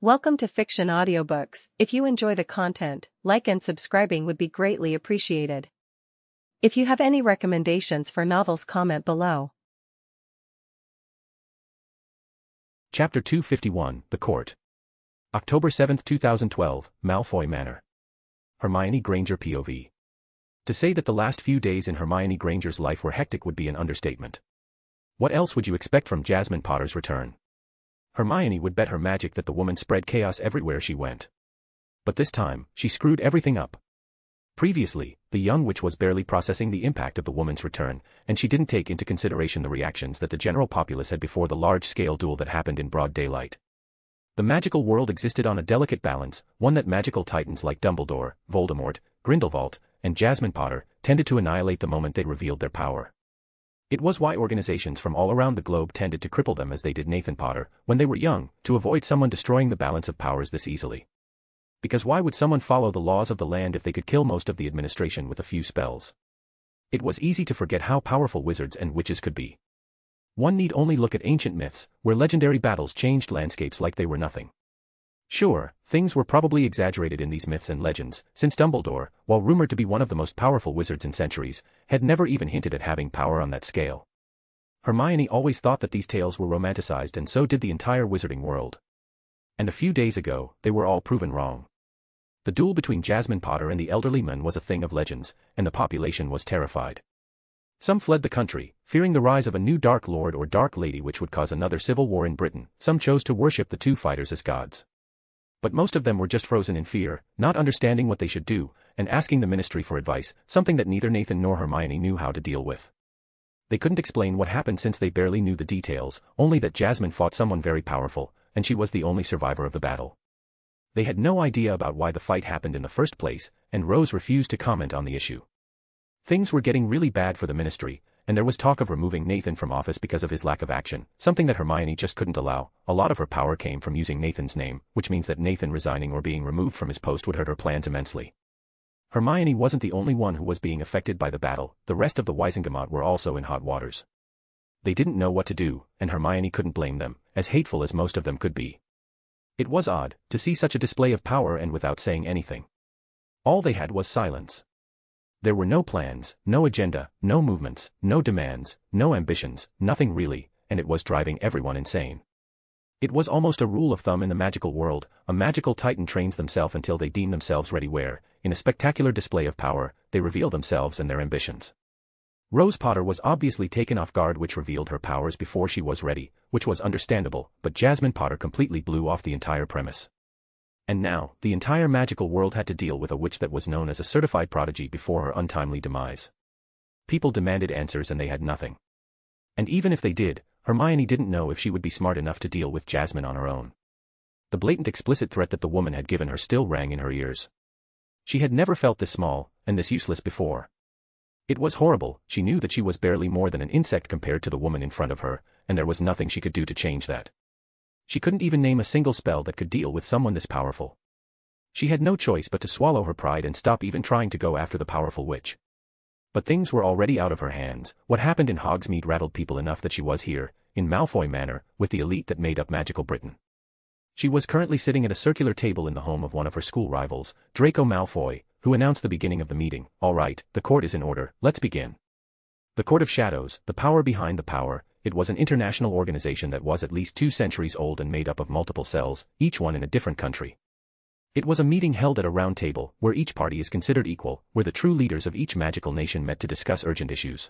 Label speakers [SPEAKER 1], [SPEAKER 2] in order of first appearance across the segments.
[SPEAKER 1] Welcome to Fiction Audiobooks. If you enjoy the content, like and subscribing would be greatly appreciated. If you have any recommendations for novels, comment below.
[SPEAKER 2] Chapter 251, The Court. October 7, 2012, Malfoy Manor. Hermione Granger POV. To say that the last few days in Hermione Granger's life were hectic would be an understatement. What else would you expect from Jasmine Potter's return? Hermione would bet her magic that the woman spread chaos everywhere she went. But this time, she screwed everything up. Previously, the young witch was barely processing the impact of the woman's return, and she didn't take into consideration the reactions that the general populace had before the large-scale duel that happened in broad daylight. The magical world existed on a delicate balance, one that magical titans like Dumbledore, Voldemort, Grindelwald, and Jasmine Potter tended to annihilate the moment they revealed their power. It was why organizations from all around the globe tended to cripple them as they did Nathan Potter when they were young, to avoid someone destroying the balance of powers this easily. Because why would someone follow the laws of the land if they could kill most of the administration with a few spells? It was easy to forget how powerful wizards and witches could be. One need only look at ancient myths, where legendary battles changed landscapes like they were nothing. Sure, things were probably exaggerated in these myths and legends, since Dumbledore, while rumored to be one of the most powerful wizards in centuries, had never even hinted at having power on that scale. Hermione always thought that these tales were romanticized, and so did the entire wizarding world. And a few days ago, they were all proven wrong. The duel between Jasmine Potter and the elderly man was a thing of legends, and the population was terrified. Some fled the country, fearing the rise of a new Dark Lord or Dark Lady which would cause another civil war in Britain. Some chose to worship the two fighters as gods. But most of them were just frozen in fear, not understanding what they should do, and asking the ministry for advice, something that neither Nathan nor Hermione knew how to deal with. They couldn't explain what happened since they barely knew the details, only that Jasmine fought someone very powerful, and she was the only survivor of the battle. They had no idea about why the fight happened in the first place, and Rose refused to comment on the issue. Things were getting really bad for the ministry, and there was talk of removing Nathan from office because of his lack of action, something that Hermione just couldn't allow. A lot of her power came from using Nathan's name, which means that Nathan resigning or being removed from his post would hurt her plans immensely. Hermione wasn't the only one who was being affected by the battle, the rest of the Wisengamot were also in hot waters. They didn't know what to do, and Hermione couldn't blame them, as hateful as most of them could be. It was odd to see such a display of power and without saying anything. All they had was silence. There were no plans, no agenda, no movements, no demands, no ambitions, nothing really, and it was driving everyone insane. It was almost a rule of thumb in the magical world: a magical titan trains themselves until they deem themselves ready, where, in a spectacular display of power, they reveal themselves and their ambitions. Rose Potter was obviously taken off guard, which revealed her powers before she was ready, which was understandable, but Jasmine Potter completely blew off the entire premise. And now, the entire magical world had to deal with a witch that was known as a certified prodigy before her untimely demise. People demanded answers and they had nothing. And even if they did, Hermione didn't know if she would be smart enough to deal with Jasmine on her own. The blatant explicit threat that the woman had given her still rang in her ears. She had never felt this small, and this useless before. It was horrible. She knew that she was barely more than an insect compared to the woman in front of her, and there was nothing she could do to change that. She couldn't even name a single spell that could deal with someone this powerful. She had no choice but to swallow her pride and stop even trying to go after the powerful witch. But things were already out of her hands. What happened in Hogsmeade rattled people enough that she was here, in Malfoy Manor, with the elite that made up magical Britain. She was currently sitting at a circular table in the home of one of her school rivals, Draco Malfoy, who announced the beginning of the meeting. "All right, the court is in order, let's begin." The Court of Shadows, the power behind the power. It was an international organization that was at least 2 centuries old and made up of multiple cells, each one in a different country. It was a meeting held at a round table, where each party is considered equal, where the true leaders of each magical nation met to discuss urgent issues.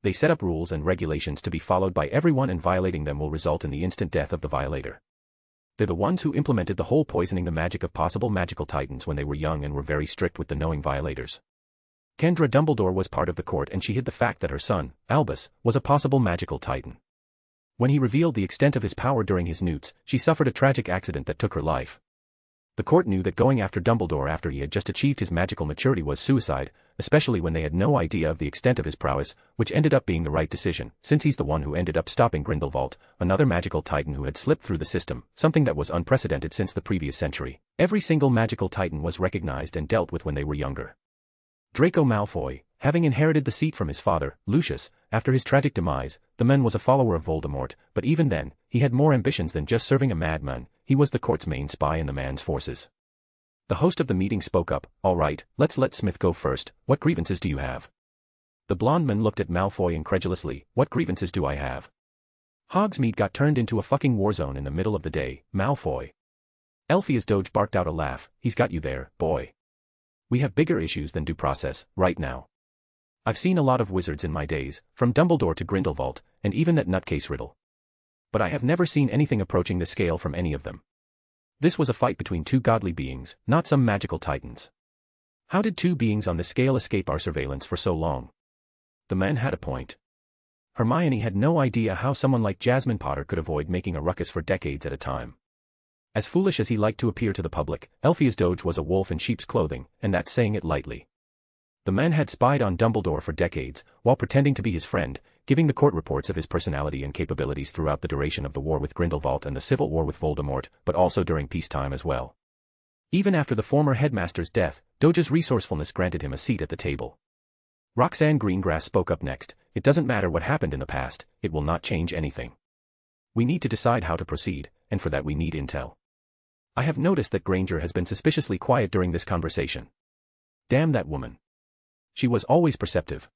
[SPEAKER 2] They set up rules and regulations to be followed by everyone, and violating them will result in the instant death of the violator. They're the ones who implemented the whole poisoning the magic of possible magical titans when they were young, and were very strict with the knowing violators. Kendra Dumbledore was part of the court, and she hid the fact that her son, Albus, was a possible magical titan. When he revealed the extent of his power during his newts, she suffered a tragic accident that took her life. The court knew that going after Dumbledore after he had just achieved his magical maturity was suicide, especially when they had no idea of the extent of his prowess, which ended up being the right decision, since he's the one who ended up stopping Grindelwald, another magical titan who had slipped through the system, something that was unprecedented since the previous century. Every single magical titan was recognized and dealt with when they were younger. Draco Malfoy, Having inherited the seat from his father, Lucius, after his tragic demise, the man was a follower of Voldemort, but even then, he had more ambitions than just serving a madman. He was the court's main spy in the man's forces. The host of the meeting spoke up. "All right, let's let Smith go first. What grievances do you have?" The blonde man looked at Malfoy incredulously. "What grievances do I have? Hogsmeade got turned into a fucking war zone in the middle of the day, Malfoy." Elphias Doge barked out a laugh. "He's got you there, boy. We have bigger issues than due process, right now. I've seen a lot of wizards in my days, from Dumbledore to Grindelwald, and even that nutcase Riddle. But I have never seen anything approaching the scale from any of them. This was a fight between two godly beings, not some magical titans. How did two beings on this scale escape our surveillance for so long?" The man had a point. Hermione had no idea how someone like Jasmine Potter could avoid making a ruckus for decades at a time. As foolish as he liked to appear to the public, Elphias Doge was a wolf in sheep's clothing, and that's saying it lightly. The man had spied on Dumbledore for decades, while pretending to be his friend, giving the court reports of his personality and capabilities throughout the duration of the war with Grindelwald and the civil war with Voldemort, but also during peacetime as well. Even after the former headmaster's death, Doge's resourcefulness granted him a seat at the table. Roxanne Greengrass spoke up next. "It doesn't matter what happened in the past, it will not change anything. We need to decide how to proceed, and for that we need intel. I have noticed that Granger has been suspiciously quiet during this conversation. Damn that woman. She was always perceptive.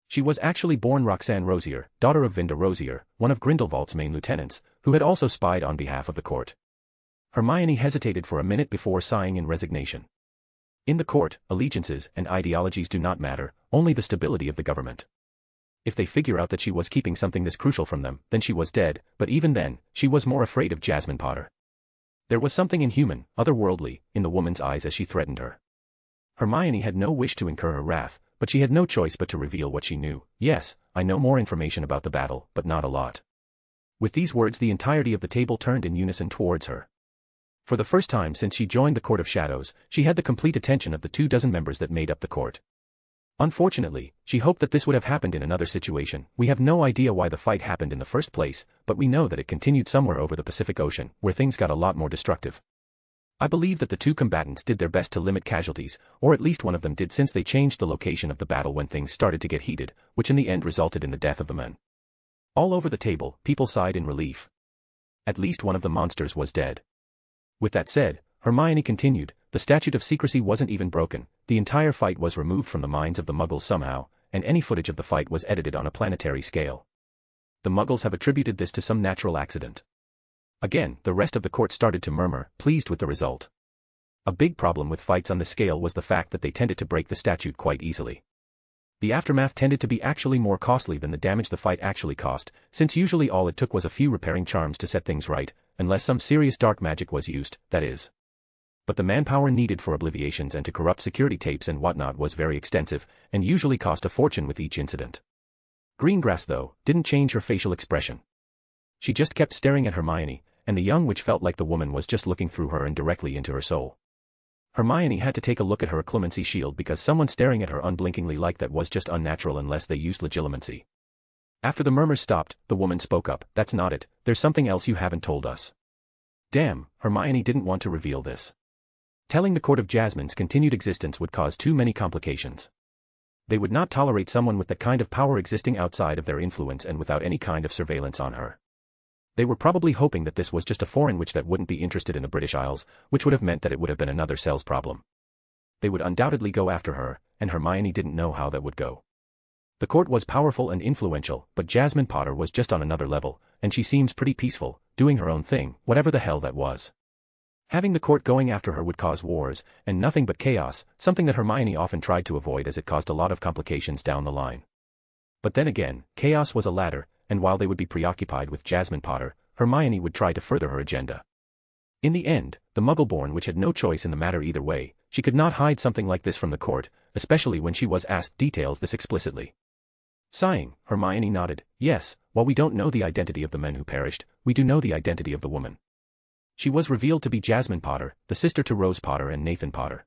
[SPEAKER 2] She was actually born Roxanne Rosier, daughter of Vinda Rosier, one of Grindelwald's main lieutenants, who had also spied on behalf of the court." Hermione hesitated for a minute before sighing in resignation. In the court, allegiances and ideologies do not matter, only the stability of the government. If they figure out that she was keeping something this crucial from them, then she was dead, but even then, she was more afraid of Jasmine Potter. There was something inhuman, otherworldly, in the woman's eyes as she threatened her. Hermione had no wish to incur her wrath, but she had no choice but to reveal what she knew. "Yes, I know more information about the battle, but not a lot." With these words, the entirety of the table turned in unison towards her. For the first time since she joined the Court of Shadows, she had the complete attention of the 24 members that made up the court. Unfortunately, she hoped that this would have happened in another situation. "We have no idea why the fight happened in the first place, but we know that it continued somewhere over the Pacific Ocean, where things got a lot more destructive. I believe that the two combatants did their best to limit casualties, or at least one of them did, since they changed the location of the battle when things started to get heated, which in the end resulted in the death of the men." All over the table, people sighed in relief. At least one of the monsters was dead. With that said, Hermione continued, "The statute of secrecy wasn't even broken. The entire fight was removed from the minds of the Muggles somehow, and any footage of the fight was edited on a planetary scale. The Muggles have attributed this to some natural accident." Again, the rest of the court started to murmur, pleased with the result. A big problem with fights on this scale was the fact that they tended to break the statute quite easily. The aftermath tended to be actually more costly than the damage the fight actually cost, since usually all it took was a few repairing charms to set things right, unless some serious dark magic was used, that is. But the manpower needed for obliviations and to corrupt security tapes and whatnot was very extensive, and usually cost a fortune with each incident. Greengrass, though, didn't change her facial expression. She just kept staring at Hermione, and the young witch felt like the woman was just looking through her and directly into her soul. Hermione had to take a look at her occlumency shield because someone staring at her unblinkingly like that was just unnatural unless they used legilimency. After the murmurs stopped, the woman spoke up. "That's not it, there's something else you haven't told us." Damn, Hermione didn't want to reveal this. Telling the Court of Jasmine's continued existence would cause too many complications. They would not tolerate someone with that kind of power existing outside of their influence and without any kind of surveillance on her. They were probably hoping that this was just a foreign witch that wouldn't be interested in the British Isles, which would have meant that it would have been another sales problem. They would undoubtedly go after her, and Hermione didn't know how that would go. The court was powerful and influential, but Jasmine Potter was just on another level, and she seems pretty peaceful, doing her own thing, whatever the hell that was. Having the court going after her would cause wars, and nothing but chaos, something that Hermione often tried to avoid as it caused a lot of complications down the line. But then again, chaos was a ladder, and while they would be preoccupied with Jasmine Potter, Hermione would try to further her agenda. In the end, the Muggle-born witch had no choice in the matter either way. She could not hide something like this from the court, especially when she was asked details this explicitly. Sighing, Hermione nodded. "Yes, while we don't know the identity of the men who perished, we do know the identity of the woman. She was revealed to be Jasmine Potter, the sister to Rose Potter and Nathan Potter."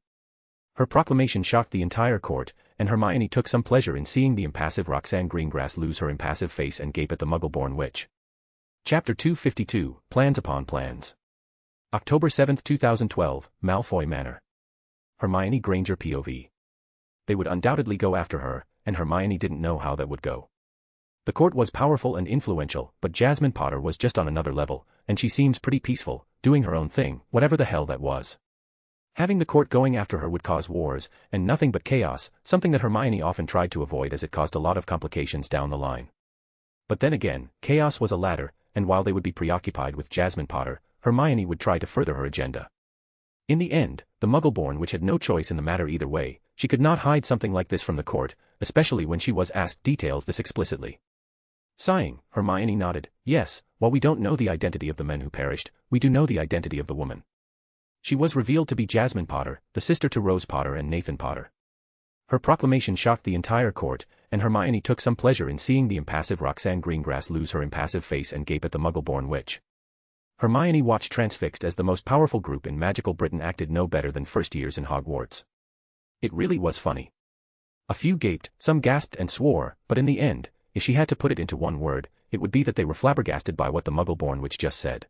[SPEAKER 2] Her proclamation shocked the entire court, and Hermione took some pleasure in seeing the impassive Roxanne Greengrass lose her impassive face and gape at the Muggle-born witch. Chapter 252, Plans Upon Plans. October 7, 2012, Malfoy Manor. Hermione Granger POV. They would undoubtedly go after her, and Hermione didn't know how that would go. The court was powerful and influential, but Jasmine Potter was just on another level, and she seems pretty peaceful, doing her own thing, whatever the hell that was. Having the court going after her would cause wars, and nothing but chaos, something that Hermione often tried to avoid as it caused a lot of complications down the line. But then again, chaos was a ladder, and while they would be preoccupied with Jasmine Potter, Hermione would try to further her agenda. In the end, the Muggle-born which had no choice in the matter either way, she could not hide something like this from the court, especially when she was asked details this explicitly. Sighing, Hermione nodded, yes, while we don't know the identity of the men who perished, we do know the identity of the woman. She was revealed to be Jasmine Potter, the sister to Rose Potter and Nathan Potter. Her proclamation shocked the entire court, and Hermione took some pleasure in seeing the impassive Roxanne Greengrass lose her impassive face and gape at the Muggle-born witch. Hermione watched transfixed as the most powerful group in magical Britain acted no better than first years in Hogwarts. It really was funny. A few gaped, some gasped and swore, but in the end, if she had to put it into one word, it would be that they were flabbergasted by what the Muggle-born witch just said.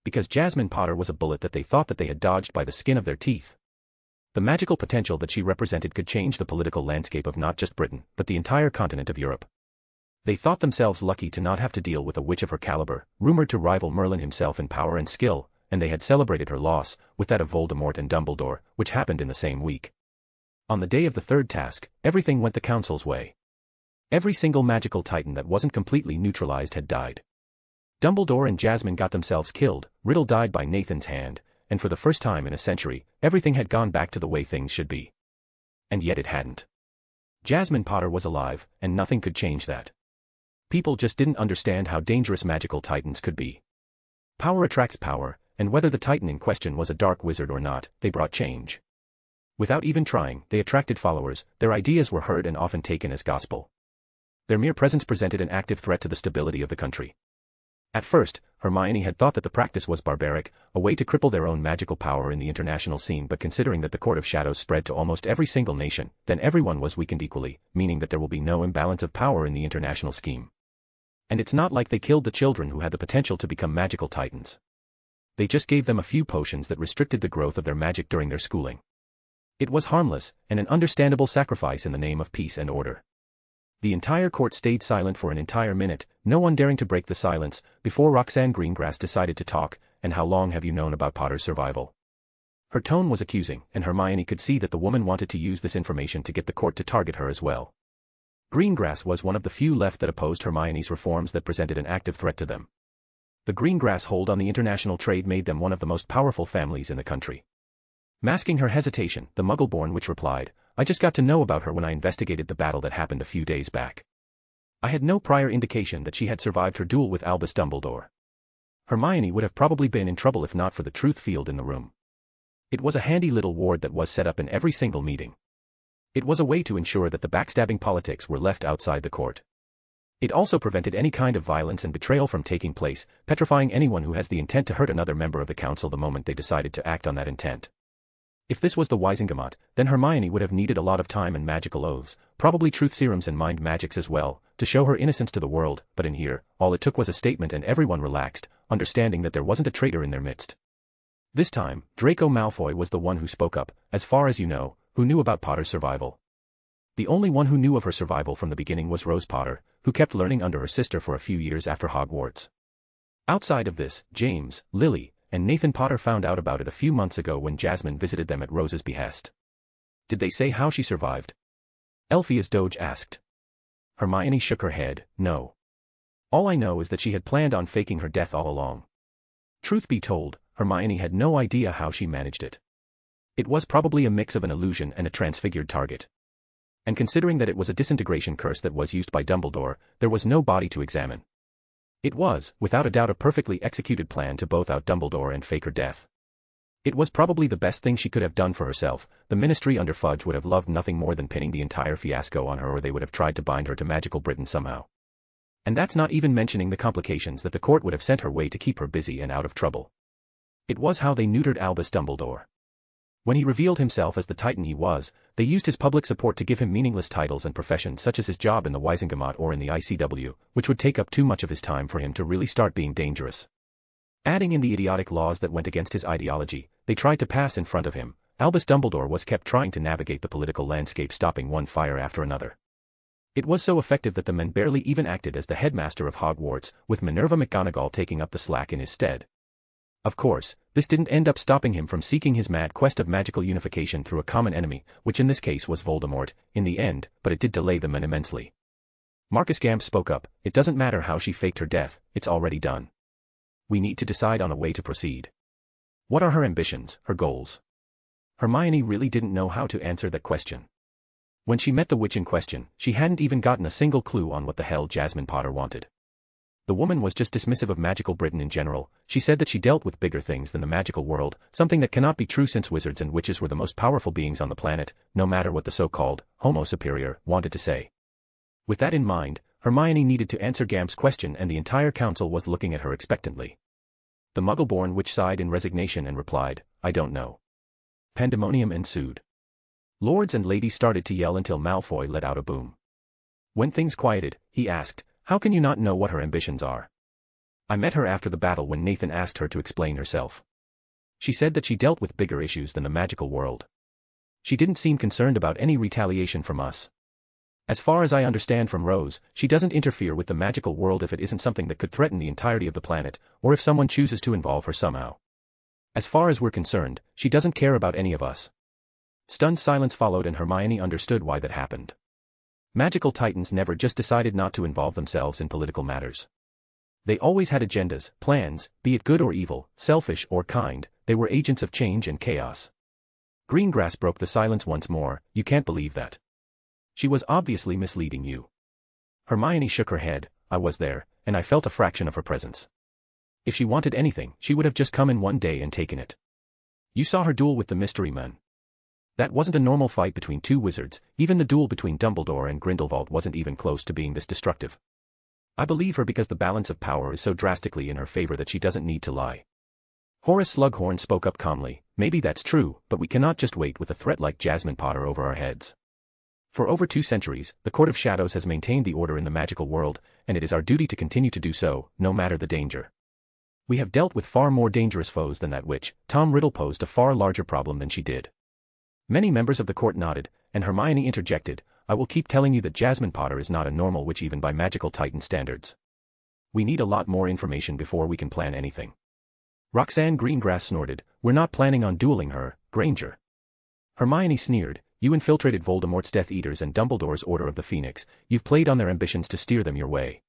[SPEAKER 2] Because Jasmine Potter was a bullet that they thought that they had dodged by the skin of their teeth. The magical potential that she represented could change the political landscape of not just Britain, but the entire continent of Europe. They thought themselves lucky to not have to deal with a witch of her caliber, rumored to rival Merlin himself in power and skill, and they had celebrated her loss, with that of Voldemort and Dumbledore, which happened in the same week. On the day of the third task, everything went the council's way. Every single magical titan that wasn't completely neutralized had died. Dumbledore and Jasmine got themselves killed, Riddle died by Nathan's hand, and for the first time in a century, everything had gone back to the way things should be. And yet it hadn't. Jasmine Potter was alive, and nothing could change that. People just didn't understand how dangerous magical titans could be. Power attracts power, and whether the titan in question was a dark wizard or not, they brought change. Without even trying, they attracted followers, their ideas were heard and often taken as gospel. Their mere presence presented an active threat to the stability of the country. At first, Hermione had thought that the practice was barbaric, a way to cripple their own magical power in the international scene, but considering that the Court of Shadows spread to almost every single nation, then everyone was weakened equally, meaning that there will be no imbalance of power in the international scheme. And it's not like they killed the children who had the potential to become magical titans. They just gave them a few potions that restricted the growth of their magic during their schooling. It was harmless, and an understandable sacrifice in the name of peace and order. The entire court stayed silent for an entire minute, no one daring to break the silence, before Roxanne Greengrass decided to talk. And how long have you known about Potter's survival? Her tone was accusing, and Hermione could see that the woman wanted to use this information to get the court to target her as well. Greengrass was one of the few left that opposed Hermione's reforms that presented an active threat to them. The Greengrass hold on the international trade made them one of the most powerful families in the country. Masking her hesitation, the Muggle-born witch replied, I just got to know about her when I investigated the battle that happened a few days back. I had no prior indication that she had survived her duel with Albus Dumbledore. Hermione would have probably been in trouble if not for the truth field in the room. It was a handy little ward that was set up in every single meeting. It was a way to ensure that the backstabbing politics were left outside the court. It also prevented any kind of violence and betrayal from taking place, petrifying anyone who has the intent to hurt another member of the council the moment they decided to act on that intent. If this was the Wisengamot, then Hermione would have needed a lot of time and magical oaths, probably truth serums and mind magics as well, to show her innocence to the world, but in here, all it took was a statement and everyone relaxed, understanding that there wasn't a traitor in their midst. This time, Draco Malfoy was the one who spoke up, as far as you know, who knew about Potter's survival. The only one who knew of her survival from the beginning was Rose Potter, who kept learning under her sister for a few years after Hogwarts. Outside of this, James, Lily, and Nathan Potter found out about it a few months ago when Jasmine visited them at Rose's behest. Did they say how she survived? Elphias Doge asked. Hermione shook her head, no. All I know is that she had planned on faking her death all along. Truth be told, Hermione had no idea how she managed it. It was probably a mix of an illusion and a transfigured target. And considering that it was a disintegration curse that was used by Dumbledore, there was no body to examine. It was, without a doubt, a perfectly executed plan to both out Dumbledore and fake her death. It was probably the best thing she could have done for herself. The Ministry under Fudge would have loved nothing more than pinning the entire fiasco on her, or they would have tried to bind her to magical Britain somehow. And that's not even mentioning the complications that the court would have sent her way to keep her busy and out of trouble. It was how they neutered Albus Dumbledore. When he revealed himself as the Titan he was, they used his public support to give him meaningless titles and professions such as his job in the Wisengamot or in the ICW, which would take up too much of his time for him to really start being dangerous. Adding in the idiotic laws that went against his ideology, they tried to pass in front of him. Albus Dumbledore was kept trying to navigate the political landscape, stopping one fire after another. It was so effective that the man barely even acted as the headmaster of Hogwarts, with Minerva McGonagall taking up the slack in his stead. Of course, this didn't end up stopping him from seeking his mad quest of magical unification through a common enemy, which in this case was Voldemort, in the end, but it did delay the men immensely. Marcus Gамp spoke up, "It doesn't matter how she faked her death, it's already done. We need to decide on a way to proceed. What are her ambitions, her goals?" Hermione really didn't know how to answer that question. When she met the witch in question, she hadn't even gotten a single clue on what the hell Jasmine Potter wanted. The woman was just dismissive of magical Britain in general. She said that she dealt with bigger things than the magical world, something that cannot be true since wizards and witches were the most powerful beings on the planet, no matter what the so-called Homo Superior wanted to say. With that in mind, Hermione needed to answer Gamp's question, and the entire council was looking at her expectantly. The Muggle-born witch sighed in resignation and replied, "I don't know." Pandemonium ensued. Lords and ladies started to yell until Malfoy let out a boom. When things quieted, he asked, "How can you not know what her ambitions are?" "I met her after the battle when Nathan asked her to explain herself. She said that she dealt with bigger issues than the magical world. She didn't seem concerned about any retaliation from us. As far as I understand from Rose, she doesn't interfere with the magical world if it isn't something that could threaten the entirety of the planet, or if someone chooses to involve her somehow. As far as we're concerned, she doesn't care about any of us." Stunned silence followed, and Hermione understood why that happened. Magical titans never just decided not to involve themselves in political matters. They always had agendas, plans, be it good or evil, selfish or kind. They were agents of change and chaos. Greengrass broke the silence once more. "You can't believe that. She was obviously misleading you." Hermione shook her head. "I was there, and I felt a fraction of her presence. If she wanted anything, she would have just come in one day and taken it. You saw her duel with the Mystery Man. That wasn't a normal fight between two wizards. Even the duel between Dumbledore and Grindelwald wasn't even close to being this destructive. I believe her because the balance of power is so drastically in her favor that she doesn't need to lie." Horace Slughorn spoke up calmly, "Maybe that's true, but we cannot just wait with a threat like Jasmine Potter over our heads. For over 2 centuries, the Court of Shadows has maintained the order in the magical world, and it is our duty to continue to do so, no matter the danger. We have dealt with far more dangerous foes than that witch." Tom Riddle posed a far larger problem than she did. Many members of the court nodded, and Hermione interjected, "I will keep telling you that Jasmine Potter is not a normal witch even by magical titan standards. We need a lot more information before we can plan anything." Roxanne Greengrass snorted, "We're not planning on dueling her, Granger." Hermione sneered, "You infiltrated Voldemort's Death Eaters and Dumbledore's Order of the Phoenix. You've played on their ambitions to steer them your way.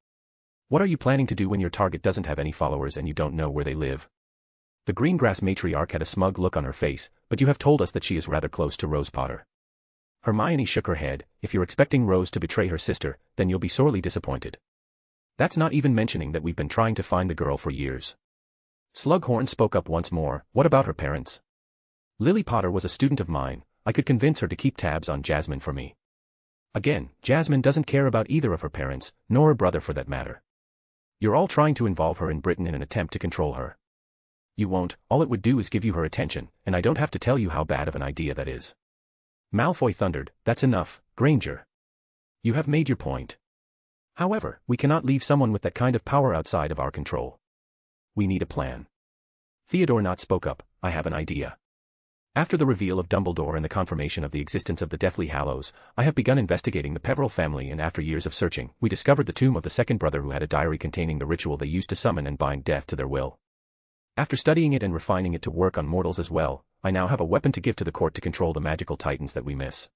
[SPEAKER 2] What are you planning to do when your target doesn't have any followers and you don't know where they live?" The Greengrass matriarch had a smug look on her face, "But you have told us that she is rather close to Rose Potter." Hermione shook her head, "If you're expecting Rose to betray her sister, then you'll be sorely disappointed. That's not even mentioning that we've been trying to find the girl for years." Slughorn spoke up once more, "What about her parents? Lily Potter was a student of mine. I could convince her to keep tabs on Jasmine for me." Again, Jasmine doesn't care about either of her parents, nor her brother for that matter. You're all trying to involve her in Britain in an attempt to control her. You won't. All it would do is give you her attention, and I don't have to tell you how bad of an idea that is. Malfoy thundered, "That's enough, Granger. You have made your point. However, we cannot leave someone with that kind of power outside of our control. We need a plan." Theodore Nott spoke up, "I have an idea. After the reveal of Dumbledore and the confirmation of the existence of the Deathly Hallows, I have begun investigating the Peverell family, and after years of searching, we discovered the tomb of the second brother who had a diary containing the ritual they used to summon and bind death to their will. After studying it and refining it to work on mortals as well, I now have a weapon to give to the court to control the magical titans that we miss.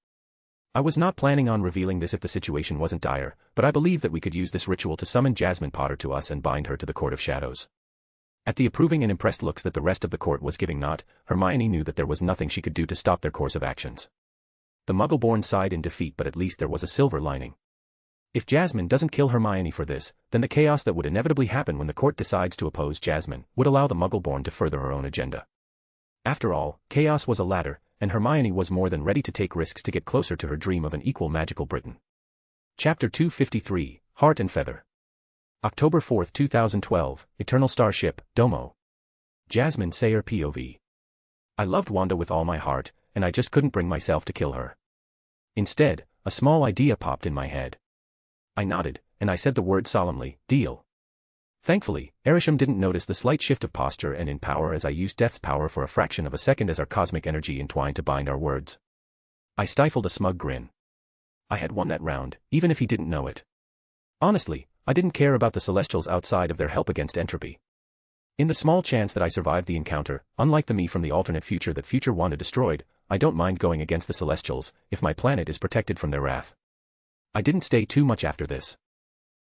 [SPEAKER 2] I was not planning on revealing this if the situation wasn't dire, but I believe that we could use this ritual to summon Jasmine Potter to us and bind her to the Court of Shadows." At the approving and impressed looks that the rest of the court was giving Nott, Hermione knew that there was nothing she could do to stop their course of actions. The Muggle-born sighed in defeat, but at least there was a silver lining. If Jasmine doesn't kill Hermione for this, then the chaos that would inevitably happen when the court decides to oppose Jasmine would allow the Muggle-born to further her own agenda. After all, chaos was a ladder, and Hermione was more than ready to take risks to get closer to her dream of an equal magical Britain. Chapter 253, Heart and Feather. October 4, 2012, Eternal Starship, Domo. Jasmine Sayer POV. I loved Wanda with all my heart, and I just couldn't bring myself to kill her. Instead, a small idea popped in my head. I nodded, and I said the word solemnly, "Deal." Thankfully, Erisham didn't notice the slight shift of posture and in power as I used Death's power for a fraction of a second as our cosmic energy entwined to bind our words. I stifled a smug grin. I had won that round, even if he didn't know it. Honestly, I didn't care about the Celestials outside of their help against entropy. In the small chance that I survived the encounter, unlike the me from the alternate future that future Wanda destroyed, I don't mind going against the Celestials, if my planet is protected from their wrath. I didn't stay too much after this.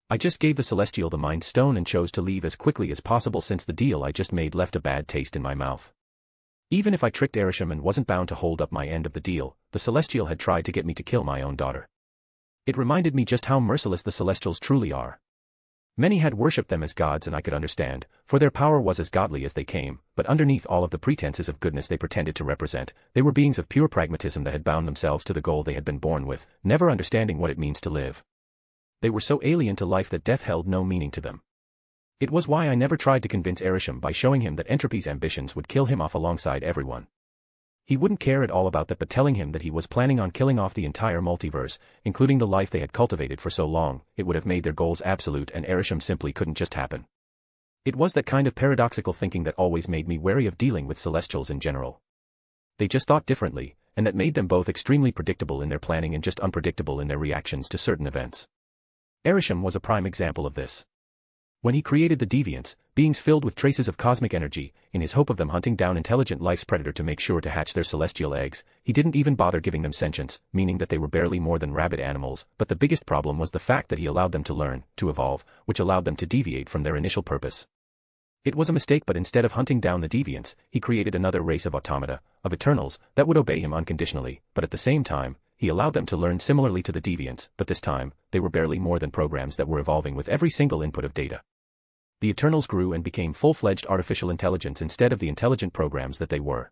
[SPEAKER 2] I just gave the Celestial the Mind Stone and chose to leave as quickly as possible since the deal I just made left a bad taste in my mouth. Even if I tricked Erisham and wasn't bound to hold up my end of the deal, the Celestial had tried to get me to kill my own daughter. It reminded me just how merciless the Celestials truly are. Many had worshipped them as gods, and I could understand, for their power was as godly as they came, but underneath all of the pretenses of goodness they pretended to represent, they were beings of pure pragmatism that had bound themselves to the goal they had been born with, never understanding what it means to live. They were so alien to life that death held no meaning to them. It was why I never tried to convince Erisham by showing him that entropy's ambitions would kill him off alongside everyone. He wouldn't care at all about that, but telling him that he was planning on killing off the entire multiverse, including the life they had cultivated for so long, it would have made their goals absolute, and Erisham simply couldn't just happen. It was that kind of paradoxical thinking that always made me wary of dealing with Celestials in general. They just thought differently, and that made them both extremely predictable in their planning and just unpredictable in their reactions to certain events. Erisham was a prime example of this. When he created the Deviants, beings filled with traces of cosmic energy, in his hope of them hunting down intelligent life's predator to make sure to hatch their celestial eggs, he didn't even bother giving them sentience, meaning that they were barely more than rabid animals, but the biggest problem was the fact that he allowed them to learn, to evolve, which allowed them to deviate from their initial purpose. It was a mistake, but instead of hunting down the Deviants, he created another race of automata, of Eternals, that would obey him unconditionally, but at the same time, he allowed them to learn similarly to the Deviants, but this time, they were barely more than programs that were evolving with every single input of data. The Eternals grew and became full-fledged artificial intelligence instead of the intelligent programs that they were.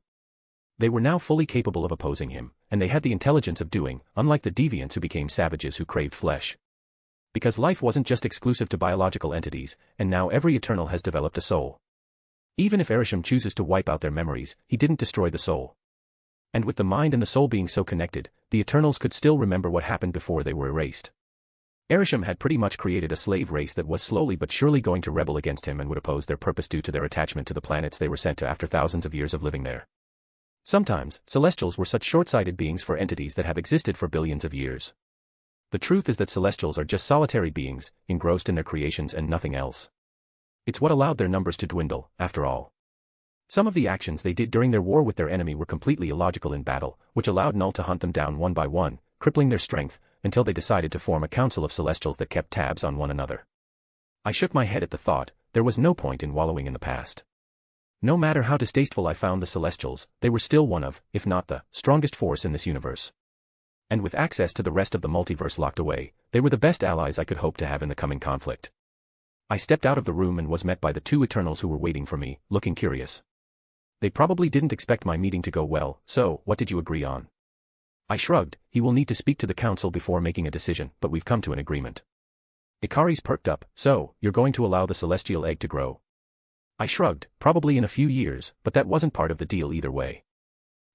[SPEAKER 2] They were now fully capable of opposing him, and they had the intelligence of doing, unlike the Deviants who became savages who craved flesh. Because life wasn't just exclusive to biological entities, and now every Eternal has developed a soul. Even if Erisham chooses to wipe out their memories, he didn't destroy the soul. And with the mind and the soul being so connected, the Eternals could still remember what happened before they were erased. Erisham had pretty much created a slave race that was slowly but surely going to rebel against him and would oppose their purpose due to their attachment to the planets they were sent to after thousands of years of living there. Sometimes, Celestials were such short-sighted beings for entities that have existed for billions of years. The truth is that Celestials are just solitary beings, engrossed in their creations and nothing else. It's what allowed their numbers to dwindle, after all. Some of the actions they did during their war with their enemy were completely illogical in battle, which allowed Null to hunt them down one by one, crippling their strength, until they decided to form a council of Celestials that kept tabs on one another. I shook my head at the thought. There was no point in wallowing in the past. No matter how distasteful I found the Celestials, they were still one of, if not the, strongest force in this universe. And with access to the rest of the multiverse locked away, they were the best allies I could hope to have in the coming conflict. I stepped out of the room and was met by the two Eternals who were waiting for me, looking curious. They probably didn't expect my meeting to go well, so, what did you agree on? I shrugged. He will need to speak to the council before making a decision, but we've come to an agreement. Ikaris perked up. So, you're going to allow the celestial egg to grow? I shrugged. Probably in a few years, but that wasn't part of the deal either way.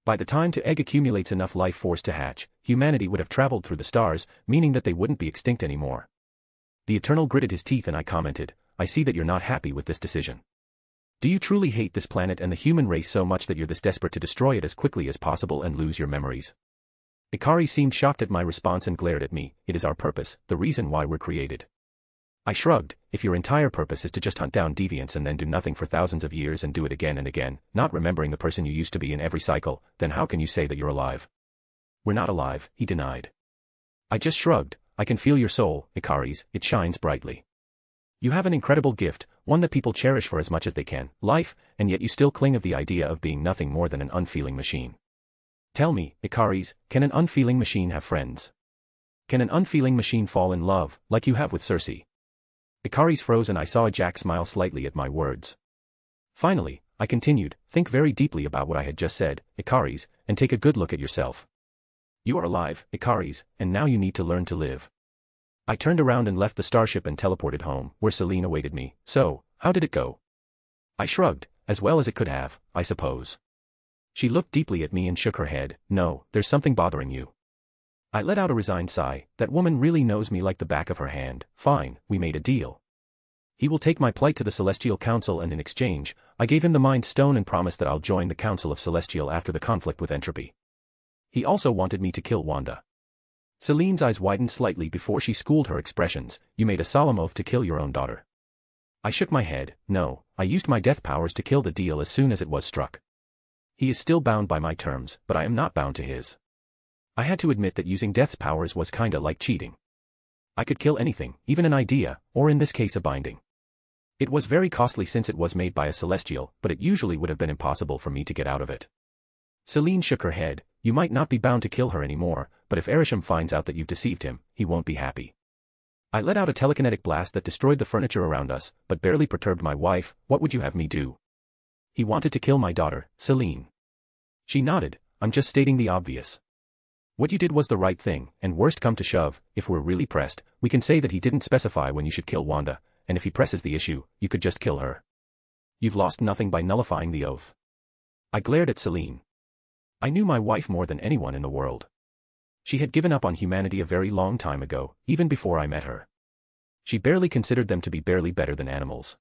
[SPEAKER 2] By the time the egg accumulates enough life force to hatch, humanity would have traveled through the stars, meaning that they wouldn't be extinct anymore. The Eternal gritted his teeth and I commented, I see that you're not happy with this decision. Do you truly hate this planet and the human race so much that you're this desperate to destroy it as quickly as possible and lose your memories? Ikari seemed shocked at my response and glared at me. It is our purpose, the reason why we're created. I shrugged. If your entire purpose is to just hunt down deviants and then do nothing for thousands of years and do it again and again, not remembering the person you used to be in every cycle, then how can you say that you're alive? We're not alive, he denied. I just shrugged. I can feel your soul, Ikari's, it shines brightly. You have an incredible gift, one that people cherish for as much as they can, life, and yet you still cling of the idea of being nothing more than an unfeeling machine. Tell me, Ikari's, can an unfeeling machine have friends? Can an unfeeling machine fall in love, like you have with Cersei? Ikari's froze and I saw Jack smile slightly at my words. Finally, I continued, think very deeply about what I had just said, Ikari's, and take a good look at yourself. You are alive, Ikari's, and now you need to learn to live. I turned around and left the starship and teleported home, where Selene awaited me. So, how did it go? I shrugged, as well as it could have, I suppose. She looked deeply at me and shook her head. No, there's something bothering you. I let out a resigned sigh. That woman really knows me like the back of her hand. Fine, we made a deal. He will take my plight to the Celestial Council, and in exchange, I gave him the Mind Stone and promised that I'll join the Council of Celestial after the conflict with Entropy. He also wanted me to kill Wanda. Celine's eyes widened slightly before she schooled her expressions. You made a solemn oath to kill your own daughter. I shook my head. No, I used my death powers to kill the deal as soon as it was struck. He is still bound by my terms, but I am not bound to his. I had to admit that using death's powers was kinda like cheating. I could kill anything, even an idea, or in this case a binding. It was very costly since it was made by a celestial, but it usually would have been impossible for me to get out of it. Celine shook her head. You might not be bound to kill her anymore, but if Erisham finds out that you've deceived him, he won't be happy. I let out a telekinetic blast that destroyed the furniture around us, but barely perturbed my wife. What would you have me do? He wanted to kill my daughter, Celine. She nodded. I'm just stating the obvious. What you did was the right thing, and worst come to shove, if we're really pressed, we can say that he didn't specify when you should kill Wanda, and if he presses the issue, you could just kill her. You've lost nothing by nullifying the oath. I glared at Celine. I knew my wife more than anyone in the world. She had given up on humanity a very long time ago, even before I met her. She barely considered them to be barely better than animals.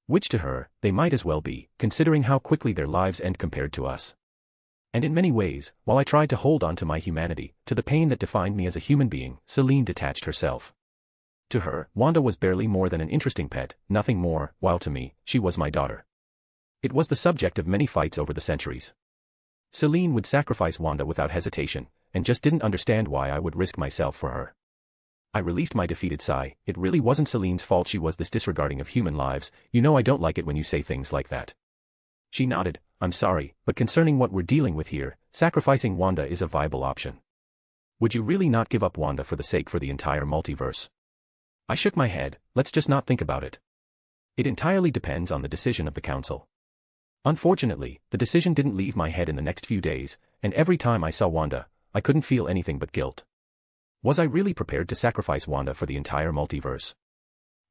[SPEAKER 2] Which to her, they might as well be, considering how quickly their lives end compared to us. And in many ways, while I tried to hold on to my humanity, to the pain that defined me as a human being, Celine detached herself. To her, Wanda was barely more than an interesting pet, nothing more, while to me, she was my daughter. It was the subject of many fights over the centuries. Celine would sacrifice Wanda without hesitation, and just didn't understand why I would risk myself for her. I released my defeated sigh. It really wasn't Celine's fault she was this disregarding of human lives. You know I don't like it when you say things like that. She nodded. I'm sorry, but concerning what we're dealing with here, sacrificing Wanda is a viable option. Would you really not give up Wanda for the entire multiverse? I shook my head. Let's just not think about it. It entirely depends on the decision of the council. Unfortunately, the decision didn't leave my head in the next few days, and every time I saw Wanda, I couldn't feel anything but guilt. Was I really prepared to sacrifice Wanda for the entire multiverse?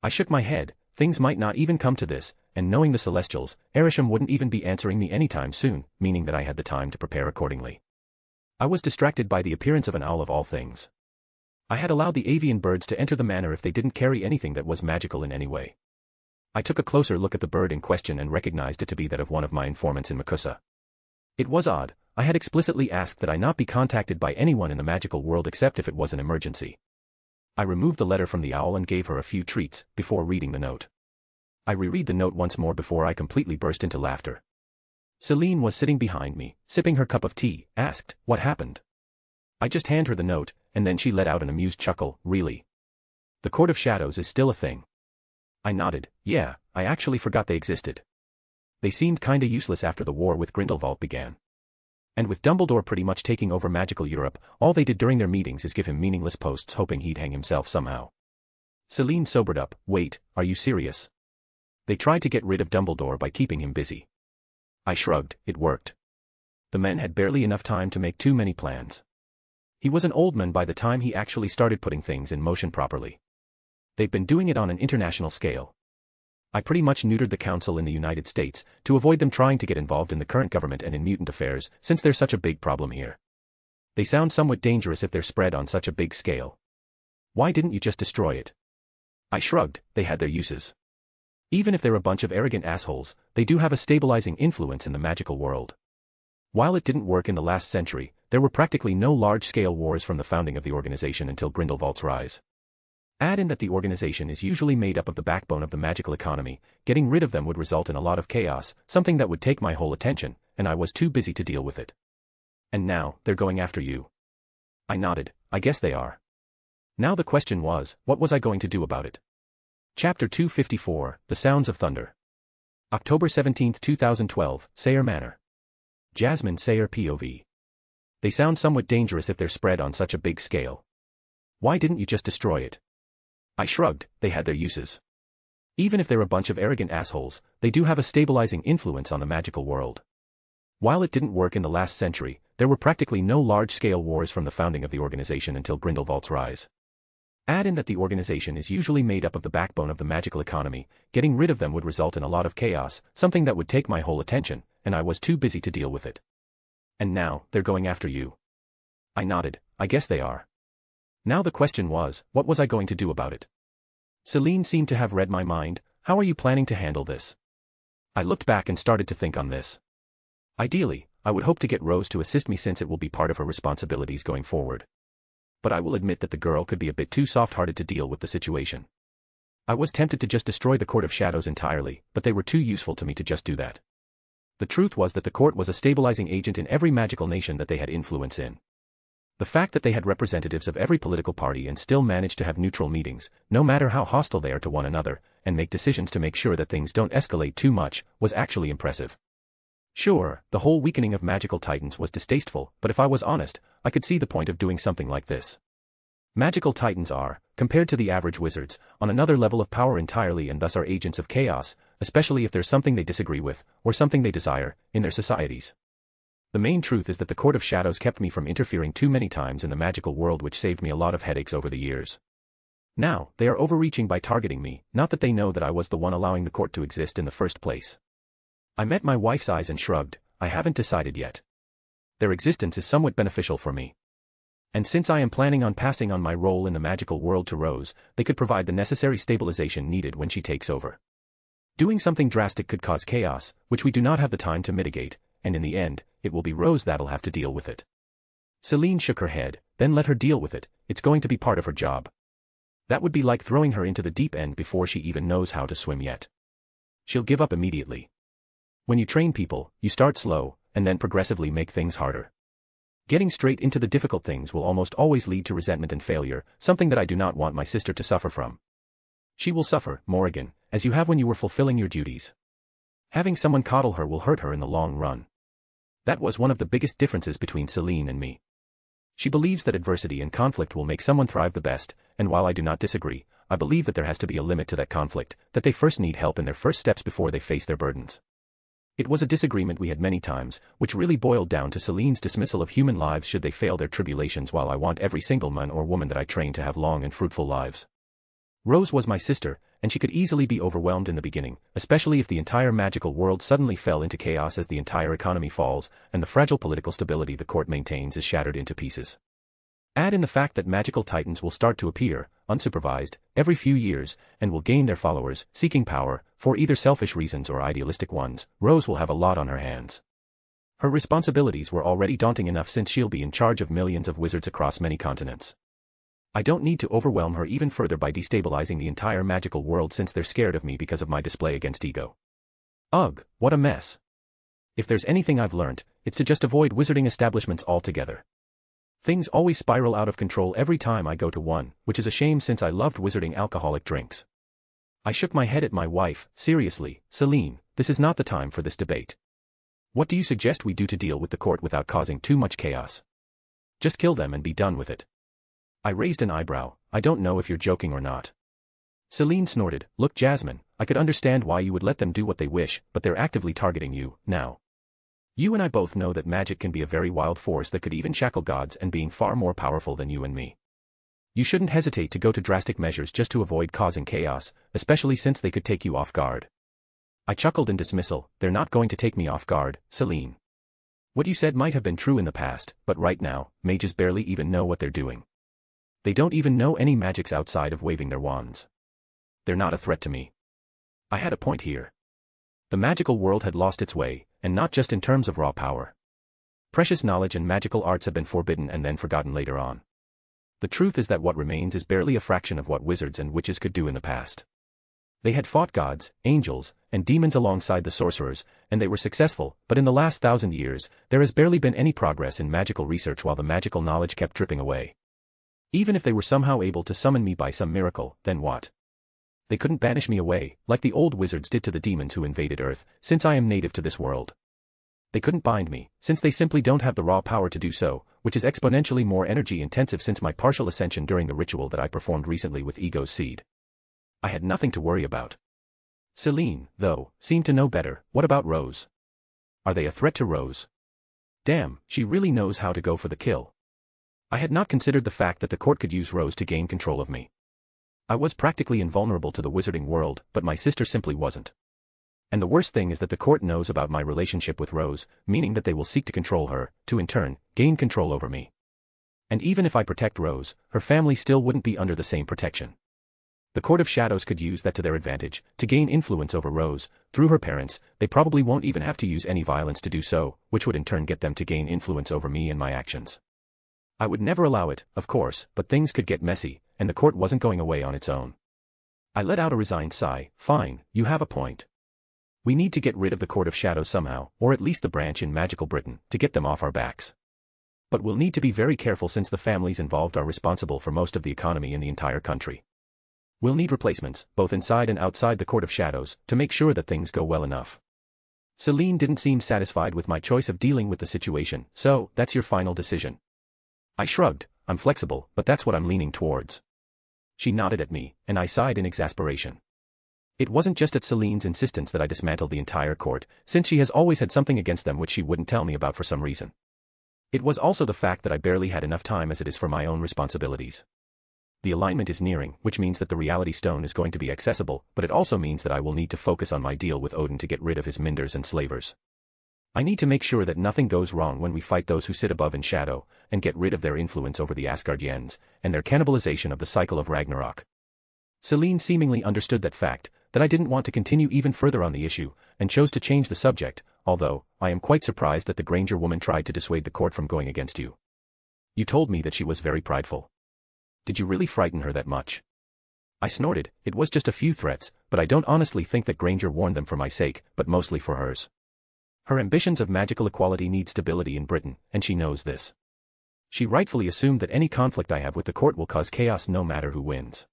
[SPEAKER 2] I shook my head. Things might not even come to this, and knowing the Celestials, Erisham wouldn't even be answering me anytime soon, meaning that I had the time to prepare accordingly. I was distracted by the appearance of an owl of all things. I had allowed the avian birds to enter the manor if they didn't carry anything that was magical in any way. I took a closer look at the bird in question and recognized it to be that of one of my informants in Makusa. It was odd. I had explicitly asked that I not be contacted by anyone in the magical world except if it was an emergency. I removed the letter from the owl and gave her a few treats, before reading the note. I reread the note once more before I completely burst into laughter. Celine was sitting behind me, sipping her cup of tea, asked, what happened? I just handed her the note, and then she let out an amused chuckle. Really? The Court of Shadows is still a thing. I nodded. Yeah, I actually forgot they existed. They seemed kinda useless after the war with Grindelwald began. And with Dumbledore pretty much taking over magical Europe, all they did during their meetings is give him meaningless posts hoping he'd hang himself somehow. Celine sobered up. Wait, are you serious? They tried to get rid of Dumbledore by keeping him busy. I shrugged. It worked. The men had barely enough time to make too many plans. He was an old man by the time he actually started putting things in motion properly. They've been doing it on an international scale. I pretty much neutered the council in the United States, to avoid them trying to get involved in the current government and in mutant affairs, since there's such a big problem here. They sound somewhat dangerous if they're spread on such a big scale. Why didn't you just destroy it? I shrugged. They had their uses. Even if they're a bunch of arrogant assholes, they do have a stabilizing influence in the magical world. While it didn't work in the last century, there were practically no large-scale wars from the founding of the organization until Grindelwald's rise. Add in that the organization is usually made up of the backbone of the magical economy. Getting rid of them would result in a lot of chaos, something that would take my whole attention, and I was too busy to deal with it. And now, they're going after you. I nodded. I guess they are. Now the question was, what was I going to do about it? Chapter 254, The Sounds of Thunder. October 17, 2012, Sayre Manor. Jasmine Sayre POV. They sound somewhat dangerous if they're spread on such a big scale. Why didn't you just destroy it? I shrugged. They had their uses. Even if they're a bunch of arrogant assholes, they do have a stabilizing influence on the magical world. While it didn't work in the last century, there were practically no large-scale wars from the founding of the organization until Grindelwald's rise. Add in that the organization is usually made up of the backbone of the magical economy. Getting rid of them would result in a lot of chaos, something that would take my whole attention, and I was too busy to deal with it. And now, they're going after you. I nodded. I guess they are. Now the question was, what was I going to do about it? Celine seemed to have read my mind. How are you planning to handle this? I looked back and started to think on this. Ideally, I would hope to get Rose to assist me since it will be part of her responsibilities going forward. but I will admit that the girl could be a bit too soft-hearted to deal with the situation. I was tempted to just destroy the Court of Shadows entirely, but they were too useful to me to just do that. The truth was that the court was a stabilizing agent in every magical nation that they had influence in. The fact that they had representatives of every political party and still managed to have neutral meetings, no matter how hostile they are to one another, and make decisions to make sure that things don't escalate too much, was actually impressive. Sure, the whole weakening of magical titans was distasteful, but if I was honest, I could see the point of doing something like this. Magical titans are, compared to the average wizards, on another level of power entirely and thus are agents of chaos, especially if there's something they disagree with, or something they desire, in their societies. The main truth is that the Court of Shadows kept me from interfering too many times in the magical world, which saved me a lot of headaches over the years. Now, they are overreaching by targeting me, not that they know that I was the one allowing the court to exist in the first place. I met my wife's eyes and shrugged. I haven't decided yet. Their existence is somewhat beneficial for me. And since I am planning on passing on my role in the magical world to Rose, they could provide the necessary stabilization needed when she takes over. Doing something drastic could cause chaos, which we do not have the time to mitigate, and in the end, it will be Rose that'll have to deal with it. Celine shook her head. Then let her deal with it, it's going to be part of her job. That would be like throwing her into the deep end before she even knows how to swim yet. She'll give up immediately. When you train people, you start slow, and then progressively make things harder. Getting straight into the difficult things will almost always lead to resentment and failure, something that I do not want my sister to suffer from. She will suffer, Morrigan, as you have when you were fulfilling your duties. Having someone coddle her will hurt her in the long run. That was one of the biggest differences between Celine and me. She believes that adversity and conflict will make someone thrive the best, and while I do not disagree, I believe that there has to be a limit to that conflict, that they first need help in their first steps before they face their burdens. It was a disagreement we had many times, which really boiled down to Celine's dismissal of human lives should they fail their tribulations, while I want every single man or woman that I train to have long and fruitful lives. Rose was my sister, and she could easily be overwhelmed in the beginning, especially if the entire magical world suddenly fell into chaos as the entire economy falls, and the fragile political stability the court maintains is shattered into pieces. Add in the fact that magical titans will start to appear, unsupervised, every few years, and will gain their followers, seeking power, for either selfish reasons or idealistic ones. Rose will have a lot on her hands. Her responsibilities were already daunting enough since she'll be in charge of millions of wizards across many continents. I don't need to overwhelm her even further by destabilizing the entire magical world since they're scared of me because of my display against ego. Ugh, what a mess. If there's anything I've learned, it's to just avoid wizarding establishments altogether. Things always spiral out of control every time I go to one, which is a shame since I loved wizarding alcoholic drinks. I shook my head at my wife. Seriously, Celine, this is not the time for this debate. What do you suggest we do to deal with the court without causing too much chaos? Just kill them and be done with it. I raised an eyebrow. I don't know if you're joking or not. Celine snorted. Look, Jasmine, I could understand why you would let them do what they wish, but they're actively targeting you, now. You and I both know that magic can be a very wild force that could even shackle gods and being far more powerful than you and me. You shouldn't hesitate to go to drastic measures just to avoid causing chaos, especially since they could take you off guard. I chuckled in dismissal. They're not going to take me off guard, Celine. What you said might have been true in the past, but right now, mages barely even know what they're doing. They don't even know any magics outside of waving their wands. They're not a threat to me. I had a point here. The magical world had lost its way, and not just in terms of raw power. Precious knowledge and magical arts have been forbidden and then forgotten later on. The truth is that what remains is barely a fraction of what wizards and witches could do in the past. They had fought gods, angels, and demons alongside the sorcerers, and they were successful, but in the last 1,000 years, there has barely been any progress in magical research while the magical knowledge kept dripping away. Even if they were somehow able to summon me by some miracle, then what? They couldn't banish me away, like the old wizards did to the demons who invaded Earth, since I am native to this world. They couldn't bind me, since they simply don't have the raw power to do so, which is exponentially more energy-intensive since my partial ascension during the ritual that I performed recently with Ego's seed. I had nothing to worry about. Celine, though, seemed to know better. What about Rose? Are they a threat to Rose? Damn, she really knows how to go for the kill. I had not considered the fact that the court could use Rose to gain control of me. I was practically invulnerable to the wizarding world, but my sister simply wasn't. And the worst thing is that the court knows about my relationship with Rose, meaning that they will seek to control her, to in turn, gain control over me. And even if I protect Rose, her family still wouldn't be under the same protection. The Court of Shadows could use that to their advantage, to gain influence over Rose. Through her parents, they probably won't even have to use any violence to do so, which would in turn get them to gain influence over me and my actions. I would never allow it, of course, but things could get messy, and the court wasn't going away on its own. I let out a resigned sigh. Fine, you have a point. We need to get rid of the Court of Shadows somehow, or at least the branch in magical Britain, to get them off our backs. But we'll need to be very careful since the families involved are responsible for most of the economy in the entire country. We'll need replacements, both inside and outside the Court of Shadows, to make sure that things go well enough. Celine didn't seem satisfied with my choice of dealing with the situation, so, that's your final decision. I shrugged. I'm flexible, but that's what I'm leaning towards. She nodded at me, and I sighed in exasperation. It wasn't just at Celine's insistence that I dismantled the entire court, since she has always had something against them which she wouldn't tell me about for some reason. It was also the fact that I barely had enough time as it is for my own responsibilities. The alignment is nearing, which means that the reality stone is going to be accessible, but it also means that I will need to focus on my deal with Odin to get rid of his minders and slavers. I need to make sure that nothing goes wrong when we fight those who sit above in shadow, and get rid of their influence over the Asgardians, and their cannibalization of the cycle of Ragnarok. Celine seemingly understood that fact, that I didn't want to continue even further on the issue, and chose to change the subject, although, I am quite surprised that the Granger woman tried to dissuade the court from going against you. You told me that she was very prideful. Did you really frighten her that much? I snorted. It was just a few threats, but I don't honestly think that Granger warned them for my sake, but mostly for hers. Her ambitions of magical equality need stability in Britain, and she knows this. She rightfully assumed that any conflict I have with the court will cause chaos no matter who wins.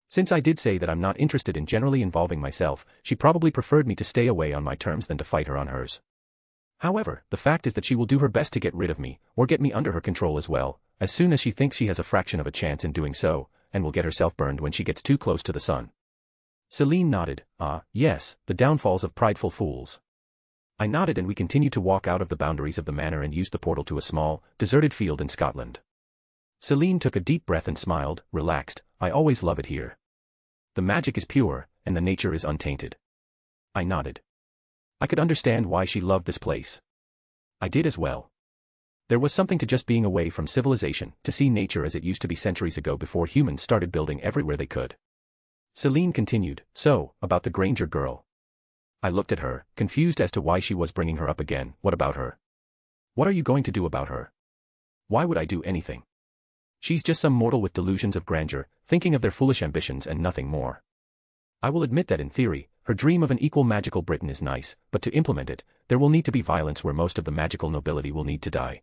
[SPEAKER 2] Since I did say that I'm not interested in generally involving myself, she probably preferred me to stay away on my terms than to fight her on hers. However, the fact is that she will do her best to get rid of me, or get me under her control as well, as soon as she thinks she has a fraction of a chance in doing so, and will get herself burned when she gets too close to the sun. Celine nodded. Yes, the downfalls of prideful fools. I nodded and we continued to walk out of the boundaries of the manor and used the portal to a small, deserted field in Scotland. Celine took a deep breath and smiled, relaxed. I always love it here. The magic is pure, and the nature is untainted. I nodded. I could understand why she loved this place. I did as well. There was something to just being away from civilization, to see nature as it used to be centuries ago before humans started building everywhere they could. Celine continued, so, about the Granger girl. I looked at her, confused as to why she was bringing her up again. What about her? What are you going to do about her? Why would I do anything? She's just some mortal with delusions of grandeur, thinking of their foolish ambitions and nothing more. I will admit that in theory, her dream of an equal magical Britain is nice, but to implement it, there will need to be violence where most of the magical nobility will need to die.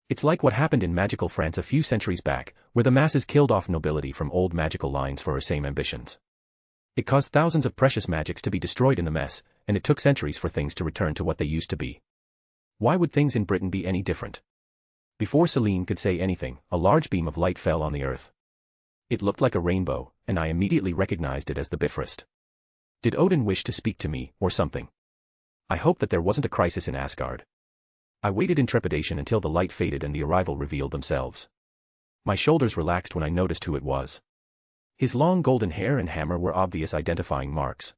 [SPEAKER 2] It's like what happened in magical France a few centuries back, where the masses killed off nobility from old magical lines for her same ambitions. It caused thousands of precious magics to be destroyed in the mess, and it took centuries for things to return to what they used to be. Why would things in Britain be any different? Before Celine could say anything, a large beam of light fell on the earth. It looked like a rainbow, and I immediately recognized it as the Bifrost. Did Odin wish to speak to me, or something? I hoped that there wasn't a crisis in Asgard. I waited in trepidation until the light faded and the arrival revealed themselves. My shoulders relaxed when I noticed who it was. His long golden hair and hammer were obvious identifying marks.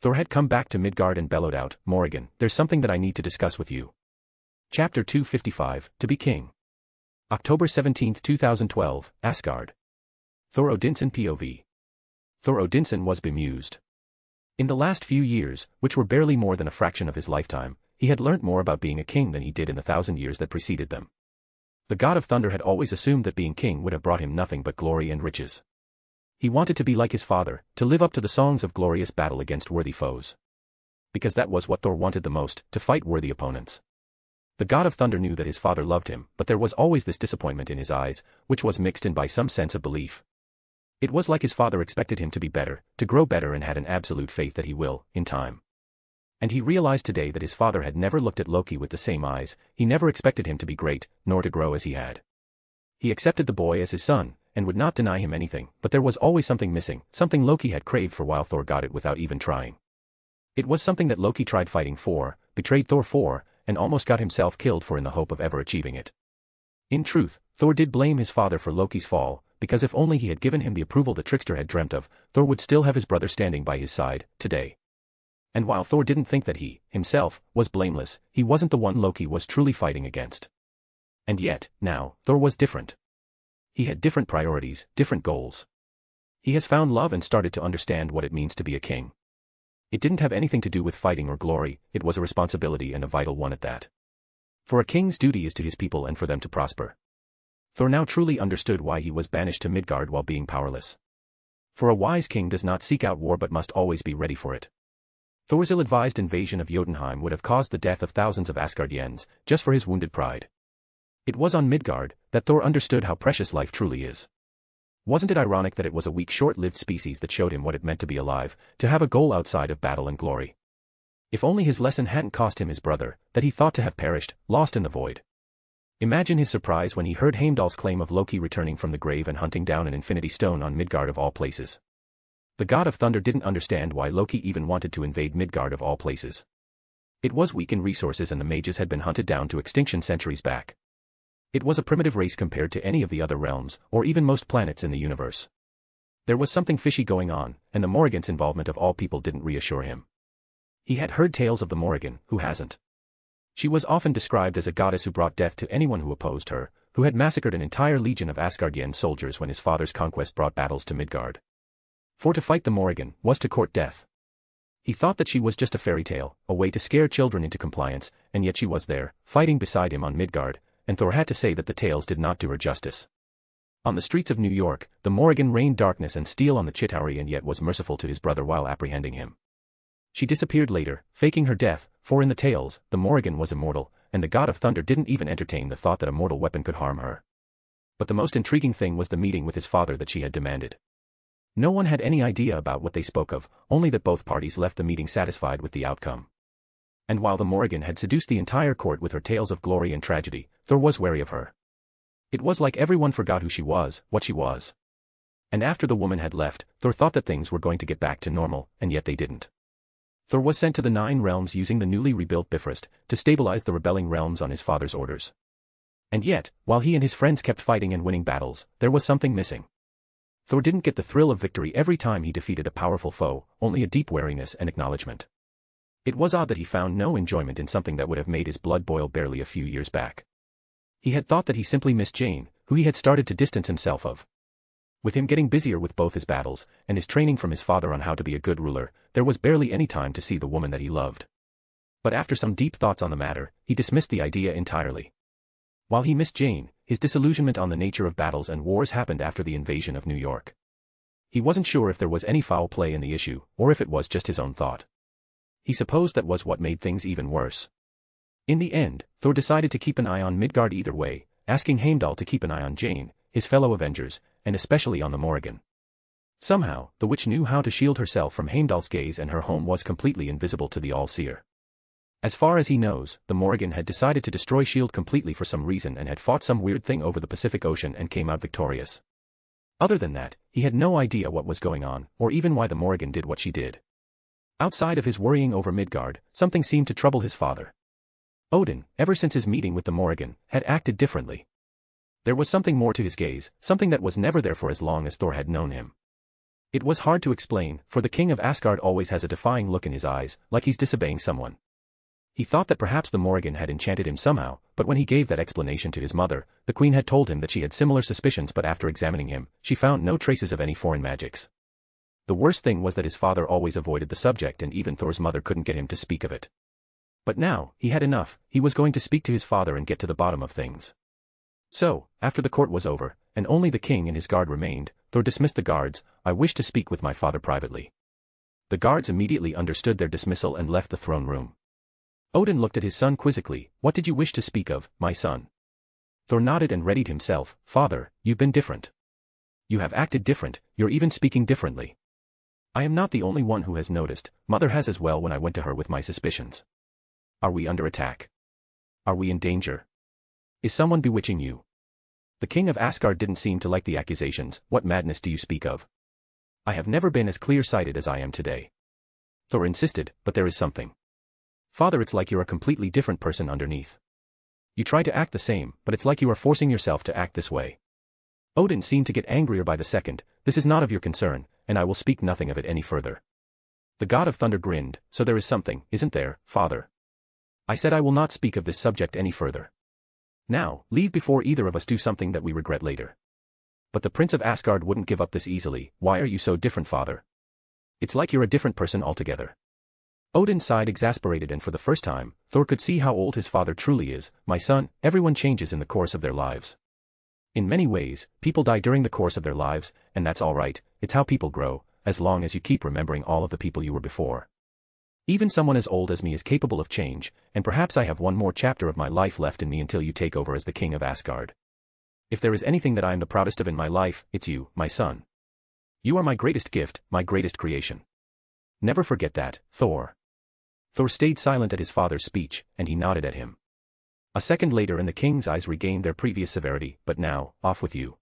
[SPEAKER 2] Thor had come back to Midgard and bellowed out, Morrigan, there's something that I need to discuss with you. Chapter 255, To be King. October 17, 2012, Asgard. Thor Odinson POV. Thor Odinson was bemused. In the last few years, which were barely more than a fraction of his lifetime, he had learnt more about being a king than he did in the 1,000 years that preceded them. The god of thunder had always assumed that being king would have brought him nothing but glory and riches. He wanted to be like his father, to live up to the songs of glorious battle against worthy foes. Because that was what Thor wanted the most, to fight worthy opponents. The god of thunder knew that his father loved him, but there was always this disappointment in his eyes, which was mixed in by some sense of belief. It was like his father expected him to be better, to grow better, and had an absolute faith that he will, in time. And he realized today that his father had never looked at Loki with the same eyes. He never expected him to be great, nor to grow as he had. He accepted the boy as his son, and would not deny him anything, but there was always something missing, something Loki had craved for while Thor got it without even trying. It was something that Loki tried fighting for, betrayed Thor for, and almost got himself killed for in the hope of ever achieving it. In truth, Thor did blame his father for Loki's fall, because if only he had given him the approval the trickster had dreamt of, Thor would still have his brother standing by his side, today. And while Thor didn't think that he, himself, was blameless, he wasn't the one Loki was truly fighting against. And yet, now, Thor was different. He had different priorities, different goals. He has found love and started to understand what it means to be a king. It didn't have anything to do with fighting or glory, it was a responsibility and a vital one at that. For a king's duty is to his people and for them to prosper. Thor now truly understood why he was banished to Midgard while being powerless. For a wise king does not seek out war but must always be ready for it. Thor's ill-advised invasion of Jotunheim would have caused the death of thousands of Asgardians, just for his wounded pride. It was on Midgard that Thor understood how precious life truly is. Wasn't it ironic that it was a weak short-lived species that showed him what it meant to be alive, to have a goal outside of battle and glory? If only his lesson hadn't cost him his brother, that he thought to have perished, lost in the void. Imagine his surprise when he heard Heimdall's claim of Loki returning from the grave and hunting down an infinity stone on Midgard of all places. The god of thunder didn't understand why Loki even wanted to invade Midgard of all places. It was weak in resources and the mages had been hunted down to extinction centuries back. It was a primitive race compared to any of the other realms, or even most planets in the universe. There was something fishy going on, and the Morrigan's involvement of all people didn't reassure him. He had heard tales of the Morrigan, who hasn't? She was often described as a goddess who brought death to anyone who opposed her, who had massacred an entire legion of Asgardian soldiers when his father's conquest brought battles to Midgard. For to fight the Morrigan was to court death. He thought that she was just a fairy tale, a way to scare children into compliance, and yet she was there, fighting beside him on Midgard, and Thor had to say that the tales did not do her justice. On the streets of New York, the Morrigan rained darkness and steel on the Chitauri and yet was merciful to his brother while apprehending him. She disappeared later, faking her death, for in the tales, the Morrigan was immortal, and the god of thunder didn't even entertain the thought that a mortal weapon could harm her. But the most intriguing thing was the meeting with his father that she had demanded. No one had any idea about what they spoke of, only that both parties left the meeting satisfied with the outcome. And while the Morrigan had seduced the entire court with her tales of glory and tragedy, Thor was wary of her. It was like everyone forgot who she was, what she was. And after the woman had left, Thor thought that things were going to get back to normal, and yet they didn't. Thor was sent to the 9 realms using the newly rebuilt Bifrost to stabilize the rebelling realms on his father's orders. And yet, while he and his friends kept fighting and winning battles, there was something missing. Thor didn't get the thrill of victory every time he defeated a powerful foe, only a deep wariness and acknowledgement. It was odd that he found no enjoyment in something that would have made his blood boil barely a few years back. He had thought that he simply missed Jane, who he had started to distance himself of. With him getting busier with both his battles, and his training from his father on how to be a good ruler, there was barely any time to see the woman that he loved. But after some deep thoughts on the matter, he dismissed the idea entirely. While he missed Jane, his disillusionment on the nature of battles and wars happened after the invasion of New York. He wasn't sure if there was any foul play in the issue, or if it was just his own thought. He supposed that was what made things even worse. In the end, Thor decided to keep an eye on Midgard either way, asking Heimdall to keep an eye on Jane, his fellow Avengers, and especially on the Morrigan. Somehow, the witch knew how to shield herself from Heimdall's gaze and her home was completely invisible to the All-Seer. As far as he knows, the Morrigan had decided to destroy S.H.I.E.L.D. completely for some reason and had fought some weird thing over the Pacific Ocean and came out victorious. Other than that, he had no idea what was going on, or even why the Morrigan did what she did. Outside of his worrying over Midgard, something seemed to trouble his father. Odin, ever since his meeting with the Morrigan, had acted differently. There was something more to his gaze, something that was never there for as long as Thor had known him. It was hard to explain, for the king of Asgard always has a defying look in his eyes, like he's disobeying someone. He thought that perhaps the Morrigan had enchanted him somehow, but when he gave that explanation to his mother, the queen had told him that she had similar suspicions but after examining him, she found no traces of any foreign magics. The worst thing was that his father always avoided the subject and even Thor's mother couldn't get him to speak of it. But now, he had enough, he was going to speak to his father and get to the bottom of things. So, after the court was over, and only the king and his guard remained, Thor dismissed the guards. "I wish to speak with my father privately." The guards immediately understood their dismissal and left the throne room. Odin looked at his son quizzically. "What did you wish to speak of, my son?" Thor nodded and readied himself. "Father, you've been different. You have acted different, you're even speaking differently. I am not the only one who has noticed, Mother has as well when I went to her with my suspicions. Are we under attack? Are we in danger? Is someone bewitching you?" The king of Asgard didn't seem to like the accusations. "What madness do you speak of? I have never been as clear-sighted as I am today." Thor insisted, "But there is something. Father, it's like you're a completely different person underneath. You try to act the same, but it's like you are forcing yourself to act this way." Odin seemed to get angrier by the second. "This is not of your concern, and I will speak nothing of it any further." The god of thunder grinned. "So there is something, isn't there, father? I said I will not speak of this subject any further. Now, leave before either of us do something that we regret later." But the prince of Asgard wouldn't give up this easily. "Why are you so different, father? It's like you're a different person altogether." Odin sighed, exasperated, and for the first time, Thor could see how old his father truly is. "My son, everyone changes in the course of their lives. In many ways, people die during the course of their lives, and that's alright, it's how people grow, as long as you keep remembering all of the people you were before. Even someone as old as me is capable of change, and perhaps I have one more chapter of my life left in me until you take over as the king of Asgard. If there is anything that I am the proudest of in my life, it's you, my son. You are my greatest gift, my greatest creation. Never forget that, Thor. Thor stayed silent at his father's speech, and he nodded at him. A second later and the king's eyes regained their previous severity, but now, off with you.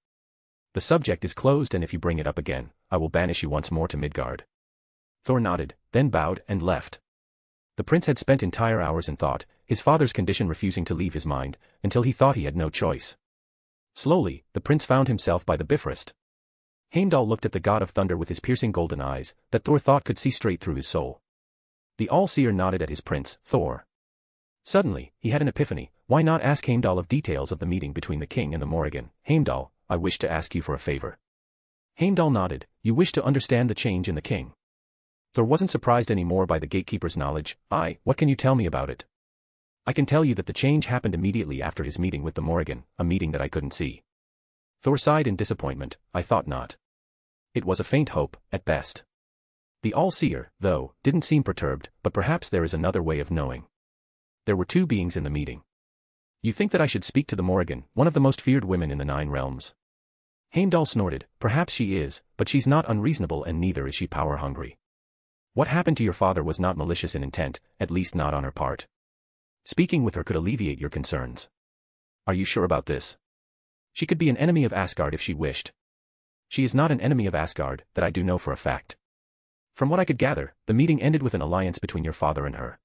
[SPEAKER 2] The subject is closed, and if you bring it up again, I will banish you once more to Midgard. Thor nodded, then bowed and left. The prince had spent entire hours in thought, his father's condition refusing to leave his mind, until he thought he had no choice. Slowly, the prince found himself by the Bifrost. Heimdall looked at the god of thunder with his piercing golden eyes, that Thor thought could see straight through his soul. The All-Seer nodded at his prince, Thor. Suddenly, he had an epiphany. Why not ask Heimdall of details of the meeting between the king and the Morrigan? Heimdall, I wish to ask you for a favor. Heimdall nodded. You wish to understand the change in the king. Thor wasn't surprised anymore by the gatekeeper's knowledge. What can you tell me about it? I can tell you that the change happened immediately after his meeting with the Morrigan, a meeting that I couldn't see. Thor sighed in disappointment. I thought not. It was a faint hope, at best. The All-Seer, though, didn't seem perturbed, but perhaps there is another way of knowing. There were two beings in the meeting. You think that I should speak to the Morrigan, one of the most feared women in the 9 realms? Heimdall snorted. Perhaps she is, but she's not unreasonable and neither is she power-hungry. What happened to your father was not malicious in intent, at least not on her part. Speaking with her could alleviate your concerns. Are you sure about this? She could be an enemy of Asgard if she wished. She is not an enemy of Asgard, that I do know for a fact. From what I could gather, the meeting ended with an alliance between your father and her.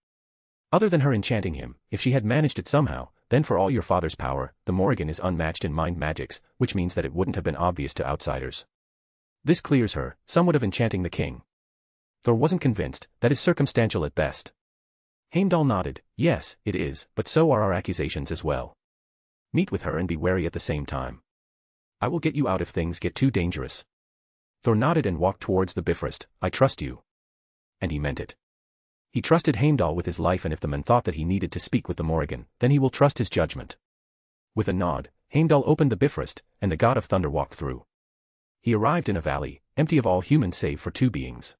[SPEAKER 2] Other than her enchanting him, if she had managed it somehow, then for all your father's power, the Morrigan is unmatched in mind magics, which means that it wouldn't have been obvious to outsiders. This clears her, somewhat of enchanting the king. Thor wasn't convinced, that is circumstantial at best. Heimdall nodded. Yes, it is, but so are our accusations as well. Meet with her and be wary at the same time. I will get you out if things get too dangerous. Thor nodded and walked towards the Bifrost. I trust you. And he meant it. He trusted Heimdall with his life, and if the man thought that he needed to speak with the Morrigan, then he will trust his judgment. With a nod, Heimdall opened the Bifrost, and the god of thunder walked through. He arrived in a valley, empty of all humans save for 2 beings.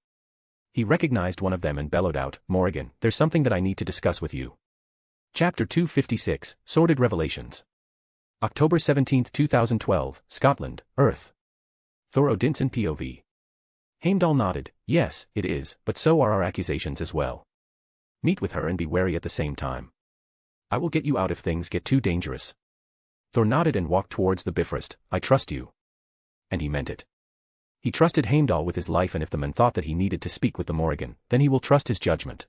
[SPEAKER 2] He recognized one of them and bellowed out, Morrigan, there's something that I need to discuss with you. Chapter 256, Sordid Revelations. October 17, 2012, Scotland, Earth. Thor Odinson POV. Heimdall nodded. Yes, it is, but so are our accusations as well. Meet with her and be wary at the same time. I will get you out if things get too dangerous. Thor nodded and walked towards the Bifrost. I trust you. And he meant it. He trusted Heimdall with his life, and if the man thought that he needed to speak with the Morrigan, then he will trust his judgment.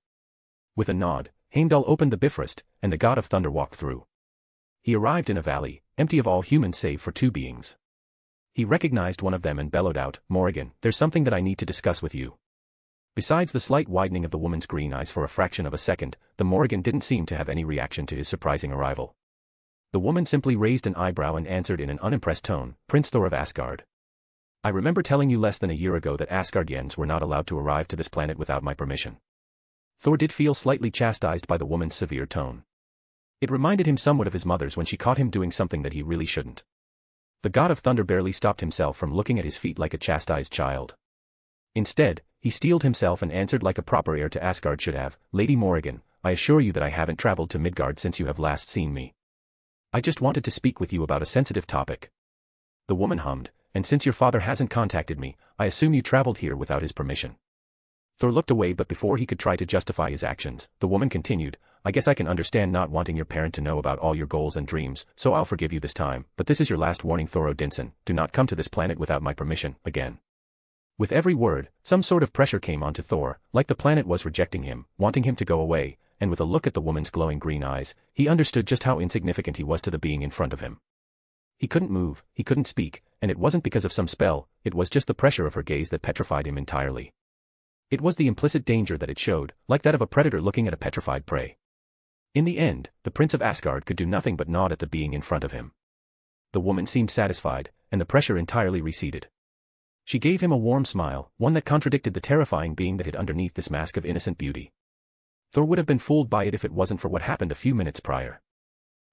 [SPEAKER 2] With a nod, Heimdall opened the Bifrost, and the god of thunder walked through. He arrived in a valley, empty of all humans save for 2 beings. He recognized one of them and bellowed out, Morrigan, there's something that I need to discuss with you. Besides the slight widening of the woman's green eyes for a fraction of a second, the Morrigan didn't seem to have any reaction to his surprising arrival. The woman simply raised an eyebrow and answered in an unimpressed tone, Prince Thor of Asgard. I remember telling you less than a year ago that Asgardians were not allowed to arrive to this planet without my permission. Thor did feel slightly chastised by the woman's severe tone. It reminded him somewhat of his mother's when she caught him doing something that he really shouldn't. The god of thunder barely stopped himself from looking at his feet like a chastised child. Instead, he steeled himself and answered like a proper heir to Asgard should have, Lady Morrigan, I assure you that I haven't traveled to Midgard since you have last seen me. I just wanted to speak with you about a sensitive topic. The woman hummed, and since your father hasn't contacted me, I assume you traveled here without his permission. Thor looked away, but before he could try to justify his actions, the woman continued, I guess I can understand not wanting your parent to know about all your goals and dreams, so I'll forgive you this time, but this is your last warning, Thor Odinson, do not come to this planet without my permission, again. With every word, some sort of pressure came onto Thor, like the planet was rejecting him, wanting him to go away, and with a look at the woman's glowing green eyes, he understood just how insignificant he was to the being in front of him. He couldn't move, he couldn't speak, and it wasn't because of some spell, it was just the pressure of her gaze that petrified him entirely. It was the implicit danger that it showed, like that of a predator looking at a petrified prey. In the end, the Prince of Asgard could do nothing but nod at the being in front of him. The woman seemed satisfied, and the pressure entirely receded. She gave him a warm smile, one that contradicted the terrifying being that hid underneath this mask of innocent beauty. Thor would have been fooled by it if it wasn't for what happened a few minutes prior.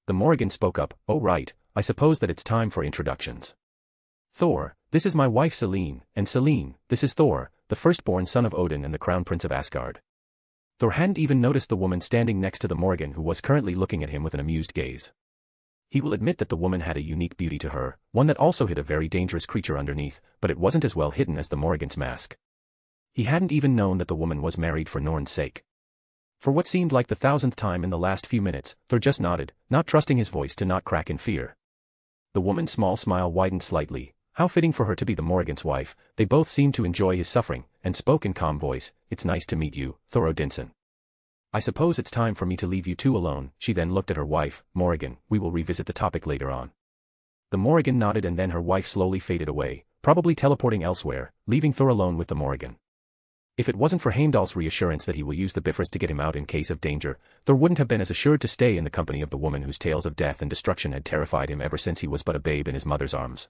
[SPEAKER 2] The Morrigan spoke up, oh right, I suppose that it's time for introductions. Thor, this is my wife Selene, and Selene, this is Thor, the firstborn son of Odin and the crown prince of Asgard. Thor hadn't even noticed the woman standing next to the Morrigan who was currently looking at him with an amused gaze. He will admit that the woman had a unique beauty to her, one that also hid a very dangerous creature underneath, but it wasn't as well hidden as the Morrigan's mask. He hadn't even known that the woman was married for Norn's sake. For what seemed like the 1,000th time in the last few minutes, Thor just nodded, not trusting his voice to not crack in fear. The woman's small smile widened slightly. How fitting for her to be the Morrigan's wife. They both seemed to enjoy his suffering, and spoke in calm voice. It's nice to meet you, Thor Odinson. I suppose it's time for me to leave you two alone. She then looked at her wife, Morrigan. We will revisit the topic later on. The Morrigan nodded and then her wife slowly faded away, probably teleporting elsewhere, leaving Thor alone with the Morrigan. If it wasn't for Heimdall's reassurance that he will use the Bifrost to get him out in case of danger, Thor wouldn't have been as assured to stay in the company of the woman whose tales of death and destruction had terrified him ever since he was but a babe in his mother's arms.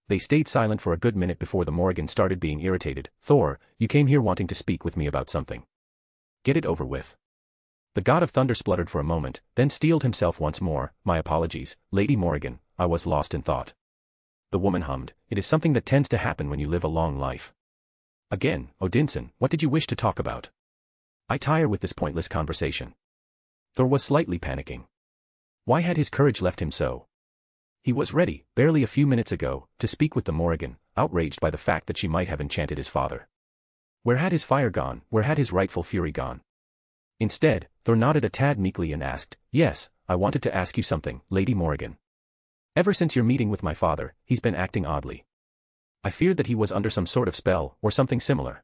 [SPEAKER 2] They stayed silent for a good minute before the Morrigan started being irritated. Thor, you came here wanting to speak with me about something. Get it over with. The god of thunder spluttered for a moment, then steeled himself once more. My apologies, Lady Morrigan, I was lost in thought. The woman hummed. It is something that tends to happen when you live a long life. Again, Odinson, what did you wish to talk about? I tire with this pointless conversation. Thor was slightly panicking. Why had his courage left him so? He was ready, barely a few minutes ago, to speak with the Morrigan, outraged by the fact that she might have enchanted his father. Where had his fire gone? Where had his rightful fury gone? Instead, Thor nodded a tad meekly and asked, Yes, I wanted to ask you something, Lady Morrigan. Ever since your meeting with my father, he's been acting oddly. I feared that he was under some sort of spell, or something similar.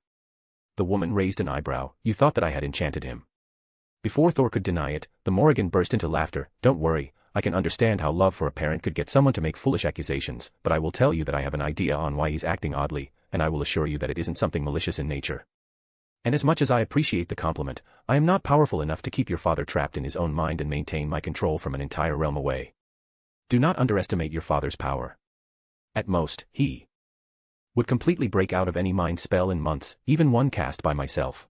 [SPEAKER 2] The woman raised an eyebrow. You thought that I had enchanted him. Before Thor could deny it, the Morrigan burst into laughter. Don't worry, I can understand how love for a parent could get someone to make foolish accusations, but I will tell you that I have an idea on why he's acting oddly, and I will assure you that it isn't something malicious in nature. And as much as I appreciate the compliment, I am not powerful enough to keep your father trapped in his own mind and maintain my control from an entire realm away. Do not underestimate your father's power. At most, he would completely break out of any mind spell in months, even one cast by myself.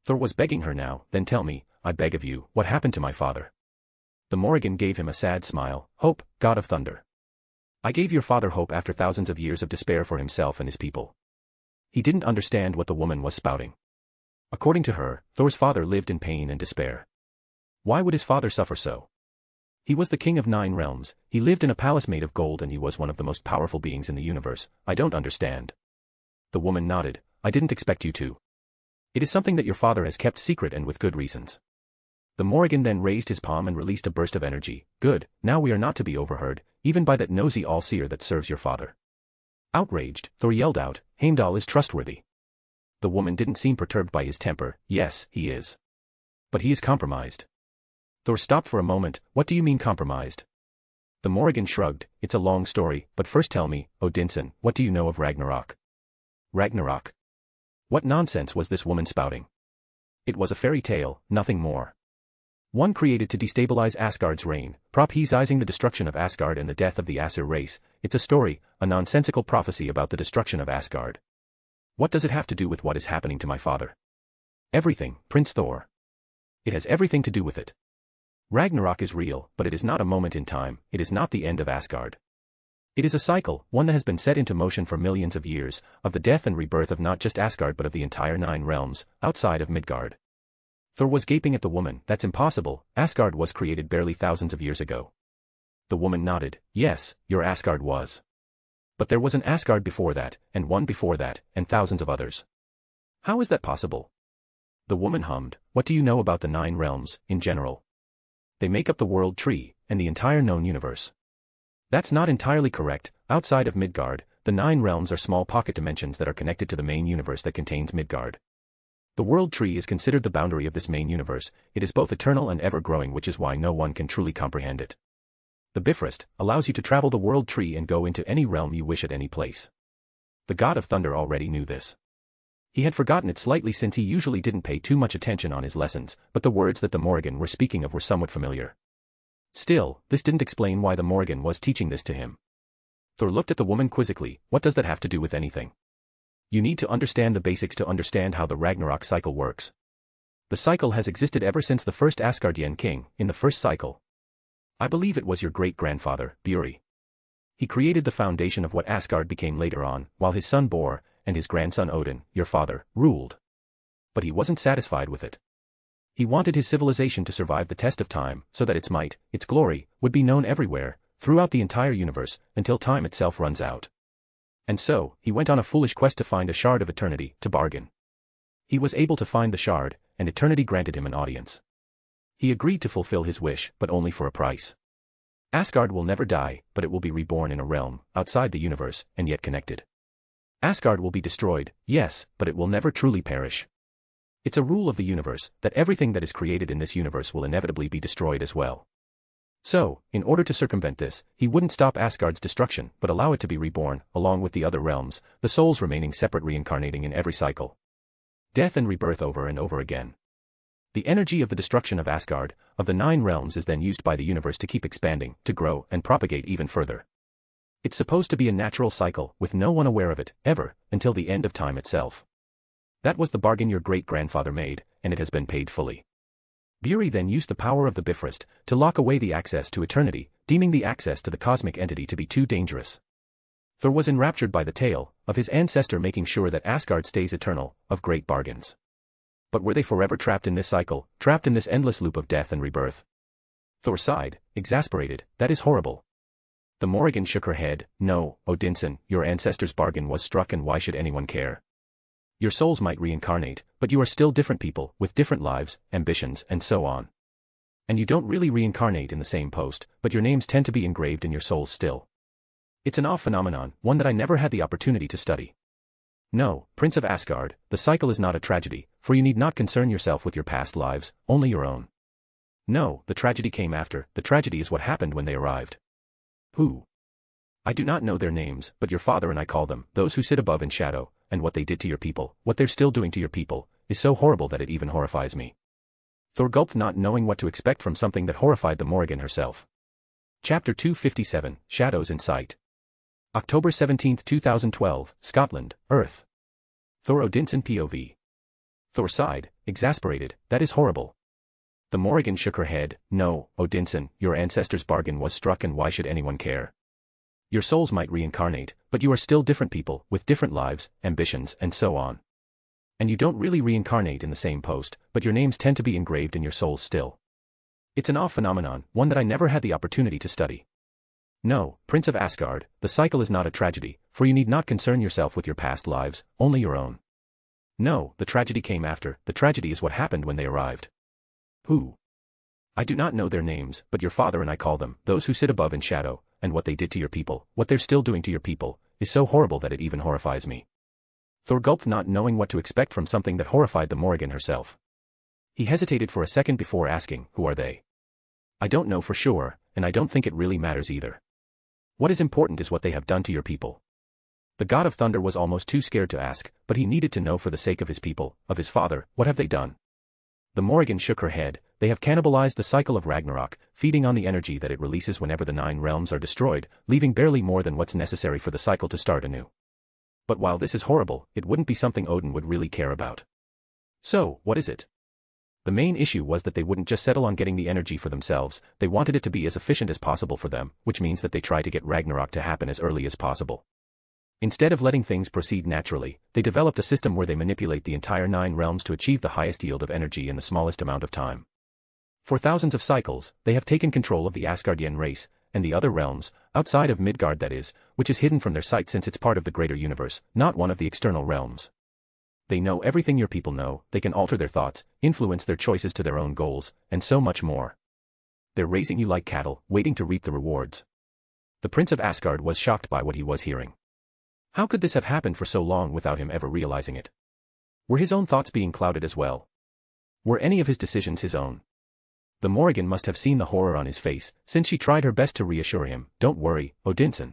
[SPEAKER 2] Thor was begging her now. Then tell me, I beg of you, what happened to my father? The Morrigan gave him a sad smile. Hope, god of thunder. I gave your father hope after thousands of years of despair for himself and his people. He didn't understand what the woman was spouting. According to her, Thor's father lived in pain and despair. Why would his father suffer so? He was the king of 9 realms, he lived in a palace made of gold and he was one of the most powerful beings in the universe. I don't understand. The woman nodded. I didn't expect you to. It is something that your father has kept secret and with good reasons. The Morrigan then raised his palm and released a burst of energy. Good, now we are not to be overheard, even by that nosy all-seer that serves your father. Outraged, Thor yelled out, Heimdall is trustworthy. The woman didn't seem perturbed by his temper. Yes, he is. But he is compromised. Thor stopped for a moment. What do you mean compromised? The Morrigan shrugged. It's a long story, but first tell me, Odinson, what do you know of Ragnarok? Ragnarok? What nonsense was this woman spouting? It was a fairy tale, nothing more. One created to destabilize Asgard's reign, prophesizing the destruction of Asgard and the death of the Aesir race. It's a story, a nonsensical prophecy about the destruction of Asgard. What does it have to do with what is happening to my father? Everything, Prince Thor. It has everything to do with it. Ragnarok is real, but it is not a moment in time, it is not the end of Asgard. It is a cycle, one that has been set into motion for millions of years, of the death and rebirth of not just Asgard but of the entire 9 realms, outside of Midgard. Thor was gaping at the woman. That's impossible, Asgard was created barely thousands of years ago. The woman nodded. Yes, your Asgard was. But there was an Asgard before that, and one before that, and thousands of others. How is that possible? The woman hummed. What do you know about the 9 realms, in general? They make up the world tree, and the entire known universe. That's not entirely correct. Outside of Midgard, the 9 realms are small pocket dimensions that are connected to the main universe that contains Midgard. The world tree is considered the boundary of this main universe. It is both eternal and ever-growing, which is why no one can truly comprehend it. The Bifrost allows you to travel the world tree and go into any realm you wish at any place. The god of thunder already knew this. He had forgotten it slightly since he usually didn't pay too much attention on his lessons, but the words that the Morrigan were speaking of were somewhat familiar. Still, this didn't explain why the Morrigan was teaching this to him. Thor looked at the woman quizzically. What does that have to do with anything? You need to understand the basics to understand how the Ragnarok cycle works. The cycle has existed ever since the first Asgardian king, in the first cycle. I believe it was your great-grandfather, Buri. He created the foundation of what Asgard became later on, while his son Bor, and his grandson Odin, your father, ruled. But he wasn't satisfied with it. He wanted his civilization to survive the test of time, so that its might, its glory, would be known everywhere, throughout the entire universe, until time itself runs out. And so, he went on a foolish quest to find a shard of eternity, to bargain. He was able to find the shard, and eternity granted him an audience. He agreed to fulfill his wish, but only for a price. Asgard will never die, but it will be reborn in a realm, outside the universe, and yet connected. Asgard will be destroyed, yes, but it will never truly perish. It's a rule of the universe, that everything that is created in this universe will inevitably be destroyed as well. So, in order to circumvent this, he wouldn't stop Asgard's destruction, but allow it to be reborn, along with the other realms, the souls remaining separate reincarnating in every cycle. Death and rebirth over and over again. The energy of the destruction of Asgard, of the 9 realms is then used by the universe to keep expanding, to grow, and propagate even further. It's supposed to be a natural cycle, with no one aware of it, ever, until the end of time itself. That was the bargain your great-grandfather made, and it has been paid fully. Buri then used the power of the Bifrost to lock away the access to eternity, deeming the access to the cosmic entity to be too dangerous. Thor was enraptured by the tale of his ancestor making sure that Asgard stays eternal, of great bargains. But were they forever trapped in this cycle, trapped in this endless loop of death and rebirth? Thor sighed, exasperated. That is horrible. The Morrigan shook her head. No, Odinson, your ancestor's bargain was struck, and why should anyone care? Your souls might reincarnate, but you are still different people, with different lives, ambitions, and so on. And you don't really reincarnate in the same post, but your names tend to be engraved in your souls still. It's an odd phenomenon, one that I never had the opportunity to study. No, Prince of Asgard, the cycle is not a tragedy, for you need not concern yourself with your past lives, only your own. No, the tragedy came after, the tragedy is what happened when they arrived. Who? I do not know their names, but your father and I call them, those who sit above in shadow, and what they did to your people, what they're still doing to your people, is so horrible that it even horrifies me. Thor gulped, not knowing what to expect from something that horrified the Morrigan herself. Chapter 257, Shadows in Sight. October 17, 2012, Scotland, Earth. Thor Odinson POV. Thor sighed, exasperated. That is horrible. The Morrigan shook her head. No, Odinson, your ancestor's bargain was struck, and why should anyone care? Your souls might reincarnate, but you are still different people, with different lives, ambitions, and so on. And you don't really reincarnate in the same post, but your names tend to be engraved in your souls still. It's an odd phenomenon, one that I never had the opportunity to study. No, Prince of Asgard, the cycle is not a tragedy, for you need not concern yourself with your past lives, only your own. No, the tragedy came after, the tragedy is what happened when they arrived. Who? I do not know their names, but your father and I call them, those who sit above in shadow, and what they did to your people, what they're still doing to your people, is so horrible that it even horrifies me. Thor gulped, not knowing what to expect from something that horrified the Morrigan herself. He hesitated for a second before asking, who are they? I don't know for sure, and I don't think it really matters either. What is important is what they have done to your people. The god of thunder was almost too scared to ask, but he needed to know for the sake of his people, of his father, what have they done? The Morrigan shook her head. They have cannibalized the cycle of Ragnarok, feeding on the energy that it releases whenever the 9 realms are destroyed, leaving barely more than what's necessary for the cycle to start anew. But while this is horrible, it wouldn't be something Odin would really care about. So, what is it? The main issue was that they wouldn't just settle on getting the energy for themselves, they wanted it to be as efficient as possible for them, which means that they try to get Ragnarok to happen as early as possible. Instead of letting things proceed naturally, they developed a system where they manipulate the entire 9 realms to achieve the highest yield of energy in the smallest amount of time. For thousands of cycles, they have taken control of the Asgardian race, and the other realms, outside of Midgard that is, which is hidden from their sight since it's part of the greater universe, not one of the external realms. They know everything your people know, they can alter their thoughts, influence their choices to their own goals, and so much more. They're raising you like cattle, waiting to reap the rewards. The Prince of Asgard was shocked by what he was hearing. How could this have happened for so long without him ever realizing it? Were his own thoughts being clouded as well? Were any of his decisions his own? The Morrigan must have seen the horror on his face, since she tried her best to reassure him. Don't worry, Odinson.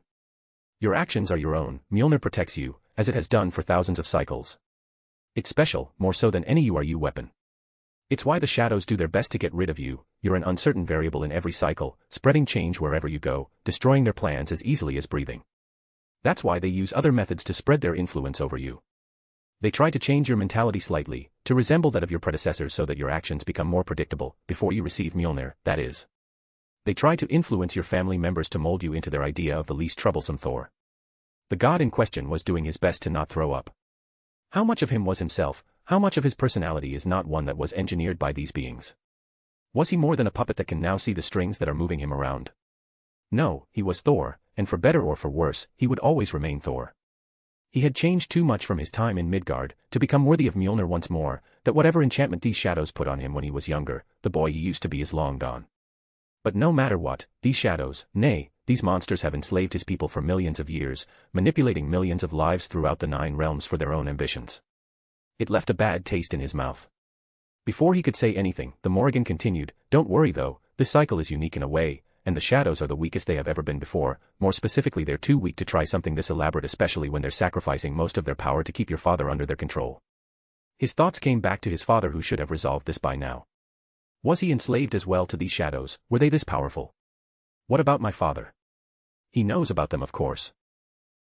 [SPEAKER 2] Your actions are your own, Mjolnir protects you, as it has done for thousands of cycles. It's special, more so than any URU weapon. It's why the shadows do their best to get rid of you. You're an uncertain variable in every cycle, spreading change wherever you go, destroying their plans as easily as breathing. That's why they use other methods to spread their influence over you. They try to change your mentality slightly, to resemble that of your predecessors so that your actions become more predictable, before you receive Mjolnir, that is. They try to influence your family members to mold you into their idea of the least troublesome Thor. The god in question was doing his best to not throw up. How much of him was himself, how much of his personality is not one that was engineered by these beings? Was he more than a puppet that can now see the strings that are moving him around? No, he was Thor, and for better or for worse, he would always remain Thor. He had changed too much from his time in Midgard to become worthy of Mjolnir once more, that whatever enchantment these shadows put on him when he was younger, the boy he used to be is long gone. But no matter what, these shadows, nay, these monsters have enslaved his people for millions of years, manipulating millions of lives throughout the 9 realms for their own ambitions. It left a bad taste in his mouth. Before he could say anything, the Morrigan continued, "Don't worry though, this cycle is unique in a way, and the shadows are the weakest they have ever been before. More specifically, they're too weak to try something this elaborate, especially when they're sacrificing most of their power to keep your father under their control." His thoughts came back to his father, who should have resolved this by now. Was he enslaved as well to these shadows? Were they this powerful? What about my father? He knows about them, of course.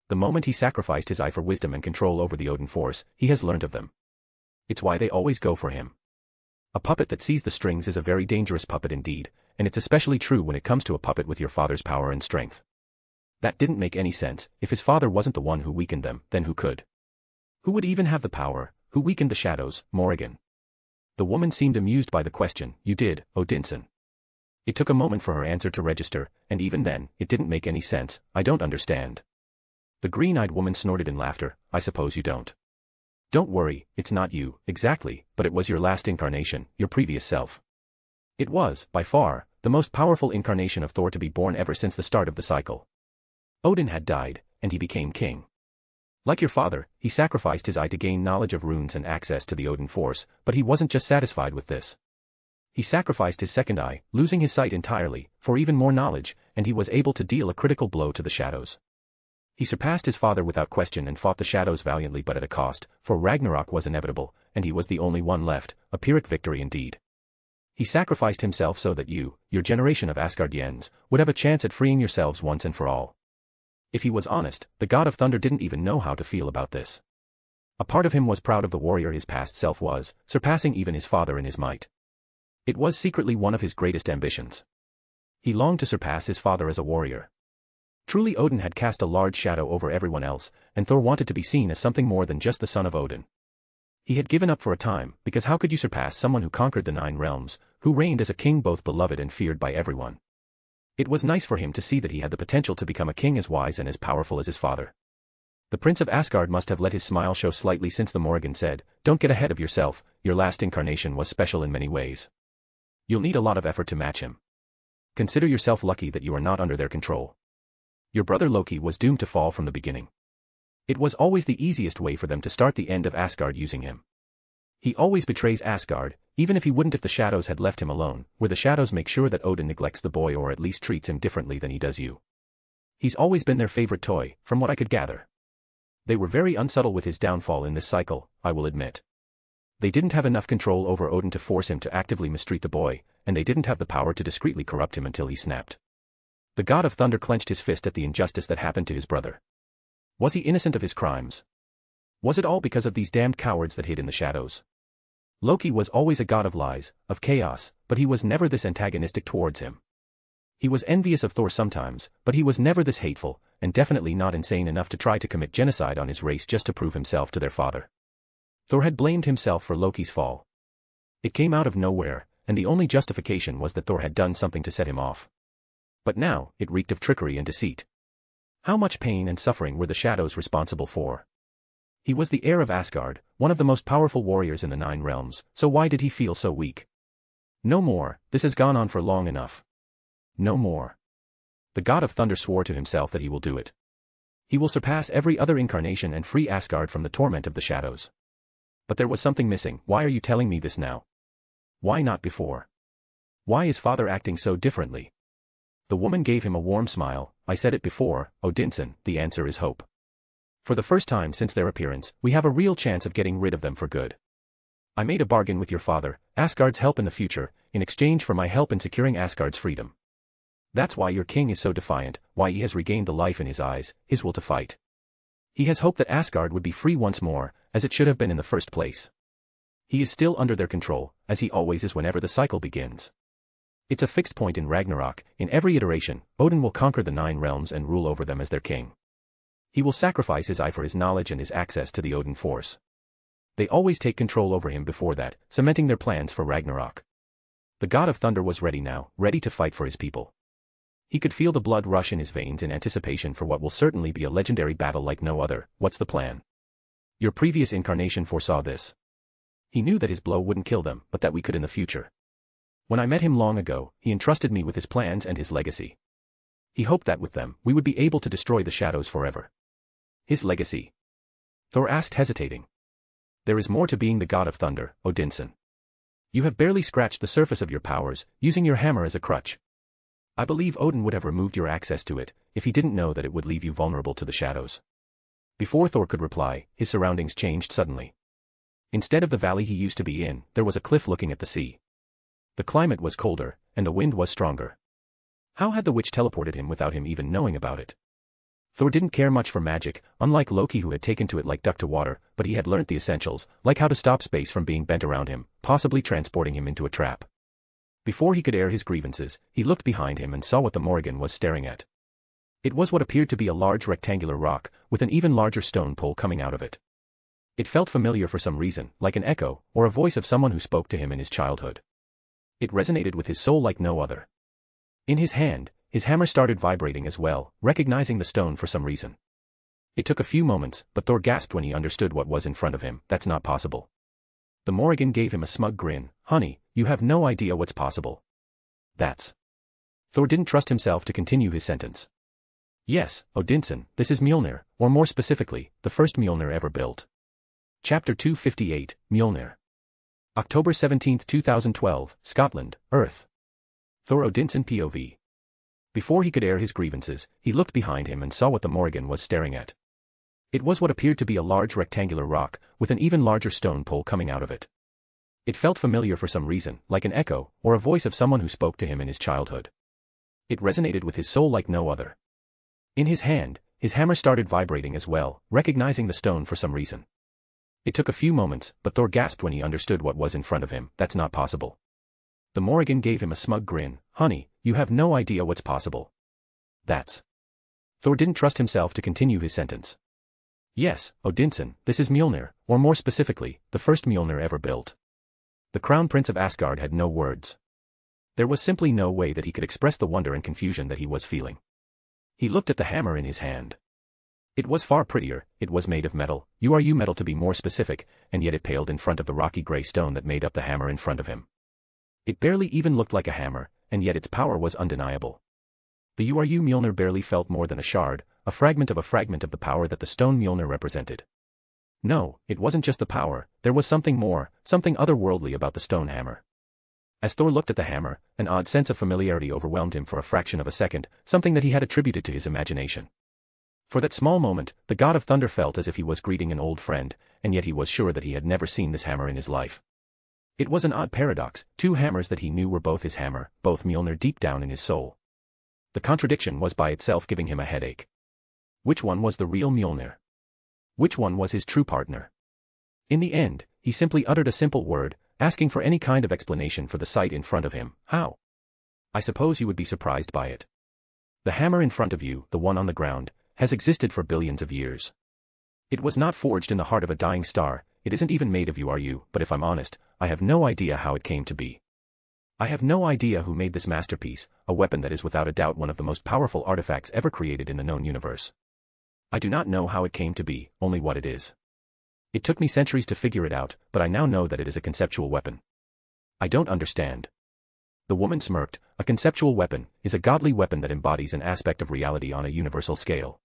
[SPEAKER 2] The moment he sacrificed his eye for wisdom and control over the Odin force, he has learned of them. It's why they always go for him. A puppet that sees the strings is a very dangerous puppet indeed, and it's especially true when it comes to a puppet with your father's power and strength. That didn't make any sense. If his father wasn't the one who weakened them, then who could? Who would even have the power? Who weakened the shadows? Morrigan. The woman seemed amused by the question. "You did, Odinson." It took a moment for her answer to register, and even then, it didn't make any sense. "I don't understand." The green-eyed woman snorted in laughter. "I suppose you don't. Don't worry, it's not you, exactly, but it was your last incarnation, your previous self. It was, by far, the most powerful incarnation of Thor to be born ever since the start of the cycle. Odin had died, and he became king. Like your father, he sacrificed his eye to gain knowledge of runes and access to the Odin force, but he wasn't just satisfied with this. He sacrificed his second eye, losing his sight entirely, for even more knowledge, and he was able to deal a critical blow to the shadows. He surpassed his father without question and fought the shadows valiantly, but at a cost, for Ragnarok was inevitable, and he was the only one left, a Pyrrhic victory indeed. He sacrificed himself so that you, your generation of Asgardians, would have a chance at freeing yourselves once and for all. If he was honest, the god of thunder didn't even know how to feel about this. A part of him was proud of the warrior his past self was, surpassing even his father in his might. It was secretly one of his greatest ambitions. He longed to surpass his father as a warrior. Truly, Odin had cast a large shadow over everyone else, and Thor wanted to be seen as something more than just the son of Odin. He had given up for a time, because how could you surpass someone who conquered the 9 realms, who reigned as a king both beloved and feared by everyone? It was nice for him to see that he had the potential to become a king as wise and as powerful as his father. The Prince of Asgard must have let his smile show slightly since the Morrigan said, "Don't get ahead of yourself, your last incarnation was special in many ways. You'll need a lot of effort to match him. Consider yourself lucky that you are not under their control. Your brother Loki was doomed to fall from the beginning. It was always the easiest way for them to start the end of Asgard using him. He always betrays Asgard, even if he wouldn't if the shadows had left him alone, where the shadows make sure that Odin neglects the boy or at least treats him differently than he does you. He's always been their favorite toy, from what I could gather. They were very unsubtle with his downfall in this cycle, I will admit. They didn't have enough control over Odin to force him to actively mistreat the boy, and they didn't have the power to discreetly corrupt him until he snapped. The god of thunder clenched his fist at the injustice that happened to his brother. Was he innocent of his crimes? Was it all because of these damned cowards that hid in the shadows? Loki was always a god of lies, of chaos, but he was never this antagonistic towards him. He was envious of Thor sometimes, but he was never this hateful, and definitely not insane enough to try to commit genocide on his race just to prove himself to their father. Thor had blamed himself for Loki's fall. It came out of nowhere, and the only justification was that Thor had done something to set him off. But now, it reeked of trickery and deceit. How much pain and suffering were the shadows responsible for? He was the heir of Asgard, one of the most powerful warriors in the 9 realms, so why did he feel so weak? No more, this has gone on for long enough. No more. The god of thunder swore to himself that he will do it. He will surpass every other incarnation and free Asgard from the torment of the shadows. But there was something missing. Why are you telling me this now? Why not before? Why is father acting so differently? The woman gave him a warm smile. I said it before, Odinson, the answer is hope. For the first time since their appearance, we have a real chance of getting rid of them for good. I made a bargain with your father, Asgard's help in the future, in exchange for my help in securing Asgard's freedom. That's why your king is so defiant, why he has regained the life in his eyes, his will to fight. He has hoped that Asgard would be free once more, as it should have been in the first place. He is still under their control, as he always is whenever the cycle begins. It's a fixed point in Ragnarok. In every iteration, Odin will conquer the 9 realms and rule over them as their king. He will sacrifice his eye for his knowledge and his access to the Odin force. They always take control over him before that, cementing their plans for Ragnarok. The god of thunder was ready now, ready to fight for his people. He could feel the blood rush in his veins in anticipation for what will certainly be a legendary battle like no other. What's the plan? Your previous incarnation foresaw this. He knew that his blow wouldn't kill them, but that we could in the future. When I met him long ago, he entrusted me with his plans and his legacy. He hoped that with them, we would be able to destroy the shadows forever. His legacy? Thor asked, hesitating. There is more to being the god of thunder, Odinson. You have barely scratched the surface of your powers, using your hammer as a crutch. I believe Odin would have removed your access to it, if he didn't know that it would leave you vulnerable to the shadows. Before Thor could reply, his surroundings changed suddenly. Instead of the valley he used to be in, there was a cliff looking at the sea. The climate was colder, and the wind was stronger. How had the witch teleported him without him even knowing about it? Thor didn't care much for magic, unlike Loki who had taken to it like duck to water, but he had learnt the essentials, like how to stop space from being bent around him, possibly transporting him into a trap. Before he could air his grievances, he looked behind him and saw what the Morrigan was staring at. It was what appeared to be a large rectangular rock, with an even larger stone pole coming out of it. It felt familiar for some reason, like an echo, or a voice of someone who spoke to him in his childhood. It resonated with his soul like no other. In his hand, his hammer started vibrating as well, recognizing the stone for some reason. It took a few moments, but Thor gasped when he understood what was in front of him. That's not possible. The Morrigan gave him a smug grin. Honey, you have no idea what's possible. That's... Thor didn't trust himself to continue his sentence. Yes, Odinson, this is Mjolnir, or more specifically, the first Mjolnir ever built. Chapter 258, Mjolnir. October 17, 2012, Scotland, Earth. Thor Odinson POV. Before he could air his grievances, he looked behind him and saw what the Morrigan was staring at. It was what appeared to be a large rectangular rock, with an even larger stone pole coming out of it. It felt familiar for some reason, like an echo, or a voice of someone who spoke to him in his childhood. It resonated with his soul like no other. In his hand, his hammer started vibrating as well, recognizing the stone for some reason. It took a few moments, but Thor gasped when he understood what was in front of him. That's not possible. The Morrigan gave him a smug grin. Honey, you have no idea what's possible. That's... Thor didn't trust himself to continue his sentence. Yes, Odinson, this is Mjolnir, or more specifically, the first Mjolnir ever built. The Crown Prince of Asgard had no words. There was simply no way that he could express the wonder and confusion that he was feeling. He looked at the hammer in his hand. It was far prettier, it was made of metal, URU metal to be more specific, and yet it paled in front of the rocky gray stone that made up the hammer in front of him. It barely even looked like a hammer, and yet its power was undeniable. The URU Mjolnir barely felt more than a shard, a fragment of the power that the stone Mjolnir represented. No, it wasn't just the power, there was something more, something otherworldly about the stone hammer. As Thor looked at the hammer, an odd sense of familiarity overwhelmed him for a fraction of a second, something that he had attributed to his imagination. For that small moment, the god of thunder felt as if he was greeting an old friend, and yet he was sure that he had never seen this hammer in his life. It was an odd paradox, two hammers that he knew were both his hammer, both Mjolnir deep down in his soul. The contradiction was by itself giving him a headache. Which one was the real Mjolnir? Which one was his true partner? In the end, he simply uttered a simple word, asking for any kind of explanation for the sight in front of him. How? I suppose you would be surprised by it. The hammer in front of you, the one on the ground, has existed for billions of years. It was not forged in the heart of a dying star, it isn't even made of URU, but if I'm honest, I have no idea how it came to be. I have no idea who made this masterpiece, a weapon that is without a doubt one of the most powerful artifacts ever created in the known universe. I do not know how it came to be, only what it is. It took me centuries to figure it out, but I now know that it is a conceptual weapon. I don't understand. The woman smirked. A conceptual weapon is a godly weapon that embodies an aspect of reality on a universal scale.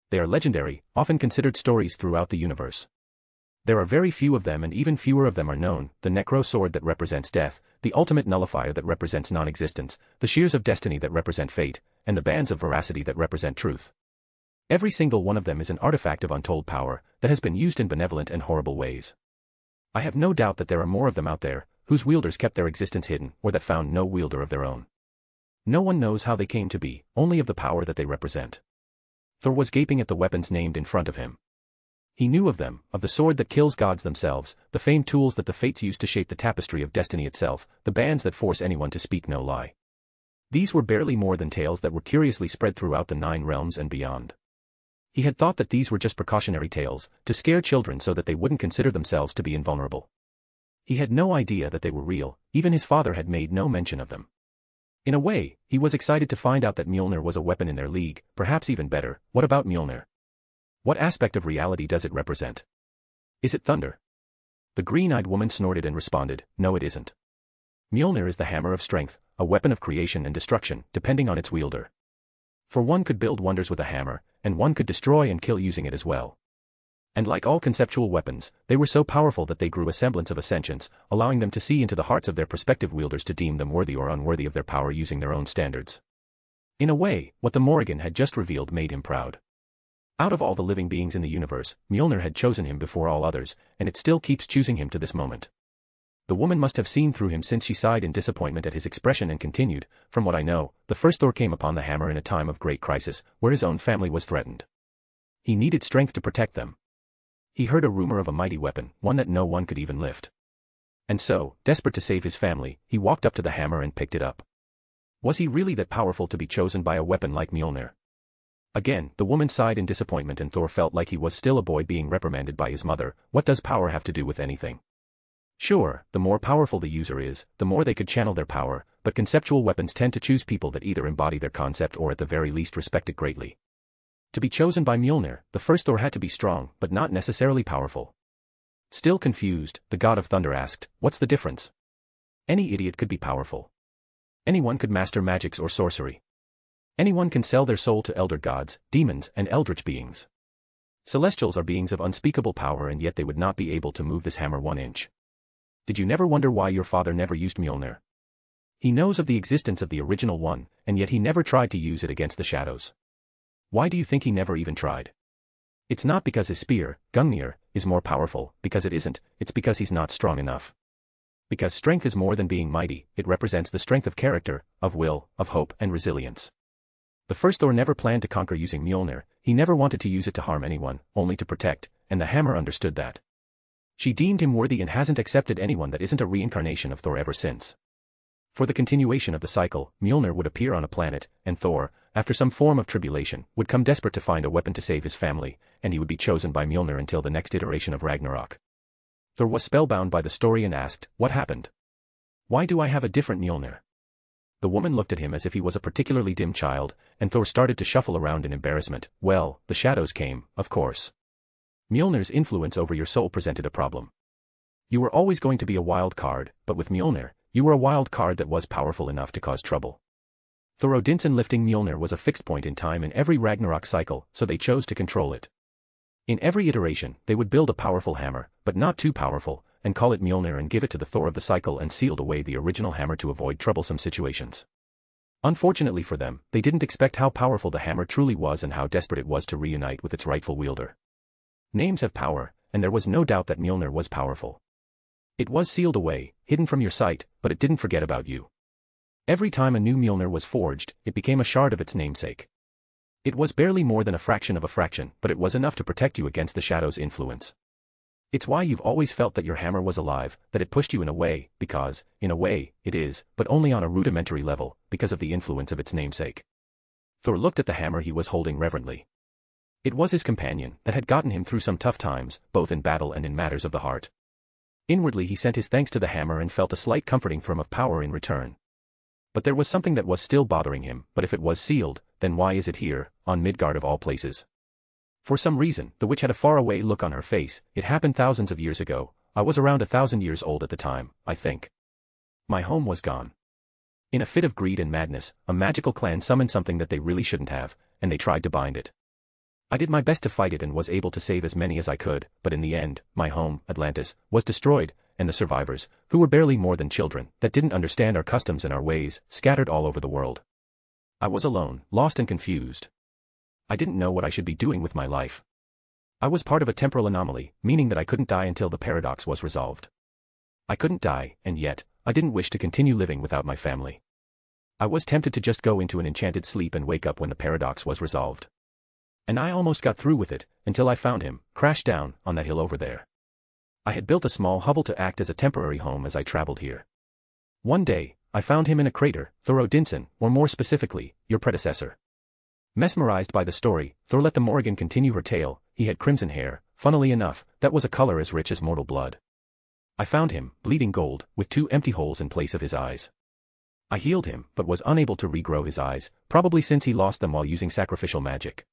[SPEAKER 2] They are legendary, often considered stories throughout the universe. There are very few of them and even fewer of them are known, the necro sword that represents death, the ultimate nullifier that represents non-existence, the shears of destiny that represent fate, and the bands of veracity that represent truth. Every single one of them is an artifact of untold power, that has been used in benevolent and horrible ways. I have no doubt that there are more of them out there, whose wielders kept their existence hidden, or that found no wielder of their own. No one knows how they came to be, only of the power that they represent. Thor was gaping at the weapons named in front of him. He knew of them, of the sword that kills gods themselves, the famed tools that the fates use to shape the tapestry of destiny itself, the bands that force anyone to speak no lie. These were barely more than tales that were curiously spread throughout the 9 realms and beyond. He had thought that these were just precautionary tales, to scare children so that they wouldn't consider themselves to be invulnerable. He had no idea that they were real, even his father had made no mention of them. In a way, he was excited to find out that Mjolnir was a weapon in their league, perhaps even better. What about Mjolnir? What aspect of reality does it represent? Is it thunder? The green-eyed woman snorted and responded, no it isn't. Mjolnir is the hammer of strength, a weapon of creation and destruction, depending on its wielder. For one could build wonders with a hammer, and one could destroy and kill using it as well. And like all conceptual weapons, they were so powerful that they grew a semblance of a sentience, allowing them to see into the hearts of their prospective wielders to deem them worthy or unworthy of their power using their own standards. In a way, what the Morrigan had just revealed made him proud. Out of all the living beings in the universe, Mjolnir had chosen him before all others, and it still keeps choosing him to this moment. The woman must have seen through him since she sighed in disappointment at his expression and continued, from what I know, the first Thor came upon the hammer in a time of great crisis, where his own family was threatened. He needed strength to protect them. He heard a rumor of a mighty weapon, one that no one could even lift. And so, desperate to save his family, he walked up to the hammer and picked it up. Was he really that powerful to be chosen by a weapon like Mjolnir? Again, the woman sighed in disappointment and Thor felt like he was still a boy being reprimanded by his mother. What does power have to do with anything? Sure, the more powerful the user is, the more they could channel their power, but conceptual weapons tend to choose people that either embody their concept or at the very least respect it greatly. To be chosen by Mjolnir, the first Thor had to be strong, but not necessarily powerful. Still confused, the god of thunder asked, what's the difference? Any idiot could be powerful. Anyone could master magics or sorcery. Anyone can sell their soul to elder gods, demons, and eldritch beings. Celestials are beings of unspeakable power and yet they would not be able to move this hammer 1 inch. Did you never wonder why your father never used Mjolnir? He knows of the existence of the original one, and yet he never tried to use it against the shadows. Why do you think he never even tried? It's not because his spear, Gungnir, is more powerful, because it isn't, it's because he's not strong enough. Because strength is more than being mighty, it represents the strength of character, of will, of hope and resilience. The first Thor never planned to conquer using Mjolnir, he never wanted to use it to harm anyone, only to protect, and the hammer understood that. She deemed him worthy and hasn't accepted anyone that isn't a reincarnation of Thor ever since. For the continuation of the cycle, Mjolnir would appear on a planet, and Thor, after some form of tribulation, would come desperate to find a weapon to save his family, and he would be chosen by Mjolnir until the next iteration of Ragnarok. Thor was spellbound by the story and asked, what happened? Why do I have a different Mjolnir? The woman looked at him as if he was a particularly dim child, and Thor started to shuffle around in embarrassment. Well, the shadows came, of course. Mjolnir's influence over your soul presented a problem. You were always going to be a wild card, but with Mjolnir, you were a wild card that was powerful enough to cause trouble. Thor Odinson lifting Mjolnir was a fixed point in time in every Ragnarok cycle, so they chose to control it. In every iteration, they would build a powerful hammer, but not too powerful, and call it Mjolnir and give it to the Thor of the cycle and sealed away the original hammer to avoid troublesome situations. Unfortunately for them, they didn't expect how powerful the hammer truly was and how desperate it was to reunite with its rightful wielder. Names have power, and there was no doubt that Mjolnir was powerful. It was sealed away, hidden from your sight, but it didn't forget about you. Every time a new Mjolnir was forged, it became a shard of its namesake. It was barely more than a fraction of a fraction, but it was enough to protect you against the shadow's influence. It's why you've always felt that your hammer was alive, that it pushed you in a way, because, in a way, it is, but only on a rudimentary level, because of the influence of its namesake. Thor looked at the hammer he was holding reverently. It was his companion that had gotten him through some tough times, both in battle and in matters of the heart. Inwardly he sent his thanks to the hammer and felt a slight comforting from of power in return. But there was something that was still bothering him, but if it was sealed, then why is it here, on Midgard of all places? For some reason, the witch had a faraway look on her face. It happened thousands of years ago. I was around 1,000 years old at the time, I think. My home was gone. In a fit of greed and madness, a magical clan summoned something that they really shouldn't have, and they tried to bind it. I did my best to fight it and was able to save as many as I could, but in the end, my home, Atlantis, was destroyed, and the survivors, who were barely more than children, that didn't understand our customs and our ways, scattered all over the world. I was alone, lost and confused. I didn't know what I should be doing with my life. I was part of a temporal anomaly, meaning that I couldn't die until the paradox was resolved. I couldn't die, and yet, I didn't wish to continue living without my family. I was tempted to just go into an enchanted sleep and wake up when the paradox was resolved. And I almost got through with it, until I found him, crashed down, on that hill over there. I had built a small hovel to act as a temporary home as I traveled here. One day, I found him in a crater, Thor Odinson, or more specifically, your predecessor. Mesmerized by the story, Thor let the Morrigan continue her tale. He had crimson hair, funnily enough, that was a color as rich as mortal blood. I found him, bleeding gold, with 2 empty holes in place of his eyes. I healed him, but was unable to regrow his eyes, probably since he lost them while using sacrificial magic.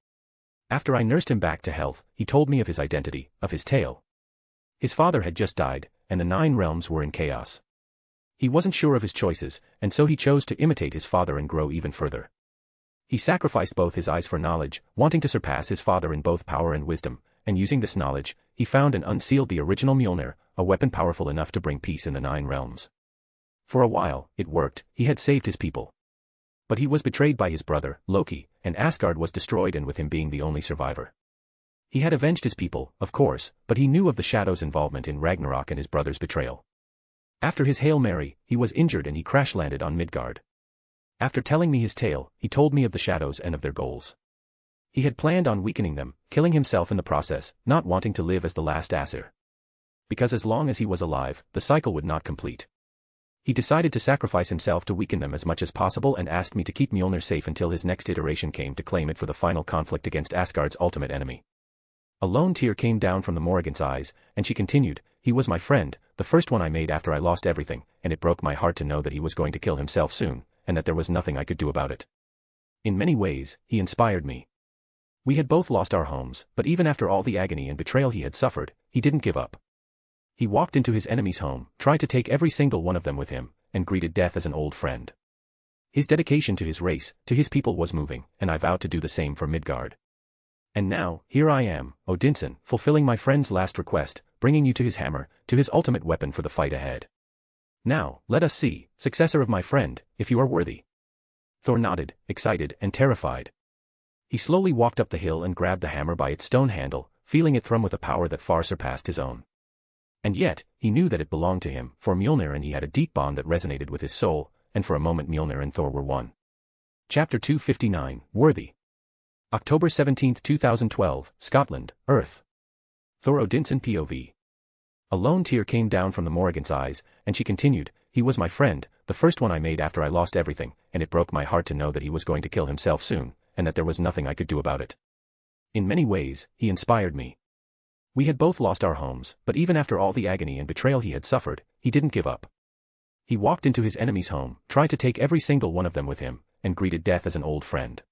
[SPEAKER 2] After I nursed him back to health, he told me of his identity, of his tale. His father had just died, and the 9 realms were in chaos. He wasn't sure of his choices, and so he chose to imitate his father and grow even further. He sacrificed both his eyes for knowledge, wanting to surpass his father in both power and wisdom, and using this knowledge, he found and unsealed the original Mjolnir, a weapon powerful enough to bring peace in the 9 realms. For a while, it worked. He had saved his people. But he was betrayed by his brother, Loki, and Asgard was destroyed, and with him being the only survivor. He had avenged his people, of course, but he knew of the Shadow's involvement in Ragnarok and his brother's betrayal. After his Hail Mary, he was injured and he crash-landed on Midgard. After telling me his tale, he told me of the Shadows and of their goals. He had planned on weakening them, killing himself in the process, not wanting to live as the last Aesir. Because as long as he was alive, the cycle would not complete. He decided to sacrifice himself to weaken them as much as possible and asked me to keep Mjolnir safe until his next iteration came to claim it for the final conflict against Asgard's ultimate enemy. A lone tear came down from the Morrigan's eyes, and she continued, "He was my friend, the first one I made after I lost everything, and it broke my heart to know that he was going to kill himself soon, and that there was nothing I could do about it. In many ways, he inspired me. We had both lost our homes, but even after all the agony and betrayal he had suffered, he didn't give up. He walked into his enemy's home, tried to take every single one of them with him, and greeted death as an old friend. His dedication to his race, to his people was moving, and I vowed to do the same for Midgard. And now, here I am, Odinson, fulfilling my friend's last request, bringing you to his hammer, to his ultimate weapon for the fight ahead. Now, let us see, successor of my friend, if you are worthy." Thor nodded, excited and terrified. He slowly walked up the hill and grabbed the hammer by its stone handle, feeling it thrum with a power that far surpassed his own. And yet, he knew that it belonged to him, for Mjolnir and he had a deep bond that resonated with his soul, and for a moment Mjolnir and Thor were one. Chapter 259, Worthy. October 17, 2012, Scotland, Earth. Thor Odinson POV. A lone tear came down from the Morrigan's eyes, and she continued, "He was my friend, the first one I made after I lost everything, and it broke my heart to know that he was going to kill himself soon, and that there was nothing I could do about it. In many ways, he inspired me. We had both lost our homes, but even after all the agony and betrayal he had suffered, he didn't give up. He walked into his enemy's home, tried to take every single one of them with him, and greeted death as an old friend.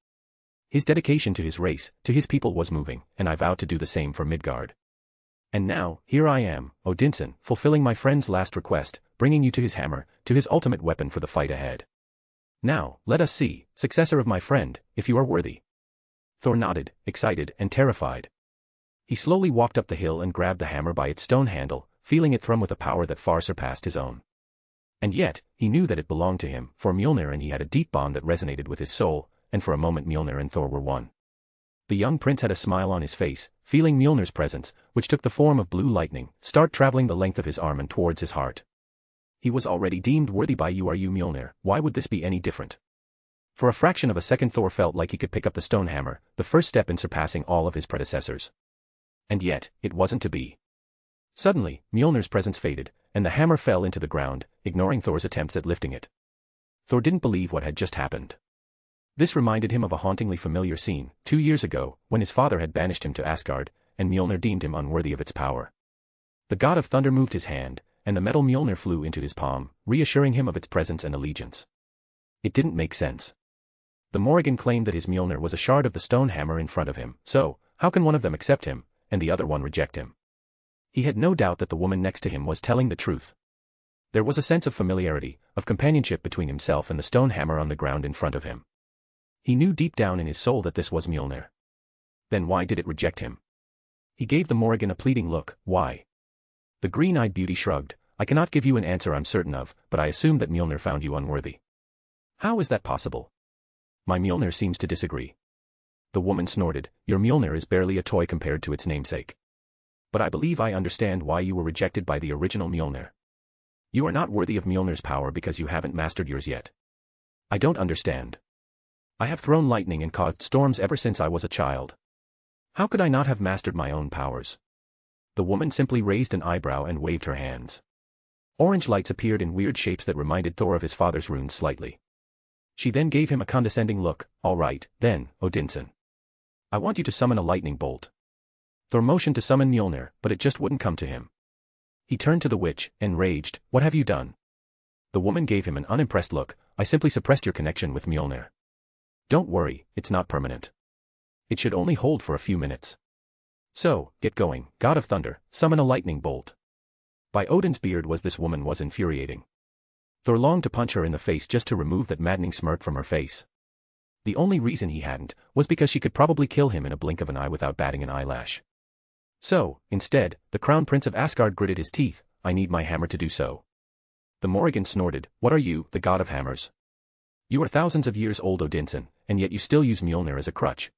[SPEAKER 2] His dedication to his race, to his people was moving, and I vowed to do the same for Midgard. And now, here I am, Odinson, fulfilling my friend's last request, bringing you to his hammer, to his ultimate weapon for the fight ahead. Now, let us see, successor of my friend, if you are worthy." Thor nodded, excited and terrified. He slowly walked up the hill and grabbed the hammer by its stone handle, feeling it thrum with a power that far surpassed his own. And yet, he knew that it belonged to him, for Mjolnir and he had a deep bond that resonated with his soul, and for a moment Mjolnir and Thor were one. The young prince had a smile on his face, feeling Mjolnir's presence, which took the form of blue lightning, start traveling the length of his arm and towards his heart. He was already deemed worthy by you, Mjolnir, why would this be any different? For a fraction of a second Thor felt like he could pick up the stone hammer, the first step in surpassing all of his predecessors. And yet, it wasn't to be. Suddenly, Mjolnir's presence faded, and the hammer fell into the ground, ignoring Thor's attempts at lifting it. Thor didn't believe what had just happened. This reminded him of a hauntingly familiar scene, 2 years ago, when his father had banished him to Asgard, and Mjolnir deemed him unworthy of its power. The god of thunder moved his hand, and the metal Mjolnir flew into his palm, reassuring him of its presence and allegiance. It didn't make sense. The Morrigan claimed that his Mjolnir was a shard of the stone hammer in front of him, so, how can one of them accept him, and the other one reject him? He had no doubt that the woman next to him was telling the truth. There was a sense of familiarity, of companionship between himself and the stone hammer on the ground in front of him. He knew deep down in his soul that this was Mjolnir. Then why did it reject him? He gave the Morrigan a pleading look, "Why?" The green-eyed beauty shrugged, "I cannot give you an answer I'm certain of, but I assume that Mjolnir found you unworthy." "How is that possible?" "My Mjolnir seems to disagree." The woman snorted, "Your Mjolnir is barely a toy compared to its namesake. But I believe I understand why you were rejected by the original Mjolnir. You are not worthy of Mjolnir's power because you haven't mastered yours yet." "I don't understand. I have thrown lightning and caused storms ever since I was a child. How could I not have mastered my own powers?" The woman simply raised an eyebrow and waved her hands. Orange lights appeared in weird shapes that reminded Thor of his father's runes slightly. She then gave him a condescending look. All right, then, Odinson. I want you to summon a lightning bolt. Thor motioned to summon Mjolnir, but it just wouldn't come to him. He turned to the witch, enraged. What have you done? The woman gave him an unimpressed look. I simply suppressed your connection with Mjolnir. Don't worry, it's not permanent. It should only hold for a few minutes. So, get going, God of Thunder, summon a lightning bolt. By Odin's beard this woman was infuriating. Thor longed to punch her in the face just to remove that maddening smirk from her face. The only reason he hadn't was because she could probably kill him in a blink of an eye without batting an eyelash. So, instead, the Crown Prince of Asgard gritted his teeth. I need my hammer to do so. The Morrigan snorted. What are you, the god of hammers? You are thousands of years old, Odinson, and yet you still use Mjolnir as a crutch.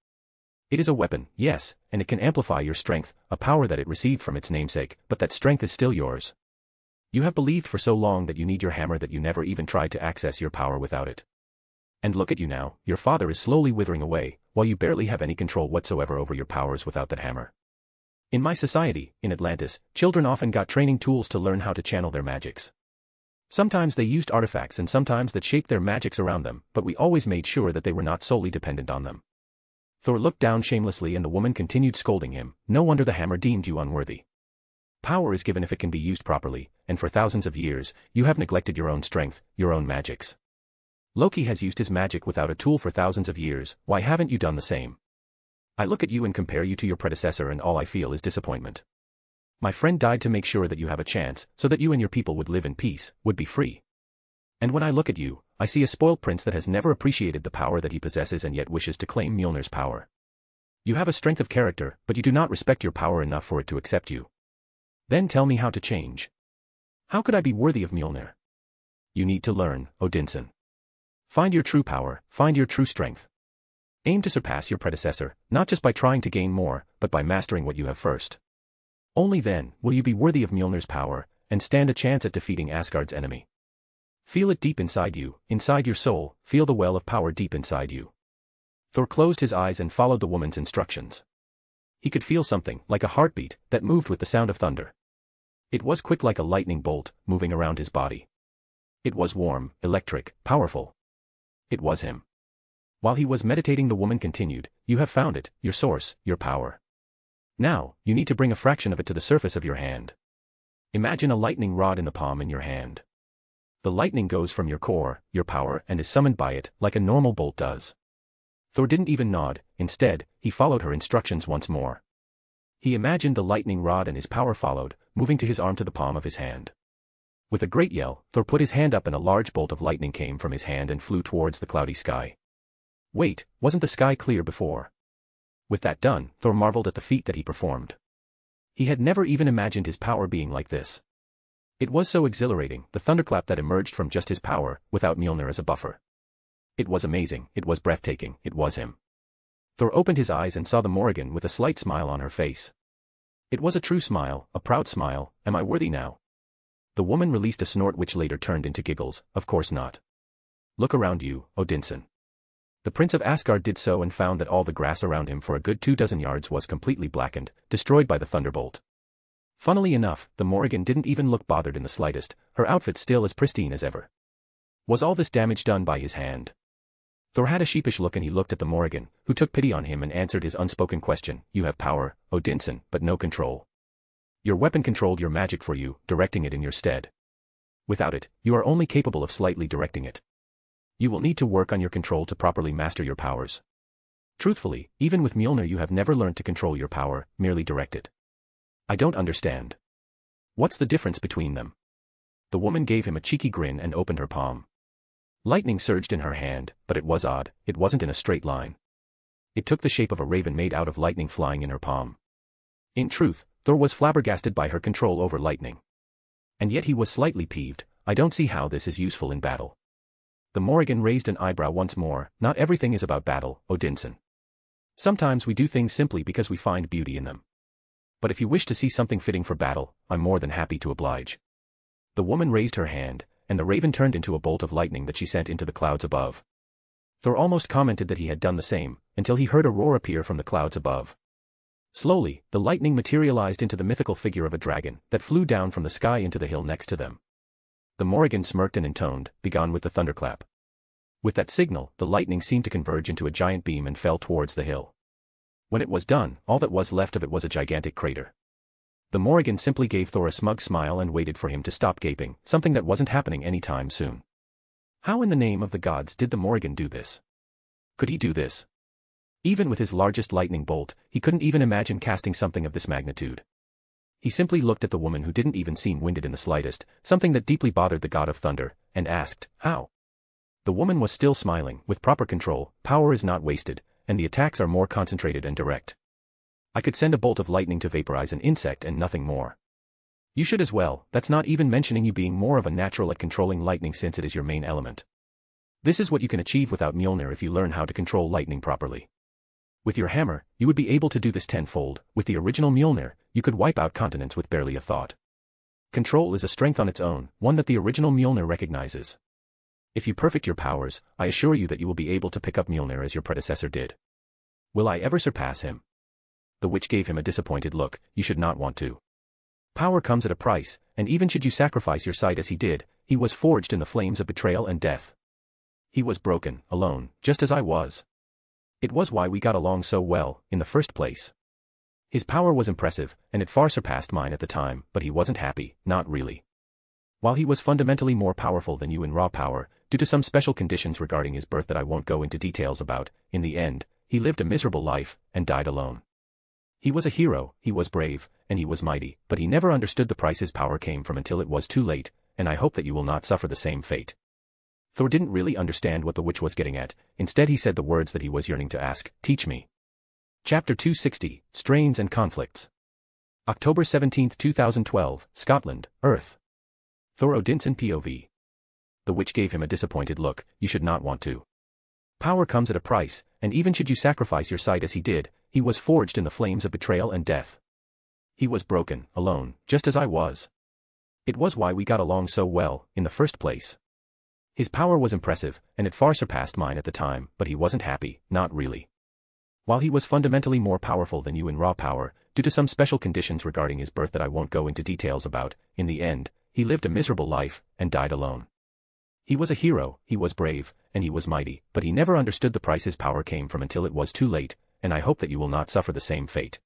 [SPEAKER 2] It is a weapon, yes, and it can amplify your strength, a power that it received from its namesake, but that strength is still yours. You have believed for so long that you need your hammer that you never even tried to access your power without it. And look at you now, your father is slowly withering away, while you barely have any control whatsoever over your powers without that hammer. In my society, in Atlantis, children often got training tools to learn how to channel their magics. Sometimes they used artifacts and sometimes that shaped their magics around them, but we always made sure that they were not solely dependent on them. Thor looked down shamelessly and the woman continued scolding him. No wonder the hammer deemed you unworthy. Power is given if it can be used properly, and for thousands of years, you have neglected your own strength, your own magics. Loki has used his magic without a tool for thousands of years. Why haven't you done the same? I look at you and compare you to your predecessor and all I feel is disappointment. My friend died to make sure that you have a chance, so that you and your people would live in peace, would be free. And when I look at you, I see a spoiled prince that has never appreciated the power that he possesses and yet wishes to claim Mjolnir's power. You have a strength of character, but you do not respect your power enough for it to accept you. Then tell me how to change. How could I be worthy of Mjolnir? You need to learn, Odinson. Find your true power, find your true strength. Aim to surpass your predecessor, not just by trying to gain more, but by mastering what you have first. Only then will you be worthy of Mjolnir's power, and stand a chance at defeating Asgard's enemy. Feel it deep inside you, inside your soul, feel the well of power deep inside you. Thor closed his eyes and followed the woman's instructions. He could feel something, like a heartbeat, that moved with the sound of thunder. It was quick like a lightning bolt, moving around his body. It was warm, electric, powerful. It was him. While he was meditating, the woman continued, you have found it, your source, your power. Now, you need to bring a fraction of it to the surface of your hand. Imagine a lightning rod in the palm in your hand. The lightning goes from your core, your power, and is summoned by it, like a normal bolt does. Thor didn't even nod, instead, he followed her instructions once more. He imagined the lightning rod and his power followed, moving to his arm to the palm of his hand. With a great yell, Thor put his hand up and a large bolt of lightning came from his hand and flew towards the cloudy sky. Wait, wasn't the sky clear before? With that done, Thor marveled at the feat that he performed. He had never even imagined his power being like this. It was so exhilarating, the thunderclap that emerged from just his power, without Mjolnir as a buffer. It was amazing, it was breathtaking, it was him. Thor opened his eyes and saw the Morrigan with a slight smile on her face. It was a true smile, a proud smile. Am I worthy now? The woman released a snort which later turned into giggles. Of course not. Look around you, Odinson. The Prince of Asgard did so and found that all the grass around him for a good 24 yards was completely blackened, destroyed by the thunderbolt. Funnily enough, the Morrigan didn't even look bothered in the slightest, her outfit still as pristine as ever. Was all this damage done by his hand? Thor had a sheepish look and he looked at the Morrigan, who took pity on him and answered his unspoken question. You have power, Odinson, but no control. Your weapon controlled your magic for you, directing it in your stead. Without it, you are only capable of slightly directing it. You will need to work on your control to properly master your powers. Truthfully, even with Mjolnir you have never learned to control your power, merely direct it. I don't understand. What's the difference between them? The woman gave him a cheeky grin and opened her palm. Lightning surged in her hand, but it was odd, it wasn't in a straight line. It took the shape of a raven made out of lightning flying in her palm. In truth, Thor was flabbergasted by her control over lightning. And yet he was slightly peeved. I don't see how this is useful in battle. The Morrigan raised an eyebrow once more. Not everything is about battle, Odinson. Sometimes we do things simply because we find beauty in them. But if you wish to see something fitting for battle, I'm more than happy to oblige. The woman raised her hand, and the raven turned into a bolt of lightning that she sent into the clouds above. Thor almost commented that he had done the same, until he heard a roar appear from the clouds above. Slowly, the lightning materialized into the mythical figure of a dragon that flew down from the sky into the hill next to them. The Morrigan smirked and intoned, "Begone with the thunderclap." With that signal, the lightning seemed to converge into a giant beam and fell towards the hill. When it was done, all that was left of it was a gigantic crater. The Morrigan simply gave Thor a smug smile and waited for him to stop gaping, something that wasn't happening anytime soon. How in the name of the gods did the Morrigan do this? Could he do this? Even with his largest lightning bolt, he couldn't even imagine casting something of this magnitude. He simply looked at the woman who didn't even seem winded in the slightest, something that deeply bothered the god of thunder, and asked, "How?" The woman was still smiling. "With proper control, power is not wasted, and the attacks are more concentrated and direct. I could send a bolt of lightning to vaporize an insect and nothing more. You should as well. That's not even mentioning you being more of a natural at controlling lightning since it is your main element. This is what you can achieve without Mjolnir if you learn how to control lightning properly. With your hammer, you would be able to do this tenfold. With the original Mjolnir, you could wipe out continents with barely a thought. Control is a strength on its own, one that the original Mjolnir recognizes. If you perfect your powers, I assure you that you will be able to pick up Mjolnir as your predecessor did. Will I ever surpass him?" The witch gave him a disappointed look. "You should not want to. Power comes at a price, and even should you sacrifice your sight as he did, he was forged in the flames of betrayal and death. He was broken, alone, just as I was. It was why we got along so well, in the first place. His power was impressive, and it far surpassed mine at the time, but he wasn't happy, not really. While he was fundamentally more powerful than you in raw power, due to some special conditions regarding his birth that I won't go into details about, in the end, he lived a miserable life, and died alone. He was a hero, he was brave, and he was mighty, but he never understood the price his power came from until it was too late, and I hope that you will not suffer the same fate." Thor didn't really understand what the witch was getting at. Instead he said the words that he was yearning to ask, "Teach me." Chapter 260, Strains and Conflicts. October 17, 2012, Scotland, Earth. Thor Odinson POV. The witch gave him a disappointed look. "You should not want to. Power comes at a price, and even should you sacrifice your sight as he did, he was forged in the flames of betrayal and death. He was broken, alone, just as I was. It was why we got along so well, in the first place. His power was impressive, and it far surpassed mine at the time, but he wasn't happy, not really. While he was fundamentally more powerful than you in raw power, due to some special conditions regarding his birth that I won't go into details about, in the end, he lived a miserable life, and died alone. He was a hero, he was brave, and he was mighty, but he never understood the price his power came from until it was too late, and I hope that you will not suffer the same fate."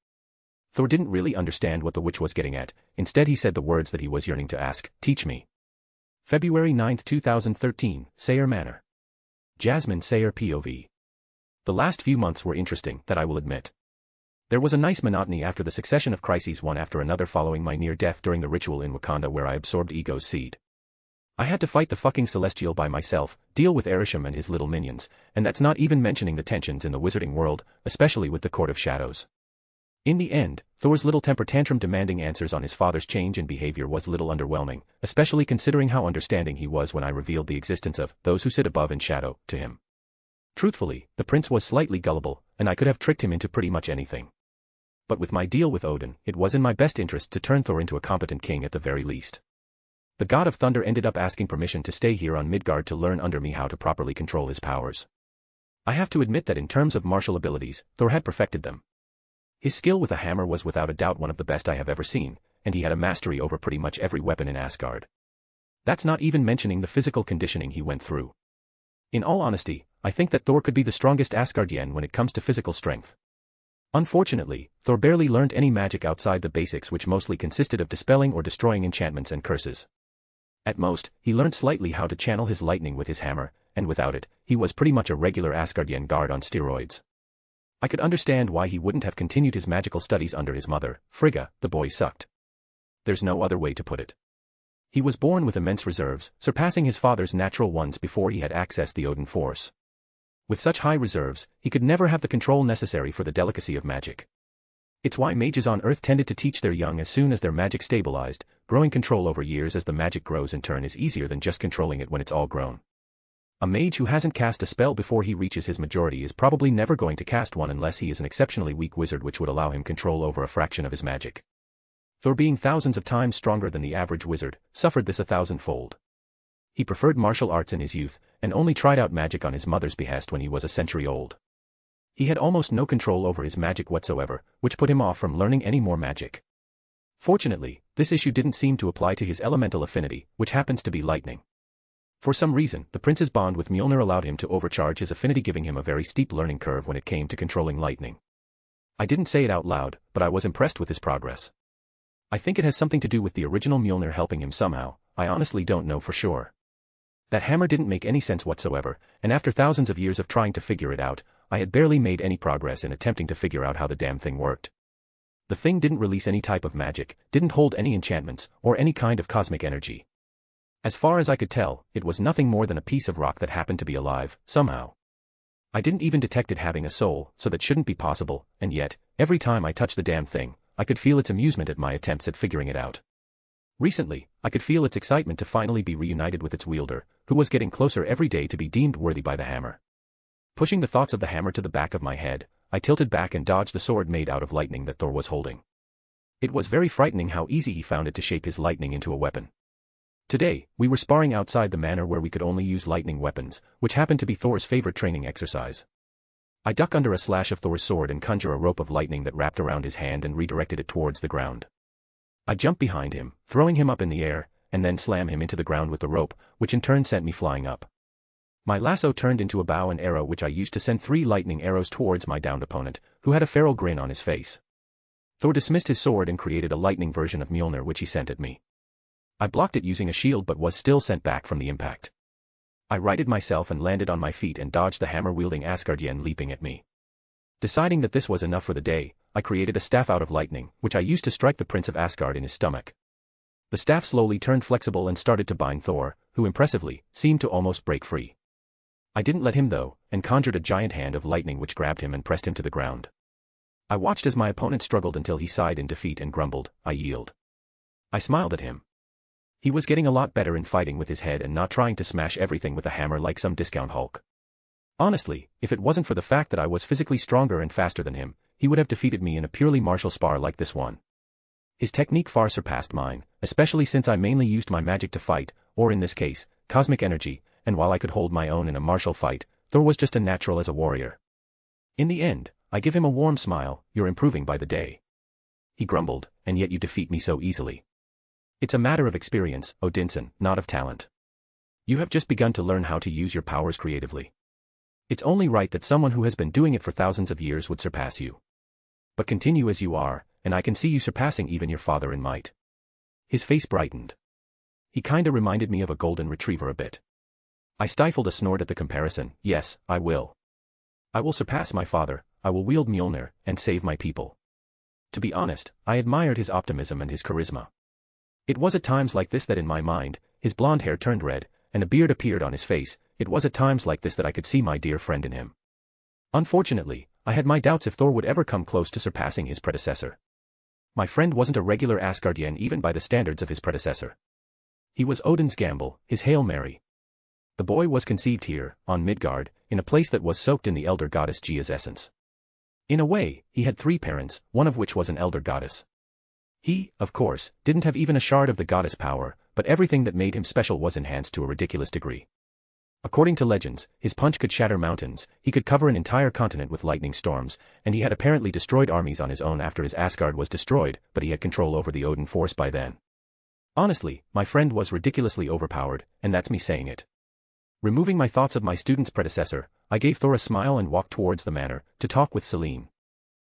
[SPEAKER 2] Thor didn't really understand what the witch was getting at. Instead he said the words that he was yearning to ask, "Teach me." February 9, 2013, Sayre Manor. Jasmine Sayre POV. The last few months were interesting, that I will admit. There was a nice monotony after the succession of crises one after another following my near death during the ritual in Wakanda where I absorbed Ego's seed. I had to fight the fucking Celestial by myself, deal with Erisham and his little minions, and that's not even mentioning the tensions in the wizarding world, especially with the Court of Shadows. In the end, Thor's little temper tantrum demanding answers on his father's change in behavior was a little underwhelming, especially considering how understanding he was when I revealed the existence of those who sit above in shadow to him. Truthfully, the prince was slightly gullible, and I could have tricked him into pretty much anything. But with my deal with Odin, it was in my best interest to turn Thor into a competent king at the very least. The god of thunder ended up asking permission to stay here on Midgard to learn under me how to properly control his powers. I have to admit that in terms of martial abilities, Thor had perfected them. His skill with a hammer was without a doubt one of the best I have ever seen, and he had a mastery over pretty much every weapon in Asgard. That's not even mentioning the physical conditioning he went through. In all honesty, I think that Thor could be the strongest Asgardian when it comes to physical strength. Unfortunately, Thor barely learned any magic outside the basics which mostly consisted of dispelling or destroying enchantments and curses. At most, he learned slightly how to channel his lightning with his hammer, and without it, he was pretty much a regular Asgardian guard on steroids. I could understand why he wouldn't have continued his magical studies under his mother, Frigga. The boy sucked. There's no other way to put it. He was born with immense reserves, surpassing his father's natural ones before he had accessed the Odin force. With such high reserves, he could never have the control necessary for the delicacy of magic. It's why mages on Earth tended to teach their young as soon as their magic stabilized. Growing control over years as the magic grows in turn is easier than just controlling it when it's all grown. A mage who hasn't cast a spell before he reaches his majority is probably never going to cast one unless he is an exceptionally weak wizard which would allow him control over a fraction of his magic. Thor, being thousands of times stronger than the average wizard, suffered this 1,000-fold. He preferred martial arts in his youth, and only tried out magic on his mother's behest when he was a century old. He had almost no control over his magic whatsoever, which put him off from learning any more magic. Fortunately, this issue didn't seem to apply to his elemental affinity, which happens to be lightning. For some reason, the prince's bond with Mjolnir allowed him to overcharge his affinity, giving him a very steep learning curve when it came to controlling lightning. I didn't say it out loud, but I was impressed with his progress. I think it has something to do with the original Mjolnir helping him somehow. I honestly don't know for sure. That hammer didn't make any sense whatsoever, and after thousands of years of trying to figure it out, I had barely made any progress in attempting to figure out how the damn thing worked. The thing didn't release any type of magic, didn't hold any enchantments, or any kind of cosmic energy. As far as I could tell, it was nothing more than a piece of rock that happened to be alive, somehow. I didn't even detect it having a soul, so that shouldn't be possible, and yet, every time I touched the damn thing, I could feel its amusement at my attempts at figuring it out. Recently, I could feel its excitement to finally be reunited with its wielder, who was getting closer every day to be deemed worthy by the hammer. Pushing the thoughts of the hammer to the back of my head, I tilted back and dodged the sword made out of lightning that Thor was holding. It was very frightening how easy he found it to shape his lightning into a weapon. Today, we were sparring outside the manor where we could only use lightning weapons, which happened to be Thor's favorite training exercise. I duck under a slash of Thor's sword and conjure a rope of lightning that wrapped around his hand and redirected it towards the ground. I jump behind him, throwing him up in the air, and then slam him into the ground with the rope, which in turn sent me flying up. My lasso turned into a bow and arrow, which I used to send 3 lightning arrows towards my downed opponent, who had a feral grin on his face. Thor dismissed his sword and created a lightning version of Mjolnir, which he sent at me. I blocked it using a shield but was still sent back from the impact. I righted myself and landed on my feet and dodged the hammer-wielding Asgardian leaping at me. Deciding that this was enough for the day, I created a staff out of lightning, which I used to strike the Prince of Asgard in his stomach. The staff slowly turned flexible and started to bind Thor, who impressively seemed to almost break free. I didn't let him though, and conjured a giant hand of lightning which grabbed him and pressed him to the ground. I watched as my opponent struggled until he sighed in defeat and grumbled, "I yield." I smiled at him. He was getting a lot better in fighting with his head and not trying to smash everything with a hammer like some discount Hulk. Honestly, if it wasn't for the fact that I was physically stronger and faster than him, he would have defeated me in a purely martial spar like this one. His technique far surpassed mine, especially since I mainly used my magic to fight, or in this case, cosmic energy, and while I could hold my own in a martial fight, Thor was just as natural as a warrior. In the end, I give him a warm smile, "You're improving by the day." He grumbled, "And yet you defeat me so easily." "It's a matter of experience, Odinson, not of talent. You have just begun to learn how to use your powers creatively. It's only right that someone who has been doing it for thousands of years would surpass you. But continue as you are, and I can see you surpassing even your father in might." His face brightened. He kinda reminded me of a golden retriever a bit. I stifled a snort at the comparison. "Yes, I will. I will surpass my father, I will wield Mjolnir, and save my people." To be honest, I admired his optimism and his charisma. It was at times like this that in my mind, his blonde hair turned red, and a beard appeared on his face. It was at times like this that I could see my dear friend in him. Unfortunately, I had my doubts if Thor would ever come close to surpassing his predecessor. My friend wasn't a regular Asgardian even by the standards of his predecessor. He was Odin's Gamble, his Hail Mary. The boy was conceived here, on Midgard, in a place that was soaked in the elder goddess Gia's essence. In a way, he had 3 parents, one of which was an elder goddess. He, of course, didn't have even a shard of the goddess power, but everything that made him special was enhanced to a ridiculous degree. According to legends, his punch could shatter mountains, he could cover an entire continent with lightning storms, and he had apparently destroyed armies on his own after his Asgard was destroyed, but he had control over the Odin force by then. Honestly, my friend was ridiculously overpowered, and that's me saying it. Removing my thoughts of my student's predecessor, I gave Thor a smile and walked towards the manor, to talk with Celine.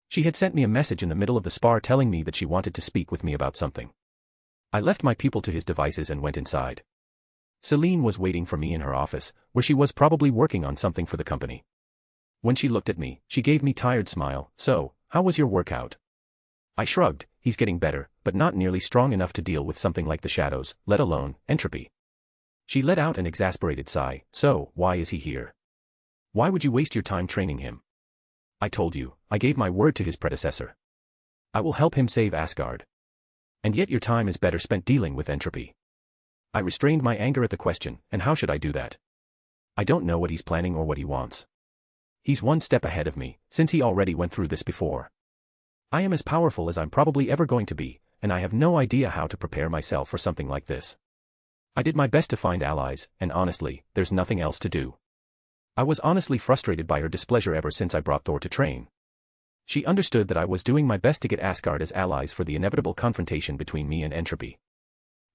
[SPEAKER 2] She had sent me a message in the middle of the spar telling me that she wanted to speak with me about something. I left my pupil to his devices and went inside. Celine was waiting for me in her office, where she was probably working on something for the company. When she looked at me, she gave me a tired smile. "So, how was your workout?" I shrugged. "He's getting better, but not nearly strong enough to deal with something like the shadows, let alone entropy." She let out an exasperated sigh. "So, why is he here? Why would you waste your time training him? I told you, I gave my word to his predecessor. I will help him save Asgard. And yet your time is better spent dealing with entropy." I restrained my anger at the question, and how should I do that? I don't know what he's planning or what he wants. He's one step ahead of me, since he already went through this before. I am as powerful as I'm probably ever going to be, and I have no idea how to prepare myself for something like this. I did my best to find allies, and honestly, there's nothing else to do. I was honestly frustrated by her displeasure ever since I brought Thor to train. She understood that I was doing my best to get Asgard as allies for the inevitable confrontation between me and Entropy.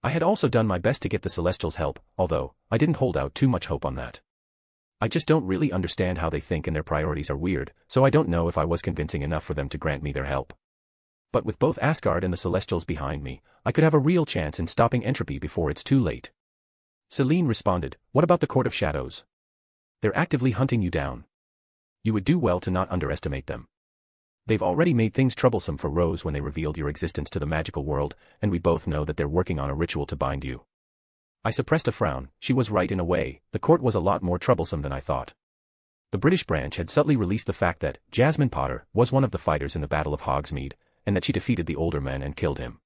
[SPEAKER 2] I had also done my best to get the Celestials' help, although I didn't hold out too much hope on that. I just don't really understand how they think, and their priorities are weird, so I don't know if I was convincing enough for them to grant me their help. But with both Asgard and the Celestials behind me, I could have a real chance in stopping Entropy before it's too late. Selene responded, "What about the Court of Shadows? They're actively hunting you down. You would do well to not underestimate them. They've already made things troublesome for Rose when they revealed your existence to the magical world, and we both know that they're working on a ritual to bind you." I suppressed a frown. She was right in a way. The court was a lot more troublesome than I thought. The British branch had subtly released the fact that Jasmine Potter was one of the fighters in the Battle of Hogsmeade, and that she defeated the older man and killed him.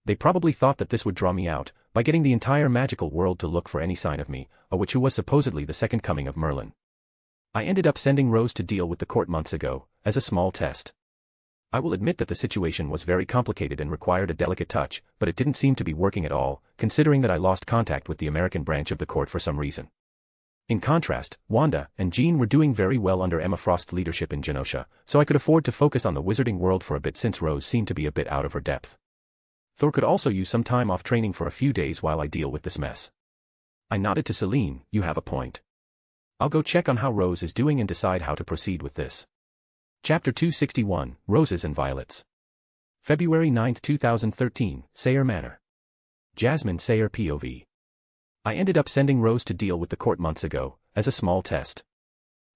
[SPEAKER 2] They probably thought that this would draw me out, by getting the entire magical world to look for any sign of me, a witch who was supposedly the second coming of Merlin. I ended up sending Rose to deal with the court months ago, as a small test. I will admit that the situation was very complicated and required a delicate touch, but it didn't seem to be working at all, considering that I lost contact with the American branch of the court for some reason. In contrast, Wanda and Jean were doing very well under Emma Frost's leadership in Genosha, so I could afford to focus on the wizarding world for a bit since Rose seemed to be a bit out of her depth. Thor could also use some time off training for a few days while I deal with this mess. I nodded to Selene. "You have a point. I'll go check on how Rose is doing and decide how to proceed with this." Chapter 261, Roses and Violets. February 9, 2013, Sayre Manor. Jasmine Sayre POV. I ended up sending Rose to deal with the court months ago, as a small test.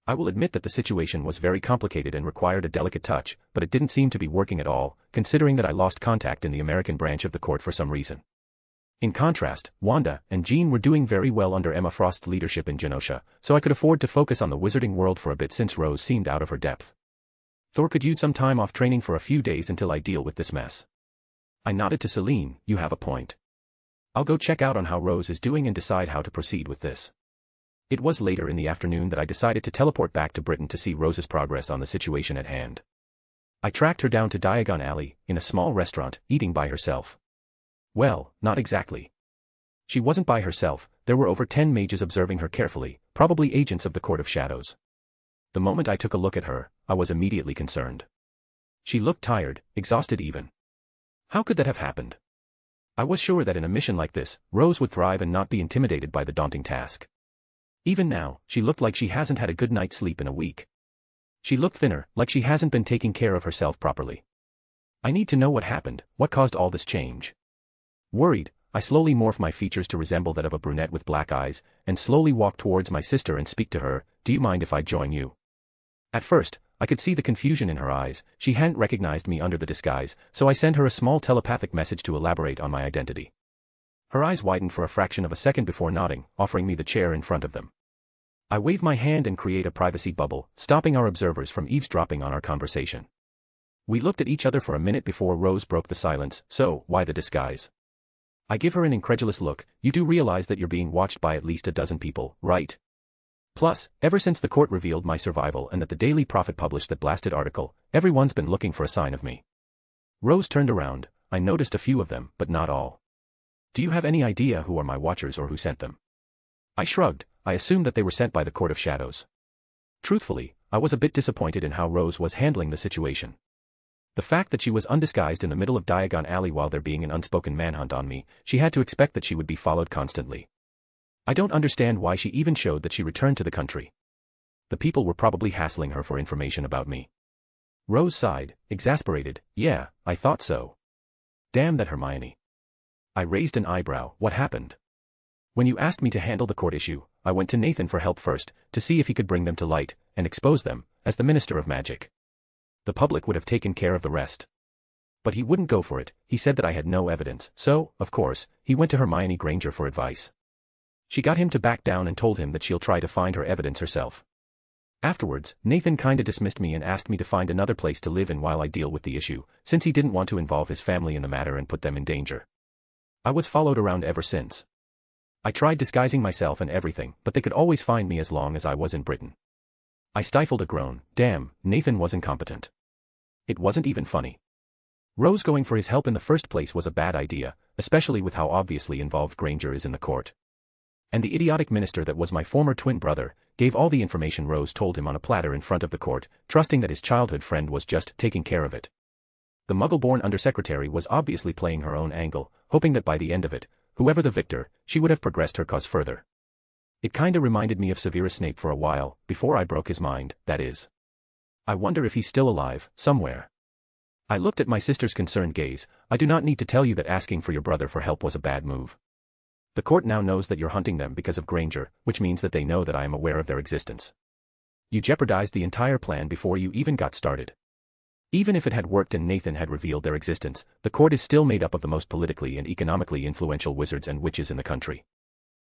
[SPEAKER 2] I will admit that the situation was very complicated and required a delicate touch, but it didn't seem to be working at all, considering that I lost contact in the American branch of the court for some reason. In contrast, Wanda and Jean were doing very well under Emma Frost's leadership in Genosha, so I could afford to focus on the wizarding world for a bit since Rose seemed out of her depth. Thor could use some time off training for a few days until I deal with this mess. I nodded to Selene. "You have a point. I'll go check out on how Rose is doing and decide how to proceed with this." It was later in the afternoon that I decided to teleport back to Britain to see Rose's progress on the situation at hand. I tracked her down to Diagon Alley, in a small restaurant, eating by herself. Well, not exactly. She wasn't by herself. There were over 10 mages observing her carefully, probably agents of the Court of Shadows. The moment I took a look at her, I was immediately concerned. She looked tired, exhausted even. How could that have happened? I was sure that in a mission like this, Rose would thrive and not be intimidated by the daunting task. Even now, she looked like she hasn't had a good night's sleep in a week. She looked thinner, like she hasn't been taking care of herself properly. I need to know what happened, what caused all this change. Worried, I slowly morphed my features to resemble that of a brunette with black eyes, and slowly walked towards my sister and speak to her. "Do you mind if I join you?" At first, I could see the confusion in her eyes. She hadn't recognized me under the disguise, so I sent her a small telepathic message to elaborate on my identity. Her eyes widened for a fraction of a second before nodding, offering me the chair in front of them. I waved my hand and create a privacy bubble, stopping our observers from eavesdropping on our conversation. We looked at each other for a minute before Rose broke the silence. "So, why the disguise?" I give her an incredulous look. "You do realize that you're being watched by at least a dozen people, right? Plus, ever since the court revealed my survival and that the Daily Prophet published that blasted article, everyone's been looking for a sign of me." Rose turned around. I noticed a few of them, but not all. "Do you have any idea who are my watchers or who sent them?" I shrugged. I assumed that they were sent by the Court of Shadows. Truthfully, I was a bit disappointed in how Rose was handling the situation. The fact that she was undisguised in the middle of Diagon Alley while there being an unspoken manhunt on me, she had to expect that she would be followed constantly. I don't understand why she even showed that she returned to the country. The people were probably hassling her for information about me. Rose sighed, exasperated. "Yeah, I thought so. Damn that Hermione." I raised an eyebrow. "What happened?" "When you asked me to handle the court issue, I went to Nathan for help first, to see if he could bring them to light, and expose them, as the Minister of Magic. The public would have taken care of the rest. But he wouldn't go for it. He said that I had no evidence, so, of course, he went to Hermione Granger for advice. She got him to back down and told him that she'll try to find her evidence herself. Afterwards, Nathan kinda dismissed me and asked me to find another place to live in while I deal with the issue, since he didn't want to involve his family in the matter and put them in danger. I was followed around ever since. I tried disguising myself and everything, but they could always find me as long as I was in Britain. I stifled a groan. Damn, Nathan was incompetent. It wasn't even funny. Rose going for his help in the first place was a bad idea, especially with how obviously involved Granger is in the court. And the idiotic minister that was my former twin brother gave all the information Rose told him on a platter in front of the court, trusting that his childhood friend was just taking care of it. The muggle-born undersecretary was obviously playing her own angle, hoping that by the end of it, whoever the victor, she would have progressed her cause further. It kinda reminded me of Severus Snape for a while, before I broke his mind, that is. I wonder if he's still alive, somewhere. I looked at my sister's concerned gaze. I do not need to tell you that asking for your brother for help was a bad move. The court now knows that you're hunting them because of Granger, which means that they know that I am aware of their existence. You jeopardized the entire plan before you even got started. Even if it had worked and Nathan had revealed their existence, the court is still made up of the most politically and economically influential wizards and witches in the country.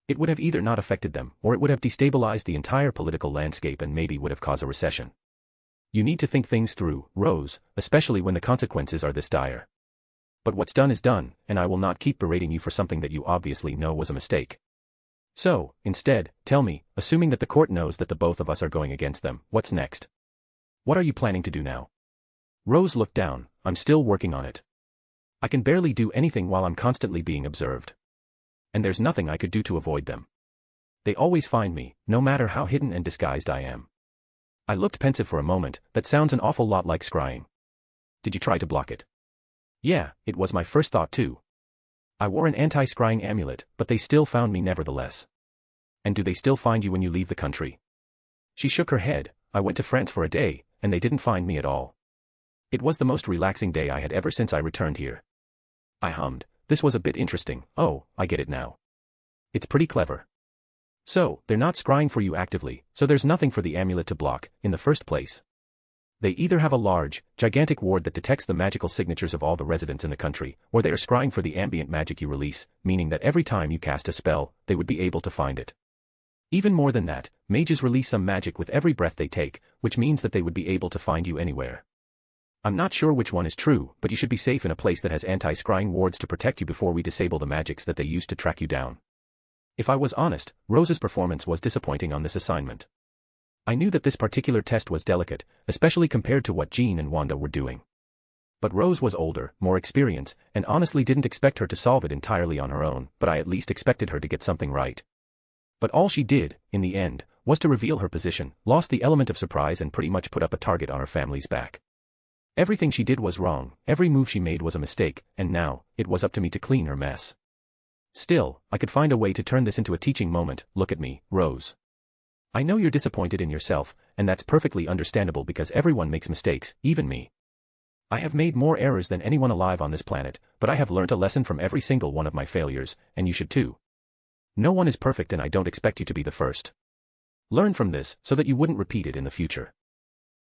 [SPEAKER 2] It would have either not affected them, or it would have destabilized the entire political landscape and maybe would have caused a recession. You need to think things through, Rose, especially when the consequences are this dire. But what's done is done, and I will not keep berating you for something that you obviously know was a mistake. So, instead, tell me, assuming that the court knows that the both of us are going against them, what's next? What are you planning to do now? Rose looked down. I'm still working on it. I can barely do anything while I'm constantly being observed. And there's nothing I could do to avoid them. They always find me, no matter how hidden and disguised I am. I looked pensive for a moment. That sounds an awful lot like scrying. Did you try to block it? Yeah, it was my first thought too. I wore an anti-scrying amulet, but they still found me nevertheless. And do they still find you when you leave the country? She shook her head. I went to France for a day, and they didn't find me at all. It was the most relaxing day I had ever since I returned here. I hummed. This was a bit interesting. Oh, I get it now. It's pretty clever. So, they're not scrying for you actively, so there's nothing for the amulet to block, in the first place. They either have a large, gigantic ward that detects the magical signatures of all the residents in the country, or they are scrying for the ambient magic you release, meaning that every time you cast a spell, they would be able to find it. Even more than that, mages release some magic with every breath they take, which means that they would be able to find you anywhere. I'm not sure which one is true, but you should be safe in a place that has anti-scrying wards to protect you before we disable the magics that they use to track you down. If I was honest, Rose's performance was disappointing on this assignment. I knew that this particular test was delicate, especially compared to what Jean and Wanda were doing. But Rose was older, more experienced, and honestly didn't expect her to solve it entirely on her own, but I at least expected her to get something right. But all she did, in the end, was to reveal her position, lost the element of surprise and pretty much put up a target on her family's back. Everything she did was wrong, every move she made was a mistake, and now, it was up to me to clean her mess. Still, I could find a way to turn this into a teaching moment. Look at me, Rose. I know you're disappointed in yourself, and that's perfectly understandable because everyone makes mistakes, even me. I have made more errors than anyone alive on this planet, but I have learned a lesson from every single one of my failures, and you should too. No one is perfect and I don't expect you to be the first. Learn from this so that you wouldn't repeat it in the future.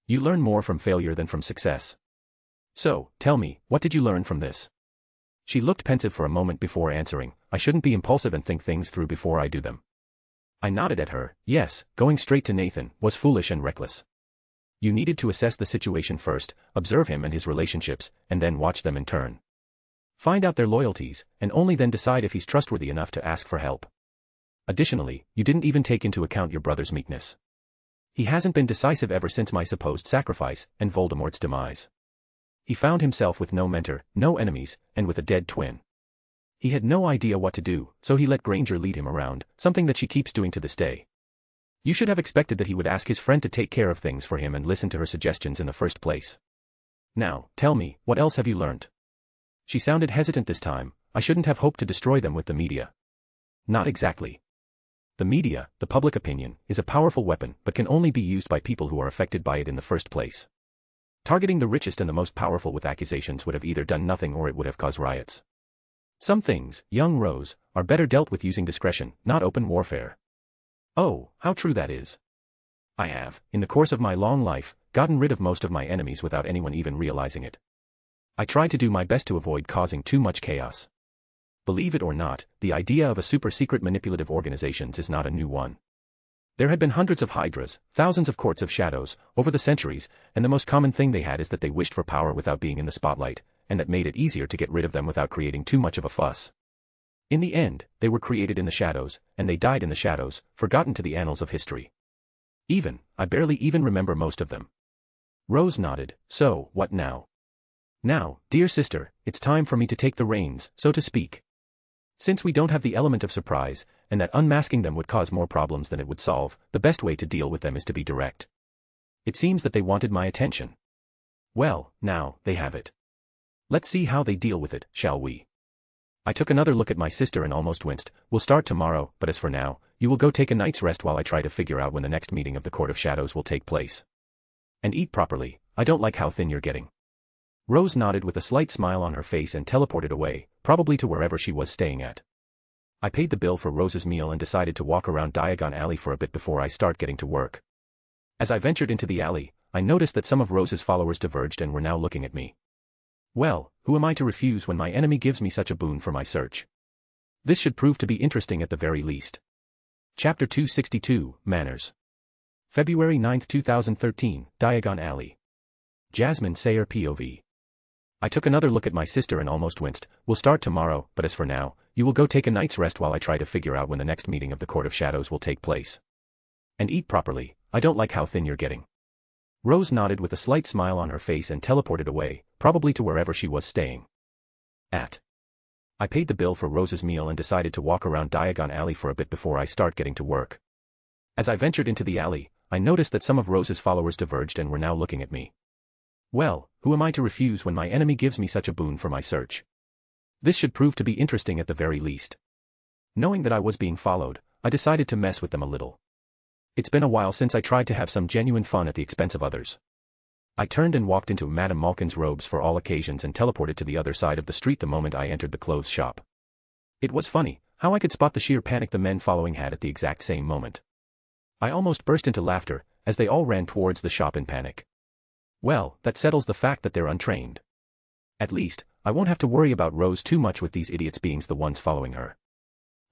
[SPEAKER 2] You learn more from failure than from success. So, tell me, what did you learn from this? She looked pensive for a moment before answering. I shouldn't be impulsive and think things through before I do them. I nodded at her. Yes, going straight to Nathan was foolish and reckless. You needed to assess the situation first, observe him and his relationships, and then watch them in turn. Find out their loyalties, and only then decide if he's trustworthy enough to ask for help. Additionally, you didn't even take into account your brother's meekness. He hasn't been decisive ever since my supposed sacrifice and Voldemort's demise. He found himself with no mentor, no enemies, and with a dead twin. He had no idea what to do, so he let Granger lead him around, something that she keeps doing to this day. You should have expected that he would ask his friend to take care of things for him and listen to her suggestions in the first place. Now, tell me, what else have you learned? She sounded hesitant this time. I shouldn't have hoped to destroy them with the media. Not exactly. The media, the public opinion, is a powerful weapon but can only be used by people who are affected by it in the first place. Targeting the richest and the most powerful with accusations would have either done nothing or it would have caused riots. Some things, young Rose, are better dealt with using discretion, not open warfare. Oh, how true that is. I have, in the course of my long life, gotten rid of most of my enemies without anyone even realizing it. I try to do my best to avoid causing too much chaos. Believe it or not, the idea of a super-secret manipulative organizations is not a new one. There had been hundreds of hydras, thousands of courts of shadows, over the centuries, and the most common thing they had is that they wished for power without being in the spotlight, and that made it easier to get rid of them without creating too much of a fuss. In the end, they were created in the shadows, and they died in the shadows, forgotten to the annals of history. I barely even remember most of them. Rose nodded. So, what now? Now, dear sister, it's time for me to take the reins, so to speak. Since we don't have the element of surprise, and that unmasking them would cause more problems than it would solve, the best way to deal with them is to be direct. It seems that they wanted my attention. Well, now, they have it. Let's see how they deal with it, shall we? I took another look at my sister and almost winced. We'll start tomorrow, but as for now, you will go take a night's rest while I try to figure out when the next meeting of the Court of Shadows will take place. And eat properly. I don't like how thin you're getting. Rose nodded with a slight smile on her face and teleported away, probably to wherever she was staying at. I paid the bill for Rose's meal and decided to walk around Diagon Alley for a bit before I start getting to work. As I ventured into the alley, I noticed that some of Rose's followers diverged and were now looking at me. Well, who am I to refuse when my enemy gives me such a boon for my search? This should prove to be interesting at the very least. Chapter 262, Manners. February 9, 2013, Diagon Alley. Jasmine Sayer POV. I took another look at my sister and almost winced. We'll start tomorrow, but as for now, you will go take a night's rest while I try to figure out when the next meeting of the Court of Shadows will take place. And eat properly. I don't like how thin you're getting. Rose nodded with a slight smile on her face and teleported away, probably to wherever she was staying at. I paid the bill for Rose's meal and decided to walk around Diagon Alley for a bit before I start getting to work. As I ventured into the alley, I noticed that some of Rose's followers diverged and were now looking at me. Well, who am I to refuse when my enemy gives me such a boon for my search? This should prove to be interesting at the very least. Knowing that I was being followed, I decided to mess with them a little. It's been a while since I tried to have some genuine fun at the expense of others. I turned and walked into Madame Malkin's robes for all occasions and teleported to the other side of the street the moment I entered the clothes shop. It was funny how I could spot the sheer panic the men following had at the exact same moment. I almost burst into laughter as they all ran towards the shop in panic. Well, that settles the fact that they're untrained. At least, I won't have to worry about Rose too much with these idiots being the ones following her.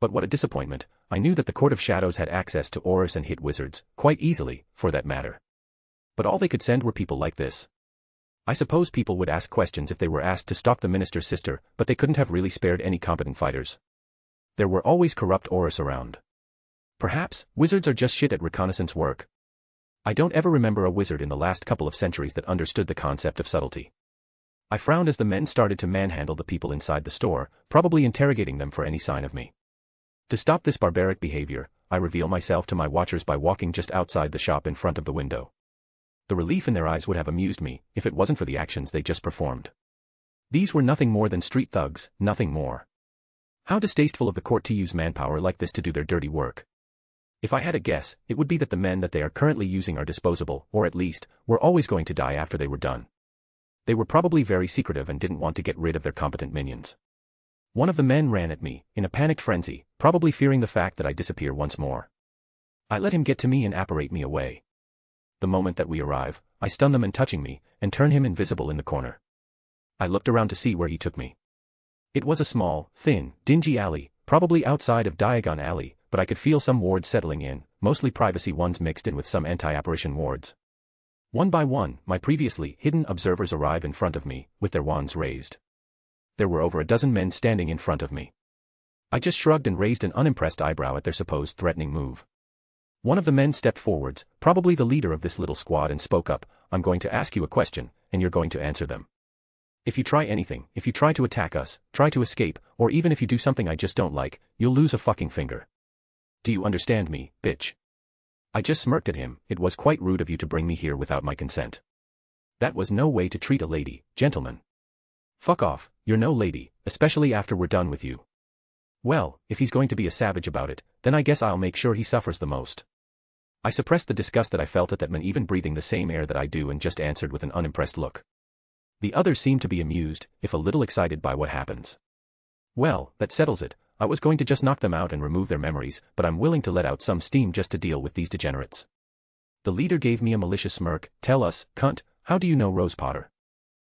[SPEAKER 2] But what a disappointment. I knew that the Court of Shadows had access to auras and hit wizards, quite easily, for that matter. But all they could send were people like this. I suppose people would ask questions if they were asked to stalk the minister's sister, but they couldn't have really spared any competent fighters. There were always corrupt auras around. Perhaps, wizards are just shit at reconnaissance work. I don't ever remember a wizard in the last couple of centuries that understood the concept of subtlety. I frowned as the men started to manhandle the people inside the store, probably interrogating them for any sign of me. To stop this barbaric behavior, I reveal myself to my watchers by walking just outside the shop in front of the window. The relief in their eyes would have amused me, if it wasn't for the actions they just performed. These were nothing more than street thugs, nothing more. How distasteful of the court to use manpower like this to do their dirty work. If I had a guess, it would be that the men that they are currently using are disposable, or at least, were always going to die after they were done. They were probably very secretive and didn't want to get rid of their competent minions. One of the men ran at me, in a panicked frenzy, probably fearing the fact that I'd disappear once more. I let him get to me and apparate me away. The moment that we arrive, I stun them and touching me, and turn him invisible in the corner. I looked around to see where he took me. It was a small, thin, dingy alley, probably outside of Diagon Alley, but I could feel some wards settling in, mostly privacy ones mixed in with some anti-apparition wards. One by one, my previously hidden observers arrive in front of me, with their wands raised. There were over a dozen men standing in front of me. I just shrugged and raised an unimpressed eyebrow at their supposed threatening move. One of the men stepped forwards, probably the leader of this little squad, and spoke up. I'm going to ask you a question, and you're going to answer them. If you try anything, if you try to attack us, try to escape, or even if you do something I just don't like, you'll lose a fucking finger. Do you understand me, bitch? I just smirked at him. It was quite rude of you to bring me here without my consent. That was no way to treat a lady, gentlemen. Fuck off, you're no lady, especially after we're done with you. Well, if he's going to be a savage about it, then I guess I'll make sure he suffers the most. I suppressed the disgust that I felt at that man even breathing the same air that I do and just answered with an unimpressed look. The others seemed to be amused, if a little excited by what happens. Well, that settles it. I was going to just knock them out and remove their memories, but I'm willing to let out some steam just to deal with these degenerates. The leader gave me a malicious smirk. Tell us, cunt, how do you know Rose Potter?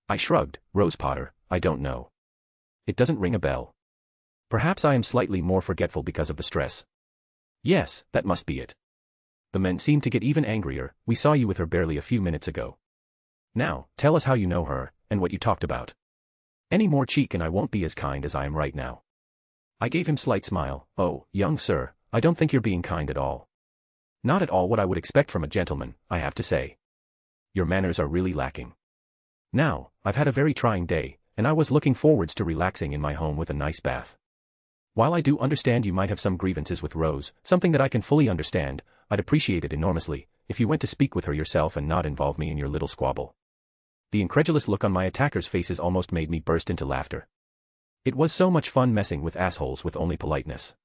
[SPEAKER 2] I shrugged. Rose Potter, I don't know. It doesn't ring a bell. Perhaps I am slightly more forgetful because of the stress. Yes, that must be it. The men seemed to get even angrier. We saw you with her barely a few minutes ago. Now, tell us how you know her, and what you talked about. Any more cheek and I won't be as kind as I am right now. I gave him a slight smile. Oh, young sir, I don't think you're being kind at all. Not at all what I would expect from a gentleman, I have to say. Your manners are really lacking. Now, I've had a very trying day, and I was looking forwards to relaxing in my home with a nice bath. While I do understand you might have some grievances with Rose, something that I can fully understand, I'd appreciate it enormously if you went to speak with her yourself and not involve me in your little squabble. The incredulous look on my attackers' faces almost made me burst into laughter. It was so much fun messing with assholes with only politeness.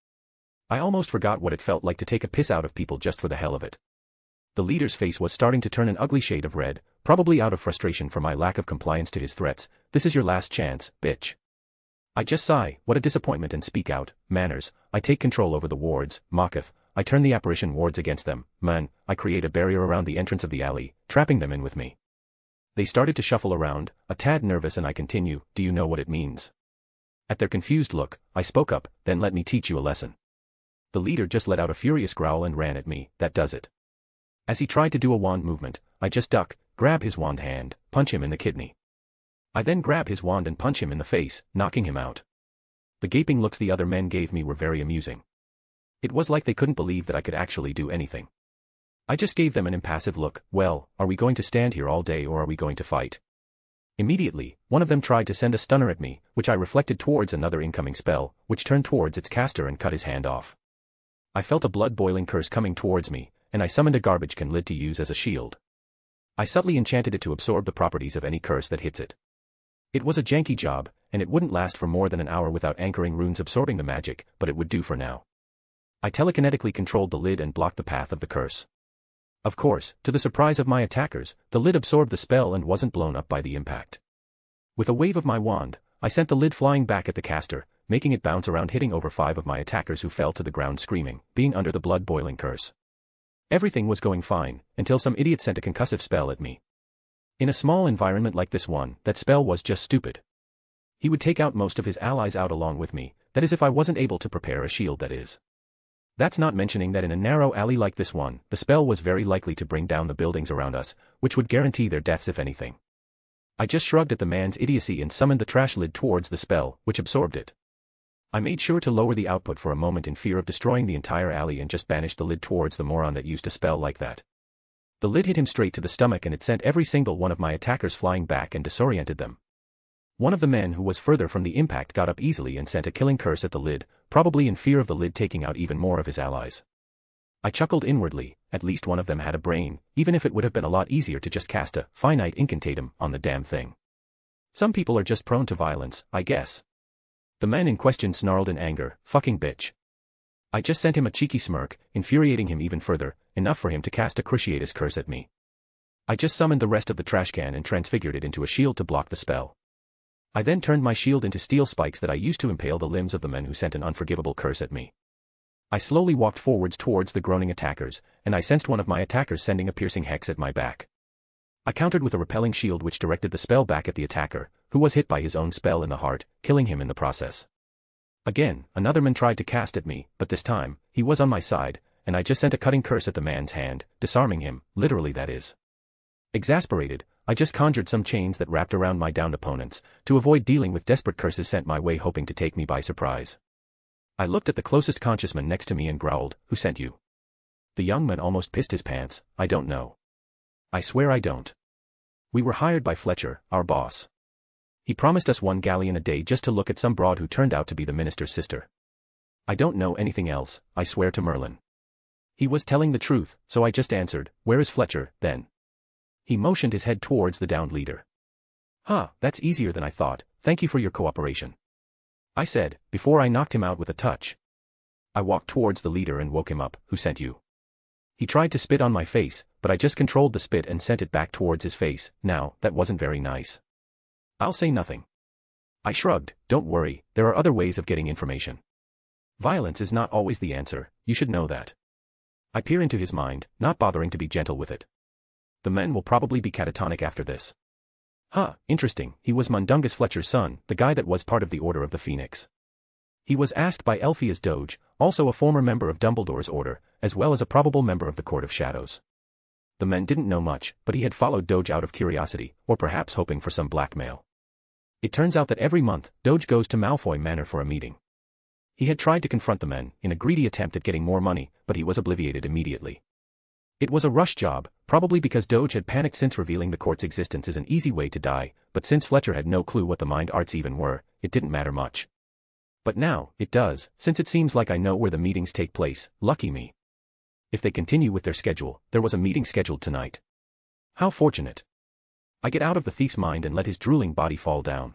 [SPEAKER 2] I almost forgot what it felt like to take a piss out of people just for the hell of it. The leader's face was starting to turn an ugly shade of red, probably out of frustration for my lack of compliance to his threats. This is your last chance, bitch. I just sigh, what a disappointment, and speak out. Manners, I take control over the wards. Mocketh, I turn the apparition wards against them. Man, I create a barrier around the entrance of the alley, trapping them in with me. They started to shuffle around, a tad nervous, and I continue, do you know what it means? At their confused look, I spoke up, then let me teach you a lesson. The leader just let out a furious growl and ran at me. That does it. As he tried to do a wand movement, I just duck, grab his wand hand, punch him in the kidney. I then grab his wand and punch him in the face, knocking him out. The gaping looks the other men gave me were very amusing. It was like they couldn't believe that I could actually do anything. I just gave them an impassive look. Well, are we going to stand here all day or are we going to fight? Immediately, one of them tried to send a stunner at me, which I reflected towards another incoming spell, which turned towards its caster and cut his hand off. I felt a blood-boiling curse coming towards me, and I summoned a garbage can lid to use as a shield. I subtly enchanted it to absorb the properties of any curse that hits it. It was a janky job, and it wouldn't last for more than an hour without anchoring runes absorbing the magic, but it would do for now. I telekinetically controlled the lid and blocked the path of the curse. Of course, to the surprise of my attackers, the lid absorbed the spell and wasn't blown up by the impact. With a wave of my wand, I sent the lid flying back at the caster, making it bounce around, hitting over 5 of my attackers who fell to the ground screaming, being under the blood-boiling curse. Everything was going fine, until some idiot sent a concussive spell at me. In a small environment like this one, that spell was just stupid. He would take out most of his allies out along with me, that is if I wasn't able to prepare a shield, that is. That's not mentioning that in a narrow alley like this one, the spell was very likely to bring down the buildings around us, which would guarantee their deaths if anything. I just shrugged at the man's idiocy and summoned the trash lid towards the spell, which absorbed it. I made sure to lower the output for a moment in fear of destroying the entire alley and just banished the lid towards the moron that used a spell like that. The lid hit him straight to the stomach and it sent every single one of my attackers flying back and disoriented them. One of the men who was further from the impact got up easily and sent a killing curse at the lid, probably in fear of the lid taking out even more of his allies. I chuckled inwardly, at least one of them had a brain, even if it would have been a lot easier to just cast a finite incantatum on the damn thing. Some people are just prone to violence, I guess. The man in question snarled in anger, fucking bitch. I just sent him a cheeky smirk, infuriating him even further, enough for him to cast a Cruciatus curse at me. I just summoned the rest of the trash can and transfigured it into a shield to block the spell. I then turned my shield into steel spikes that I used to impale the limbs of the men who sent an unforgivable curse at me. I slowly walked forwards towards the groaning attackers, and I sensed one of my attackers sending a piercing hex at my back. I countered with a repelling shield which directed the spell back at the attacker, who was hit by his own spell in the heart, killing him in the process. Again, another man tried to cast at me, but this time, he was on my side, and I just sent a cutting curse at the man's hand, disarming him, literally that is. Exasperated, I just conjured some chains that wrapped around my downed opponents, to avoid dealing with desperate curses sent my way hoping to take me by surprise. I looked at the closest conscious man next to me and growled, "Who sent you?" The young man almost pissed his pants. "I don't know. I swear I don't. We were hired by Fletcher, our boss. He promised us 1 galleon a day just to look at some broad who turned out to be the minister's sister. I don't know anything else, I swear to Merlin." He was telling the truth, so I just answered, "Where is Fletcher, then?" He motioned his head towards the downed leader. "Huh, that's easier than I thought, thank you for your cooperation," I said, before I knocked him out with a touch. I walked towards the leader and woke him up. "Who sent you?" He tried to spit on my face, but I just controlled the spit and sent it back towards his face. Now, that wasn't very nice. "I'll say nothing." I shrugged. "Don't worry, there are other ways of getting information. Violence is not always the answer, you should know that." I peer into his mind, not bothering to be gentle with it. The men will probably be catatonic after this. Huh, interesting, he was Mundungus Fletcher's son, the guy that was part of the Order of the Phoenix. He was asked by Elphia's Doge, also a former member of Dumbledore's Order, as well as a probable member of the Court of Shadows. The men didn't know much, but he had followed Doge out of curiosity, or perhaps hoping for some blackmail. It turns out that every month, Doge goes to Malfoy Manor for a meeting. He had tried to confront the men, in a greedy attempt at getting more money, but he was obliviated immediately. It was a rush job, probably because Doge had panicked since revealing the court's existence is an easy way to die, but since Fletcher had no clue what the mind arts even were, it didn't matter much. But now, it does, since it seems like I know where the meetings take place. Lucky me. If they continue with their schedule, there was a meeting scheduled tonight. How fortunate. I get out of the thief's mind and let his drooling body fall down,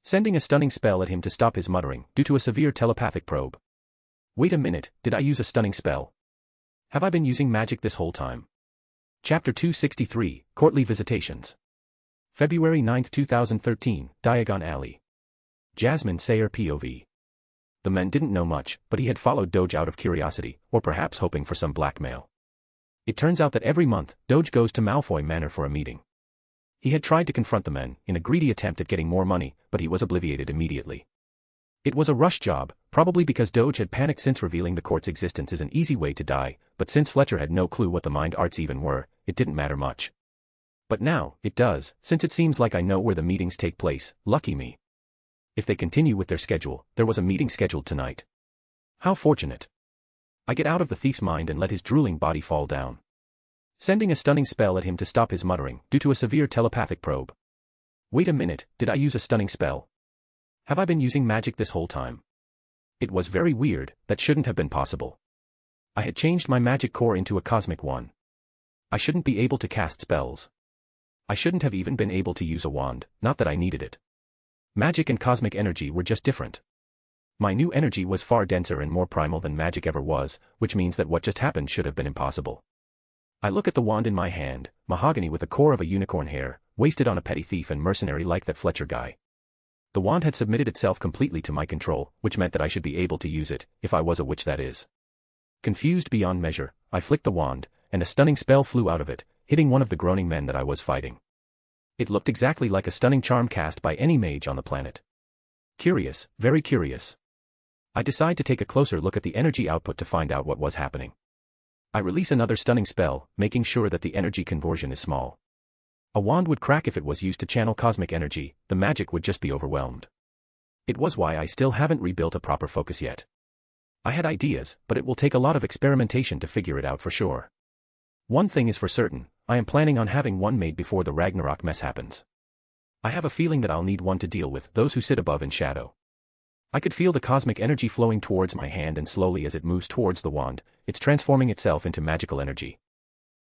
[SPEAKER 2] sending a stunning spell at him to stop his muttering, due to a severe telepathic probe. Wait a minute, did I use a stunning spell? Have I been using magic this whole time? Chapter 263, Courtly Visitations. February 9, 2013, Diagon Alley. Jasmine Sayer POV. The man didn't know much, but he had followed Doge out of curiosity, or perhaps hoping for some blackmail. It turns out that every month, Doge goes to Malfoy Manor for a meeting. He had tried to confront the men, in a greedy attempt at getting more money, but he was obliterated immediately. It was a rush job, probably because Doge had panicked since revealing the court's existence is an easy way to die, but since Fletcher had no clue what the mind arts even were, it didn't matter much. But now, it does, since it seems like I know where the meetings take place. Lucky me. If they continue with their schedule, there was a meeting scheduled tonight. How fortunate. I get out of the thief's mind and let his drooling body fall down, sending a stunning spell at him to stop his muttering, due to a severe telepathic probe. Wait a minute, did I use a stunning spell? Have I been using magic this whole time? It was very weird, that shouldn't have been possible. I had changed my magic core into a cosmic one. I shouldn't be able to cast spells. I shouldn't have even been able to use a wand, not that I needed it. Magic and cosmic energy were just different. My new energy was far denser and more primal than magic ever was, which means that what just happened should have been impossible. I look at the wand in my hand, mahogany with the core of a unicorn hair, wasted on a petty thief and mercenary like that Fletcher guy. The wand had submitted itself completely to my control, which meant that I should be able to use it, if I was a witch that is. Confused beyond measure, I flicked the wand, and a stunning spell flew out of it, hitting one of the groaning men that I was fighting. It looked exactly like a stunning charm cast by any mage on the planet. Curious, very curious. I decide to take a closer look at the energy output to find out what was happening. I release another stunning spell, making sure that the energy conversion is small. A wand would crack if it was used to channel cosmic energy, the magic would just be overwhelmed. It was why I still haven't rebuilt a proper focus yet. I had ideas, but it will take a lot of experimentation to figure it out for sure. One thing is for certain, I am planning on having one made before the Ragnarok mess happens. I have a feeling that I'll need one to deal with those who sit above in shadow. I could feel the cosmic energy flowing towards my hand, and slowly as it moves towards the wand, it's transforming itself into magical energy.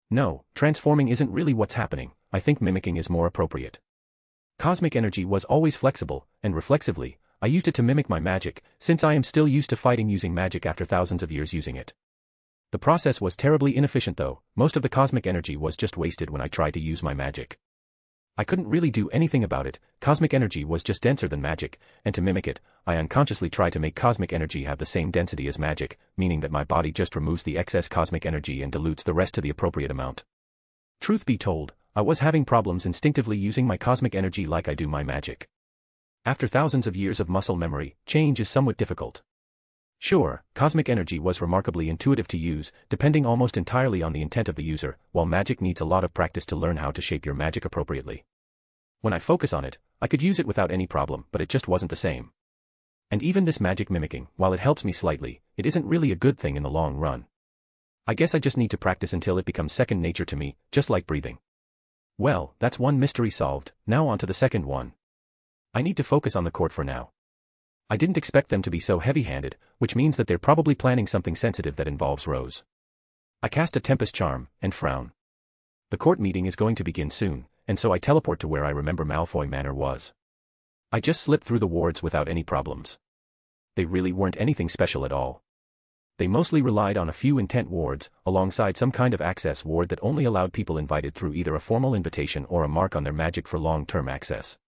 [SPEAKER 2] No, transforming isn't really what's happening, I think mimicking is more appropriate. Cosmic energy was always flexible, and reflexively, I used it to mimic my magic, since I am still used to fighting using magic after thousands of years using it. The process was terribly inefficient though, most of the cosmic energy was just wasted when I tried to use my magic. I couldn't really do anything about it, cosmic energy was just denser than magic, and to mimic it, I unconsciously tried to make cosmic energy have the same density as magic, meaning that my body just removes the excess cosmic energy and dilutes the rest to the appropriate amount. Truth be told, I was having problems instinctively using my cosmic energy like I do my magic. After thousands of years of muscle memory, change is somewhat difficult. Sure, cosmic energy was remarkably intuitive to use, depending almost entirely on the intent of the user, while magic needs a lot of practice to learn how to shape your magic appropriately. When I focus on it, I could use it without any problem, but it just wasn't the same. And even this magic mimicking, while it helps me slightly, it isn't really a good thing in the long run. I guess I just need to practice until it becomes second nature to me, just like breathing. Well, that's one mystery solved, now on to the second one. I need to focus on the court for now. I didn't expect them to be so heavy-handed, which means that they're probably planning something sensitive that involves Rose. I cast a Tempest Charm, and frown. The court meeting is going to begin soon, and so I teleport to where I remember Malfoy Manor was. I just slipped through the wards without any problems. They really weren't anything special at all. They mostly relied on a few intent wards, alongside some kind of access ward that only allowed people invited through either a formal invitation or a mark on their magic for long-term access.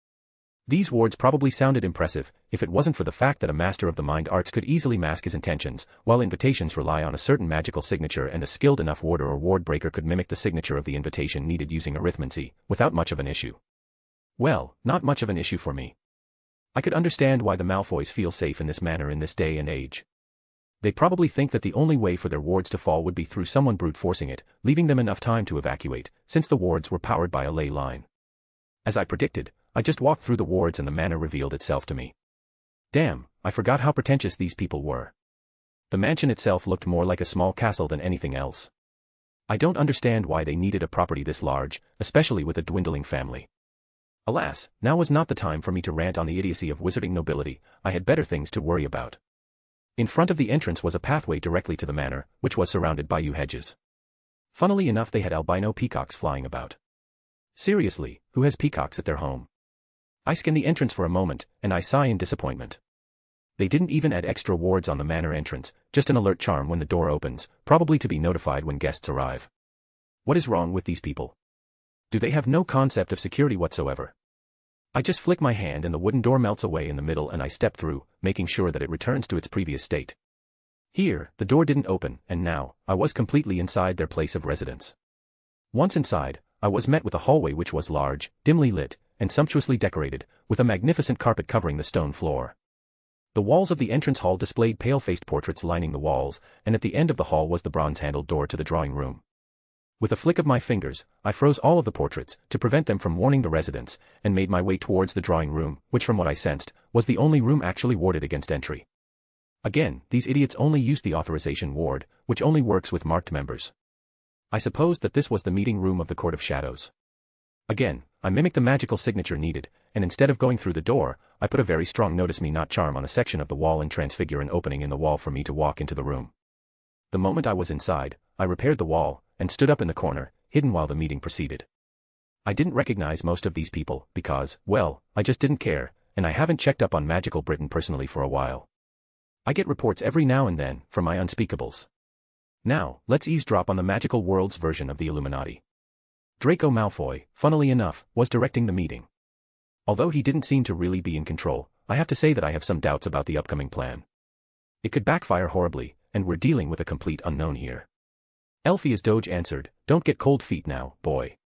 [SPEAKER 2] These wards probably sounded impressive, if it wasn't for the fact that a master of the mind arts could easily mask his intentions, while invitations rely on a certain magical signature and a skilled enough warder or ward breaker could mimic the signature of the invitation needed using arithmancy, without much of an issue. Well, not much of an issue for me. I could understand why the Malfoys feel safe in this manner in this day and age. They probably think that the only way for their wards to fall would be through someone brute forcing it, leaving them enough time to evacuate, since the wards were powered by a ley line. As I predicted, I just walked through the wards and the manor revealed itself to me. Damn, I forgot how pretentious these people were. The mansion itself looked more like a small castle than anything else. I don't understand why they needed a property this large, especially with a dwindling family. Alas, now was not the time for me to rant on the idiocy of wizarding nobility. I had better things to worry about. In front of the entrance was a pathway directly to the manor, which was surrounded by yew hedges. Funnily enough, they had albino peacocks flying about. Seriously, who has peacocks at their home? I scan the entrance for a moment, and I sigh in disappointment. They didn't even add extra wards on the manor entrance, just an alert charm when the door opens, probably to be notified when guests arrive. What is wrong with these people? Do they have no concept of security whatsoever? I just flick my hand and the wooden door melts away in the middle and I step through, making sure that it returns to its previous state. Here, the door didn't open, and now, I was completely inside their place of residence. Once inside, I was met with a hallway which was large, dimly lit, and sumptuously decorated, with a magnificent carpet covering the stone floor. The walls of the entrance hall displayed pale-faced portraits lining the walls, and at the end of the hall was the bronze-handled door to the drawing room. With a flick of my fingers, I froze all of the portraits, to prevent them from warning the residents, and made my way towards the drawing room, which from what I sensed, was the only room actually warded against entry. Again, these idiots only used the authorization ward, which only works with marked members. I supposed that this was the meeting room of the Court of Shadows. Again, I mimicked the magical signature needed, and instead of going through the door, I put a very strong notice me not charm on a section of the wall and transfigure an opening in the wall for me to walk into the room. The moment I was inside, I repaired the wall, and stood up in the corner, hidden while the meeting proceeded. I didn't recognize most of these people, because, well, I just didn't care, and I haven't checked up on Magical Britain personally for a while. I get reports every now and then, from my unspeakables. Now, let's eavesdrop on the magical world's version of the Illuminati. Draco Malfoy, funnily enough, was directing the meeting. Although he didn't seem to really be in control, I have to say that I have some doubts about the upcoming plan. It could backfire horribly, and we're dealing with a complete unknown here. Elphia's Doge answered, "Don't get cold feet now, boy.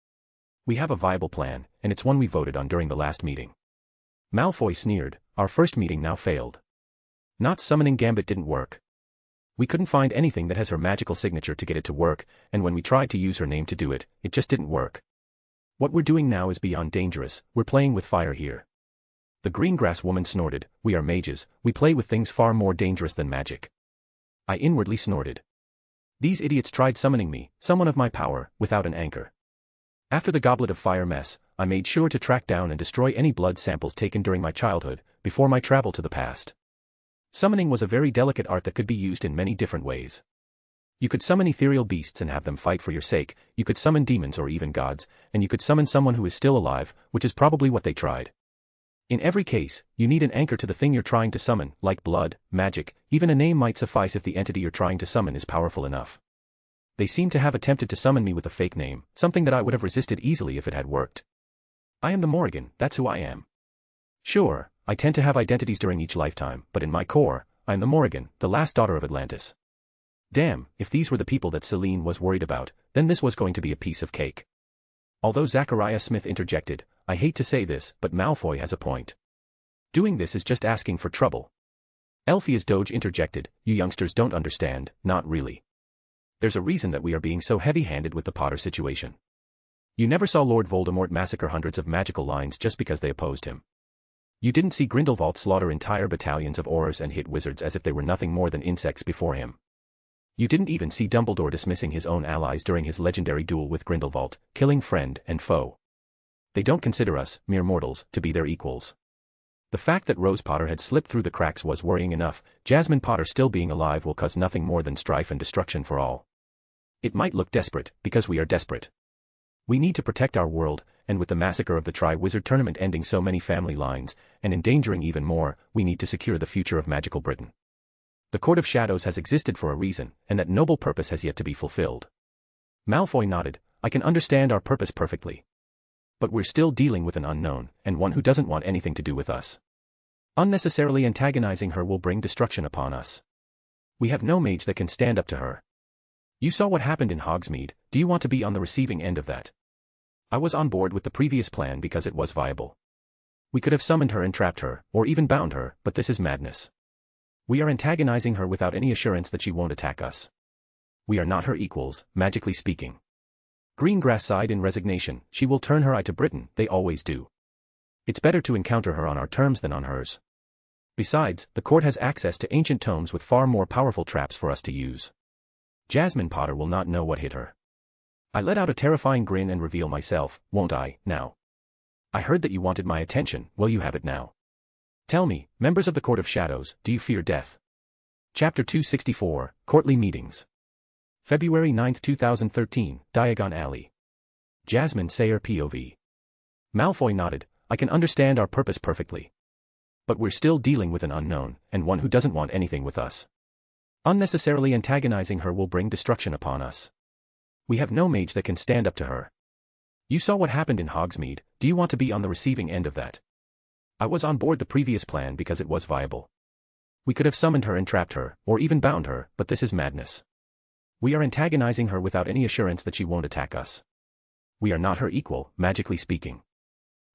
[SPEAKER 2] We have a viable plan, and it's one we voted on during the last meeting." Malfoy sneered, "Our first meeting now failed. Not summoning Gambit didn't work. We couldn't find anything that has her magical signature to get it to work, and when we tried to use her name to do it, it just didn't work. What we're doing now is beyond dangerous, we're playing with fire here." The greengrass woman snorted, "We are mages, we play with things far more dangerous than magic." I inwardly snorted. These idiots tried summoning me, someone of my power, without an anchor. After the Goblet of Fire mess, I made sure to track down and destroy any blood samples taken during my childhood, before my travel to the past. Summoning was a very delicate art that could be used in many different ways. You could summon ethereal beasts and have them fight for your sake, you could summon demons or even gods, and you could summon someone who is still alive, which is probably what they tried. In every case, you need an anchor to the thing you're trying to summon, like blood, magic, even a name might suffice if the entity you're trying to summon is powerful enough. They seem to have attempted to summon me with a fake name, something that I would have resisted easily if it had worked. I am the Morrigan, that's who I am. Sure, I tend to have identities during each lifetime, but in my core, I am the Morrigan, the last daughter of Atlantis. Damn, if these were the people that Celine was worried about, then this was going to be a piece of cake. Although Zachariah Smith interjected, "I hate to say this, but Malfoy has a point. Doing this is just asking for trouble." Elphia's Doge interjected, "You youngsters don't understand, not really. There's a reason that we are being so heavy-handed with the Potter situation. You never saw Lord Voldemort massacre hundreds of magical lines just because they opposed him. You didn't see Grindelwald slaughter entire battalions of Aurors and hit wizards as if they were nothing more than insects before him. You didn't even see Dumbledore dismissing his own allies during his legendary duel with Grindelwald, killing friend and foe. They don't consider us, mere mortals, to be their equals. The fact that Rose Potter had slipped through the cracks was worrying enough. Jasmine Potter still being alive will cause nothing more than strife and destruction for all. It might look desperate, because we are desperate. We need to protect our world, and with the massacre of the Tri-Wizard Tournament ending so many family lines, and endangering even more, we need to secure the future of Magical Britain. The Court of Shadows has existed for a reason, and that noble purpose has yet to be fulfilled." Malfoy nodded, "I can understand our purpose perfectly. But we're still dealing with an unknown, and one who doesn't want anything to do with us. Unnecessarily antagonizing her will bring destruction upon us. We have no mage that can stand up to her. You saw what happened in Hogsmeade, do you want to be on the receiving end of that? I was on board with the previous plan because it was viable. We could have summoned her and trapped her, or even bound her, but this is madness. We are antagonizing her without any assurance that she won't attack us. We are not her equals, magically speaking." Greengrass sighed in resignation, "She will turn her eye to Britain, they always do. It's better to encounter her on our terms than on hers. Besides, the court has access to ancient tomes with far more powerful traps for us to use. Jasmine Potter will not know what hit her." I let out a terrifying grin and reveal myself, "Won't I, now? I heard that you wanted my attention, well you have it now. Tell me, members of the Court of Shadows, do you fear death? Chapter 264, Courtly Meetings. February 9, 2013, Diagon Alley. Jasmine Sayer POV. Malfoy nodded, I can understand our purpose perfectly. But we're still dealing with an unknown, and one who doesn't want anything with us. Unnecessarily antagonizing her will bring destruction upon us. We have no mage that can stand up to her. You saw what happened in Hogsmeade, do you want to be on the receiving end of that? I was on board the previous plan because it was viable. We could have summoned her and trapped her, or even bound her, but this is madness. We are antagonizing her without any assurance that she won't attack us. We are not her equal, magically speaking.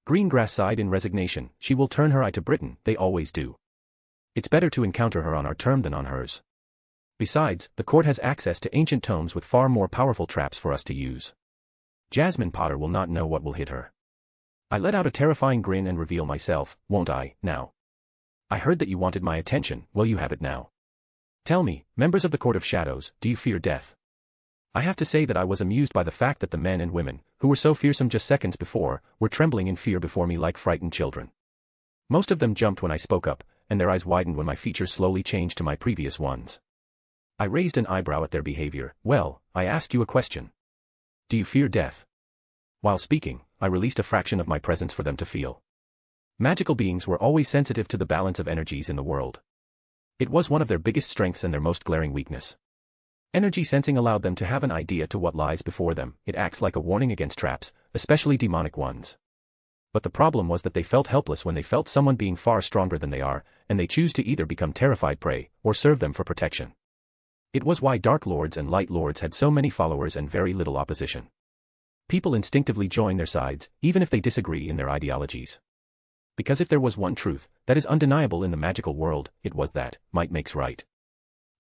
[SPEAKER 2] Greengrass sighed in resignation, she will turn her eye to Britain, they always do. It's better to encounter her on our term than on hers. Besides, the court has access to ancient tomes with far more powerful traps for us to use. Jasmine Potter will not know what will hit her. I let out a terrifying grin and reveal myself, won't I, now? I heard that you wanted my attention, well you have it now. Tell me, members of the Court of Shadows, do you fear death? I have to say that I was amused by the fact that the men and women, who were so fearsome just seconds before, were trembling in fear before me like frightened children. Most of them jumped when I spoke up, and their eyes widened when my features slowly changed to my previous ones. I raised an eyebrow at their behavior, well, I asked you a question. Do you fear death? While speaking, I released a fraction of my presence for them to feel. Magical beings were always sensitive to the balance of energies in the world. It was one of their biggest strengths and their most glaring weakness. Energy sensing allowed them to have an idea to what lies before them, it acts like a warning against traps, especially demonic ones. But the problem was that they felt helpless when they felt someone being far stronger than they are, and they choose to either become terrified prey, or serve them for protection. It was why Dark Lords and Light Lords had so many followers and very little opposition. People instinctively join their sides, even if they disagree in their ideologies. Because if there was one truth that is undeniable in the magical world, it was that might makes right.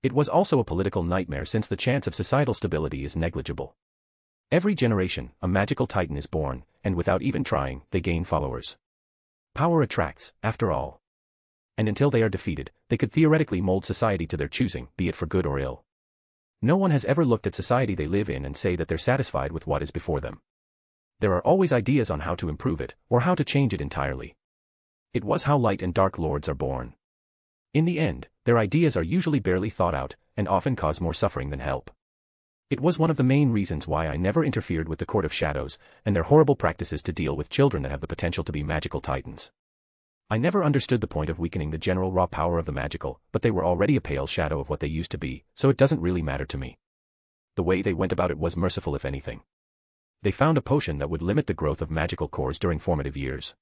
[SPEAKER 2] It was also a political nightmare since the chance of societal stability is negligible. Every generation, a magical titan is born, and without even trying, they gain followers. Power attracts, after all. And until they are defeated, they could theoretically mold society to their choosing, be it for good or ill. No one has ever looked at society they live in and say that they're satisfied with what is before them. There are always ideas on how to improve it, or how to change it entirely. It was how Light and Dark Lords are born. In the end, their ideas are usually barely thought out, and often cause more suffering than help. It was one of the main reasons why I never interfered with the Court of Shadows, and their horrible practices to deal with children that have the potential to be magical titans. I never understood the point of weakening the general raw power of the magical, but they were already a pale shadow of what they used to be, so it doesn't really matter to me. The way they went about it was merciful if anything. They found a potion that would limit the growth of magical cores during formative years.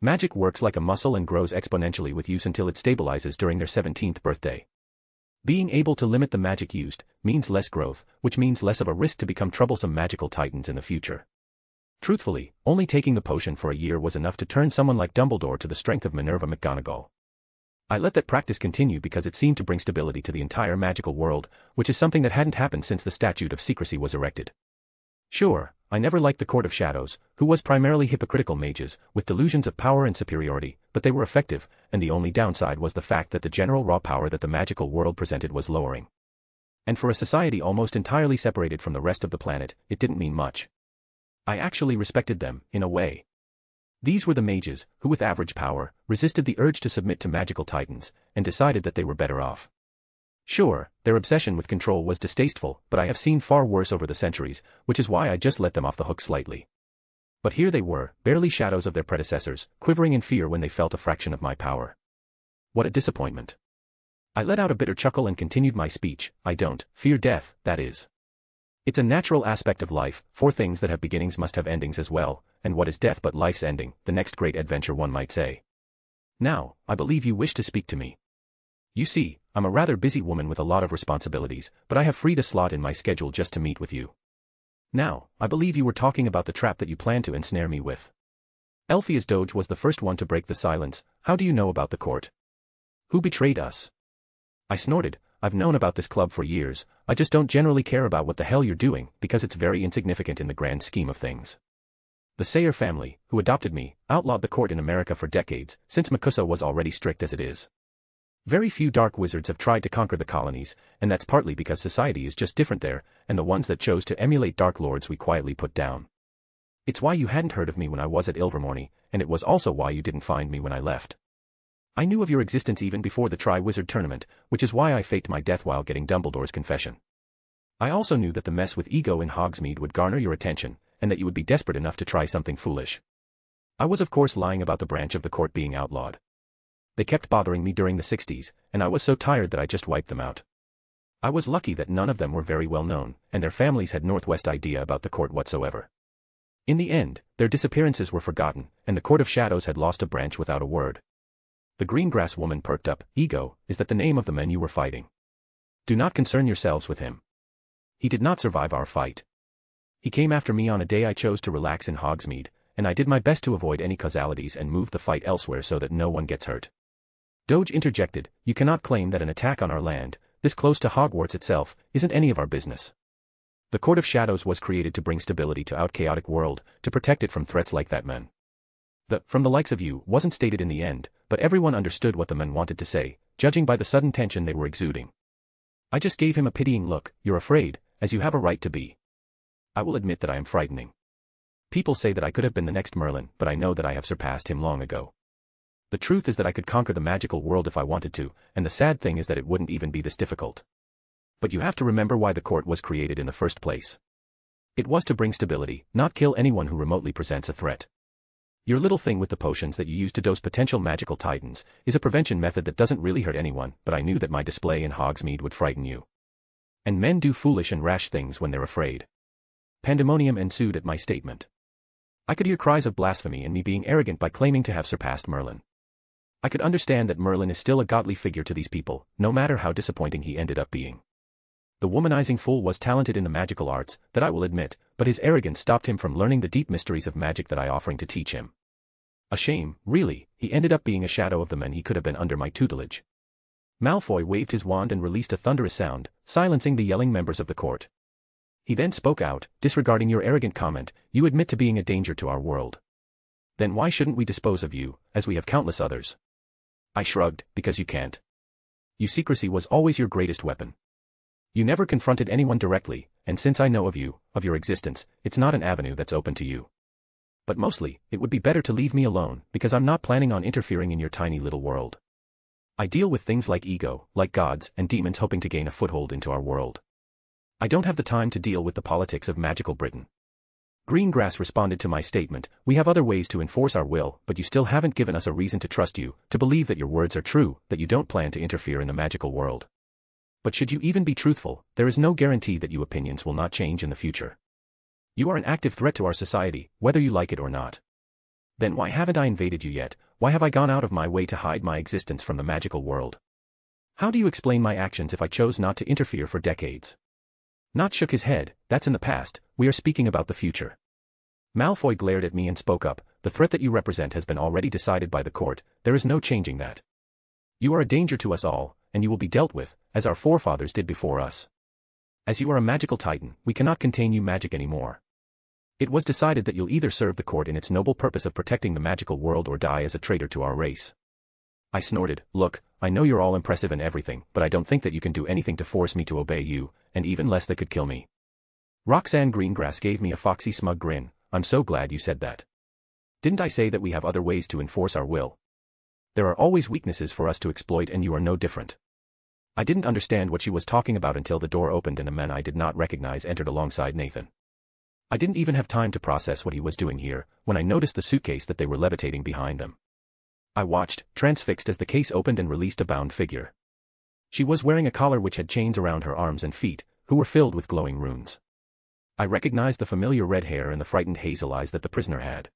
[SPEAKER 2] Magic works like a muscle and grows exponentially with use until it stabilizes during their 17th birthday. Being able to limit the magic used means less growth, which means less of a risk to become troublesome magical titans in the future. Truthfully, only taking the potion for a year was enough to turn someone like Dumbledore to the strength of Minerva McGonagall. I let that practice continue because it seemed to bring stability to the entire magical world, which is something that hadn't happened since the Statute of Secrecy was erected. Sure, I never liked the Court of Shadows, who was primarily hypocritical mages, with delusions of power and superiority, but they were effective, and the only downside was the fact that the general raw power that the magical world presented was lowering. And for a society almost entirely separated from the rest of the planet, it didn't mean much. I actually respected them, in a way. These were the mages, who with average power, resisted the urge to submit to magical titans, and decided that they were better off. Sure, their obsession with control was distasteful, but I have seen far worse over the centuries, which is why I just let them off the hook slightly. But here they were, barely shadows of their predecessors, quivering in fear when they felt a fraction of my power. What a disappointment. I let out a bitter chuckle and continued my speech. I don't fear death, that is. It's a natural aspect of life, for things that have beginnings must have endings as well, and what is death but life's ending, the next great adventure one might say. Now, I believe you wish to speak to me. You see, I'm a rather busy woman with a lot of responsibilities, but I have freed a slot in my schedule just to meet with you. Now, I believe you were talking about the trap that you planned to ensnare me with. Elphia's Doge was the first one to break the silence. How do you know about the court? Who betrayed us? I snorted. I've known about this club for years, I just don't generally care about what the hell you're doing, because it's very insignificant in the grand scheme of things. The Sayer family, who adopted me, outlawed the court in America for decades, since Makusa was already strict as it is. Very few dark wizards have tried to conquer the colonies, and that's partly because society is just different there, and the ones that chose to emulate Dark Lords we quietly put down. It's why you hadn't heard of me when I was at Ilvermorny, and it was also why you didn't find me when I left. I knew of your existence even before the Tri-Wizard tournament, which is why I faked my death while getting Dumbledore's confession. I also knew that the mess with Ego in Hogsmeade would garner your attention, and that you would be desperate enough to try something foolish. I was of course lying about the branch of the court being outlawed. They kept bothering me during the 60s, and I was so tired that I just wiped them out. I was lucky that none of them were very well known, and their families had Northwest idea about the court whatsoever. In the end, their disappearances were forgotten, and the Court of Shadows had lost a branch without a word. The Greengrass woman perked up. Ego, is that the name of the man you were fighting? Do not concern yourselves with him. He did not survive our fight. He came after me on a day I chose to relax in Hogsmeade, and I did my best to avoid any causalities and move the fight elsewhere so that no one gets hurt. Doge interjected, you cannot claim that an attack on our land, this close to Hogwarts itself, isn't any of our business. The Court of Shadows was created to bring stability to our chaotic world, to protect it from threats like that man. From the likes of you, wasn't stated in the end, but everyone understood what the men wanted to say, judging by the sudden tension they were exuding. I just gave him a pitying look. You're afraid, as you have a right to be. I will admit that I am frightening. People say that I could have been the next Merlin, but I know that I have surpassed him long ago. The truth is that I could conquer the magical world if I wanted to, and the sad thing is that it wouldn't even be this difficult. But you have to remember why the court was created in the first place. It was to bring stability, not kill anyone who remotely presents a threat. Your little thing with the potions that you use to dose potential magical titans is a prevention method that doesn't really hurt anyone, but I knew that my display in Hogsmeade would frighten you. And men do foolish and rash things when they're afraid. Pandemonium ensued at my statement. I could hear cries of blasphemy and me being arrogant by claiming to have surpassed Merlin. I could understand that Merlin is still a godly figure to these people, no matter how disappointing he ended up being. The womanizing fool was talented in the magical arts, that I will admit, but his arrogance stopped him from learning the deep mysteries of magic that I offering to teach him. A shame, really, he ended up being a shadow of the men he could have been under my tutelage. Malfoy waved his wand and released a thunderous sound, silencing the yelling members of the court. He then spoke out, disregarding your arrogant comment, you admit to being a danger to our world. Then why shouldn't we dispose of you, as we have countless others? I shrugged, because you can't. Your secrecy was always your greatest weapon. You never confronted anyone directly, and since I know of you, of your existence, it's not an avenue that's open to you. But mostly, it would be better to leave me alone, because I'm not planning on interfering in your tiny little world. I deal with things like ego, like gods and demons hoping to gain a foothold into our world. I don't have the time to deal with the politics of magical Britain. Greengrass responded to my statement, we have other ways to enforce our will, but you still haven't given us a reason to trust you, to believe that your words are true, that you don't plan to interfere in the magical world. But should you even be truthful, there is no guarantee that your opinions will not change in the future. You are an active threat to our society, whether you like it or not. Then why haven't I invaded you yet? Why have I gone out of my way to hide my existence from the magical world? How do you explain my actions if I chose not to interfere for decades? Nott shook his head, that's in the past, we are speaking about the future. Malfoy glared at me and spoke up, the threat that you represent has been already decided by the court, there is no changing that. You are a danger to us all, and you will be dealt with, as our forefathers did before us. As you are a magical titan, we cannot contain you magic anymore. It was decided that you'll either serve the court in its noble purpose of protecting the magical world or die as a traitor to our race. I snorted, look, I know you're all impressive and everything, but I don't think that you can do anything to force me to obey you, and even less that could kill me. Roxanne Greengrass gave me a foxy smug grin, I'm so glad you said that. Didn't I say that we have other ways to enforce our will? There are always weaknesses for us to exploit and you are no different. I didn't understand what she was talking about until the door opened and a man I did not recognize entered alongside Nathan. I didn't even have time to process what he was doing here, when I noticed the suitcase that they were levitating behind them. I watched, transfixed as the case opened and released a bound figure. She was wearing a collar which had chains around her arms and feet, who were filled with glowing runes. I recognized the familiar red hair and the frightened hazel eyes that the prisoner had.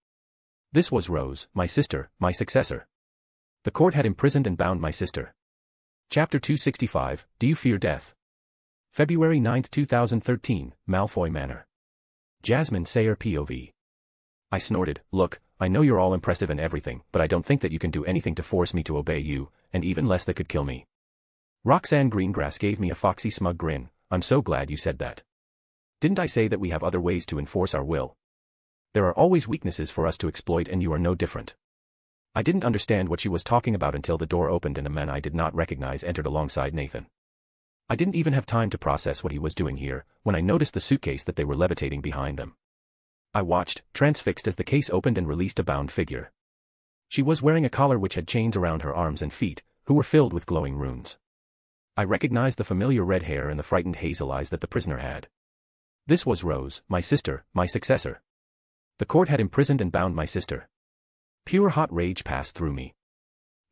[SPEAKER 2] This was Rose, my sister, my successor. The court had imprisoned and bound my sister. Chapter 265, Do You Fear Death? February 9, 2013, Malfoy Manor. Jasmine Sayer POV. I snorted, look, I know you're all impressive and everything, but I don't think that you can do anything to force me to obey you, and even less that could kill me. Roxanne Greengrass gave me a foxy smug grin, I'm so glad you said that. Didn't I say that we have other ways to enforce our will? There are always weaknesses for us to exploit and you are no different. I didn't understand what she was talking about until the door opened and a man I did not recognize entered alongside Nathan. I didn't even have time to process what he was doing here, when I noticed the suitcase that they were levitating behind them. I watched, transfixed as the case opened and released a bound figure. She was wearing a collar which had chains around her arms and feet, who were filled with glowing runes. I recognized the familiar red hair and the frightened hazel eyes that the prisoner had. This was Rose, my sister, my successor. The court had imprisoned and bound my sister. Pure hot rage passed through me.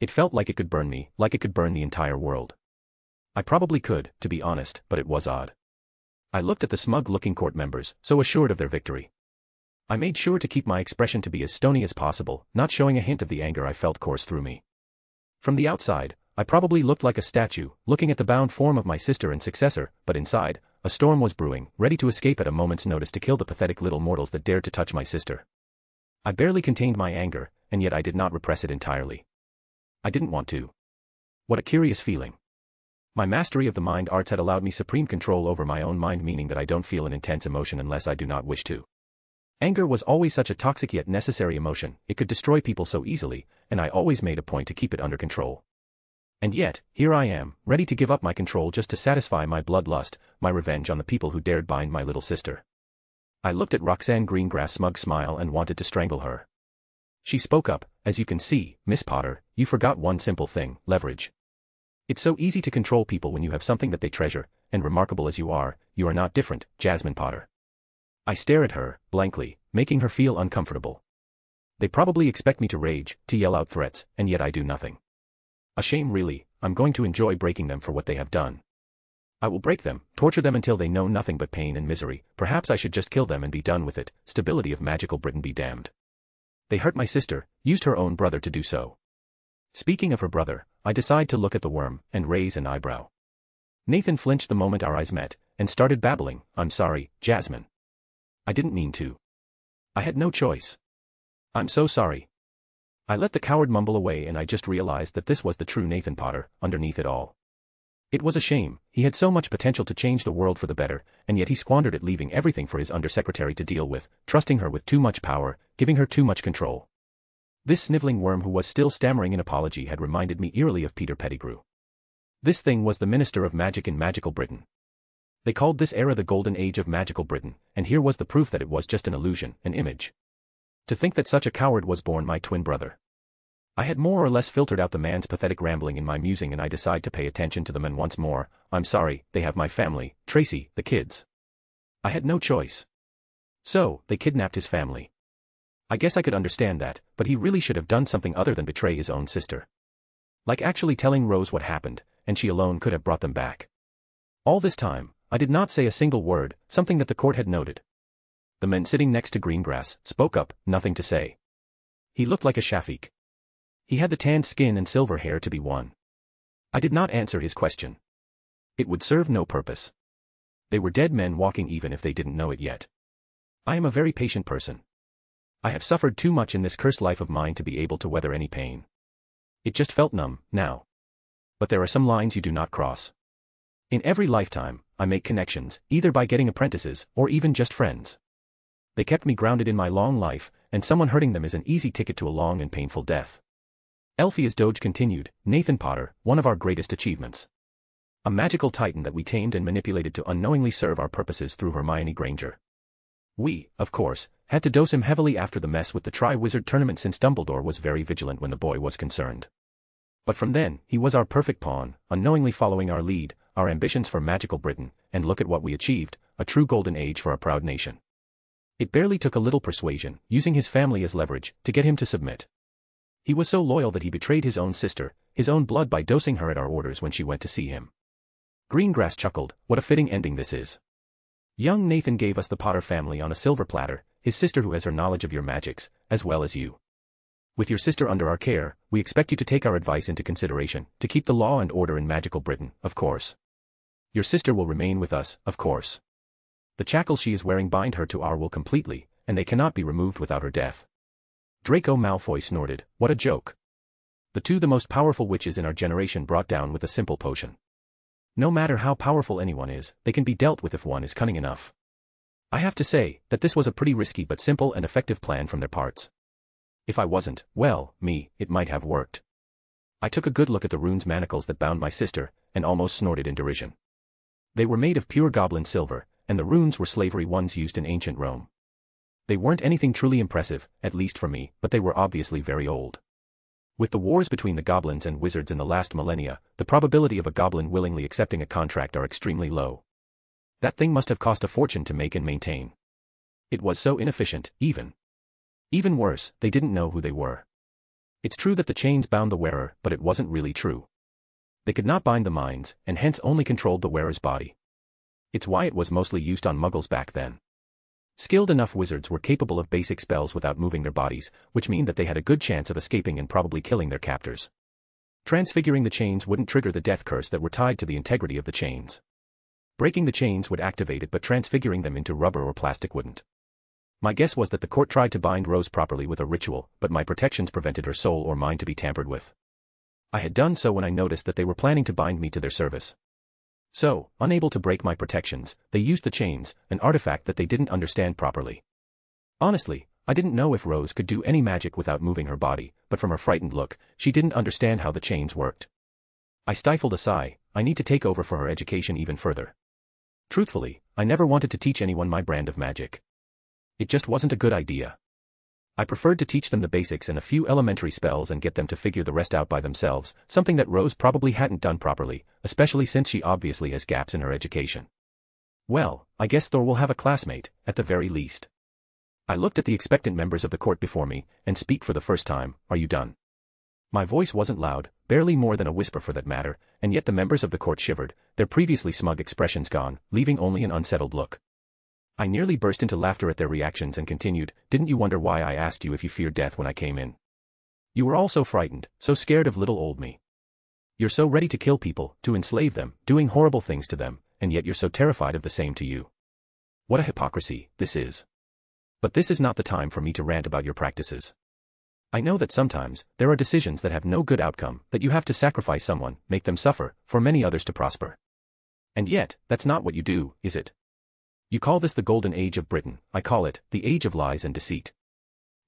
[SPEAKER 2] It felt like it could burn me, like it could burn the entire world. I probably could, to be honest, but it was odd. I looked at the smug-looking court members, so assured of their victory. I made sure to keep my expression to be as stony as possible, not showing a hint of the anger I felt course through me. From the outside, I probably looked like a statue, looking at the bound form of my sister and successor, but inside, a storm was brewing, ready to escape at a moment's notice to kill the pathetic little mortals that dared to touch my sister. I barely contained my anger, and yet I did not repress it entirely. I didn't want to. What a curious feeling. My mastery of the mind arts had allowed me supreme control over my own mind, meaning that I don't feel an intense emotion unless I do not wish to. Anger was always such a toxic yet necessary emotion, it could destroy people so easily, and I always made a point to keep it under control. And yet, here I am, ready to give up my control just to satisfy my bloodlust, my revenge on the people who dared bind my little sister. I looked at Roxanne Greengrass' smug smile and wanted to strangle her. She spoke up, "As you can see, Miss Potter, you forgot one simple thing, leverage. It's so easy to control people when you have something that they treasure, and remarkable as you are not different, Jasmine Potter." I stare at her, blankly, making her feel uncomfortable. They probably expect me to rage, to yell out threats, and yet I do nothing. A shame really, I'm going to enjoy breaking them for what they have done. I will break them, torture them until they know nothing but pain and misery, perhaps I should just kill them and be done with it, stability of magical Britain be damned. They hurt my sister, used her own brother to do so. Speaking of her brother, I decide to look at the worm, and raise an eyebrow. Nathan flinched the moment our eyes met, and started babbling, "I'm sorry, Jasmine. I didn't mean to. I had no choice. I'm so sorry." I let the coward mumble away and I just realized that this was the true Nathan Potter, underneath it all. It was a shame, he had so much potential to change the world for the better, and yet he squandered it, leaving everything for his undersecretary to deal with, trusting her with too much power, giving her too much control. This sniveling worm who was still stammering an apology had reminded me eerily of Peter Pettigrew. This thing was the Minister of Magic in magical Britain. They called this era the Golden Age of magical Britain, and here was the proof that it was just an illusion, an image. To think that such a coward was born my twin brother. I had more or less filtered out the man's pathetic rambling in my musing, and I decide to pay attention to the men once more. "I'm sorry, they have my family, Tracy, the kids. I had no choice. So, they kidnapped his family. I guess I could understand that, but he really should have done something other than betray his own sister. Like actually telling Rose what happened, and she alone could have brought them back. All this time, I did not say a single word, something that the court had noted. The man sitting next to Greengrass spoke up, nothing to say. He looked like a Shafiq. He had the tanned skin and silver hair to be one. I did not answer his question. It would serve no purpose. They were dead men walking even if they didn't know it yet. I am a very patient person. I have suffered too much in this cursed life of mine to be able to weather any pain. It just felt numb, now. But there are some lines you do not cross. In every lifetime, I make connections, either by getting apprentices, or even just friends. They kept me grounded in my long life, and someone hurting them is an easy ticket to a long and painful death. Elphia's Doge continued, "Nathan Potter, one of our greatest achievements. A magical titan that we tamed and manipulated to unknowingly serve our purposes through Hermione Granger. We, of course, had to dose him heavily after the mess with the Tri-Wizard tournament, since Dumbledore was very vigilant when the boy was concerned. But from then, he was our perfect pawn, unknowingly following our lead, our ambitions for magical Britain, and look at what we achieved, a true golden age for our proud nation. It barely took a little persuasion, using his family as leverage, to get him to submit. He was so loyal that he betrayed his own sister, his own blood, by dosing her at our orders when she went to see him." Greengrass chuckled, "What a fitting ending this is. Young Nathan gave us the Potter family on a silver platter, his sister who has her knowledge of your magics, as well as you. With your sister under our care, we expect you to take our advice into consideration, to keep the law and order in magical Britain, of course. Your sister will remain with us, of course. The shackles she is wearing bind her to our will completely, and they cannot be removed without her death." Draco Malfoy snorted, "What a joke. The most powerful witches in our generation brought down with a simple potion. No matter how powerful anyone is, they can be dealt with if one is cunning enough. I have to say that this was a pretty risky but simple and effective plan from their parts. If I wasn't, well, it might have worked." I took a good look at the runes manacles that bound my sister, and almost snorted in derision. They were made of pure goblin silver, and the runes were slavery ones used in ancient Rome. They weren't anything truly impressive, at least for me, but they were obviously very old. With the wars between the goblins and wizards in the last millennia, the probability of a goblin willingly accepting a contract are extremely low. That thing must have cost a fortune to make and maintain. It was so inefficient, even worse, they didn't know who they were. It's true that the chains bound the wearer, but it wasn't really true. They could not bind the minds, and hence only controlled the wearer's body. It's why it was mostly used on muggles back then. Skilled enough wizards were capable of basic spells without moving their bodies, which mean that they had a good chance of escaping and probably killing their captors. Transfiguring the chains wouldn't trigger the death curse that were tied to the integrity of the chains. Breaking the chains would activate it, but transfiguring them into rubber or plastic wouldn't. My guess was that the court tried to bind Rose properly with a ritual, but my protections prevented her soul or mind to be tampered with. I had done so when I noticed that they were planning to bind me to their service. So, unable to break my protections, they used the chains, an artifact that they didn't understand properly. Honestly, I didn't know if Rose could do any magic without moving her body, but from her frightened look, she didn't understand how the chains worked. I stifled a sigh. I need to take over for her education even further. Truthfully, I never wanted to teach anyone my brand of magic. It just wasn't a good idea. I preferred to teach them the basics and a few elementary spells and get them to figure the rest out by themselves, something that Rose probably hadn't done properly, especially since she obviously has gaps in her education. Well, I guess Thor will have a classmate, at the very least. I looked at the expectant members of the court before me, and speak for the first time, "Are you done?" My voice wasn't loud, barely more than a whisper for that matter, and yet the members of the court shivered, their previously smug expressions gone, leaving only an unsettled look. I nearly burst into laughter at their reactions and continued, "Didn't you wonder why I asked you if you feared death when I came in? You were all so frightened, so scared of little old me. You're so ready to kill people, to enslave them, doing horrible things to them, and yet you're so terrified of the same to you. What a hypocrisy this is. But this is not the time for me to rant about your practices. I know that sometimes, there are decisions that have no good outcome, that you have to sacrifice someone, make them suffer, for many others to prosper. And yet, that's not what you do, is it? You call this the golden age of Britain, I call it, the age of lies and deceit.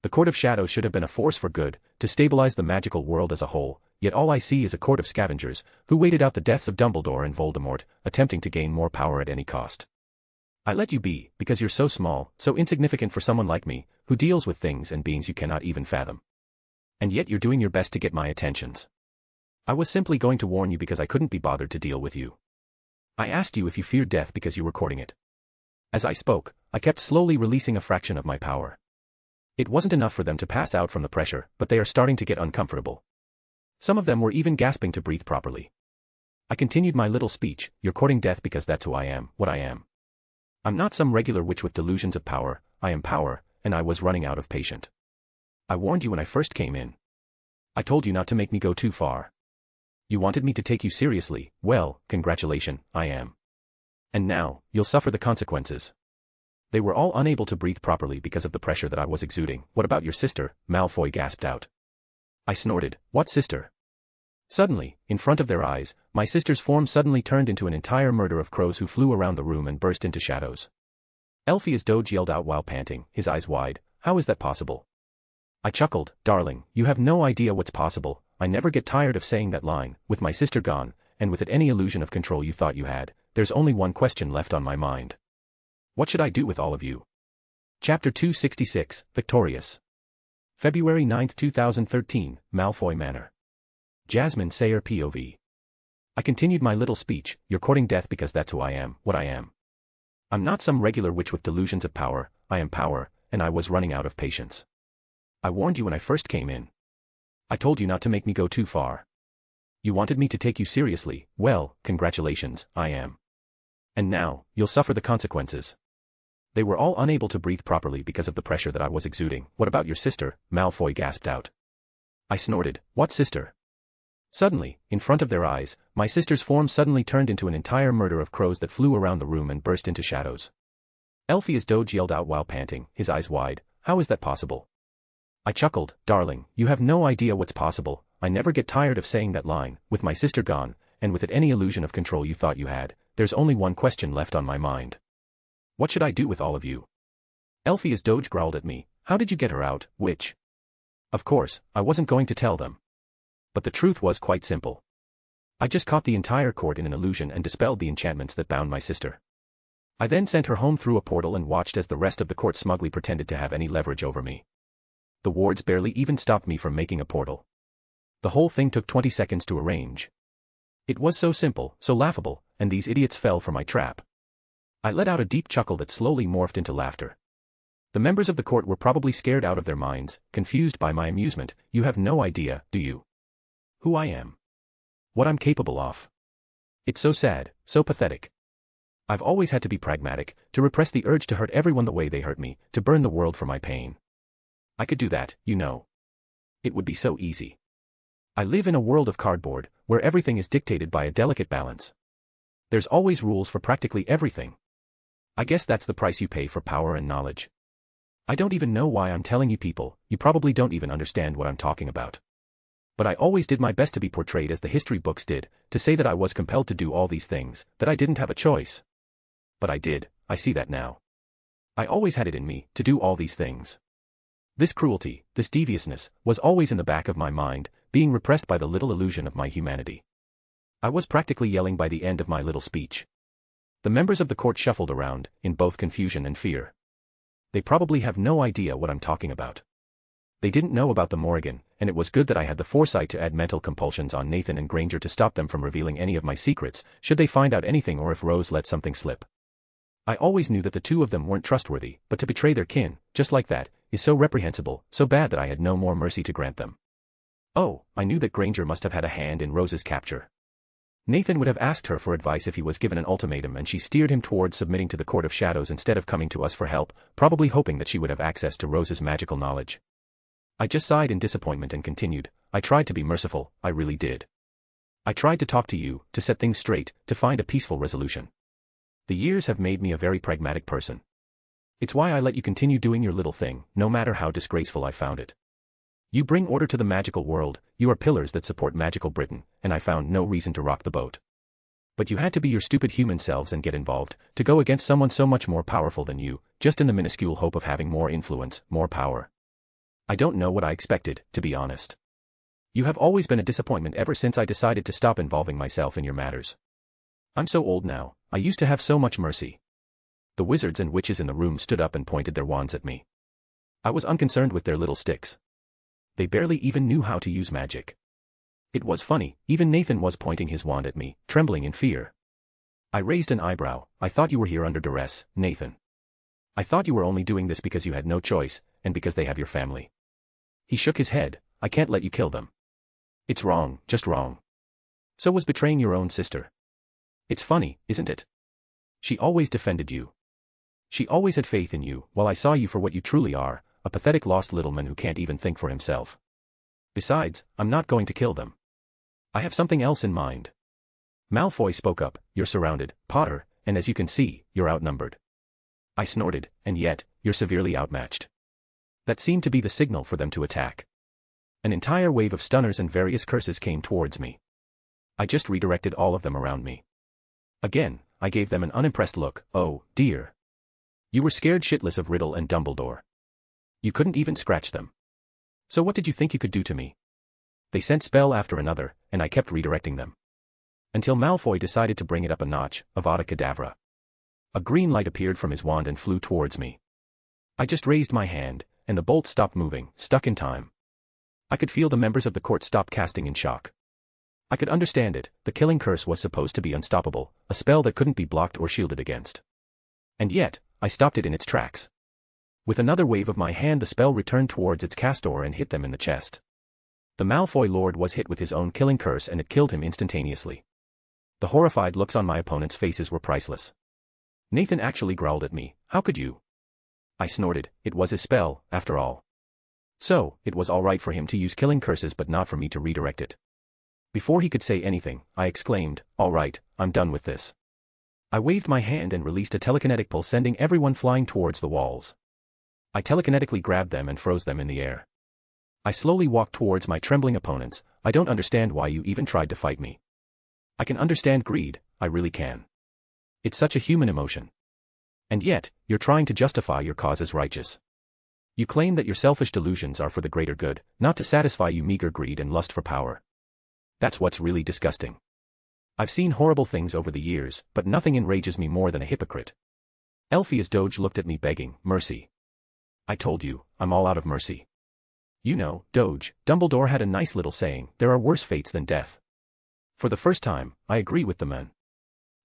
[SPEAKER 2] The Court of Shadows should have been a force for good, to stabilize the magical world as a whole, yet all I see is a court of scavengers, who waited out the deaths of Dumbledore and Voldemort, attempting to gain more power at any cost. I let you be, because you're so small, so insignificant for someone like me, who deals with things and beings you cannot even fathom. And yet you're doing your best to get my attentions. I was simply going to warn you because I couldn't be bothered to deal with you. I asked you if you feared death because you were courting it. As I spoke, I kept slowly releasing a fraction of my power. It wasn't enough for them to pass out from the pressure, but they are starting to get uncomfortable. Some of them were even gasping to breathe properly. I continued my little speech, "You're courting death because that's who I am, what I am. I'm not some regular witch with delusions of power, I am power, and I was running out of patience. I warned you when I first came in. I told you not to make me go too far. You wanted me to take you seriously, well, congratulations, I am. And now, you'll suffer the consequences." They were all unable to breathe properly because of the pressure that I was exuding. "What about your sister?" Malfoy gasped out. I snorted, "What sister?" Suddenly, in front of their eyes, my sister's form suddenly turned into an entire murder of crows who flew around the room and burst into shadows. Elphias Doge yelled out while panting, his eyes wide, "How is that possible?" I chuckled, "Darling, you have no idea what's possible. I never get tired of saying that line. With my sister gone, and with it any illusion of control you thought you had, there's only one question left on my mind. What should I do with all of you?" Chapter 266, Victorious. February 9, 2013, Malfoy Manor. Jasmine Sayer POV. I continued my little speech, "You're courting death because that's who I am, what I am. I'm not some regular witch with delusions of power, I am power, and I was running out of patience. I warned you when I first came in. I told you not to make me go too far. You wanted me to take you seriously, well, congratulations, I am. And now, you'll suffer the consequences." They were all unable to breathe properly because of the pressure that I was exuding. "What about your sister?" Malfoy gasped out. I snorted, "What sister?" Suddenly, in front of their eyes, my sister's form suddenly turned into an entire murder of crows that flew around the room and burst into shadows. Elphias Doge yelled out while panting, his eyes wide, "How is that possible?" I chuckled, "Darling, you have no idea what's possible. I never get tired of saying that line. With my sister gone, and with it any illusion of control you thought you had, there's only one question left on my mind. What should I do with all of you?" Elphias Doge growled at me, "How did you get her out, witch?" Of course, I wasn't going to tell them. But the truth was quite simple. I just caught the entire court in an illusion and dispelled the enchantments that bound my sister. I then sent her home through a portal and watched as the rest of the court smugly pretended to have any leverage over me. The wards barely even stopped me from making a portal. The whole thing took 20 seconds to arrange. It was so simple, so laughable, and these idiots fell for my trap. I let out a deep chuckle that slowly morphed into laughter. The members of the court were probably scared out of their minds, confused by my amusement. You have no idea, do you? Who I am. What I'm capable of. It's so sad, so pathetic. I've always had to be pragmatic, to repress the urge to hurt everyone the way they hurt me, to burn the world for my pain. I could do that, you know. It would be so easy. I live in a world of cardboard, where everything is dictated by a delicate balance. There's always rules for practically everything. I guess that's the price you pay for power and knowledge. I don't even know why I'm telling you people, you probably don't even understand what I'm talking about. But I always did my best to be portrayed as the history books did, to say that I was compelled to do all these things, that I didn't have a choice. But I did, I see that now. I always had it in me, to do all these things. This cruelty, this deviousness, was always in the back of my mind, being repressed by the little illusion of my humanity. I was practically yelling by the end of my little speech. The members of the court shuffled around, in both confusion and fear. They probably have no idea what I'm talking about. They didn't know about the Morrigan, and it was good that I had the foresight to add mental compulsions on Nathan and Granger to stop them from revealing any of my secrets, should they find out anything or if Rose let something slip. I always knew that the two of them weren't trustworthy, but to betray their kin, just like that, is so reprehensible, so bad that I had no more mercy to grant them. Oh, I knew that Granger must have had a hand in Rose's capture. Nathan would have asked her for advice if he was given an ultimatum, and she steered him towards submitting to the Court of Shadows instead of coming to us for help, probably hoping that she would have access to Rose's magical knowledge. I just sighed in disappointment and continued, I tried to be merciful, I really did. I tried to talk to you, to set things straight, to find a peaceful resolution. The years have made me a very pragmatic person. It's why I let you continue doing your little thing, no matter how disgraceful I found it. You bring order to the magical world, you are pillars that support magical Britain, and I found no reason to rock the boat. But you had to be your stupid human selves and get involved, to go against someone so much more powerful than you, just in the minuscule hope of having more influence, more power. I don't know what I expected, to be honest. You have always been a disappointment ever since I decided to stop involving myself in your matters. I'm so old now, I used to have so much mercy. The wizards and witches in the room stood up and pointed their wands at me. I was unconcerned with their little sticks. They barely even knew how to use magic. It was funny, even Nathan was pointing his wand at me, trembling in fear. I raised an eyebrow. I thought you were here under duress, Nathan. I thought you were only doing this because you had no choice, and because they have your family. He shook his head. I can't let you kill them. It's wrong, just wrong. So was betraying your own sister. It's funny, isn't it? She always defended you. She always had faith in you, while I saw you for what you truly are, a pathetic lost little man who can't even think for himself. Besides, I'm not going to kill them. I have something else in mind. Malfoy spoke up, you're surrounded, Potter, and as you can see, you're outnumbered. I snorted, and yet, you're severely outmatched. That seemed to be the signal for them to attack. An entire wave of stunners and various curses came towards me. I just redirected all of them around me. Again, I gave them an unimpressed look. Oh, dear. You were scared shitless of Riddle and Dumbledore. You couldn't even scratch them. So what did you think you could do to me? They sent spell after another, and I kept redirecting them. Until Malfoy decided to bring it up a notch, Avada Kedavra. A green light appeared from his wand and flew towards me. I just raised my hand, and the bolt stopped moving, stuck in time. I could feel the members of the court stop casting in shock. I could understand it, the killing curse was supposed to be unstoppable, a spell that couldn't be blocked or shielded against. And yet, I stopped it in its tracks. With another wave of my hand the spell returned towards its castor and hit them in the chest. The Malfoy Lord was hit with his own killing curse and it killed him instantaneously. The horrified looks on my opponents' faces were priceless. Nathan actually growled at me, how could you? I snorted, it was his spell, after all. So, it was alright for him to use killing curses but not for me to redirect it. Before he could say anything, I exclaimed, alright, I'm done with this. I waved my hand and released a telekinetic pulse sending everyone flying towards the walls. I telekinetically grabbed them and froze them in the air. I slowly walked towards my trembling opponents. I don't understand why you even tried to fight me. I can understand greed, I really can. It's such a human emotion. And yet, you're trying to justify your cause as righteous. You claim that your selfish delusions are for the greater good, not to satisfy your meager greed and lust for power. That's what's really disgusting. I've seen horrible things over the years, but nothing enrages me more than a hypocrite. Elphia's Doge looked at me begging, mercy. I told you, I'm all out of mercy. You know, Doge, Dumbledore had a nice little saying, there are worse fates than death. For the first time, I agree with the man.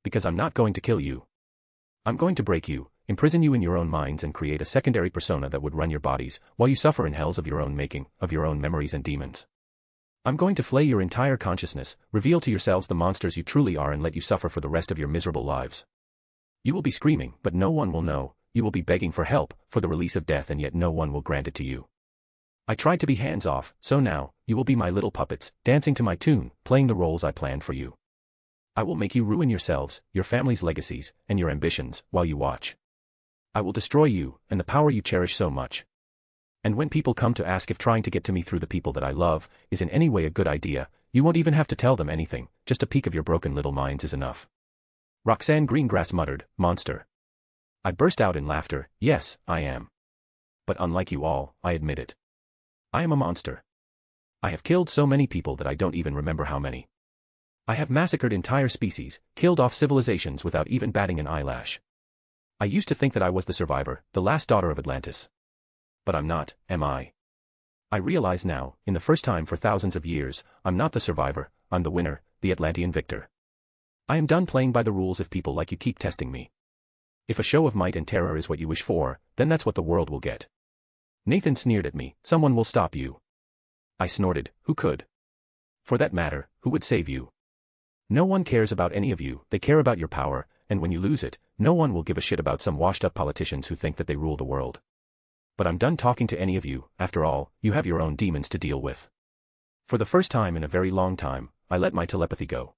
[SPEAKER 2] Because I'm not going to kill you. I'm going to break you, imprison you in your own minds and create a secondary persona that would run your bodies, while you suffer in hells of your own making, of your own memories and demons. I'm going to flay your entire consciousness, reveal to yourselves the monsters you truly are and let you suffer for the rest of your miserable lives. You will be screaming, but no one will know, you will be begging for help, for the release of death and yet no one will grant it to you. I tried to be hands-off, so now, you will be my little puppets, dancing to my tune, playing the roles I planned for you. I will make you ruin yourselves, your family's legacies, and your ambitions, while you watch. I will destroy you, and the power you cherish so much. And when people come to ask if trying to get to me through the people that I love is in any way a good idea, you won't even have to tell them anything, just a peek of your broken little minds is enough. Roxanne Greengrass muttered, monster. I burst out in laughter, yes, I am. But unlike you all, I admit it. I am a monster. I have killed so many people that I don't even remember how many. I have massacred entire species, killed off civilizations without even batting an eyelash. I used to think that I was the survivor, the last daughter of Atlantis. But I'm not, am I? I realize now, in the first time for thousands of years, I'm not the survivor, I'm the winner, the Atlantean victor. I am done playing by the rules if people like you keep testing me. If a show of might and terror is what you wish for, then that's what the world will get. Nathan sneered at me, someone will stop you. I snorted, who could? For that matter, who would save you? No one cares about any of you, they care about your power, and when you lose it, no one will give a shit about some washed-up politicians who think that they rule the world. But I'm done talking to any of you, after all, you have your own demons to deal with. For the first time in a very long time, I let my telepathy go.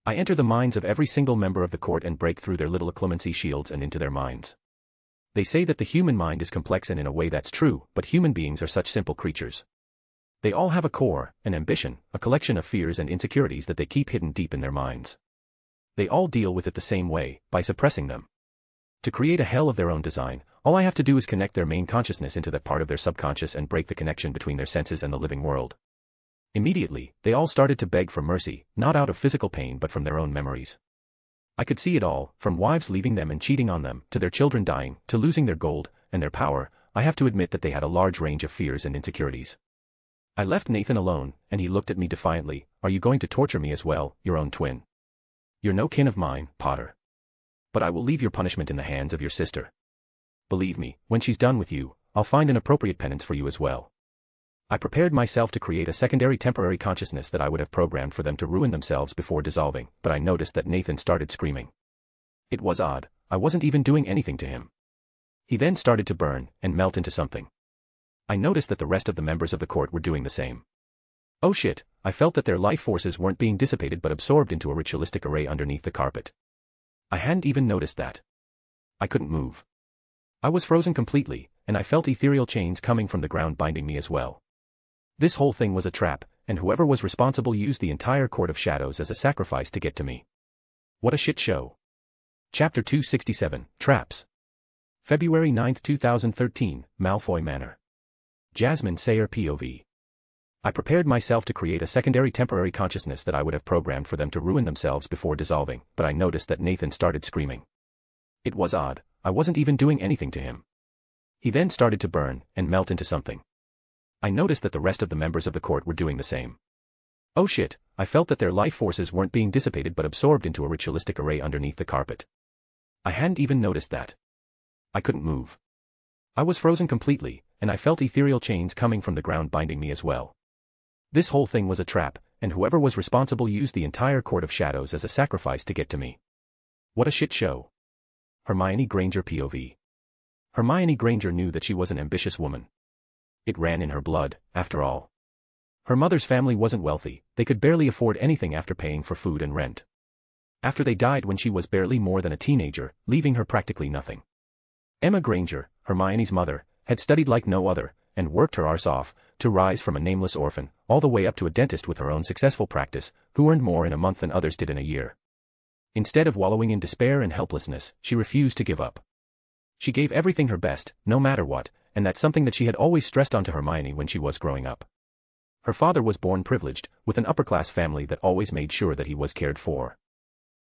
[SPEAKER 2] I enter the minds of every single member of the court and break through their little clemency shields and into their minds. They say that the human mind is complex and in a way that's true, but human beings are such simple creatures. They all have a core, an ambition, a collection of fears and insecurities that they keep hidden deep in their minds. They all deal with it the same way, by suppressing them. To create a hell of their own design, all I have to do is connect their main consciousness into that part of their subconscious and break the connection between their senses and the living world. Immediately, they all started to beg for mercy, not out of physical pain but from their own memories. I could see it all, from wives leaving them and cheating on them, to their children dying, to losing their gold, and their power. I have to admit that they had a large range of fears and insecurities. I left Nathan alone, and he looked at me defiantly, are you going to torture me as well, your own twin? You're no kin of mine, Potter. But I will leave your punishment in the hands of your sister. Believe me, when she's done with you, I'll find an appropriate penance for you as well. I prepared myself to create a secondary temporary consciousness that I would have programmed for them to ruin themselves before dissolving, but I noticed that Nathan started screaming. It was odd, I wasn't even doing anything to him. He then started to burn, and melt into something. I noticed that the rest of the members of the court were doing the same. Oh shit, I felt that their life forces weren't being dissipated but absorbed into a ritualistic array underneath the carpet. I hadn't even noticed that. I couldn't move. I was frozen completely, and I felt ethereal chains coming from the ground binding me as well. This whole thing was a trap, and whoever was responsible used the entire Court of Shadows as a sacrifice to get to me. What a shit show. Chapter 267, Traps. February 9, 2013, Malfoy Manor. Jasmine Sayer POV. I prepared myself to create a secondary temporary consciousness that I would have programmed for them to ruin themselves before dissolving, but I noticed that Nathan started screaming. It was odd, I wasn't even doing anything to him. He then started to burn, and melt into something. I noticed that the rest of the members of the court were doing the same. Oh shit, I felt that their life forces weren't being dissipated but absorbed into a ritualistic array underneath the carpet. I hadn't even noticed that. I couldn't move. I was frozen completely, and I felt ethereal chains coming from the ground binding me as well. This whole thing was a trap, and whoever was responsible used the entire Court of Shadows as a sacrifice to get to me. What a shit show. Hermione Granger POV. Hermione Granger knew that she was an ambitious woman. It ran in her blood, after all. Her mother's family wasn't wealthy, they could barely afford anything after paying for food and rent. After they died when she was barely more than a teenager, leaving her practically nothing. Emma Granger, Hermione's mother, had studied like no other, and worked her arse off, to rise from a nameless orphan, all the way up to a dentist with her own successful practice, who earned more in a month than others did in a year. Instead of wallowing in despair and helplessness, she refused to give up. She gave everything her best, no matter what, and that's something that she had always stressed onto Hermione when she was growing up. Her father was born privileged, with an upper-class family that always made sure that he was cared for.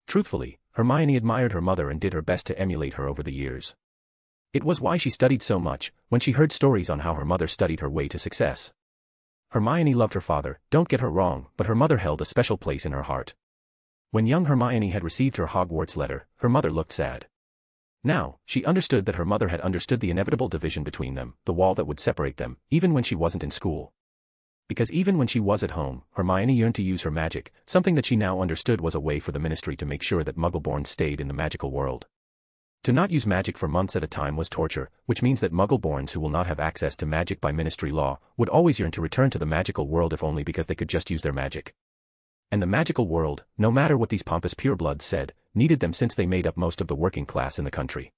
[SPEAKER 2] Truthfully, Hermione admired her mother and did her best to emulate her over the years. It was why she studied so much, when she heard stories on how her mother studied her way to success. Hermione loved her father, don't get her wrong, but her mother held a special place in her heart. When young Hermione had received her Hogwarts letter, her mother looked sad. Now, she understood that her mother had understood the inevitable division between them, the wall that would separate them, even when she wasn't in school. Because even when she was at home, Hermione yearned to use her magic, something that she now understood was a way for the Ministry to make sure that Muggleborns stayed in the magical world. To not use magic for months at a time was torture, which means that Muggleborns who will not have access to magic by Ministry law would always yearn to return to the magical world if only because they could just use their magic. And the magical world, no matter what these pompous purebloods said, needed them since they made up most of the working class in the country.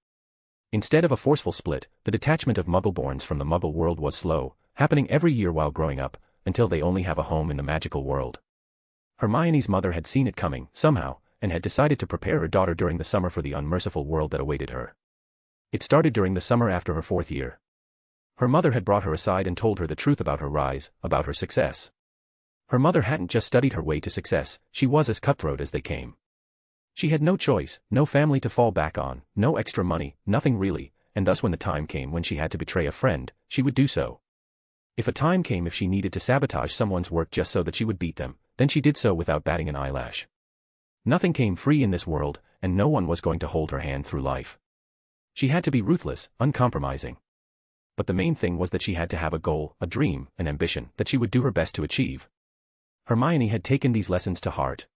[SPEAKER 2] Instead of a forceful split, the detachment of Muggleborns from the Muggle world was slow, happening every year while growing up, until they only have a home in the magical world. Hermione's mother had seen it coming, somehow, and had decided to prepare her daughter during the summer for the unmerciful world that awaited her. It started during the summer after her 4th year. Her mother had brought her aside and told her the truth about her rise, about her success. Her mother hadn't just studied her way to success, she was as cutthroat as they came. She had no choice, no family to fall back on, no extra money, nothing really, and thus when the time came when she had to betray a friend, she would do so. If a time came if she needed to sabotage someone's work just so that she would beat them, then she did so without batting an eyelash. Nothing came free in this world, and no one was going to hold her hand through life. She had to be ruthless, uncompromising. But the main thing was that she had to have a goal, a dream, an ambition that she would do her best to achieve. Hermione had taken these lessons to heart.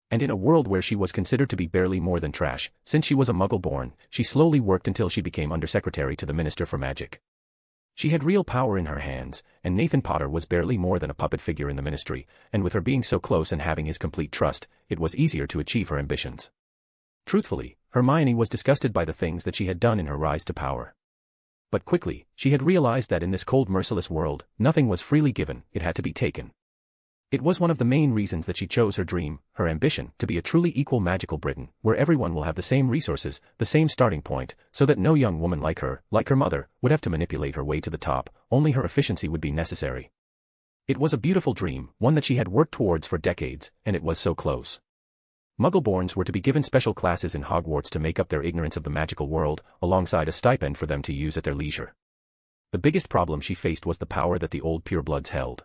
[SPEAKER 2] And in a world where she was considered to be barely more than trash, since she was a Muggle-born, she slowly worked until she became Undersecretary to the Minister for Magic. She had real power in her hands, and Nathan Potter was barely more than a puppet figure in the Ministry, and with her being so close and having his complete trust, it was easier to achieve her ambitions. Truthfully, Hermione was disgusted by the things that she had done in her rise to power. But quickly, she had realized that in this cold merciless world, nothing was freely given, it had to be taken. It was one of the main reasons that she chose her dream, her ambition, to be a truly equal magical Britain, where everyone will have the same resources, the same starting point, so that no young woman like her mother, would have to manipulate her way to the top, only her efficiency would be necessary. It was a beautiful dream, one that she had worked towards for decades, and it was so close. Muggleborns were to be given special classes in Hogwarts to make up their ignorance of the magical world, alongside a stipend for them to use at their leisure. The biggest problem she faced was the power that the old purebloods held.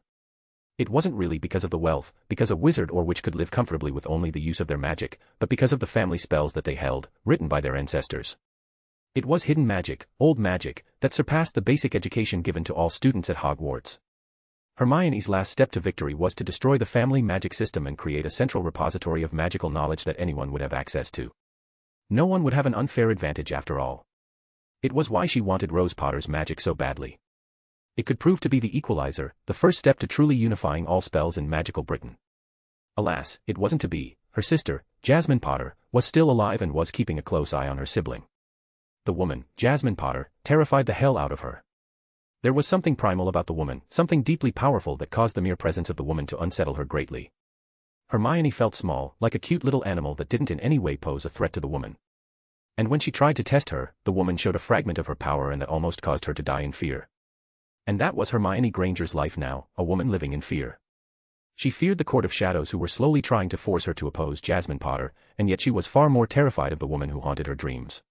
[SPEAKER 2] It wasn't really because of the wealth, because a wizard or witch could live comfortably with only the use of their magic, but because of the family spells that they held, written by their ancestors. It was hidden magic, old magic, that surpassed the basic education given to all students at Hogwarts. Hermione's last step to victory was to destroy the family magic system and create a central repository of magical knowledge that anyone would have access to. No one would have an unfair advantage after all. It was why she wanted Rose Potter's magic so badly. It could prove to be the equalizer, the first step to truly unifying all spells in magical Britain. Alas, it wasn't to be. Her sister, Jasmine Potter, was still alive and was keeping a close eye on her sibling. The woman, Jasmine Potter, terrified the hell out of her. There was something primal about the woman, something deeply powerful that caused the mere presence of the woman to unsettle her greatly. Hermione felt small, like a cute little animal that didn't in any way pose a threat to the woman. And when she tried to test her, the woman showed a fragment of her power and that almost caused her to die in fear. And that was Hermione Granger's life now, a woman living in fear. She feared the Court of Shadows who were slowly trying to force her to oppose Jasmine Potter, and yet she was far more terrified of the woman who haunted her dreams.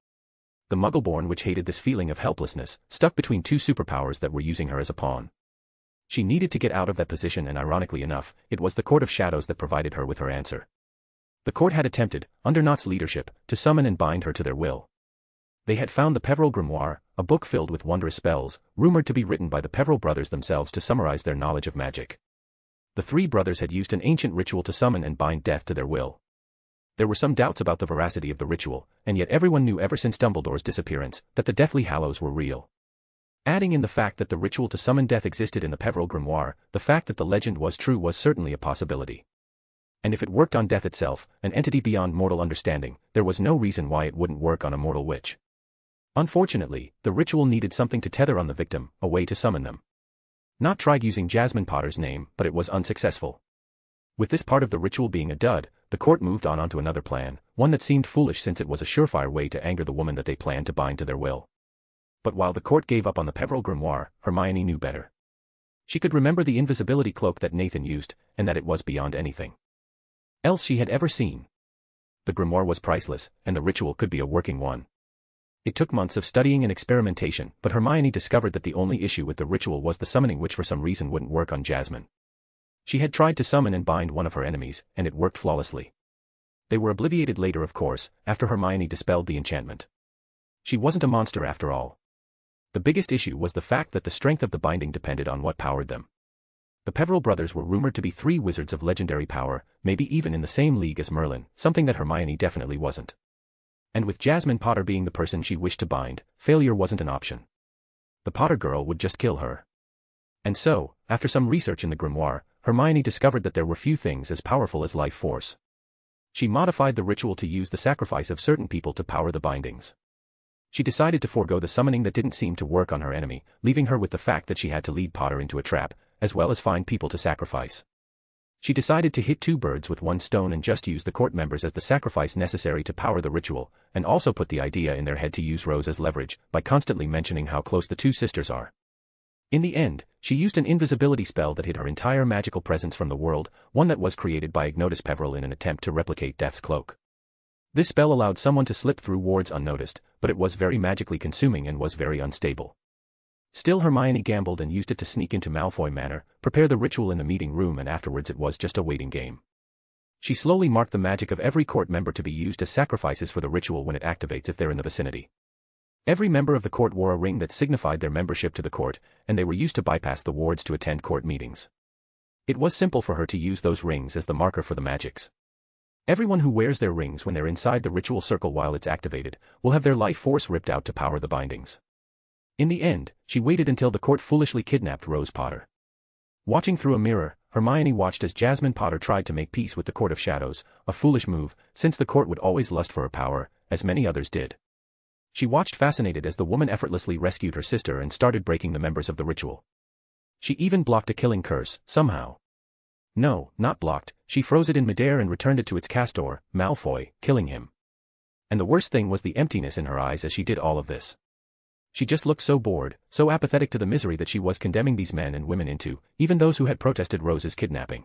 [SPEAKER 2] The Muggleborn witch hated this feeling of helplessness, stuck between two superpowers that were using her as a pawn. She needed to get out of that position and ironically enough, it was the Court of Shadows that provided her with her answer. The court had attempted, under Nott's leadership, to summon and bind her to their will. They had found the Peverell Grimoire, a book filled with wondrous spells, rumored to be written by the Peverell brothers themselves to summarize their knowledge of magic. The three brothers had used an ancient ritual to summon and bind death to their will. There were some doubts about the veracity of the ritual, and yet everyone knew ever since Dumbledore's disappearance, that the Deathly Hallows were real. Adding in the fact that the ritual to summon death existed in the Peverell Grimoire, the fact that the legend was true was certainly a possibility. And if it worked on death itself, an entity beyond mortal understanding, there was no reason why it wouldn't work on a mortal witch. Unfortunately, the ritual needed something to tether on the victim, a way to summon them. Nott tried using Jasmine Potter's name, but it was unsuccessful. With this part of the ritual being a dud, the court moved on to another plan, one that seemed foolish since it was a surefire way to anger the woman that they planned to bind to their will. But while the court gave up on the Peverell Grimoire, Hermione knew better. She could remember the invisibility cloak that Nathan used, and that it was beyond anything else she had ever seen. The grimoire was priceless, and the ritual could be a working one. It took months of studying and experimentation, but Hermione discovered that the only issue with the ritual was the summoning, which for some reason wouldn't work on Jasmine. She had tried to summon and bind one of her enemies, and it worked flawlessly. They were obliterated later, of course, after Hermione dispelled the enchantment. She wasn't a monster after all. The biggest issue was the fact that the strength of the binding depended on what powered them. The Peverell brothers were rumored to be 3 wizards of legendary power, maybe even in the same league as Merlin, something that Hermione definitely wasn't. And with Jasmine Potter being the person she wished to bind, failure wasn't an option. The Potter girl would just kill her. And so, after some research in the grimoire, Hermione discovered that there were few things as powerful as life force. She modified the ritual to use the sacrifice of certain people to power the bindings. She decided to forego the summoning that didn't seem to work on her enemy, leaving her with the fact that she had to lead Potter into a trap, as well as find people to sacrifice. She decided to hit 2 birds with 1 stone and just use the court members as the sacrifice necessary to power the ritual, and also put the idea in their head to use Rose as leverage, by constantly mentioning how close the 2 sisters are. In the end, she used an invisibility spell that hid her entire magical presence from the world, one that was created by Ignotus Peverell in an attempt to replicate Death's Cloak. This spell allowed someone to slip through wards unnoticed, but it was very magically consuming and was very unstable. Still, Hermione gambled and used it to sneak into Malfoy Manor, prepare the ritual in the meeting room, and afterwards it was just a waiting game. She slowly marked the magic of every court member to be used as sacrifices for the ritual when it activates if they're in the vicinity. Every member of the court wore a ring that signified their membership to the court, and they were used to bypass the wards to attend court meetings. It was simple for her to use those rings as the marker for the magics. Everyone who wears their rings when they're inside the ritual circle while it's activated will have their life force ripped out to power the bindings. In the end, she waited until the court foolishly kidnapped Rose Potter. Watching through a mirror, Hermione watched as Jasmine Potter tried to make peace with the Court of Shadows, a foolish move, since the court would always lust for her power, as many others did. She watched fascinated as the woman effortlessly rescued her sister and started breaking the members of the ritual. She even blocked a killing curse, somehow. No, not blocked, she froze it in midair and returned it to its castor, Malfoy, killing him. And the worst thing was the emptiness in her eyes as she did all of this. She just looked so bored, so apathetic to the misery that she was condemning these men and women into, even those who had protested Rose's kidnapping.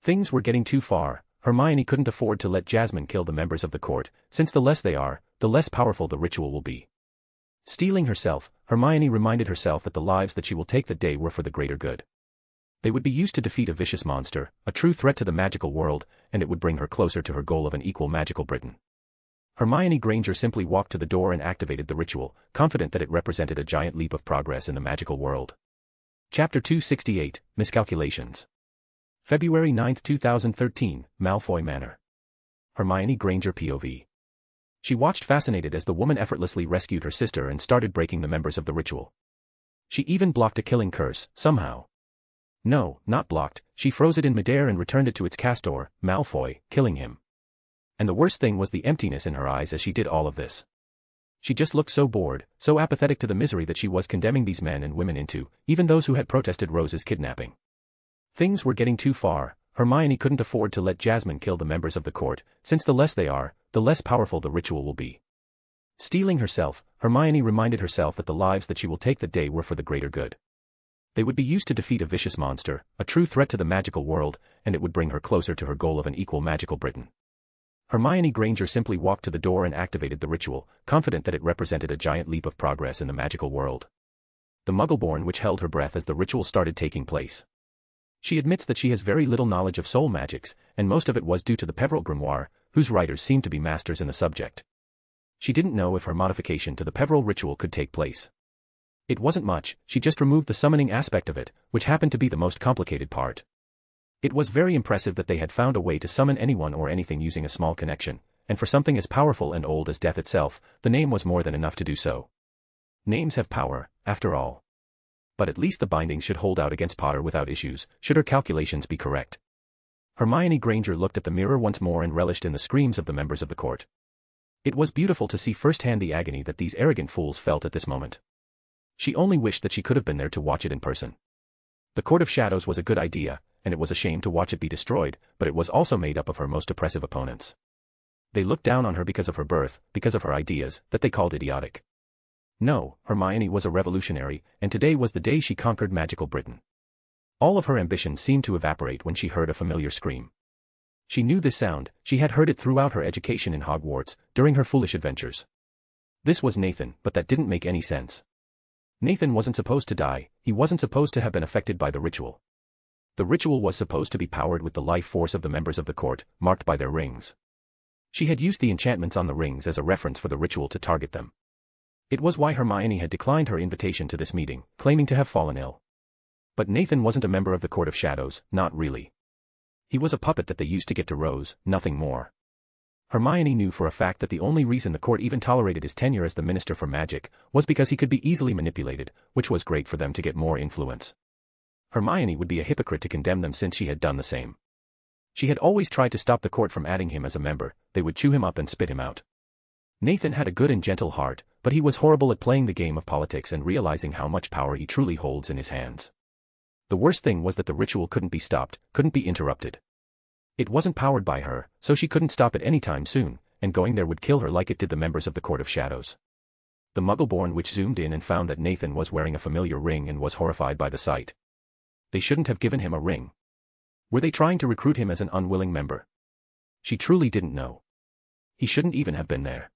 [SPEAKER 2] Things were getting too far. Hermione couldn't afford to let Jasmine kill the members of the court, since the less they are, the less powerful the ritual will be. Steeling herself, Hermione reminded herself that the lives that she will take that day were for the greater good. They would be used to defeat a vicious monster, a true threat to the magical world, and it would bring her closer to her goal of an equal magical Britain. Hermione Granger simply walked to the door and activated the ritual, confident that it represented a giant leap of progress in the magical world. Chapter 268, Miscalculations. February 9, 2013, Malfoy Manor. Hermione Granger POV. She watched fascinated as the woman effortlessly rescued her sister and started breaking the members of the ritual. She even blocked a killing curse, somehow. No, not blocked, she froze it in midair and returned it to its castor, Malfoy, killing him. And the worst thing was the emptiness in her eyes as she did all of this. She just looked so bored, so apathetic to the misery that she was condemning these men and women into, even those who had protested Rose's kidnapping. Things were getting too far. Hermione couldn't afford to let Jasmine kill the members of the court, since the less they are, the less powerful the ritual will be. Steeling herself, Hermione reminded herself that the lives that she will take that day were for the greater good. They would be used to defeat a vicious monster, a true threat to the magical world, and it would bring her closer to her goal of an equal magical Britain. Hermione Granger simply walked to the door and activated the ritual, confident that it represented a giant leap of progress in the magical world. The Muggleborn witch held her breath as the ritual started taking place. She admits that she has very little knowledge of soul magics, and most of it was due to the Peverell grimoire, whose writers seemed to be masters in the subject. She didn't know if her modification to the Peverell ritual could take place. It wasn't much, she just removed the summoning aspect of it, which happened to be the most complicated part. It was very impressive that they had found a way to summon anyone or anything using a small connection, and for something as powerful and old as death itself, the name was more than enough to do so. Names have power, after all. But at least the bindings should hold out against Potter without issues, should her calculations be correct. Hermione Granger looked at the mirror once more and relished in the screams of the members of the court. It was beautiful to see firsthand the agony that these arrogant fools felt at this moment. She only wished that she could have been there to watch it in person. The Court of Shadows was a good idea, and it was a shame to watch it be destroyed, but it was also made up of her most oppressive opponents. They looked down on her because of her birth, because of her ideas, that they called idiotic. No, Hermione was a revolutionary, and today was the day she conquered magical Britain. All of her ambitions seemed to evaporate when she heard a familiar scream. She knew this sound, she had heard it throughout her education in Hogwarts, during her foolish adventures. This was Nathan, but that didn't make any sense. Nathan wasn't supposed to die, he wasn't supposed to have been affected by the ritual. The ritual was supposed to be powered with the life force of the members of the court, marked by their rings. She had used the enchantments on the rings as a reference for the ritual to target them. It was why Hermione had declined her invitation to this meeting, claiming to have fallen ill. But Nathan wasn't a member of the Court of Shadows, not really. He was a puppet that they used to get to Rose, nothing more. Hermione knew for a fact that the only reason the court even tolerated his tenure as the Minister for Magic was because he could be easily manipulated, which was great for them to get more influence. Hermione would be a hypocrite to condemn them since she had done the same. She had always tried to stop the court from adding him as a member, they would chew him up and spit him out. Nathan had a good and gentle heart, but he was horrible at playing the game of politics and realizing how much power he truly holds in his hands. The worst thing was that the ritual couldn't be stopped, couldn't be interrupted. It wasn't powered by her, so she couldn't stop it anytime soon, and going there would kill her like it did the members of the Court of Shadows. The Muggle-born witch zoomed in and found that Nathan was wearing a familiar ring and was horrified by the sight. They shouldn't have given him a ring. Were they trying to recruit him as an unwilling member? She truly didn't know. He shouldn't even have been there.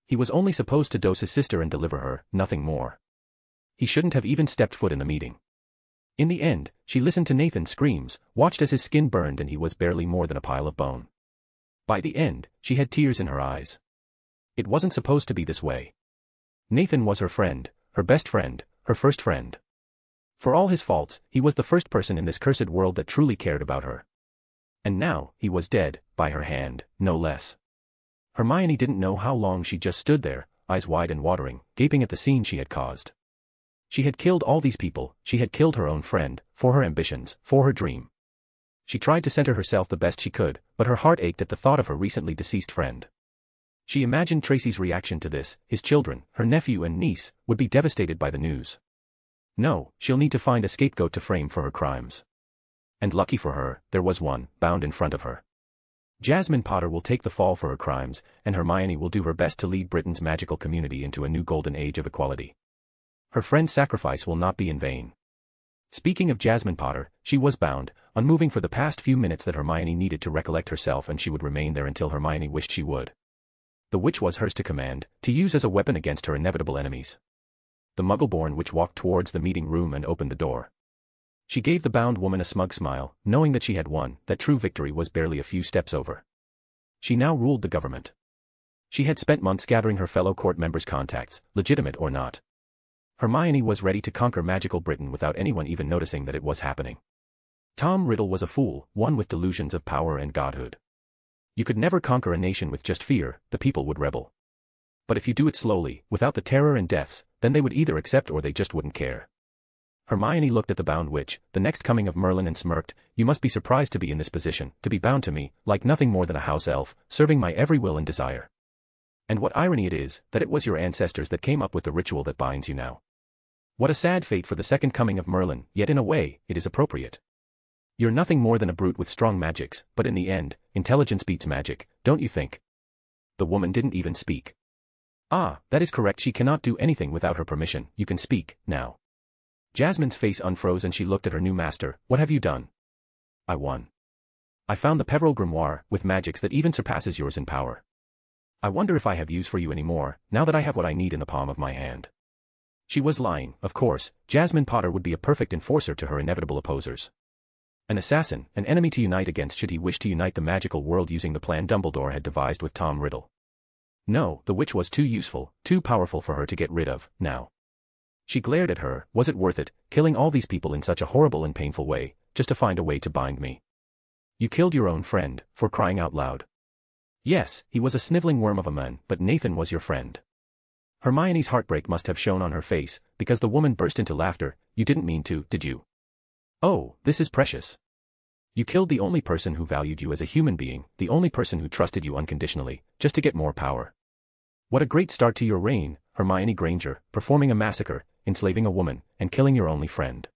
[SPEAKER 2] He was only supposed to dose his sister and deliver her, nothing more. He shouldn't have even stepped foot in the meeting. In the end, she listened to Nathan's screams, watched as his skin burned and he was barely more than a pile of bone. By the end, she had tears in her eyes. It wasn't supposed to be this way. Nathan was her friend, her best friend, her first friend. For all his faults, he was the first person in this cursed world that truly cared about her. And now, he was dead, by her hand, no less. Hermione didn't know how long she just stood there, eyes wide and watering, gaping at the scene she had caused. She had killed all these people, she had killed her own friend, for her ambitions, for her dream. She tried to center herself the best she could, but her heart ached at the thought of her recently deceased friend. She imagined Tracy's reaction to this, his children, her nephew and niece, would be devastated by the news. No, she'll need to find a scapegoat to frame for her crimes. And lucky for her, there was one, bound in front of her. Jasmine Potter will take the fall for her crimes, and Hermione will do her best to lead Britain's magical community into a new golden age of equality. Her friend's sacrifice will not be in vain. Speaking of Jasmine Potter, she was bound, unmoving for the past few minutes that Hermione needed to recollect herself and she would remain there until Hermione wished she would. The witch was hers to command, to use as a weapon against her inevitable enemies. The Muggle-born witch walked towards the meeting room and opened the door. She gave the bound woman a smug smile, knowing that she had won, that true victory was barely a few steps over. She now ruled the government. She had spent months gathering her fellow court members' contacts, legitimate or not. Hermione was ready to conquer magical Britain without anyone even noticing that it was happening. Tom Riddle was a fool, one with delusions of power and godhood. You could never conquer a nation with just fear, the people would rebel. But if you do it slowly, without the terror and deaths, then they would either accept or they just wouldn't care. Hermione looked at the bound witch, the next coming of Merlin, and smirked. You must be surprised to be in this position, to be bound to me, like nothing more than a house elf, serving my every will and desire. And what irony it is, that it was your ancestors that came up with the ritual that binds you now. What a sad fate for the second coming of Merlin, yet in a way, it is appropriate. You're nothing more than a brute with strong magics, but in the end, intelligence beats magic, don't you think? The woman didn't even speak. Ah, that is correct, she cannot do anything without her permission, you can speak, now. Jasmine's face unfroze and she looked at her new master. What have you done? I won. I found the Peveril Grimoire, with magics that even surpasses yours in power. I wonder if I have use for you anymore, now that I have what I need in the palm of my hand. She was lying, of course. Jasmine Potter would be a perfect enforcer to her inevitable opposers. An assassin, an enemy to unite against should he wish to unite the magical world using the plan Dumbledore had devised with Tom Riddle. No, the witch was too useful, too powerful for her to get rid of, now. She glared at her. Was it worth it, killing all these people in such a horrible and painful way, just to find a way to bind me? You killed your own friend, for crying out loud. Yes, he was a sniveling worm of a man, but Nathan was your friend. Hermione's heartbreak must have shown on her face, because the woman burst into laughter. You didn't mean to, did you? Oh, this is precious. You killed the only person who valued you as a human being, the only person who trusted you unconditionally, just to get more power. What a great start to your reign, Hermione Granger, performing a massacre, enslaving a woman, and killing your only friend.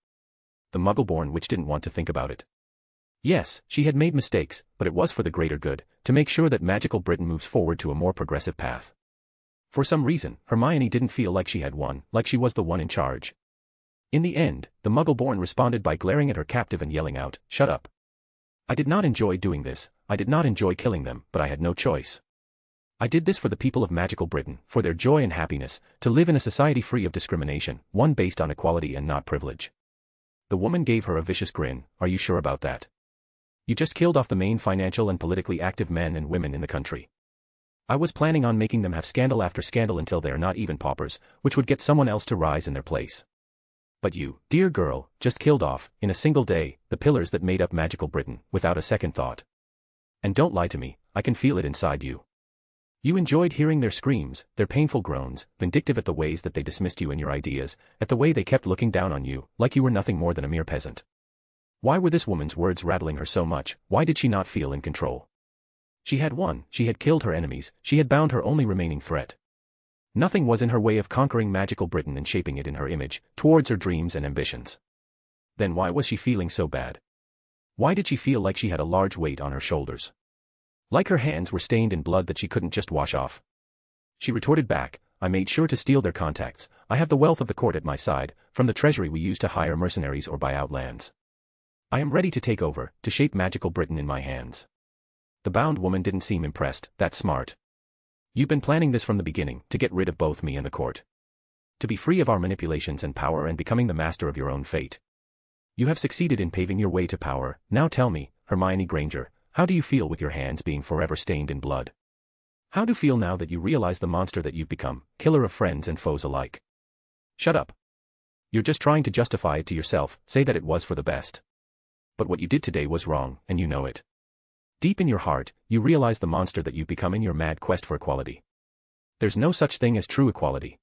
[SPEAKER 2] The Muggle-born witch didn't want to think about it. Yes, she had made mistakes, but it was for the greater good, to make sure that magical Britain moves forward to a more progressive path. For some reason, Hermione didn't feel like she had won, like she was the one in charge. In the end, the Muggle-born responded by glaring at her captive and yelling out, "Shut up. I did not enjoy doing this, I did not enjoy killing them, but I had no choice. I did this for the people of magical Britain, for their joy and happiness, to live in a society free of discrimination, one based on equality and not privilege. The woman gave her a vicious grin. Are you sure about that? You just killed off the main financial and politically active men and women in the country. I was planning on making them have scandal after scandal until they are not even paupers, which would get someone else to rise in their place. But you, dear girl, just killed off, in a single day, the pillars that made up magical Britain, without a second thought. And don't lie to me, I can feel it inside you. You enjoyed hearing their screams, their painful groans, vindictive at the ways that they dismissed you and your ideas, at the way they kept looking down on you, like you were nothing more than a mere peasant. Why were this woman's words rattling her so much? Why did she not feel in control? She had won, she had killed her enemies, she had bound her only remaining threat. Nothing was in her way of conquering magical Britain and shaping it in her image, towards her dreams and ambitions. Then why was she feeling so bad? Why did she feel like she had a large weight on her shoulders? Like her hands were stained in blood that she couldn't just wash off. She retorted back, I made sure to steal their contacts, I have the wealth of the court at my side, from the treasury we use to hire mercenaries or buy out lands. I am ready to take over, to shape magical Britain in my hands. The bound woman didn't seem impressed. That's smart. You've been planning this from the beginning, to get rid of both me and the court. To be free of our manipulations and power and becoming the master of your own fate. You have succeeded in paving your way to power. Now tell me, Hermione Granger, how do you feel with your hands being forever stained in blood? How do you feel now that you realize the monster that you've become, killer of friends and foes alike? Shut up. You're just trying to justify it to yourself, say that it was for the best. But what you did today was wrong, and you know it. Deep in your heart, you realize the monster that you've become in your mad quest for equality. There's no such thing as true equality.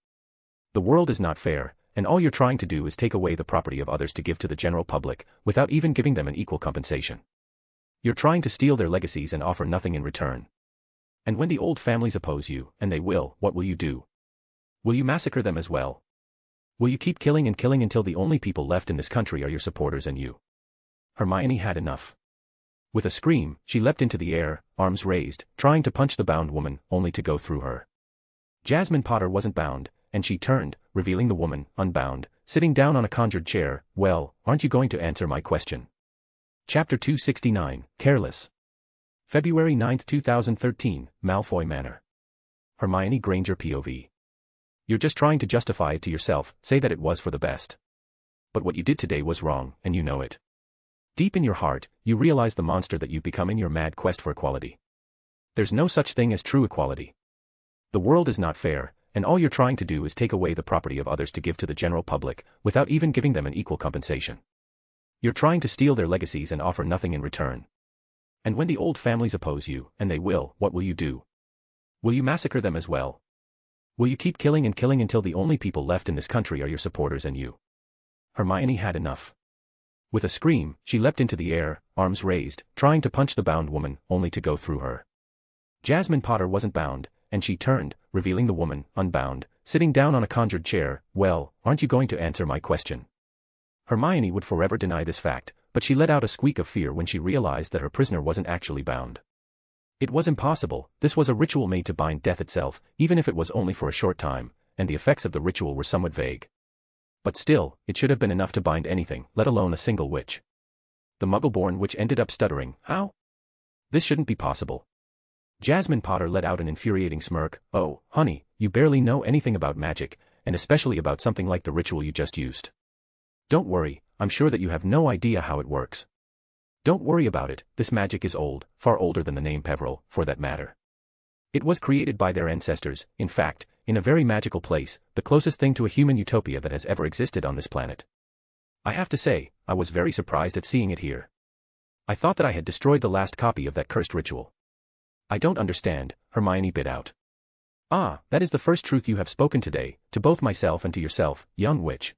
[SPEAKER 2] The world is not fair, and all you're trying to do is take away the property of others to give to the general public, without even giving them an equal compensation. You're trying to steal their legacies and offer nothing in return. And when the old families oppose you, and they will, what will you do? Will you massacre them as well? Will you keep killing and killing until the only people left in this country are your supporters and you? Hermione had enough. With a scream, she leapt into the air, arms raised, trying to punch the bound woman, only to go through her. Jasmine Potter wasn't bound, and she turned, revealing the woman, unbound, sitting down on a conjured chair. Well, aren't you going to answer my question? Chapter 269, Careless. February 9, 2013, Malfoy Manor. Hermione Granger POV. You're just trying to justify it to yourself, say that it was for the best. But what you did today was wrong, and you know it. Deep in your heart, you realize the monster that you've become in your mad quest for equality. There's no such thing as true equality. The world is not fair, and all you're trying to do is take away the property of others to give to the general public, without even giving them an equal compensation. You're trying to steal their legacies and offer nothing in return. And when the old families oppose you, and they will, what will you do? Will you massacre them as well? Will you keep killing and killing until the only people left in this country are your supporters and you? Hermione had enough. With a scream, she leapt into the air, arms raised, trying to punch the bound woman, only to go through her. Jasmine Potter wasn't bound, and she turned, revealing the woman, unbound, sitting down on a conjured chair. Well, aren't you going to answer my question? Hermione would forever deny this fact, but she let out a squeak of fear when she realized that her prisoner wasn't actually bound. It was impossible. This was a ritual made to bind death itself, even if it was only for a short time, and the effects of the ritual were somewhat vague. But still, it should have been enough to bind anything, let alone a single witch. The Muggle-born witch ended up stuttering. How? This shouldn't be possible. Jasmine Potter let out an infuriating smirk. Oh, honey, you barely know anything about magic, and especially about something like the ritual you just used. Don't worry, I'm sure that you have no idea how it works. Don't worry about it, this magic is old, far older than the name Peveril, for that matter. It was created by their ancestors, in fact, in a very magical place, the closest thing to a human utopia that has ever existed on this planet. I have to say, I was very surprised at seeing it here. I thought that I had destroyed the last copy of that cursed ritual. I don't understand, Hermione bit out. Ah, that is the first truth you have spoken today, to both myself and to yourself, young witch.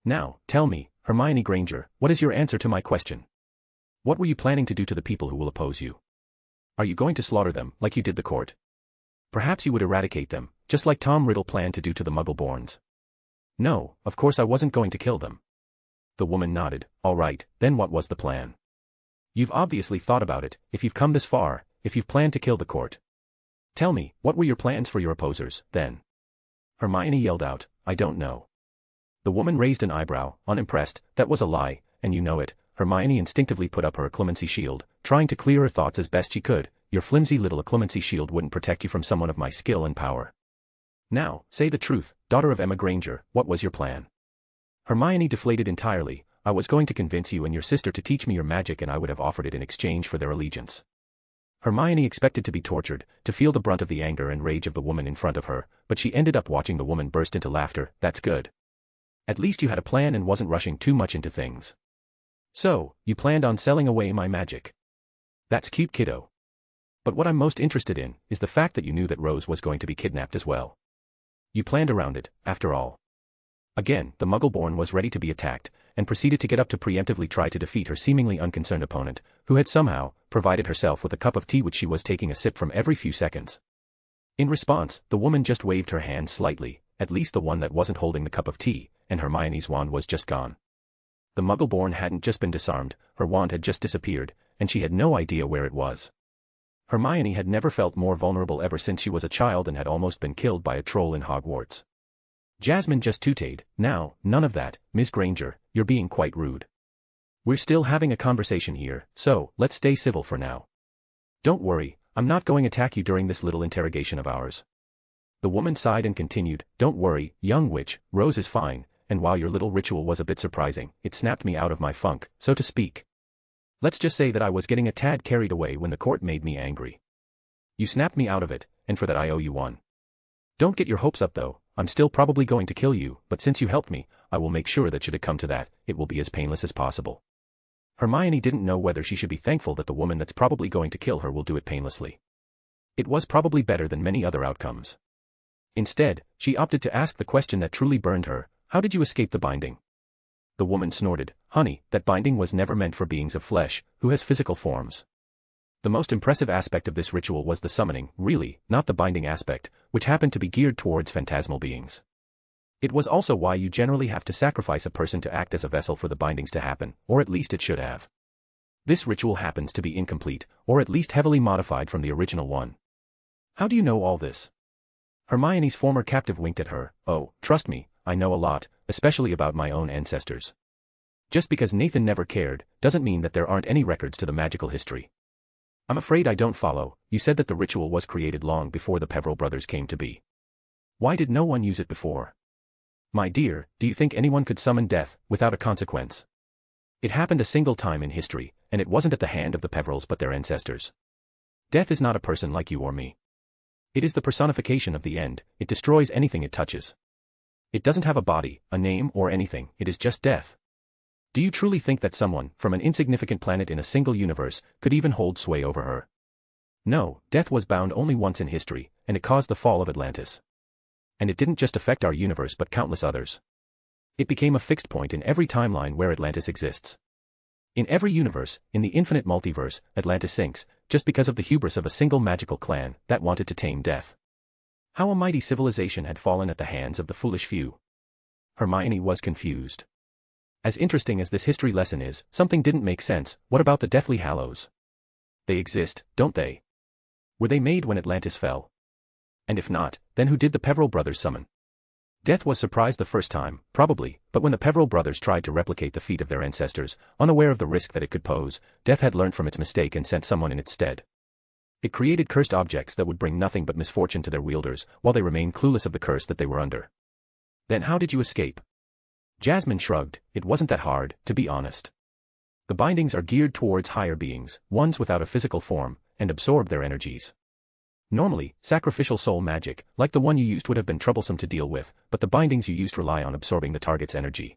[SPEAKER 2] Now, tell me, Hermione Granger, what is your answer to my question? What were you planning to do to the people who will oppose you? Are you going to slaughter them, like you did the court? Perhaps you would eradicate them, just like Tom Riddle planned to do to the Muggle-borns. No, of course I wasn't going to kill them. The woman nodded. All right, then what was the plan? You've obviously thought about it, if you've come this far, if you've planned to kill the court. Tell me, what were your plans for your opposers, then? Hermione yelled out, I don't know. The woman raised an eyebrow, unimpressed. That was a lie, and you know it. Hermione instinctively put up her clemency shield, trying to clear her thoughts as best she could. your flimsy little occlumency shield wouldn't protect you from someone of my skill and power. Now, say the truth, daughter of Emma Granger, what was your plan? Hermione deflated entirely. I was going to convince you and your sister to teach me your magic, and I would have offered it in exchange for their allegiance. Hermione expected to be tortured, to feel the brunt of the anger and rage of the woman in front of her, but she ended up watching the woman burst into laughter. That's good. At least you had a plan and wasn't rushing too much into things. So, you planned on selling away my magic. That's cute, kiddo. But what I'm most interested in is the fact that you knew that Rose was going to be kidnapped as well. You planned around it, after all. Again, the Muggle-born was ready to be attacked, and proceeded to get up to preemptively try to defeat her seemingly unconcerned opponent, who had somehow provided herself with a cup of tea which she was taking a sip from every few seconds. In response, the woman just waved her hand slightly, at least the one that wasn't holding the cup of tea, and Hermione's wand was just gone. The Muggle-born hadn't just been disarmed, her wand had just disappeared, and she had no idea where it was. Hermione had never felt more vulnerable ever since she was a child and had almost been killed by a troll in Hogwarts. Jasmine just tooted, "Now, none of that, Miss Granger, you're being quite rude. We're still having a conversation here, so let's stay civil for now. Don't worry, I'm not going to attack you during this little interrogation of ours." The woman sighed and continued, "Don't worry, young witch, Rose is fine, and while your little ritual was a bit surprising, it snapped me out of my funk, so to speak. Let's just say that I was getting a tad carried away when the court made me angry. You snapped me out of it, and for that I owe you one. Don't get your hopes up though, I'm still probably going to kill you, but since you helped me, I will make sure that should it come to that, it will be as painless as possible." Hermione didn't know whether she should be thankful that the woman that's probably going to kill her will do it painlessly. It was probably better than many other outcomes. Instead, she opted to ask the question that truly burned her, "How did you escape the binding?" The woman snorted, "Honey, that binding was never meant for beings of flesh, who has physical forms. The most impressive aspect of this ritual was the summoning, really, not the binding aspect, which happened to be geared towards phantasmal beings. It was also why you generally have to sacrifice a person to act as a vessel for the bindings to happen, or at least it should have. This ritual happens to be incomplete, or at least heavily modified from the original one." "How do you know all this?" Hermione's former captive winked at her. "Oh, trust me, I know a lot, especially about my own ancestors. Just because Nathan never cared, doesn't mean that there aren't any records to the magical history." "I'm afraid I don't follow. You said that the ritual was created long before the Peveril brothers came to be. Why did no one use it before?" "My dear, do you think anyone could summon death, without a consequence? It happened a single time in history, and it wasn't at the hand of the Peverils but their ancestors. Death is not a person like you or me. It is the personification of the end, it destroys anything it touches. It doesn't have a body, a name or anything, it is just death. Do you truly think that someone, from an insignificant planet in a single universe, could even hold sway over her? No, death was bound only once in history, and it caused the fall of Atlantis. And it didn't just affect our universe but countless others. It became a fixed point in every timeline where Atlantis exists. In every universe, in the infinite multiverse, Atlantis sinks, just because of the hubris of a single magical clan that wanted to tame death. How a mighty civilization had fallen at the hands of the foolish few." Hermione was confused. As interesting as this history lesson is, something didn't make sense. What about the Deathly Hallows? They exist, don't they? Were they made when Atlantis fell? And if not, then who did the Peveril brothers summon? Death was surprised the first time, probably, but when the Peveril brothers tried to replicate the feat of their ancestors, unaware of the risk that it could pose, Death had learned from its mistake and sent someone in its stead. It created cursed objects that would bring nothing but misfortune to their wielders, while they remained clueless of the curse that they were under. Then how did you escape? Jasmine shrugged. It wasn't that hard, to be honest. The bindings are geared towards higher beings, ones without a physical form, and absorb their energies. Normally, sacrificial soul magic, like the one you used, would have been troublesome to deal with, but the bindings you used rely on absorbing the target's energy.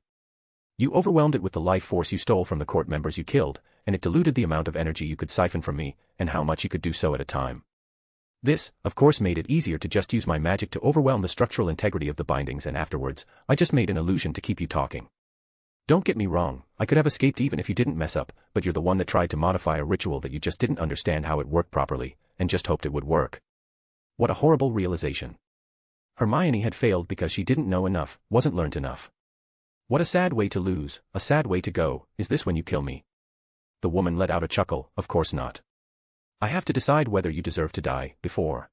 [SPEAKER 2] You overwhelmed it with the life force you stole from the court members you killed, and it diluted the amount of energy you could siphon from me, and how much you could do so at a time. This, of course, made it easier to just use my magic to overwhelm the structural integrity of the bindings, and afterwards, I just made an illusion to keep you talking. Don't get me wrong, I could have escaped even if you didn't mess up, but you're the one that tried to modify a ritual that you just didn't understand how it worked properly, and just hoped it would work. What a horrible realization. Hermione had failed because she didn't know enough, wasn't learned enough. What a sad way to lose, a sad way to go. Is this when you kill me? The woman let out a chuckle. Of course not. I have to decide whether you deserve to die, before.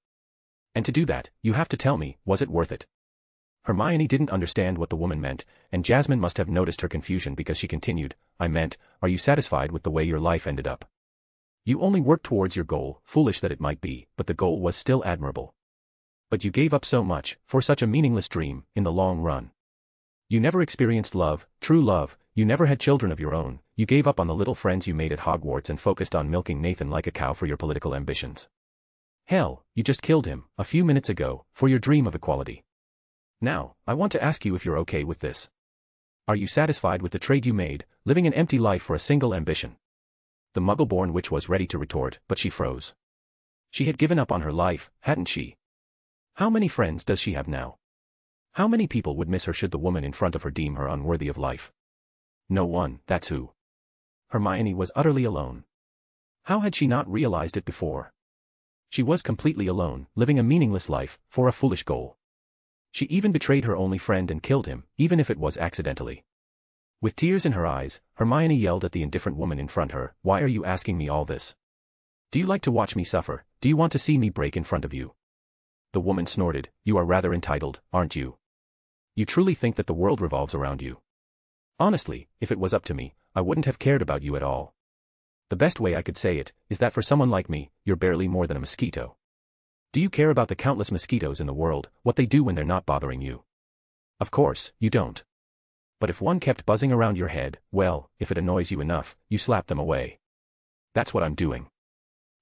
[SPEAKER 2] And to do that, you have to tell me, was it worth it? Hermione didn't understand what the woman meant, and Jasmine must have noticed her confusion because she continued, I meant, are you satisfied with the way your life ended up? You only worked towards your goal, foolish that it might be, but the goal was still admirable. But you gave up so much, for such a meaningless dream, in the long run. You never experienced love, true love, you never had children of your own, you gave up on the little friends you made at Hogwarts and focused on milking Nathan like a cow for your political ambitions. Hell, you just killed him, a few minutes ago, for your dream of equality. Now, I want to ask you if you're okay with this. Are you satisfied with the trade you made, living an empty life for a single ambition? The Muggle-born witch was ready to retort, but she froze. She had given up on her life, hadn't she? How many friends does she have now? How many people would miss her should the woman in front of her deem her unworthy of life? No one, that's who. Hermione was utterly alone. How had she not realized it before? She was completely alone, living a meaningless life, for a foolish goal. She even betrayed her only friend and killed him, even if it was accidentally. With tears in her eyes, Hermione yelled at the indifferent woman in front of her, "Why are you asking me all this? Do you like to watch me suffer? Do you want to see me break in front of you?" The woman snorted, "You are rather entitled, aren't you? You truly think that the world revolves around you? Honestly, if it was up to me, I wouldn't have cared about you at all. The best way I could say it, is that for someone like me, you're barely more than a mosquito. Do you care about the countless mosquitoes in the world, what they do when they're not bothering you? Of course, you don't. But if one kept buzzing around your head, well, if it annoys you enough, you slap them away. That's what I'm doing.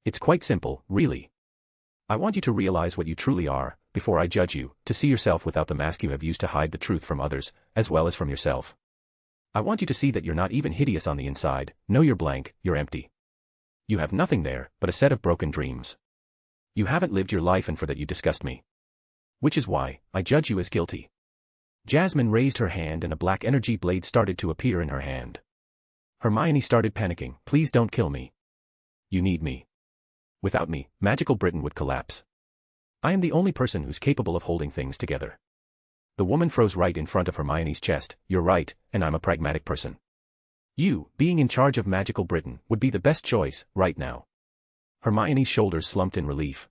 [SPEAKER 2] It's quite simple, really. I want you to realize what you truly are, before I judge you, to see yourself without the mask you have used to hide the truth from others, as well as from yourself. I want you to see that you're not even hideous on the inside, no you're blank, you're empty. You have nothing there, but a set of broken dreams. You haven't lived your life and for that you disgust me. Which is why, I judge you as guilty." Jasmine raised her hand and a black energy blade started to appear in her hand. Hermione started panicking, "Please don't kill me. You need me. Without me, magical Britain would collapse. I am the only person who's capable of holding things together." The woman froze right in front of Hermione's chest, "You're right, and I'm a pragmatic person. You, being in charge of magical Britain, would be the best choice, right now." Hermione's shoulders slumped in relief.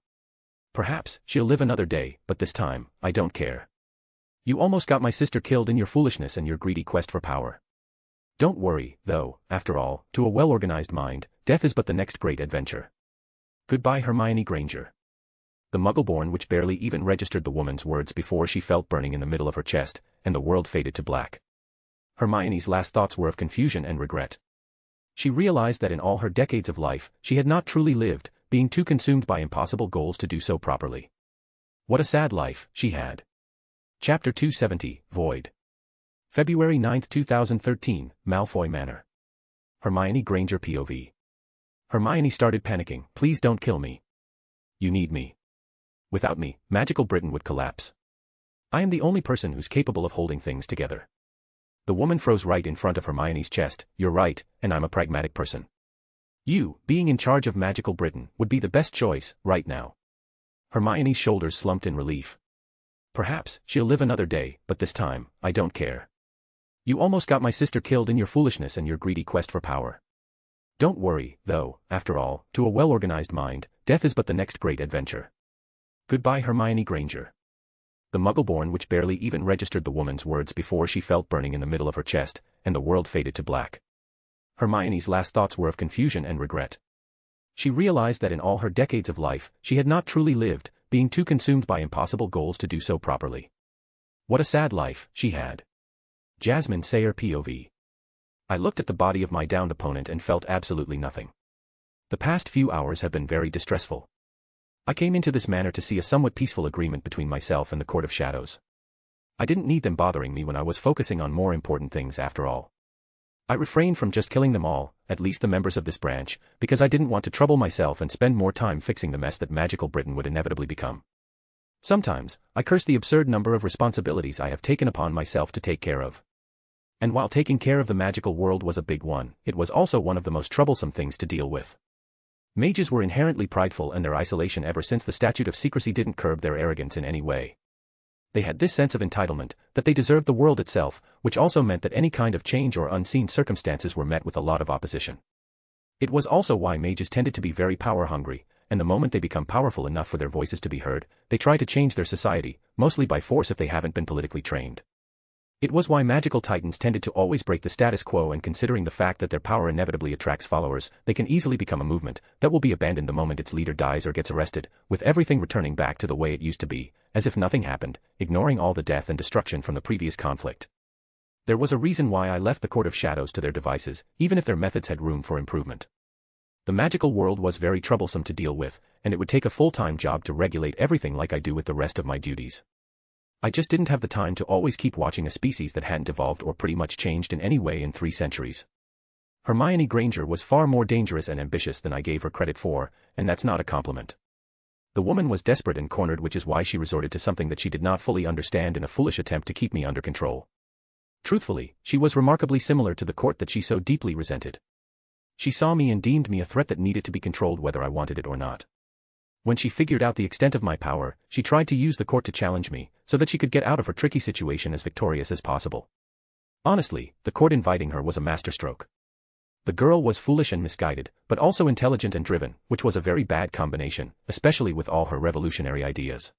[SPEAKER 2] "Perhaps, she'll live another day, but this time, I don't care. You almost got my sister killed in your foolishness and your greedy quest for power. Don't worry, though, after all, to a well-organized mind, death is but the next great adventure. Goodbye Hermione Granger." The Muggle-born witch barely even registered the woman's words before she felt burning in the middle of her chest, and the world faded to black. Hermione's last thoughts were of confusion and regret. She realized that in all her decades of life, she had not truly lived, being too consumed by impossible goals to do so properly. What a sad life she had. Chapter 270, Void. February 9, 2013, Malfoy Manor. Hermione Granger POV. Hermione started panicking, "Please don't kill me. You need me. Without me, magical Britain would collapse. I am the only person who's capable of holding things together." The woman froze right in front of Hermione's chest, "You're right, and I'm a pragmatic person. You, being in charge of magical Britain, would be the best choice, right now." Hermione's shoulders slumped in relief. "Perhaps, she'll live another day, but this time, I don't care. You almost got my sister killed in your foolishness and your greedy quest for power. Don't worry, though, after all, to a well-organized mind, death is but the next great adventure. Goodbye Hermione Granger." The Muggle-born witch barely even registered the woman's words before she felt burning in the middle of her chest, and the world faded to black. Hermione's last thoughts were of confusion and regret. She realized that in all her decades of life, she had not truly lived, being too consumed by impossible goals to do so properly. What a sad life she had. Jasmine Sayer POV. I looked at the body of my downed opponent and felt absolutely nothing. The past few hours have been very distressful. I came into this manor to see a somewhat peaceful agreement between myself and the Court of Shadows. I didn't need them bothering me when I was focusing on more important things after all. I refrained from just killing them all, at least the members of this branch, because I didn't want to trouble myself and spend more time fixing the mess that magical Britain would inevitably become. Sometimes, I curse the absurd number of responsibilities I have taken upon myself to take care of. And while taking care of the magical world was a big one, it was also one of the most troublesome things to deal with. Mages were inherently prideful and their isolation ever since the Statute of Secrecy didn't curb their arrogance in any way. They had this sense of entitlement, that they deserved the world itself, which also meant that any kind of change or unseen circumstances were met with a lot of opposition. It was also why mages tended to be very power-hungry, and the moment they become powerful enough for their voices to be heard, they try to change their society, mostly by force if they haven't been politically trained. It was why magical titans tended to always break the status quo, and considering the fact that their power inevitably attracts followers, they can easily become a movement that will be abandoned the moment its leader dies or gets arrested, with everything returning back to the way it used to be, as if nothing happened, ignoring all the death and destruction from the previous conflict. There was a reason why I left the Court of Shadows to their devices, even if their methods had room for improvement. The magical world was very troublesome to deal with, and it would take a full-time job to regulate everything like I do with the rest of my duties. I just didn't have the time to always keep watching a species that hadn't evolved or pretty much changed in any way in 3 centuries. Hermione Granger was far more dangerous and ambitious than I gave her credit for, and that's not a compliment. The woman was desperate and cornered, which is why she resorted to something that she did not fully understand in a foolish attempt to keep me under control. Truthfully, she was remarkably similar to the court that she so deeply resented. She saw me and deemed me a threat that needed to be controlled whether I wanted it or not. When she figured out the extent of my power, she tried to use the court to challenge me, so that she could get out of her tricky situation as victorious as possible. Honestly, the court inviting her was a masterstroke. The girl was foolish and misguided, but also intelligent and driven, which was a very bad combination, especially with all her revolutionary ideas.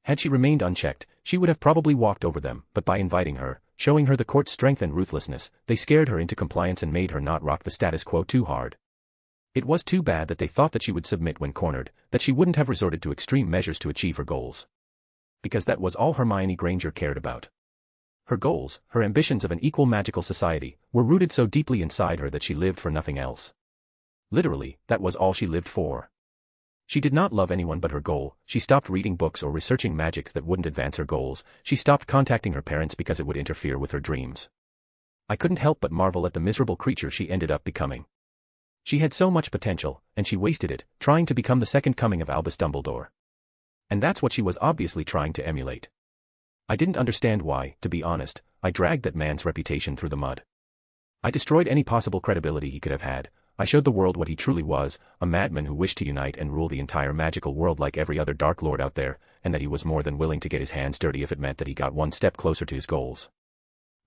[SPEAKER 2] Had she remained unchecked, she would have probably walked over them, but by inviting her, showing her the court's strength and ruthlessness, they scared her into compliance and made her not rock the status quo too hard. It was too bad that they thought that she would submit when cornered, that she wouldn't have resorted to extreme measures to achieve her goals. Because that was all Hermione Granger cared about. Her goals, her ambitions of an equal magical society, were rooted so deeply inside her that she lived for nothing else. Literally, that was all she lived for. She did not love anyone but her goal. She stopped reading books or researching magics that wouldn't advance her goals. She stopped contacting her parents because it would interfere with her dreams. I couldn't help but marvel at the miserable creature she ended up becoming. She had so much potential, and she wasted it, trying to become the second coming of Albus Dumbledore. And that's what she was obviously trying to emulate. I didn't understand why, to be honest, I dragged that man's reputation through the mud. I destroyed any possible credibility he could have had. I showed the world what he truly was, a madman who wished to unite and rule the entire magical world like every other Dark Lord out there, and that he was more than willing to get his hands dirty if it meant that he got one step closer to his goals.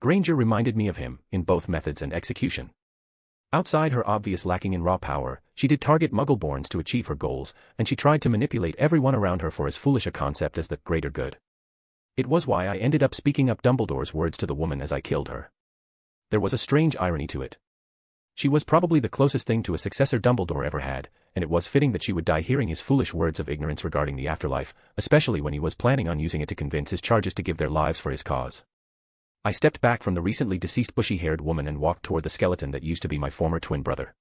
[SPEAKER 2] Granger reminded me of him, in both methods and execution. Outside her obvious lacking in raw power, she did target Muggleborns to achieve her goals, and she tried to manipulate everyone around her for as foolish a concept as the greater good. It was why I ended up speaking up Dumbledore's words to the woman as I killed her. There was a strange irony to it. She was probably the closest thing to a successor Dumbledore ever had, and it was fitting that she would die hearing his foolish words of ignorance regarding the afterlife, especially when he was planning on using it to convince his charges to give their lives for his cause. I stepped back from the recently deceased bushy-haired woman and walked toward the skeleton that used to be my former twin brother.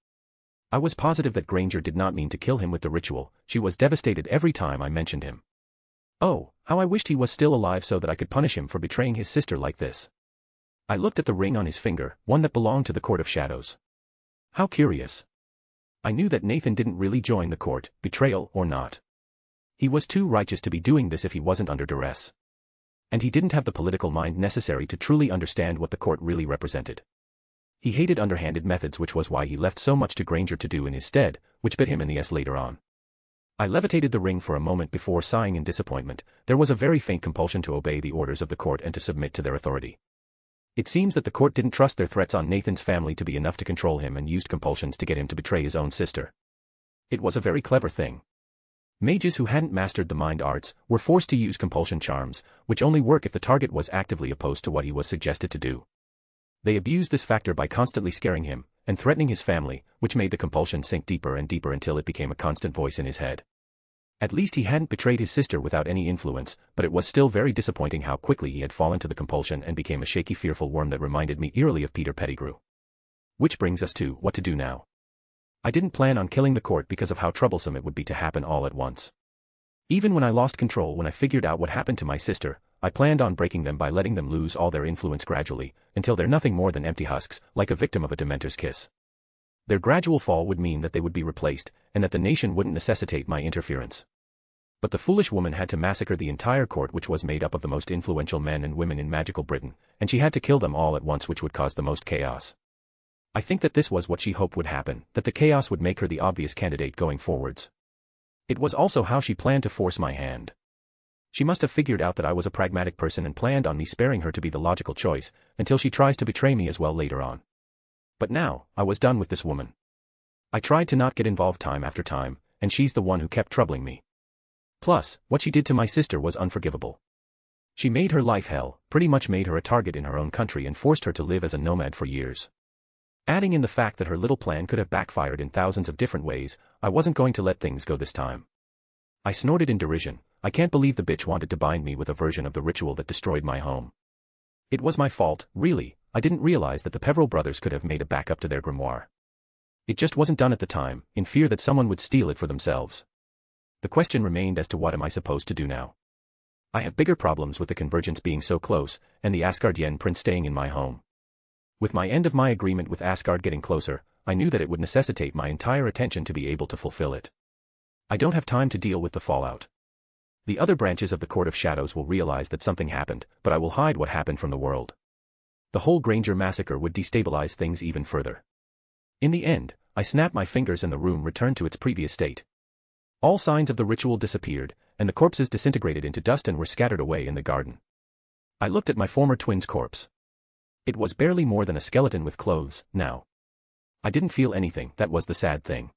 [SPEAKER 2] I was positive that Granger did not mean to kill him with the ritual. She was devastated every time I mentioned him. Oh, how I wished he was still alive so that I could punish him for betraying his sister like this. I looked at the ring on his finger, one that belonged to the Court of Shadows. How curious. I knew that Nathan didn't really join the court, betrayal or not. He was too righteous to be doing this if he wasn't under duress. And he didn't have the political mind necessary to truly understand what the court really represented. He hated underhanded methods, which was why he left so much to Granger to do in his stead, which bit him in the ass later on. I levitated the ring for a moment before sighing in disappointment. There was a very faint compulsion to obey the orders of the court and to submit to their authority. It seems that the court didn't trust their threats on Nathan's family to be enough to control him and used compulsions to get him to betray his own sister. It was a very clever thing. Mages who hadn't mastered the mind arts were forced to use compulsion charms, which only work if the target was actively opposed to what he was suggested to do. They abused this factor by constantly scaring him and threatening his family, which made the compulsion sink deeper and deeper until it became a constant voice in his head. At least he hadn't betrayed his sister without any influence, but it was still very disappointing how quickly he had fallen to the compulsion and became a shaky, fearful worm that reminded me eerily of Peter Pettigrew. Which brings us to what to do now. I didn't plan on killing the court because of how troublesome it would be to happen all at once. Even when I lost control, when I figured out what happened to my sister, I planned on breaking them by letting them lose all their influence gradually, until they're nothing more than empty husks, like a victim of a Dementor's kiss. Their gradual fall would mean that they would be replaced, and that the nation wouldn't necessitate my interference. But the foolish woman had to massacre the entire court, which was made up of the most influential men and women in magical Britain, and she had to kill them all at once, which would cause the most chaos. I think that this was what she hoped would happen, that the chaos would make her the obvious candidate going forwards. It was also how she planned to force my hand. She must have figured out that I was a pragmatic person and planned on me sparing her to be the logical choice, until she tries to betray me as well later on. But now, I was done with this woman. I tried to not get involved time after time, and she's the one who kept troubling me. Plus, what she did to my sister was unforgivable. She made her life hell, pretty much made her a target in her own country and forced her to live as a nomad for years. Adding in the fact that her little plan could have backfired in thousands of different ways, I wasn't going to let things go this time. I snorted in derision. I can't believe the bitch wanted to bind me with a version of the ritual that destroyed my home. It was my fault, really. I didn't realize that the Peveril brothers could have made a backup to their grimoire. It just wasn't done at the time, in fear that someone would steal it for themselves. The question remained as to what am I supposed to do now. I have bigger problems with the convergence being so close, and the Asgardian prince staying in my home. With my end of my agreement with Asgard getting closer, I knew that it would necessitate my entire attention to be able to fulfill it. I don't have time to deal with the fallout. The other branches of the Court of Shadows will realize that something happened, but I will hide what happened from the world. The whole Granger massacre would destabilize things even further. In the end, I snapped my fingers and the room returned to its previous state. All signs of the ritual disappeared, and the corpses disintegrated into dust and were scattered away in the garden. I looked at my former twin's corpse. It was barely more than a skeleton with clothes, now. I didn't feel anything, that was the sad thing.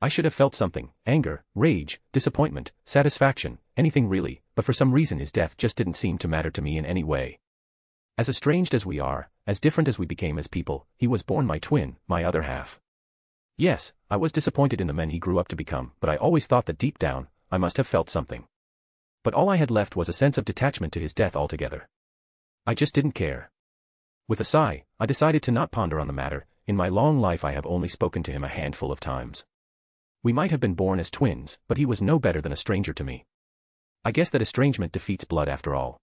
[SPEAKER 2] I should have felt something, anger, rage, disappointment, satisfaction, anything really, but for some reason his death just didn't seem to matter to me in any way. As estranged as we are, as different as we became as people, he was born my twin, my other half. Yes, I was disappointed in the men he grew up to become, but I always thought that deep down, I must have felt something. But all I had left was a sense of detachment to his death altogether. I just didn't care. With a sigh, I decided to not ponder on the matter. In my long life I have only spoken to him a handful of times. We might have been born as twins, but he was no better than a stranger to me. I guess that estrangement defeats blood after all.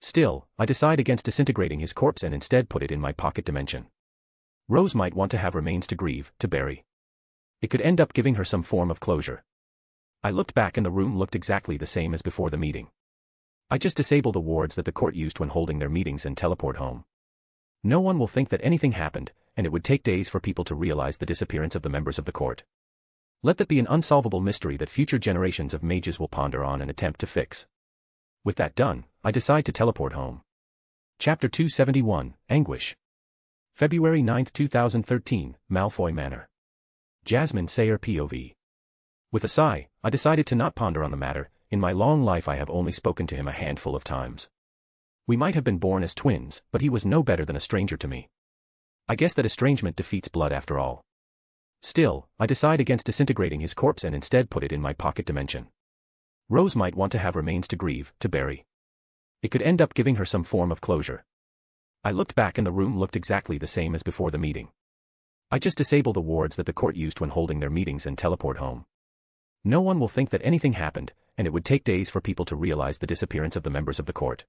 [SPEAKER 2] Still, I decide against disintegrating his corpse and instead put it in my pocket dimension. Rose might want to have remains to grieve, to bury. It could end up giving her some form of closure. I looked back and the room looked exactly the same as before the meeting. I just disable the wards that the court used when holding their meetings and teleport home. No one will think that anything happened, and it would take days for people to realize the disappearance of the members of the court. Let that be an unsolvable mystery that future generations of mages will ponder on and attempt to fix. With that done, I decide to teleport home. Chapter 271, Anguish. February 9, 2013, Malfoy Manor. Jasmine Sayer POV. With a sigh, I decided to not ponder on the matter. In my long life I have only spoken to him a handful of times. We might have been born as twins, but he was no better than a stranger to me. I guess that estrangement defeats blood after all. Still, I decide against disintegrating his corpse and instead put it in my pocket dimension. Rose might want to have remains to grieve, to bury. It could end up giving her some form of closure. I looked back and the room looked exactly the same as before the meeting. I just disable the wards that the court used when holding their meetings and teleport home. No one will think that anything happened, and it would take days for people to realize the disappearance of the members of the court.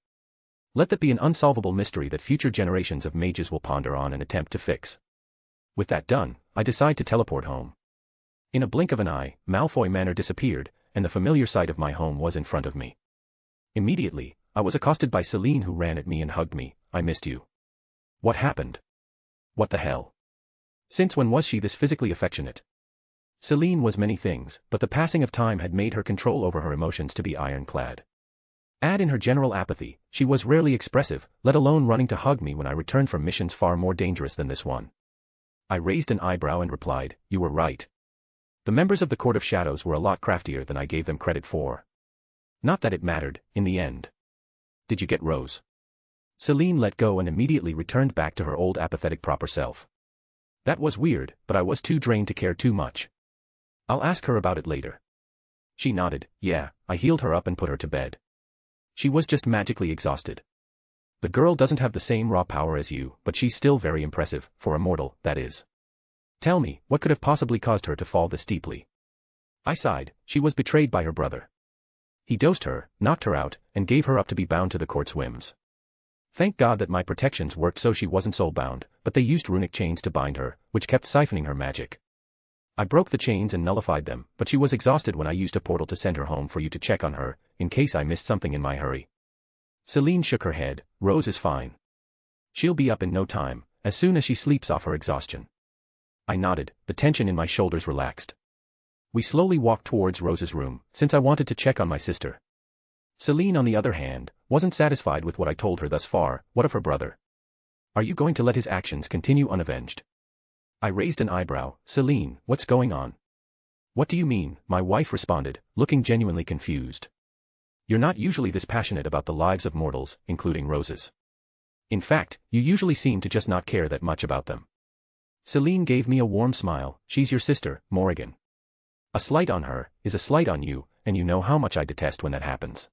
[SPEAKER 2] Let that be an unsolvable mystery that future generations of mages will ponder on and attempt to fix. With that done, I decide to teleport home. In a blink of an eye, Malfoy Manor disappeared, and the familiar sight of my home was in front of me. Immediately, I was accosted by Celine, who ran at me and hugged me. I missed you. What happened? What the hell? Since when was she this physically affectionate? Celine was many things, but the passing of time had made her control over her emotions to be ironclad. Add in her general apathy, she was rarely expressive, let alone running to hug me when I returned from missions far more dangerous than this one. I raised an eyebrow and replied, "You were right. The members of the Court of Shadows were a lot craftier than I gave them credit for. Not that it mattered, in the end. Did you get Rose?" Celine let go and immediately returned back to her old apathetic proper self. That was weird, but I was too drained to care too much. I'll ask her about it later. She nodded. Yeah, I healed her up and put her to bed. She was just magically exhausted. The girl doesn't have the same raw power as you, but she's still very impressive, for a mortal, that is. Tell me, what could have possibly caused her to fall this deeply? I sighed. She was betrayed by her brother. He dosed her, knocked her out, and gave her up to be bound to the court's whims. Thank God that my protections worked so she wasn't soul-bound, but they used runic chains to bind her, which kept siphoning her magic. I broke the chains and nullified them, but she was exhausted when I used a portal to send her home for you to check on her, in case I missed something in my hurry. Celine shook her head. Rose is fine. She'll be up in no time, as soon as she sleeps off her exhaustion. I nodded, the tension in my shoulders relaxed. We slowly walked towards Rose's room, since I wanted to check on my sister. Celine, on the other hand, wasn't satisfied with what I told her thus far. What of her brother? Are you going to let his actions continue unavenged? I raised an eyebrow. Celine, what's going on? What do you mean? My wife responded, looking genuinely confused. You're not usually this passionate about the lives of mortals, including Rose's. In fact, you usually seem to just not care that much about them. Celine gave me a warm smile. She's your sister, Morrigan. A slight on her is a slight on you, and you know how much I detest when that happens.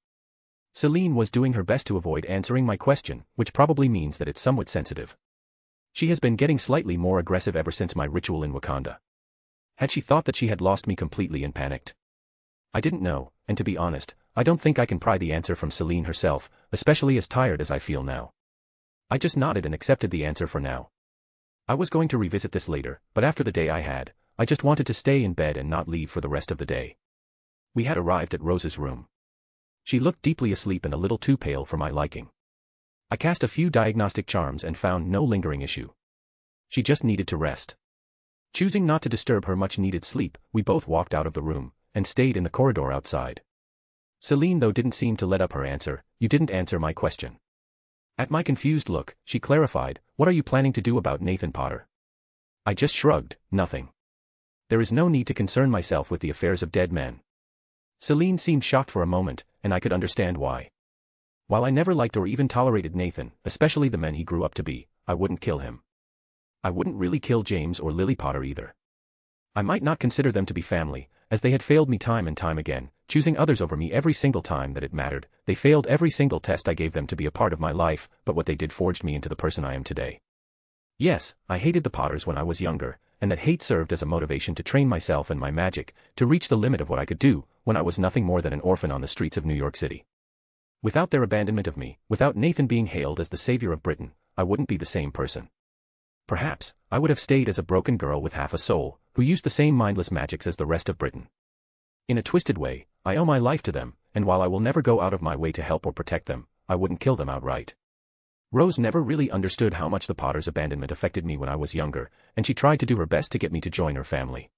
[SPEAKER 2] Celine was doing her best to avoid answering my question, which probably means that it's somewhat sensitive. She has been getting slightly more aggressive ever since my ritual in Wakanda. Had she thought that she had lost me completely and panicked? I didn't know, and to be honest, I don't think I can pry the answer from Celine herself, especially as tired as I feel now. I just nodded and accepted the answer for now. I was going to revisit this later, but after the day I had, I just wanted to stay in bed and not leave for the rest of the day. We had arrived at Rose's room. She looked deeply asleep and a little too pale for my liking. I cast a few diagnostic charms and found no lingering issue. She just needed to rest. Choosing not to disturb her much-needed sleep, we both walked out of the room and stayed in the corridor outside. Celine though didn't seem to let up her answer. You didn't answer my question. At my confused look, she clarified, what are you planning to do about Nathan Potter? I just shrugged, nothing. There is no need to concern myself with the affairs of dead men. Celine seemed shocked for a moment, and I could understand why. While I never liked or even tolerated Nathan, especially the men he grew up to be, I wouldn't kill him. I wouldn't really kill James or Lily Potter either. I might not consider them to be family, as they had failed me time and time again, choosing others over me every single time that it mattered. They failed every single test I gave them to be a part of my life, but what they did forged me into the person I am today. Yes, I hated the Potters when I was younger, and that hate served as a motivation to train myself and my magic, to reach the limit of what I could do, when I was nothing more than an orphan on the streets of New York City. Without their abandonment of me, without Nathan being hailed as the savior of Britain, I wouldn't be the same person. Perhaps, I would have stayed as a broken girl with half a soul, who used the same mindless magics as the rest of Britain. In a twisted way, I owe my life to them, and while I will never go out of my way to help or protect them, I wouldn't kill them outright. Rose never really understood how much the Potters' abandonment affected me when I was younger, and she tried to do her best to get me to join her family.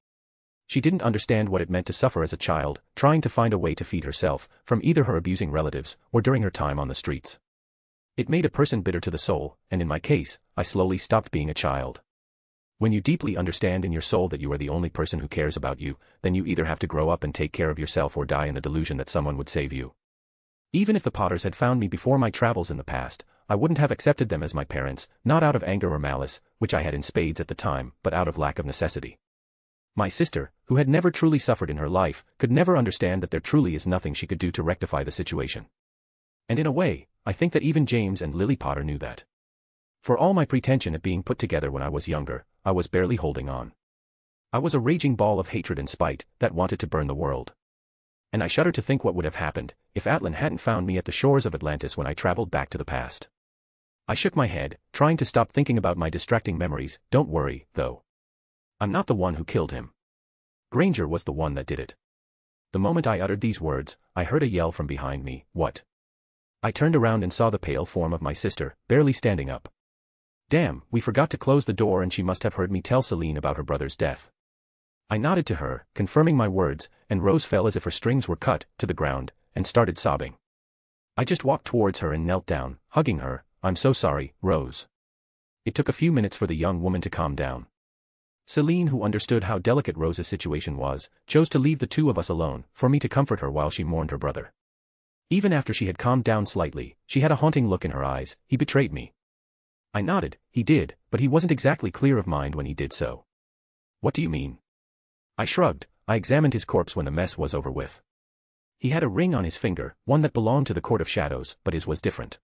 [SPEAKER 2] She didn't understand what it meant to suffer as a child, trying to find a way to feed herself, from either her abusing relatives, or during her time on the streets. It made a person bitter to the soul, and in my case, I slowly stopped being a child. When you deeply understand in your soul that you are the only person who cares about you, then you either have to grow up and take care of yourself or die in the delusion that someone would save you. Even if the Potters had found me before my travels in the past, I wouldn't have accepted them as my parents, not out of anger or malice, which I had in spades at the time, but out of lack of necessity. My sister, who had never truly suffered in her life, could never understand that there truly is nothing she could do to rectify the situation. And in a way, I think that even James and Lily Potter knew that. For all my pretension at being put together when I was younger, I was barely holding on. I was a raging ball of hatred and spite that wanted to burn the world. And I shudder to think what would have happened if Atlan hadn't found me at the shores of Atlantis when I traveled back to the past. I shook my head, trying to stop thinking about my distracting memories. Don't worry, though. I'm not the one who killed him. Granger was the one that did it. The moment I uttered these words, I heard a yell from behind me. What? I turned around and saw the pale form of my sister, barely standing up. Damn, we forgot to close the door and she must have heard me tell Celine about her brother's death. I nodded to her, confirming my words, and Rose fell as if her strings were cut, to the ground, and started sobbing. I just walked towards her and knelt down, hugging her. I'm so sorry, Rose. It took a few minutes for the young woman to calm down. Celine, who understood how delicate Rose's situation was, chose to leave the two of us alone, for me to comfort her while she mourned her brother. Even after she had calmed down slightly, she had a haunting look in her eyes. He betrayed me. I nodded. He did, but he wasn't exactly clear of mind when he did so. What do you mean? I shrugged. I examined his corpse when the mess was over with. He had a ring on his finger, one that belonged to the Court of Shadows, but his was different.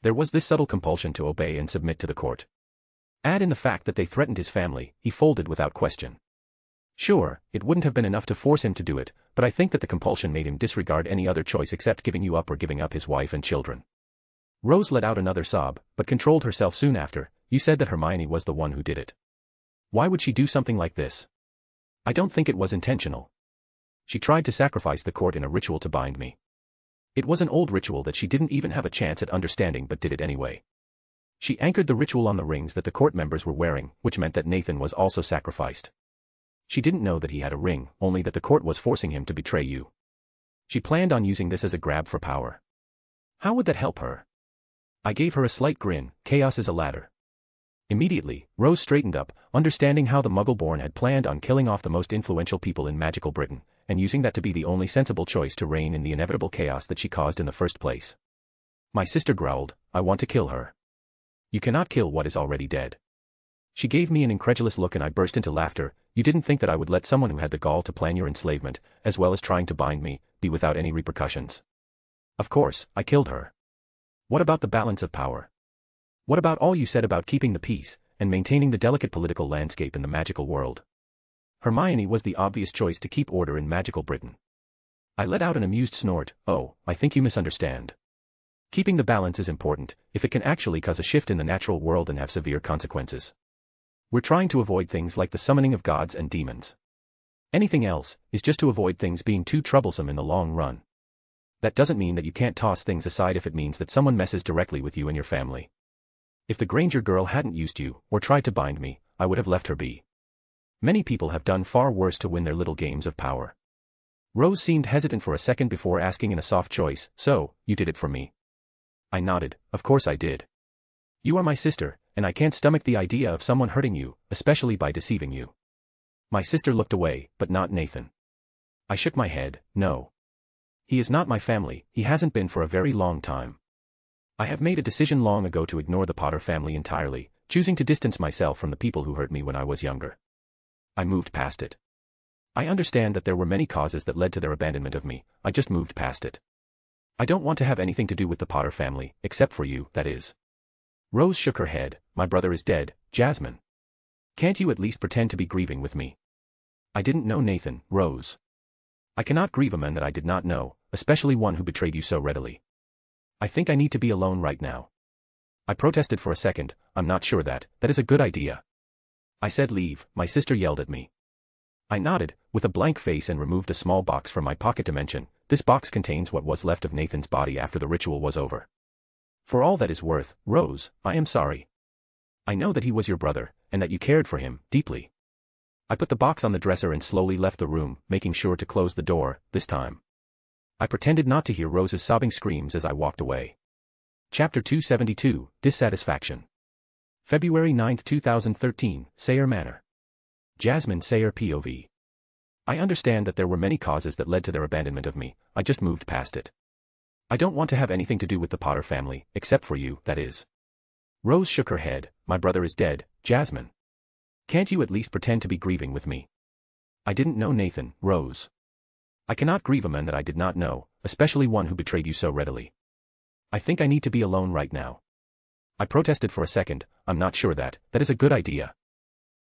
[SPEAKER 2] There was this subtle compulsion to obey and submit to the court. Add in the fact that they threatened his family, he folded without question. Sure, it wouldn't have been enough to force him to do it, but I think that the compulsion made him disregard any other choice except giving you up or giving up his wife and children. Rose let out another sob, but controlled herself soon after. You said that Hermione was the one who did it. Why would she do something like this? I don't think it was intentional. She tried to sacrifice the court in a ritual to bind me. It was an old ritual that she didn't even have a chance at understanding but did it anyway. She anchored the ritual on the rings that the court members were wearing, which meant that Nathan was also sacrificed. She didn't know that he had a ring, only that the court was forcing him to betray you. She planned on using this as a grab for power. How would that help her? I gave her a slight grin. Chaos is a ladder. Immediately, Rose straightened up, understanding how the Muggle-born had planned on killing off the most influential people in magical Britain, and using that to be the only sensible choice to reign in the inevitable chaos that she caused in the first place. My sister growled, "I want to kill her." "You cannot kill what is already dead." She gave me an incredulous look and I burst into laughter. "You didn't think that I would let someone who had the gall to plan your enslavement, as well as trying to bind me, be without any repercussions?" "Of course, I killed her." "What about the balance of power? What about all you said about keeping the peace, and maintaining the delicate political landscape in the magical world?" Hermione was the obvious choice to keep order in magical Britain. I let out an amused snort. "Oh, I think you misunderstand. Keeping the balance is important, if it can actually cause a shift in the natural world and have severe consequences. We're trying to avoid things like the summoning of gods and demons. Anything else is just to avoid things being too troublesome in the long run. That doesn't mean that you can't toss things aside if it means that someone messes directly with you and your family. If the Granger girl hadn't used you, or tried to bind me, I would have left her be. Many people have done far worse to win their little games of power." Rose seemed hesitant for a second before asking in a soft voice, "So, you did it for me?" I nodded. "Of course I did. You are my sister, and I can't stomach the idea of someone hurting you, especially by deceiving you." My sister looked away, but not Nathan. I shook my head. "No. He is not my family, he hasn't been for a very long time. I have made a decision long ago to ignore the Potter family entirely, choosing to distance myself from the people who hurt me when I was younger." I moved past it. "I understand that there were many causes that led to their abandonment of me, I just moved past it. I don't want to have anything to do with the Potter family, except for you, that is." Rose shook her head. "My brother is dead, Jasmine. Can't you at least pretend to be grieving with me?" "I didn't know Nathan, Rose. I cannot grieve a man that I did not know, especially one who betrayed you so readily. I think I need to be alone right now." I protested for a second. "I'm not sure that is a good idea." I said leave, my sister yelled at me. I nodded, with a blank face, and removed a small box from my pocket dimension. This box contains what was left of Nathan's body after the ritual was over. "For all that is worth, Rose, I am sorry. I know that he was your brother, and that you cared for him, deeply." I put the box on the dresser and slowly left the room, making sure to close the door, this time. I pretended not to hear Rose's sobbing screams as I walked away. Chapter 272, Dissatisfaction. February 9, 2013, Sayre Manor. Jasmine Sayre POV. I understand that there were many causes that led to their abandonment of me, I just moved past it. I don't want to have anything to do with the Potter family, except for you, that is. Rose shook her head. "My brother is dead, Jasmine. Can't you at least pretend to be grieving with me?" "I didn't know Nathan, Rose. I cannot grieve a man that I did not know, especially one who betrayed you so readily. I think I need to be alone right now." I protested for a second. "I'm not sure that is a good idea."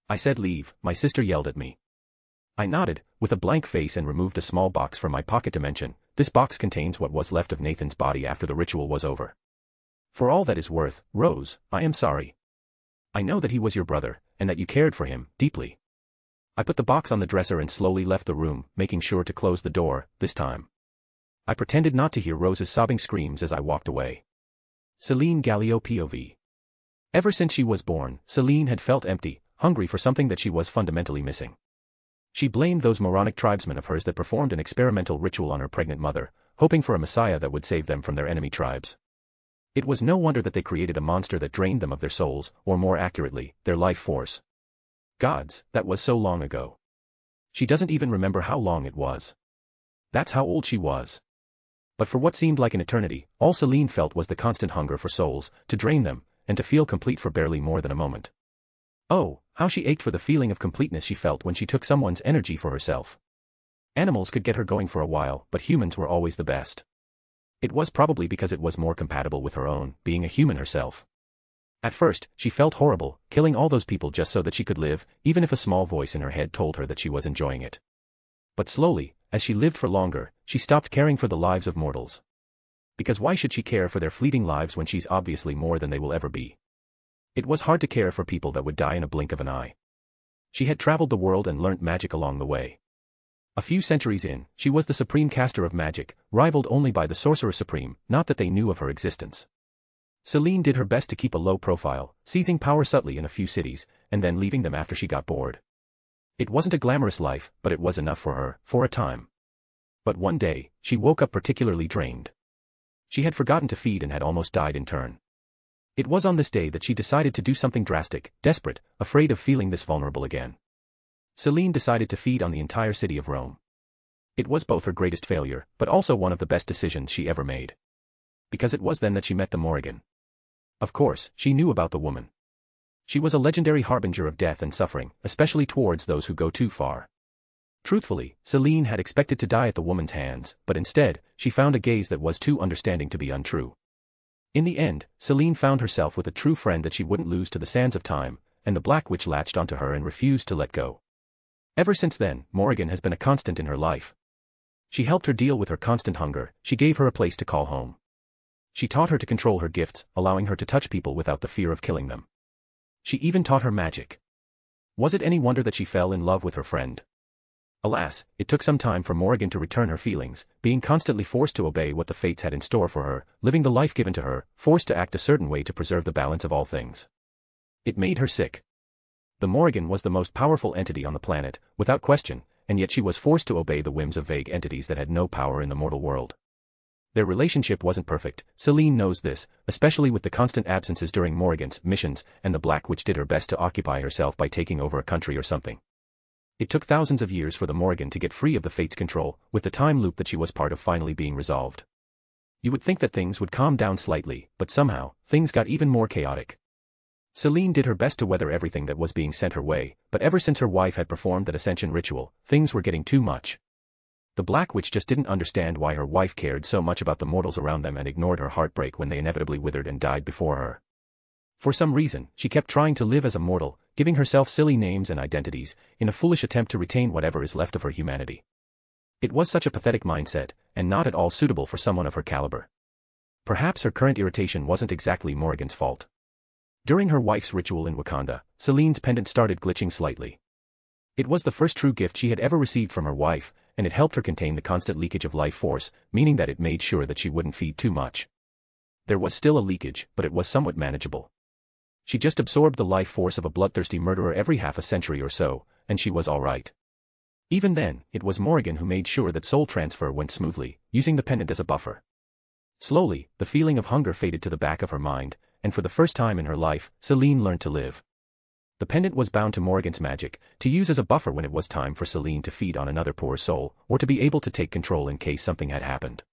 [SPEAKER 2] I said leave, my sister yelled at me. I nodded, with a blank face, and removed a small box from my pocket dimension. This box contains what was left of Nathan's body after the ritual was over. "For all that is worth, Rose, I am sorry. I know that he was your brother, and that you cared for him, deeply." I put the box on the dresser and slowly left the room, making sure to close the door, this time. I pretended not to hear Rose's sobbing screams as I walked away. Celine Gallio POV. Ever since she was born, Celine had felt empty, hungry for something that she was fundamentally missing. She blamed those moronic tribesmen of hers that performed an experimental ritual on her pregnant mother, hoping for a messiah that would save them from their enemy tribes. It was no wonder that they created a monster that drained them of their souls, or more accurately, their life force. Gods, that was so long ago. She doesn't even remember how long it was. That's how old she was. But for what seemed like an eternity, all Celine felt was the constant hunger for souls, to drain them, and to feel complete for barely more than a moment. Oh, how she ached for the feeling of completeness she felt when she took someone's energy for herself. Animals could get her going for a while, but humans were always the best. It was probably because it was more compatible with her own, being a human herself. At first, she felt horrible, killing all those people just so that she could live, even if a small voice in her head told her that she was enjoying it. But slowly, as she lived for longer, she stopped caring for the lives of mortals. Because why should she care for their fleeting lives when she's obviously more than they will ever be? It was hard to care for people that would die in a blink of an eye. She had traveled the world and learnt magic along the way. A few centuries in, she was the supreme caster of magic, rivaled only by the sorcerer supreme, not that they knew of her existence. Celine did her best to keep a low profile, seizing power subtly in a few cities, and then leaving them after she got bored. It wasn't a glamorous life, but it was enough for her, for a time. But one day, she woke up particularly drained. She had forgotten to feed and had almost died in turn. It was on this day that she decided to do something drastic, desperate, afraid of feeling this vulnerable again. Celine decided to feed on the entire city of Rome. It was both her greatest failure, but also one of the best decisions she ever made. Because it was then that she met the Morrigan. Of course, she knew about the woman. She was a legendary harbinger of death and suffering, especially towards those who go too far. Truthfully, Celine had expected to die at the woman's hands, but instead, she found a gaze that was too understanding to be untrue. In the end, Celine found herself with a true friend that she wouldn't lose to the sands of time, and the Black Witch latched onto her and refused to let go. Ever since then, Morrigan has been a constant in her life. She helped her deal with her constant hunger, she gave her a place to call home. She taught her to control her gifts, allowing her to touch people without the fear of killing them. She even taught her magic. Was it any wonder that she fell in love with her friend? Alas, it took some time for Morrigan to return her feelings, being constantly forced to obey what the fates had in store for her, living the life given to her, forced to act a certain way to preserve the balance of all things. It made her sick. The Morrigan was the most powerful entity on the planet, without question, and yet she was forced to obey the whims of vague entities that had no power in the mortal world. Their relationship wasn't perfect, Celine knows this, especially with the constant absences during Morrigan's missions, and the Black Witch did her best to occupy herself by taking over a country or something. It took thousands of years for the Morrigan to get free of the fate's control, with the time loop that she was part of finally being resolved. You would think that things would calm down slightly, but somehow, things got even more chaotic. Celine did her best to weather everything that was being sent her way, but ever since her wife had performed that ascension ritual, things were getting too much. The Black Witch just didn't understand why her wife cared so much about the mortals around them and ignored her heartbreak when they inevitably withered and died before her. For some reason, she kept trying to live as a mortal, giving herself silly names and identities, in a foolish attempt to retain whatever is left of her humanity. It was such a pathetic mindset, and not at all suitable for someone of her caliber. Perhaps her current irritation wasn't exactly Morrigan's fault. During her wife's ritual in Wakanda, Celine's pendant started glitching slightly. It was the first true gift she had ever received from her wife, and it helped her contain the constant leakage of life force, meaning that it made sure that she wouldn't feed too much. There was still a leakage, but it was somewhat manageable. She just absorbed the life force of a bloodthirsty murderer every half a century or so, and she was all right. Even then, it was Morrigan who made sure that soul transfer went smoothly, using the pendant as a buffer. Slowly, the feeling of hunger faded to the back of her mind, and for the first time in her life, Celine learned to live. The pendant was bound to Morrigan's magic, to use as a buffer when it was time for Celine to feed on another poor soul, or to be able to take control in case something had happened.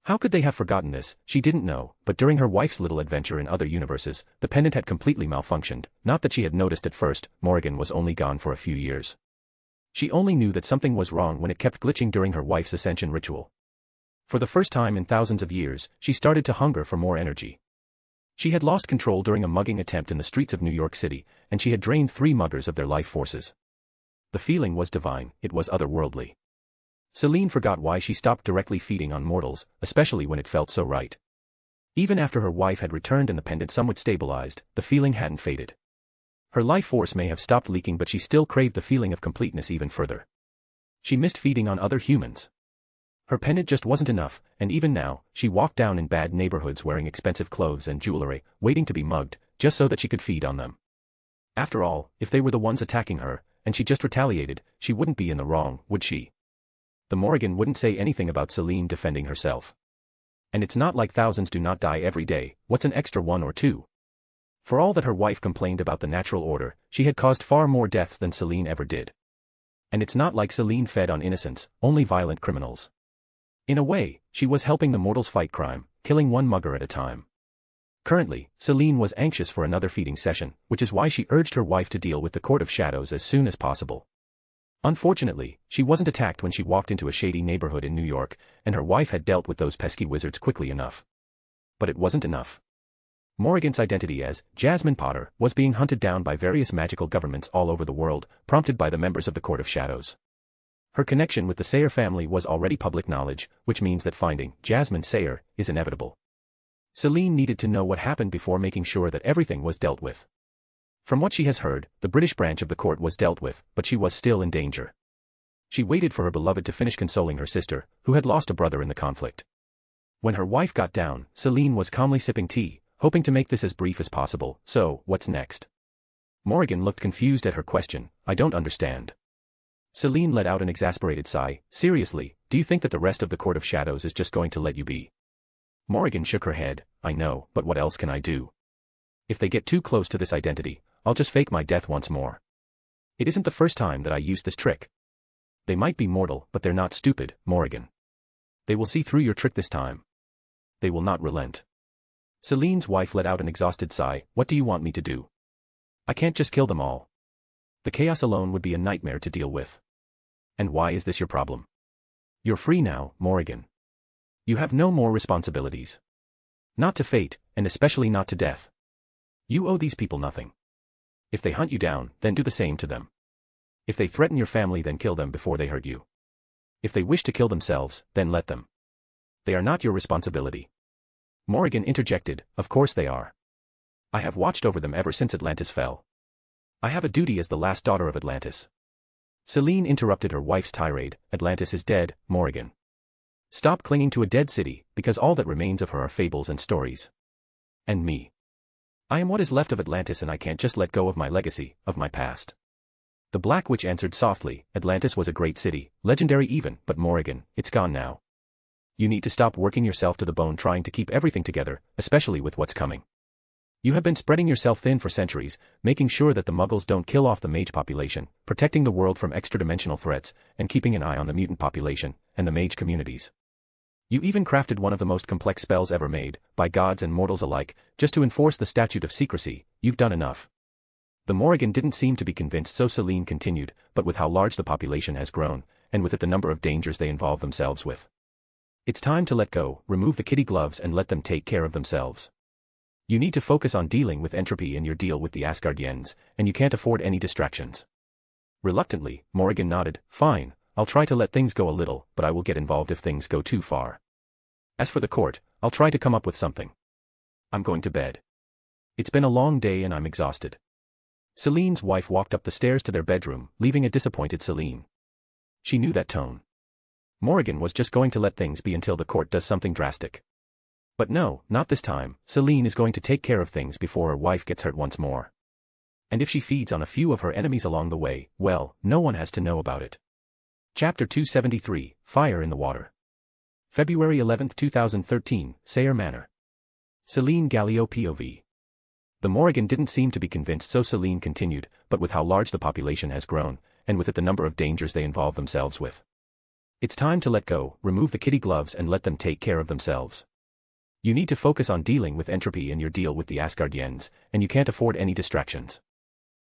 [SPEAKER 2] How could they have forgotten this? She didn't know, but during her wife's little adventure in other universes, the pendant had completely malfunctioned, not that she had noticed at first, Morrigan was only gone for a few years. She only knew that something was wrong when it kept glitching during her wife's ascension ritual. For the first time in thousands of years, she started to hunger for more energy. She had lost control during a mugging attempt in the streets of New York City, and she had drained 3 muggers of their life forces. The feeling was divine, it was otherworldly. Celine forgot why she stopped directly feeding on mortals, especially when it felt so right. Even after her wife had returned and the pendant somewhat stabilized, the feeling hadn't faded. Her life force may have stopped leaking, but she still craved the feeling of completeness even further. She missed feeding on other humans. Her pendant just wasn't enough, and even now, she walked down in bad neighborhoods wearing expensive clothes and jewelry, waiting to be mugged, just so that she could feed on them. After all, if they were the ones attacking her, and she just retaliated, she wouldn't be in the wrong, would she? The Morrigan wouldn't say anything about Celine defending herself. And it's not like thousands do not die every day, what's an extra 1 or 2? For all that her wife complained about the natural order, she had caused far more deaths than Celine ever did. And it's not like Celine fed on innocents, only violent criminals. In a way, she was helping the mortals fight crime, killing 1 mugger at a time. Currently, Celine was anxious for another feeding session, which is why she urged her wife to deal with the Court of Shadows as soon as possible. Unfortunately, she wasn't attacked when she walked into a shady neighborhood in New York, and her wife had dealt with those pesky wizards quickly enough. But it wasn't enough. Morrigan's identity as Jasmine Potter was being hunted down by various magical governments all over the world, prompted by the members of the Court of Shadows. Her connection with the Sayer family was already public knowledge, which means that finding Jasmine Sayer is inevitable. Celine needed to know what happened before making sure that everything was dealt with. From what she has heard, the British branch of the court was dealt with, but she was still in danger. She waited for her beloved to finish consoling her sister, who had lost a brother in the conflict. When her wife got down, Celine was calmly sipping tea, hoping to make this as brief as possible. So, what's next? Morrigan looked confused at her question. I don't understand. Celine let out an exasperated sigh. Seriously, do you think that the rest of the Court of Shadows is just going to let you be? Morrigan shook her head. I know, but what else can I do? If they get too close to this identity, I'll just fake my death once more. It isn't the first time that I used this trick. They might be mortal, but they're not stupid, Morrigan. They will see through your trick this time. They will not relent. Celine's wife let out an exhausted sigh. What do you want me to do? I can't just kill them all. The chaos alone would be a nightmare to deal with. And why is this your problem? You're free now, Morrigan. You have no more responsibilities. Not to fate, and especially not to death. You owe these people nothing. If they hunt you down, then do the same to them. If they threaten your family, then kill them before they hurt you. If they wish to kill themselves, then let them. They are not your responsibility. Morrigan interjected, of course they are. I have watched over them ever since Atlantis fell. I have a duty as the last daughter of Atlantis. Celine interrupted her wife's tirade. Atlantis is dead, Morrigan. Stop clinging to a dead city, because all that remains of her are fables and stories. And me. I am what is left of Atlantis, and I can't just let go of my legacy, of my past. The Black Witch answered softly, Atlantis was a great city, legendary even, but Morrigan, it's gone now. You need to stop working yourself to the bone trying to keep everything together, especially with what's coming. You have been spreading yourself thin for centuries, making sure that the Muggles don't kill off the mage population, protecting the world from extra-dimensional threats, and keeping an eye on the mutant population, and the mage communities. You even crafted one of the most complex spells ever made, by gods and mortals alike, just to enforce the statute of secrecy. You've done enough. The Morrigan didn't seem to be convinced, so Celine continued, but with how large the population has grown, and with it the number of dangers they involve themselves with. It's time to let go, remove the kitty gloves and let them take care of themselves. You need to focus on dealing with entropy in your deal with the Asgardians, and you can't afford any distractions. Reluctantly, Morrigan nodded, fine, I'll try to let things go a little, but I will get involved if things go too far. As for the court, I'll try to come up with something. I'm going to bed. It's been a long day and I'm exhausted. Celine's wife walked up the stairs to their bedroom, leaving a disappointed Celine. She knew that tone. Morrigan was just going to let things be until the court does something drastic. But no, not this time. Celine is going to take care of things before her wife gets hurt once more. And if she feeds on a few of her enemies along the way, well, no one has to know about it. Chapter 273, Fire in the Water. February 11, 2013, Sayre Manor. Celine Gallio POV. The Morrigan didn't seem to be convinced, so Celine continued, but with how large the population has grown, and with it the number of dangers they involve themselves with. It's time to let go, remove the kitty gloves and let them take care of themselves. You need to focus on dealing with entropy in your deal with the Asgardians, and you can't afford any distractions.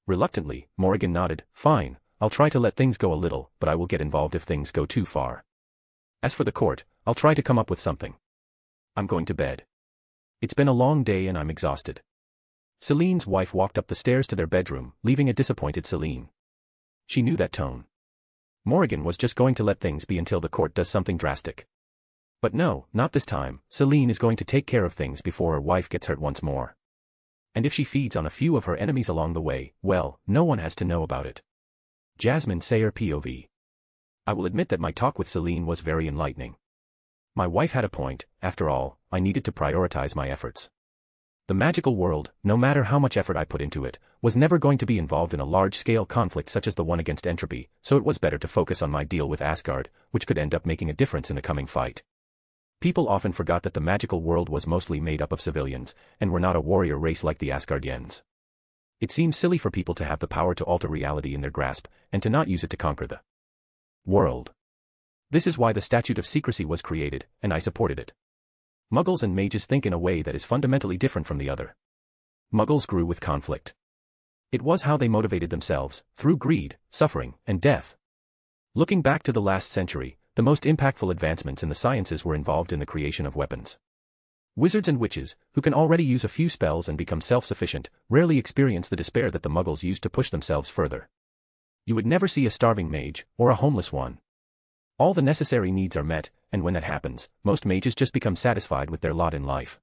[SPEAKER 2] Reluctantly, Morrigan nodded, fine, I'll try to let things go a little, but I will get involved if things go too far. As for the court, I'll try to come up with something. I'm going to bed. It's been a long day and I'm exhausted. Celine's wife walked up the stairs to their bedroom, leaving a disappointed Celine. She knew that tone. Morrigan was just going to let things be until the court does something drastic. But no, not this time. Celine is going to take care of things before her wife gets hurt once more. And if she feeds on a few of her enemies along the way, well, no one has to know about it. Jasmine Sayre POV. I will admit that my talk with Celine was very enlightening. My wife had a point. After all, I needed to prioritize my efforts. The magical world, no matter how much effort I put into it, was never going to be involved in a large-scale conflict such as the one against entropy, so it was better to focus on my deal with Asgard, which could end up making a difference in the coming fight. People often forgot that the magical world was mostly made up of civilians, and were not a warrior race like the Asgardians. It seems silly for people to have the power to alter reality in their grasp, and to not use it to conquer the world. This is why the statute of secrecy was created, and I supported it. Muggles and mages think in a way that is fundamentally different from the other. Muggles grew with conflict. It was how they motivated themselves, through greed, suffering, and death. Looking back to the last century, the most impactful advancements in the sciences were involved in the creation of weapons. Wizards and witches, who can already use a few spells and become self-sufficient, rarely experience the despair that the Muggles used to push themselves further. You would never see a starving mage, or a homeless one. All the necessary needs are met, and when that happens, most mages just become satisfied with their lot in life.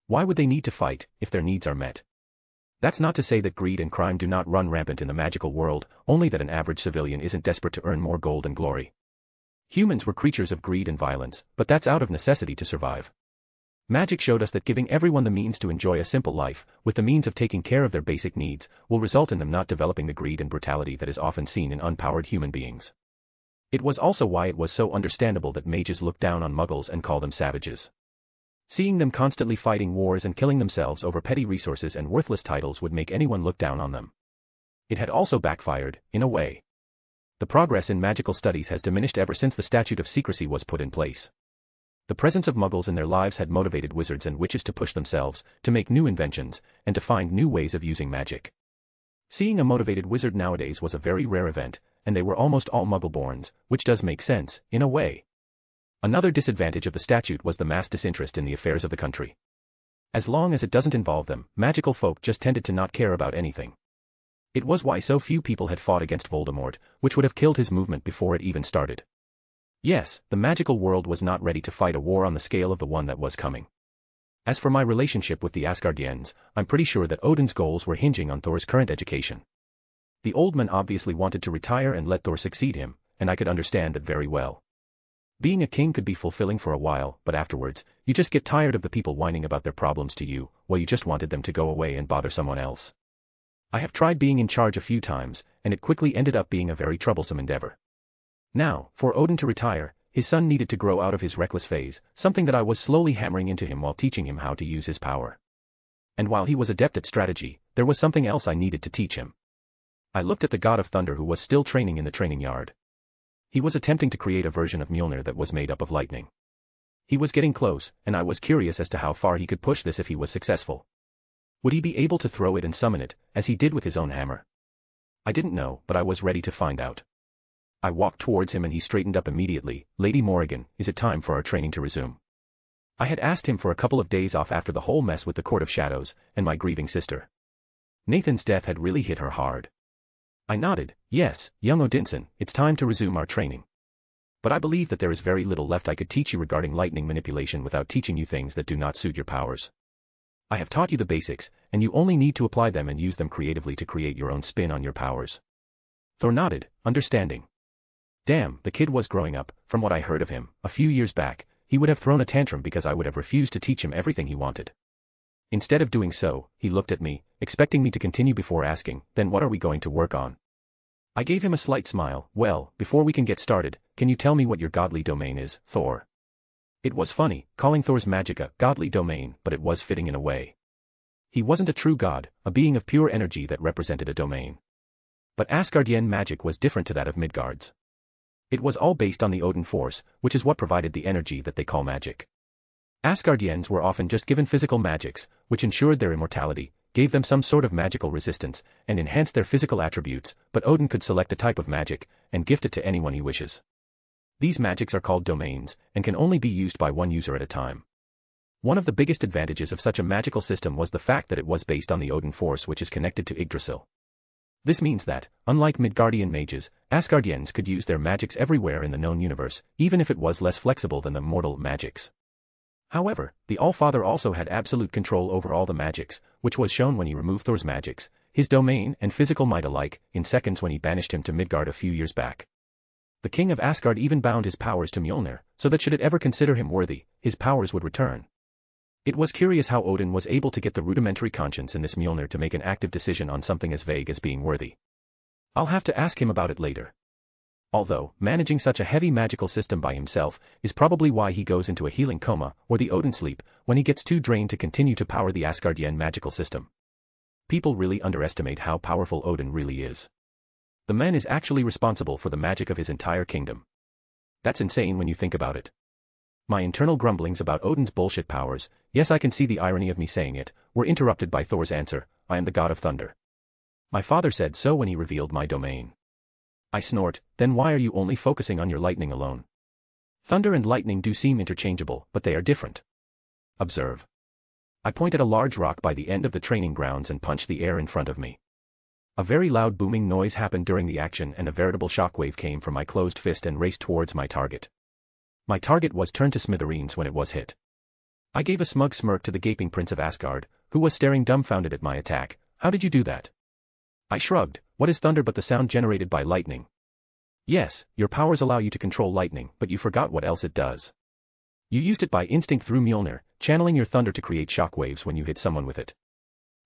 [SPEAKER 2] Why would they need to fight, if their needs are met? That's not to say that greed and crime do not run rampant in the magical world, only that an average civilian isn't desperate to earn more gold and glory. Humans were creatures of greed and violence, but that's out of necessity to survive. Magic showed us that giving everyone the means to enjoy a simple life, with the means of taking care of their basic needs, will result in them not developing the greed and brutality that is often seen in unpowered human beings. It was also why it was so understandable that mages look down on Muggles and call them savages. Seeing them constantly fighting wars and killing themselves over petty resources and worthless titles would make anyone look down on them. It had also backfired, in a way. The progress in magical studies has diminished ever since the statute of secrecy was put in place. The presence of muggles in their lives had motivated wizards and witches to push themselves, to make new inventions, and to find new ways of using magic. Seeing a motivated wizard nowadays was a very rare event, and they were almost all muggle-borns, which does make sense, in a way. Another disadvantage of the statute was the mass disinterest in the affairs of the country. As long as it doesn't involve them, magical folk just tended to not care about anything. It was why so few people had fought against Voldemort, which would have killed his movement before it even started. Yes, the magical world was not ready to fight a war on the scale of the one that was coming. As for my relationship with the Asgardians, I'm pretty sure that Odin's goals were hinging on Thor's current education. The old man obviously wanted to retire and let Thor succeed him, and I could understand that very well. Being a king could be fulfilling for a while, but afterwards, you just get tired of the people whining about their problems to you, while you just wanted them to go away and bother someone else. I have tried being in charge a few times, and it quickly ended up being a very troublesome endeavor. Now, for Odin to retire, his son needed to grow out of his reckless phase, something that I was slowly hammering into him while teaching him how to use his power. And while he was adept at strategy, there was something else I needed to teach him. I looked at the God of Thunder who was still training in the training yard. He was attempting to create a version of Mjolnir that was made up of lightning. He was getting close, and I was curious as to how far he could push this if he was successful. Would he be able to throw it and summon it, as he did with his own hammer? I didn't know, but I was ready to find out. I walked towards him and he straightened up immediately. "Lady Morrigan, is it time for our training to resume?" I had asked him for a couple of days off after the whole mess with the Court of Shadows, and my grieving sister. Nathan's death had really hit her hard. I nodded. "Yes, young Odinson, it's time to resume our training. But I believe that there is very little left I could teach you regarding lightning manipulation without teaching you things that do not suit your powers. I have taught you the basics, and you only need to apply them and use them creatively to create your own spin on your powers." Thor nodded, understanding. Damn, the kid was growing up. From what I heard of him, a few years back, he would have thrown a tantrum because I would have refused to teach him everything he wanted. Instead of doing so, he looked at me, expecting me to continue before asking, "Then what are we going to work on?" I gave him a slight smile. "Well, before we can get started, can you tell me what your godly domain is, Thor?" It was funny, calling Thor's magic a godly domain, but it was fitting in a way. He wasn't a true god, a being of pure energy that represented a domain. But Asgardian magic was different to that of Midgard's. It was all based on the Odin force, which is what provided the energy that they call magic. Asgardians were often just given physical magics, which ensured their immortality, gave them some sort of magical resistance, and enhanced their physical attributes, but Odin could select a type of magic, and gift it to anyone he wishes. These magics are called domains, and can only be used by one user at a time. One of the biggest advantages of such a magical system was the fact that it was based on the Odin force which is connected to Yggdrasil. This means that, unlike Midgardian mages, Asgardians could use their magics everywhere in the known universe, even if it was less flexible than the mortal magics. However, the Allfather also had absolute control over all the magics, which was shown when he removed Thor's magics, his domain and physical might alike, in seconds when he banished him to Midgard a few years back. The king of Asgard even bound his powers to Mjolnir, so that should it ever consider him worthy, his powers would return. It was curious how Odin was able to get the rudimentary conscience in this Mjolnir to make an active decision on something as vague as being worthy. I'll have to ask him about it later. Although, managing such a heavy magical system by himself is probably why he goes into a healing coma, or the Odin sleep, when he gets too drained to continue to power the Asgardian magical system. People really underestimate how powerful Odin really is. The man is actually responsible for the magic of his entire kingdom. That's insane when you think about it. My internal grumblings about Odin's bullshit powers, yes I can see the irony of me saying it, were interrupted by Thor's answer, "I am the god of thunder. My father said so when he revealed my domain." I snort, "Then why are you only focusing on your lightning alone? Thunder and lightning do seem interchangeable, but they are different. Observe." I point at a large rock by the end of the training grounds and punch the air in front of me. A very loud booming noise happened during the action and a veritable shockwave came from my closed fist and raced towards my target. My target was turned to smithereens when it was hit. I gave a smug smirk to the gaping Prince of Asgard, who was staring dumbfounded at my attack. "How did you do that?" I shrugged. "What is thunder but the sound generated by lightning?" "Yes, your powers allow you to control lightning, but you forgot what else it does. You used it by instinct through Mjolnir, channeling your thunder to create shockwaves when you hit someone with it.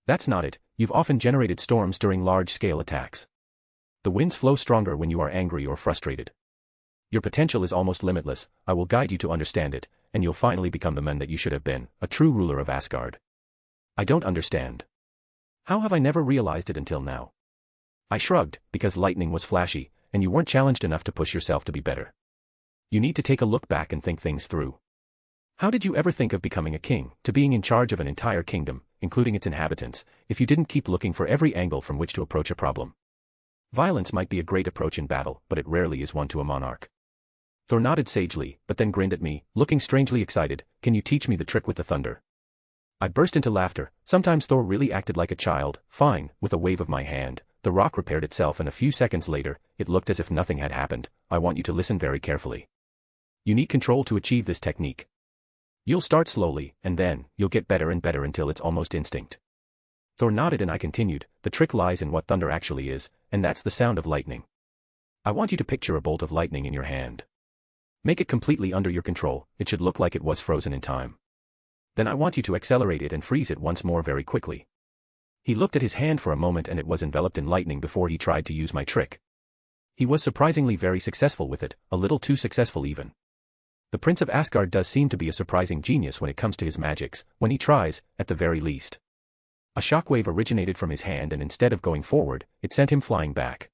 [SPEAKER 2] That's not it, you've often generated storms during large-scale attacks. The winds flow stronger when you are angry or frustrated. Your potential is almost limitless. I will guide you to understand it, and you'll finally become the man that you should have been, a true ruler of Asgard." "I don't understand. How have I never realized it until now?" I shrugged, because lightning was flashy, and you weren't challenged enough to push yourself to be better. You need to take a look back and think things through. How did you ever think of becoming a king, to being in charge of an entire kingdom, including its inhabitants, if you didn't keep looking for every angle from which to approach a problem? Violence might be a great approach in battle, but it rarely is one to a monarch. Thor nodded sagely, but then grinned at me, looking strangely excited. Can you teach me the trick with the thunder? I burst into laughter. Sometimes Thor really acted like a child. Fine, with a wave of my hand, the rock repaired itself, and a few seconds later, it looked as if nothing had happened. I want you to listen very carefully. You need control to achieve this technique. You'll start slowly, and then, you'll get better and better until it's almost instinct. Thor nodded and I continued, the trick lies in what thunder actually is, and that's the sound of lightning. I want you to picture a bolt of lightning in your hand. Make it completely under your control. It should look like it was frozen in time. Then I want you to accelerate it and freeze it once more very quickly. He looked at his hand for a moment and it was enveloped in lightning before he tried to use my trick. He was surprisingly very successful with it, a little too successful even. The Prince of Asgard does seem to be a surprising genius when it comes to his magics, when he tries, at the very least. A shockwave originated from his hand and instead of going forward, it sent him flying back.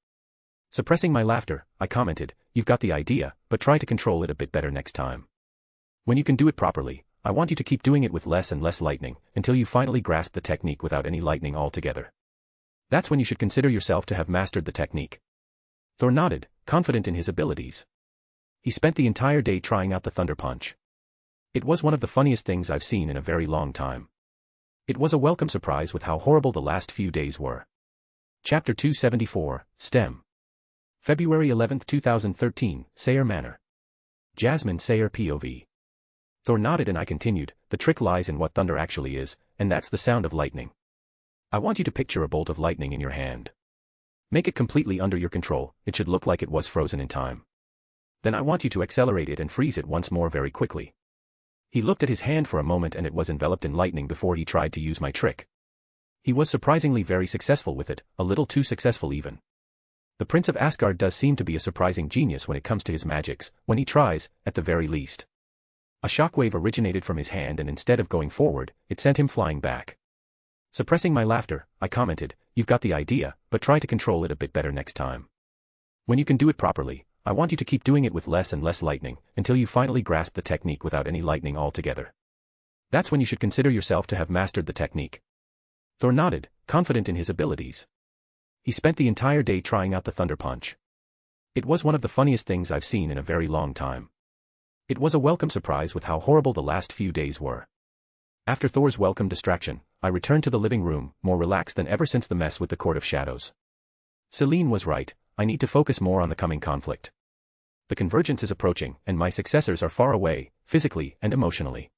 [SPEAKER 2] Suppressing my laughter, I commented, you've got the idea, but try to control it a bit better next time. When you can do it properly, I want you to keep doing it with less and less lightning, until you finally grasp the technique without any lightning altogether. That's when you should consider yourself to have mastered the technique. Thor nodded, confident in his abilities. He spent the entire day trying out the thunder punch. It was one of the funniest things I've seen in a very long time. It was a welcome surprise with how horrible the last few days were. Chapter 274, STEM. February 11, 2013, Sayre Manor. Jasmine Sayre POV. Thor nodded and I continued, the trick lies in what thunder actually is, and that's the sound of lightning. I want you to picture a bolt of lightning in your hand. Make it completely under your control. It should look like it was frozen in time. Then I want you to accelerate it and freeze it once more very quickly. He looked at his hand for a moment and it was enveloped in lightning before he tried to use my trick. He was surprisingly very successful with it, a little too successful even. The Prince of Asgard does seem to be a surprising genius when it comes to his magics, when he tries, at the very least. A shockwave originated from his hand and instead of going forward, it sent him flying back. Suppressing my laughter, I commented, you've got the idea, but try to control it a bit better next time. When you can do it properly, I want you to keep doing it with less and less lightning, until you finally grasp the technique without any lightning altogether. That's when you should consider yourself to have mastered the technique. Thor nodded, confident in his abilities. He spent the entire day trying out the thunder punch. It was one of the funniest things I've seen in a very long time. It was a welcome surprise with how horrible the last few days were. After Thor's welcome distraction, I returned to the living room, more relaxed than ever since the mess with the Court of Shadows. Celine was right, I need to focus more on the coming conflict. The convergence is approaching, and my successors are far away, physically and emotionally.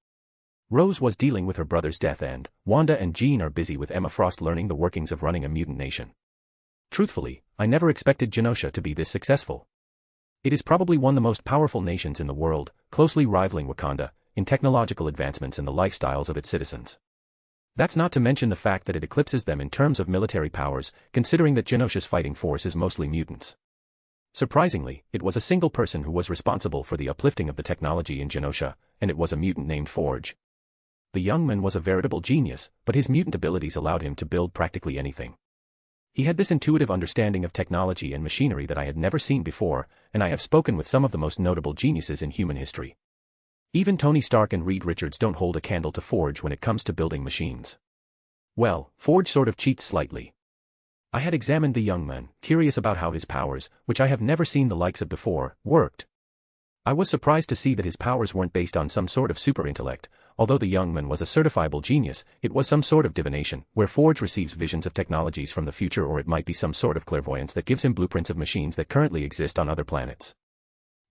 [SPEAKER 2] Rose was dealing with her brother's death and Wanda and Jean are busy with Emma Frost learning the workings of running a mutant nation. Truthfully, I never expected Genosha to be this successful. It is probably one of the most powerful nations in the world, closely rivaling Wakanda, in technological advancements and the lifestyles of its citizens. That's not to mention the fact that it eclipses them in terms of military powers, considering that Genosha's fighting force is mostly mutants. Surprisingly, it was a single person who was responsible for the uplifting of the technology in Genosha, and it was a mutant named Forge. The young man was a veritable genius, but his mutant abilities allowed him to build practically anything. He had this intuitive understanding of technology and machinery that I had never seen before, and I have spoken with some of the most notable geniuses in human history. Even Tony Stark and Reed Richards don't hold a candle to Forge when it comes to building machines. Well, Forge sort of cheats slightly. I had examined the young man, curious about how his powers, which I have never seen the likes of before, worked. I was surprised to see that his powers weren't based on some sort of super intellect. Although the young man was a certifiable genius, it was some sort of divination, where Forge receives visions of technologies from the future, or it might be some sort of clairvoyance that gives him blueprints of machines that currently exist on other planets.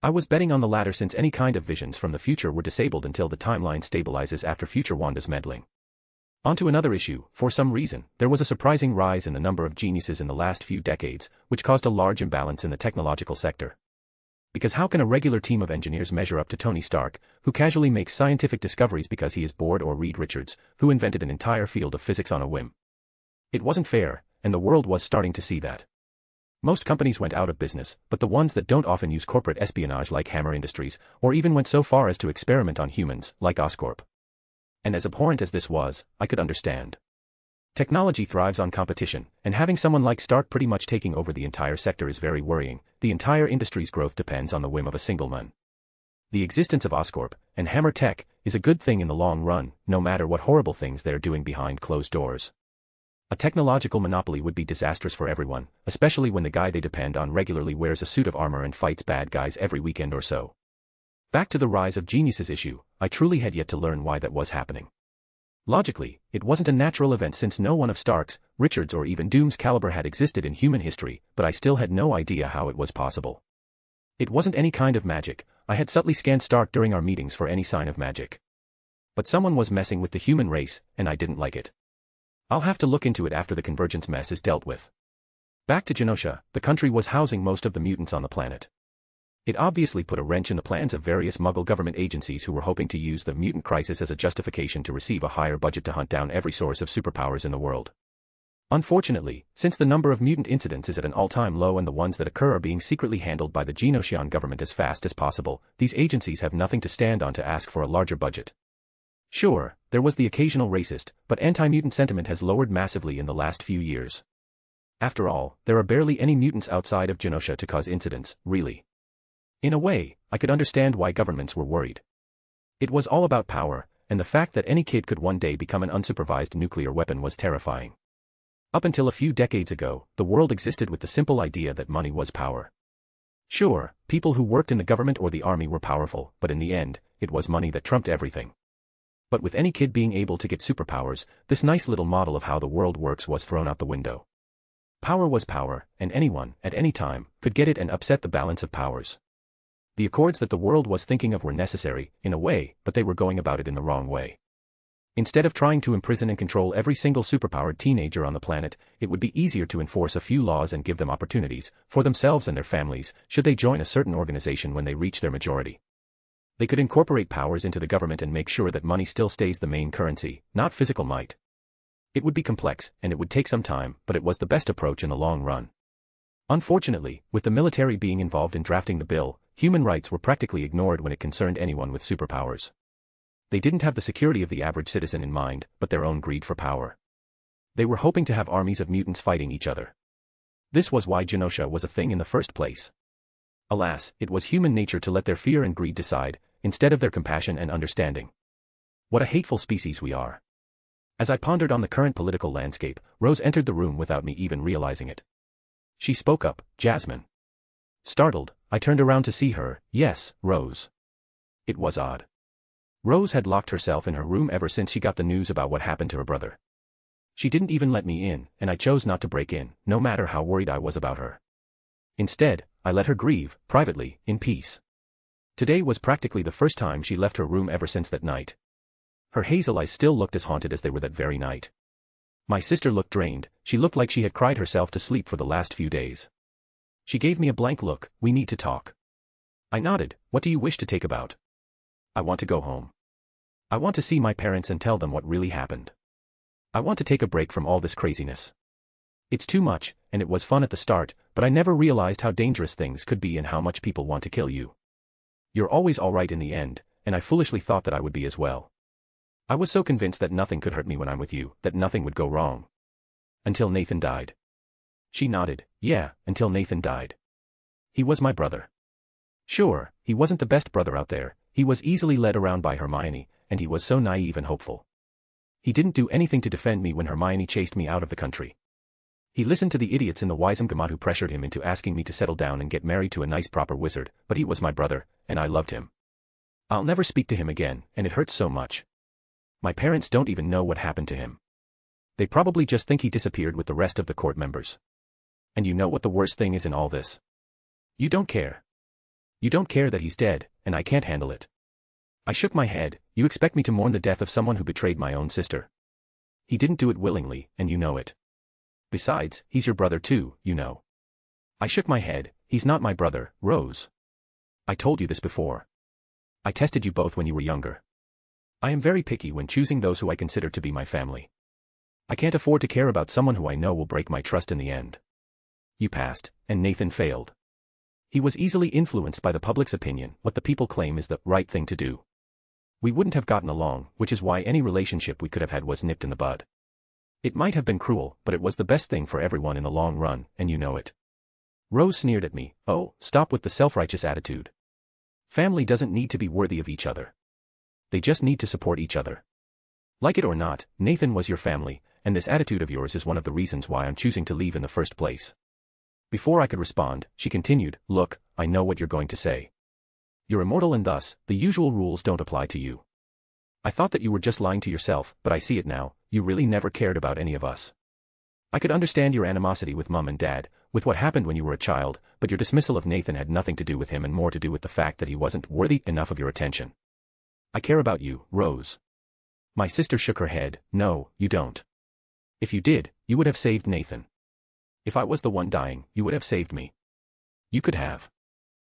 [SPEAKER 2] I was betting on the latter since any kind of visions from the future were disabled until the timeline stabilizes after future Wanda's meddling. On to another issue, for some reason, there was a surprising rise in the number of geniuses in the last few decades, which caused a large imbalance in the technological sector. Because how can a regular team of engineers measure up to Tony Stark, who casually makes scientific discoveries because he is bored, or Reed Richards, who invented an entire field of physics on a whim? It wasn't fair, and the world was starting to see that. Most companies went out of business, but the ones that don't often use corporate espionage like Hammer Industries, or even went so far as to experiment on humans, like Oscorp. And as abhorrent as this was, I could understand. Technology thrives on competition, and having someone like Stark pretty much taking over the entire sector is very worrying. The entire industry's growth depends on the whim of a single man. The existence of Oscorp and Hammer Tech is a good thing in the long run, no matter what horrible things they're doing behind closed doors. A technological monopoly would be disastrous for everyone, especially when the guy they depend on regularly wears a suit of armor and fights bad guys every weekend or so. Back to the rise of geniuses issue, I truly had yet to learn why that was happening. Logically, it wasn't a natural event since no one of Stark's, Richard's or even Doom's caliber had existed in human history, but I still had no idea how it was possible. It wasn't any kind of magic. I had subtly scanned Stark during our meetings for any sign of magic. But someone was messing with the human race, and I didn't like it. I'll have to look into it after the convergence mess is dealt with. Back to Genosha, the country was housing most of the mutants on the planet. It obviously put a wrench in the plans of various Muggle government agencies who were hoping to use the mutant crisis as a justification to receive a higher budget to hunt down every source of superpowers in the world. Unfortunately, since the number of mutant incidents is at an all-time low and the ones that occur are being secretly handled by the Genoshian government as fast as possible, these agencies have nothing to stand on to ask for a larger budget. Sure, there was the occasional racist, but anti-mutant sentiment has lowered massively in the last few years. After all, there are barely any mutants outside of Genosha to cause incidents, really. In a way, I could understand why governments were worried. It was all about power, and the fact that any kid could one day become an unsupervised nuclear weapon was terrifying. Up until a few decades ago, the world existed with the simple idea that money was power. Sure, people who worked in the government or the army were powerful, but in the end, it was money that trumped everything. But with any kid being able to get superpowers, this nice little model of how the world works was thrown out the window. Power was power, and anyone, at any time, could get it and upset the balance of powers. The accords that the world was thinking of were necessary, in a way, but they were going about it in the wrong way. Instead of trying to imprison and control every single superpowered teenager on the planet, it would be easier to enforce a few laws and give them opportunities, for themselves and their families, should they join a certain organization when they reach their majority. They could incorporate powers into the government and make sure that money still stays the main currency, not physical might. It would be complex, and it would take some time, but it was the best approach in the long run. Unfortunately, with the military being involved in drafting the bill, human rights were practically ignored when it concerned anyone with superpowers. They didn't have the security of the average citizen in mind, but their own greed for power. They were hoping to have armies of mutants fighting each other. This was why Genosha was a thing in the first place. Alas, it was human nature to let their fear and greed decide, instead of their compassion and understanding. What a hateful species we are. As I pondered on the current political landscape, Rose entered the room without me even realizing it. She spoke up, "Jasmine." Startled, I turned around to see her. "Yes, Rose." It was odd. Rose had locked herself in her room ever since she got the news about what happened to her brother. She didn't even let me in, and I chose not to break in, no matter how worried I was about her. Instead, I let her grieve, privately, in peace. Today was practically the first time she left her room ever since that night. Her hazel eyes still looked as haunted as they were that very night. My sister looked drained. She looked like she had cried herself to sleep for the last few days. She gave me a blank look. "We need to talk." I nodded. "What do you wish to take about?" "I want to go home. I want to see my parents and tell them what really happened. I want to take a break from all this craziness. It's too much, and it was fun at the start, but I never realized how dangerous things could be and how much people want to kill you. You're always all right in the end, and I foolishly thought that I would be as well. I was so convinced that nothing could hurt me when I'm with you, that nothing would go wrong. Until Nathan died." She nodded. "Yeah, until Nathan died. He was my brother. Sure, he wasn't the best brother out there. He was easily led around by Hermione, and he was so naive and hopeful. He didn't do anything to defend me when Hermione chased me out of the country. He listened to the idiots in the Wizengamot who pressured him into asking me to settle down and get married to a nice proper wizard, but he was my brother, and I loved him. I'll never speak to him again, and it hurts so much. My parents don't even know what happened to him. They probably just think he disappeared with the rest of the court members. And you know what the worst thing is in all this? You don't care. You don't care that he's dead, and I can't handle it." I shook my head. "You expect me to mourn the death of someone who betrayed my own sister? He didn't do it willingly, and you know it. Besides, he's your brother too, you know." I shook my head. "He's not my brother, Rose. I told you this before. I tested you both when you were younger. I am very picky when choosing those who I consider to be my family. I can't afford to care about someone who I know will break my trust in the end. You passed, and Nathan failed. He was easily influenced by the public's opinion, what the people claim is the right thing to do. We wouldn't have gotten along, which is why any relationship we could have had was nipped in the bud. It might have been cruel, but it was the best thing for everyone in the long run, and you know it. Rose sneered at me. Oh, stop with the self-righteous attitude. Family doesn't need to be worthy of each other. They just need to support each other. Like it or not, Nathan was your family, and this attitude of yours is one of the reasons why I'm choosing to leave in the first place. Before I could respond, she continued, look, I know what you're going to say. You're immortal and thus, the usual rules don't apply to you. I thought that you were just lying to yourself, but I see it now, you really never cared about any of us. I could understand your animosity with Mum and Dad, with what happened when you were a child, but your dismissal of Nathan had nothing to do with him and more to do with the fact that he wasn't worthy enough of your attention. I care about you, Rose. My sister shook her head. No, you don't. If you did, you would have saved Nathan. If I was the one dying, you would have saved me. You could have.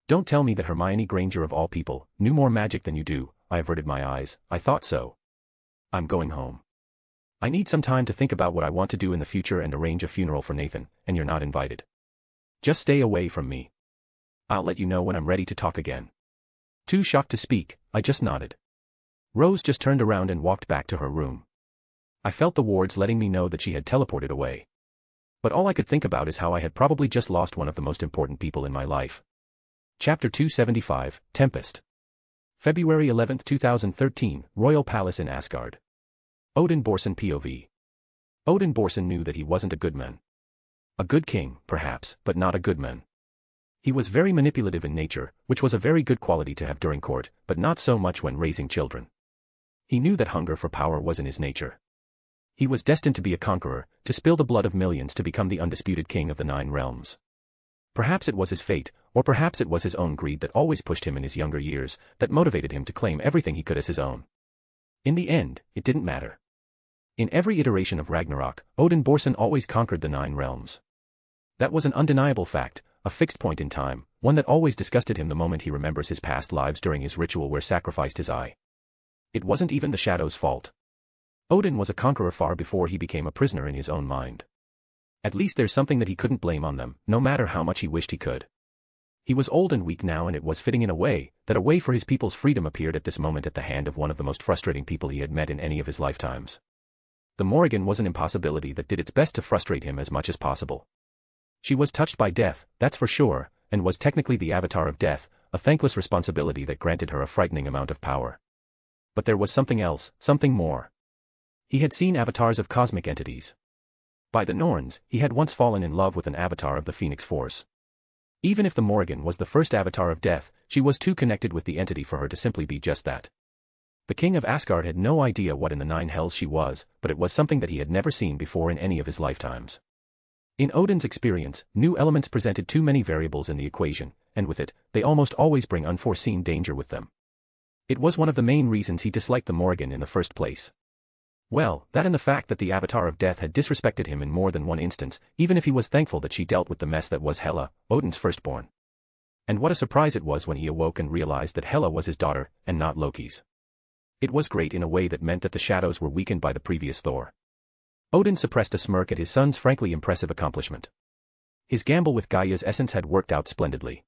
[SPEAKER 2] Don't tell me that Hermione Granger of all people knew more magic than you do. I averted my eyes. I thought so. I'm going home. I need some time to think about what I want to do in the future and arrange a funeral for Nathan, and you're not invited. Just stay away from me. I'll let you know when I'm ready to talk again. Too shocked to speak, I just nodded. Rose just turned around and walked back to her room. I felt the wards letting me know that she had teleported away. But all I could think about is how I had probably just lost one of the most important people in my life. Chapter 275, Tempest. February 11, 2013, Royal Palace in Asgard. Odin Borson POV. Odin Borson knew that he wasn't a good man. A good king, perhaps, but not a good man. He was very manipulative in nature, which was a very good quality to have during court, but not so much when raising children. He knew that hunger for power was in his nature. He was destined to be a conqueror, to spill the blood of millions to become the undisputed king of the 9 realms. Perhaps it was his fate, or perhaps it was his own greed that always pushed him in his younger years, that motivated him to claim everything he could as his own. In the end, it didn't matter. In every iteration of Ragnarok, Odin Borson always conquered the 9 realms. That was an undeniable fact, a fixed point in time, one that always disgusted him the moment he remembers his past lives during his ritual where sacrificed his eye. It wasn't even the Shadow's fault. Odin was a conqueror far before he became a prisoner in his own mind. At least there's something that he couldn't blame on them, no matter how much he wished he could. He was old and weak now, and it was fitting in a way that a way for his people's freedom appeared at this moment at the hand of one of the most frustrating people he had met in any of his lifetimes. The Morrigan was an impossibility that did its best to frustrate him as much as possible. She was touched by death, that's for sure, and was technically the avatar of death, a thankless responsibility that granted her a frightening amount of power. But there was something else, something more. He had seen avatars of cosmic entities. By the Norns, he had once fallen in love with an avatar of the Phoenix Force. Even if the Morrigan was the first avatar of death, she was too connected with the entity for her to simply be just that. The king of Asgard had no idea what in the 9 hells she was, but it was something that he had never seen before in any of his lifetimes. In Odin's experience, new elements presented too many variables in the equation, and with it, they almost always bring unforeseen danger with them. It was one of the main reasons he disliked the Morrigan in the first place. Well, that and the fact that the Avatar of Death had disrespected him in more than one instance, even if he was thankful that she dealt with the mess that was Hela, Odin's firstborn. And what a surprise it was when he awoke and realized that Hela was his daughter, and not Loki's. It was great in a way that meant that the shadows were weakened by the previous Thor. Odin suppressed a smirk at his son's frankly impressive accomplishment. His gamble with Gaia's essence had worked out splendidly.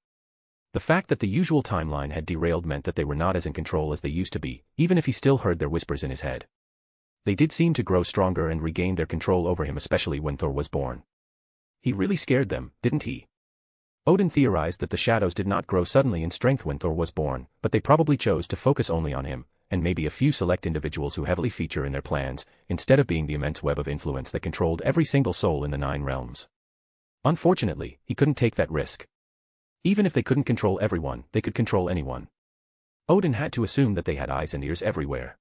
[SPEAKER 2] The fact that the usual timeline had derailed meant that they were not as in control as they used to be, even if he still heard their whispers in his head. They did seem to grow stronger and regain their control over him, especially when Thor was born. He really scared them, didn't he? Odin theorized that the shadows did not grow suddenly in strength when Thor was born, but they probably chose to focus only on him, and maybe a few select individuals who heavily feature in their plans, instead of being the immense web of influence that controlled every single soul in the 9 realms. Unfortunately, he couldn't take that risk. Even if they couldn't control everyone, they could control anyone. Odin had to assume that they had eyes and ears everywhere.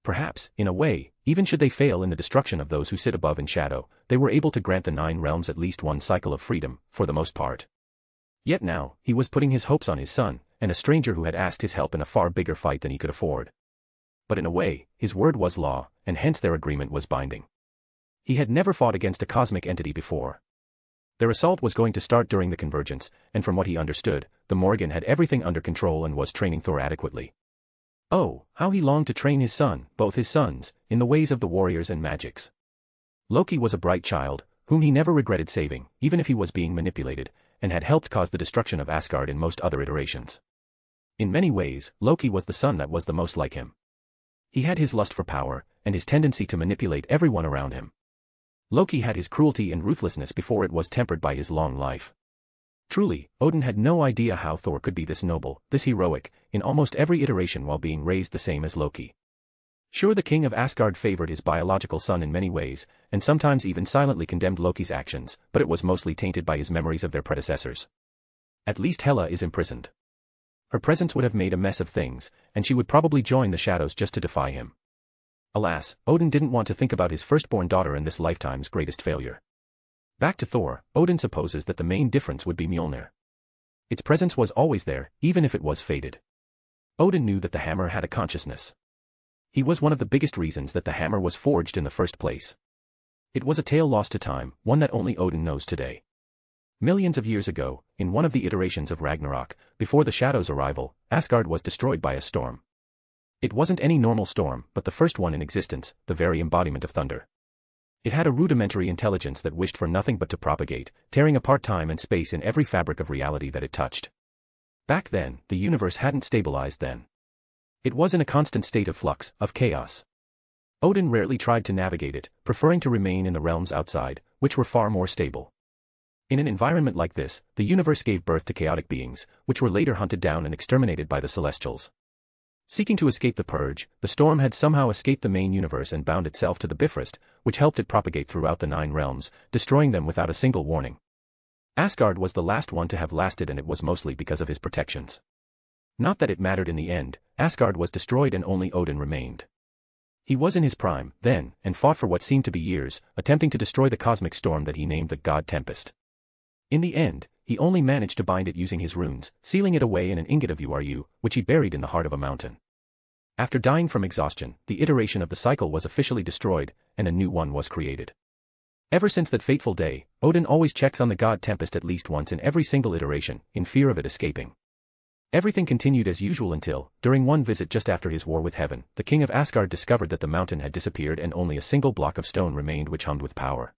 [SPEAKER 2] Perhaps, in a way, even should they fail in the destruction of those who sit above in shadow, they were able to grant the 9 realms at least one cycle of freedom, for the most part. Yet now, he was putting his hopes on his son, and a stranger who had asked his help in a far bigger fight than he could afford. But in a way, his word was law, and hence their agreement was binding. He had never fought against a cosmic entity before. Their assault was going to start during the convergence, and from what he understood, the Morrigan had everything under control and was training Thor adequately. Oh, how he longed to train his son, both his sons, in the ways of the warriors and magics. Loki was a bright child, whom he never regretted saving, even if he was being manipulated, and had helped cause the destruction of Asgard in most other iterations. In many ways, Loki was the son that was the most like him. He had his lust for power, and his tendency to manipulate everyone around him. Loki had his cruelty and ruthlessness before it was tempered by his long life. Truly, Odin had no idea how Thor could be this noble, this heroic, in almost every iteration while being raised the same as Loki. Sure, the king of Asgard favored his biological son in many ways, and sometimes even silently condemned Loki's actions, but it was mostly tainted by his memories of their predecessors. At least Hela is imprisoned. Her presence would have made a mess of things, and she would probably join the shadows just to defy him. Alas, Odin didn't want to think about his firstborn daughter and this lifetime's greatest failure. Back to Thor, Odin supposes that the main difference would be Mjolnir. Its presence was always there, even if it was faded. Odin knew that the hammer had a consciousness. He was one of the biggest reasons that the hammer was forged in the first place. It was a tale lost to time, one that only Odin knows today. Millions of years ago, in one of the iterations of Ragnarok, before the Shadow's arrival, Asgard was destroyed by a storm. It wasn't any normal storm, but the first one in existence, the very embodiment of thunder. It had a rudimentary intelligence that wished for nothing but to propagate, tearing apart time and space in every fabric of reality that it touched. Back then, the universe hadn't stabilized then. It was in a constant state of flux, of chaos. Odin rarely tried to navigate it, preferring to remain in the realms outside, which were far more stable. In an environment like this, the universe gave birth to chaotic beings, which were later hunted down and exterminated by the Celestials. Seeking to escape the purge, the storm had somehow escaped the main universe and bound itself to the Bifrost, which helped it propagate throughout the 9 realms, destroying them without a single warning. Asgard was the last one to have lasted, and it was mostly because of his protections. Not that it mattered in the end, Asgard was destroyed and only Odin remained. He was in his prime, then, and fought for what seemed to be years, attempting to destroy the cosmic storm that he named the God Tempest. In the end, he only managed to bind it using his runes, sealing it away in an ingot of Uru, which he buried in the heart of a mountain. After dying from exhaustion, the iteration of the cycle was officially destroyed, and a new one was created. Ever since that fateful day, Odin always checks on the God Tempest at least once in every single iteration, in fear of it escaping. Everything continued as usual until, during one visit just after his war with Heaven, the king of Asgard discovered that the mountain had disappeared and only a single block of stone remained which hummed with power.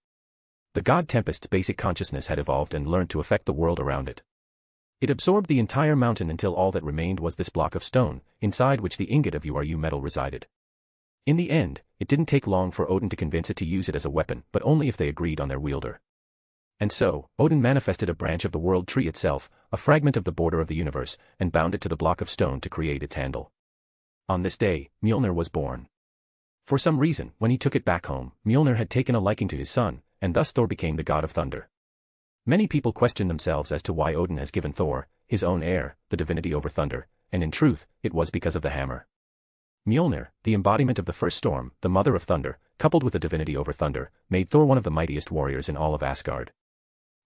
[SPEAKER 2] The God Tempest's basic consciousness had evolved and learned to affect the world around it. It absorbed the entire mountain until all that remained was this block of stone, inside which the ingot of Uru metal resided. In the end, it didn't take long for Odin to convince it to use it as a weapon, but only if they agreed on their wielder. And so, Odin manifested a branch of the world tree itself, a fragment of the border of the universe, and bound it to the block of stone to create its handle. On this day, Mjolnir was born. For some reason, when he took it back home, Mjolnir had taken a liking to his son, and thus Thor became the god of thunder. Many people question themselves as to why Odin has given Thor, his own heir, the divinity over thunder, and in truth, it was because of the hammer. Mjolnir, the embodiment of the first storm, the mother of thunder, coupled with the divinity over thunder, made Thor one of the mightiest warriors in all of Asgard.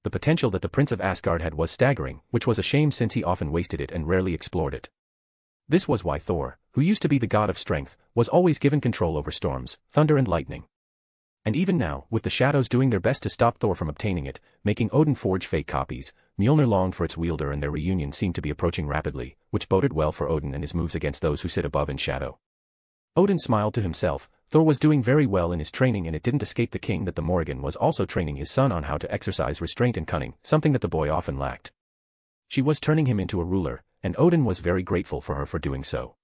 [SPEAKER 2] The potential that the Prince of Asgard had was staggering, which was a shame since he often wasted it and rarely explored it. This was why Thor, who used to be the god of strength, was always given control over storms, thunder and lightning. And even now, with the shadows doing their best to stop Thor from obtaining it, making Odin forge fake copies, Mjolnir longed for its wielder, and their reunion seemed to be approaching rapidly, which boded well for Odin and his moves against those who sit above in shadow. Odin smiled to himself. Thor was doing very well in his training, and it didn't escape the king that the Morrigan was also training his son on how to exercise restraint and cunning, something that the boy often lacked. She was turning him into a ruler, and Odin was very grateful for her for doing so.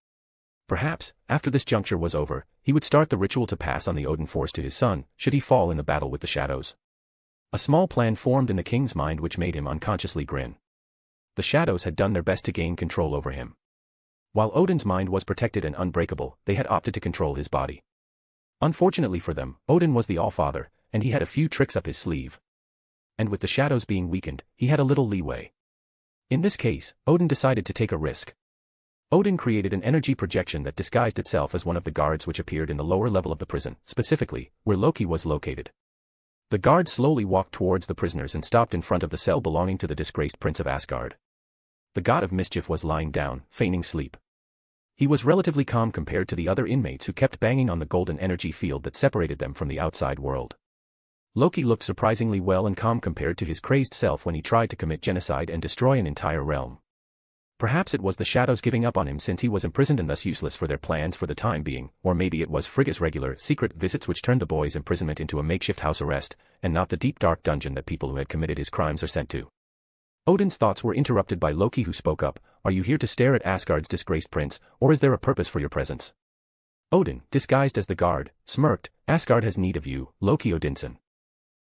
[SPEAKER 2] Perhaps, after this juncture was over, he would start the ritual to pass on the Odin Force to his son, should he fall in the battle with the shadows. A small plan formed in the king's mind which made him unconsciously grin. The shadows had done their best to gain control over him. While Odin's mind was protected and unbreakable, they had opted to control his body. Unfortunately for them, Odin was the All-Father, and he had a few tricks up his sleeve. And with the shadows being weakened, he had a little leeway. In this case, Odin decided to take a risk. Odin created an energy projection that disguised itself as one of the guards which appeared in the lower level of the prison, specifically, where Loki was located. The guard slowly walked towards the prisoners and stopped in front of the cell belonging to the disgraced Prince of Asgard. The god of mischief was lying down, feigning sleep. He was relatively calm compared to the other inmates who kept banging on the golden energy field that separated them from the outside world. Loki looked surprisingly well and calm compared to his crazed self when he tried to commit genocide and destroy an entire realm. Perhaps it was the shadows giving up on him since he was imprisoned and thus useless for their plans for the time being, or maybe it was Frigga's regular, secret visits which turned the boy's imprisonment into a makeshift house arrest, and not the deep dark dungeon that people who had committed his crimes are sent to. Odin's thoughts were interrupted by Loki, who spoke up. "Are you here to stare at Asgard's disgraced prince, or is there a purpose for your presence?" Odin, disguised as the guard, smirked. "Asgard has need of you, Loki Odinson."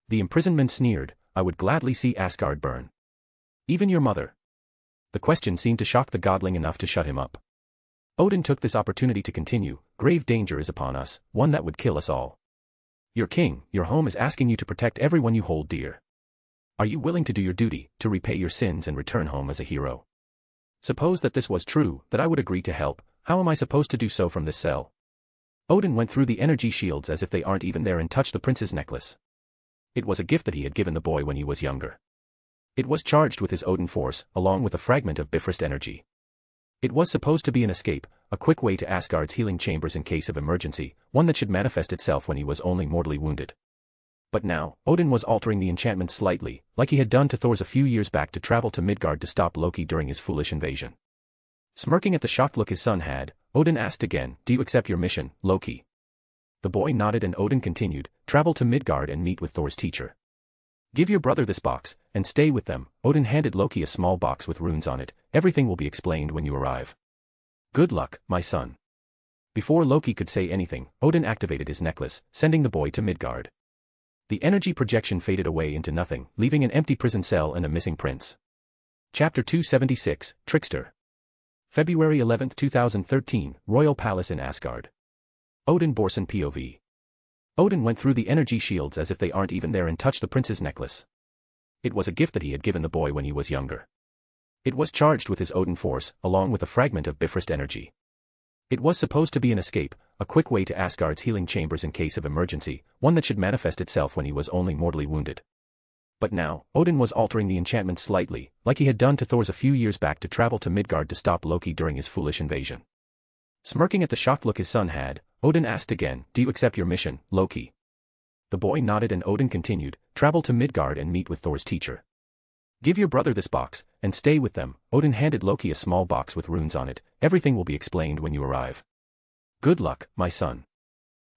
[SPEAKER 2] The imprisonment sneered, I would gladly see Asgard burn. Even your mother. The question seemed to shock the godling enough to shut him up. Odin took this opportunity to continue, grave danger is upon us, one that would kill us all. Your king, your home is asking you to protect everyone you hold dear. Are you willing to do your duty, to repay your sins and return home as a hero? Suppose that this was true, that I would agree to help, how am I supposed to do so from this cell? Odin went through the energy shields as if they aren't even there and touched the prince's necklace. It was a gift that he had given the boy when he was younger. It was charged with his Odin force, along with a fragment of Bifrost energy. It was supposed to be an escape, a quick way to Asgard's healing chambers in case of emergency, one that should manifest itself when he was only mortally wounded. But now, Odin was altering the enchantment slightly, like he had done to Thor's a few years back to travel to Midgard to stop Loki during his foolish invasion. Smirking at the shocked look his son had, Odin asked again, do you accept your mission, Loki? The boy nodded and Odin continued, travel to Midgard and meet with Thor's teacher. Give your brother this box, and stay with them. Odin handed Loki a small box with runes on it, everything will be explained when you arrive. Good luck, my son. Before Loki could say anything, Odin activated his necklace, sending the boy to Midgard. The energy projection faded away into nothing, leaving an empty prison cell and a missing prince. Chapter 276, Trickster. February 11, 2013, Royal Palace in Asgard. Odin Borson POV. Odin went through the energy shields as if they aren't even there and touched the prince's necklace. It was a gift that he had given the boy when he was younger. It was charged with his Odin force, along with a fragment of Bifrost energy. It was supposed to be an escape, a quick way to Asgard's healing chambers in case of emergency, one that should manifest itself when he was only mortally wounded. But now, Odin was altering the enchantment slightly, like he had done to Thor's a few years back to travel to Midgard to stop Loki during his foolish invasion. Smirking at the shocked look his son had, Odin asked again, do you accept your mission, Loki? The boy nodded and Odin continued, travel to Midgard and meet with Thor's teacher. Give your brother this box, and stay with them. Odin handed Loki a small box with runes on it, everything will be explained when you arrive. Good luck, my son.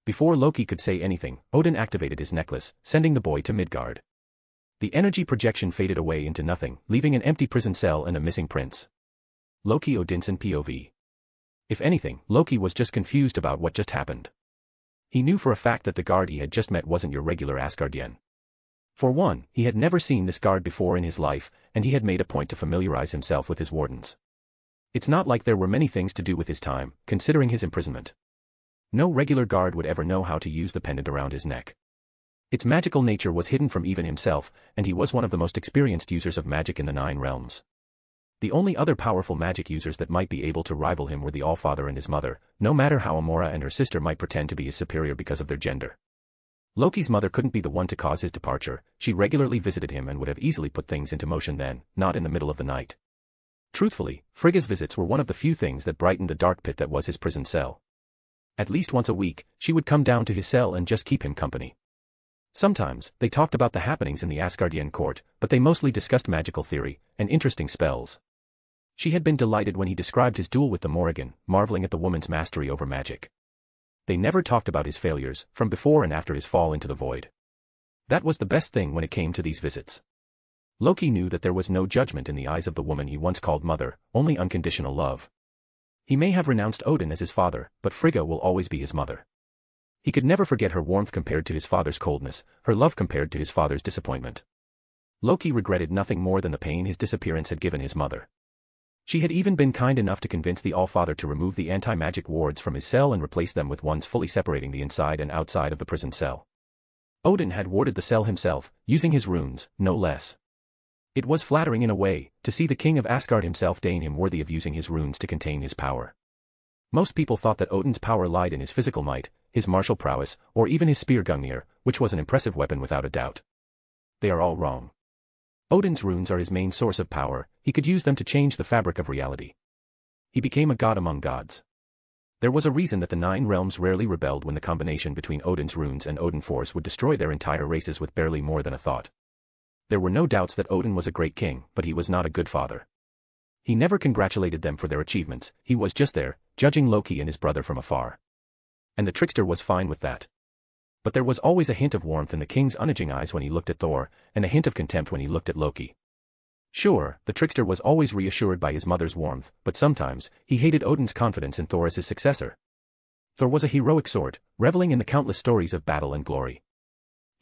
[SPEAKER 2] Before Loki could say anything, Odin activated his necklace, sending the boy to Midgard. The energy projection faded away into nothing, leaving an empty prison cell and a missing prince. Loki Odinson POV. If anything, Loki was just confused about what just happened. He knew for a fact that the guard he had just met wasn't your regular Asgardian. For one, he had never seen this guard before in his life, and he had made a point to familiarize himself with his wardens. It's not like there were many things to do with his time, considering his imprisonment. No regular guard would ever know how to use the pendant around his neck. Its magical nature was hidden from even himself, and he was one of the most experienced users of magic in the 9 realms. The only other powerful magic users that might be able to rival him were the Allfather and his mother, no matter how Amora and her sister might pretend to be his superior because of their gender. Loki's mother couldn't be the one to cause his departure, she regularly visited him and would have easily put things into motion then, not in the middle of the night. Truthfully, Frigga's visits were one of the few things that brightened the dark pit that was his prison cell. At least once a week, she would come down to his cell and just keep him company. Sometimes, they talked about the happenings in the Asgardian court, but they mostly discussed magical theory, and interesting spells. She had been delighted when he described his duel with the Morrigan, marveling at the woman's mastery over magic. They never talked about his failures, from before and after his fall into the void. That was the best thing when it came to these visits. Loki knew that there was no judgment in the eyes of the woman he once called mother, only unconditional love. He may have renounced Odin as his father, but Frigga will always be his mother. He could never forget her warmth compared to his father's coldness, her love compared to his father's disappointment. Loki regretted nothing more than the pain his disappearance had given his mother. She had even been kind enough to convince the Allfather to remove the anti-magic wards from his cell and replace them with ones fully separating the inside and outside of the prison cell. Odin had warded the cell himself, using his runes, no less. It was flattering in a way, to see the king of Asgard himself deign him worthy of using his runes to contain his power. Most people thought that Odin's power lied in his physical might, his martial prowess, or even his spear Gungnir, which was an impressive weapon without a doubt. They are all wrong. Odin's runes are his main source of power, he could use them to change the fabric of reality. He became a god among gods. There was a reason that the 9 realms rarely rebelled when the combination between Odin's runes and Odin Force would destroy their entire races with barely more than a thought. There were no doubts that Odin was a great king, but he was not a good father. He never congratulated them for their achievements, he was just there, judging Loki and his brother from afar. And the trickster was fine with that. But there was always a hint of warmth in the king's unaging eyes when he looked at Thor, and a hint of contempt when he looked at Loki. Sure, the trickster was always reassured by his mother's warmth, but sometimes, he hated Odin's confidence in Thor as his successor. Thor was a heroic sort, reveling in the countless stories of battle and glory.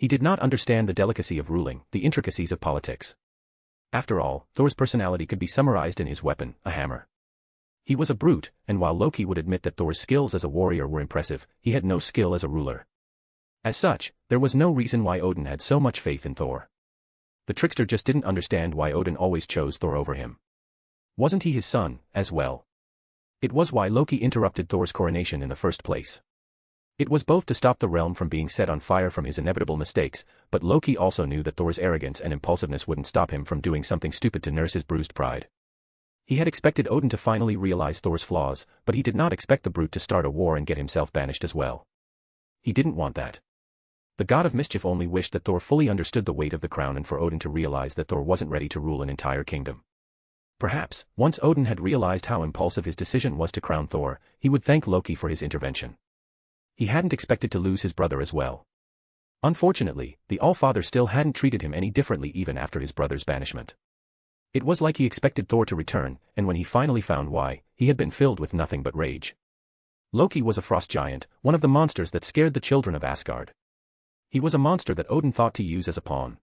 [SPEAKER 2] He did not understand the delicacy of ruling, the intricacies of politics. After all, Thor's personality could be summarized in his weapon, a hammer. He was a brute, and while Loki would admit that Thor's skills as a warrior were impressive, he had no skill as a ruler. As such, there was no reason why Odin had so much faith in Thor. The trickster just didn't understand why Odin always chose Thor over him. Wasn't he his son, as well? It was why Loki interrupted Thor's coronation in the first place. It was both to stop the realm from being set on fire from his inevitable mistakes, but Loki also knew that Thor's arrogance and impulsiveness wouldn't stop him from doing something stupid to nurse his bruised pride. He had expected Odin to finally realize Thor's flaws, but he did not expect the brute to start a war and get himself banished as well. He didn't want that. The god of mischief only wished that Thor fully understood the weight of the crown and for Odin to realize that Thor wasn't ready to rule an entire kingdom. Perhaps, once Odin had realized how impulsive his decision was to crown Thor, he would thank Loki for his intervention. He hadn't expected to lose his brother as well. Unfortunately, the All-Father still hadn't treated him any differently even after his brother's banishment. It was like he expected Thor to return, and when he finally found why, he had been filled with nothing but rage. Loki was a frost giant, one of the monsters that scared the children of Asgard. He was a monster that Odin thought to use as a pawn.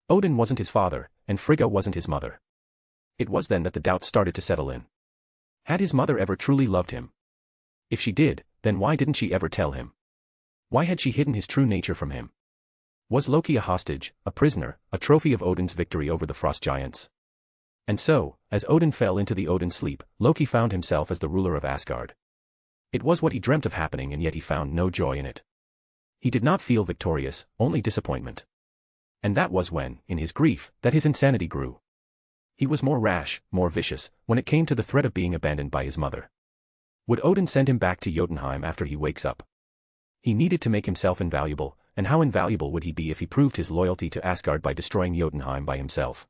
[SPEAKER 2] Odin wasn't his father, and Frigga wasn't his mother. It was then that the doubts started to settle in. Had his mother ever truly loved him? If she did, then why didn't she ever tell him? Why had she hidden his true nature from him? Was Loki a hostage, a prisoner, a trophy of Odin's victory over the frost giants? And so, as Odin fell into the Odin sleep, Loki found himself as the ruler of Asgard. It was what he dreamt of happening and yet he found no joy in it. He did not feel victorious, only disappointment. And that was when, in his grief, that his insanity grew. He was more rash, more vicious, when it came to the threat of being abandoned by his mother. Would Odin send him back to Jotunheim after he wakes up? He needed to make himself invaluable, and how invaluable would he be if he proved his loyalty to Asgard by destroying Jotunheim by himself?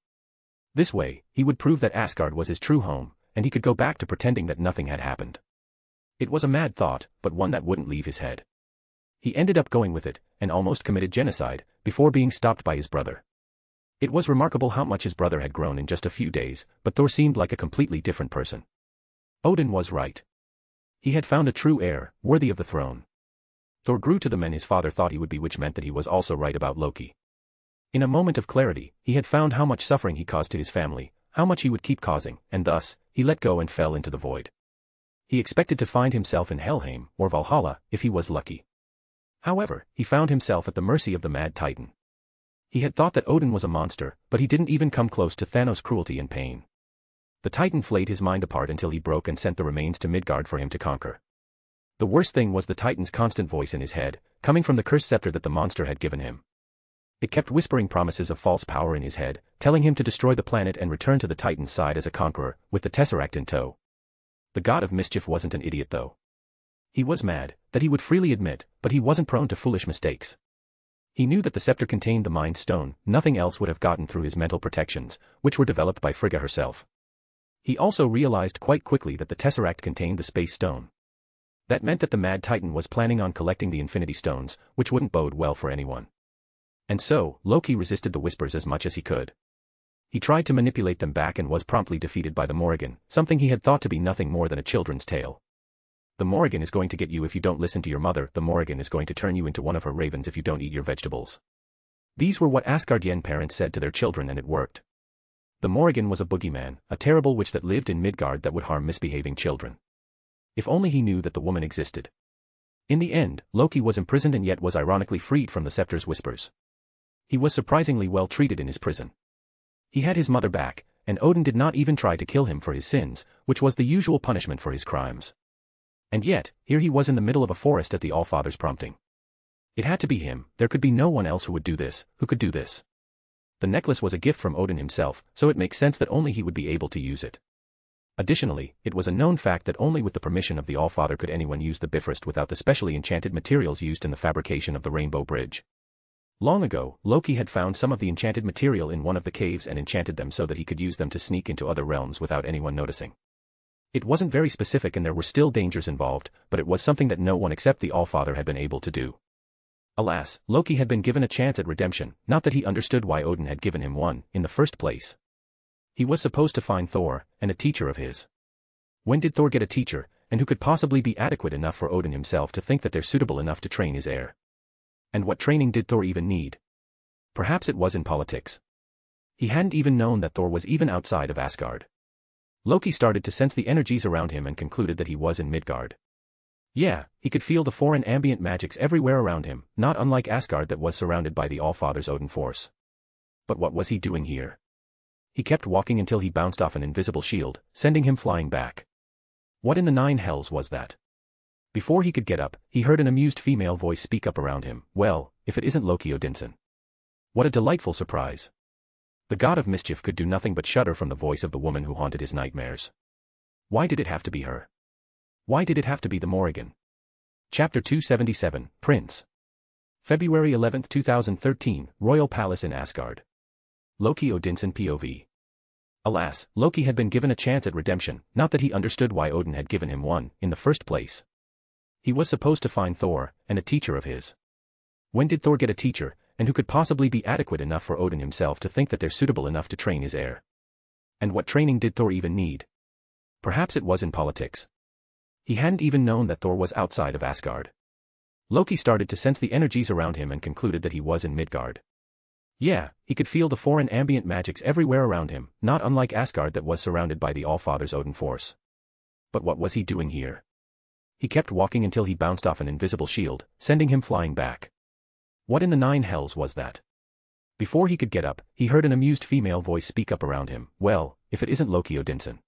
[SPEAKER 2] This way, he would prove that Asgard was his true home, and he could go back to pretending that nothing had happened. It was a mad thought, but one that wouldn't leave his head. He ended up going with it, and almost committed genocide, before being stopped by his brother. It was remarkable how much his brother had grown in just a few days, but Thor seemed like a completely different person. Odin was right. He had found a true heir, worthy of the throne. Thor grew to the men his father thought he would be, which meant that he was also right about Loki. In a moment of clarity, he had found how much suffering he caused to his family, how much he would keep causing, and thus, he let go and fell into the void. He expected to find himself in Helheim, or Valhalla, if he was lucky. However, he found himself at the mercy of the mad Titan. He had thought that Odin was a monster, but he didn't even come close to Thanos' cruelty and pain. The Titan flayed his mind apart until he broke and sent the remains to Midgard for him to conquer. The worst thing was the Titan's constant voice in his head, coming from the cursed scepter that the monster had given him. It kept whispering promises of false power in his head, telling him to destroy the planet and return to the Titan's side as a conqueror, with the Tesseract in tow. The god of mischief wasn't an idiot though. He was mad, that he would freely admit, but he wasn't prone to foolish mistakes. He knew that the scepter contained the Mind Stone, nothing else would have gotten through his mental protections, which were developed by Frigga herself. He also realized quite quickly that the Tesseract contained the Space Stone. That meant that the Mad Titan was planning on collecting the Infinity Stones, which wouldn't bode well for anyone. And so, Loki resisted the whispers as much as he could. He tried to manipulate them back and was promptly defeated by the Morrigan, something he had thought to be nothing more than a children's tale. The Morrigan is going to get you if you don't listen to your mother, the Morrigan is going to turn you into one of her ravens if you don't eat your vegetables. These were what Asgardian parents said to their children, and it worked. The Morrigan was a boogeyman, a terrible witch that lived in Midgard that would harm misbehaving children. If only he knew that the woman existed. In the end, Loki was imprisoned and yet was ironically freed from the scepter's whispers. He was surprisingly well treated in his prison. He had his mother back, and Odin did not even try to kill him for his sins, which was the usual punishment for his crimes. And yet, here he was in the middle of a forest at the Allfather's prompting. It had to be him, there could be no one else who would do this, who could do this. The necklace was a gift from Odin himself, so it makes sense that only he would be able to use it. Additionally, it was a known fact that only with the permission of the Allfather could anyone use the Bifrost without the specially enchanted materials used in the fabrication of the Rainbow Bridge. Long ago, Loki had found some of the enchanted material in one of the caves and enchanted them so that he could use them to sneak into other realms without anyone noticing. It wasn't very specific and there were still dangers involved, but it was something that no one except the Allfather had been able to do. Alas, Loki had been given a chance at redemption, not that he understood why Odin had given him one, in the first place. He was supposed to find Thor, and a teacher of his. When did Thor get a teacher, and who could possibly be adequate enough for Odin himself to think that they're suitable enough to train his heir? And what training did Thor even need? Perhaps it was in politics. He hadn't even known that Thor was even outside of Asgard. Loki started to sense the energies around him and concluded that he was in Midgard. Yeah, he could feel the foreign ambient magics everywhere around him, not unlike Asgard that was surrounded by the Allfather's Odin force. But what was he doing here? He kept walking until he bounced off an invisible shield, sending him flying back. What in the nine hells was that? Before he could get up, he heard an amused female voice speak up around him. Well, if it isn't Loki Odinson. What a delightful surprise. The god of mischief could do nothing but shudder from the voice of the woman who haunted his nightmares. Why did it have to be her? Why did it have to be the Morrigan? Chapter 277, Prince. February 11, 2013, Royal Palace in Asgard. Loki Odinson POV. Alas, Loki had been given a chance at redemption, not that he understood why Odin had given him one, in the first place. He was supposed to find Thor, and a teacher of his. When did Thor get a teacher, and who could possibly be adequate enough for Odin himself to think that they're suitable enough to train his heir? And what training did Thor even need? Perhaps it was in politics. He hadn't even known that Thor was outside of Asgard. Loki started to sense the energies around him and concluded that he was in Midgard. Yeah, he could feel the foreign ambient magics everywhere around him, not unlike Asgard that was surrounded by the Allfather's Odin force. But what was he doing here? He kept walking until he bounced off an invisible shield, sending him flying back. What in the nine hells was that? Before he could get up, he heard an amused female voice speak up around him. Well, if it isn't Loki Odinson.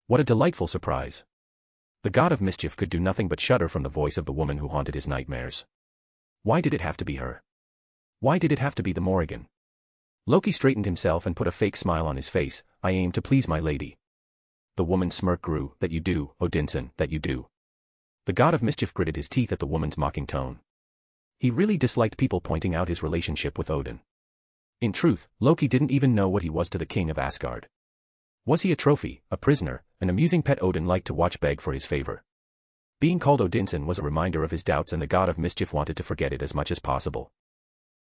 [SPEAKER 2] What a delightful surprise. The god of mischief could do nothing but shudder from the voice of the woman who haunted his nightmares. Why did it have to be her? Why did it have to be the Morrigan? Loki straightened himself and put a fake smile on his face. I aim to please my lady. The woman's smirk grew. That you do, Odinson, that you do. The god of mischief gritted his teeth at the woman's mocking tone. He really disliked people pointing out his relationship with Odin. In truth, Loki didn't even know what he was to the king of Asgard. Was he a trophy, a prisoner, an amusing pet Odin liked to watch beg for his favor? Being called Odinson was a reminder of his doubts, and the god of mischief wanted to forget it as much as possible.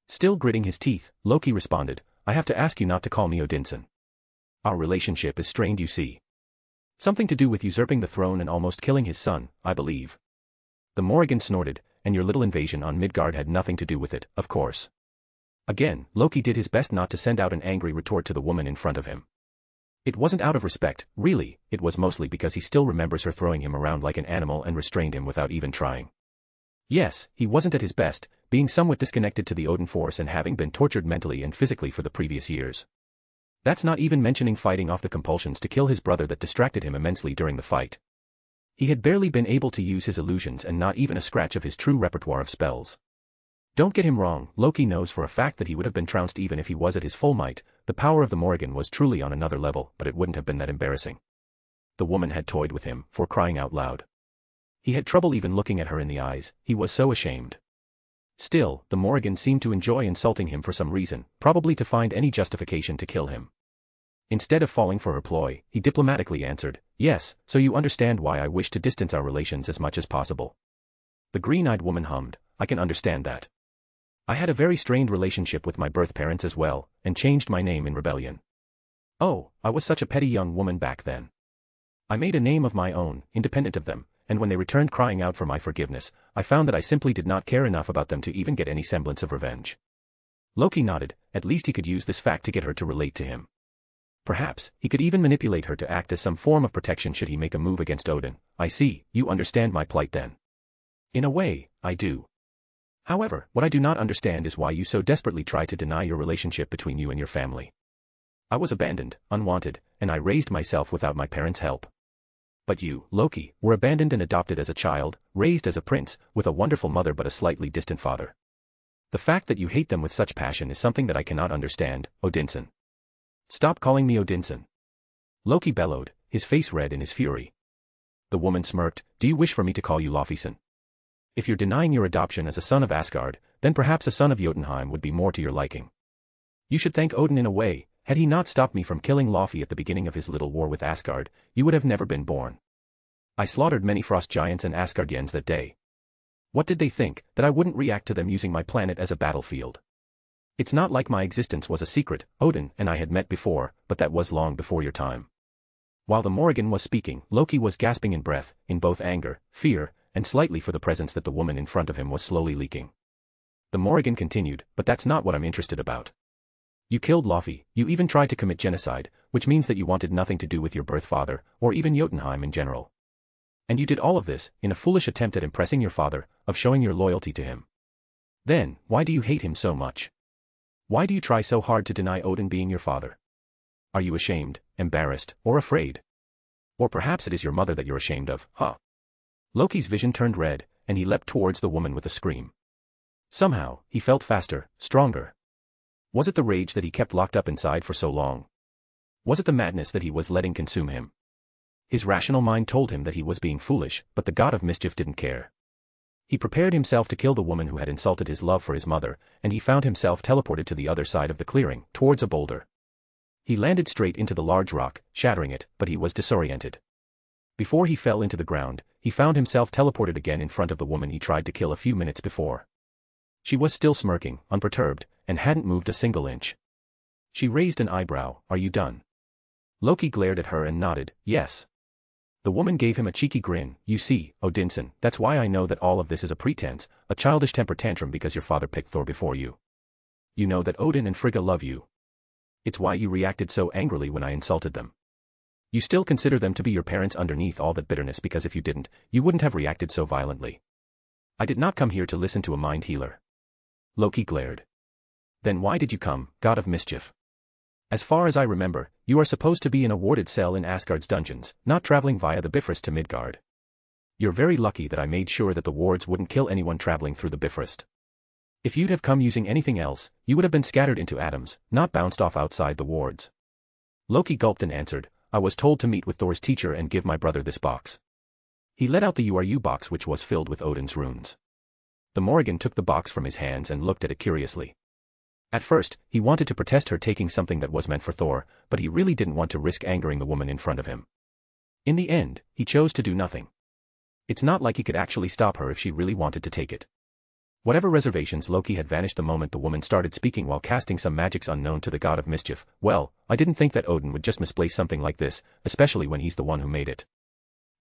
[SPEAKER 2] Still gritting his teeth, Loki responded, I have to ask you not to call me Odinson. Our relationship is strained, you see. Something to do with usurping the throne and almost killing his son, I believe. The Morrigan snorted, and your little invasion on Midgard had nothing to do with it, of course. Again, Loki did his best not to send out an angry retort to the woman in front of him. It wasn't out of respect, really, it was mostly because he still remembers her throwing him around like an animal and restrained him without even trying. Yes, he wasn't at his best, being somewhat disconnected to the Odin force and having been tortured mentally and physically for the previous years. That's not even mentioning fighting off the compulsions to kill his brother that distracted him immensely during the fight. He had barely been able to use his illusions and not even a scratch of his true repertoire of spells. Don't get him wrong, Loki knows for a fact that he would have been trounced even if he was at his full might. The power of the Morrigan was truly on another level, but it wouldn't have been that embarrassing. The woman had toyed with him, for crying out loud. He had trouble even looking at her in the eyes, he was so ashamed. Still, the Morrigan seemed to enjoy insulting him for some reason, probably to find any justification to kill him. Instead of falling for her ploy, he diplomatically answered, yes, so you understand why I wish to distance our relations as much as possible. The green-eyed woman hummed, I can understand that. I had a very strained relationship with my birth parents as well, and changed my name in rebellion. Oh, I was such a petty young woman back then. I made a name of my own, independent of them, and when they returned crying out for my forgiveness, I found that I simply did not care enough about them to even get any semblance of revenge. Loki nodded, at least he could use this fact to get her to relate to him. Perhaps, he could even manipulate her to act as some form of protection should he make a move against Odin. I see, you understand my plight then. In a way, I do. However, what I do not understand is why you so desperately try to deny your relationship between you and your family. I was abandoned, unwanted, and I raised myself without my parents' help. But you, Loki, were abandoned and adopted as a child, raised as a prince, with a wonderful mother but a slightly distant father. The fact that you hate them with such passion is something that I cannot understand, Odinson. Stop calling me Odinson. Loki bellowed, his face red in his fury. The woman smirked, do you wish for me to call you Lofison? If you're denying your adoption as a son of Asgard, then perhaps a son of Jotunheim would be more to your liking. You should thank Odin in a way, had he not stopped me from killing Lofi at the beginning of his little war with Asgard, you would have never been born. I slaughtered many frost giants and Asgardians that day. What did they think, that I wouldn't react to them using my planet as a battlefield? It's not like my existence was a secret. Odin and I had met before, but that was long before your time. While the Morrigan was speaking, Loki was gasping in breath, in both anger, fear, and slightly for the presence that the woman in front of him was slowly leaking. The Morrigan continued, but that's not what I'm interested about. You killed Laufey, you even tried to commit genocide, which means that you wanted nothing to do with your birth father, or even Jotunheim in general. And you did all of this, in a foolish attempt at impressing your father, of showing your loyalty to him. Then, why do you hate him so much? Why do you try so hard to deny Odin being your father? Are you ashamed, embarrassed, or afraid? Or perhaps it is your mother that you're ashamed of, huh? Loki's vision turned red, and he leapt towards the woman with a scream. Somehow, he felt faster, stronger. Was it the rage that he kept locked up inside for so long? Was it the madness that he was letting consume him? His rational mind told him that he was being foolish, but the god of mischief didn't care. He prepared himself to kill the woman who had insulted his love for his mother, and he found himself teleported to the other side of the clearing, towards a boulder. He landed straight into the large rock, shattering it, but he was disoriented. Before he fell into the ground, he found himself teleported again in front of the woman he tried to kill a few minutes before. She was still smirking, unperturbed, and hadn't moved a single inch. She raised an eyebrow. Are you done? Loki glared at her and nodded, yes. The woman gave him a cheeky grin. You see, Odinson, that's why I know that all of this is a pretense, a childish temper tantrum because your father picked Thor before you. You know that Odin and Frigga love you. It's why you reacted so angrily when I insulted them. You still consider them to be your parents underneath all that bitterness because if you didn't, you wouldn't have reacted so violently. I did not come here to listen to a mind healer. Loki glared. Then why did you come, god of mischief? As far as I remember, you are supposed to be in a warded cell in Asgard's dungeons, not traveling via the Bifrost to Midgard. You're very lucky that I made sure that the wards wouldn't kill anyone traveling through the Bifrost. If you'd have come using anything else, you would have been scattered into atoms, not bounced off outside the wards. Loki gulped and answered, I was told to meet with Thor's teacher and give my brother this box. He let out the URU box which was filled with Odin's runes. The Morrigan took the box from his hands and looked at it curiously. At first, he wanted to protest her taking something that was meant for Thor, but he really didn't want to risk angering the woman in front of him. In the end, he chose to do nothing. It's not like he could actually stop her if she really wanted to take it. Whatever reservations Loki had vanished the moment the woman started speaking while casting some magics unknown to the god of mischief. Well, I didn't think that Odin would just misplace something like this, especially when he's the one who made it.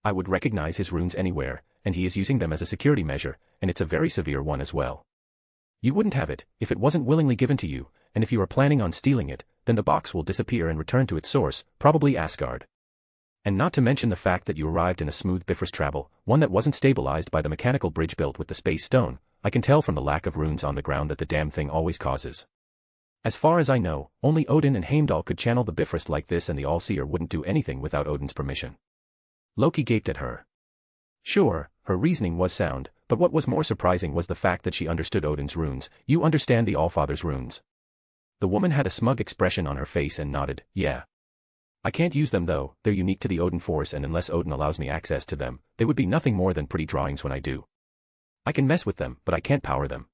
[SPEAKER 2] I would recognize his runes anywhere, and he is using them as a security measure, and it's a very severe one as well. You wouldn't have it, if it wasn't willingly given to you, and if you are planning on stealing it, then the box will disappear and return to its source, probably Asgard. And not to mention the fact that you arrived in a smooth Bifrost travel, one that wasn't stabilized by the mechanical bridge built with the space stone. I can tell from the lack of runes on the ground that the damn thing always causes. As far as I know, only Odin and Heimdall could channel the Bifrost like this and the All-Seer wouldn't do anything without Odin's permission. Loki gaped at her. Sure, her reasoning was sound, but what was more surprising was the fact that she understood Odin's runes. You understand the Allfather's runes. The woman had a smug expression on her face and nodded, yeah. I can't use them though, they're unique to the Odin Force and unless Odin allows me access to them, they would be nothing more than pretty drawings when I do. I can mess with them, but I can't power them.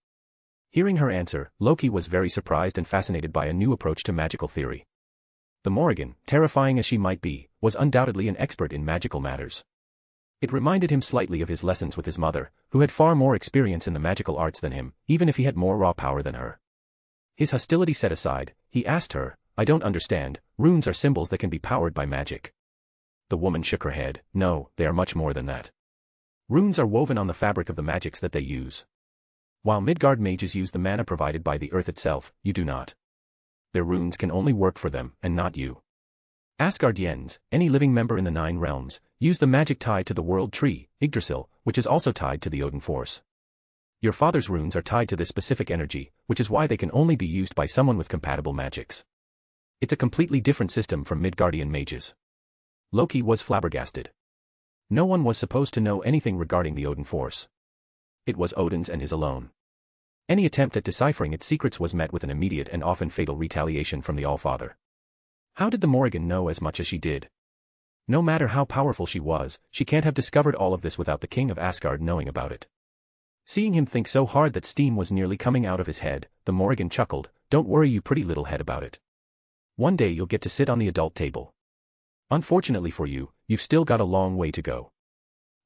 [SPEAKER 2] Hearing her answer, Loki was very surprised and fascinated by a new approach to magical theory. The Morrigan, terrifying as she might be, was undoubtedly an expert in magical matters. It reminded him slightly of his lessons with his mother, who had far more experience in the magical arts than him, even if he had more raw power than her. His hostility set aside, he asked her, I don't understand, runes are symbols that can be powered by magic. The woman shook her head, no, they are much more than that. Runes are woven on the fabric of the magics that they use. While Midgard mages use the mana provided by the earth itself, you do not. Their runes can only work for them, and not you. Asgardians, any living member in the 9 realms, use the magic tied to the world tree, Yggdrasil, which is also tied to the Odin Force. Your father's runes are tied to this specific energy, which is why they can only be used by someone with compatible magics. It's a completely different system from Midgardian mages. Loki was flabbergasted. No one was supposed to know anything regarding the Odin Force. It was Odin's and his alone. Any attempt at deciphering its secrets was met with an immediate and often fatal retaliation from the Allfather. How did the Morrigan know as much as she did? No matter how powerful she was, she can't have discovered all of this without the king of Asgard knowing about it. Seeing him think so hard that steam was nearly coming out of his head, the Morrigan chuckled, don't worry you pretty little head about it. One day you'll get to sit on the adult table. Unfortunately for you, you've still got a long way to go.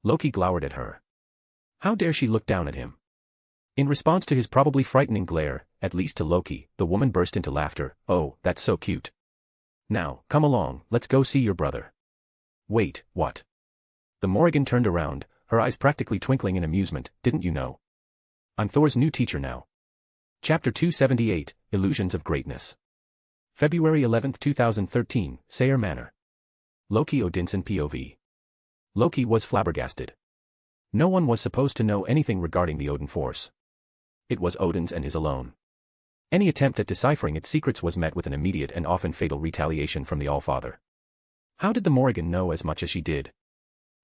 [SPEAKER 2] Loki glowered at her. How dare she look down at him? In response to his probably frightening glare, at least to Loki, the woman burst into laughter, oh, that's so cute. Now, come along, let's go see your brother. Wait, what? The Morrigan turned around, her eyes practically twinkling in amusement, didn't you know? I'm Thor's new teacher now. Chapter 278, Illusions of Greatness. February 11, 2013, Sayre Manor. Loki Odinson POV. Loki was flabbergasted. No one was supposed to know anything regarding the Odin Force. It was Odin's and his alone. Any attempt at deciphering its secrets was met with an immediate and often fatal retaliation from the Allfather. How did the Morrigan know as much as she did?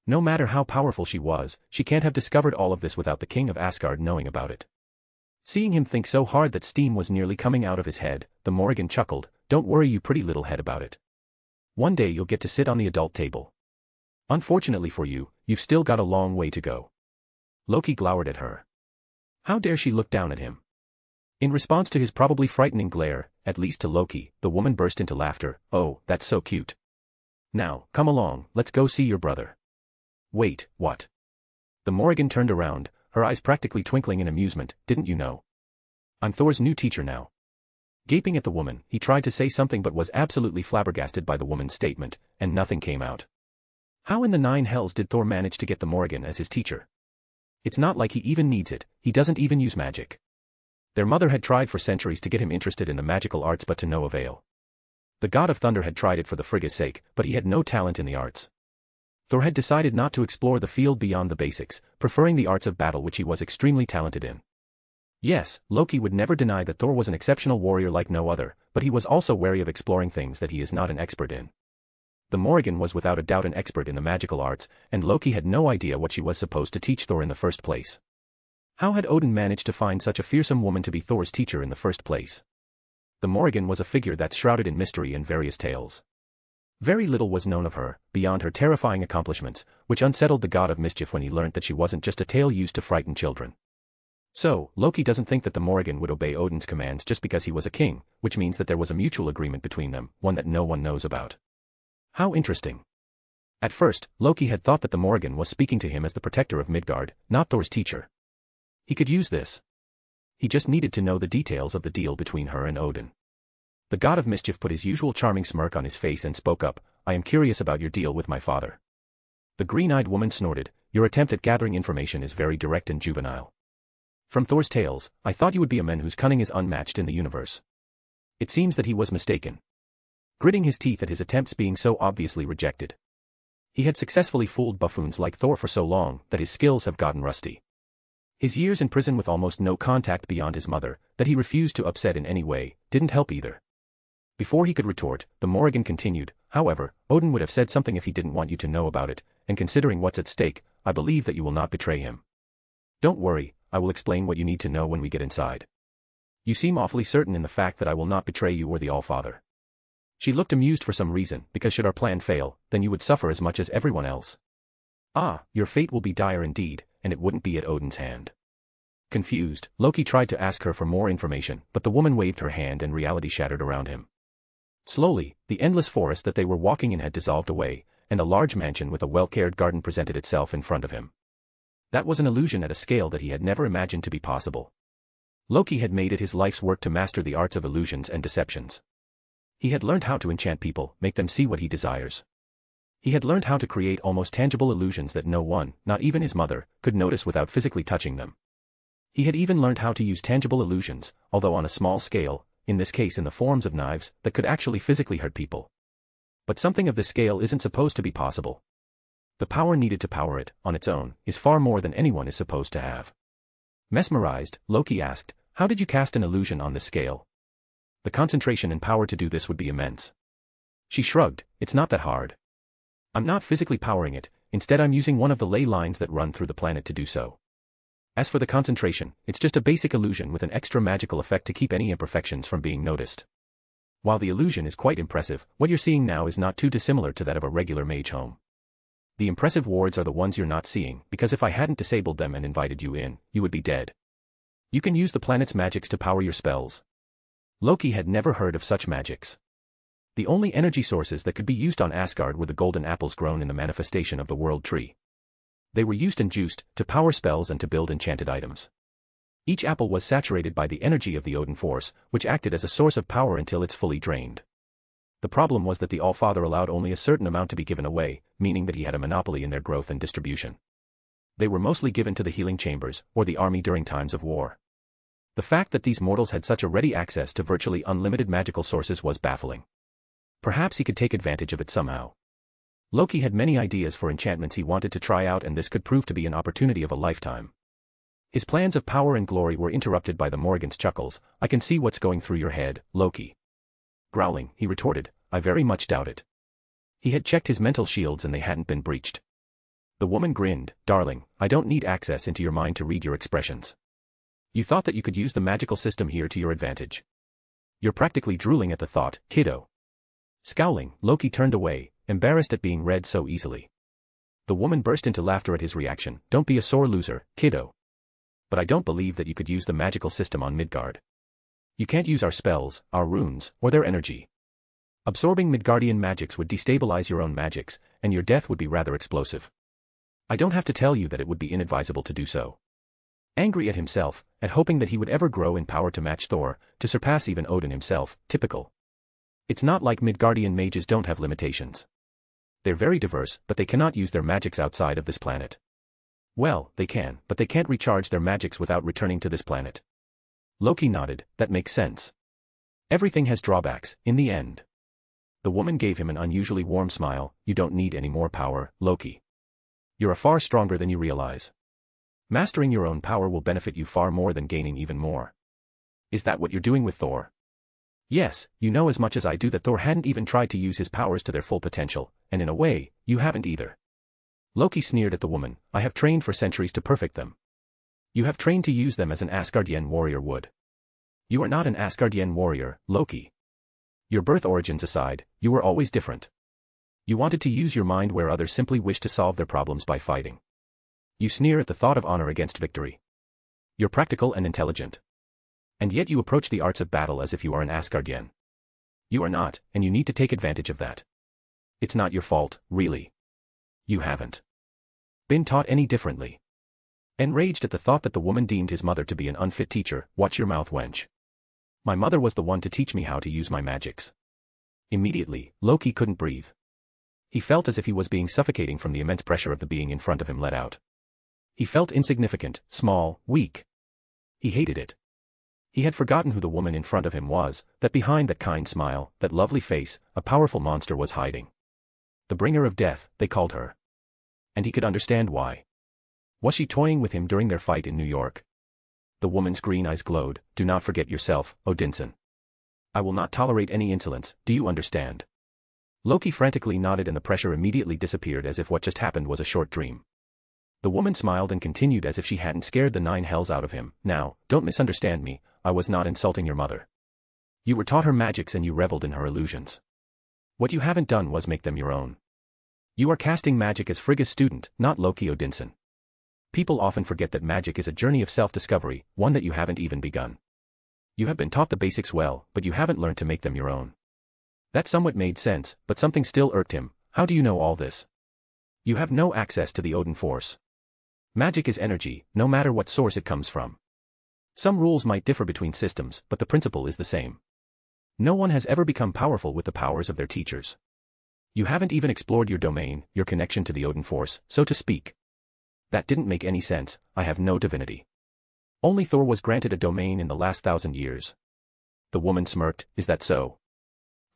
[SPEAKER 2] No matter how powerful she was, she can't have discovered all of this without the King of Asgard knowing about it. Seeing him think so hard that steam was nearly coming out of his head, the Morrigan chuckled, "Don't worry you pretty little head about it. One day you'll get to sit on the adult table. Unfortunately for you, you've still got a long way to go." Loki glowered at her. How dare she look down at him? In response to his probably frightening glare, at least to Loki, the woman burst into laughter. "Oh, that's so cute. Now, come along, let's go see your brother." "Wait, what?" The Morrigan turned around, her eyes practically twinkling in amusement. "Didn't you know? I'm Thor's new teacher now." Gaping at the woman, he tried to say something but was absolutely flabbergasted by the woman's statement, and nothing came out. How in the nine hells did Thor manage to get the Morrigan as his teacher? It's not like he even needs it, he doesn't even use magic. Their mother had tried for centuries to get him interested in the magical arts but to no avail. The god of thunder had tried it for the Frigga's sake, but he had no talent in the arts. Thor had decided not to explore the field beyond the basics, preferring the arts of battle which he was extremely talented in. Yes, Loki would never deny that Thor was an exceptional warrior like no other, but he was also wary of exploring things that he is not an expert in. The Morrigan was without a doubt an expert in the magical arts, and Loki had no idea what she was supposed to teach Thor in the first place. How had Odin managed to find such a fearsome woman to be Thor's teacher in the first place? The Morrigan was a figure that's shrouded in mystery and various tales. Very little was known of her, beyond her terrifying accomplishments, which unsettled the god of mischief when he learnt that she wasn't just a tale used to frighten children. So, Loki doesn't think that the Morrigan would obey Odin's commands just because he was a king, which means that there was a mutual agreement between them, one that no one knows about. How interesting. At first, Loki had thought that the Morrigan was speaking to him as the protector of Midgard, not Thor's teacher. He could use this. He just needed to know the details of the deal between her and Odin. The god of mischief put his usual charming smirk on his face and spoke up, "I am curious about your deal with my father." The green-eyed woman snorted, "Your attempt at gathering information is very direct and juvenile. From Thor's tales, I thought you would be a man whose cunning is unmatched in the universe. It seems that he was mistaken." Gritting his teeth at his attempts being so obviously rejected. He had successfully fooled buffoons like Thor for so long that his skills have gotten rusty. His years in prison with almost no contact beyond his mother, that he refused to upset in any way, didn't help either. Before he could retort, the Morrigan continued, "However, Odin would have said something if he didn't want you to know about it, and considering what's at stake, I believe that you will not betray him. Don't worry, I will explain what you need to know when we get inside. You seem awfully certain in the fact that I will not betray you or the Allfather." She looked amused for some reason, because should our plan fail, then you would suffer as much as everyone else. "Ah, your fate will be dire indeed, and it wouldn't be at Odin's hand." Confused, Loki tried to ask her for more information, but the woman waved her hand and reality shattered around him. Slowly, the endless forest that they were walking in had dissolved away, and a large mansion with a well-cared garden presented itself in front of him. That was an illusion at a scale that he had never imagined to be possible. Loki had made it his life's work to master the arts of illusions and deceptions. He had learned how to enchant people, make them see what he desires. He had learned how to create almost tangible illusions that no one, not even his mother, could notice without physically touching them. He had even learned how to use tangible illusions, although on a small scale, in this case in the forms of knives, that could actually physically hurt people. But something of this scale isn't supposed to be possible. The power needed to power it, on its own, is far more than anyone is supposed to have. Mesmerized, Loki asked, "How did you cast an illusion on this scale? The concentration and power to do this would be immense." She shrugged, "It's not that hard. I'm not physically powering it, instead I'm using one of the ley lines that run through the planet to do so. As for the concentration, it's just a basic illusion with an extra magical effect to keep any imperfections from being noticed. While the illusion is quite impressive, what you're seeing now is not too dissimilar to that of a regular mage home. The impressive wards are the ones you're not seeing, because if I hadn't disabled them and invited you in, you would be dead. You can use the planet's magics to power your spells." Loki had never heard of such magics. The only energy sources that could be used on Asgard were the golden apples grown in the manifestation of the World Tree. They were used and juiced to power spells and to build enchanted items. Each apple was saturated by the energy of the Odin Force, which acted as a source of power until it's fully drained. The problem was that the Allfather allowed only a certain amount to be given away, meaning that he had a monopoly in their growth and distribution. They were mostly given to the healing chambers, or the army during times of war. The fact that these mortals had such a ready access to virtually unlimited magical sources was baffling. Perhaps he could take advantage of it somehow. Loki had many ideas for enchantments he wanted to try out, and this could prove to be an opportunity of a lifetime. His plans of power and glory were interrupted by the Morrigan's chuckles. "I can see what's going through your head, Loki." Growling, he retorted, "I very much doubt it." He had checked his mental shields and they hadn't been breached. The woman grinned, "Darling, I don't need access into your mind to read your expressions. You thought that you could use the magical system here to your advantage. You're practically drooling at the thought, kiddo." Scowling, Loki turned away, embarrassed at being read so easily. The woman burst into laughter at his reaction. "Don't be a sore loser, kiddo. But I don't believe that you could use the magical system on Midgard. You can't use our spells, our runes, or their energy. Absorbing Midgardian magics would destabilize your own magics, and your death would be rather explosive. I don't have to tell you that it would be inadvisable to do so." Angry at himself, at hoping that he would ever grow in power to match Thor, to surpass even Odin himself, typical. It's not like Midgardian mages don't have limitations. They're very diverse, but they cannot use their magics outside of this planet. Well, they can, but they can't recharge their magics without returning to this planet. Loki nodded, "That makes sense. Everything has drawbacks, in the end." The woman gave him an unusually warm smile. "You don't need any more power, Loki. You're far stronger than you realize. Mastering your own power will benefit you far more than gaining even more." "Is that what you're doing with Thor?" "Yes, you know as much as I do that Thor hadn't even tried to use his powers to their full potential, and in a way, you haven't either." Loki sneered at the woman. "I have trained for centuries to perfect them. You have trained to use them as an Asgardian warrior would. You are not an Asgardian warrior, Loki. Your birth origins aside, you were always different. You wanted to use your mind where others simply wished to solve their problems by fighting. You sneer at the thought of honor against victory. You're practical and intelligent. And yet you approach the arts of battle as if you are an Asgardian. You are not, and you need to take advantage of that. It's not your fault, really. You haven't been taught any differently." Enraged at the thought that the woman deemed his mother to be an unfit teacher, "Watch your mouth, wench. My mother was the one to teach me how to use my magics." Immediately, Loki couldn't breathe. He felt as if he was being suffocating from the immense pressure of the being in front of him let out. He felt insignificant, small, weak. He hated it. He had forgotten who the woman in front of him was, that behind that kind smile, that lovely face, a powerful monster was hiding. The bringer of death, they called her. And he could understand why. Was she toying with him during their fight in New York? The woman's green eyes glowed. "Do not forget yourself, Odinson. I will not tolerate any insolence, do you understand?" Loki frantically nodded and the pressure immediately disappeared as if what just happened was a short dream. The woman smiled and continued as if she hadn't scared the nine hells out of him. "Now, don't misunderstand me, I was not insulting your mother. You were taught her magics and you reveled in her illusions. What you haven't done was make them your own. You are casting magic as Frigga's student, not Loki Odinson. People often forget that magic is a journey of self-discovery, one that you haven't even begun. You have been taught the basics well, but you haven't learned to make them your own." That somewhat made sense, but something still irked him. "How do you know all this? You have no access to the Odin force. Magic is energy, no matter what source it comes from. Some rules might differ between systems, but the principle is the same. No one has ever become powerful with the powers of their teachers. You haven't even explored your domain, your connection to the Odin force, so to speak." That didn't make any sense. "I have no divinity. Only Thor was granted a domain in the last 1,000 years. The woman smirked. "Is that so?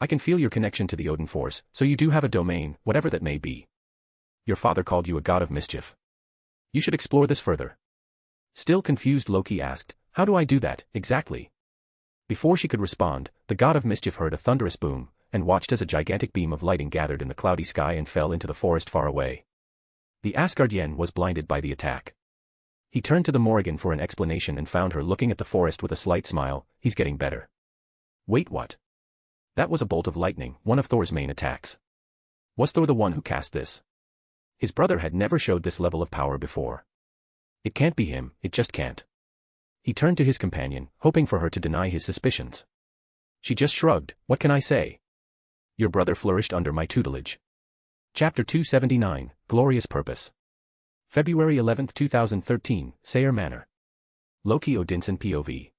[SPEAKER 2] I can feel your connection to the Odin force, so you do have a domain, whatever that may be. Your father called you a god of mischief. You should explore this further." Still confused, Loki asked, "How do I do that, exactly?" Before she could respond, the god of mischief heard a thunderous boom, and watched as a gigantic beam of lighting gathered in the cloudy sky and fell into the forest far away. The Asgardian was blinded by the attack. He turned to the Morrigan for an explanation and found her looking at the forest with a slight smile. "He's getting better." "Wait, what?" "That was a bolt of lightning, one of Thor's main attacks." Was Thor the one who cast this? His brother had never showed this level of power before. It can't be him, it just can't. He turned to his companion, hoping for her to deny his suspicions. She just shrugged. "What can I say? Your brother flourished under my tutelage." Chapter 279, Glorious Purpose. February 11, 2013, Sayre Manor. Loki Odinson POV.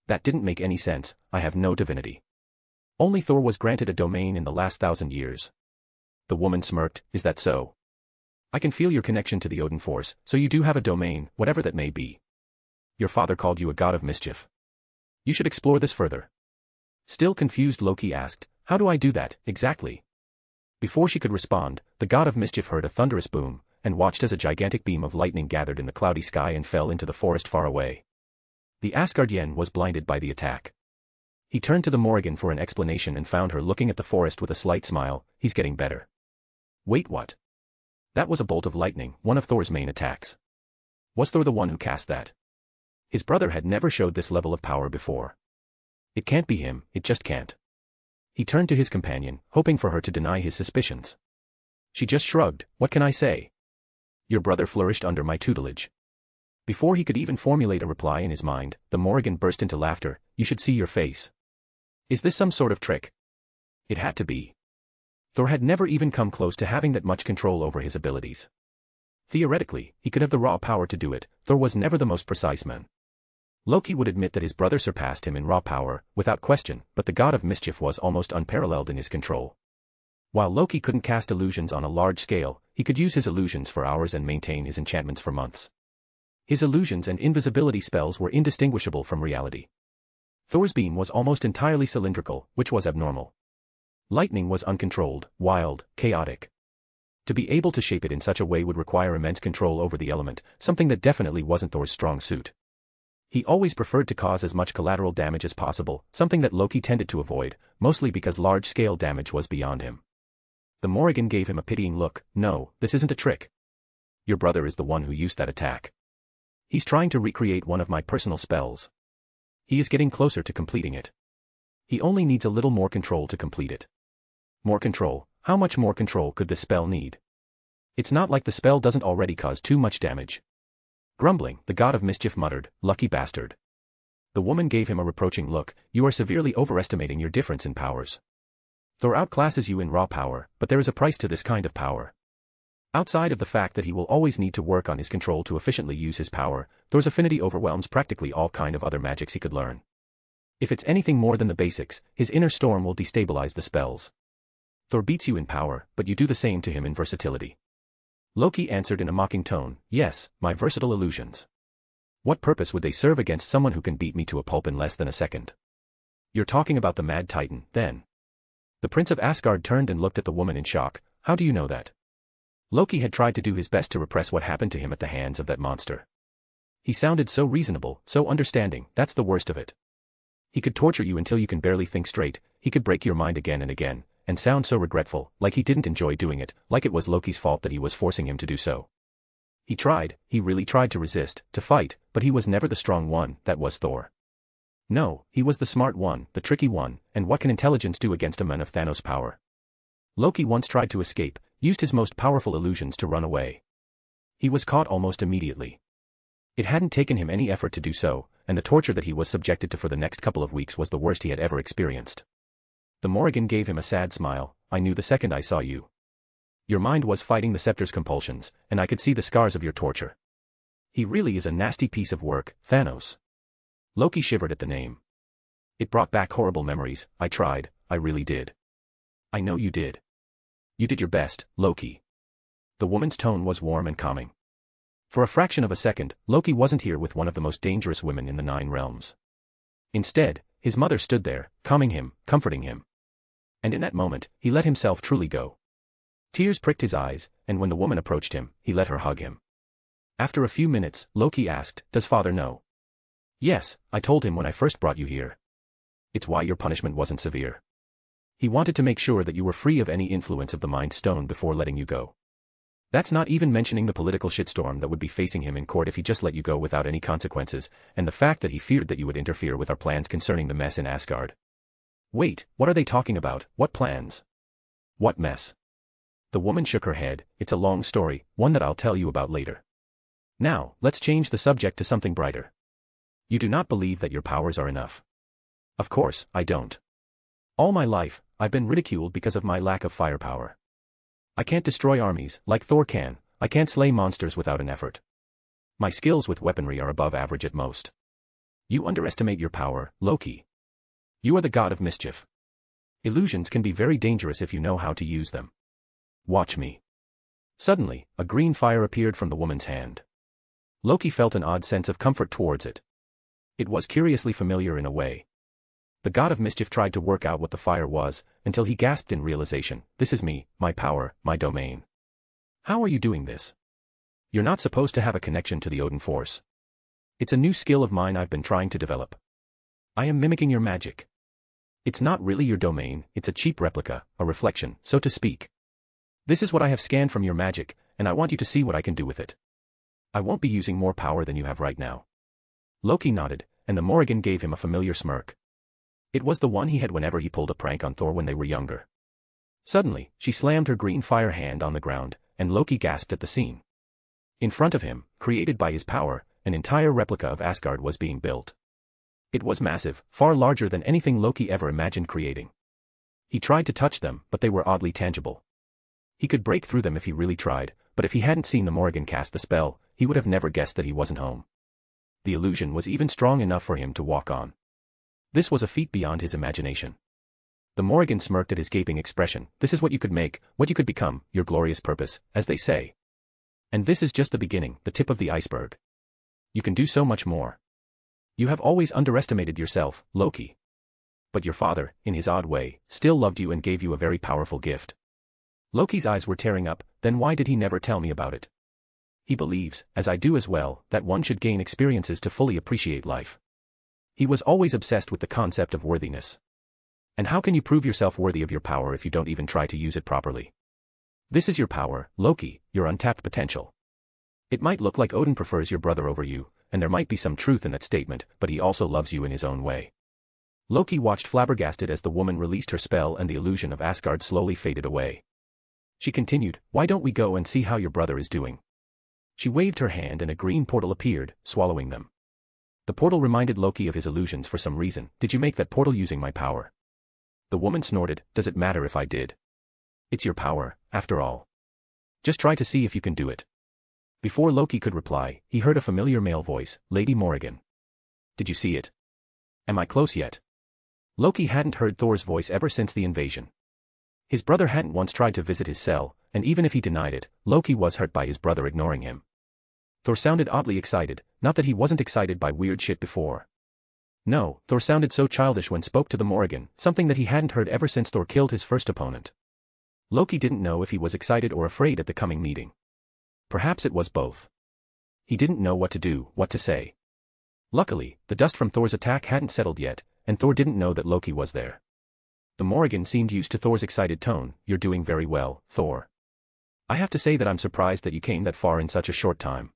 [SPEAKER 2] That didn't make any sense. I have no divinity. Only Thor was granted a domain in the last 1,000 years. The woman smirked. Is that so? I can feel your connection to the Odin force, so you do have a domain, whatever that may be. Your father called you a god of mischief. You should explore this further. Still confused, Loki asked, how do I do that, exactly? Before she could respond, the god of mischief heard a thunderous boom, and watched as a gigantic beam of lightning gathered in the cloudy sky and fell into the forest far away. The Asgardian was blinded by the attack. He turned to the Morrigan for an explanation and found her looking at the forest with a slight smile. He's getting better. Wait, what? That was a bolt of lightning, one of Thor's main attacks. Was Thor the one who cast that? His brother had never showed this level of power before. It can't be him, it just can't. He turned to his companion, hoping for her to deny his suspicions. She just shrugged. What can I say? Your brother flourished under my tutelage. Before he could even formulate a reply in his mind, the Morrigan burst into laughter. You should see your face. Is this some sort of trick? It had to be. Thor had never even come close to having that much control over his abilities. Theoretically, he could have the raw power to do it. Thor was never the most precise man. Loki would admit that his brother surpassed him in raw power, without question, but the god of mischief was almost unparalleled in his control. While Loki couldn't cast illusions on a large scale, he could use his illusions for hours and maintain his enchantments for months. His illusions and invisibility spells were indistinguishable from reality. Thor's beam was almost entirely cylindrical, which was abnormal. Lightning was uncontrolled, wild, chaotic. To be able to shape it in such a way would require immense control over the element, something that definitely wasn't Thor's strong suit. He always preferred to cause as much collateral damage as possible, something that Loki tended to avoid, mostly because large-scale damage was beyond him. The Morrigan gave him a pitying look. No, this isn't a trick. Your brother is the one who used that attack. He's trying to recreate one of my personal spells. He is getting closer to completing it. He only needs a little more control to complete it. More control? How much more control could this spell need? It's not like the spell doesn't already cause too much damage. Grumbling, the god of mischief muttered, lucky bastard. The woman gave him a reproaching look. You are severely overestimating your difference in powers. Thor outclasses you in raw power, but there is a price to this kind of power. Outside of the fact that he will always need to work on his control to efficiently use his power, Thor's affinity overwhelms practically all kind of other magics he could learn. If it's anything more than the basics, his inner storm will destabilize the spells. Thor beats you in power, but you do the same to him in versatility. Loki answered in a mocking tone, yes, my versatile illusions. What purpose would they serve against someone who can beat me to a pulp in less than a second? You're talking about the Mad Titan, then. The Prince of Asgard turned and looked at the woman in shock. How do you know that? Loki had tried to do his best to repress what happened to him at the hands of that monster. He sounded so reasonable, so understanding. That's the worst of it. He could torture you until you can barely think straight, he could break your mind again and again, and sound so regretful, like he didn't enjoy doing it, like it was Loki's fault that he was forcing him to do so. He really tried to resist, to fight, but he was never the strong one. That was Thor. No, he was the smart one, the tricky one, and what can intelligence do against a man of Thanos' power? Loki once tried to escape, used his most powerful illusions to run away. He was caught almost immediately. It hadn't taken him any effort to do so, and the torture that he was subjected to for the next couple of weeks was the worst he had ever experienced. The Morrigan gave him a sad smile. I knew the second I saw you. Your mind was fighting the scepter's compulsions, and I could see the scars of your torture. He really is a nasty piece of work, Thanos. Loki shivered at the name. It brought back horrible memories. I tried, I really did. I know you did. You did your best, Loki. The woman's tone was warm and calming. For a fraction of a second, Loki wasn't here with one of the most dangerous women in the 9 realms. Instead, his mother stood there, calming him, comforting him. And in that moment, he let himself truly go. Tears pricked his eyes, and when the woman approached him, he let her hug him. After a few minutes, Loki asked, Does father know? Yes, I told him when I first brought you here. It's why your punishment wasn't severe. He wanted to make sure that you were free of any influence of the Mind Stone before letting you go. That's not even mentioning the political shitstorm that would be facing him in court if he just let you go without any consequences, and the fact that he feared that you would interfere with our plans concerning the mess in Asgard. Wait, what are they talking about? What plans? What mess? The woman shook her head. It's a long story, one that I'll tell you about later. Now, let's change the subject to something brighter. You do not believe that your powers are enough. Of course, I don't. All my life, I've been ridiculed because of my lack of firepower. I can't destroy armies, like Thor can. I can't slay monsters without an effort. My skills with weaponry are above average at most. You underestimate your power, Loki. You are the god of mischief. Illusions can be very dangerous if you know how to use them. Watch me. Suddenly, a green fire appeared from the woman's hand. Loki felt an odd sense of comfort towards it. It was curiously familiar in a way. The god of mischief tried to work out what the fire was, until he gasped in realization, "This is me, my power, my domain." "How are you doing this? You're not supposed to have a connection to the Odin force. It's a new skill of mine I've been trying to develop. I am mimicking your magic. It's not really your domain, it's a cheap replica, a reflection, so to speak. This is what I have scanned from your magic, and I want you to see what I can do with it. I won't be using more power than you have right now." Loki nodded, and the Morrigan gave him a familiar smirk. It was the one he had whenever he pulled a prank on Thor when they were younger. Suddenly, she slammed her green fire hand on the ground, and Loki gasped at the scene. In front of him, created by his power, an entire replica of Asgard was being built. It was massive, far larger than anything Loki ever imagined creating. He tried to touch them, but they were oddly tangible. He could break through them if he really tried, but if he hadn't seen the Morrigan cast the spell, he would have never guessed that he wasn't home. The illusion was even strong enough for him to walk on. This was a feat beyond his imagination. The Morrigan smirked at his gaping expression. "This is what you could make, what you could become, your glorious purpose, as they say. And this is just the beginning, the tip of the iceberg. You can do so much more. You have always underestimated yourself, Loki. But your father, in his odd way, still loved you and gave you a very powerful gift." Loki's eyes were tearing up. "Then why did he never tell me about it? He believes, as I do as well, that one should gain experiences to fully appreciate life. He was always obsessed with the concept of worthiness. And how can you prove yourself worthy of your power if you don't even try to use it properly? This is your power, Loki, your untapped potential. It might look like Odin prefers your brother over you, and there might be some truth in that statement, but he also loves you in his own way." Loki watched flabbergasted as the woman released her spell and the illusion of Asgard slowly faded away. She continued, "Why don't we go and see how your brother is doing?" She waved her hand and a green portal appeared, swallowing them. The portal reminded Loki of his illusions for some reason. "Did you make that portal using my power?" The woman snorted, "Does it matter if I did? It's your power, after all. Just try to see if you can do it." Before Loki could reply, he heard a familiar male voice, "Lady Morrigan. Did you see it? Am I close yet?" Loki hadn't heard Thor's voice ever since the invasion. His brother hadn't once tried to visit his cell, and even if he denied it, Loki was hurt by his brother ignoring him. Thor sounded oddly excited, not that he wasn't excited by weird shit before. No, Thor sounded so childish when spoke to the Morrigan, something that he hadn't heard ever since Thor killed his first opponent. Loki didn't know if he was excited or afraid at the coming meeting. Perhaps it was both. He didn't know what to do, what to say. Luckily, the dust from Thor's attack hadn't settled yet, and Thor didn't know that Loki was there. The Morrigan seemed used to Thor's excited tone. "You're doing very well, Thor. I have to say that I'm surprised that you came that far in such a short time."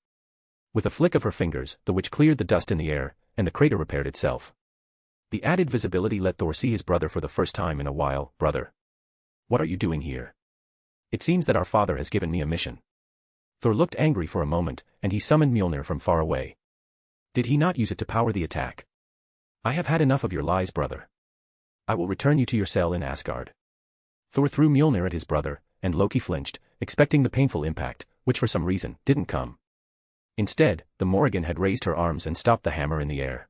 [SPEAKER 2] With a flick of her fingers, the witch cleared the dust in the air, and the crater repaired itself. The added visibility let Thor see his brother for the first time in a while. "Brother. What are you doing here? It seems that our father has given me a mission." Thor looked angry for a moment, and he summoned Mjolnir from far away. "Did he not use it to power the attack? I have had enough of your lies, brother. I will return you to your cell in Asgard." Thor threw Mjolnir at his brother, and Loki flinched, expecting the painful impact, which for some reason, didn't come. Instead, the Morrigan had raised her arms and stopped the hammer in the air.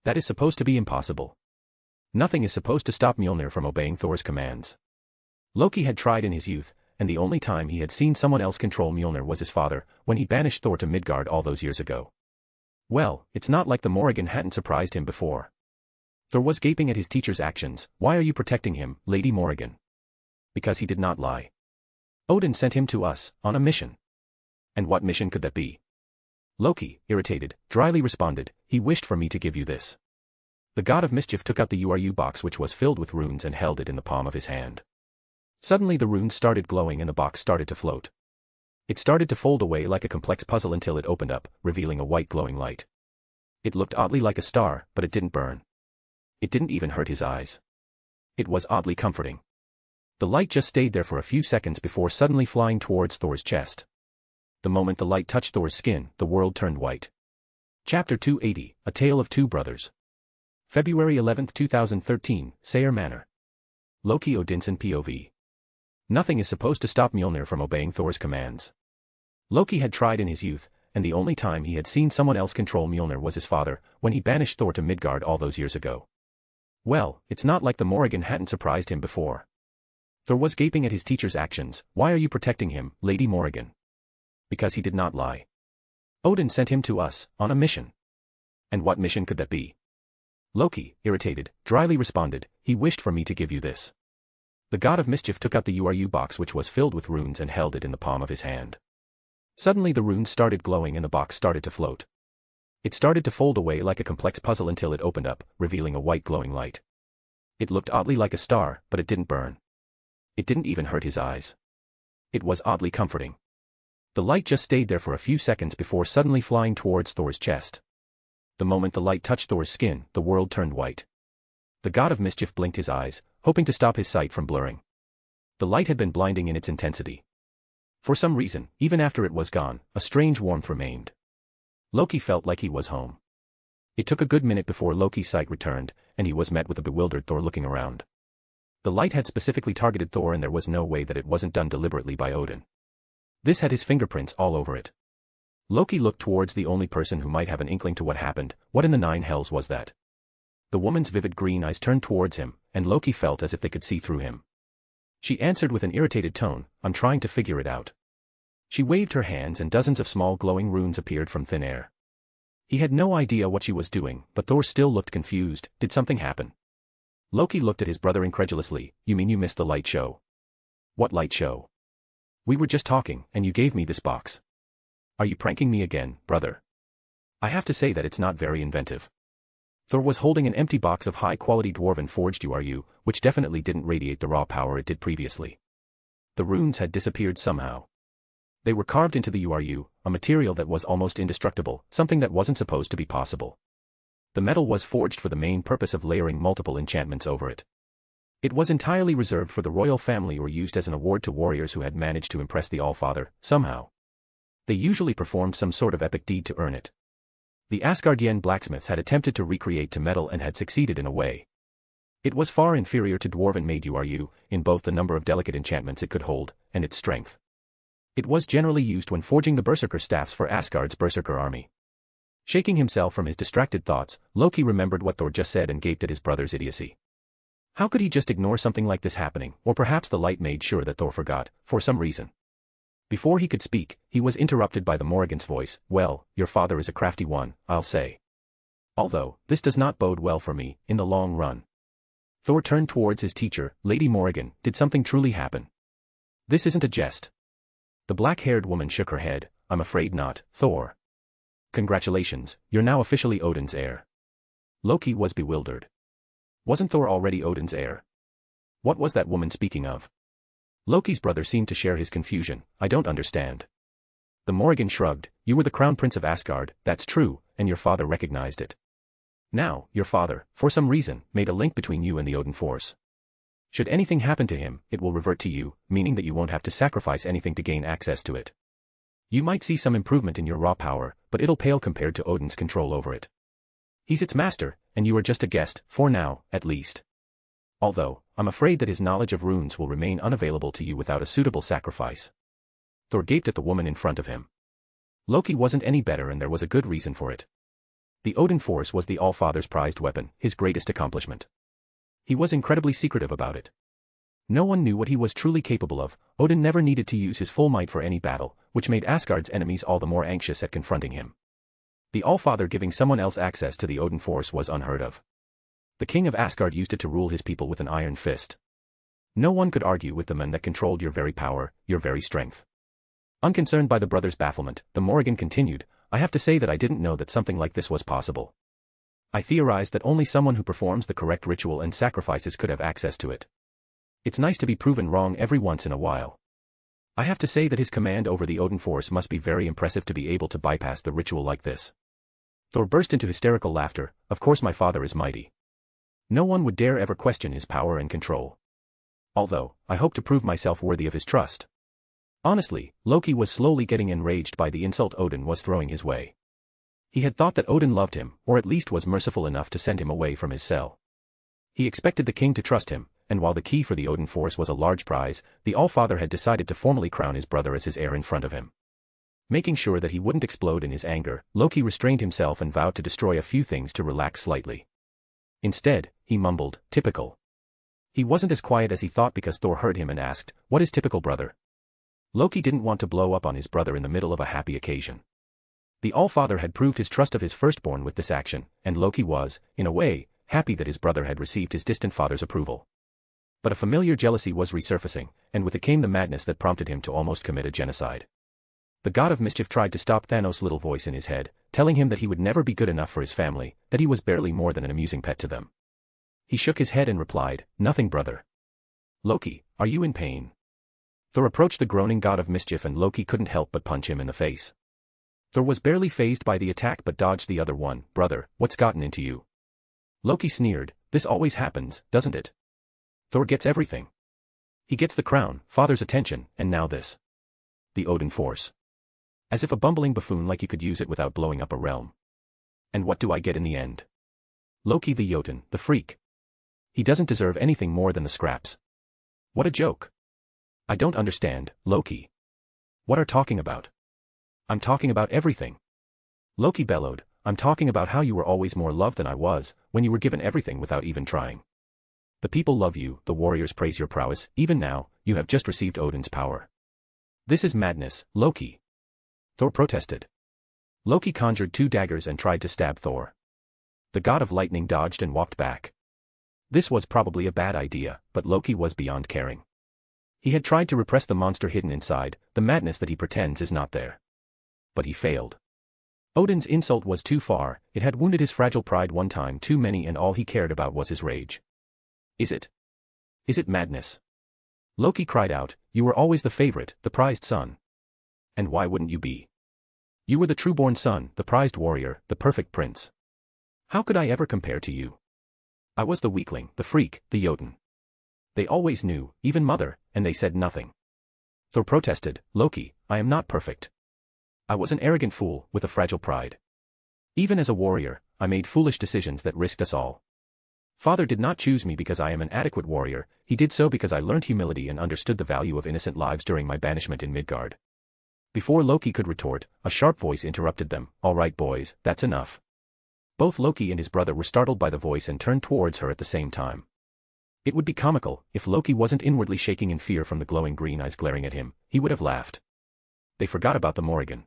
[SPEAKER 2] That is supposed to be impossible. Nothing is supposed to stop Mjolnir from obeying Thor's commands. Loki had tried in his youth, and the only time he had seen someone else control Mjolnir was his father, when he banished Thor to Midgard all those years ago. Well, it's not like the Morrigan hadn't surprised him before. Thor was gaping at his teacher's actions. "Why are you protecting him, Lady Morrigan?" "Because he did not lie. Odin sent him to us, on a mission." "And what mission could that be?" Loki, irritated, dryly responded, "He wished for me to give you this." The god of mischief took out the URU box which was filled with runes and held it in the palm of his hand. Suddenly the runes started glowing and the box started to float. It started to fold away like a complex puzzle until it opened up, revealing a white glowing light. It looked oddly like a star, but it didn't burn. It didn't even hurt his eyes. It was oddly comforting. The light just stayed there for a few seconds before suddenly flying towards Thor's chest. The moment the light touched Thor's skin, the world turned white. Chapter 280, A Tale of Two Brothers. February 11, 2013, Sayre Manor. Loki Odinson POV. Nothing is supposed to stop Mjolnir from obeying Thor's commands. Loki had tried in his youth, and the only time he had seen someone else control Mjolnir was his father, when he banished Thor to Midgard all those years ago. Well, it's not like the Morrigan hadn't surprised him before. Thor was gaping at his teacher's actions. "Why are you protecting him, Lady Morrigan?" "Because he did not lie. Odin sent him to us, on a mission." And what mission could that be? Loki, irritated, dryly responded, he wished for me to give you this. The god of mischief took out the URU box which was filled with runes and held it in the palm of his hand. Suddenly the runes started glowing and the box started to float. It started to fold away like a complex puzzle until it opened up, revealing a white glowing light. It looked oddly like a star, but it didn't burn. It didn't even hurt his eyes. It was oddly comforting. The light just stayed there for a few seconds before suddenly flying towards Thor's chest. The moment the light touched Thor's skin, the world turned white. The god of mischief blinked his eyes, hoping to stop his sight from blurring. The light had been blinding in its intensity. For some reason, even after it was gone, a strange warmth remained. Loki felt like he was home. It took a good minute before Loki's sight returned, and he was met with a bewildered Thor looking around. The light had specifically targeted Thor and there was no way that it wasn't done deliberately by Odin. This had his fingerprints all over it. Loki looked towards the only person who might have an inkling to what happened. What in the nine hells was that? The woman's vivid green eyes turned towards him, and Loki felt as if they could see through him. She answered with an irritated tone, "I'm trying to figure it out." She waved her hands and dozens of small glowing runes appeared from thin air. He had no idea what she was doing, but Thor still looked confused. Did something happen? Loki looked at his brother incredulously. "You mean you missed the light show?" "What light show?" "We were just talking, and you gave me this box." "Are you pranking me again, brother?" "I have to say that it's not very inventive." Thor was holding an empty box of high-quality dwarven forged URU, which definitely didn't radiate the raw power it did previously. The runes had disappeared somehow. They were carved into the URU, a material that was almost indestructible, something that wasn't supposed to be possible. The metal was forged for the main purpose of layering multiple enchantments over it. It was entirely reserved for the royal family or used as an award to warriors who had managed to impress the Allfather, somehow. They usually performed some sort of epic deed to earn it. The Asgardian blacksmiths had attempted to recreate to metal and had succeeded in a way. It was far inferior to dwarven-made URU, in both the number of delicate enchantments it could hold, and its strength. It was generally used when forging the berserker staffs for Asgard's berserker army. Shaking himself from his distracted thoughts, Loki remembered what Thor just said and gaped at his brother's idiocy. How could he just ignore something like this happening, or perhaps the light made sure that Thor forgot, for some reason. Before he could speak, he was interrupted by the Morrigan's voice. "Well, your father is a crafty one, I'll say. Although, this does not bode well for me, in the long run." Thor turned towards his teacher. "Lady Morrigan, did something truly happen? This isn't a jest." The black-haired woman shook her head. "I'm afraid not, Thor." "Congratulations, you're now officially Odin's heir." Loki was bewildered. Wasn't Thor already Odin's heir? What was that woman speaking of? Loki's brother seemed to share his confusion. "I don't understand." The Morrigan shrugged. "You were the crown prince of Asgard, that's true, and your father recognized it. Now, your father, for some reason, made a link between you and the Odin force. Should anything happen to him, it will revert to you, meaning that you won't have to sacrifice anything to gain access to it. You might see some improvement in your raw power, but it'll pale compared to Odin's control over it. He's its master, and you are just a guest, for now, at least. Although, I'm afraid that his knowledge of runes will remain unavailable to you without a suitable sacrifice." Thor gaped at the woman in front of him. Loki wasn't any better and there was a good reason for it. The Odin force was the Allfather's prized weapon, his greatest accomplishment. He was incredibly secretive about it. No one knew what he was truly capable of. Odin never needed to use his full might for any battle, which made Asgard's enemies all the more anxious at confronting him. The Allfather giving someone else access to the Odin force was unheard of. The king of Asgard used it to rule his people with an iron fist. No one could argue with the man that controlled your very power, your very strength. Unconcerned by the brother's bafflement, the Morrigan continued, "I have to say that I didn't know that something like this was possible. I theorized that only someone who performs the correct ritual and sacrifices could have access to it. It's nice to be proven wrong every once in a while. I have to say that his command over the Odin force must be very impressive to be able to bypass the ritual like this." Thor burst into hysterical laughter. "Of course my father is mighty. No one would dare ever question his power and control. Although, I hope to prove myself worthy of his trust." Honestly, Loki was slowly getting enraged by the insult Odin was throwing his way. He had thought that Odin loved him, or at least was merciful enough to send him away from his cell. He expected the king to trust him, and while the key for the Odin force was a large prize, the Allfather had decided to formally crown his brother as his heir in front of him. Making sure that he wouldn't explode in his anger, Loki restrained himself and vowed to destroy a few things to relax slightly. Instead, he mumbled, "Typical." He wasn't as quiet as he thought because Thor heard him and asked, "What is typical, brother?" Loki didn't want to blow up on his brother in the middle of a happy occasion. The All-Father had proved his trust of his firstborn with this action, and Loki was, in a way, happy that his brother had received his distant father's approval. But a familiar jealousy was resurfacing, and with it came the madness that prompted him to almost commit a genocide. The god of mischief tried to stop Thanos' little voice in his head, telling him that he would never be good enough for his family, that he was barely more than an amusing pet to them. He shook his head and replied, "Nothing, brother." "Loki, are you in pain?" Thor approached the groaning god of mischief and Loki couldn't help but punch him in the face. Thor was barely fazed by the attack but dodged the other one. "Brother, what's gotten into you?" Loki sneered, "This always happens, doesn't it? Thor gets everything. He gets the crown, father's attention, and now this. The Odin force. As if a bumbling buffoon like you could use it without blowing up a realm. And what do I get in the end? Loki the Jotun, the freak. He doesn't deserve anything more than the scraps. What a joke. I don't understand, Loki. What are talking about? I'm talking about everything. Loki bellowed, I'm talking about how you were always more loved than I was, when you were given everything without even trying. The people love you, the warriors praise your prowess, even now, you have just received Odin's power. This is madness, Loki. Thor protested. Loki conjured 2 daggers and tried to stab Thor. The god of lightning dodged and walked back. This was probably a bad idea, but Loki was beyond caring. He had tried to repress the monster hidden inside, the madness that he pretends is not there. But he failed. Odin's insult was too far, it had wounded his fragile pride one time too many and all he cared about was his rage. Is it? Is it madness? Loki cried out, you were always the favorite, the prized son. And why wouldn't you be? You were the trueborn son, the prized warrior, the perfect prince. How could I ever compare to you? I was the weakling, the freak, the Jotun. They always knew, even mother, and they said nothing. Thor protested, Loki, I am not perfect. I was an arrogant fool, with a fragile pride. Even as a warrior, I made foolish decisions that risked us all. Father did not choose me because I am an adequate warrior, he did so because I learned humility and understood the value of innocent lives during my banishment in Midgard. Before Loki could retort, a sharp voice interrupted them, all right boys, that's enough. Both Loki and his brother were startled by the voice and turned towards her at the same time. It would be comical, if Loki wasn't inwardly shaking in fear from the glowing green eyes glaring at him, he would have laughed. They forgot about the Morrigan.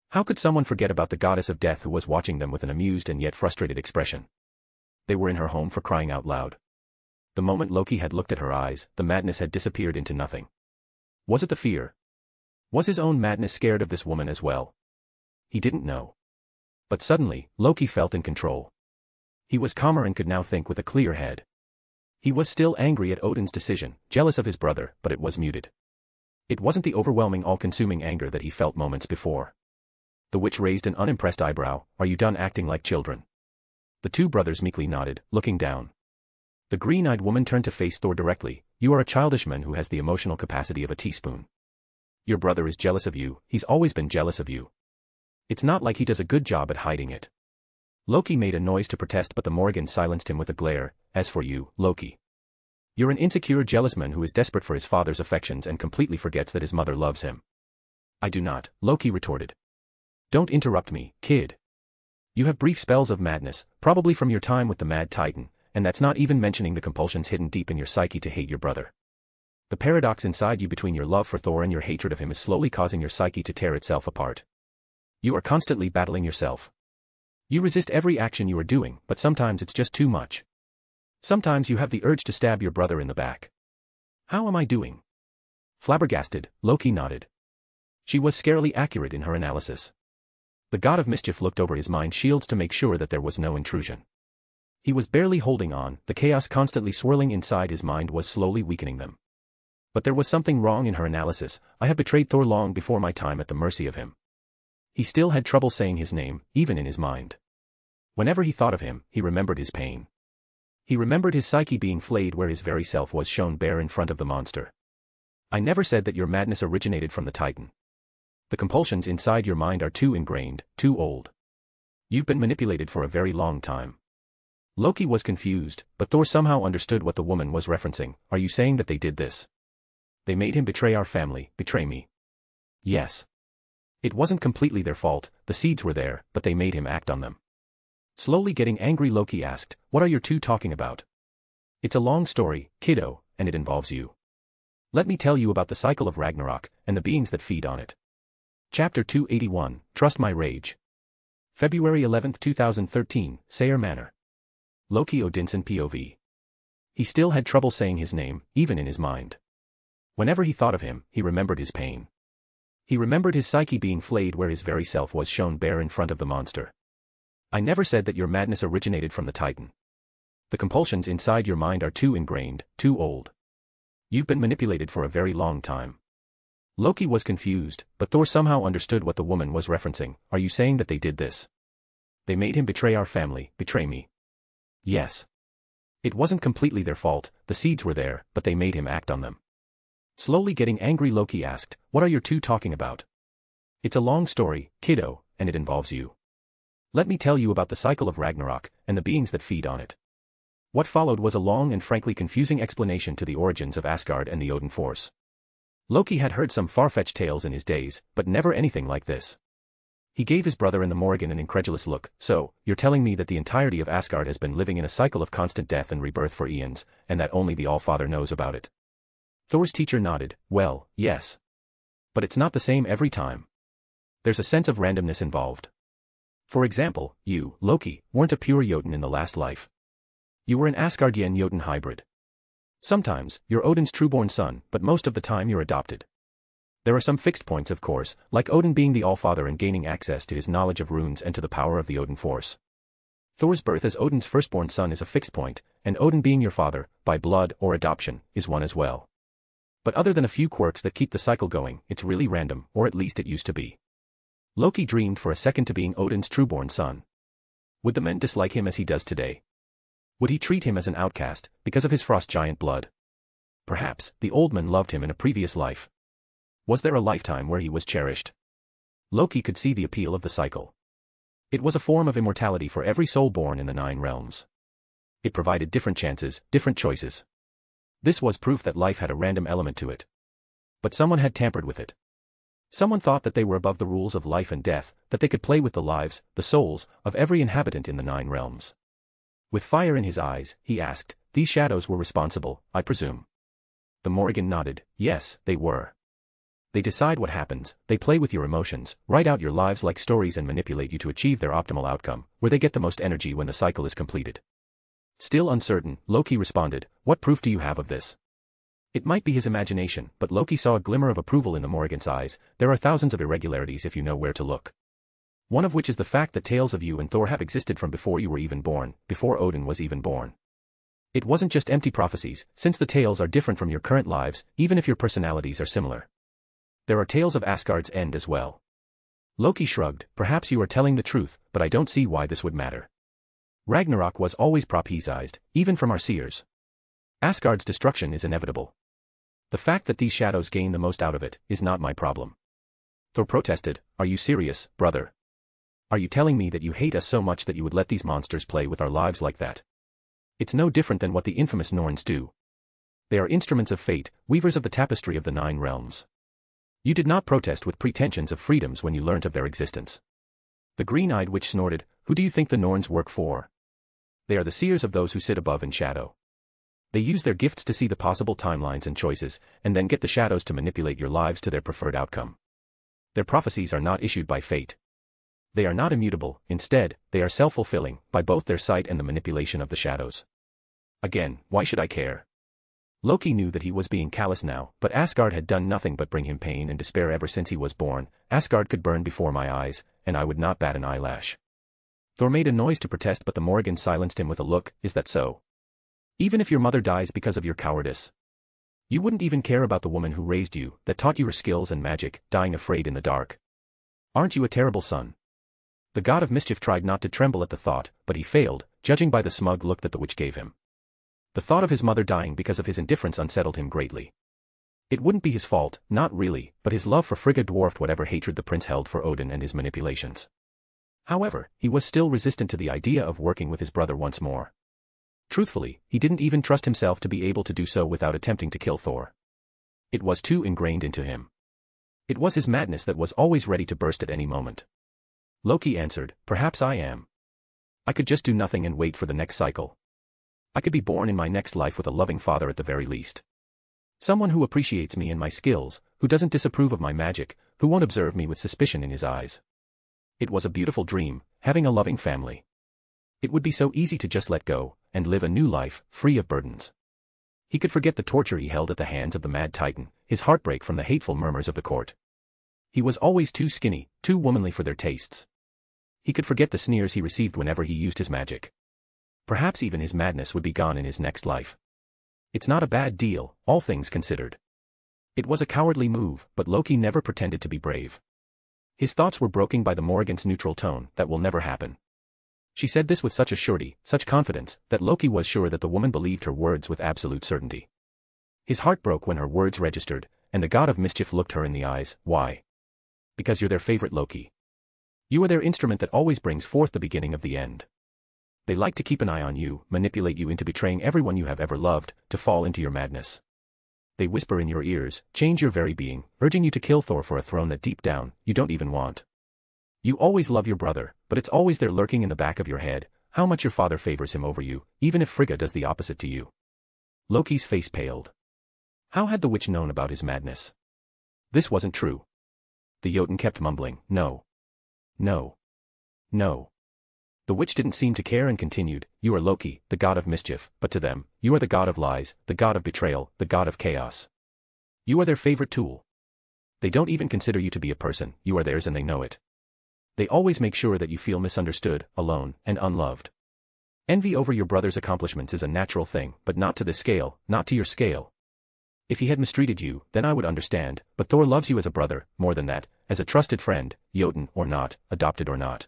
[SPEAKER 2] How could someone forget about the goddess of death who was watching them with an amused and yet frustrated expression? They were in her home for crying out loud. The moment Loki had looked at her eyes, the madness had disappeared into nothing. Was it the fear? Was his own madness scared of this woman as well? He didn't know. But suddenly, Loki felt in control. He was calmer and could now think with a clear head. He was still angry at Odin's decision, jealous of his brother, but it was muted. It wasn't the overwhelming all-consuming anger that he felt moments before. The witch raised an unimpressed eyebrow, are you done acting like children? The 2 brothers meekly nodded, looking down. The green-eyed woman turned to face Thor directly, you are a childish man who has the emotional capacity of a teaspoon. Your brother is jealous of you, he's always been jealous of you. It's not like he does a good job at hiding it. Loki made a noise to protest but the Morrigan silenced him with a glare, as for you, Loki. You're an insecure jealous man who is desperate for his father's affections and completely forgets that his mother loves him. I do not, Loki retorted. Don't interrupt me, kid. You have brief spells of madness, probably from your time with the Mad Titan, and that's not even mentioning the compulsions hidden deep in your psyche to hate your brother. The paradox inside you between your love for Thor and your hatred of him is slowly causing your psyche to tear itself apart. You are constantly battling yourself. You resist every action you are doing, but sometimes it's just too much. Sometimes you have the urge to stab your brother in the back. How am I doing? Flabbergasted, Loki nodded. She was scarily accurate in her analysis. The god of mischief looked over his mind shields to make sure that there was no intrusion. He was barely holding on, the chaos constantly swirling inside his mind was slowly weakening them. But there was something wrong in her analysis, I have betrayed Thor long before my time at the mercy of him. He still had trouble saying his name, even in his mind. Whenever he thought of him, he remembered his pain. He remembered his psyche being flayed where his very self was shown bare in front of the monster. I never said that your madness originated from the Titan. The compulsions inside your mind are too ingrained, too old. You've been manipulated for a very long time. Loki was confused, but Thor somehow understood what the woman was referencing. Are you saying that they did this? They made him betray our family, betray me. Yes. It wasn't completely their fault, the seeds were there, but they made him act on them. Slowly getting angry, Loki asked, what are you 2 talking about? It's a long story, kiddo, and it involves you. Let me tell you about the cycle of Ragnarok, and the beings that feed on it. Chapter 281, Trust My Rage. February 11, 2013, Sayre Manor. Loki Odinson POV. He still had trouble saying his name, even in his mind. Whenever he thought of him, he remembered his pain. He remembered his psyche being flayed where his very self was shown bare in front of the monster. I never said that your madness originated from the Titan. The compulsions inside your mind are too ingrained, too old. You've been manipulated for a very long time. Loki was confused, but Thor somehow understood what the woman was referencing. Are you saying that they did this? They made him betray our family, betray me. Yes. It wasn't completely their fault, the seeds were there, but they made him act on them. Slowly getting angry, Loki asked, what are you two talking about? It's a long story, kiddo, and it involves you. Let me tell you about the cycle of Ragnarok, and the beings that feed on it. What followed was a long and frankly confusing explanation to the origins of Asgard and the Odin Force. Loki had heard some far-fetched tales in his days, but never anything like this. He gave his brother and the Morrigan an incredulous look. So, you're telling me that the entirety of Asgard has been living in a cycle of constant death and rebirth for eons, and that only the All-Father knows about it? Thor's teacher nodded. Well, yes. But it's not the same every time. There's a sense of randomness involved. For example, you, Loki, weren't a pure Jotun in the last life. You were an Asgardian Jotun hybrid. Sometimes, you're Odin's trueborn son, but most of the time you're adopted. There are some fixed points, of course, like Odin being the All-Father and gaining access to his knowledge of runes and to the power of the Odin Force. Thor's birth as Odin's firstborn son is a fixed point, and Odin being your father, by blood or adoption, is one as well. But other than a few quirks that keep the cycle going, it's really random, or at least it used to be. Loki dreamed for a second to being Odin's trueborn son. Would the men dislike him as he does today? Would he treat him as an outcast, because of his frost giant blood? Perhaps, the old man loved him in a previous life. Was there a lifetime where he was cherished? Loki could see the appeal of the cycle. It was a form of immortality for every soul born in the 9 realms. It provided different chances, different choices. This was proof that life had a random element to it. But someone had tampered with it. Someone thought that they were above the rules of life and death, that they could play with the lives, the souls, of every inhabitant in the 9 realms. With fire in his eyes, he asked, these shadows were responsible, I presume. The Morrigan nodded, yes, they were. They decide what happens, they play with your emotions, write out your lives like stories and manipulate you to achieve their optimal outcome, where they get the most energy when the cycle is completed. Still uncertain, Loki responded, what proof do you have of this? It might be his imagination, but Loki saw a glimmer of approval in the Morrigan's eyes. There are thousands of irregularities if you know where to look. One of which is the fact that tales of you and Thor have existed from before you were even born, before Odin was even born. It wasn't just empty prophecies, since the tales are different from your current lives, even if your personalities are similar. There are tales of Asgard's end as well. Loki shrugged, perhaps you are telling the truth, but I don't see why this would matter. Ragnarok was always prophesized, even from our seers. Asgard's destruction is inevitable. The fact that these shadows gain the most out of it is not my problem. Thor protested, are you serious, brother? Are you telling me that you hate us so much that you would let these monsters play with our lives like that? It's no different than what the infamous Norns do. They are instruments of fate, weavers of the tapestry of the 9 realms. You did not protest with pretensions of freedoms when you learnt of their existence. The green-eyed witch snorted, who do you think the Norns work for? They are the seers of those who sit above in shadow. They use their gifts to see the possible timelines and choices, and then get the shadows to manipulate your lives to their preferred outcome. Their prophecies are not issued by fate. They are not immutable, instead, they are self-fulfilling, by both their sight and the manipulation of the shadows. Again, why should I care? Loki knew that he was being callous now, but Asgard had done nothing but bring him pain and despair ever since he was born. Asgard could burn before my eyes, and I would not bat an eyelash. Thor made a noise to protest, but the Morrigan silenced him with a look, is that so? Even if your mother dies because of your cowardice? You wouldn't even care about the woman who raised you, that taught you her skills and magic, dying afraid in the dark. Aren't you a terrible son? The god of mischief tried not to tremble at the thought, but he failed, judging by the smug look that the witch gave him. The thought of his mother dying because of his indifference unsettled him greatly. It wouldn't be his fault, not really, but his love for Frigga dwarfed whatever hatred the prince held for Odin and his manipulations. However, he was still resistant to the idea of working with his brother once more. Truthfully, he didn't even trust himself to be able to do so without attempting to kill Thor. It was too ingrained into him. It was his madness that was always ready to burst at any moment. Loki answered, perhaps I am. I could just do nothing and wait for the next cycle. I could be born in my next life with a loving father at the very least. Someone who appreciates me and my skills, who doesn't disapprove of my magic, who won't observe me with suspicion in his eyes. It was a beautiful dream, having a loving family. It would be so easy to just let go, and live a new life, free of burdens. He could forget the torture he held at the hands of the Mad Titan, his heartbreak from the hateful murmurs of the court. He was always too skinny, too womanly for their tastes. He could forget the sneers he received whenever he used his magic. Perhaps even his madness would be gone in his next life. It's not a bad deal, all things considered. It was a cowardly move, but Loki never pretended to be brave. His thoughts were broken by the Morrigan's neutral tone. That will never happen. She said this with such a surety, such confidence, that Loki was sure that the woman believed her words with absolute certainty. His heart broke when her words registered, and the god of mischief looked her in the eyes. Why? Because you're their favorite, Loki. You are their instrument that always brings forth the beginning of the end. They like to keep an eye on you, manipulate you into betraying everyone you have ever loved, to fall into your madness. They whisper in your ears, change your very being, urging you to kill Thor for a throne that deep down, you don't even want. You always love your brother, but it's always there lurking in the back of your head, how much your father favors him over you, even if Frigga does the opposite to you. Loki's face paled. How had the witch known about his madness? This wasn't true. The Jotun kept mumbling, no. No. No. The witch didn't seem to care and continued, you are Loki, the god of mischief, but to them, you are the god of lies, the god of betrayal, the god of chaos. You are their favorite tool. They don't even consider you to be a person, you are theirs and they know it. They always make sure that you feel misunderstood, alone, and unloved. Envy over your brother's accomplishments is a natural thing, but not to this scale, not to your scale. If he had mistreated you, then I would understand, but Thor loves you as a brother, more than that, as a trusted friend, Jotun or not, adopted or not.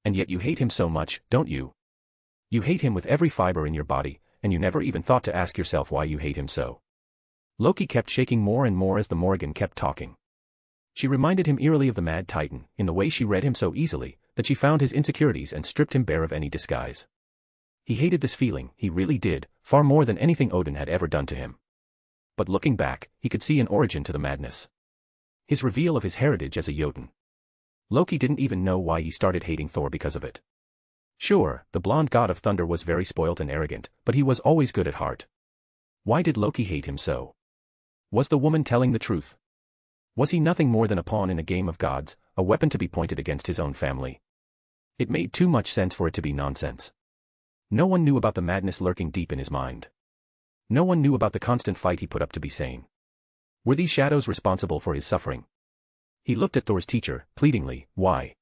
[SPEAKER 2] And yet you hate him so much, don't you? You hate him with every fiber in your body, and you never even thought to ask yourself why you hate him so. Loki kept shaking more and more as the Morrigan kept talking. She reminded him eerily of the Mad Titan, in the way she read him so easily, that she found his insecurities and stripped him bare of any disguise. He hated this feeling, he really did, far more than anything Odin had ever done to him. But looking back, he could see an origin to the madness. His reveal of his heritage as a Jotun. Loki didn't even know why he started hating Thor because of it. Sure, the blonde god of thunder was very spoilt and arrogant, but he was always good at heart. Why did Loki hate him so? Was the woman telling the truth? Was he nothing more than a pawn in a game of gods, a weapon to be pointed against his own family? It made too much sense for it to be nonsense. No one knew about the madness lurking deep in his mind. No one knew about the constant fight he put up to be sane. Were these shadows responsible for his suffering? He looked at Thor's teacher, pleadingly, why?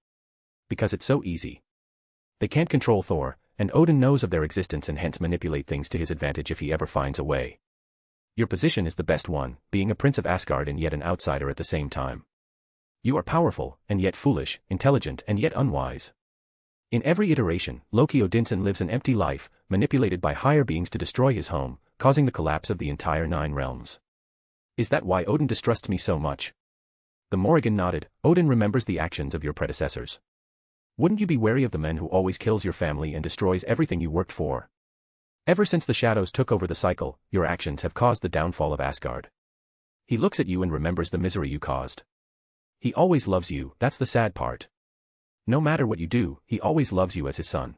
[SPEAKER 2] Because it's so easy. They can't control Thor, and Odin knows of their existence and hence manipulate things to his advantage if he ever finds a way. Your position is the best one, being a prince of Asgard and yet an outsider at the same time. You are powerful, and yet foolish, intelligent and yet unwise. In every iteration, Loki Odinson lives an empty life, manipulated by higher beings to destroy his home, causing the collapse of the entire 9 realms. Is that why Odin distrusts me so much? The Morrigan nodded. Odin remembers the actions of your predecessors. Wouldn't you be wary of the man who always kills your family and destroys everything you worked for? Ever since the shadows took over the cycle, your actions have caused the downfall of Asgard. He looks at you and remembers the misery you caused. He always loves you, that's the sad part. No matter what you do, he always loves you as his son.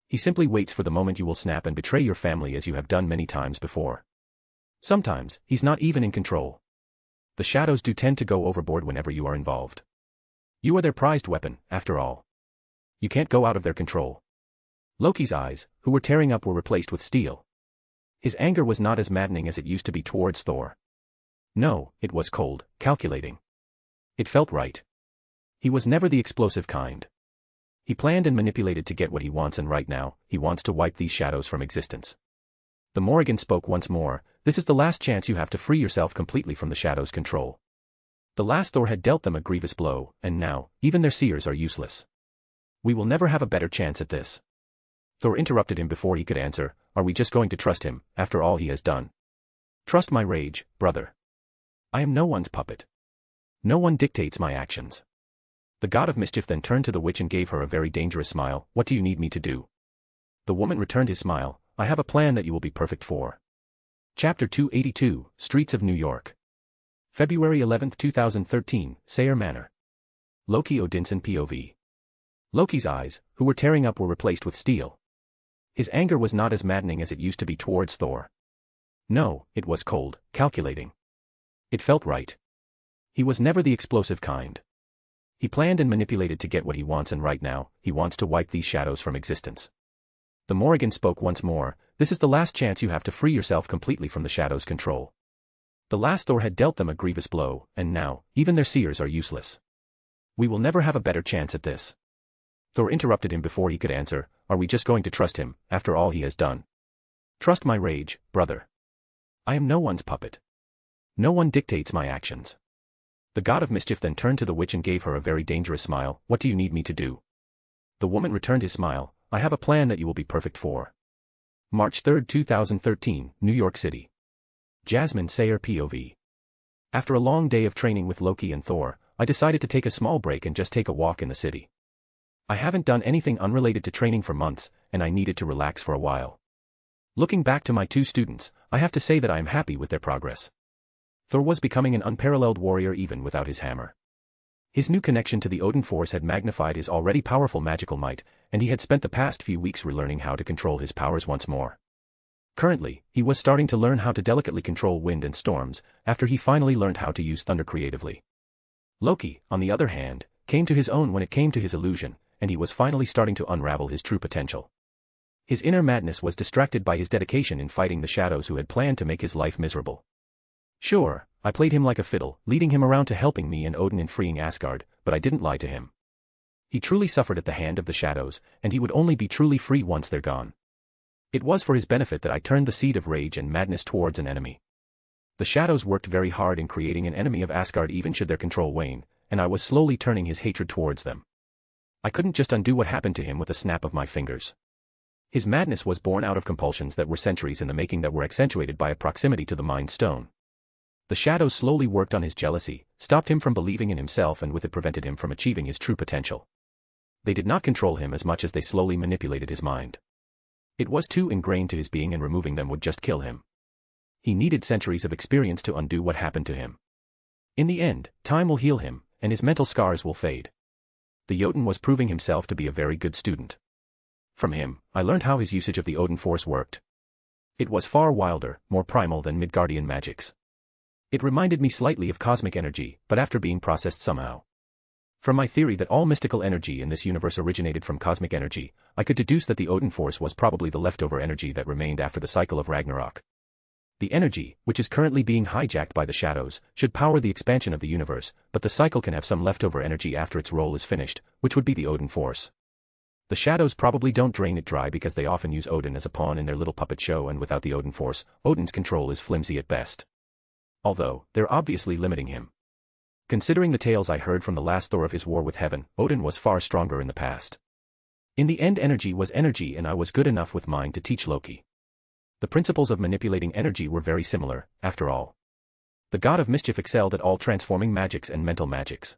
[SPEAKER 2] He simply waits for the moment you will snap and betray your family as you have done many times before. Sometimes, he's not even in control. The shadows do tend to go overboard whenever you are involved. You are their prized weapon, after all. You can't go out of their control. Loki's eyes, who were tearing up, were replaced with steel. His anger was not as maddening as it used to be towards Thor. No, it was cold, calculating. It felt right. He was never the explosive kind. He planned and manipulated to get what he wants, and right now, he wants to wipe these shadows from existence. The Morrigan spoke once more. This is the last chance you have to free yourself completely from the shadows' control. The last Thor had dealt them a grievous blow, and now, even their seers are useless. We will never have a better chance at this. Thor interrupted him before he could answer. Are we just going to trust him, after all he has done? Trust my rage, brother. I am no one's puppet. No one dictates my actions. The god of mischief then turned to the witch and gave her a very dangerous smile. What do you need me to do? The woman returned his smile. I have a plan that you will be perfect for. Chapter 282, Streets of New York. February 11, 2013, Sayre Manor. Loki Odinson POV. Loki's eyes, who were tearing up, were replaced with steel. His anger was not as maddening as it used to be towards Thor. No, it was cold, calculating. It felt right. He was never the explosive kind. He planned and manipulated to get what he wants, and right now, he wants to wipe these shadows from existence. The Morrigan spoke once more. This is the last chance you have to free yourself completely from the shadows' control. The last Thor had dealt them a grievous blow, and now, even their seers are useless. We will never have a better chance at this. Thor interrupted him before he could answer. Are we just going to trust him, after all he has done? Trust my rage, brother. I am no one's puppet. No one dictates my actions. The god of mischief then turned to the witch and gave her a very dangerous smile. What do you need me to do? The woman returned his smile. I have a plan that you will be perfect for. March 3, 2013, New York City. Jasmine Sayer POV. After a long day of training with Loki and Thor, I decided to take a small break and just take a walk in the city. I haven't done anything unrelated to training for months, and I needed to relax for a while. Looking back to my two students, I have to say that I am happy with their progress. Thor was becoming an unparalleled warrior even without his hammer. His new connection to the Odin Force had magnified his already powerful magical might, and he had spent the past few weeks relearning how to control his powers once more. Currently, he was starting to learn how to delicately control wind and storms, after he finally learned how to use thunder creatively. Loki, on the other hand, came to his own when it came to his illusion, and he was finally starting to unravel his true potential. His inner madness was distracted by his dedication in fighting the shadows who had planned to make his life miserable. Sure, I played him like a fiddle, leading him around to helping me and Odin in freeing Asgard, but I didn't lie to him. He truly suffered at the hand of the shadows, and he would only be truly free once they're gone. It was for his benefit that I turned the seed of rage and madness towards an enemy. The shadows worked very hard in creating an enemy of Asgard even should their control wane, and I was slowly turning his hatred towards them. I couldn't just undo what happened to him with a snap of my fingers. His madness was born out of compulsions that were centuries in the making that were accentuated by a proximity to the Mind Stone. The shadows slowly worked on his jealousy, stopped him from believing in himself, and with it prevented him from achieving his true potential. They did not control him as much as they slowly manipulated his mind. It was too ingrained to his being, and removing them would just kill him. He needed centuries of experience to undo what happened to him. In the end, time will heal him, and his mental scars will fade. The Jotun was proving himself to be a very good student. From him, I learned how his usage of the Odin Force worked. It was far wilder, more primal than Midgardian magics. It reminded me slightly of cosmic energy, but after being processed somehow. From my theory that all mystical energy in this universe originated from cosmic energy, I could deduce that the Odin Force was probably the leftover energy that remained after the cycle of Ragnarok. The energy, which is currently being hijacked by the shadows, should power the expansion of the universe, but the cycle can have some leftover energy after its role is finished, which would be the Odin Force. The shadows probably don't drain it dry because they often use Odin as a pawn in their little puppet show, and without the Odin Force, Odin's control is flimsy at best. Although, they're obviously limiting him. Considering the tales I heard from the last Thor of his war with heaven, Odin was far stronger in the past. In the end, energy was energy, and I was good enough with mine to teach Loki. The principles of manipulating energy were very similar, after all. The god of mischief excelled at all transforming magics and mental magics.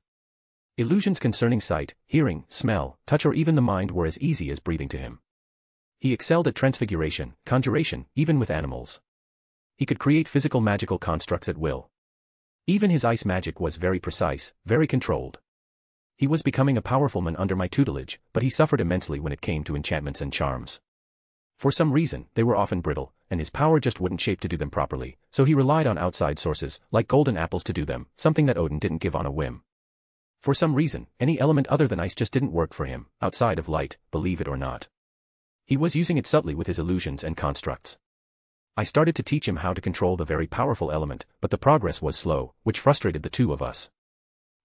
[SPEAKER 2] Illusions concerning sight, hearing, smell, touch, or even the mind were as easy as breathing to him. He excelled at transfiguration, conjuration, even with animals. He could create physical magical constructs at will. Even his ice magic was very precise, very controlled. He was becoming a powerful man under my tutelage, but he suffered immensely when it came to enchantments and charms. For some reason, they were often brittle, and his power just wouldn't shape to do them properly, so he relied on outside sources, like golden apples, to do them, something that Odin didn't give on a whim. For some reason, any element other than ice just didn't work for him, outside of light, believe it or not. He was using it subtly with his illusions and constructs. I started to teach him how to control the very powerful element, but the progress was slow, which frustrated the two of us.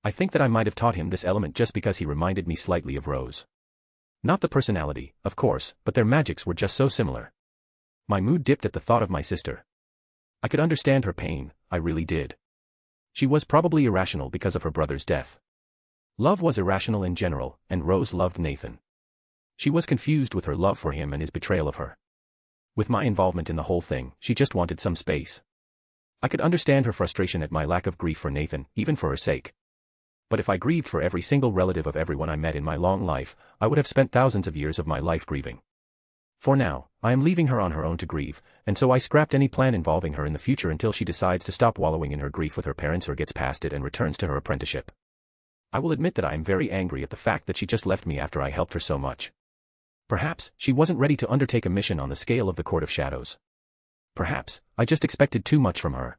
[SPEAKER 2] I think that I might have taught him this element just because he reminded me slightly of Rose. Not the personality, of course, but their magics were just so similar. My mood dipped at the thought of my sister. I could understand her pain, I really did. She was probably irrational because of her brother's death. Love was irrational in general, and Rose loved Nathan. She was confused with her love for him and his betrayal of her. With my involvement in the whole thing, she just wanted some space. I could understand her frustration at my lack of grief for Nathan, even for her sake. But if I grieved for every single relative of everyone I met in my long life, I would have spent thousands of years of my life grieving. For now, I am leaving her on her own to grieve, and so I scrapped any plan involving her in the future until she decides to stop wallowing in her grief with her parents or gets past it and returns to her apprenticeship. I will admit that I am very angry at the fact that she just left me after I helped her so much. Perhaps she wasn't ready to undertake a mission on the scale of the Court of Shadows. Perhaps I just expected too much from her.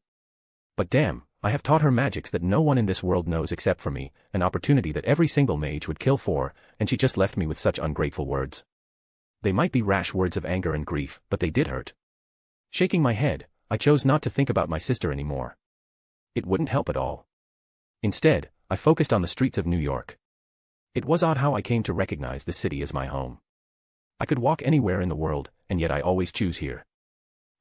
[SPEAKER 2] But damn, I have taught her magics that no one in this world knows except for me, an opportunity that every single mage would kill for, and she just left me with such ungrateful words. They might be rash words of anger and grief, but they did hurt. Shaking my head, I chose not to think about my sister anymore. It wouldn't help at all. Instead, I focused on the streets of New York. It was odd how I came to recognize this city as my home. I could walk anywhere in the world, and yet I always choose here.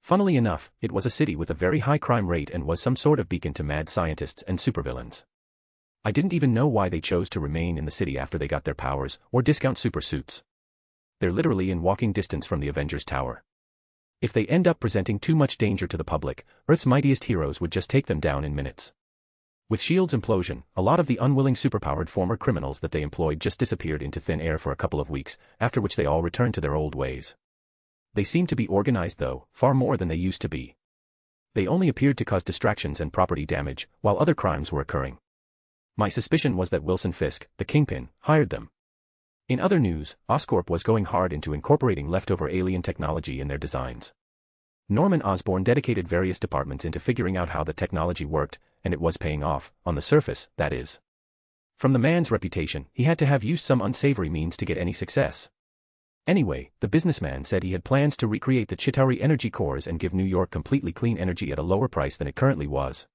[SPEAKER 2] Funnily enough, it was a city with a very high crime rate and was some sort of beacon to mad scientists and supervillains. I didn't even know why they chose to remain in the city after they got their powers, or discount super suits. They're literally in walking distance from the Avengers Tower. If they end up presenting too much danger to the public, Earth's mightiest heroes would just take them down in minutes. With S.H.I.E.L.D.'s implosion, a lot of the unwilling superpowered former criminals that they employed just disappeared into thin air for a couple of weeks, after which they all returned to their old ways. They seemed to be organized though, far more than they used to be. They only appeared to cause distractions and property damage, while other crimes were occurring. My suspicion was that Wilson Fisk, the kingpin, hired them. In other news, Oscorp was going hard into incorporating leftover alien technology in their designs. Norman Osborn dedicated various departments into figuring out how the technology worked, and it was paying off, on the surface, that is. From the man's reputation, he had to have used some unsavory means to get any success. Anyway, the businessman said he had plans to recreate the Chitauri energy cores and give New York completely clean energy at a lower price than it currently was.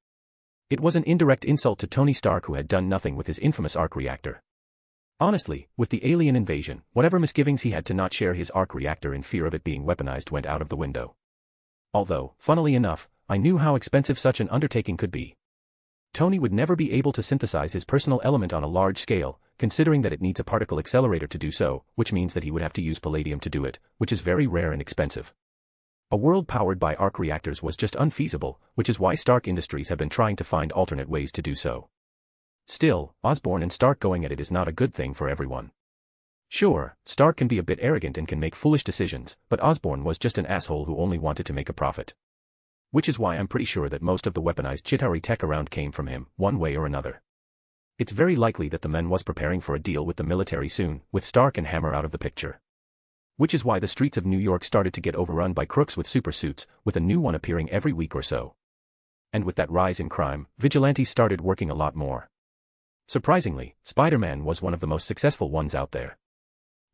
[SPEAKER 2] It was an indirect insult to Tony Stark, who had done nothing with his infamous arc reactor. Honestly, with the alien invasion, whatever misgivings he had to not share his arc reactor in fear of it being weaponized went out of the window. Although, funnily enough, I knew how expensive such an undertaking could be. Tony would never be able to synthesize his personal element on a large scale, considering that it needs a particle accelerator to do so, which means that he would have to use palladium to do it, which is very rare and expensive. A world powered by arc reactors was just unfeasible, which is why Stark Industries have been trying to find alternate ways to do so. Still, Osborn and Stark going at it is not a good thing for everyone. Sure, Stark can be a bit arrogant and can make foolish decisions, but Osborn was just an asshole who only wanted to make a profit. Which is why I'm pretty sure that most of the weaponized Chitauri tech around came from him, one way or another. It's very likely that the man was preparing for a deal with the military soon, with Stark and Hammer out of the picture. Which is why the streets of New York started to get overrun by crooks with super suits, with a new one appearing every week or so. And with that rise in crime, vigilantes started working a lot more. Surprisingly, Spider-Man was one of the most successful ones out there.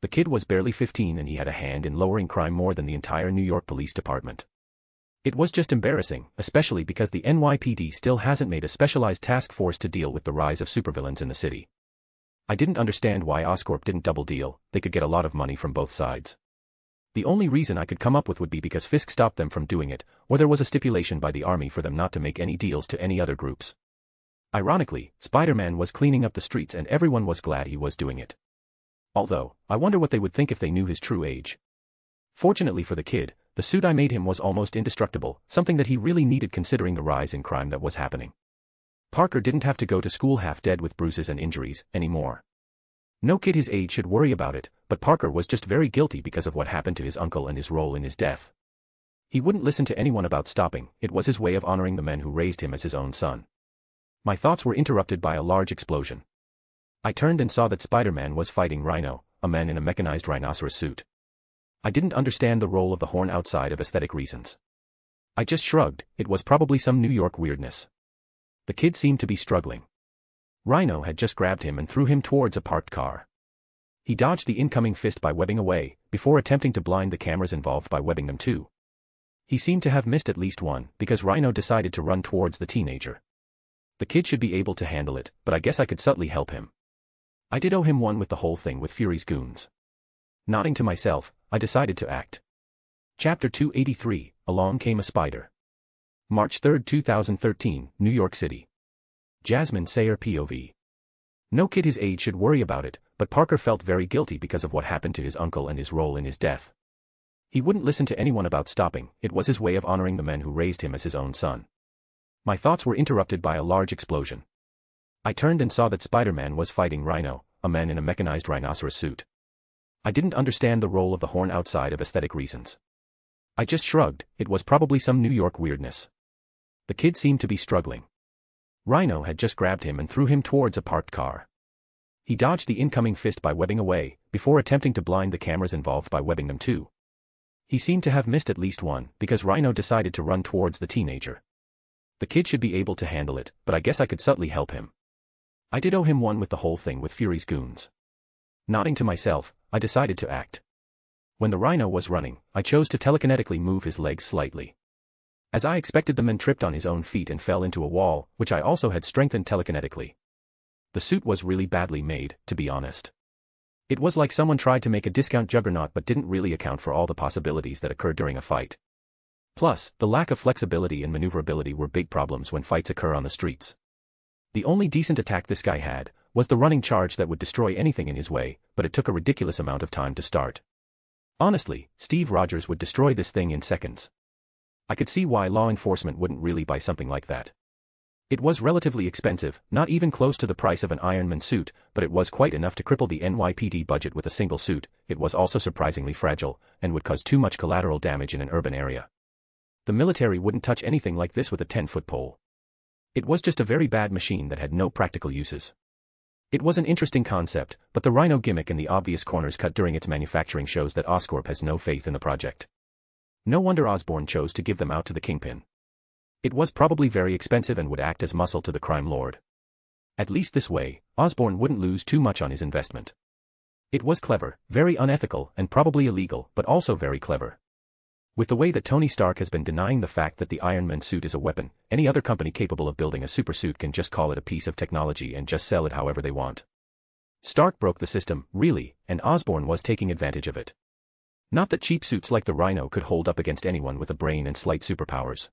[SPEAKER 2] The kid was barely 15 and he had a hand in lowering crime more than the entire New York Police Department. It was just embarrassing, especially because the NYPD still hasn't made a specialized task force to deal with the rise of supervillains in the city. I didn't understand why Oscorp didn't double deal. They could get a lot of money from both sides. The only reason I could come up with would be because Fisk stopped them from doing it, or there was a stipulation by the army for them not to make any deals to any other groups. Ironically, Spider-Man was cleaning up the streets and everyone was glad he was doing it. Although, I wonder what they would think if they knew his true age. Fortunately for the kid, the suit I made him was almost indestructible, something that he really needed considering the rise in crime that was happening. Parker didn't have to go to school half dead with bruises and injuries, anymore. No kid his age should worry about it, but Parker was just very guilty because of what happened to his uncle and his role in his death. He wouldn't listen to anyone about stopping. It was his way of honoring the men who raised him as his own son. My thoughts were interrupted by a large explosion. I turned and saw that Spider-Man was fighting Rhino, a man in a mechanized rhinoceros suit. I didn't understand the role of the horn outside of aesthetic reasons. I just shrugged. It was probably some New York weirdness. The kid seemed to be struggling. Rhino had just grabbed him and threw him towards a parked car. He dodged the incoming fist by webbing away, before attempting to blind the cameras involved by webbing them too. He seemed to have missed at least one, because Rhino decided to run towards the teenager. The kid should be able to handle it, but I guess I could subtly help him. I did owe him one with the whole thing with Fury's goons. Nodding to myself, I decided to act. Chapter 283, Along Came a Spider. March 3, 2013, New York City. Jasmine Sayer POV. No kid his age should worry about it, but Parker felt very guilty because of what happened to his uncle and his role in his death. He wouldn't listen to anyone about stopping. It was his way of honoring the men who raised him as his own son. My thoughts were interrupted by a large explosion. I turned and saw that Spider-Man was fighting Rhino, a man in a mechanized rhinoceros suit. I didn't understand the role of the horn outside of aesthetic reasons. I just shrugged. It was probably some New York weirdness. The kid seemed to be struggling. Rhino had just grabbed him and threw him towards a parked car. He dodged the incoming fist by webbing away, before attempting to blind the cameras involved by webbing them too. He seemed to have missed at least one, because Rhino decided to run towards the teenager. The kid should be able to handle it, but I guess I could subtly help him. I did owe him one with the whole thing with Fury's goons. Nodding to myself, I decided to act. When the rhino was running, I chose to telekinetically move his legs slightly. As I expected, the man tripped on his own feet and fell into a wall, which I also had strengthened telekinetically. The suit was really badly made, to be honest. It was like someone tried to make a discount Juggernaut but didn't really account for all the possibilities that occurred during a fight. Plus, the lack of flexibility and maneuverability were big problems when fights occur on the streets. The only decent attack this guy had was the running charge that would destroy anything in his way, but it took a ridiculous amount of time to start. Honestly, Steve Rogers would destroy this thing in seconds. I could see why law enforcement wouldn't really buy something like that. It was relatively expensive, not even close to the price of an Iron Man suit, but it was quite enough to cripple the NYPD budget with a single suit. It was also surprisingly fragile, and would cause too much collateral damage in an urban area. The military wouldn't touch anything like this with a 10-foot pole. It was just a very bad machine that had no practical uses. It was an interesting concept, but the rhino gimmick and the obvious corners cut during its manufacturing shows that Oscorp has no faith in the project. No wonder Osborn chose to give them out to the Kingpin. It was probably very expensive and would act as muscle to the crime lord. At least this way, Osborn wouldn't lose too much on his investment. It was clever, very unethical, and probably illegal, but also very clever. With the way that Tony Stark has been denying the fact that the Iron Man suit is a weapon, any other company capable of building a supersuit can just call it a piece of technology and just sell it however they want. Stark broke the system, really, and Osborn was taking advantage of it. Not that cheap suits like the Rhino could hold up against anyone with a brain and slight superpowers.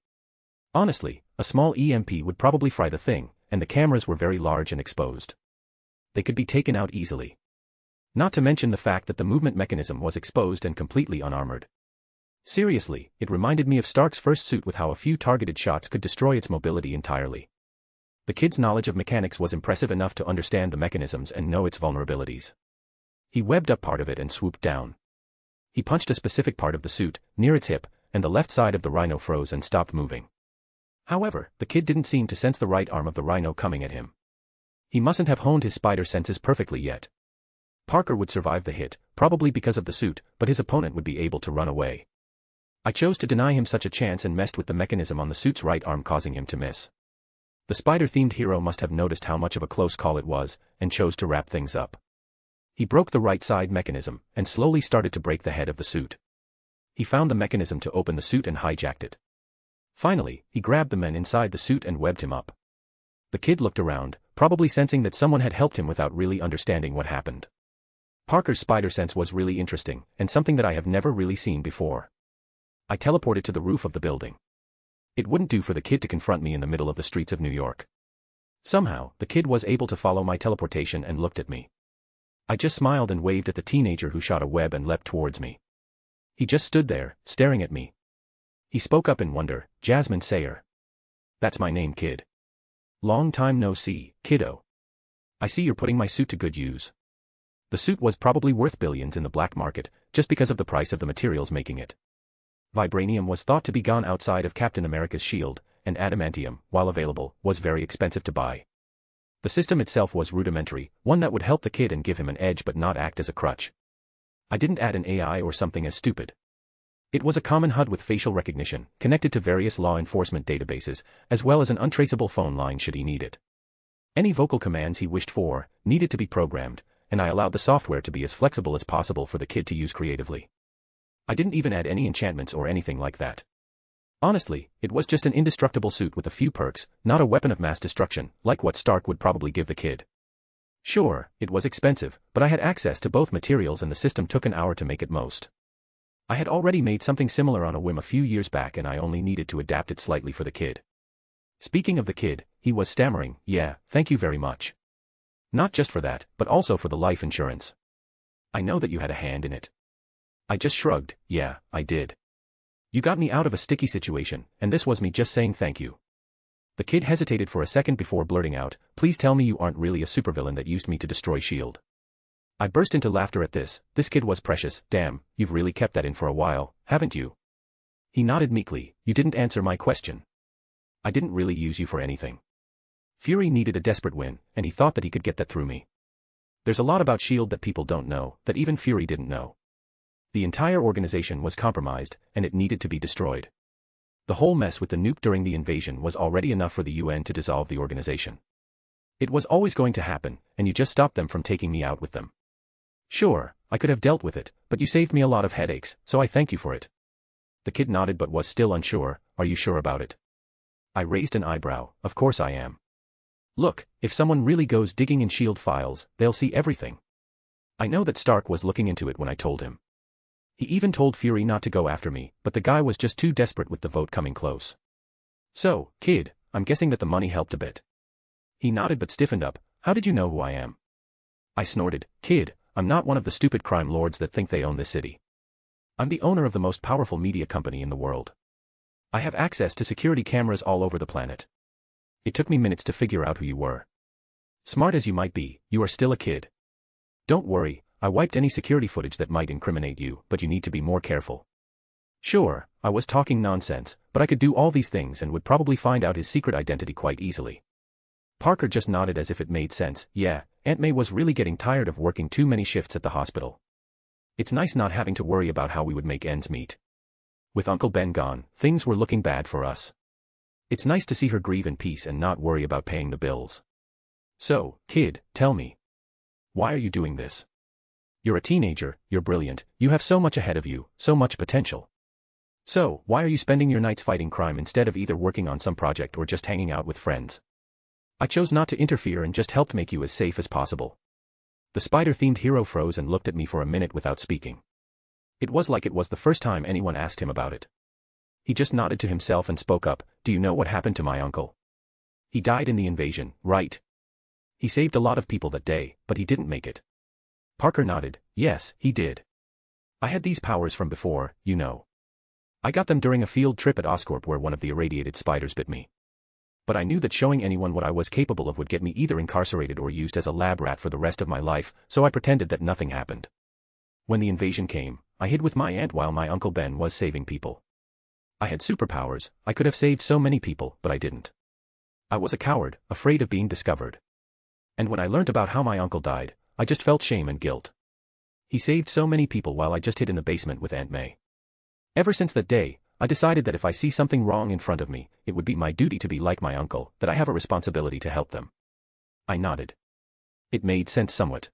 [SPEAKER 2] Honestly, a small EMP would probably fry the thing, and the cameras were very large and exposed. They could be taken out easily. Not to mention the fact that the movement mechanism was exposed and completely unarmored. Seriously, it reminded me of Stark's first suit with how a few targeted shots could destroy its mobility entirely. The kid's knowledge of mechanics was impressive enough to understand the mechanisms and know its vulnerabilities. He webbed up part of it and swooped down. He punched a specific part of the suit, near its hip, and the left side of the Rhino froze and stopped moving. However, the kid didn't seem to sense the right arm of the Rhino coming at him. He mustn't have honed his spider senses perfectly yet. Parker would survive the hit, probably because of the suit, but his opponent would be able to run away. I chose to deny him such a chance and messed with the mechanism on the suit's right arm, causing him to miss. The spider-themed hero must have noticed how much of a close call it was, and chose to wrap things up. He broke the right side mechanism, and slowly started to break the head of the suit. He found the mechanism to open the suit and hijacked it. Finally, he grabbed the man inside the suit and webbed him up. The kid looked around, probably sensing that someone had helped him without really understanding what happened. Parker's spider sense was really interesting, and something that I have never really seen before. I teleported to the roof of the building. It wouldn't do for the kid to confront me in the middle of the streets of New York. Somehow, the kid was able to follow my teleportation and looked at me. I just smiled and waved at the teenager who shot a web and leapt towards me. He just stood there, staring at me. He spoke up in wonder, "Jasmine Sayer. That's my name, kid. Long time no see, kiddo. I see you're putting my suit to good use." The suit was probably worth billions in the black market, just because of the price of the materials making it. Vibranium was thought to be gone outside of Captain America's shield, and adamantium, while available, was very expensive to buy. The system itself was rudimentary, one that would help the kid and give him an edge but not act as a crutch. I didn't add an AI or something as stupid. It was a common HUD with facial recognition, connected to various law enforcement databases, as well as an untraceable phone line should he need it. Any vocal commands he wished for needed to be programmed, and I allowed the software to be as flexible as possible for the kid to use creatively. I didn't even add any enchantments or anything like that. Honestly, it was just an indestructible suit with a few perks, not a weapon of mass destruction, like what Stark would probably give the kid. Sure, it was expensive, but I had access to both materials and the system took an hour to make it most. I had already made something similar on a whim a few years back and I only needed to adapt it slightly for the kid. Speaking of the kid, he was stammering, "Yeah, thank you very much. Not just for that, but also for the life insurance. I know that you had a hand in it." I just shrugged, "Yeah, I did. You got me out of a sticky situation, and this was me just saying thank you." The kid hesitated for a second before blurting out, "Please tell me you aren't really a supervillain that used me to destroy S.H.I.E.L.D. I burst into laughter at this. This kid was precious. "Damn, you've really kept that in for a while, haven't you?" He nodded meekly. "You didn't answer my question. I didn't really use you for anything. Fury needed a desperate win, and he thought that he could get that through me. There's a lot about S.H.I.E.L.D. that people don't know, that even Fury didn't know. The entire organization was compromised, and it needed to be destroyed. The whole mess with the nuke during the invasion was already enough for the UN to dissolve the organization. It was always going to happen, and you just stopped them from taking me out with them. Sure, I could have dealt with it, but you saved me a lot of headaches, so I thank you for it. The kid nodded but was still unsure. Are you sure about it? I raised an eyebrow. Of course I am. Look, if someone really goes digging in SHIELD files, they'll see everything. I know that Stark was looking into it when I told him. He even told Fury not to go after me, but the guy was just too desperate with the vote coming close. So, kid, I'm guessing that the money helped a bit. He nodded but stiffened up. How did you know who I am? I snorted. Kid, I'm not one of the stupid crime lords that think they own this city. I'm the owner of the most powerful media company in the world. I have access to security cameras all over the planet. It took me minutes to figure out who you were. Smart as you might be, you are still a kid. Don't worry, I wiped any security footage that might incriminate you, but you need to be more careful. Sure, I was talking nonsense, but I could do all these things and would probably find out his secret identity quite easily. Parker just nodded as if it made sense. Yeah, Aunt May was really getting tired of working too many shifts at the hospital. It's nice not having to worry about how we would make ends meet. With Uncle Ben gone, things were looking bad for us. It's nice to see her grieve in peace and not worry about paying the bills. So, kid, tell me. Why are you doing this? You're a teenager, you're brilliant, you have so much ahead of you, so much potential. So, why are you spending your nights fighting crime instead of either working on some project or just hanging out with friends? I chose not to interfere and just helped make you as safe as possible. The spider-themed hero froze and looked at me for a minute without speaking. It was like it was the first time anyone asked him about it. He just nodded to himself and spoke up. Do you know what happened to my uncle? He died in the invasion, right? He saved a lot of people that day, but he didn't make it. Parker nodded. Yes, he did. I had these powers from before, you know. I got them during a field trip at Oscorp where one of the irradiated spiders bit me. But I knew that showing anyone what I was capable of would get me either incarcerated or used as a lab rat for the rest of my life, so I pretended that nothing happened. When the invasion came, I hid with my aunt while my Uncle Ben was saving people. I had superpowers, I could have saved so many people, but I didn't. I was a coward, afraid of being discovered. And when I learned about how my uncle died, I just felt shame and guilt. He saved so many people while I just hid in the basement with Aunt May. Ever since that day, I decided that if I see something wrong in front of me, it would be my duty to be like my uncle, that I have a responsibility to help them. I nodded. It made sense somewhat.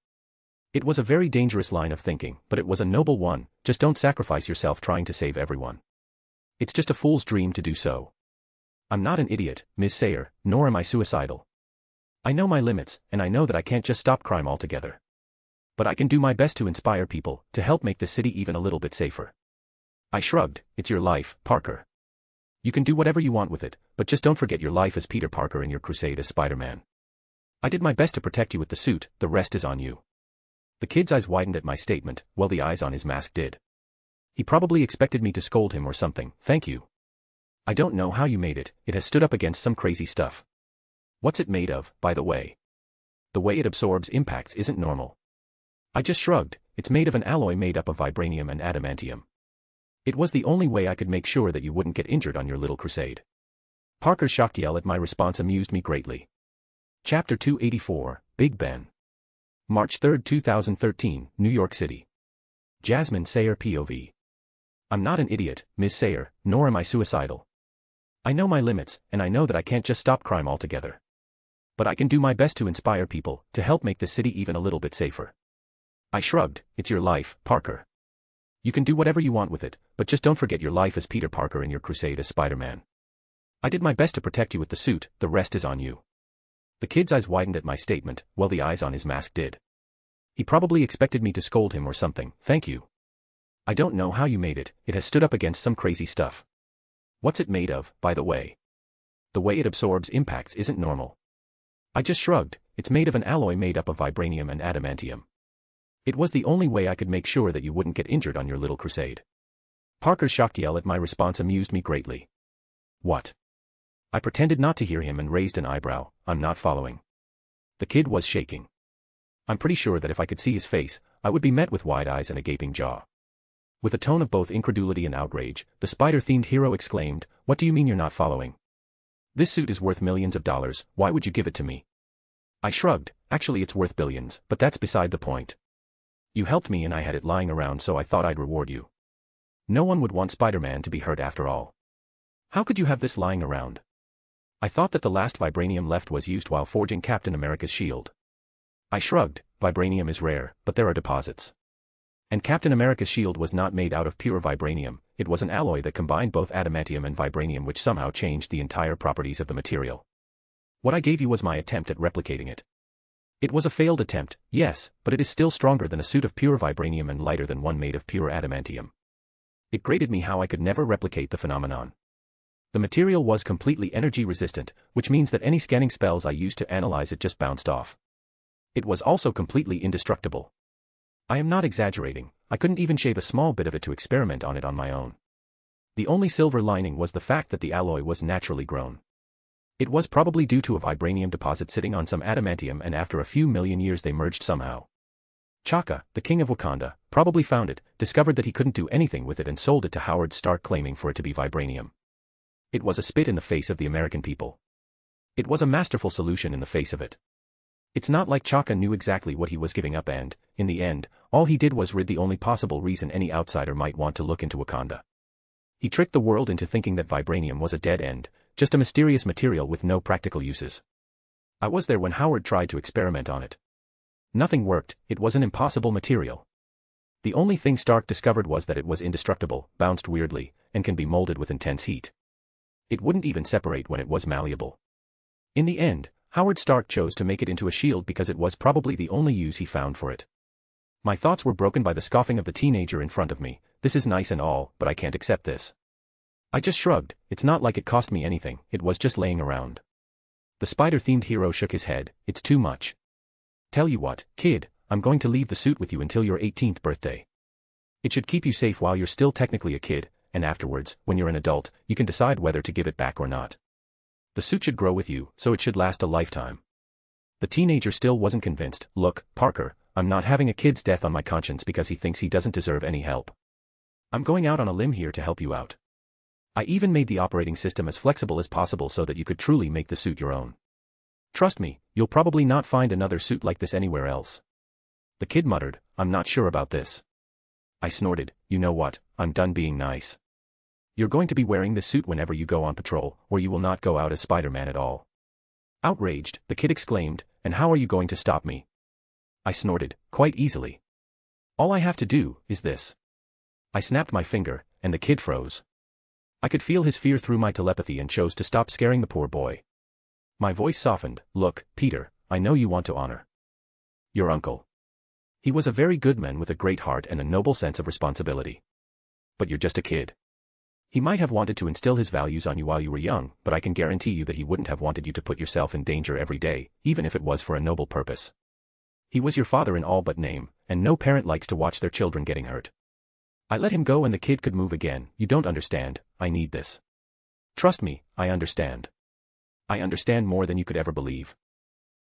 [SPEAKER 2] It was a very dangerous line of thinking, but it was a noble one. Just don't sacrifice yourself trying to save everyone. It's just a fool's dream to do so. I'm not an idiot, Ms. Sayer, nor am I suicidal. I know my limits, and I know that I can't just stop crime altogether. But I can do my best to inspire people, to help make the city even a little bit safer. I shrugged. It's your life, Parker. You can do whatever you want with it, but just don't forget your life as Peter Parker in your crusade as Spider-Man. I did my best to protect you with the suit, the rest is on you. The kid's eyes widened at my statement, while the eyes on his mask did. He probably expected me to scold him or something. Thank you. I don't know how you made it, it has stood up against some crazy stuff. What's it made of, by the way? The way it absorbs impacts isn't normal. I just shrugged. It's made of an alloy made up of vibranium and adamantium. It was the only way I could make sure that you wouldn't get injured on your little crusade. Parker's shocked yell at my response amused me greatly. Chapter 284, Big Ben. March 3, 2013, New York City. Jasmine Sayer POV. I'm not an idiot, Ms. Sayer, nor am I suicidal. I know my limits, and I know that I can't just stop crime altogether. But I can do my best to inspire people, to help make the city even a little bit safer. I shrugged. It's your life, Parker. You can do whatever you want with it, but just don't forget your life as Peter Parker in your crusade as Spider-Man. I did my best to protect you with the suit, the rest is on you. The kid's eyes widened at my statement, while the eyes on his mask did. He probably expected me to scold him or something. Thank you. I don't know how you made it, it has stood up against some crazy stuff. What's it made of, by the way? The way it absorbs impacts isn't normal. I just shrugged. It's made of an alloy made up of vibranium and adamantium. It was the only way I could make sure that you wouldn't get injured on your little crusade. Parker's shocked yell at my response amused me greatly. What? I pretended not to hear him and raised an eyebrow. I'm not following. The kid was shaking. I'm pretty sure that if I could see his face, I would be met with wide eyes and a gaping jaw. With a tone of both incredulity and outrage, the spider-themed hero exclaimed, What do you mean you're not following? This suit is worth millions of dollars, why would you give it to me? I shrugged. Actually it's worth billions, but that's beside the point. You helped me and I had it lying around so I thought I'd reward you. No one would want Spider-Man to be hurt after all. How could you have this lying around? I thought that the last vibranium left was used while forging Captain America's shield. I shrugged. Vibranium is rare, but there are deposits. And Captain America's shield was not made out of pure vibranium, it was an alloy that combined both adamantium and vibranium, which somehow changed the entire properties of the material. What I gave you was my attempt at replicating it. It was a failed attempt, yes, but it is still stronger than a suit of pure vibranium and lighter than one made of pure adamantium. It grated me how I could never replicate the phenomenon. The material was completely energy resistant, which means that any scanning spells I used to analyze it just bounced off. It was also completely indestructible. I am not exaggerating, I couldn't even shave a small bit of it to experiment on it on my own. The only silver lining was the fact that the alloy was naturally grown. It was probably due to a vibranium deposit sitting on some adamantium, and after a few million years they merged somehow. Chaka, the king of Wakanda, probably found it, discovered that he couldn't do anything with it and sold it to Howard Stark, claiming for it to be vibranium. It was a spit in the face of the American people. It was a masterful solution in the face of it. It's not like Chaka knew exactly what he was giving up, and, in the end, all he did was rid the only possible reason any outsider might want to look into Wakanda. He tricked the world into thinking that vibranium was a dead end, just a mysterious material with no practical uses. I was there when Howard tried to experiment on it. Nothing worked, it was an impossible material. The only thing Stark discovered was that it was indestructible, bounced weirdly, and can be molded with intense heat. It wouldn't even separate when it was malleable. In the end, Howard Stark chose to make it into a shield because it was probably the only use he found for it. My thoughts were broken by the scoffing of the teenager in front of me. This is nice and all, but I can't accept this. I just shrugged. It's not like it cost me anything, it was just laying around. The spider-themed hero shook his head. It's too much. Tell you what, kid, I'm going to leave the suit with you until your 18th birthday. It should keep you safe while you're still technically a kid, and afterwards, when you're an adult, you can decide whether to give it back or not. The suit should grow with you, so it should last a lifetime. The teenager still wasn't convinced. Look, Parker, I'm not having a kid's death on my conscience because he thinks he doesn't deserve any help. I'm going out on a limb here to help you out. I even made the operating system as flexible as possible so that you could truly make the suit your own. Trust me, you'll probably not find another suit like this anywhere else. The kid muttered, I'm not sure about this. I snorted, you know what, I'm done being nice. You're going to be wearing this suit whenever you go on patrol, or you will not go out as Spider-Man at all. Outraged, the kid exclaimed, and how are you going to stop me? I snorted, quite easily. All I have to do is this. I snapped my finger, and the kid froze. I could feel his fear through my telepathy and chose to stop scaring the poor boy. My voice softened. Look, Peter, I know you want to honor your uncle. He was a very good man with a great heart and a noble sense of responsibility. But you're just a kid. He might have wanted to instill his values on you while you were young, but I can guarantee you that he wouldn't have wanted you to put yourself in danger every day, even if it was for a noble purpose. He was your father in all but name, and no parent likes to watch their children getting hurt. I let him go and the kid could move again. You don't understand, I need this. Trust me, I understand. I understand more than you could ever believe.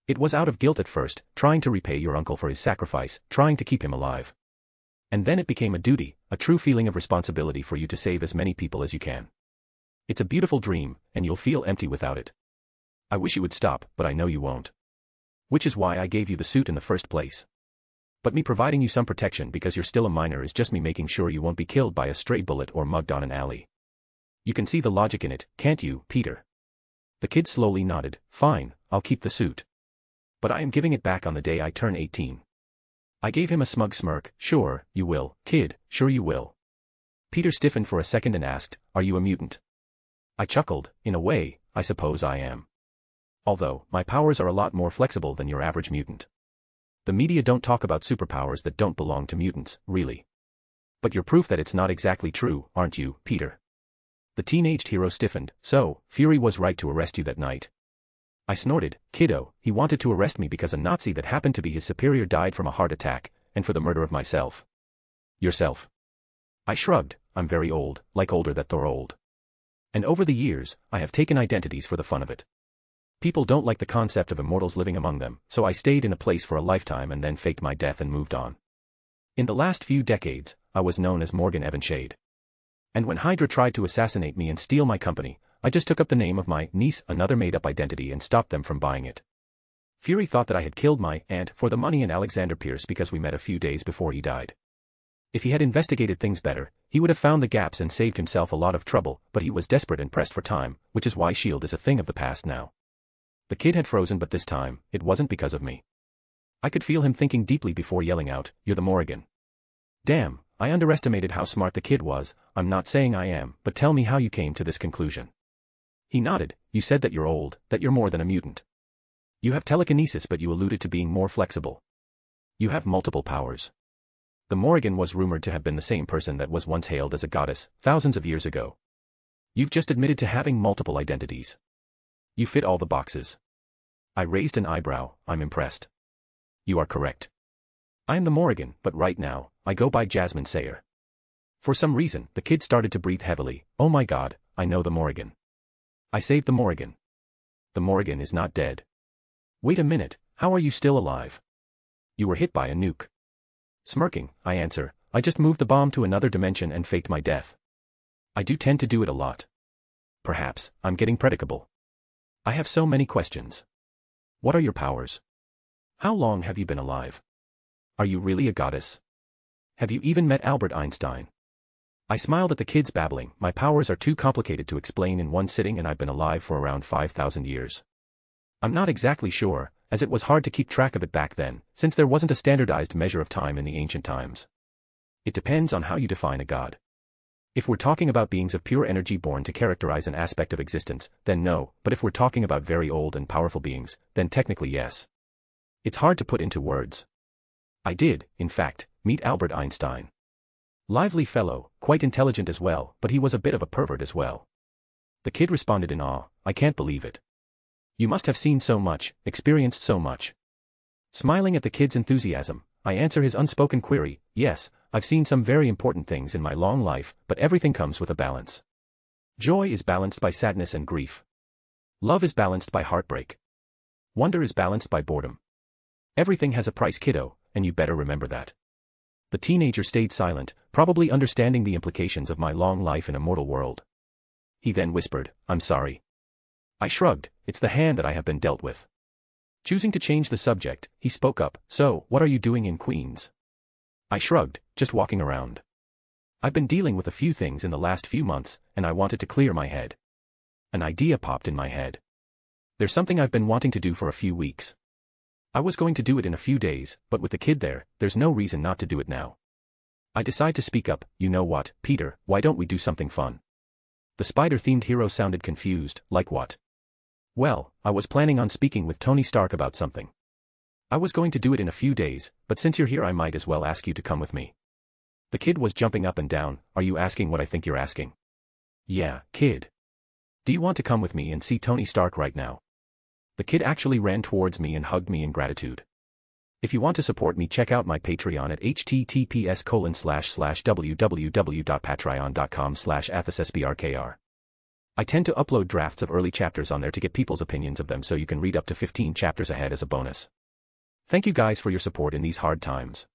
[SPEAKER 2] It was out of guilt at first, trying to repay your uncle for his sacrifice, trying to keep him alive. And then it became a duty, a true feeling of responsibility for you to save as many people as you can. It's a beautiful dream, and you'll feel empty without it. I wish you would stop, but I know you won't. Which is why I gave you the suit in the first place. But me providing you some protection because you're still a minor is just me making sure you won't be killed by a stray bullet or mugged on an alley. You can see the logic in it, can't you, Peter? The kid slowly nodded. Fine, I'll keep the suit. But I am giving it back on the day I turn 18. I gave him a smug smirk. Sure, you will, kid, sure you will. Peter stiffened for a second and asked, are you a mutant? I chuckled. In a way, I suppose I am. Although, my powers are a lot more flexible than your average mutant. The media don't talk about superpowers that don't belong to mutants, really. But you're proof that it's not exactly true, aren't you, Peter? The teenaged hero stiffened. So, Fury was right to arrest you that night. I snorted. Kiddo, he wanted to arrest me because a Nazi that happened to be his superior died from a heart attack, and for the murder of myself. Yourself. I shrugged. I'm very old, like older that Thor old. And over the years, I have taken identities for the fun of it. People don't like the concept of immortals living among them, so I stayed in a place for a lifetime and then faked my death and moved on. In the last few decades, I was known as Morgan Evanshade. And when Hydra tried to assassinate me and steal my company, I just took up the name of my niece, another made-up identity, and stopped them from buying it. Fury thought that I had killed my aunt for the money and Alexander Pierce because we met a few days before he died. If he had investigated things better, He would have found the gaps and saved himself a lot of trouble, but he was desperate and pressed for time, which is why S.H.I.E.L.D. is a thing of the past now. The kid had frozen, but this time, it wasn't because of me. I could feel him thinking deeply before yelling out, "You're the Morrigan." Damn, I underestimated how smart the kid was. I'm not saying I am, but tell me how you came to this conclusion. He nodded. You said that you're old, that you're more than a mutant. You have telekinesis, but you alluded to being more flexible. You have multiple powers. The Morrigan was rumored to have been the same person that was once hailed as a goddess, thousands of years ago. You've just admitted to having multiple identities. You fit all the boxes. I raised an eyebrow. I'm impressed. You are correct. I am the Morrigan, but right now, I go by Jasmine Sayer. For some reason, the kid started to breathe heavily. Oh my god, I know the Morrigan. I saved the Morrigan. The Morrigan is not dead. Wait a minute, how are you still alive? You were hit by a nuke. Smirking, I answer, I just moved the bomb to another dimension and faked my death. I do tend to do it a lot. Perhaps, I'm getting predicable. I have so many questions. What are your powers? How long have you been alive? Are you really a goddess? Have you even met Albert Einstein? I smiled at the kids babbling. My powers are too complicated to explain in one sitting, and I've been alive for around 5,000 years. I'm not exactly sure, as it was hard to keep track of it back then, since there wasn't a standardized measure of time in the ancient times. It depends on how you define a god. If we're talking about beings of pure energy born to characterize an aspect of existence, then no, but if we're talking about very old and powerful beings, then technically yes. It's hard to put into words. I did, in fact, meet Albert Einstein. Lively fellow, quite intelligent as well, but he was a bit of a pervert as well. The kid responded in awe. I can't believe it. You must have seen so much, experienced so much. Smiling at the kid's enthusiasm, I answer his unspoken query. Yes, I've seen some very important things in my long life, but everything comes with a balance. Joy is balanced by sadness and grief. Love is balanced by heartbreak. Wonder is balanced by boredom. Everything has a price, kiddo, and you better remember that. The teenager stayed silent, probably understanding the implications of my long life in a mortal world. He then whispered, I'm sorry. I shrugged. It's the hand that I have been dealt with. Choosing to change the subject, he spoke up. So, what are you doing in Queens? I shrugged, just walking around. I've been dealing with a few things in the last few months, and I wanted to clear my head. An idea popped in my head. There's something I've been wanting to do for a few weeks. I was going to do it in a few days, but with the kid there, there's no reason not to do it now. I decide to speak up. You know what, Peter, why don't we do something fun? The spider-themed hero sounded confused. Like what? Well, I was planning on speaking with Tony Stark about something. I was going to do it in a few days, but since you're here I might as well ask you to come with me. The kid was jumping up and down. Are you asking what I think you're asking? Yeah, kid. Do you want to come with me and see Tony Stark right now? The kid actually ran towards me and hugged me in gratitude. If you want to support me, check out my Patreon at https://www.patreon.com/athosbrkr. I tend to upload drafts of early chapters on there to get people's opinions of them so you can read up to 15 chapters ahead as a bonus. Thank you guys for your support in these hard times.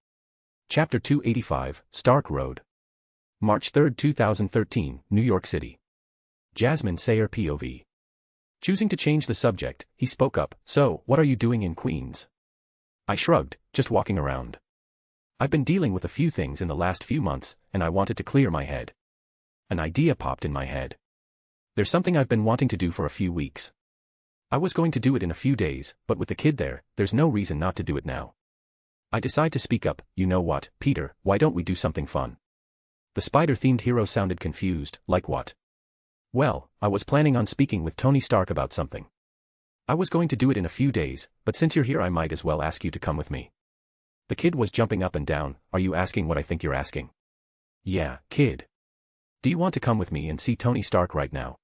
[SPEAKER 2] Chapter 285, Stark Road. March 3, 2013, New York City. Jasmine Sayer POV. Choosing to change the subject, he spoke up. So, what are you doing in Queens? I shrugged, just walking around. I've been dealing with a few things in the last few months, and I wanted to clear my head. An idea popped in my head. There's something I've been wanting to do for a few weeks. I was going to do it in a few days, but with the kid there, there's no reason not to do it now. I decide to speak up. You know what, Peter, why don't we do something fun? The spider-themed hero sounded confused. Like what? Well, I was planning on speaking with Tony Stark about something. I was going to do it in a few days, but since you're here I might as well ask you to come with me. The kid was jumping up and down. Are you asking what I think you're asking? Yeah, kid. Do you want to come with me and see Tony Stark right now?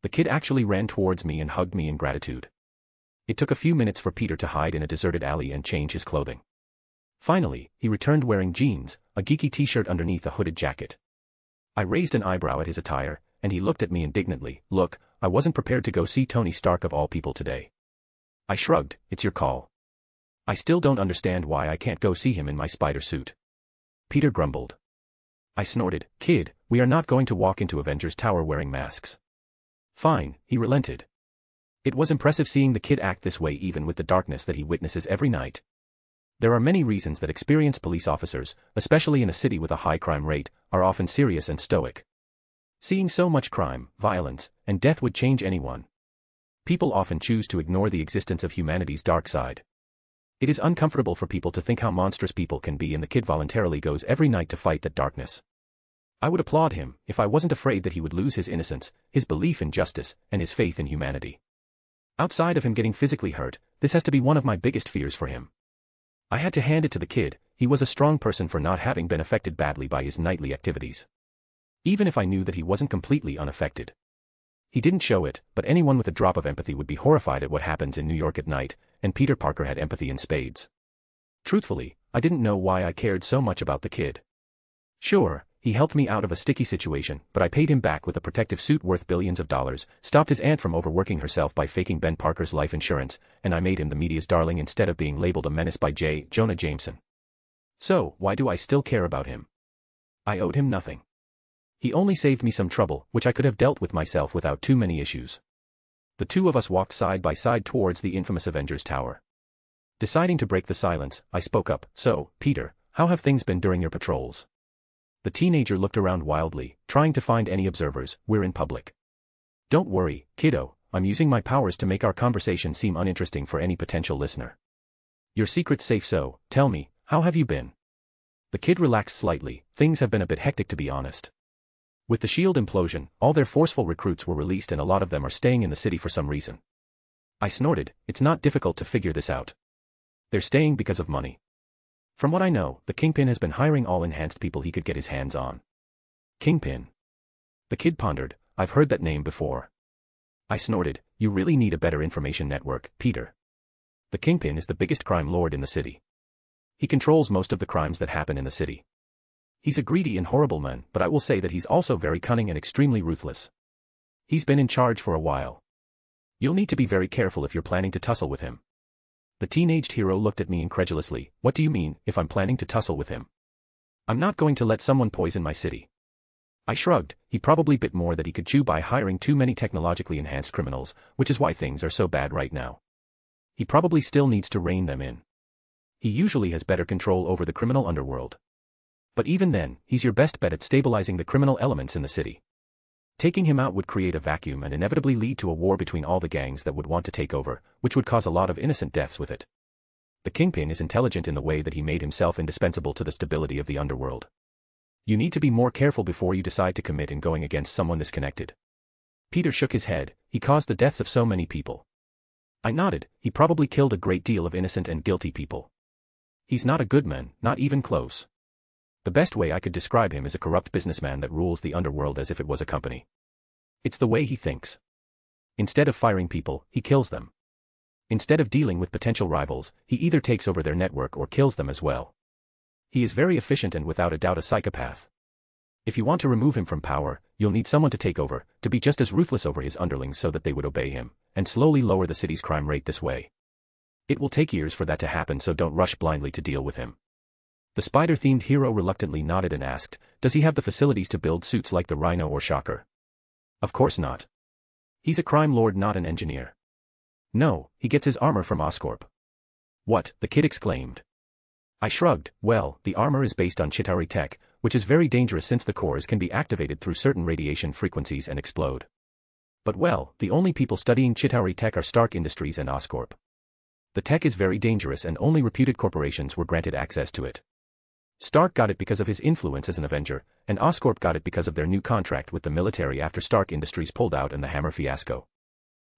[SPEAKER 2] The kid actually ran towards me and hugged me in gratitude. It took a few minutes for Peter to hide in a deserted alley and change his clothing. Finally, he returned wearing jeans, a geeky t-shirt underneath a hooded jacket. I raised an eyebrow at his attire, and he looked at me indignantly. Look, I wasn't prepared to go see Tony Stark of all people today. I shrugged. It's your call. I still don't understand why I can't go see him in my spider suit. Peter grumbled. I snorted. Kid, we are not going to walk into Avengers Tower wearing masks. Fine, he relented. It was impressive seeing the kid act this way even with the darkness that he witnesses every night. There are many reasons that experienced police officers, especially in a city with a high crime rate, are often serious and stoic. Seeing so much crime, violence, and death would change anyone. People often choose to ignore the existence of humanity's dark side. It is uncomfortable for people to think how monstrous people can be, and the kid voluntarily goes every night to fight that darkness. I would applaud him if I wasn't afraid that he would lose his innocence, his belief in justice, and his faith in humanity. Outside of him getting physically hurt, this has to be one of my biggest fears for him. I had to hand it to the kid, he was a strong person for not having been affected badly by his nightly activities. Even if I knew that he wasn't completely unaffected. He didn't show it, but anyone with a drop of empathy would be horrified at what happens in New York at night, and Peter Parker had empathy in spades. Truthfully, I didn't know why I cared so much about the kid. Sure, he helped me out of a sticky situation, but I paid him back with a protective suit worth billions of dollars, stopped his aunt from overworking herself by faking Ben Parker's life insurance, and I made him the media's darling instead of being labeled a menace by J. Jonah Jameson. So, why do I still care about him? I owed him nothing. He only saved me some trouble, which I could have dealt with myself without too many issues. The two of us walked side by side towards the infamous Avengers Tower. Deciding to break the silence, I spoke up, "So, Peter, how have things been during your patrols?" The teenager looked around wildly, trying to find any observers. "We're in public." "Don't worry, kiddo, I'm using my powers to make our conversation seem uninteresting for any potential listener. Your secret's safe, so, tell me, how have you been?" The kid relaxed slightly. "Things have been a bit hectic, to be honest. With the SHIELD implosion, all their forceful recruits were released and a lot of them are staying in the city for some reason." I snorted. "It's not difficult to figure this out. They're staying because of money. From what I know, the Kingpin has been hiring all enhanced people he could get his hands on." "Kingpin?" The kid pondered. "I've heard that name before." I snorted. "You really need a better information network, Peter. The Kingpin is the biggest crime lord in the city. He controls most of the crimes that happen in the city. He's a greedy and horrible man, but I will say that he's also very cunning and extremely ruthless. He's been in charge for a while. You'll need to be very careful if you're planning to tussle with him." The teenaged hero looked at me incredulously. "What do you mean, if I'm planning to tussle with him? I'm not going to let someone poison my city." I shrugged. "He probably bit more that he could chew by hiring too many technologically enhanced criminals, which is why things are so bad right now. He probably still needs to rein them in. He usually has better control over the criminal underworld. But even then, he's your best bet at stabilizing the criminal elements in the city. Taking him out would create a vacuum and inevitably lead to a war between all the gangs that would want to take over, which would cause a lot of innocent deaths with it. The Kingpin is intelligent in the way that he made himself indispensable to the stability of the underworld. You need to be more careful before you decide to commit in going against someone this connected." Peter shook his head. "He caused the deaths of so many people." I nodded. "He probably killed a great deal of innocent and guilty people. He's not a good man, not even close. The best way I could describe him is a corrupt businessman that rules the underworld as if it was a company. It's the way he thinks. Instead of firing people, he kills them. Instead of dealing with potential rivals, he either takes over their network or kills them as well. He is very efficient and without a doubt a psychopath. If you want to remove him from power, you'll need someone to take over, to be just as ruthless over his underlings so that they would obey him, and slowly lower the city's crime rate this way. It will take years for that to happen, so don't rush blindly to deal with him." The spider-themed hero reluctantly nodded and asked, "Does he have the facilities to build suits like the Rhino or Shocker?" "Of course not. He's a crime lord, not an engineer." "No, he gets his armor from Oscorp." "What?" the kid exclaimed. I shrugged. "Well, the armor is based on Chitauri tech, which is very dangerous since the cores can be activated through certain radiation frequencies and explode. But well, the only people studying Chitauri tech are Stark Industries and Oscorp. The tech is very dangerous and only reputed corporations were granted access to it. Stark got it because of his influence as an Avenger, and Oscorp got it because of their new contract with the military after Stark Industries pulled out in the Hammer fiasco.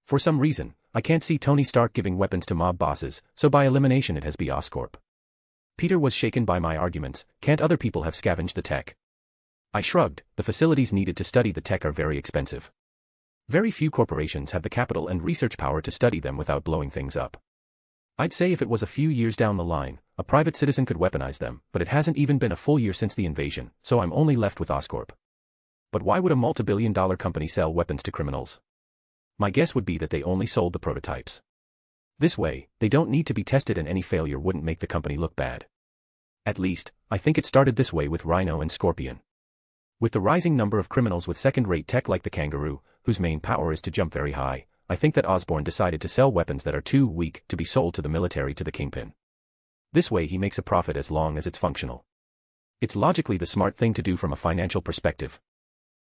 [SPEAKER 2] For some reason, I can't see Tony Stark giving weapons to mob bosses, so by elimination it has to be Oscorp." Peter was shaken by my arguments. "Can't other people have scavenged the tech?" I shrugged. "The facilities needed to study the tech are very expensive. Very few corporations have the capital and research power to study them without blowing things up. I'd say if it was a few years down the line, a private citizen could weaponize them, but it hasn't even been a full year since the invasion, so I'm only left with Oscorp. But why would a multi-billion-dollar company sell weapons to criminals? My guess would be that they only sold the prototypes. This way, they don't need to be tested and any failure wouldn't make the company look bad. At least, I think it started this way with Rhino and Scorpion. With the rising number of criminals with second-rate tech like the Kangaroo, whose main power is to jump very high, I think that Osborn decided to sell weapons that are too weak to be sold to the military to the Kingpin. This way he makes a profit as long as it's functional. It's logically the smart thing to do from a financial perspective.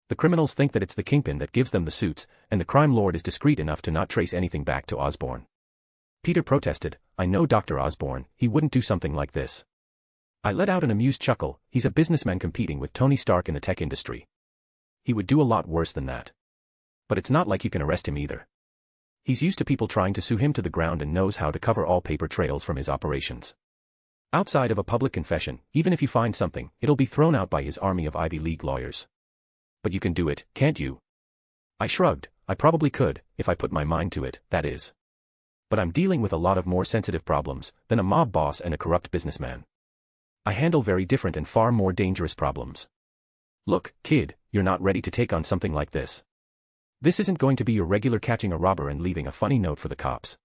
[SPEAKER 2] The criminals think that it's the kingpin that gives them the suits, and the crime lord is discreet enough to not trace anything back to Osborn. Peter protested, I know Dr. Osborn, he wouldn't do something like this. I let out an amused chuckle, he's a businessman competing with Tony Stark in the tech industry. He would do a lot worse than that. But it's not like you can arrest him either. He's used to people trying to sue him to the ground and knows how to cover all paper trails from his operations. Outside of a public confession, even if you find something, it'll be thrown out by his army of Ivy League lawyers. But you can do it, can't you? I shrugged, I probably could, if I put my mind to it, that is. But I'm dealing with a lot of more sensitive problems than a mob boss and a corrupt businessman. I handle very different and far more dangerous problems. Look, kid, you're not ready to take on something like this. This isn't going to be your regular catching a robber and leaving a funny note for the cops.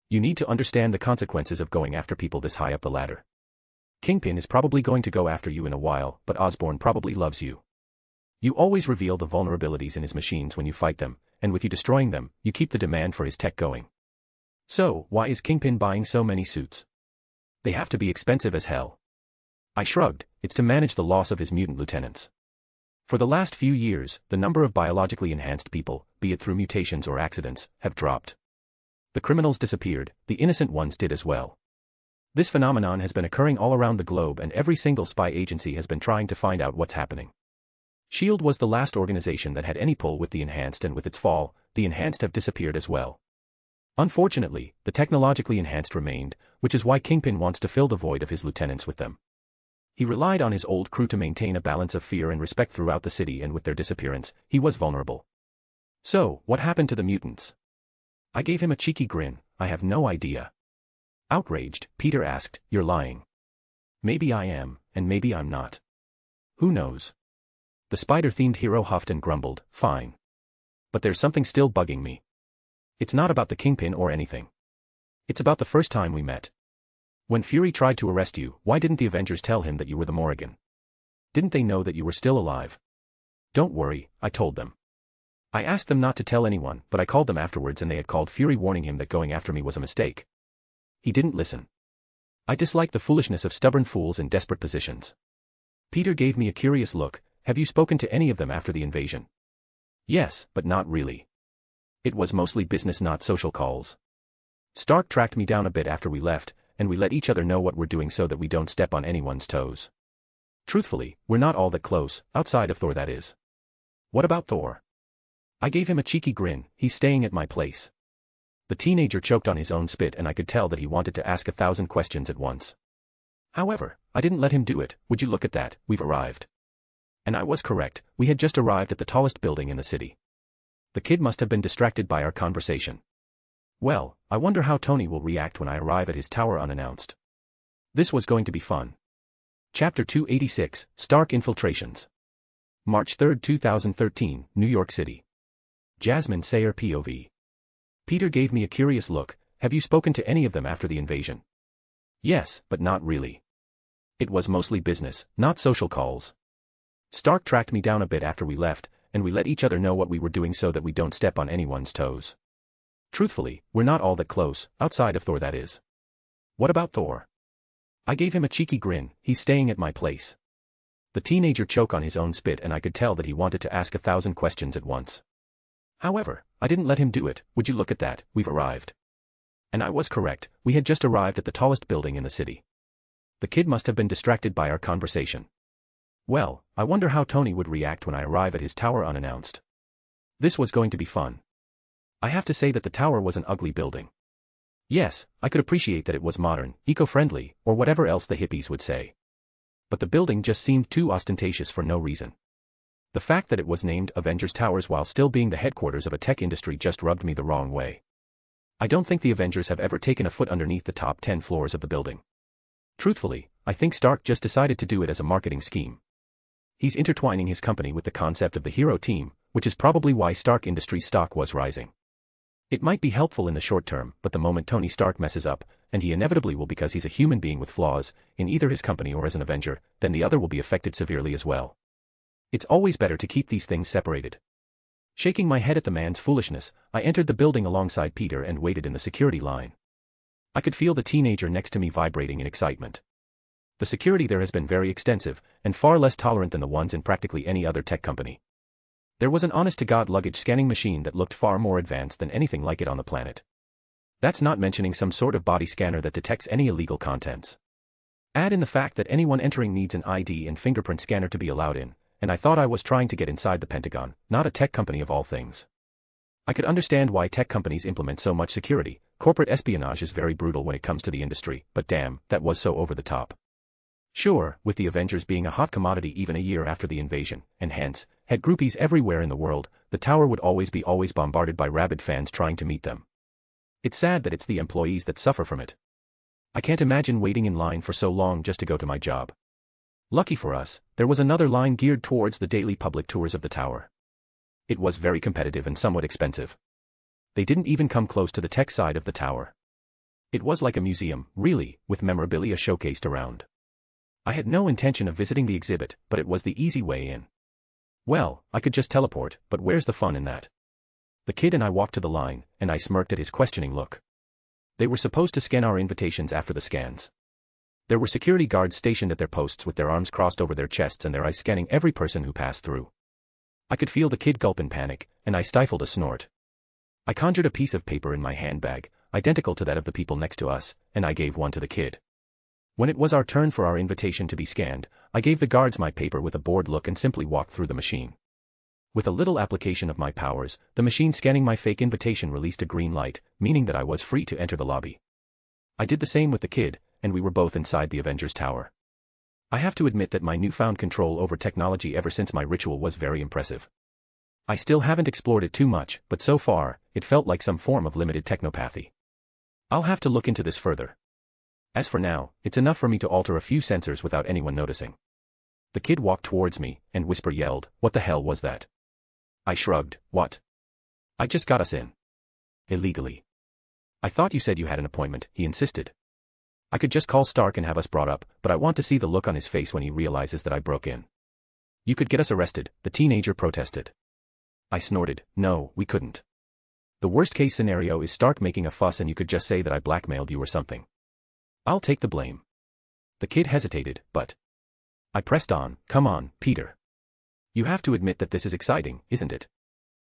[SPEAKER 2] You need to understand the consequences of going after people this high up the ladder. Kingpin is probably going to go after you in a while, but Osborn probably loves you. You always reveal the vulnerabilities in his machines when you fight them, and with you destroying them, you keep the demand for his tech going. So, why is Kingpin buying so many suits? They have to be expensive as hell. I shrugged, it's to manage the loss of his mutant lieutenants. For the last few years, the number of biologically enhanced people, be it through mutations or accidents, have dropped. The criminals disappeared, the innocent ones did as well. This phenomenon has been occurring all around the globe and every single spy agency has been trying to find out what's happening. SHIELD was the last organization that had any pull with the enhanced, and with its fall, the enhanced have disappeared as well. Unfortunately, the technologically enhanced remained, which is why Kingpin wants to fill the void of his lieutenants with them. He relied on his old crew to maintain a balance of fear and respect throughout the city, and with their disappearance, he was vulnerable. So, what happened to the mutants? I gave him a cheeky grin, I have no idea. Outraged, Peter asked, you're lying. Maybe I am, and maybe I'm not. Who knows? The spider-themed hero huffed and grumbled, fine. But there's something still bugging me. It's not about the Kingpin or anything. It's about the first time we met. When Fury tried to arrest you, why didn't the Avengers tell him that you were the Morrigan? Didn't they know that you were still alive? Don't worry, I told them. I asked them not to tell anyone, but I called them afterwards and they had called Fury warning him that going after me was a mistake. He didn't listen. I dislike the foolishness of stubborn fools in desperate positions. Peter gave me a curious look, have you spoken to any of them after the invasion? Yes, but not really. It was mostly business, not social calls. Stark tracked me down a bit after we left, and we let each other know what we're doing so that we don't step on anyone's toes. Truthfully, we're not all that close, outside of Thor that is. What about Thor? I gave him a cheeky grin, he's staying at my place. The teenager choked on his own spit and I could tell that he wanted to ask 1,000 questions at once. However, I didn't let him do it, would you look at that, we've arrived. And I was correct, we had just arrived at the tallest building in the city. The kid must have been distracted by our conversation. Well, I wonder how Tony will react when I arrive at his tower unannounced. This was going to be fun. Chapter 286, Stark Infiltrations. March 3, 2013, New York City. Jasmine Sayer POV. Peter gave me a curious look, have you spoken to any of them after the invasion? Yes, but not really. It was mostly business, not social calls. Stark tracked me down a bit after we left, and we let each other know what we were doing so that we don't step on anyone's toes. Truthfully, we're not all that close, outside of Thor that is. What about Thor? I gave him a cheeky grin, he's staying at my place. The teenager choked on his own spit and I could tell that he wanted to ask 1,000 questions at once. However, I didn't let him do it, would you look at that, we've arrived. And I was correct, we had just arrived at the tallest building in the city. The kid must have been distracted by our conversation. Well, I wonder how Tony would react when I arrive at his tower unannounced. This was going to be fun. I have to say that the tower was an ugly building. Yes, I could appreciate that it was modern, eco-friendly, or whatever else the hippies would say. But the building just seemed too ostentatious for no reason. The fact that it was named Avengers Towers while still being the headquarters of a tech industry just rubbed me the wrong way. I don't think the Avengers have ever taken a foot underneath the top 10 floors of the building. Truthfully, I think Stark just decided to do it as a marketing scheme. He's intertwining his company with the concept of the hero team, which is probably why Stark Industries stock was rising. It might be helpful in the short term, but the moment Tony Stark messes up, and he inevitably will because he's a human being with flaws, in either his company or as an Avenger, then the other will be affected severely as well. It's always better to keep these things separated. Shaking my head at the man's foolishness, I entered the building alongside Peter and waited in the security line. I could feel the teenager next to me vibrating in excitement. The security there has been very extensive, and far less tolerant than the ones in practically any other tech company. There was an honest-to-God luggage scanning machine that looked far more advanced than anything like it on the planet. That's not mentioning some sort of body scanner that detects any illegal contents. Add in the fact that anyone entering needs an ID and fingerprint scanner to be allowed in, and I thought I was trying to get inside the Pentagon, not a tech company of all things. I could understand why tech companies implement so much security. Corporate espionage is very brutal when it comes to the industry, but damn, that was so over the top. Sure, with the Avengers being a hot commodity even a year after the invasion, and hence, had groupies everywhere in the world, the tower would always be bombarded by rabid fans trying to meet them. It's sad that it's the employees that suffer from it. I can't imagine waiting in line for so long just to go to my job. Lucky for us, there was another line geared towards the daily public tours of the tower. It was very competitive and somewhat expensive. They didn't even come close to the tech side of the tower. It was like a museum, really, with memorabilia showcased around. I had no intention of visiting the exhibit, but it was the easy way in. Well, I could just teleport, but where's the fun in that? The kid and I walked to the line, and I smirked at his questioning look. They were supposed to scan our invitations after the scans. There were security guards stationed at their posts with their arms crossed over their chests and their eyes scanning every person who passed through. I could feel the kid gulp in panic, and I stifled a snort. I conjured a piece of paper in my handbag, identical to that of the people next to us, and I gave one to the kid. When it was our turn for our invitation to be scanned, I gave the guards my paper with a bored look and simply walked through the machine. With a little application of my powers, the machine scanning my fake invitation released a green light, meaning that I was free to enter the lobby. I did the same with the kid, and we were both inside the Avengers Tower. I have to admit that my newfound control over technology ever since my ritual was very impressive. I still haven't explored it too much, but so far, it felt like some form of limited technopathy. I'll have to look into this further. As for now, it's enough for me to alter a few sensors without anyone noticing. The kid walked towards me, and Whisper yelled, "What the hell was that?" I shrugged, "What? I just got us in. Illegally." "I thought you said you had an appointment," he insisted. "I could just call Stark and have us brought up, but I want to see the look on his face when he realizes that I broke in." "You could get us arrested," the teenager protested. I snorted, "No, we couldn't. The worst-case scenario is Stark making a fuss and you could just say that I blackmailed you or something. I'll take the blame." The kid hesitated, but I pressed on, "Come on, Peter. You have to admit that this is exciting, isn't it?"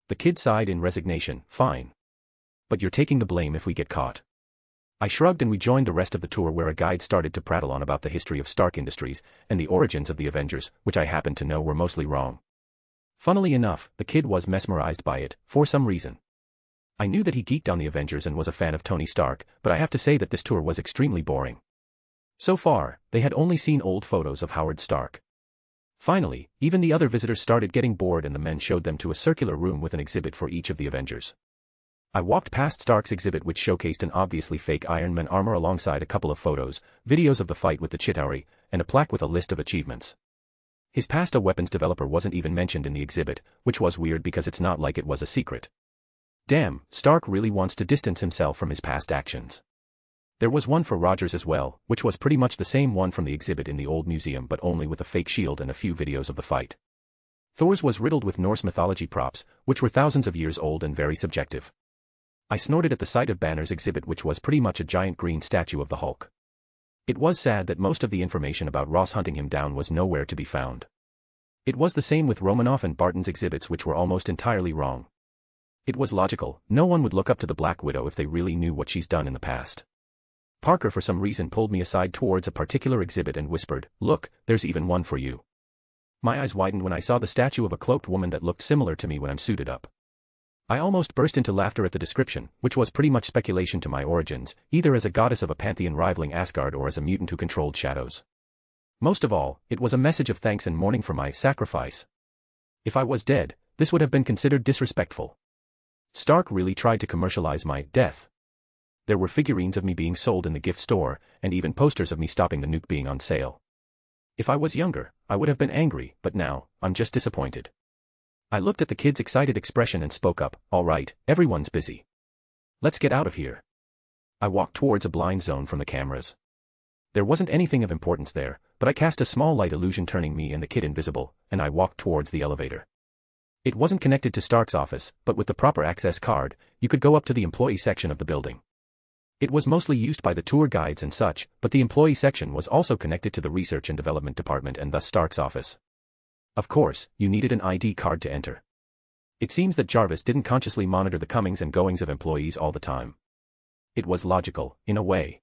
[SPEAKER 2] The kid sighed in resignation, "Fine. But you're taking the blame if we get caught." I shrugged and we joined the rest of the tour where a guide started to prattle on about the history of Stark Industries and the origins of the Avengers, which I happened to know were mostly wrong. Funnily enough, the kid was mesmerized by it, for some reason. I knew that he geeked on the Avengers and was a fan of Tony Stark, but I have to say that this tour was extremely boring. So far, they had only seen old photos of Howard Stark. Finally, even the other visitors started getting bored and the men showed them to a circular room with an exhibit for each of the Avengers. I walked past Stark's exhibit which showcased an obviously fake Iron Man armor alongside a couple of photos, videos of the fight with the Chitauri, and a plaque with a list of achievements. His past a weapons developer wasn't even mentioned in the exhibit, which was weird because it's not like it was a secret. Damn, Stark really wants to distance himself from his past actions. There was one for Rogers as well, which was pretty much the same one from the exhibit in the old museum but only with a fake shield and a few videos of the fight. Thor's was riddled with Norse mythology props, which were thousands of years old and very subjective. I snorted at the sight of Banner's exhibit which was pretty much a giant green statue of the Hulk. It was sad that most of the information about Ross hunting him down was nowhere to be found. It was the same with Romanoff and Barton's exhibits which were almost entirely wrong. It was logical, no one would look up to the Black Widow if they really knew what she's done in the past. Parker for some reason pulled me aside towards a particular exhibit and whispered, "Look, there's even one for you." My eyes widened when I saw the statue of a cloaked woman that looked similar to me when I'm suited up. I almost burst into laughter at the description, which was pretty much speculation to my origins, either as a goddess of a pantheon rivaling Asgard or as a mutant who controlled shadows. Most of all, it was a message of thanks and mourning for my sacrifice. If I was dead, this would have been considered disrespectful. Stark really tried to commercialize my death. There were figurines of me being sold in the gift store, and even posters of me stopping the nuke being on sale. If I was younger, I would have been angry, but now, I'm just disappointed. I looked at the kid's excited expression and spoke up, "All right, everyone's busy. Let's get out of here." I walked towards a blind zone from the cameras. There wasn't anything of importance there, but I cast a small light illusion turning me and the kid invisible, and I walked towards the elevator. It wasn't connected to Stark's office, but with the proper access card, you could go up to the employee section of the building. It was mostly used by the tour guides and such, but the employee section was also connected to the research and development department and thus Stark's office. Of course, you needed an ID card to enter. It seems that Jarvis didn't consciously monitor the comings and goings of employees all the time. It was logical, in a way.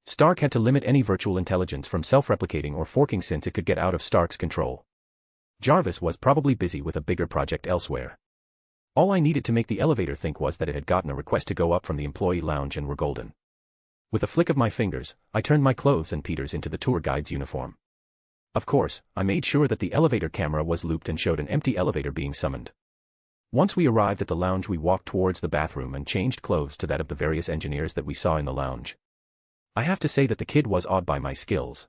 [SPEAKER 2] Stark had to limit any virtual intelligence from self-replicating or forking since it could get out of Stark's control. Jarvis was probably busy with a bigger project elsewhere. All I needed to make the elevator think was that it had gotten a request to go up from the employee lounge and were golden. With a flick of my fingers, I turned my clothes and Peter's into the tour guide's uniform. Of course, I made sure that the elevator camera was looped and showed an empty elevator being summoned. Once we arrived at the lounge, we walked towards the bathroom and changed clothes to that of the various engineers that we saw in the lounge. I have to say that the kid was awed by my skills.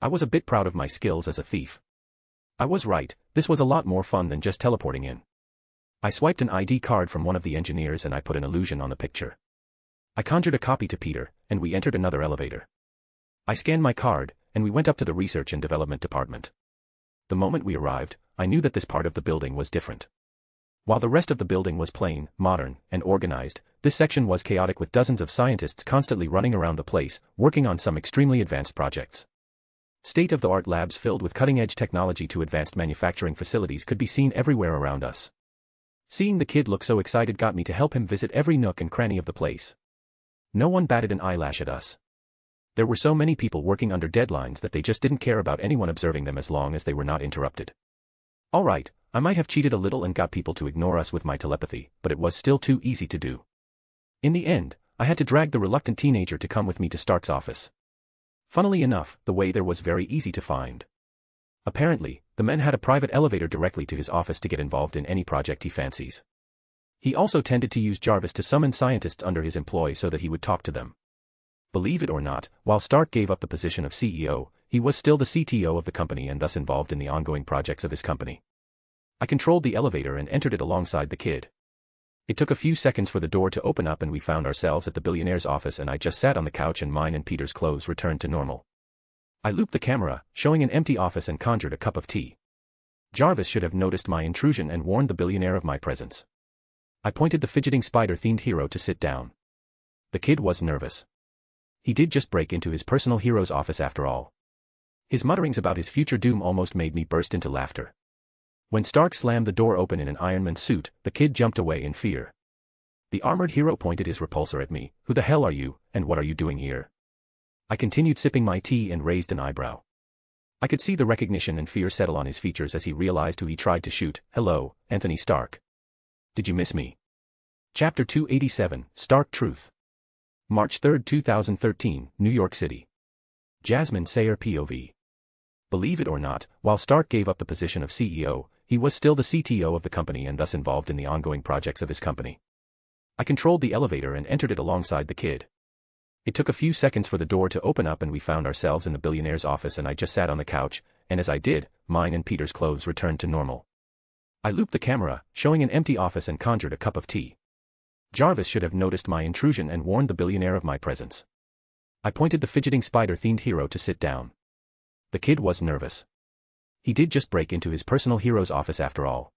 [SPEAKER 2] I was a bit proud of my skills as a thief. I was right, this was a lot more fun than just teleporting in. I swiped an ID card from one of the engineers and I put an illusion on the picture. I conjured a copy to Peter, and we entered another elevator. I scanned my card, and we went up to the research and development department. The moment we arrived, I knew that this part of the building was different. While the rest of the building was plain, modern, and organized, this section was chaotic with dozens of scientists constantly running around the place, working on some extremely advanced projects. State-of-the-art labs filled with cutting-edge technology to advanced manufacturing facilities could be seen everywhere around us. Seeing the kid look so excited got me to help him visit every nook and cranny of the place. No one batted an eyelash at us. There were so many people working under deadlines that they just didn't care about anyone observing them as long as they were not interrupted. All right, I might have cheated a little and got people to ignore us with my telepathy, but it was still too easy to do. In the end, I had to drag the reluctant teenager to come with me to Stark's office. Funnily enough, the way there was very easy to find. Apparently, the man had a private elevator directly to his office to get involved in any project he fancies. He also tended to use Jarvis to summon scientists under his employ so that he would talk to them. Believe it or not, while Stark gave up the position of CEO, he was still the CTO of the company and thus involved in the ongoing projects of his company. I controlled the elevator and entered it alongside the kid. It took a few seconds for the door to open up and we found ourselves at the billionaire's office and I just sat on the couch and mine and Peter's clothes returned to normal. I looped the camera, showing an empty office and conjured a cup of tea. Jarvis should have noticed my intrusion and warned the billionaire of my presence. I pointed the fidgeting spider-themed hero to sit down. The kid was nervous. He did just break into his personal hero's office after all. His mutterings about his future doom almost made me burst into laughter. When Stark slammed the door open in an Iron Man suit, the kid jumped away in fear. The armored hero pointed his repulsor at me. "Who the hell are you, and what are you doing here?" I continued sipping my tea and raised an eyebrow. I could see the recognition and fear settle on his features as he realized who he tried to shoot. "Hello, Anthony Stark. Did you miss me?" Chapter 287, Stark Truth. March 3, 2013, New York City. Jasmine Sayer POV. Believe it or not, while Stark gave up the position of CEO, he was still the CTO of the company and thus involved in the ongoing projects of his company. I controlled the elevator and entered it alongside the kid. It took a few seconds for the door to open up and we found ourselves in the billionaire's office and I just sat on the couch, and as I did, mine and Peter's clothes returned to normal. I looped the camera, showing an empty office and conjured a cup of tea. Jarvis should have noticed my intrusion and warned the billionaire of my presence. I pointed the fidgeting spider-themed hero to sit down. The kid was nervous. He did just break into his personal hero's office after all.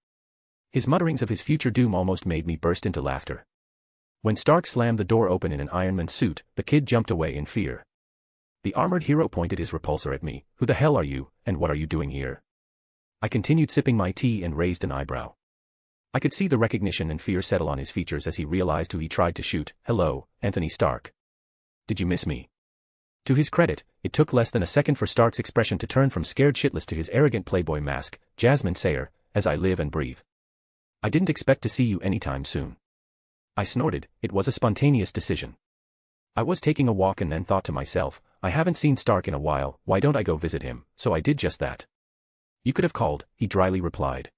[SPEAKER 2] His mutterings of his future doom almost made me burst into laughter. When Stark slammed the door open in an Iron Man suit, the kid jumped away in fear. The armored hero pointed his repulsor at me. "Who the hell are you, and what are you doing here?" I continued sipping my tea and raised an eyebrow. I could see the recognition and fear settle on his features as he realized who he tried to shoot. "Hello, Anthony Stark. Did you miss me?" To his credit, it took less than a second for Stark's expression to turn from scared shitless to his arrogant playboy mask. "Jasmine Sayer, as I live and breathe. I didn't expect to see you anytime soon." I snorted. It was a spontaneous decision. I was taking a walk and then thought to myself, I haven't seen Stark in a while, why don't I go visit him? So I did just that. "You could have called," he dryly replied.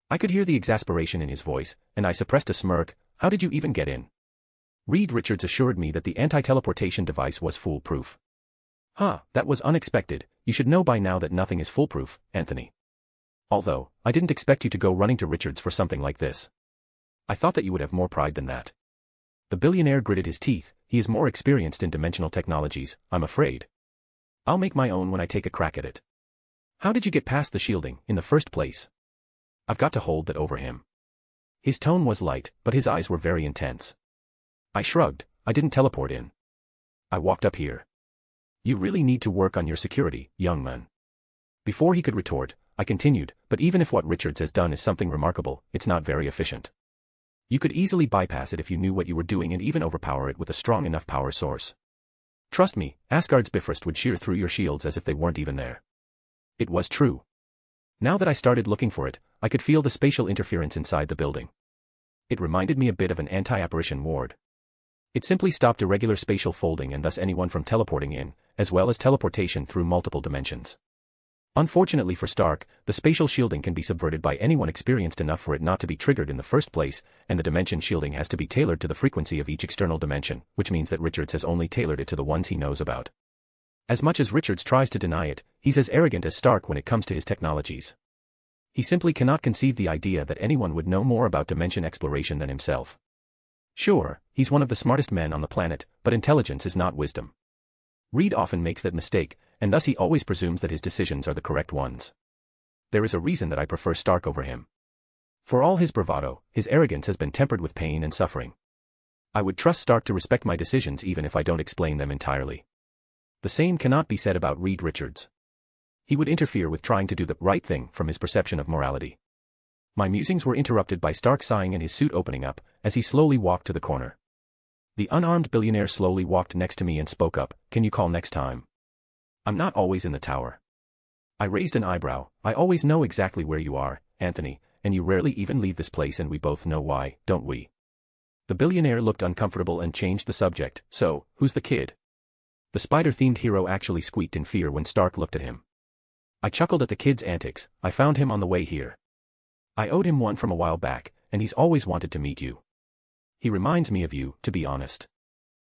[SPEAKER 2] I could hear the exasperation in his voice, and I suppressed a smirk. "How did you even get in?" Reed Richards assured me that the anti-teleportation device was foolproof. "Huh, that was unexpected. You should know by now that nothing is foolproof, Anthony. Although, I didn't expect you to go running to Richards for something like this. I thought that you would have more pride than that." The billionaire gritted his teeth. "He is more experienced in dimensional technologies, I'm afraid. I'll make my own when I take a crack at it. How did you get past the shielding, in the first place?" I've got to hold that over him. His tone was light, but his eyes were very intense. I shrugged. I didn't teleport in. I walked up here. You really need to work on your security, young man. Before he could retort, I continued, but even if what Richards has done is something remarkable, it's not very efficient. You could easily bypass it if you knew what you were doing and even overpower it with a strong enough power source. Trust me, Asgard's Bifrost would shear through your shields as if they weren't even there. It was true. Now that I started looking for it, I could feel the spatial interference inside the building. It reminded me a bit of an anti-apparition ward. It simply stopped irregular spatial folding and thus anyone from teleporting in, as well as teleportation through multiple dimensions. Unfortunately for Stark, the spatial shielding can be subverted by anyone experienced enough for it not to be triggered in the first place, and the dimension shielding has to be tailored to the frequency of each external dimension, which means that Richards has only tailored it to the ones he knows about. As much as Richards tries to deny it, he's as arrogant as Stark when it comes to his technologies. He simply cannot conceive the idea that anyone would know more about dimension exploration than himself. Sure, he's one of the smartest men on the planet, but intelligence is not wisdom. Reed often makes that mistake, and thus he always presumes that his decisions are the correct ones. There is a reason that I prefer Stark over him. For all his bravado, his arrogance has been tempered with pain and suffering. I would trust Stark to respect my decisions even if I don't explain them entirely. The same cannot be said about Reed Richards. He would interfere with trying to do the right thing from his perception of morality. My musings were interrupted by Stark sighing and his suit opening up, as he slowly walked to the corner. The unarmed billionaire slowly walked next to me and spoke up, "Can you call next time? I'm not always in the tower." I raised an eyebrow. "I always know exactly where you are, Anthony, and you rarely even leave this place and we both know why, don't we?" The billionaire looked uncomfortable and changed the subject. "So, who's the kid?" The spider-themed hero actually squeaked in fear when Stark looked at him. I chuckled at the kid's antics. "I found him on the way here. I owed him one from a while back, and he's always wanted to meet you. He reminds me of you, to be honest.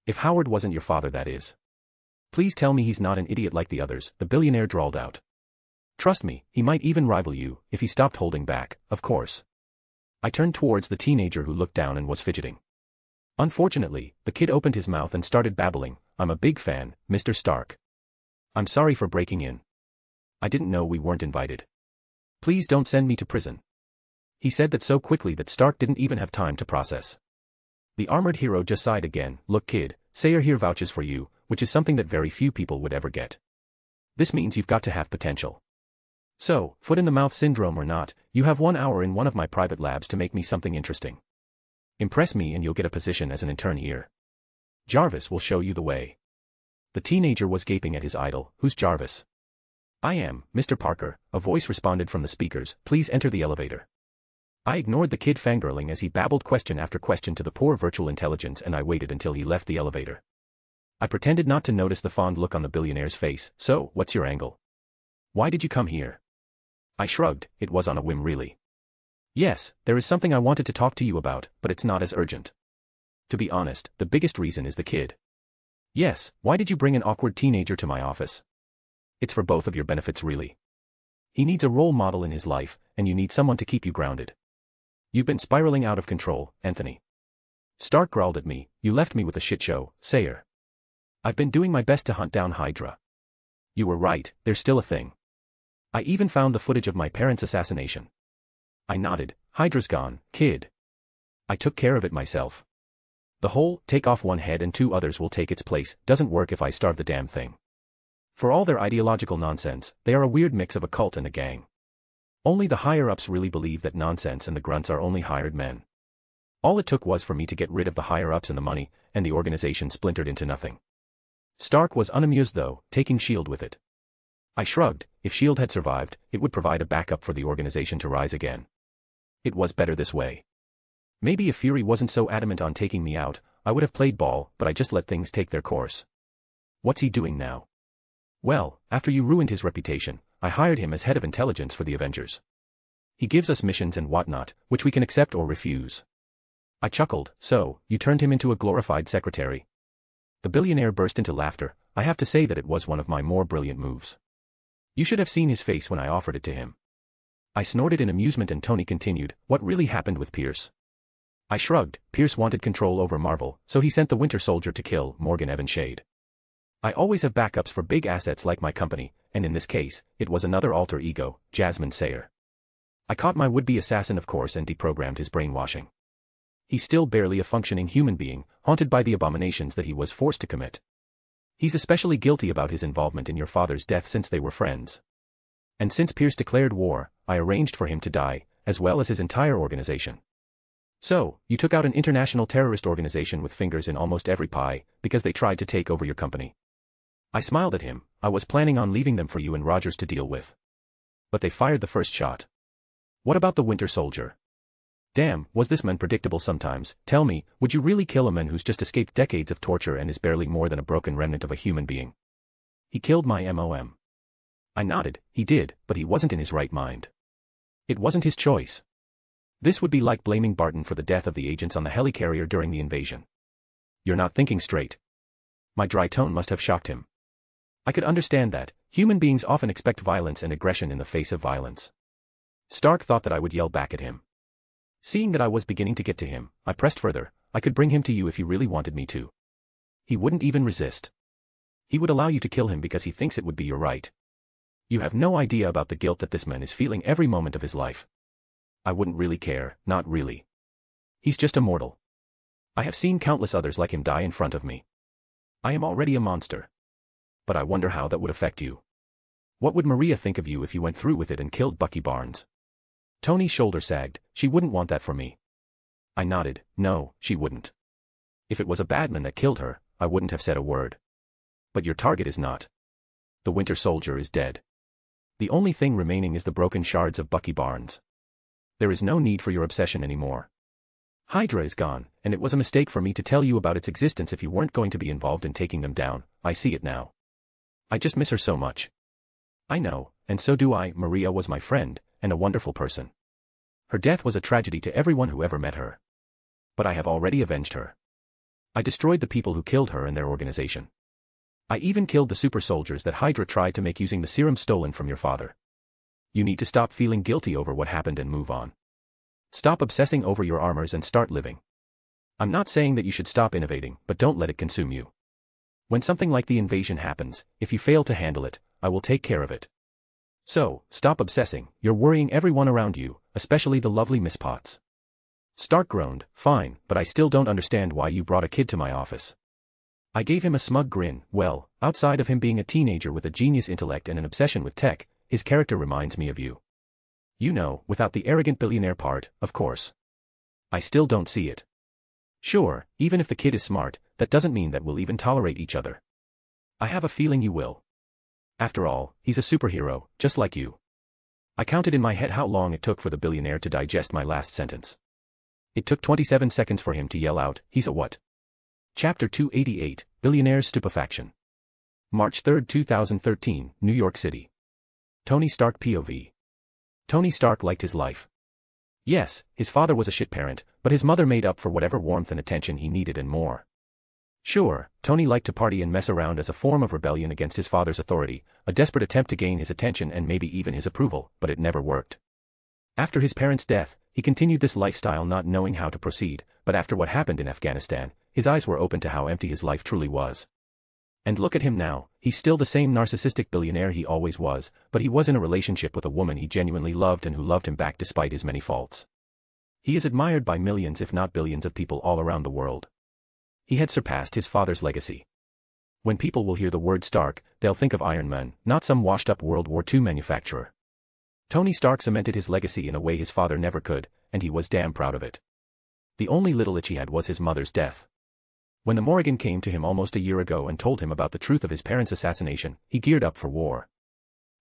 [SPEAKER 2] If Howard wasn't your father, that is. Please tell me he's not an idiot like the others," the billionaire drawled out. "Trust me, he might even rival you, if he stopped holding back, of course." I turned towards the teenager who looked down and was fidgeting. Unfortunately, the kid opened his mouth and started babbling. "I'm a big fan, Mr. Stark. I'm sorry for breaking in. I didn't know we weren't invited. Please don't send me to prison." He said that so quickly that Stark didn't even have time to process. The armored hero just sighed again. "Look kid, Sayer here vouches for you, which is something that very few people would ever get. This means you've got to have potential. So, foot-in-the-mouth syndrome or not, you have 1 hour in one of my private labs to make me something interesting. Impress me and you'll get a position as an intern here. Jarvis will show you the way." The teenager was gaping at his idol. "Who's Jarvis?" "I am, Mr. Parker," a voice responded from the speakers. "Please enter the elevator." I ignored the kid fangirling as he babbled question after question to the poor virtual intelligence, and I waited until he left the elevator. I pretended not to notice the fond look on the billionaire's face. "So, what's your angle? Why did you come here?" I shrugged. It was on a whim really. "Yes, there is something I wanted to talk to you about, but it's not as urgent. To be honest, the biggest reason is the kid." "Yes, why did you bring an awkward teenager to my office?" "It's for both of your benefits really. He needs a role model in his life, and you need someone to keep you grounded. You've been spiraling out of control, Anthony." Stark growled at me. "You left me with a shit show, Sayer. I've been doing my best to hunt down Hydra." "You were right, there's still a thing. I even found the footage of my parents' assassination." I nodded. "Hydra's gone, kid. I took care of it myself. The whole, take off one head and 2 others will take its place, doesn't work if I starve the damn thing. For all their ideological nonsense, they are a weird mix of a cult and a gang. Only the higher-ups really believe that nonsense and the grunts are only hired men. All it took was for me to get rid of the higher-ups and the money, and the organization splintered into nothing." Stark was unamused though, taking S.H.I.E.L.D. with it. I shrugged. If S.H.I.E.L.D. had survived, it would provide a backup for the organization to rise again. It was better this way. Maybe if Fury wasn't so adamant on taking me out, I would have played ball, but I just let things take their course. What's he doing now? Well, after you ruined his reputation, I hired him as head of intelligence for the Avengers. He gives us missions and whatnot, which we can accept or refuse. I chuckled. "So, you turned him into a glorified secretary?" The billionaire burst into laughter. "I have to say that it was one of my more brilliant moves. You should have seen his face when I offered it to him." I snorted in amusement and Tony continued. "What really happened with Pierce?" I shrugged. "Pierce wanted control over Marvel, so he sent the Winter Soldier to kill Morgan Evan Shade. I always have backups for big assets like my company, and in this case, it was another alter ego, Jasmine Sayer. I caught my would-be assassin of course and deprogrammed his brainwashing. He's still barely a functioning human being, haunted by the abominations that he was forced to commit. He's especially guilty about his involvement in your father's death since they were friends. And since Pierce declared war, I arranged for him to die, as well as his entire organization. So, you took out an international terrorist organization with fingers in almost every pie, because they tried to take over your company. I smiled at him. I was planning on leaving them for you and Rogers to deal with. But they fired the first shot. What about the Winter Soldier? Damn, was this man predictable sometimes? Tell me, would you really kill a man who's just escaped decades of torture and is barely more than a broken remnant of a human being? He killed my MOM. I nodded. He did, but he wasn't in his right mind. It wasn't his choice. This would be like blaming Barton for the death of the agents on the helicarrier during the invasion. You're not thinking straight. My dry tone must have shocked him. I could understand that. Human beings often expect violence and aggression in the face of violence. Stark thought that I would yell back at him. Seeing that I was beginning to get to him, I pressed further. I could bring him to you if you really wanted me to. He wouldn't even resist. He would allow you to kill him because he thinks it would be your right. You have no idea about the guilt that this man is feeling every moment of his life. I wouldn't really care, not really. He's just a mortal. I have seen countless others like him die in front of me. I am already a monster. But I wonder how that would affect you. What would Maria think of you if you went through with it and killed Bucky Barnes? Tony's shoulder sagged. She wouldn't want that for me. I nodded. No, she wouldn't. If it was a bad man that killed her, I wouldn't have said a word. But your target is not. The Winter Soldier is dead. The only thing remaining is the broken shards of Bucky Barnes. There is no need for your obsession anymore. Hydra is gone, and it was a mistake for me to tell you about its existence if you weren't going to be involved in taking them down. I see it now. I just miss her so much. I know, and so do I. Maria was my friend, and a wonderful person. Her death was a tragedy to everyone who ever met her. But I have already avenged her. I destroyed the people who killed her and their organization. I even killed the super soldiers that Hydra tried to make using the serum stolen from your father. You need to stop feeling guilty over what happened and move on. Stop obsessing over your armors and start living. I'm not saying that you should stop innovating, but don't let it consume you. When something like the invasion happens, if you fail to handle it, I will take care of it. So, stop obsessing. You're worrying everyone around you, especially the lovely Miss Potts. Stark groaned. Fine, but I still don't understand why you brought a kid to my office. I gave him a smug grin. Well, outside of him being a teenager with a genius intellect and an obsession with tech, his character reminds me of you. You know, without the arrogant billionaire part, of course. I still don't see it. Sure, even if the kid is smart, that doesn't mean that we'll even tolerate each other. I have a feeling you will. After all, he's a superhero, just like you. I counted in my head how long it took for the billionaire to digest my last sentence. It took 27 seconds for him to yell out, "He's a what?" Chapter 288, Billionaire's Stupefaction. March 3, 2013, New York City. Tony Stark POV. Tony Stark liked his life. Yes, his father was a shit parent, but his mother made up for whatever warmth and attention he needed and more. Sure, Tony liked to party and mess around as a form of rebellion against his father's authority, a desperate attempt to gain his attention and maybe even his approval, but it never worked. After his parents' death, he continued this lifestyle not knowing how to proceed, but after what happened in Afghanistan, his eyes were open to how empty his life truly was. And look at him now, he's still the same narcissistic billionaire he always was, but he was in a relationship with a woman he genuinely loved and who loved him back despite his many faults. He is admired by millions if not billions of people all around the world. He had surpassed his father's legacy. When people will hear the word Stark, they'll think of Iron Man, not some washed-up World War II manufacturer. Tony Stark cemented his legacy in a way his father never could, and he was damn proud of it. The only little itch he had was his mother's death. When the Morrigan came to him almost a year ago and told him about the truth of his parents' assassination, he geared up for war.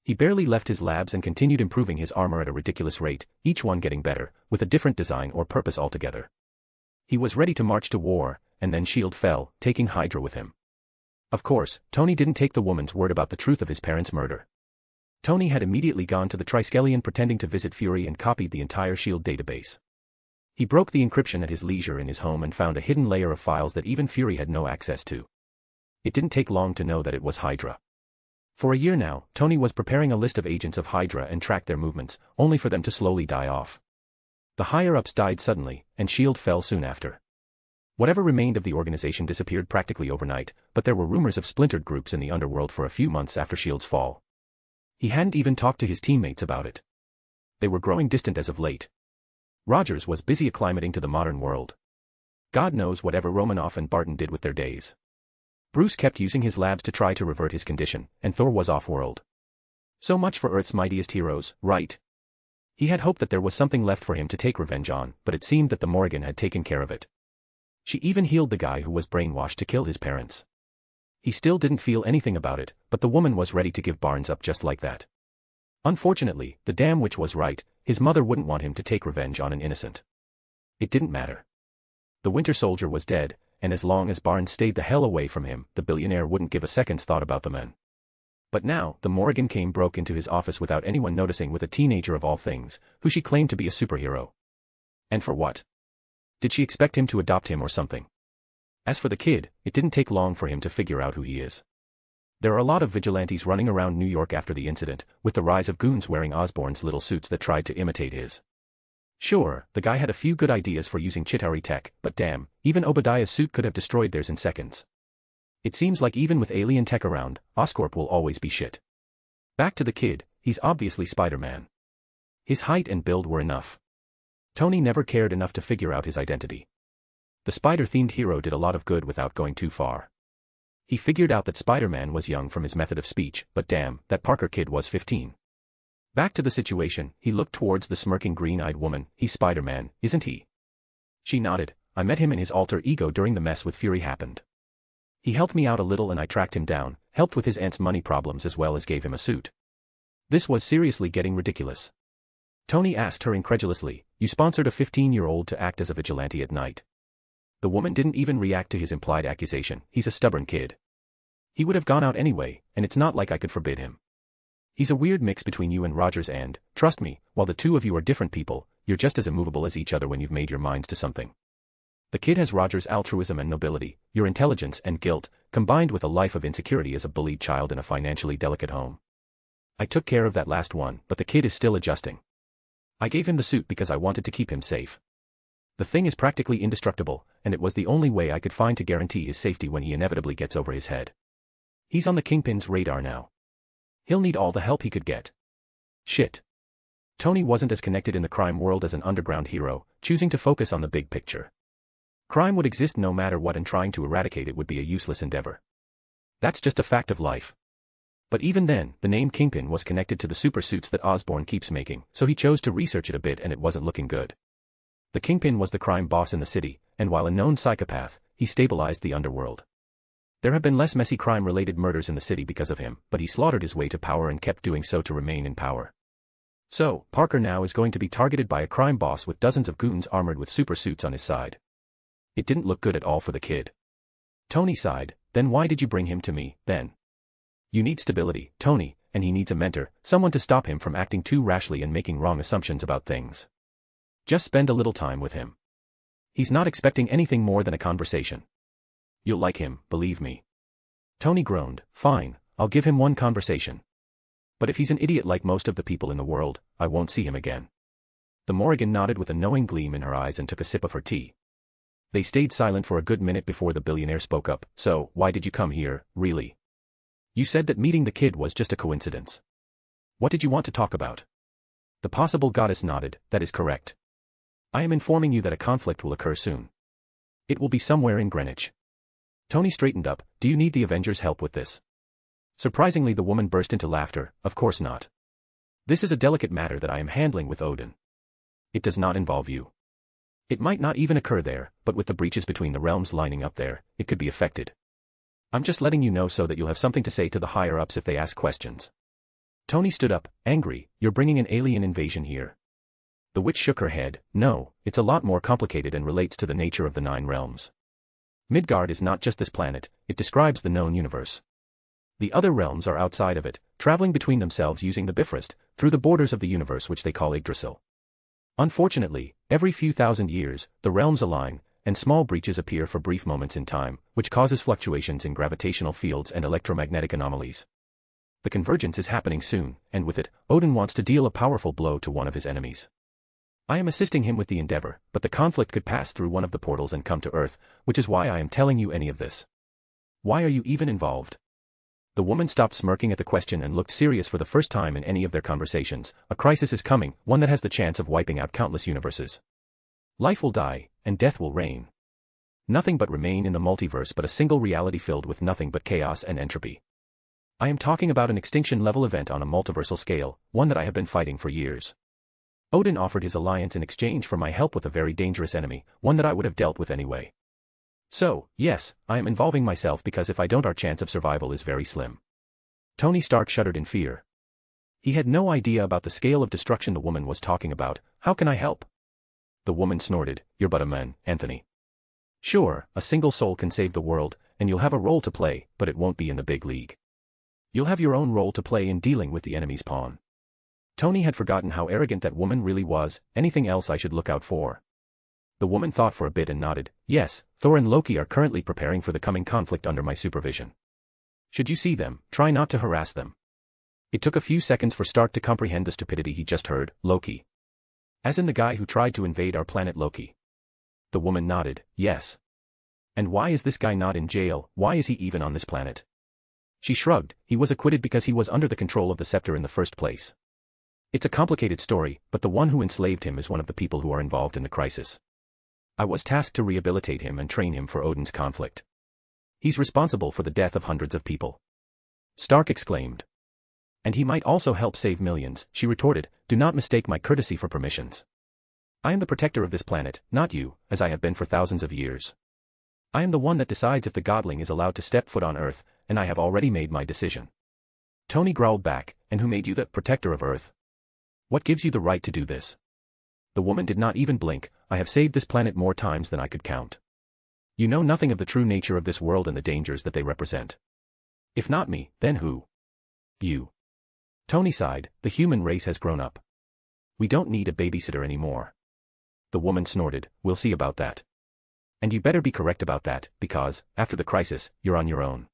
[SPEAKER 2] He barely left his labs and continued improving his armor at a ridiculous rate, each one getting better, with a different design or purpose altogether. He was ready to march to war, and then S.H.I.E.L.D. fell, taking Hydra with him. Of course, Tony didn't take the woman's word about the truth of his parents' murder. Tony had immediately gone to the Triskelion pretending to visit Fury and copied the entire S.H.I.E.L.D. database. He broke the encryption at his leisure in his home and found a hidden layer of files that even Fury had no access to. It didn't take long to know that it was Hydra. For a year now, Tony was preparing a list of agents of Hydra and tracked their movements, only for them to slowly die off. The higher-ups died suddenly, and S.H.I.E.L.D. fell soon after. Whatever remained of the organization disappeared practically overnight, but there were rumors of splintered groups in the underworld for a few months after S.H.I.E.L.D.'s fall. He hadn't even talked to his teammates about it. They were growing distant as of late. Rogers was busy acclimating to the modern world. God knows whatever Romanoff and Barton did with their days. Bruce kept using his labs to try to revert his condition, and Thor was off-world. So much for Earth's mightiest heroes, right? He had hoped that there was something left for him to take revenge on, but it seemed that the Morrigan had taken care of it. She even healed the guy who was brainwashed to kill his parents. He still didn't feel anything about it, but the woman was ready to give Barnes up just like that. Unfortunately, the damn witch was right, his mother wouldn't want him to take revenge on an innocent. It didn't matter. The Winter Soldier was dead, and as long as Barnes stayed the hell away from him, the billionaire wouldn't give a second's thought about the men. But now, the Morrigan broke into his office without anyone noticing with a teenager of all things, who she claimed to be a superhero. And for what? Did she expect him to adopt him or something? As for the kid, it didn't take long for him to figure out who he is. There are a lot of vigilantes running around New York after the incident, with the rise of goons wearing Osborn's little suits that tried to imitate his. Sure, the guy had a few good ideas for using Chitauri tech, but damn, even Obadiah's suit could have destroyed theirs in seconds. It seems like even with alien tech around, Oscorp will always be shit. Back to the kid, he's obviously Spider-Man. His height and build were enough. Tony never cared enough to figure out his identity. The spider-themed hero did a lot of good without going too far. He figured out that Spider-Man was young from his method of speech, but damn, that Parker kid was 15. Back to the situation, he looked towards the smirking green-eyed woman. He's Spider-Man, isn't he? She nodded. I met him in his alter ego during the mess with Fury happened. He helped me out a little and I tracked him down, helped with his aunt's money problems as well as gave him a suit. This was seriously getting ridiculous. Tony asked her incredulously, you sponsored a 15-year-old to act as a vigilante at night. The woman didn't even react to his implied accusation. He's a stubborn kid. He would have gone out anyway, and it's not like I could forbid him. He's a weird mix between you and Rogers and, trust me, while the two of you are different people, you're just as immovable as each other when you've made your minds to something. The kid has Rogers' altruism and nobility, your intelligence and guilt, combined with a life of insecurity as a bullied child in a financially delicate home. I took care of that last one, but the kid is still adjusting. I gave him the suit because I wanted to keep him safe. The thing is practically indestructible, and it was the only way I could find to guarantee his safety when he inevitably gets over his head. He's on the Kingpin's radar now. He'll need all the help he could get. Shit. Tony wasn't as connected in the crime world as an underground hero, choosing to focus on the big picture. Crime would exist no matter what, and trying to eradicate it would be a useless endeavor. That's just a fact of life. But even then, the name Kingpin was connected to the super suits that Osborn keeps making, so he chose to research it a bit and it wasn't looking good. The Kingpin was the crime boss in the city, and while a known psychopath, he stabilized the underworld. There have been less messy crime-related murders in the city because of him, but he slaughtered his way to power and kept doing so to remain in power. So, Parker now is going to be targeted by a crime boss with dozens of goons armored with super suits on his side. It didn't look good at all for the kid. Tony sighed. Then why did you bring him to me, then? You need stability, Tony, and he needs a mentor, someone to stop him from acting too rashly and making wrong assumptions about things. Just spend a little time with him. He's not expecting anything more than a conversation. You'll like him, believe me. Tony groaned. Fine, I'll give him one conversation. But if he's an idiot like most of the people in the world, I won't see him again. The Morrigan nodded with a knowing gleam in her eyes and took a sip of her tea. They stayed silent for a good minute before the billionaire spoke up. So, why did you come here, really? You said that meeting the kid was just a coincidence. What did you want to talk about? The possible goddess nodded. That is correct. I am informing you that a conflict will occur soon. It will be somewhere in Greenwich. Tony straightened up. Do you need the Avengers' help with this? Surprisingly, the woman burst into laughter. Of course not. This is a delicate matter that I am handling with Odin. It does not involve you. It might not even occur there, but with the breaches between the realms lining up there, it could be affected. I'm just letting you know so that you'll have something to say to the higher-ups if they ask questions. Tony stood up, angry. You're bringing an alien invasion here. The witch shook her head. No, it's a lot more complicated and relates to the nature of the 9 realms. Midgard is not just this planet, it describes the known universe. The other realms are outside of it, traveling between themselves using the Bifrost, through the borders of the universe which they call Yggdrasil. Unfortunately, every few thousand years, the realms align, and small breaches appear for brief moments in time, which causes fluctuations in gravitational fields and electromagnetic anomalies. The convergence is happening soon, and with it, Odin wants to deal a powerful blow to one of his enemies. I am assisting him with the endeavor, but the conflict could pass through one of the portals and come to Earth, which is why I am telling you any of this. Why are you even involved? The woman stopped smirking at the question and looked serious for the first time in any of their conversations. A crisis is coming, one that has the chance of wiping out countless universes. Life will die, and death will reign. Nothing but remain in the multiverse but a single reality filled with nothing but chaos and entropy. I am talking about an extinction-level event on a multiversal scale, one that I have been fighting for years. Odin offered his alliance in exchange for my help with a very dangerous enemy, one that I would have dealt with anyway. So, yes, I am involving myself because if I don't our chance of survival is very slim. Tony Stark shuddered in fear. He had no idea about the scale of destruction the woman was talking about. How can I help? The woman snorted, you're but a man, Anthony. Sure, a single soul can save the world, and you'll have a role to play, but it won't be in the big league. You'll have your own role to play in dealing with the enemy's pawn. Tony had forgotten how arrogant that woman really was. Anything else I should look out for? The woman thought for a bit and nodded. Yes, Thor and Loki are currently preparing for the coming conflict under my supervision. Should you see them, try not to harass them. It took a few seconds for Stark to comprehend the stupidity he just heard. Loki. As in the guy who tried to invade our planet Loki. The woman nodded. Yes. And why is this guy not in jail? Why is he even on this planet? She shrugged. He was acquitted because he was under the control of the scepter in the first place. It's a complicated story, but the one who enslaved him is one of the people who are involved in the crisis. I was tasked to rehabilitate him and train him for Odin's conflict. He's responsible for the death of hundreds of people. Stark exclaimed. And he might also help save millions, she retorted. Do not mistake my courtesy for permissions. I am the protector of this planet, not you, as I have been for thousands of years. I am the one that decides if the godling is allowed to step foot on Earth, and I have already made my decision. Tony growled back, and who made you the protector of Earth? What gives you the right to do this? The woman did not even blink. I have saved this planet more times than I could count. You know nothing of the true nature of this world and the dangers that they represent. If not me, then who? You. Tony sighed. The human race has grown up. We don't need a babysitter anymore. The woman snorted. We'll see about that. And you better be correct about that, because, after the crisis, you're on your own.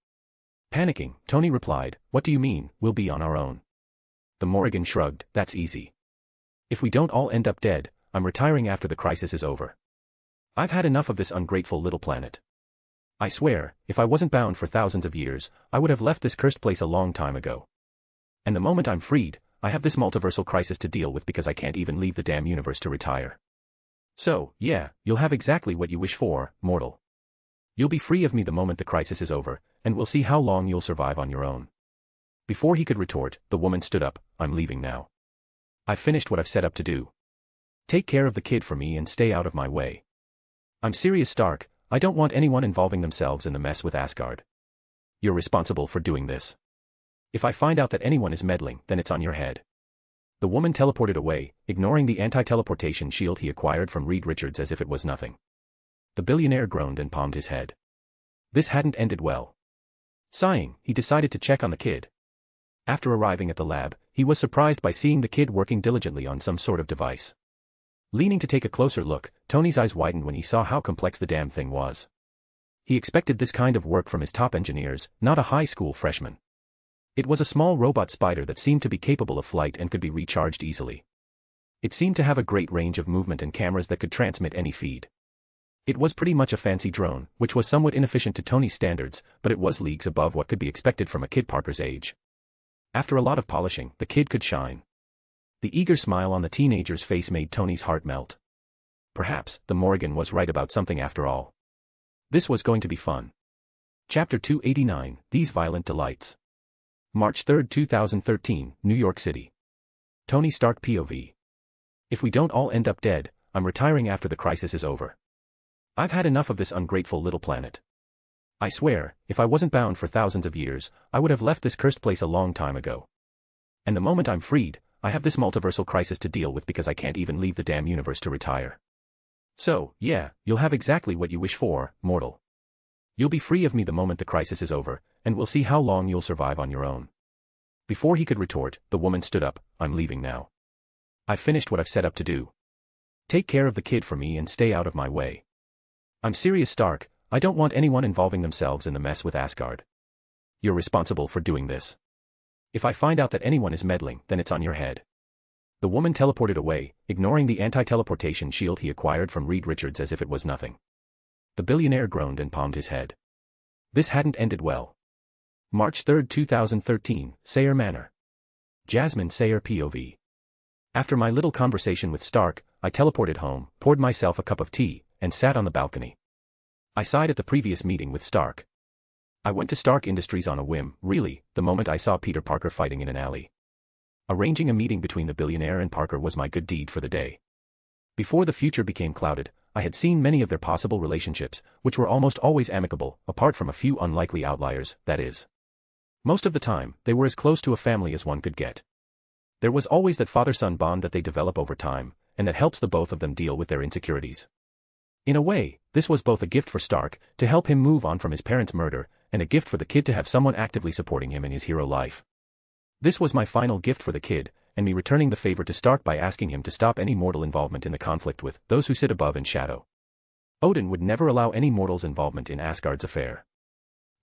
[SPEAKER 2] Panicking, Tony replied, what do you mean, we'll be on our own? The Morrigan shrugged. That's easy. If we don't all end up dead, I'm retiring after the crisis is over. I've had enough of this ungrateful little planet. I swear, if I wasn't bound for thousands of years, I would have left this cursed place a long time ago. And the moment I'm freed, I have this multiversal crisis to deal with because I can't even leave the damn universe to retire. So, yeah, you'll have exactly what you wish for, mortal. You'll be free of me the moment the crisis is over, and we'll see how long you'll survive on your own. Before he could retort, the woman stood up. I'm leaving now. I've finished what I've set up to do. Take care of the kid for me and stay out of my way. I'm serious, Stark. I don't want anyone involving themselves in the mess with Asgard. You're responsible for doing this. If I find out that anyone is meddling, then it's on your head. The woman teleported away, ignoring the anti-teleportation shield he acquired from Reed Richards as if it was nothing. The billionaire groaned and palmed his head. This hadn't ended well. Sighing, he decided to check on the kid. After arriving at the lab, he was surprised by seeing the kid working diligently on some sort of device. Leaning to take a closer look, Tony's eyes widened when he saw how complex the damn thing was. He expected this kind of work from his top engineers, not a high school freshman. It was a small robot spider that seemed to be capable of flight and could be recharged easily. It seemed to have a great range of movement and cameras that could transmit any feed. It was pretty much a fancy drone, which was somewhat inefficient to Tony's standards, but it was leagues above what could be expected from a kid Parker's age. After a lot of polishing, the kid could shine. The eager smile on the teenager's face made Tony's heart melt. Perhaps, the Morrigan was right about something after all. This was going to be fun. Chapter 289, These Violent Delights. March 3, 2013, New York City. Tony Stark POV. If we don't all end up dead, I'm retiring after the crisis is over. I've had enough of this ungrateful little planet. I swear, if I wasn't bound for thousands of years, I would have left this cursed place a long time ago. And the moment I'm freed, I have this multiversal crisis to deal with because I can't even leave the damn universe to retire. So, yeah, you'll have exactly what you wish for, mortal. You'll be free of me the moment the crisis is over, and we'll see how long you'll survive on your own. Before he could retort, the woman stood up. I'm leaving now. I've finished what I've set up to do. Take care of the kid for me and stay out of my way. I'm serious, Stark. I don't want anyone involving themselves in the mess with Asgard. You're responsible for doing this. If I find out that anyone is meddling, then it's on your head. The woman teleported away, ignoring the anti-teleportation shield he acquired from Reed Richards as if it was nothing. The billionaire groaned and palmed his head. This hadn't ended well. March 3, 2013, Sayre Manor. Jasmine Sayre POV. After my little conversation with Stark, I teleported home, poured myself a cup of tea, and sat on the balcony. I sighed at the previous meeting with Stark. I went to Stark Industries on a whim, really, the moment I saw Peter Parker fighting in an alley. Arranging a meeting between the billionaire and Parker was my good deed for the day. Before the future became clouded, I had seen many of their possible relationships, which were almost always amicable, apart from a few unlikely outliers, that is. Most of the time, they were as close to a family as one could get. There was always that father-son bond that they develop over time, and that helps the both of them deal with their insecurities. In a way, this was both a gift for Stark, to help him move on from his parents' murder, and a gift for the kid to have someone actively supporting him in his hero life. This was my final gift for the kid, and me returning the favor to Stark by asking him to stop any mortal involvement in the conflict with those who sit above in shadow. Odin would never allow any mortal's involvement in Asgard's affair.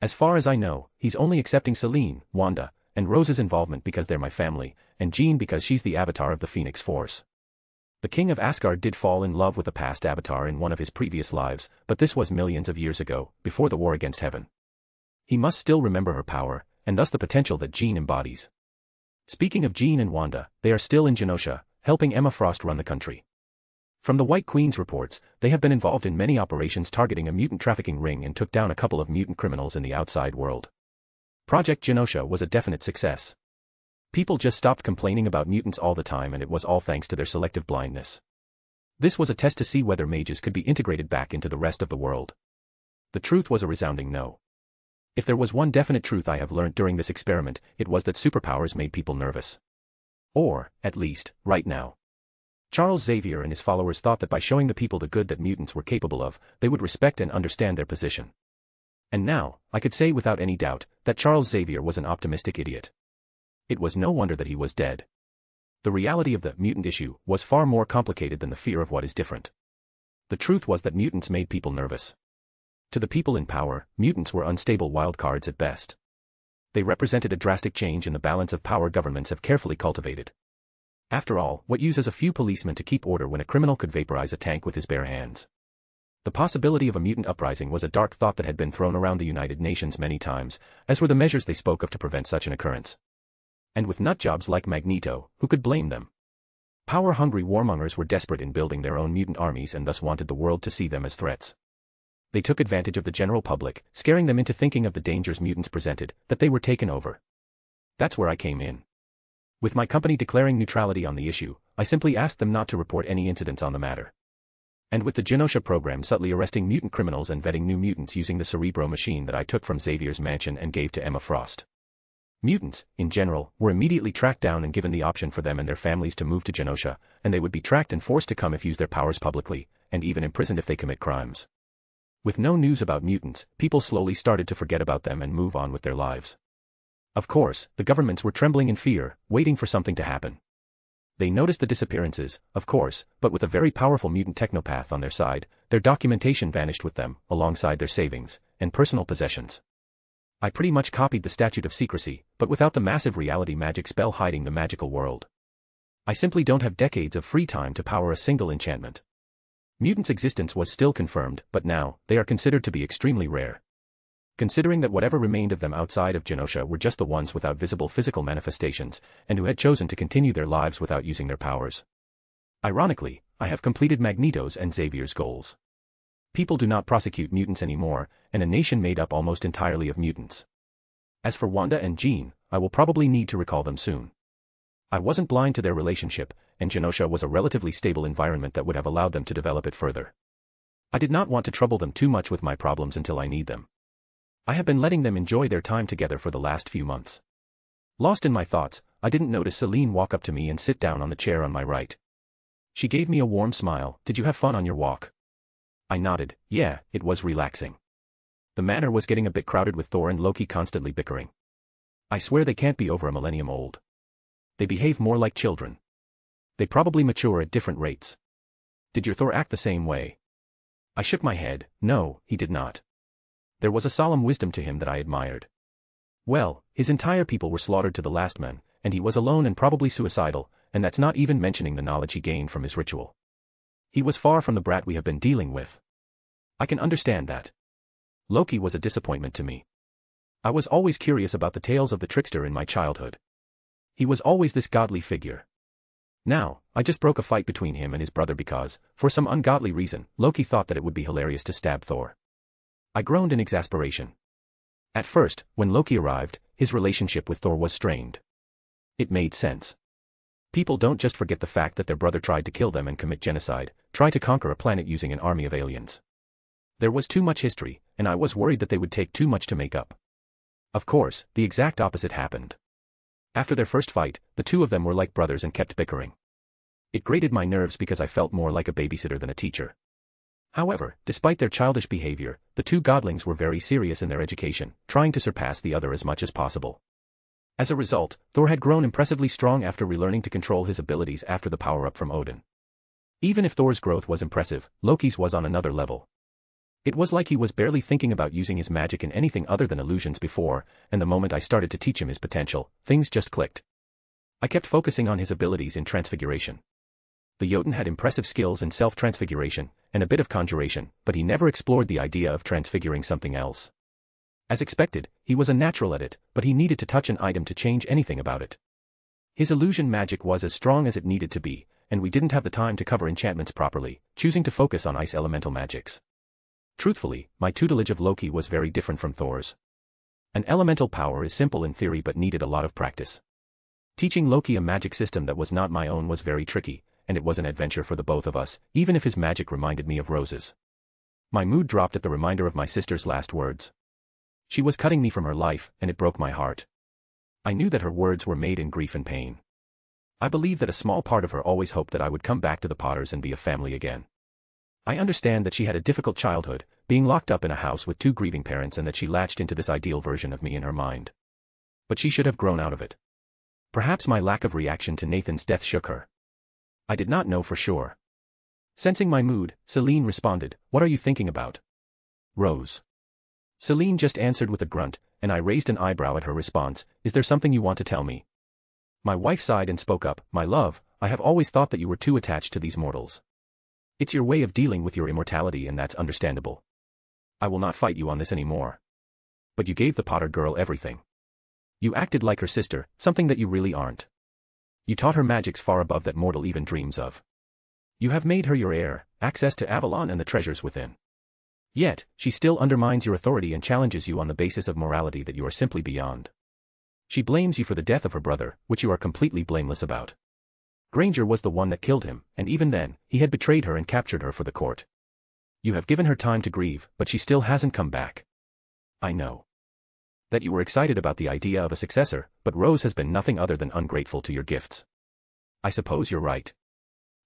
[SPEAKER 2] As far as I know, he's only accepting Selene, Wanda, and Rose's involvement because they're my family, and Jean because she's the avatar of the Phoenix Force. The king of Asgard did fall in love with a past avatar in one of his previous lives, but this was millions of years ago, before the war against heaven. He must still remember her power, and thus the potential that Jean embodies. Speaking of Jean and Wanda, they are still in Genosha, helping Emma Frost run the country. From the White Queen's reports, they have been involved in many operations targeting a mutant trafficking ring and took down a couple of mutant criminals in the outside world. Project Genosha was a definite success. People just stopped complaining about mutants all the time, and it was all thanks to their selective blindness. This was a test to see whether mages could be integrated back into the rest of the world. The truth was a resounding no. If there was one definite truth I have learned during this experiment, it was that superpowers made people nervous. Or, at least, right now. Charles Xavier and his followers thought that by showing the people the good that mutants were capable of, they would respect and understand their position. And now, I could say without any doubt, that Charles Xavier was an optimistic idiot. It was no wonder that he was dead. The reality of the mutant issue was far more complicated than the fear of what is different. The truth was that mutants made people nervous. To the people in power, mutants were unstable wildcards at best. They represented a drastic change in the balance of power governments have carefully cultivated. After all, what use has a few policemen to keep order when a criminal could vaporize a tank with his bare hands? The possibility of a mutant uprising was a dark thought that had been thrown around the United Nations many times, as were the measures they spoke of to prevent such an occurrence. And with nutjobs like Magneto, who could blame them? Power-hungry warmongers were desperate in building their own mutant armies and thus wanted the world to see them as threats. They took advantage of the general public, scaring them into thinking of the dangers mutants presented, that they were taken over. That's where I came in. With my company declaring neutrality on the issue, I simply asked them not to report any incidents on the matter. And with the Genosha program subtly arresting mutant criminals and vetting new mutants using the Cerebro machine that I took from Xavier's mansion and gave to Emma Frost. Mutants, in general, were immediately tracked down and given the option for them and their families to move to Genosha, and they would be tracked and forced to come if use their powers publicly, and even imprisoned if they commit crimes. With no news about mutants, people slowly started to forget about them and move on with their lives. Of course, the governments were trembling in fear, waiting for something to happen. They noticed the disappearances, of course, but with a very powerful mutant technopath on their side, their documentation vanished with them, alongside their savings and personal possessions. I pretty much copied the statute of secrecy, but without the massive reality magic spell hiding the magical world. I simply don't have decades of free time to power a single enchantment. Mutants' existence was still confirmed, but now, they are considered to be extremely rare. Considering that whatever remained of them outside of Genosha were just the ones without visible physical manifestations, and who had chosen to continue their lives without using their powers. Ironically, I have completed Magneto's and Xavier's goals. People do not prosecute mutants anymore, and a nation made up almost entirely of mutants. As for Wanda and Jean, I will probably need to recall them soon. I wasn't blind to their relationship, and Genosha was a relatively stable environment that would have allowed them to develop it further. I did not want to trouble them too much with my problems until I need them. I have been letting them enjoy their time together for the last few months. Lost in my thoughts, I didn't notice Selene walk up to me and sit down on the chair on my right. She gave me a warm smile. "Did you have fun on your walk?" I nodded. Yeah, it was relaxing. The manor was getting a bit crowded with Thor and Loki constantly bickering. I swear they can't be over a millennium old. They behave more like children. They probably mature at different rates. Did your Thor act the same way? I shook my head. No, he did not. There was a solemn wisdom to him that I admired. Well, his entire people were slaughtered to the last man, and he was alone and probably suicidal, and that's not even mentioning the knowledge he gained from his ritual. He was far from the brat we have been dealing with. I can understand that. Loki was a disappointment to me. I was always curious about the tales of the trickster in my childhood. He was always this godly figure. Now, I just broke a fight between him and his brother because, for some ungodly reason, Loki thought that it would be hilarious to stab Thor. I groaned in exasperation. At first, when Loki arrived, his relationship with Thor was strained. It made sense. People don't just forget the fact that their brother tried to kill them and commit genocide, try to conquer a planet using an army of aliens. There was too much history, and I was worried that they would take too much to make up. Of course, the exact opposite happened. After their first fight, the two of them were like brothers and kept bickering. It grated my nerves because I felt more like a babysitter than a teacher. However, despite their childish behavior, the two godlings were very serious in their education, trying to surpass the other as much as possible. As a result, Thor had grown impressively strong after relearning to control his abilities after the power-up from Odin. Even if Thor's growth was impressive, Loki's was on another level. It was like he was barely thinking about using his magic in anything other than illusions before, and the moment I started to teach him his potential, things just clicked. I kept focusing on his abilities in transfiguration. The Jotun had impressive skills in self-transfiguration, and a bit of conjuration, but he never explored the idea of transfiguring something else. As expected, he was a natural at it, but he needed to touch an item to change anything about it. His illusion magic was as strong as it needed to be, and we didn't have the time to cover enchantments properly, choosing to focus on ice elemental magics. Truthfully, my tutelage of Loki was very different from Thor's. An elemental power is simple in theory but needed a lot of practice. Teaching Loki a magic system that was not my own was very tricky, and it was an adventure for the both of us, even if his magic reminded me of roses. My mood dropped at the reminder of my sister's last words. She was cutting me from her life, and it broke my heart. I knew that her words were made in grief and pain. I believe that a small part of her always hoped that I would come back to the Potters and be a family again. I understand that she had a difficult childhood, being locked up in a house with two grieving parents, and that she latched into this ideal version of me in her mind. But she should have grown out of it. Perhaps my lack of reaction to Nathan's death shook her. I did not know for sure. Sensing my mood, Celine responded, "What are you thinking about?" Rose. Celine just answered with a grunt, and I raised an eyebrow at her response. "Is there something you want to tell me?" My wife sighed and spoke up, "My love, I have always thought that you were too attached to these mortals. It's your way of dealing with your immortality, and that's understandable. I will not fight you on this anymore. But you gave the Potter girl everything. You acted like her sister, something that you really aren't. You taught her magics far above that mortal even dreams of. You have made her your heir, access to Avalon and the treasures within. Yet, she still undermines your authority and challenges you on the basis of morality that you are simply beyond. She blames you for the death of her brother, which you are completely blameless about. Granger was the one that killed him, and even then, he had betrayed her and captured her for the court. You have given her time to grieve, but she still hasn't come back. I know that you were excited about the idea of a successor, but Rose has been nothing other than ungrateful to your gifts. I suppose you're right.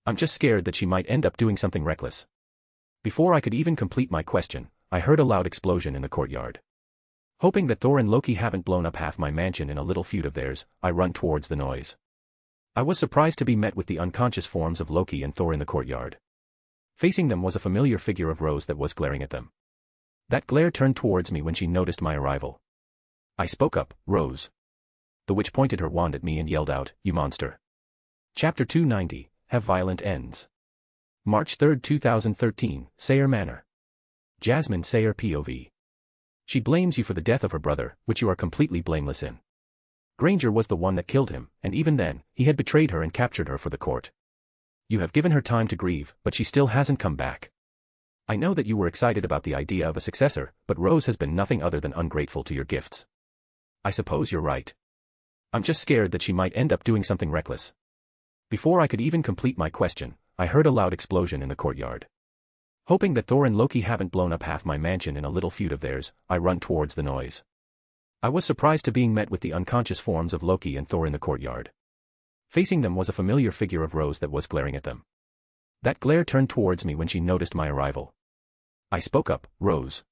[SPEAKER 2] I'm just scared that she might end up doing something reckless." Before I could even complete my question, I heard a loud explosion in the courtyard. Hoping that Thor and Loki haven't blown up half my mansion in a little feud of theirs, I run towards the noise. I was surprised to be met with the unconscious forms of Loki and Thor in the courtyard. Facing them was a familiar figure of Rose that was glaring at them. That glare turned towards me when she noticed my arrival. I spoke up, "Rose." The witch pointed her wand at me and yelled out, "You monster." Chapter 290, Have Violent Ends. March 3, 2013, Sayre Manor. Jasmine Sayre POV. She blames you for the death of her brother, which you are completely blameless in. Granger was the one that killed him, and even then, he had betrayed her and captured her for the court. You have given her time to grieve, but she still hasn't come back. I know that you were excited about the idea of a successor, but Rose has been nothing other than ungrateful to your gifts. I suppose you're right. I'm just scared that she might end up doing something reckless. Before I could even complete my question, I heard a loud explosion in the courtyard. Hoping that Thor and Loki haven't blown up half my mansion in a little feud of theirs, I run towards the noise. I was surprised to being met with the unconscious forms of Loki and Thor in the courtyard. Facing them was a familiar figure of Rose that was glaring at them. That glare turned towards me when she noticed my arrival. I spoke up, "Rose."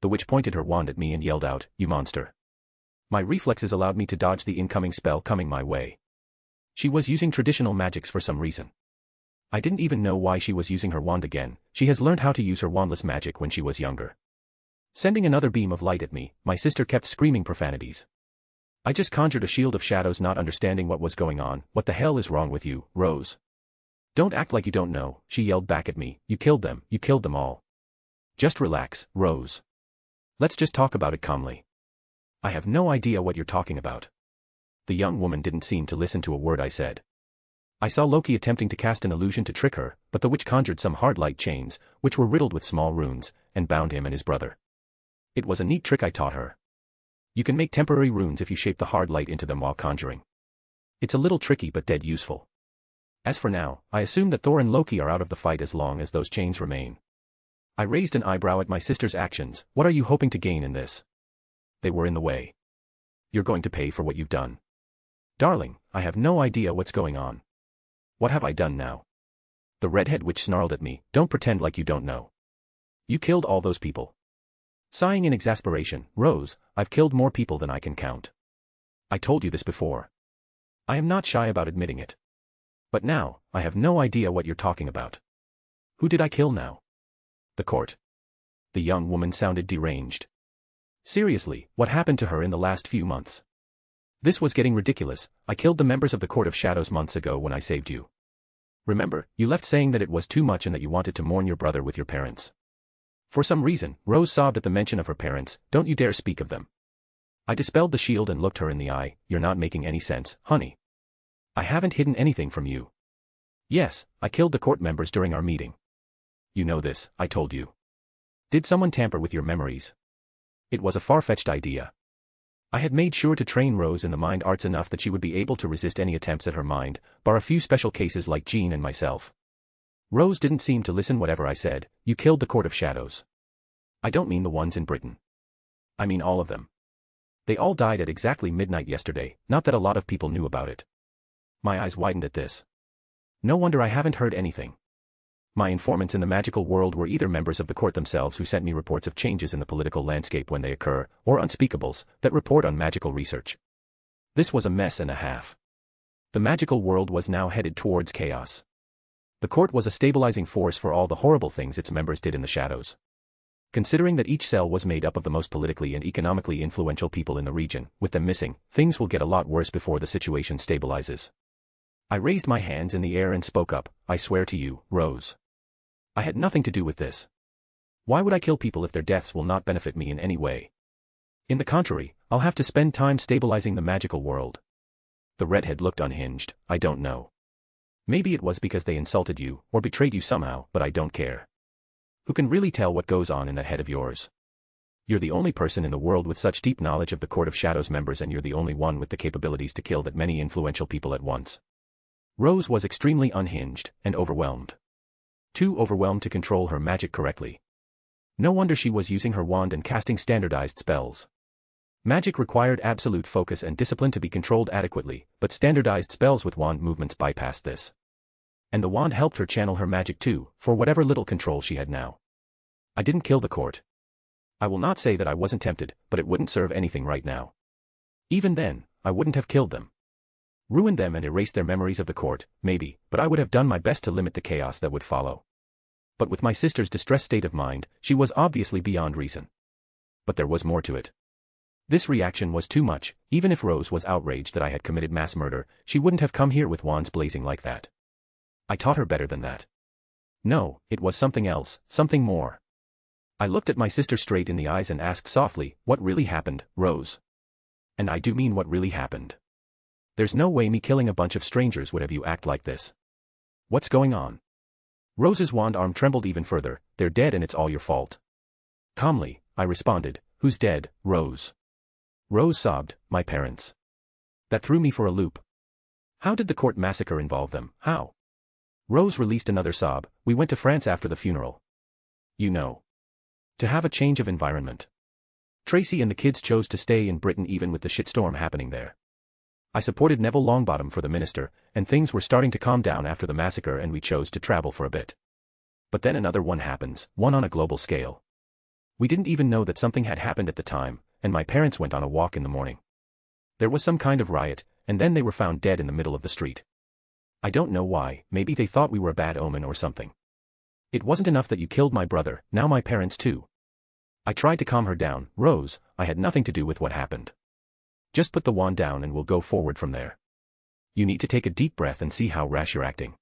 [SPEAKER 2] The witch pointed her wand at me and yelled out, "You monster." My reflexes allowed me to dodge the incoming spell coming my way. She was using traditional magics for some reason. I didn't even know why she was using her wand again. She has learned how to use her wandless magic when she was younger. Sending another beam of light at me, my sister kept screaming profanities. I just conjured a shield of shadows, not understanding what was going on. "What the hell is wrong with you, Rose? Don't act like you don't know," she yelled back at me. "You killed them all. Just relax, Rose. Let's just talk about it calmly." "I have no idea what you're talking about." The young woman didn't seem to listen to a word I said. I saw Loki attempting to cast an illusion to trick her, but the witch conjured some hard light chains, which were riddled with small runes, and bound him and his brother. It was a neat trick I taught her. You can make temporary runes if you shape the hard light into them while conjuring. It's a little tricky but dead useful. As for now, I assume that Thor and Loki are out of the fight as long as those chains remain. I raised an eyebrow at my sister's actions. What are you hoping to gain in this? They were in the way. You're going to pay for what you've done. Darling, I have no idea what's going on. What have I done now? The redhead witch snarled at me. Don't pretend like you don't know. You killed all those people. Sighing in exasperation, Rose, I've killed more people than I can count. I told you this before. I am not shy about admitting it. But now, I have no idea what you're talking about. Who did I kill now? The court. The young woman sounded deranged. Seriously, what happened to her in the last few months? This was getting ridiculous. I killed the members of the Court of Shadows months ago when I saved you. Remember, you left saying that it was too much and that you wanted to mourn your brother with your parents. For some reason, Rose sobbed at the mention of her parents. Don't you dare speak of them. I dispelled the shield and looked her in the eye. You're not making any sense, honey. I haven't hidden anything from you. Yes, I killed the court members during our meeting. You know this, I told you. Did someone tamper with your memories? It was a far-fetched idea. I had made sure to train Rose in the mind arts enough that she would be able to resist any attempts at her mind, bar a few special cases like Jean and myself. Rose didn't seem to listen whatever I said. You killed the Court of Shadows. I don't mean the ones in Britain. I mean all of them. They all died at exactly midnight yesterday, not that a lot of people knew about it. My eyes widened at this. No wonder I haven't heard anything. My informants in the magical world were either members of the court themselves who sent me reports of changes in the political landscape when they occur, or unspeakables, that report on magical research. This was a mess and a half. The magical world was now headed towards chaos. The court was a stabilizing force for all the horrible things its members did in the shadows. Considering that each cell was made up of the most politically and economically influential people in the region, with them missing, things will get a lot worse before the situation stabilizes. I raised my hands in the air and spoke up. I swear to you, Rose. I had nothing to do with this. Why would I kill people if their deaths will not benefit me in any way? In the contrary, I'll have to spend time stabilizing the magical world. The redhead looked unhinged. I don't know. Maybe it was because they insulted you, or betrayed you somehow, but I don't care. Who can really tell what goes on in that head of yours? You're the only person in the world with such deep knowledge of the Court of Shadows members, and you're the only one with the capabilities to kill that many influential people at once. Rose was extremely unhinged, and overwhelmed. Too overwhelmed to control her magic correctly. No wonder she was using her wand and casting standardized spells. Magic required absolute focus and discipline to be controlled adequately, but standardized spells with wand movements bypassed this. And the wand helped her channel her magic too, for whatever little control she had now. I didn't kill the court. I will not say that I wasn't tempted, but it wouldn't serve anything right now. Even then, I wouldn't have killed them. Ruined them and erased their memories of the court, maybe, but I would have done my best to limit the chaos that would follow. But with my sister's distressed state of mind, she was obviously beyond reason. But there was more to it. This reaction was too much. Even if Rose was outraged that I had committed mass murder, she wouldn't have come here with wands blazing like that. I taught her better than that. No, it was something else, something more. I looked at my sister straight in the eyes and asked softly, what really happened, Rose? And I do mean what really happened. There's no way me killing a bunch of strangers would have you act like this. What's going on? Rose's wand arm trembled even further. They're dead and it's all your fault. Calmly, I responded. Who's dead, Rose? Rose sobbed, my parents. That threw me for a loop. How did the court massacre involve them? How? Rose released another sob. We went to France after the funeral. You know. To have a change of environment. Tracy and the kids chose to stay in Britain even with the shitstorm happening there. I supported Neville Longbottom for the minister, and things were starting to calm down after the massacre and we chose to travel for a bit. But then another one happens, one on a global scale. We didn't even know that something had happened at the time, and my parents went on a walk in the morning. There was some kind of riot, and then they were found dead in the middle of the street. I don't know why, maybe they thought we were a bad omen or something. It wasn't enough that you killed my brother, now my parents too. I tried to calm her down. Rose, I had nothing to do with what happened. Just put the wand down and we'll go forward from there. You need to take a deep breath and see how rash you're acting.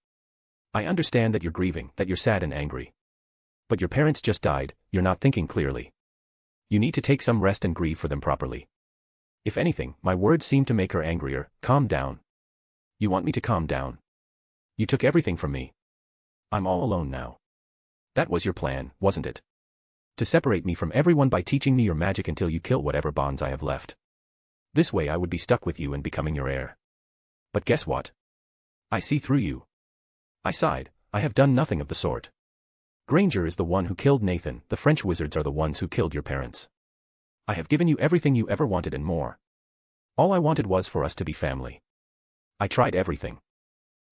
[SPEAKER 2] I understand that you're grieving, that you're sad and angry. But your parents just died, you're not thinking clearly. You need to take some rest and grieve for them properly. If anything, my words seem to make her angrier. Calm down. You want me to calm down? You took everything from me. I'm all alone now. That was your plan, wasn't it? To separate me from everyone by teaching me your magic until you kill whatever bonds I have left. This way I would be stuck with you and becoming your heir. But guess what? I see through you. I sighed. I have done nothing of the sort. Granger is the one who killed Nathan. The French wizards are the ones who killed your parents. I have given you everything you ever wanted and more. All I wanted was for us to be family. I tried everything.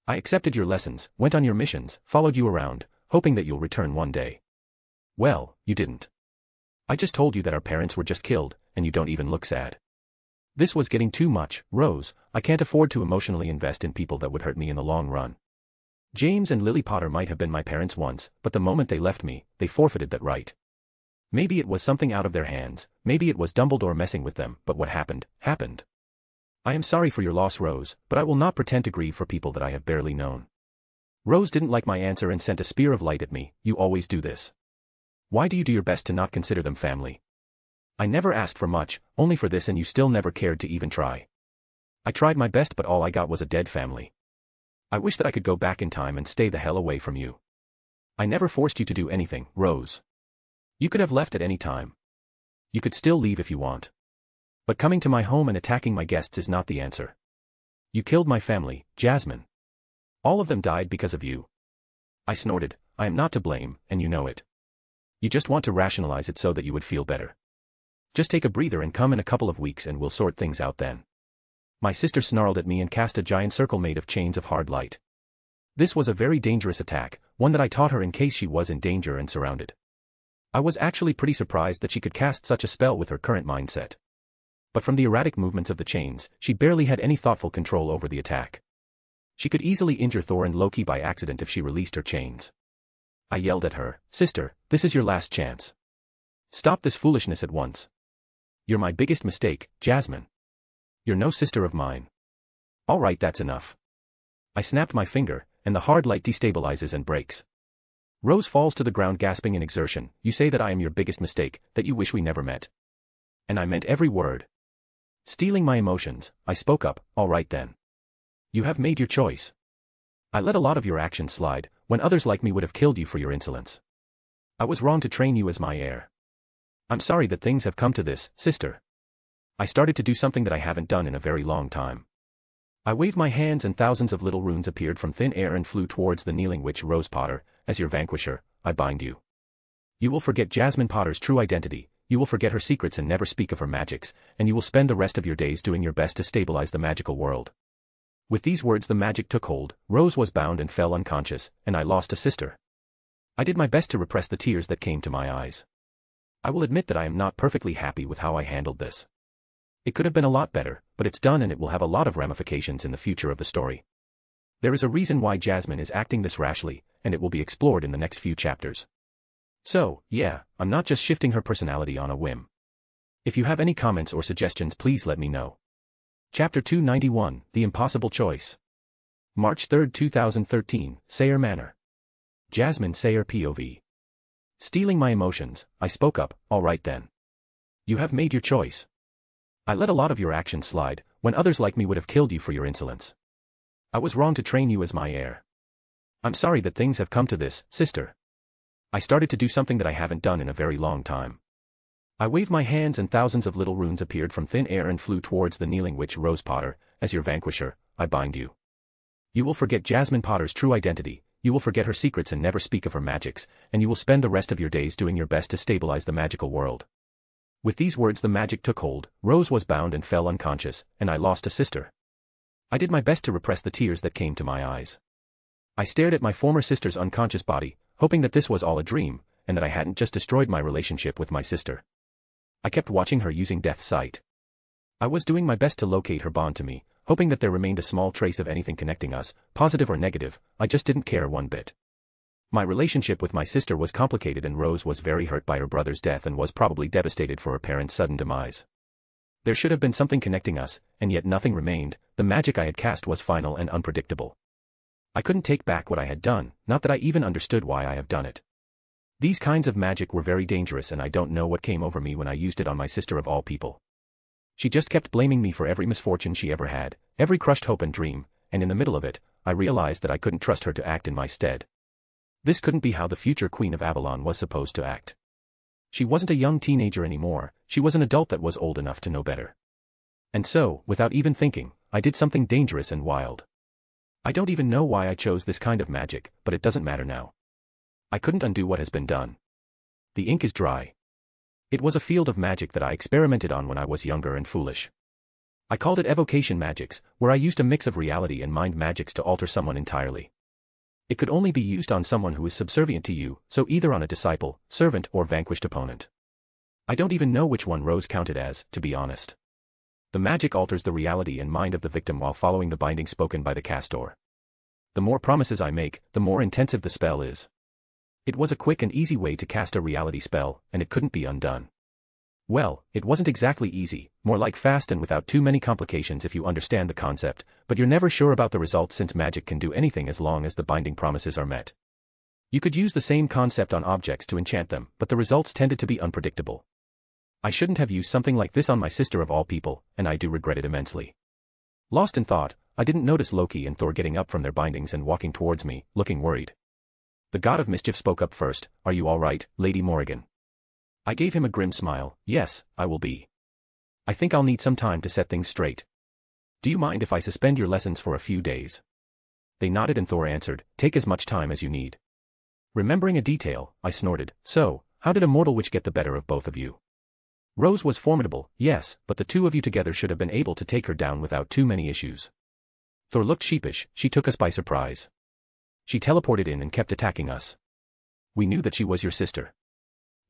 [SPEAKER 2] I accepted your lessons, went on your missions, followed you around, hoping that you'll return one day. Well, you didn't. I just told you that our parents were just killed, and you don't even look sad. This was getting too much, Rose. I can't afford to emotionally invest in people that would hurt me in the long run. James and Lily Potter might have been my parents once, but the moment they left me, they forfeited that right. Maybe it was something out of their hands, maybe it was Dumbledore messing with them, but what happened, happened. I am sorry for your loss, Rose, but I will not pretend to grieve for people that I have barely known. Rose didn't like my answer and sent a spear of light at me. You always do this. Why do you do your best to not consider them family? I never asked for much, only for this, and you still never cared to even try. I tried my best, but all I got was a dead family. I wish that I could go back in time and stay the hell away from you. I never forced you to do anything, Rose. You could have left at any time. You could still leave if you want. But coming to my home and attacking my guests is not the answer. You killed my family, Jasmine. All of them died because of you. I snorted. I am not to blame, and you know it. You just want to rationalize it so that you would feel better. Just take a breather and come in a couple of weeks and we'll sort things out then. My sister snarled at me and cast a giant circle made of chains of hard light. This was a very dangerous attack, one that I taught her in case she was in danger and surrounded. I was actually pretty surprised that she could cast such a spell with her current mindset. But from the erratic movements of the chains, she barely had any thoughtful control over the attack. She could easily injure Thor and Loki by accident if she released her chains. I yelled at her, "Sister, this is your last chance. Stop this foolishness at once. You're my biggest mistake, Jasmine. You're no sister of mine. All right, that's enough." I snapped my finger, and the hard light destabilizes and breaks. Rose falls to the ground gasping in exertion. You say that I am your biggest mistake, that you wish we never met. And I meant every word. Stealing my emotions, I spoke up. All right then. You have made your choice. I let a lot of your actions slide, when others like me would have killed you for your insolence. I was wrong to train you as my heir. I'm sorry that things have come to this, sister. I started to do something that I haven't done in a very long time. I waved my hands and thousands of little runes appeared from thin air and flew towards the kneeling witch. Rose Potter, as your vanquisher, I bind you. You will forget Jasmine Potter's true identity, you will forget her secrets and never speak of her magics, and you will spend the rest of your days doing your best to stabilize the magical world. With these words the magic took hold, Rose was bound and fell unconscious, and I lost a sister. I did my best to repress the tears that came to my eyes. I will admit that I am not perfectly happy with how I handled this. It could have been a lot better, but it's done and it will have a lot of ramifications in the future of the story. There is a reason why Jasmine is acting this rashly, and it will be explored in the next few chapters. So, yeah, I'm not just shifting her personality on a whim. If you have any comments or suggestions, please let me know. Chapter 291, The Impossible Choice. March 3, 2013, Sayre Manor. Jasmine Sayre POV. Stealing my emotions, I spoke up. All right then. You have made your choice. I let a lot of your actions slide, when others like me would have killed you for your insolence. I was wrong to train you as my heir. I'm sorry that things have come to this, sister. I started to do something that I haven't done in a very long time. I waved my hands and thousands of little runes appeared from thin air and flew towards the kneeling witch. Rose Potter, as your vanquisher, I bind you. You will forget Jasmine Potter's true identity, you will forget her secrets and never speak of her magics, and you will spend the rest of your days doing your best to stabilize the magical world. With these words the magic took hold, Rose was bound and fell unconscious, and I lost a sister. I did my best to repress the tears that came to my eyes. I stared at my former sister's unconscious body, hoping that this was all a dream, and that I hadn't just destroyed my relationship with my sister. I kept watching her using death's sight. I was doing my best to locate her bond to me, hoping that there remained a small trace of anything connecting us, positive or negative. I just didn't care one bit. My relationship with my sister was complicated and Rose was very hurt by her brother's death and was probably devastated for her parents' sudden demise. There should have been something connecting us, and yet nothing remained. The magic I had cast was final and unpredictable. I couldn't take back what I had done, not that I even understood why I have done it. These kinds of magic were very dangerous and I don't know what came over me when I used it on my sister of all people. She just kept blaming me for every misfortune she ever had, every crushed hope and dream, and in the middle of it, I realized that I couldn't trust her to act in my stead. This couldn't be how the future Queen of Avalon was supposed to act. She wasn't a young teenager anymore, she was an adult that was old enough to know better. And so, without even thinking, I did something dangerous and wild. I don't even know why I chose this kind of magic, but it doesn't matter now. I couldn't undo what has been done. The ink is dry. It was a field of magic that I experimented on when I was younger and foolish. I called it evocation magics, where I used a mix of reality and mind magics to alter someone entirely. It could only be used on someone who is subservient to you, so either on a disciple, servant, or vanquished opponent. I don't even know which one Rose counted as, to be honest. The magic alters the reality and mind of the victim while following the binding spoken by the castor. The more promises I make, the more intensive the spell is. It was a quick and easy way to cast a reality spell, and it couldn't be undone. Well, it wasn't exactly easy, more like fast and without too many complications if you understand the concept, but you're never sure about the results since magic can do anything as long as the binding promises are met. You could use the same concept on objects to enchant them, but the results tended to be unpredictable. I shouldn't have used something like this on my sister of all people, and I do regret it immensely. Lost in thought, I didn't notice Loki and Thor getting up from their bindings and walking towards me, looking worried. The god of mischief spoke up first. "Are you all right, Lady Morrigan?" I gave him a grim smile. "Yes, I will be. I think I'll need some time to set things straight. Do you mind if I suspend your lessons for a few days?" They nodded and Thor answered, "Take as much time as you need." Remembering a detail, I snorted, "So, how did a mortal witch get the better of both of you?" Rose was formidable, yes, but the two of you together should have been able to take her down without too many issues. Thor looked sheepish. "She took us by surprise. She teleported in and kept attacking us. We knew that she was your sister.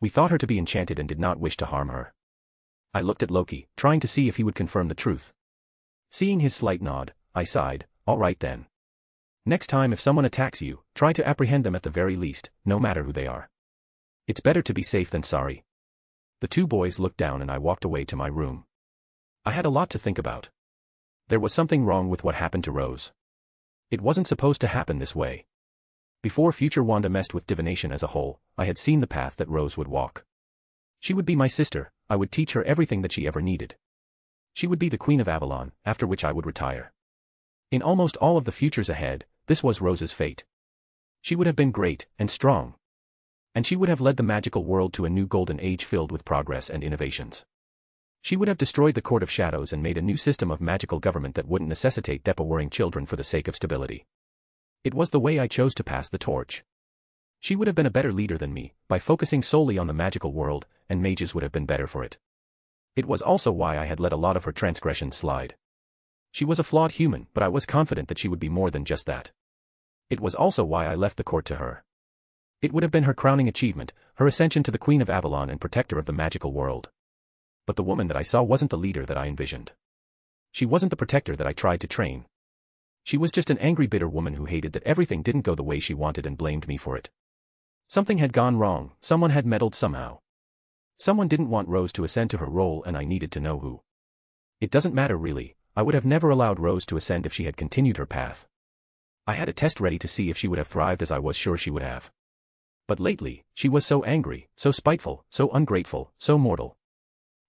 [SPEAKER 2] We thought her to be enchanted and did not wish to harm her." I looked at Loki, trying to see if he would confirm the truth. Seeing his slight nod, I sighed. "All right then. Next time if someone attacks you, try to apprehend them at the very least, no matter who they are. It's better to be safe than sorry." The two boys looked down and I walked away to my room. I had a lot to think about. There was something wrong with what happened to Rose. It wasn't supposed to happen this way. Before future Wanda messed with divination as a whole, I had seen the path that Rose would walk. She would be my sister, I would teach her everything that she ever needed. She would be the Queen of Avalon, after which I would retire. In almost all of the futures ahead, this was Rose's fate. She would have been great and strong. And she would have led the magical world to a new golden age filled with progress and innovations. She would have destroyed the Court of Shadows and made a new system of magical government that wouldn't necessitate devouring children for the sake of stability. It was the way I chose to pass the torch. She would have been a better leader than me, by focusing solely on the magical world, and mages would have been better for it. It was also why I had let a lot of her transgressions slide. She was a flawed human, but I was confident that she would be more than just that. It was also why I left the court to her. It would have been her crowning achievement, her ascension to the Queen of Avalon and protector of the magical world. But the woman that I saw wasn't the leader that I envisioned. She wasn't the protector that I tried to train. She was just an angry, bitter woman who hated that everything didn't go the way she wanted and blamed me for it. Something had gone wrong, someone had meddled somehow. Someone didn't want Rose to ascend to her role and I needed to know who. It doesn't matter really, I would have never allowed Rose to ascend if she had continued her path. I had a test ready to see if she would have thrived as I was sure she would have. But lately, she was so angry, so spiteful, so ungrateful, so mortal.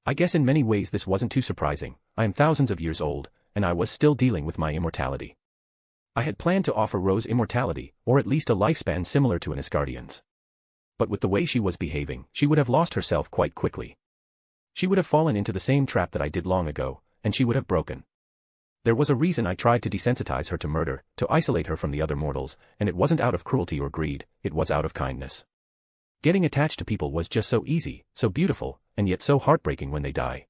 [SPEAKER 2] I guess in many ways this wasn't too surprising. I am thousands of years old, and I was still dealing with my immortality. I had planned to offer Rose immortality, or at least a lifespan similar to an Asgardian's. But with the way she was behaving, she would have lost herself quite quickly. She would have fallen into the same trap that I did long ago, and she would have broken. There was a reason I tried to desensitize her to murder, to isolate her from the other mortals, and it wasn't out of cruelty or greed, it was out of kindness. Getting attached to people was just so easy, so beautiful, and yet so heartbreaking when they die.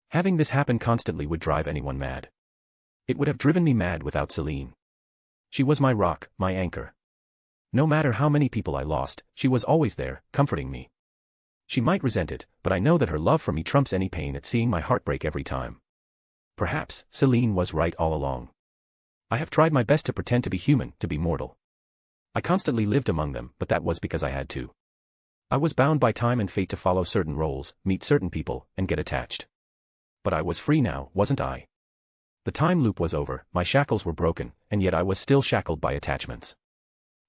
[SPEAKER 2] Having this happen constantly would drive anyone mad. It would have driven me mad without Celine. She was my rock, my anchor. No matter how many people I lost, she was always there, comforting me. She might resent it, but I know that her love for me trumps any pain at seeing my heart break every time. Perhaps Celine was right all along. I have tried my best to pretend to be human, to be mortal. I constantly lived among them, but that was because I had to. I was bound by time and fate to follow certain roles, meet certain people, and get attached. But I was free now, wasn't I? The time loop was over, my shackles were broken, and yet I was still shackled by attachments.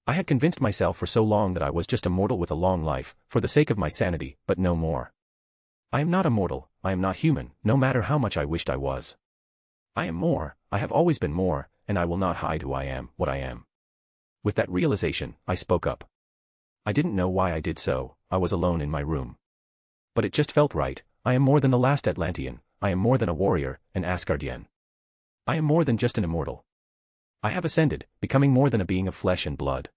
[SPEAKER 2] I had convinced myself for so long that I was just a mortal with a long life, for the sake of my sanity, but no more. I am not a mortal, I am not human, no matter how much I wished I was. I am more, I have always been more, and I will not hide who I am, what I am. With that realization, I spoke up. I didn't know why I did so, I was alone in my room. But it just felt right. I am more than the last Atlantean, I am more than a warrior, an Asgardian. I am more than just an immortal. I have ascended, becoming more than a being of flesh and blood.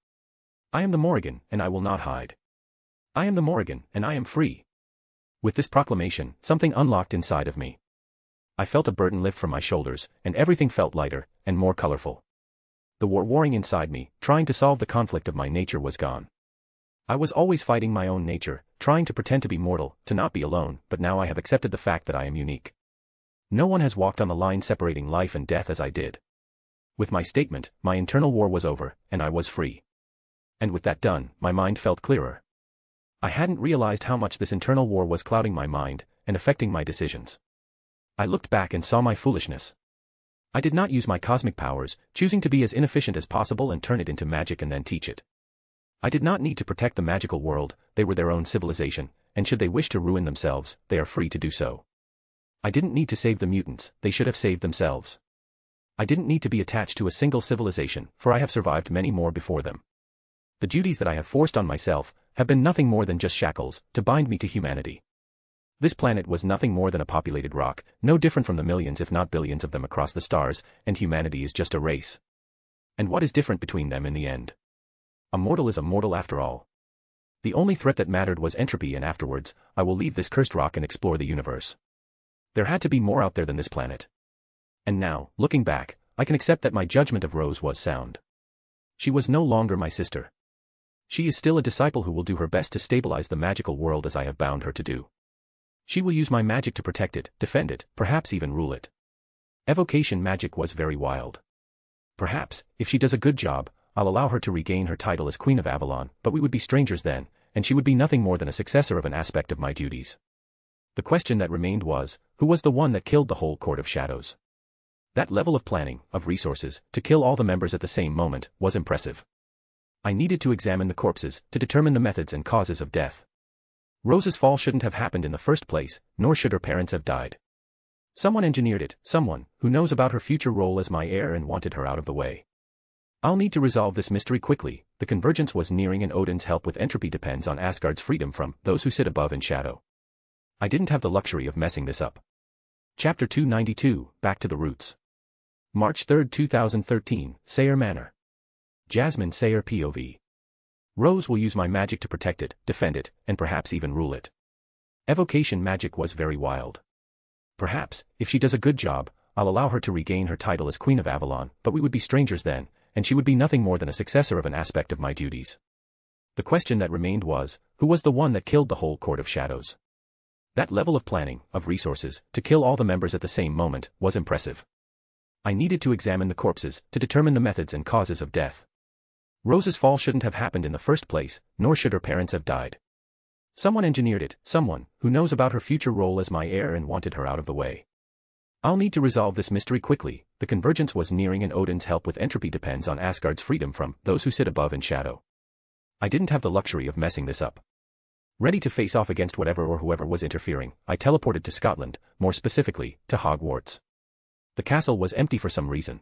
[SPEAKER 2] I am the Morrigan, and I will not hide. I am the Morrigan, and I am free. With this proclamation, something unlocked inside of me. I felt a burden lift from my shoulders, and everything felt lighter, and more colorful. The war warring inside me, trying to solve the conflict of my nature was gone. I was always fighting my own nature, trying to pretend to be mortal, to not be alone, but now I have accepted the fact that I am unique. No one has walked on the line separating life and death as I did. With my statement, my internal war was over, and I was free. And with that done, my mind felt clearer. I hadn't realized how much this internal war was clouding my mind, and affecting my decisions. I looked back and saw my foolishness. I did not use my cosmic powers, choosing to be as inefficient as possible and turn it into magic and then teach it. I did not need to protect the magical world, they were their own civilization, and should they wish to ruin themselves, they are free to do so. I didn't need to save the mutants, they should have saved themselves. I didn't need to be attached to a single civilization, for I have survived many more before them. The duties that I have forced on myself have been nothing more than just shackles to bind me to humanity. This planet was nothing more than a populated rock, no different from the millions if not billions of them across the stars, and humanity is just a race. And what is different between them in the end? A mortal is a mortal after all. The only threat that mattered was entropy, and afterwards, I will leave this cursed rock and explore the universe. There had to be more out there than this planet. And now, looking back, I can accept that my judgment of Rose was sound. She was no longer my sister. She is still a disciple who will do her best to stabilize the magical world as I have bound her to do. She will use my magic to protect it, defend it, perhaps even rule it. Evocation magic was very wild. Perhaps, if she does a good job, I'll allow her to regain her title as Queen of Avalon, but we would be strangers then, and she would be nothing more than a successor of an aspect of my duties. The question that remained was, who was the one that killed the whole Court of Shadows? That level of planning, of resources, to kill all the members at the same moment, was impressive. I needed to examine the corpses, to determine the methods and causes of death. Rose's fall shouldn't have happened in the first place, nor should her parents have died. Someone engineered it, someone who knows about her future role as my heir and wanted her out of the way. I'll need to resolve this mystery quickly. The convergence was nearing, and Odin's help with entropy depends on Asgard's freedom from those who sit above in shadow. I didn't have the luxury of messing this up. Chapter 292, Back to the Roots. March 3, 2013, Sayre Manor. Jasmine Sayre POV. Rose will use my magic to protect it, defend it, and perhaps even rule it. Evocation magic was very wild. Perhaps, if she does a good job, I'll allow her to regain her title as Queen of Avalon, but we would be strangers then, and she would be nothing more than a successor of an aspect of my duties. The question that remained was, who was the one that killed the whole Court of Shadows? That level of planning, of resources, to kill all the members at the same moment, was impressive. I needed to examine the corpses, to determine the methods and causes of death. Rose's fall shouldn't have happened in the first place, nor should her parents have died. Someone engineered it, someone who knows about her future role as my heir and wanted her out of the way. I'll need to resolve this mystery quickly. The convergence was nearing, and Odin's help with entropy depends on Asgard's freedom from those who sit above in shadow. I didn't have the luxury of messing this up. Ready to face off against whatever or whoever was interfering, I teleported to Scotland, more specifically, to Hogwarts. The castle was empty for some reason.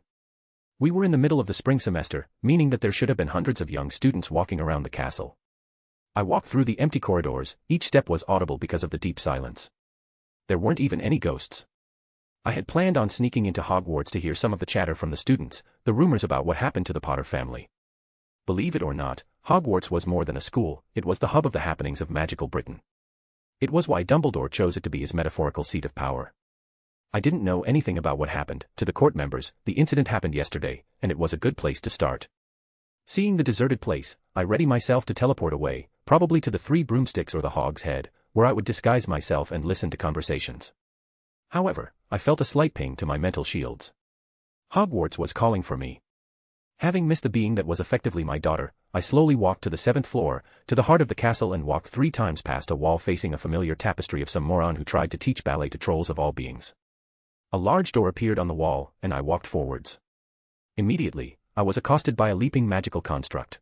[SPEAKER 2] We were in the middle of the spring semester, meaning that there should have been hundreds of young students walking around the castle. I walked through the empty corridors, each step was audible because of the deep silence. There weren't even any ghosts. I had planned on sneaking into Hogwarts to hear some of the chatter from the students, the rumors about what happened to the Potter family. Believe it or not, Hogwarts was more than a school, it was the hub of the happenings of magical Britain. It was why Dumbledore chose it to be his metaphorical seat of power. I didn't know anything about what happened to the court members. The incident happened yesterday, and it was a good place to start. Seeing the deserted place, I ready myself to teleport away, probably to the Three Broomsticks or the Hog's Head, where I would disguise myself and listen to conversations. However, I felt a slight ping to my mental shields. Hogwarts was calling for me. Having missed the being that was effectively my daughter, I slowly walked to the 7th floor, to the heart of the castle, and walked 3 times past a wall facing a familiar tapestry of some moron who tried to teach ballet to trolls of all beings. A large door appeared on the wall, and I walked forwards. Immediately, I was accosted by a leaping magical construct.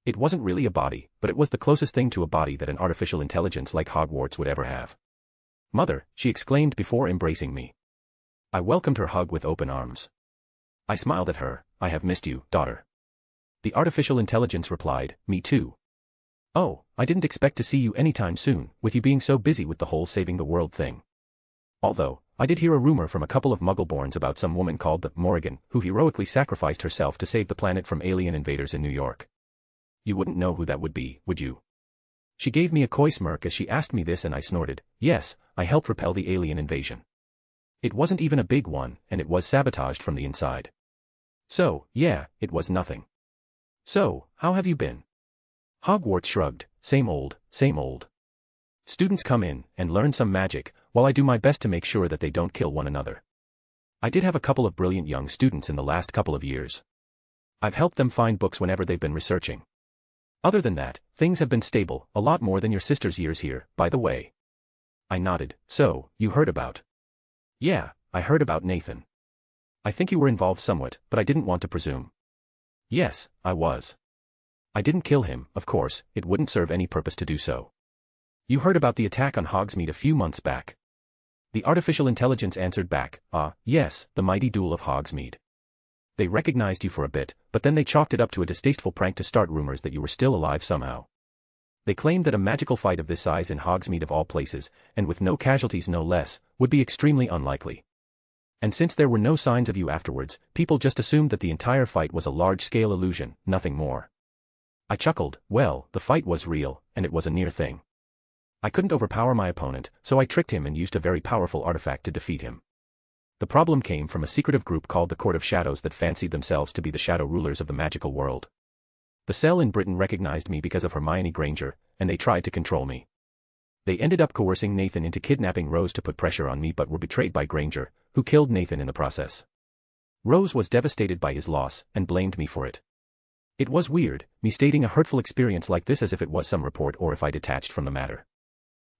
[SPEAKER 2] It wasn't really a body, but it was the closest thing to a body that an artificial intelligence like Hogwarts would ever have. "Mother," she exclaimed before embracing me. I welcomed her hug with open arms. I smiled at her. "I have missed you, daughter." The artificial intelligence replied, "Me too." Oh, I didn't expect to see you anytime soon, with you being so busy with the whole saving the world thing. Although, I did hear a rumor from a couple of Muggleborns about some woman called the Morrigan, who heroically sacrificed herself to save the planet from alien invaders in New York. You wouldn't know who that would be, would you? She gave me a coy smirk as she asked me this and I snorted. Yes, I helped repel the alien invasion. It wasn't even a big one, and it was sabotaged from the inside. So, yeah, it was nothing. So, how have you been? Hogwarts shrugged. Same old, same old. Students come in and learn some magic, while I do my best to make sure that they don't kill one another. I did have a couple of brilliant young students in the last couple of years. I've helped them find books whenever they've been researching. Other than that, things have been stable, a lot more than your sister's years here, by the way. I nodded. So, you heard about? Yeah, I heard about Nathan. I think you were involved somewhat, but I didn't want to presume. Yes, I was. I didn't kill him, of course, it wouldn't serve any purpose to do so. You heard about the attack on Hogsmeade a few months back. The artificial intelligence answered back, yes, the mighty duel of Hogsmeade. They recognized you for a bit, but then they chalked it up to a distasteful prank to start rumors that you were still alive somehow. They claimed that a magical fight of this size in Hogsmeade of all places, and with no casualties no less, would be extremely unlikely. And since there were no signs of you afterwards, people just assumed that the entire fight was a large-scale illusion, nothing more. I chuckled. Well, the fight was real, and it was a near thing. I couldn't overpower my opponent, so I tricked him and used a very powerful artifact to defeat him. The problem came from a secretive group called the Court of Shadows that fancied themselves to be the shadow rulers of the magical world. The cell in Britain recognized me because of Hermione Granger, and they tried to control me. They ended up coercing Nathan into kidnapping Rose to put pressure on me but were betrayed by Granger, who killed Nathan in the process. Rose was devastated by his loss, and blamed me for it. It was weird, me stating a hurtful experience like this as if it was some report or if I detached from the matter.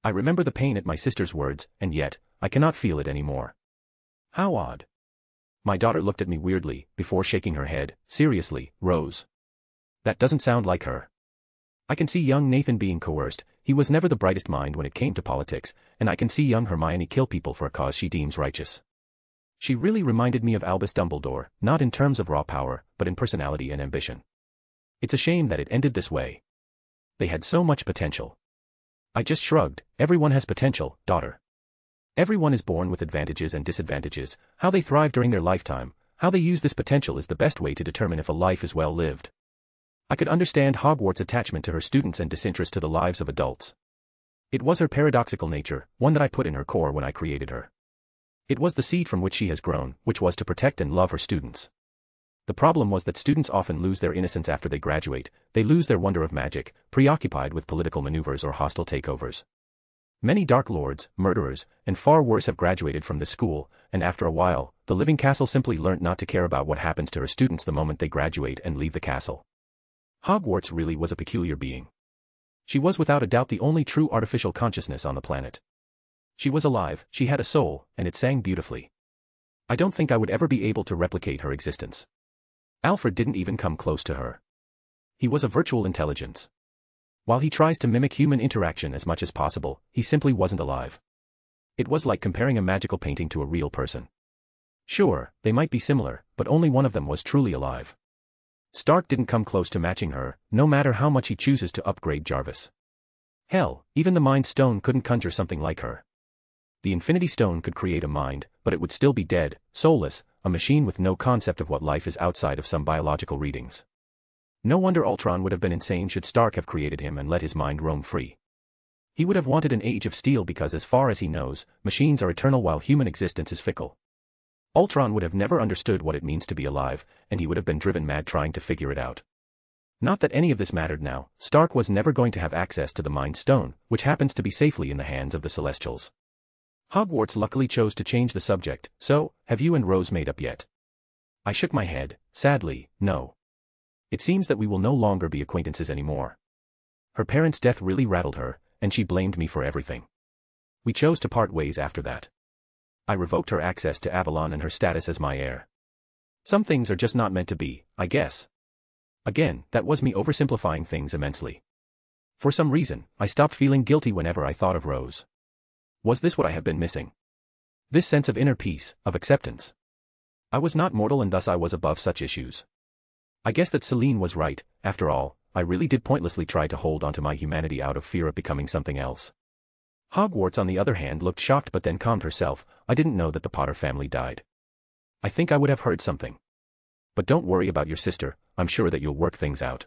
[SPEAKER 2] I remember the pain at my sister's words, and yet, I cannot feel it anymore. How odd. My daughter looked at me weirdly, before shaking her head. Seriously, Rose. That doesn't sound like her. I can see young Nathan being coerced, he was never the brightest mind when it came to politics, and I can see young Hermione kill people for a cause she deems righteous. She really reminded me of Albus Dumbledore, not in terms of raw power, but in personality and ambition. It's a shame that it ended this way. They had so much potential. I just shrugged. Everyone has potential, daughter. Everyone is born with advantages and disadvantages. How they thrive during their lifetime, how they use this potential is the best way to determine if a life is well lived. I could understand Hogwarts' attachment to her students and disinterest to the lives of adults. It was her paradoxical nature, one that I put in her core when I created her. It was the seed from which she has grown, which was to protect and love her students. The problem was that students often lose their innocence after they graduate, they lose their wonder of magic, preoccupied with political maneuvers or hostile takeovers. Many Dark Lords, murderers, and far worse have graduated from this school, and after a while, the Living Castle simply learnt not to care about what happens to her students the moment they graduate and leave the castle. Hogwarts really was a peculiar being. She was without a doubt the only true artificial consciousness on the planet. She was alive, she had a soul, and it sang beautifully. I don't think I would ever be able to replicate her existence. Alfred didn't even come close to her. He was a virtual intelligence. While he tries to mimic human interaction as much as possible, he simply wasn't alive. It was like comparing a magical painting to a real person. Sure, they might be similar, but only one of them was truly alive. Stark didn't come close to matching her, no matter how much he chooses to upgrade Jarvis. Hell, even the Mind Stone couldn't conjure something like her. The Infinity Stone could create a mind, but it would still be dead, soulless, a machine with no concept of what life is outside of some biological readings. No wonder Ultron would have been insane should Stark have created him and let his mind roam free. He would have wanted an age of steel because as far as he knows, machines are eternal while human existence is fickle. Ultron would have never understood what it means to be alive, and he would have been driven mad trying to figure it out. Not that any of this mattered now, Stark was never going to have access to the Mind Stone, which happens to be safely in the hands of the Celestials. Hogwarts luckily chose to change the subject. So, have you and Rose made up yet? I shook my head. Sadly, no. It seems that we will no longer be acquaintances anymore. Her parents' death really rattled her, and she blamed me for everything. We chose to part ways after that. I revoked her access to Avalon and her status as my heir. Some things are just not meant to be, I guess. Again, that was me oversimplifying things immensely. For some reason, I stopped feeling guilty whenever I thought of Rose. Was this what I have been missing? This sense of inner peace, of acceptance. I was not mortal and thus I was above such issues. I guess that Celine was right, after all, I really did pointlessly try to hold onto my humanity out of fear of becoming something else. Hogwarts on the other hand looked shocked but then calmed herself. I didn't know that the Potter family died. I think I would have heard something. But don't worry about your sister, I'm sure that you'll work things out.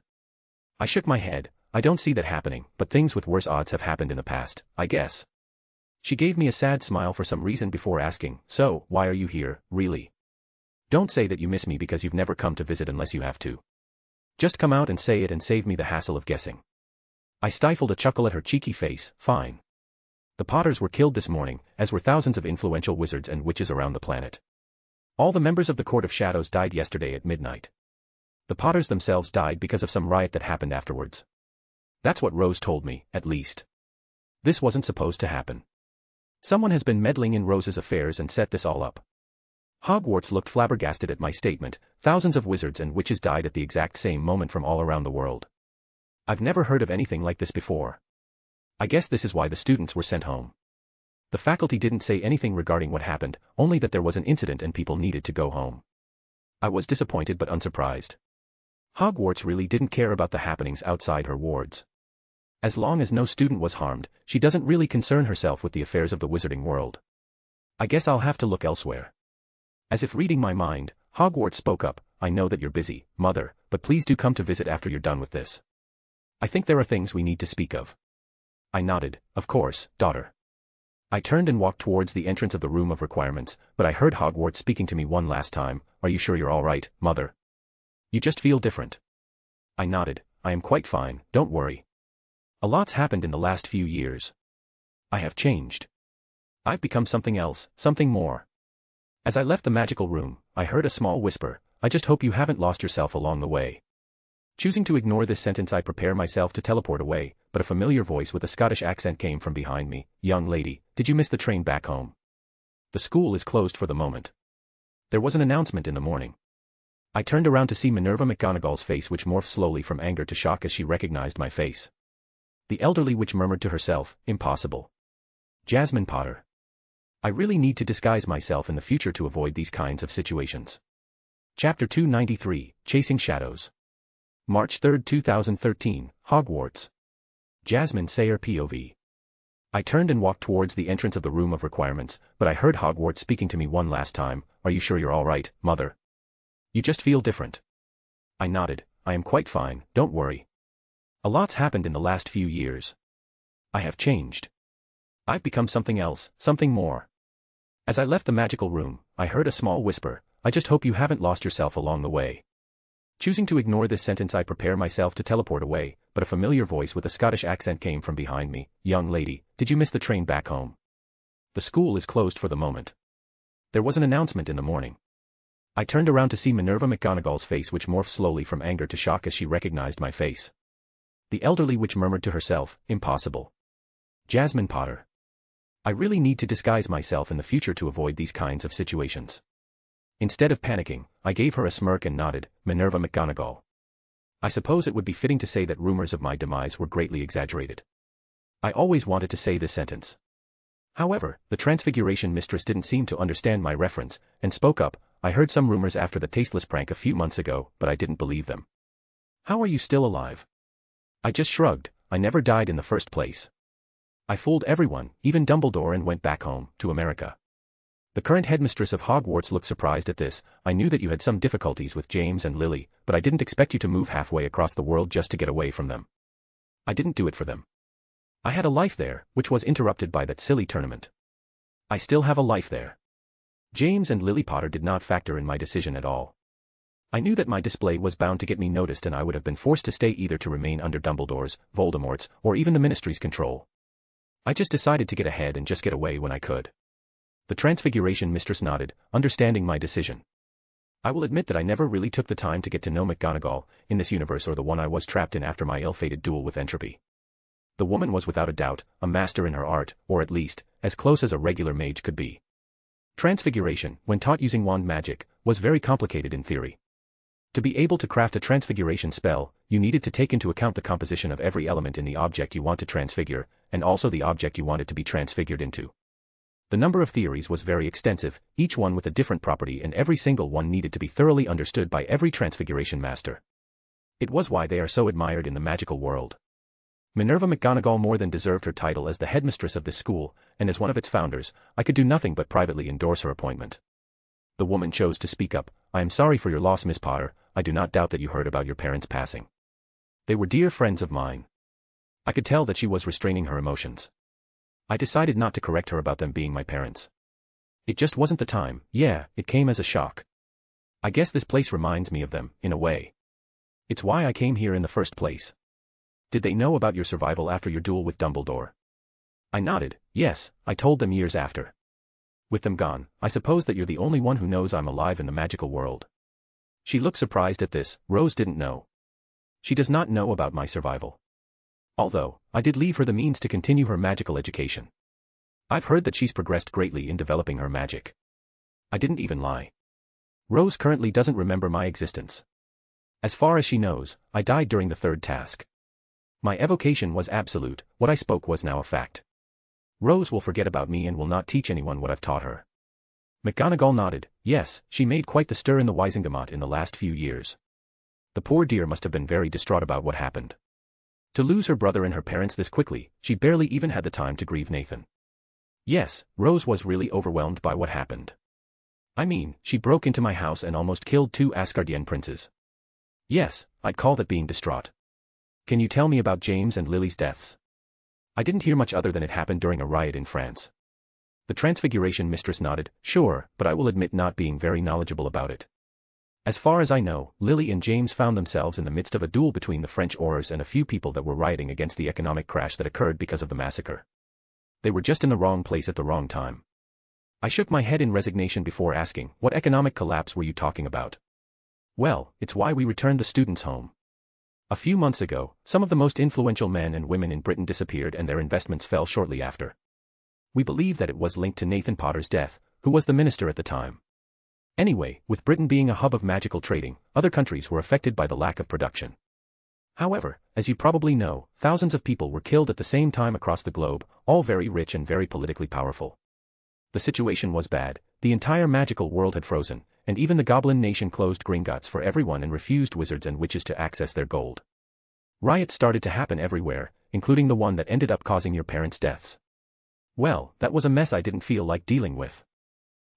[SPEAKER 2] I shook my head. I don't see that happening, but things with worse odds have happened in the past, I guess. She gave me a sad smile for some reason before asking, so, why are you here, really? Don't say that you miss me because you've never come to visit unless you have to. Just come out and say it and save me the hassle of guessing. I stifled a chuckle at her cheeky face. Fine. The Potters were killed this morning, as were thousands of influential wizards and witches around the planet. All the members of the Court of Shadows died yesterday at midnight. The Potters themselves died because of some riot that happened afterwards. That's what Rose told me, at least. This wasn't supposed to happen. Someone has been meddling in Rose's affairs and set this all up. Hogwarts looked flabbergasted at my statement. Thousands of wizards and witches died at the exact same moment from all around the world. I've never heard of anything like this before. I guess this is why the students were sent home. The faculty didn't say anything regarding what happened, only that there was an incident and people needed to go home. I was disappointed but unsurprised. Hogwarts really didn't care about the happenings outside her wards. As long as no student was harmed, she doesn't really concern herself with the affairs of the wizarding world. I guess I'll have to look elsewhere. As if reading my mind, Hogwarts spoke up. I know that you're busy, Mother, but please do come to visit after you're done with this. I think there are things we need to speak of. I nodded. Of course, daughter. I turned and walked towards the entrance of the room of requirements, but I heard Hogwarts speaking to me one last time. Are you sure you're all right, Mother? You just feel different. I nodded. I am quite fine, don't worry. A lot's happened in the last few years. I have changed. I've become something else, something more. As I left the magical room, I heard a small whisper. I just hope you haven't lost yourself along the way. Choosing to ignore this sentence, I prepare myself to teleport away, but a familiar voice with a Scottish accent came from behind me. Young lady, did you miss the train back home? The school is closed for the moment. There was an announcement in the morning. I turned around to see Minerva McGonagall's face, which morphed slowly from anger to shock as she recognized my face. The elderly witch murmured to herself, impossible. Jasmine Potter. I really need to disguise myself in the future to avoid these kinds of situations. Chapter 293, Chasing Shadows. March 3, 2013, Hogwarts. Jasmine Sayer POV. I turned and walked towards the entrance of the room of requirements, but I heard Hogwarts speaking to me one last time. Are you sure you're all right, Mother? You just feel different. I nodded. I am quite fine, don't worry. A lot's happened in the last few years. I have changed. I've become something else, something more. As I left the magical room, I heard a small whisper. I just hope you haven't lost yourself along the way. Choosing to ignore this sentence, I prepare myself to teleport away, but a familiar voice with a Scottish accent came from behind me. Young lady, did you miss the train back home? The school is closed for the moment. There was an announcement in the morning. I turned around to see Minerva McGonagall's face, which morphed slowly from anger to shock as she recognized my face. The elderly witch murmured to herself, impossible. Jasmine Potter. I really need to disguise myself in the future to avoid these kinds of situations. Instead of panicking, I gave her a smirk and nodded. Minerva McGonagall. I suppose it would be fitting to say that rumors of my demise were greatly exaggerated. I always wanted to say this sentence. However, the Transfiguration Mistress didn't seem to understand my reference, and spoke up. I heard some rumors after the tasteless prank a few months ago, but I didn't believe them. How are you still alive? I just shrugged. I never died in the first place. I fooled everyone, even Dumbledore, and went back home, to America. The current headmistress of Hogwarts looked surprised at this. I knew that you had some difficulties with James and Lily, but I didn't expect you to move halfway across the world just to get away from them. I didn't do it for them. I had a life there, which was interrupted by that silly tournament. I still have a life there. James and Lily Potter did not factor in my decision at all. I knew that my display was bound to get me noticed, and I would have been forced to stay either to remain under Dumbledore's, Voldemort's, or even the Ministry's control. I just decided to get ahead and just get away when I could. The Transfiguration Mistress nodded, understanding my decision. I will admit that I never really took the time to get to know McGonagall, in this universe or the one I was trapped in after my ill-fated duel with Entropy. The woman was without a doubt a master in her art, or at least, as close as a regular mage could be. Transfiguration, when taught using wand magic, was very complicated in theory. To be able to craft a transfiguration spell, you needed to take into account the composition of every element in the object you want to transfigure, and also the object you wanted to be transfigured into. The number of theories was very extensive, each one with a different property, and every single one needed to be thoroughly understood by every transfiguration master. It was why they are so admired in the magical world. Minerva McGonagall more than deserved her title as the headmistress of this school, and as one of its founders, I could do nothing but privately endorse her appointment. The woman chose to speak up. I am sorry for your loss, Miss Potter. I do not doubt that you heard about your parents' passing. They were dear friends of mine. I could tell that she was restraining her emotions. I decided not to correct her about them being my parents. It just wasn't the time. Yeah, it came as a shock. I guess this place reminds me of them, in a way. It's why I came here in the first place. Did they know about your survival after your duel with Dumbledore? I nodded. Yes, I told them years after. With them gone, I suppose that you're the only one who knows I'm alive in the magical world. She looked surprised at this. Rose didn't know. She does not know about my survival. Although, I did leave her the means to continue her magical education. I've heard that she's progressed greatly in developing her magic. I didn't even lie. Rose currently doesn't remember my existence. As far as she knows, I died during the third task. My evocation was absolute. What I spoke was now a fact. Rose will forget about me and will not teach anyone what I've taught her. McGonagall nodded. Yes, she made quite the stir in the Wisengamot in the last few years. The poor dear must have been very distraught about what happened. To lose her brother and her parents this quickly, she barely even had the time to grieve Nathan. Yes, Rose was really overwhelmed by what happened. I mean, she broke into my house and almost killed 2 Asgardian princes. Yes, I'd call that being distraught. Can you tell me about James and Lily's deaths? I didn't hear much other than it happened during a riot in France. The Transfiguration Mistress nodded. Sure, but I will admit not being very knowledgeable about it. As far as I know, Lily and James found themselves in the midst of a duel between the French Aurors and a few people that were rioting against the economic crash that occurred because of the massacre. They were just in the wrong place at the wrong time. I shook my head in resignation before asking, what economic collapse were you talking about? Well, it's why we returned the students home. A few months ago, some of the most influential men and women in Britain disappeared and their investments fell shortly after. We believe that it was linked to Nathan Potter's death, who was the minister at the time. Anyway, with Britain being a hub of magical trading, other countries were affected by the lack of production. However, as you probably know, thousands of people were killed at the same time across the globe, all very rich and very politically powerful. The situation was bad, the entire magical world had frozen, and even the Goblin Nation closed Gringotts for everyone and refused wizards and witches to access their gold. Riots started to happen everywhere, including the one that ended up causing your parents' deaths. Well, that was a mess I didn't feel like dealing with.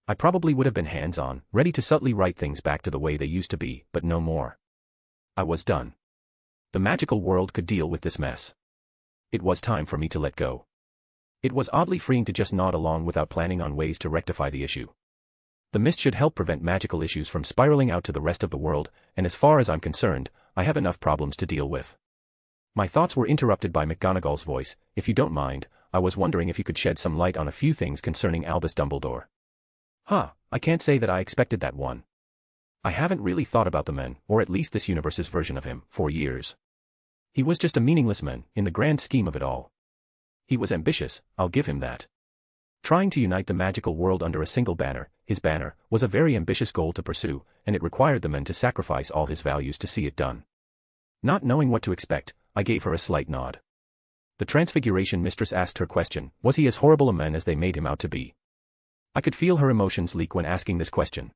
[SPEAKER 2] I probably would have been hands-on, ready to subtly write things back to the way they used to be, but no more. I was done. The magical world could deal with this mess. It was time for me to let go. It was oddly freeing to just nod along without planning on ways to rectify the issue. The mist should help prevent magical issues from spiraling out to the rest of the world, and as far as I'm concerned, I have enough problems to deal with. My thoughts were interrupted by McGonagall's voice. If you don't mind, I was wondering if you could shed some light on a few things concerning Albus Dumbledore. I can't say that I expected that one. I haven't really thought about the man, or at least this universe's version of him, for years. He was just a meaningless man, in the grand scheme of it all. He was ambitious, I'll give him that. Trying to unite the magical world under a single banner, his banner, was a very ambitious goal to pursue, and it required the man to sacrifice all his values to see it done. Not knowing what to expect, I gave her a slight nod. The Transfiguration Mistress asked her question, was he as horrible a man as they made him out to be? I could feel her emotions leak when asking this question.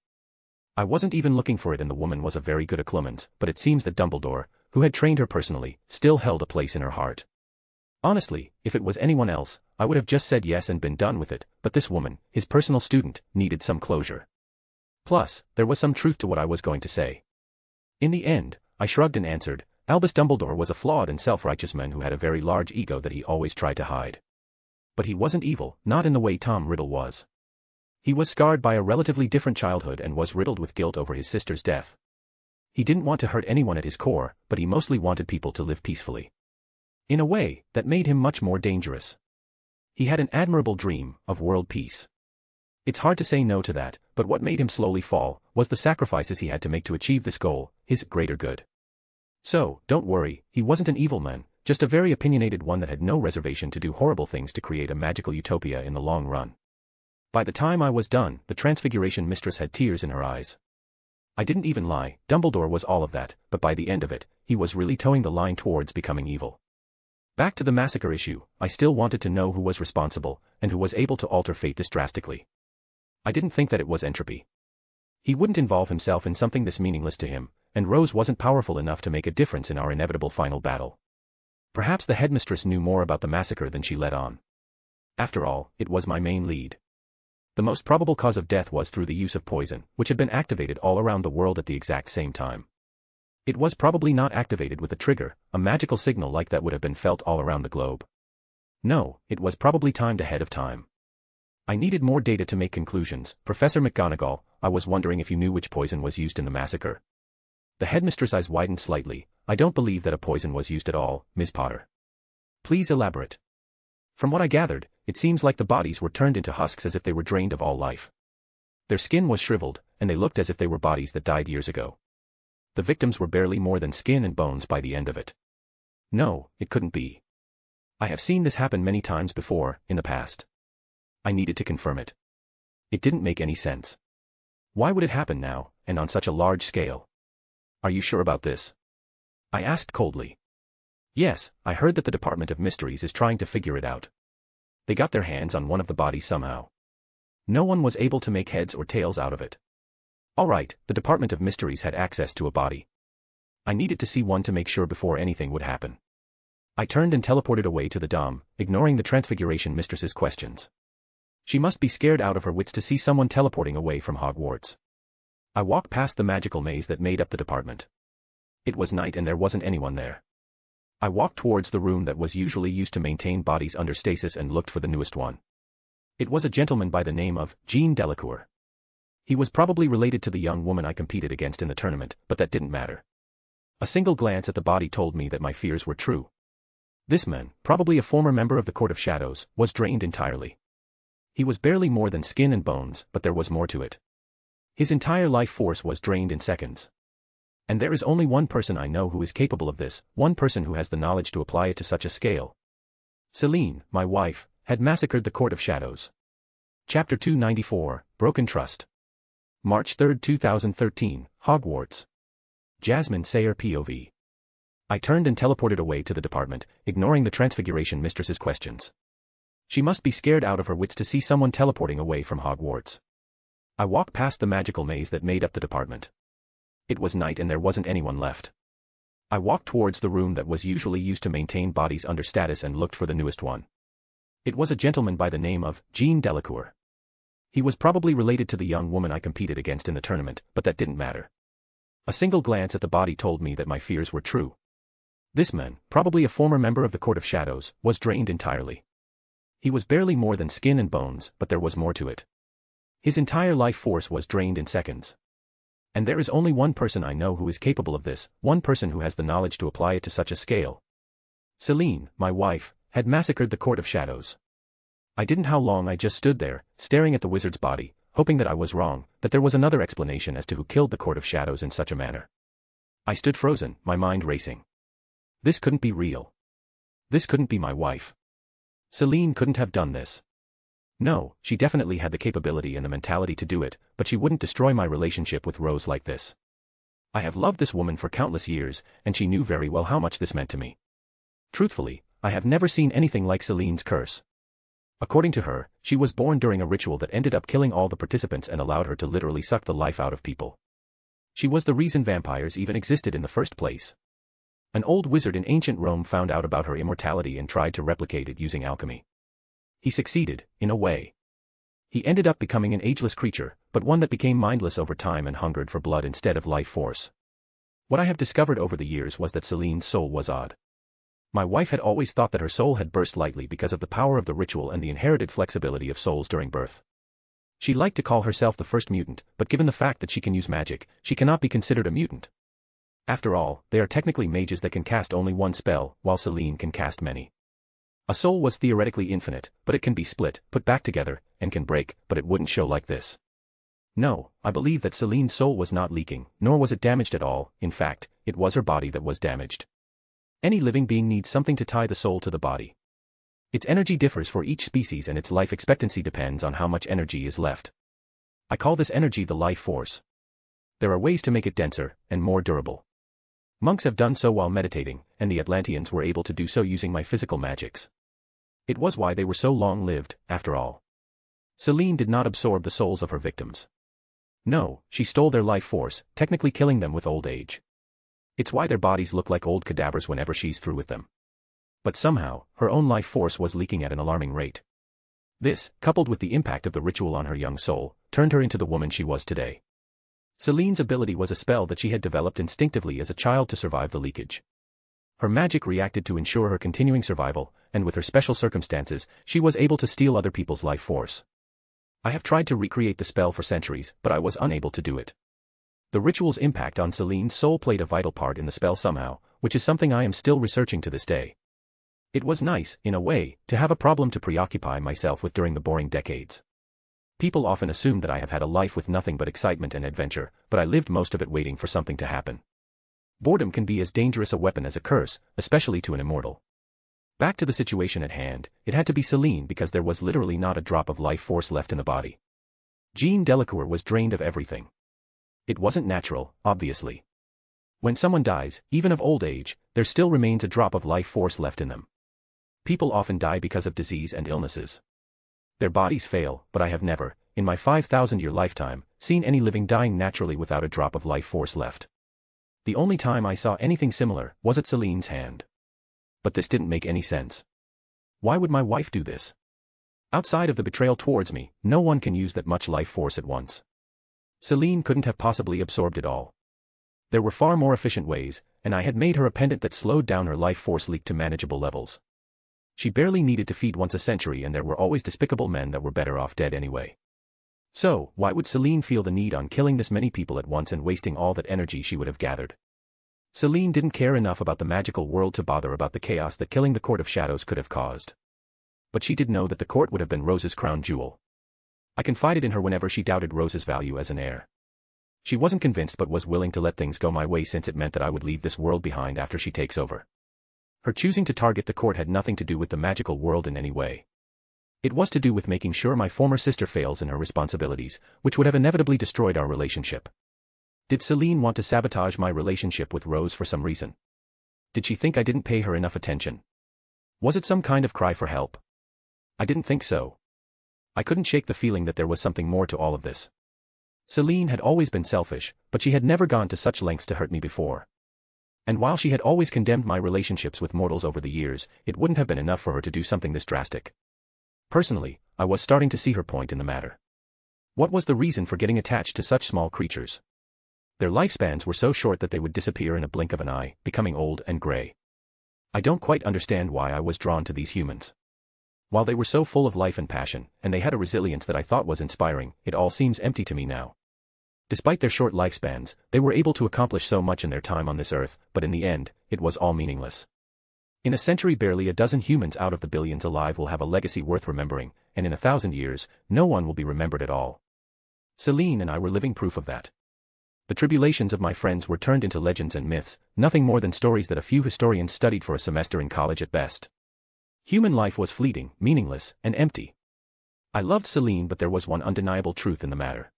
[SPEAKER 2] I wasn't even looking for it and the woman was a very good occlumens, but it seems that Dumbledore, who had trained her personally, still held a place in her heart. Honestly, if it was anyone else, I would have just said yes and been done with it, but this woman, his personal student, needed some closure. Plus, there was some truth to what I was going to say. In the end, I shrugged and answered, Albus Dumbledore was a flawed and self-righteous man who had a very large ego that he always tried to hide. But he wasn't evil, not in the way Tom Riddle was. He was scarred by a relatively different childhood and was riddled with guilt over his sister's death. He didn't want to hurt anyone at his core, but he mostly wanted people to live peacefully. In a way, that made him much more dangerous. He had an admirable dream of world peace. It's hard to say no to that, but what made him slowly fall was the sacrifices he had to make to achieve this goal, his greater good. So, don't worry, he wasn't an evil man, just a very opinionated one that had no reservation to do horrible things to create a magical utopia in the long run. By the time I was done, the Transfiguration Mistress had tears in her eyes. I didn't even lie, Dumbledore was all of that, but by the end of it, he was really towing the line towards becoming evil. Back to the massacre issue, I still wanted to know who was responsible, and who was able to alter fate this drastically. I didn't think that it was entropy. He wouldn't involve himself in something this meaningless to him, and Rose wasn't powerful enough to make a difference in our inevitable final battle. Perhaps the headmistress knew more about the massacre than she let on. After all, it was my main lead. The most probable cause of death was through the use of poison, which had been activated all around the world at the exact same time. It was probably not activated with a trigger, a magical signal like that would have been felt all around the globe. No, it was probably timed ahead of time. I needed more data to make conclusions. Professor McGonagall, I was wondering if you knew which poison was used in the massacre. The headmistress' eyes widened slightly. I don't believe that a poison was used at all, Ms. Potter. Please elaborate. From what I gathered, it seems like the bodies were turned into husks as if they were drained of all life. Their skin was shriveled, and they looked as if they were bodies that died years ago. The victims were barely more than skin and bones by the end of it. No, it couldn't be. I have seen this happen many times before, in the past. I needed to confirm it. It didn't make any sense. Why would it happen now, and on such a large scale? Are you sure about this? I asked coldly. Yes, I heard that the Department of Mysteries is trying to figure it out. They got their hands on one of the bodies somehow. No one was able to make heads or tails out of it. All right, the Department of Mysteries had access to a body. I needed to see one to make sure before anything would happen. I turned and teleported away to the dome, ignoring the Transfiguration Mistress's questions. She must be scared out of her wits to see someone teleporting away from Hogwarts. I walked past the magical maze that made up the department. It was night and there wasn't anyone there. I walked towards the room that was usually used to maintain bodies under stasis and looked for the newest one. It was a gentleman by the name of Jean Delacour. He was probably related to the young woman I competed against in the tournament, but that didn't matter. A single glance at the body told me that my fears were true. This man, probably a former member of the Court of Shadows, was drained entirely. He was barely more than skin and bones, but there was more to it. His entire life force was drained in seconds. And there is only one person I know who is capable of this, one person who has the knowledge to apply it to such a scale. Celine, my wife, had massacred the Court of Shadows. Chapter 294, Broken Trust. March 3, 2013, Hogwarts. Jasmine Sayer POV. I turned and teleported away to the department, ignoring the Transfiguration Mistress's questions. She must be scared out of her wits to see someone teleporting away from Hogwarts. I walked past the magical maze that made up the department. It was night and there wasn't anyone left. I walked towards the room that was usually used to maintain bodies under status and looked for the newest one. It was a gentleman by the name of Jean Delacour. He was probably related to the young woman I competed against in the tournament, but that didn't matter. A single glance at the body told me that my fears were true. This man, probably a former member of the Court of Shadows, was drained entirely. He was barely more than skin and bones, but there was more to it. His entire life force was drained in seconds. And there is only one person I know who is capable of this, one person who has the knowledge to apply it to such a scale. Celine, my wife, had massacred the Court of Shadows. I didn't know how long I just stood there, staring at the wizard's body, hoping that I was wrong, that there was another explanation as to who killed the Court of Shadows in such a manner. I stood frozen, my mind racing. This couldn't be real. This couldn't be my wife. Celine couldn't have done this. No, she definitely had the capability and the mentality to do it, but she wouldn't destroy my relationship with Rose like this. I have loved this woman for countless years, and she knew very well how much this meant to me. Truthfully, I have never seen anything like Celine's curse. According to her, she was born during a ritual that ended up killing all the participants and allowed her to literally suck the life out of people. She was the reason vampires even existed in the first place. An old wizard in ancient Rome found out about her immortality and tried to replicate it using alchemy. He succeeded, in a way. He ended up becoming an ageless creature, but one that became mindless over time and hungered for blood instead of life force. What I have discovered over the years was that Celine's soul was odd. My wife had always thought that her soul had burst lightly because of the power of the ritual and the inherited flexibility of souls during birth. She liked to call herself the first mutant, but given the fact that she can use magic, she cannot be considered a mutant. After all, they are technically mages that can cast only one spell, while Celine can cast many. A soul was theoretically infinite, but it can be split, put back together, and can break, but it wouldn't show like this. No, I believe that Celine's soul was not leaking, nor was it damaged at all. In fact, it was her body that was damaged. Any living being needs something to tie the soul to the body. Its energy differs for each species and its life expectancy depends on how much energy is left. I call this energy the life force. There are ways to make it denser, and more durable. Monks have done so while meditating, and the Atlanteans were able to do so using my physical magics. It was why they were so long-lived, after all. Celine did not absorb the souls of her victims. No, she stole their life force, technically killing them with old age. It's why their bodies look like old cadavers whenever she's through with them. But somehow, her own life force was leaking at an alarming rate. This, coupled with the impact of the ritual on her young soul, turned her into the woman she was today. Celine's ability was a spell that she had developed instinctively as a child to survive the leakage. Her magic reacted to ensure her continuing survival, and with her special circumstances, she was able to steal other people's life force. I have tried to recreate the spell for centuries, but I was unable to do it. The ritual's impact on Celine's soul played a vital part in the spell somehow, which is something I am still researching to this day. It was nice, in a way, to have a problem to preoccupy myself with during the boring decades. People often assume that I have had a life with nothing but excitement and adventure, but I lived most of it waiting for something to happen. Boredom can be as dangerous a weapon as a curse, especially to an immortal. Back to the situation at hand, it had to be Celine because there was literally not a drop of life force left in the body. Jean Delacour was drained of everything. It wasn't natural, obviously. When someone dies, even of old age, there still remains a drop of life force left in them. People often die because of disease and illnesses. Their bodies fail, but I have never, in my 5,000-year lifetime, seen any living dying naturally without a drop of life force left. The only time I saw anything similar was at Celine's hand. But this didn't make any sense. Why would my wife do this? Outside of the betrayal towards me, no one can use that much life force at once. Celine couldn't have possibly absorbed it all. There were far more efficient ways, and I had made her a pendant that slowed down her life force leak to manageable levels. She barely needed to feed once a century, and there were always despicable men that were better off dead anyway. So, why would Celine feel the need on killing this many people at once and wasting all that energy she would have gathered? Celine didn't care enough about the magical world to bother about the chaos that killing the Court of Shadows could have caused. But she did know that the court would have been Rose's crown jewel. I confided in her whenever she doubted Rose's value as an heir. She wasn't convinced but was willing to let things go my way since it meant that I would leave this world behind after she takes over. Her choosing to target the court had nothing to do with the magical world in any way. It was to do with making sure my former sister fails in her responsibilities, which would have inevitably destroyed our relationship. Did Celine want to sabotage my relationship with Rose for some reason? Did she think I didn't pay her enough attention? Was it some kind of cry for help? I didn't think so. I couldn't shake the feeling that there was something more to all of this. Celine had always been selfish, but she had never gone to such lengths to hurt me before. And while she had always condemned my relationships with mortals over the years, it wouldn't have been enough for her to do something this drastic. Personally, I was starting to see her point in the matter. What was the reason for getting attached to such small creatures? Their lifespans were so short that they would disappear in a blink of an eye, becoming old and gray. I don't quite understand why I was drawn to these humans. While they were so full of life and passion, and they had a resilience that I thought was inspiring, it all seems empty to me now. Despite their short lifespans, they were able to accomplish so much in their time on this earth, but in the end, it was all meaningless. In a century, barely a dozen humans out of the billions alive will have a legacy worth remembering, and in 1,000 years, no one will be remembered at all. Celine and I were living proof of that. The tribulations of my friends were turned into legends and myths, nothing more than stories that a few historians studied for a semester in college at best. Human life was fleeting, meaningless, and empty. I loved Celine, but there was one undeniable truth in the matter.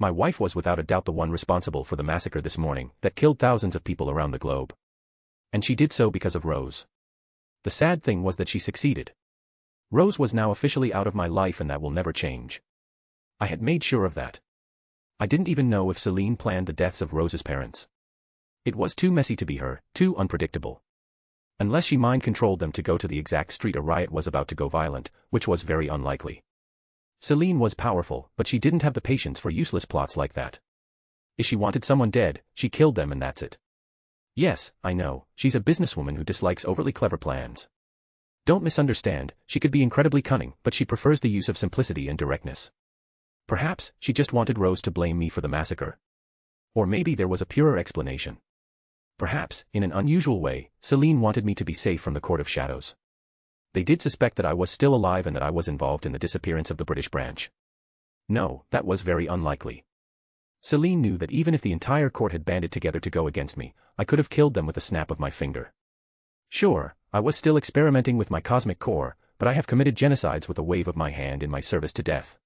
[SPEAKER 2] My wife was without a doubt the one responsible for the massacre this morning that killed thousands of people around the globe. And she did so because of Rose. The sad thing was that she succeeded. Rose was now officially out of my life, and that will never change. I had made sure of that. I didn't even know if Celine planned the deaths of Rose's parents. It was too messy to be her, too unpredictable. Unless she mind-controlled them to go to the exact street a riot was about to go violent, which was very unlikely. Celine was powerful, but she didn't have the patience for useless plots like that. If she wanted someone dead, she killed them and that's it. Yes, I know, she's a businesswoman who dislikes overly clever plans. Don't misunderstand, she could be incredibly cunning, but she prefers the use of simplicity and directness. Perhaps, she just wanted Rose to blame me for the massacre. Or maybe there was a purer explanation. Perhaps, in an unusual way, Celine wanted me to be safe from the Court of Shadows. They did suspect that I was still alive and that I was involved in the disappearance of the British branch. No, that was very unlikely. Celine knew that even if the entire court had banded together to go against me, I could have killed them with a snap of my finger. Sure, I was still experimenting with my cosmic core, but I have committed genocides with a wave of my hand in my service to death.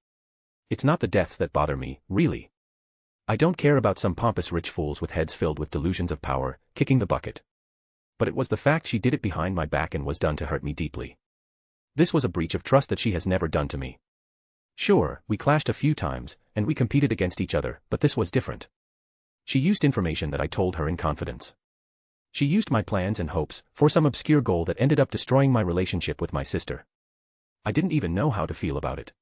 [SPEAKER 2] It's not the deaths that bother me, really. I don't care about some pompous rich fools with heads filled with delusions of power, kicking the bucket. But it was the fact she did it behind my back and was done to hurt me deeply. This was a breach of trust that she has never done to me. Sure, we clashed a few times, and we competed against each other, but this was different. She used information that I told her in confidence. She used my plans and hopes for some obscure goal that ended up destroying my relationship with my sister. I didn't even know how to feel about it.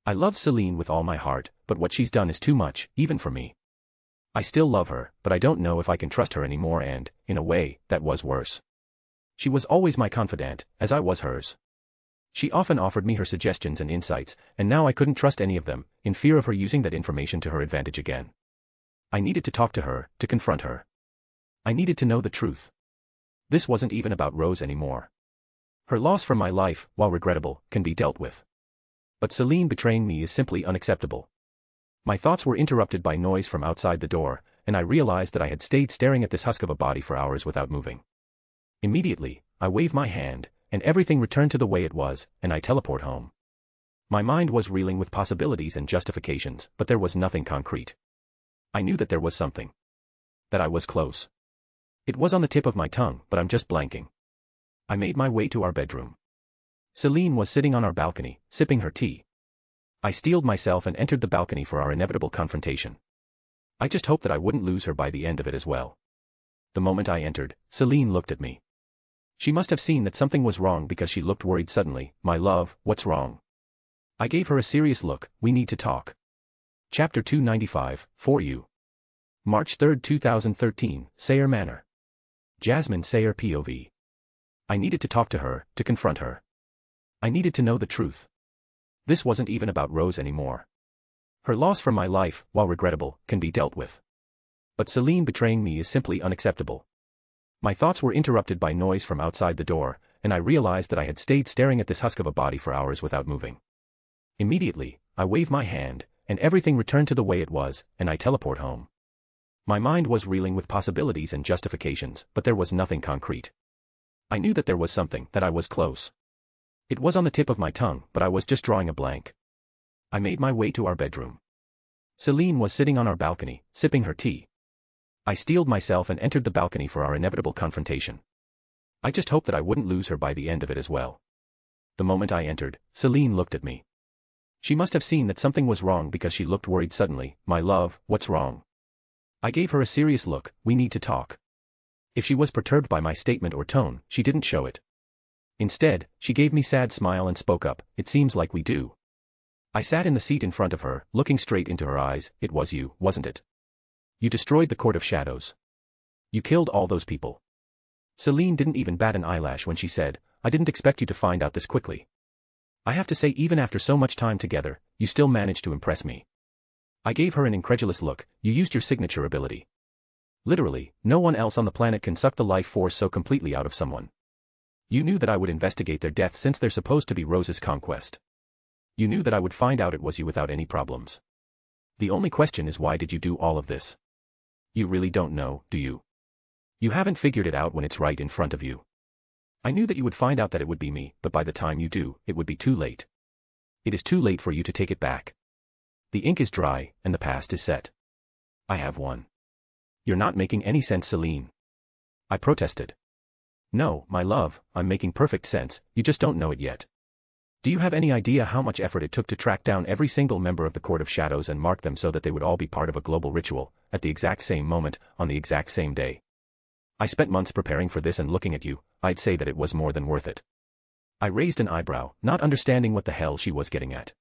[SPEAKER 2] I love Celine with all my heart, but what she's done is too much, even for me. I still love her, but I don't know if I can trust her anymore and, in a way, that was worse. She was always my confidant, as I was hers. She often offered me her suggestions and insights, and now I couldn't trust any of them, in fear of her using that information to her advantage again. I needed to talk to her, to confront her. I needed to know the truth. This wasn't even about Rose anymore. Her loss from my life, while regrettable, can be dealt with. But Celine betraying me is simply unacceptable. My thoughts were interrupted by noise from outside the door, and I realized that I had stayed staring at this husk of a body for hours without moving. Immediately, I waved my hand, and everything returned to the way it was, and I teleport home. My mind was reeling with possibilities and justifications, but there was nothing concrete. I knew that there was something. That I was close. It was on the tip of my tongue, but I'm just blanking. I made my way to our bedroom. Celine was sitting on our balcony, sipping her tea. I steeled myself and entered the balcony for our inevitable confrontation. I just hoped that I wouldn't lose her by the end of it as well. The moment I entered, Celine looked at me. She must have seen that something was wrong because she looked worried suddenly. My love, what's wrong? I gave her a serious look. We need to talk. Chapter 295, For You. March 3, 2013, Sayre Manor. Jasmine Sayre POV. I needed to talk to her, to confront her. I needed to know the truth. This wasn't even about Rose anymore. Her loss from my life, while regrettable, can be dealt with. But Celine betraying me is simply unacceptable. My thoughts were interrupted by noise from outside the door, and I realized that I had stayed staring at this husk of a body for hours without moving. Immediately, I waved my hand, and everything returned to the way it was, and I teleport home. My mind was reeling with possibilities and justifications, but there was nothing concrete. I knew that there was something, that I was close. It was on the tip of my tongue, but I was just drawing a blank. I made my way to our bedroom. Celine was sitting on our balcony, sipping her tea. I steeled myself and entered the balcony for our inevitable confrontation. I just hoped that I wouldn't lose her by the end of it as well. The moment I entered, Celine looked at me. She must have seen that something was wrong because she looked worried suddenly. My love, what's wrong? I gave her a serious look. We need to talk. If she was perturbed by my statement or tone, she didn't show it. Instead, she gave me a sad smile and spoke up. It seems like we do. I sat in the seat in front of her, looking straight into her eyes. It was you, wasn't it? You destroyed the Court of Shadows. You killed all those people. Celine didn't even bat an eyelash when she said, I didn't expect you to find out this quickly. I have to say, even after so much time together, you still managed to impress me. I gave her an incredulous look. You used your signature ability. Literally, no one else on the planet can suck the life force so completely out of someone. You knew that I would investigate their death since they're supposed to be Rose's conquest. You knew that I would find out it was you without any problems. The only question is, why did you do all of this? You really don't know, do you? You haven't figured it out when it's right in front of you. I knew that you would find out that it would be me, but by the time you do, it would be too late. It is too late for you to take it back. The ink is dry, and the past is set. I have won. You're not making any sense, Celine. I protested. No, my love, I'm making perfect sense, you just don't know it yet. Do you have any idea how much effort it took to track down every single member of the Court of Shadows and mark them so that they would all be part of a global ritual, at the exact same moment, on the exact same day? I spent months preparing for this, and looking at you, I'd say that it was more than worth it. I raised an eyebrow, not understanding what the hell she was getting at.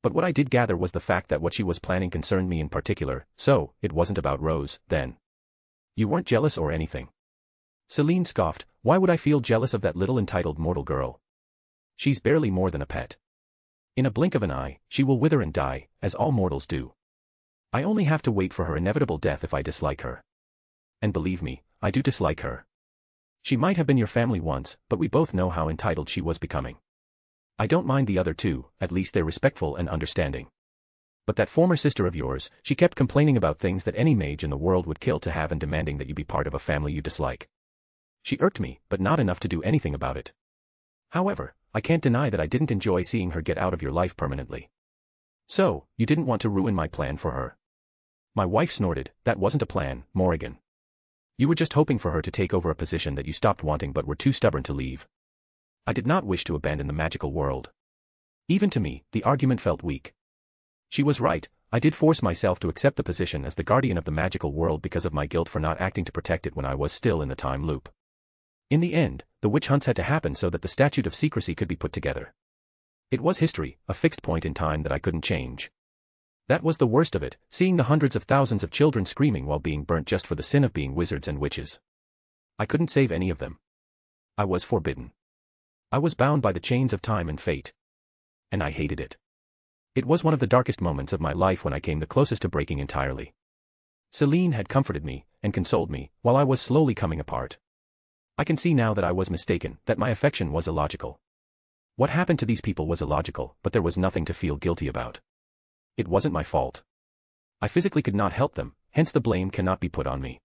[SPEAKER 2] But what I did gather was the fact that what she was planning concerned me in particular, so, it wasn't about Rose, then. You weren't jealous or anything. Celine scoffed. Why would I feel jealous of that little entitled mortal girl? She's barely more than a pet. In a blink of an eye, she will wither and die, as all mortals do. I only have to wait for her inevitable death if I dislike her. And believe me, I do dislike her. She might have been your family once, but we both know how entitled she was becoming. I don't mind the other two, at least they're respectful and understanding. But that former sister of yours, she kept complaining about things that any mage in the world would kill to have, and demanding that you be part of a family you dislike. She irked me, but not enough to do anything about it. However, I can't deny that I didn't enjoy seeing her get out of your life permanently. So, you didn't want to ruin my plan for her. My wife snorted. That wasn't a plan, Morrigan. You were just hoping for her to take over a position that you stopped wanting but were too stubborn to leave. I did not wish to abandon the magical world. Even to me, the argument felt weak. She was right, I did force myself to accept the position as the guardian of the magical world because of my guilt for not acting to protect it when I was still in the time loop. In the end, the witch hunts had to happen so that the statute of secrecy could be put together. It was history, a fixed point in time that I couldn't change. That was the worst of it, seeing the hundreds of thousands of children screaming while being burnt just for the sin of being wizards and witches. I couldn't save any of them. I was forbidden. I was bound by the chains of time and fate. And I hated it. It was one of the darkest moments of my life when I came the closest to breaking entirely. Celine had comforted me and consoled me while I was slowly coming apart. I can see now that I was mistaken, that my affection was illogical. What happened to these people was illogical, but there was nothing to feel guilty about. It wasn't my fault. I physically could not help them, hence the blame cannot be put on me.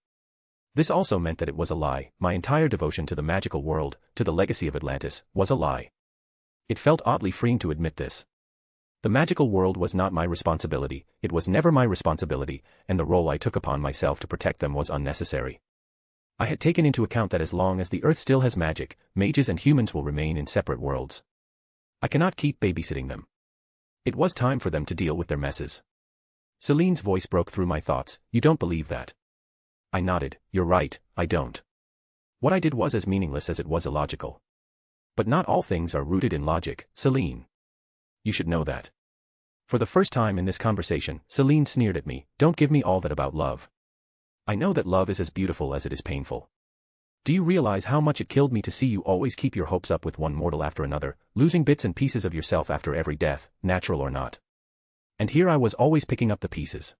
[SPEAKER 2] This also meant that it was a lie. My entire devotion to the magical world, to the legacy of Atlantis, was a lie. It felt oddly freeing to admit this. The magical world was not my responsibility, it was never my responsibility, and the role I took upon myself to protect them was unnecessary. I had taken into account that as long as the Earth still has magic, mages and humans will remain in separate worlds. I cannot keep babysitting them. It was time for them to deal with their messes. Celine's voice broke through my thoughts. You don't believe that? I nodded. You're right, I don't. What I did was as meaningless as it was illogical. But not all things are rooted in logic, Celine. You should know that. For the first time in this conversation, Celine sneered at me. Don't give me all that about love. I know that love is as beautiful as it is painful. Do you realize how much it killed me to see you always keep your hopes up with one mortal after another, losing bits and pieces of yourself after every death, natural or not? And here I was always picking up the pieces.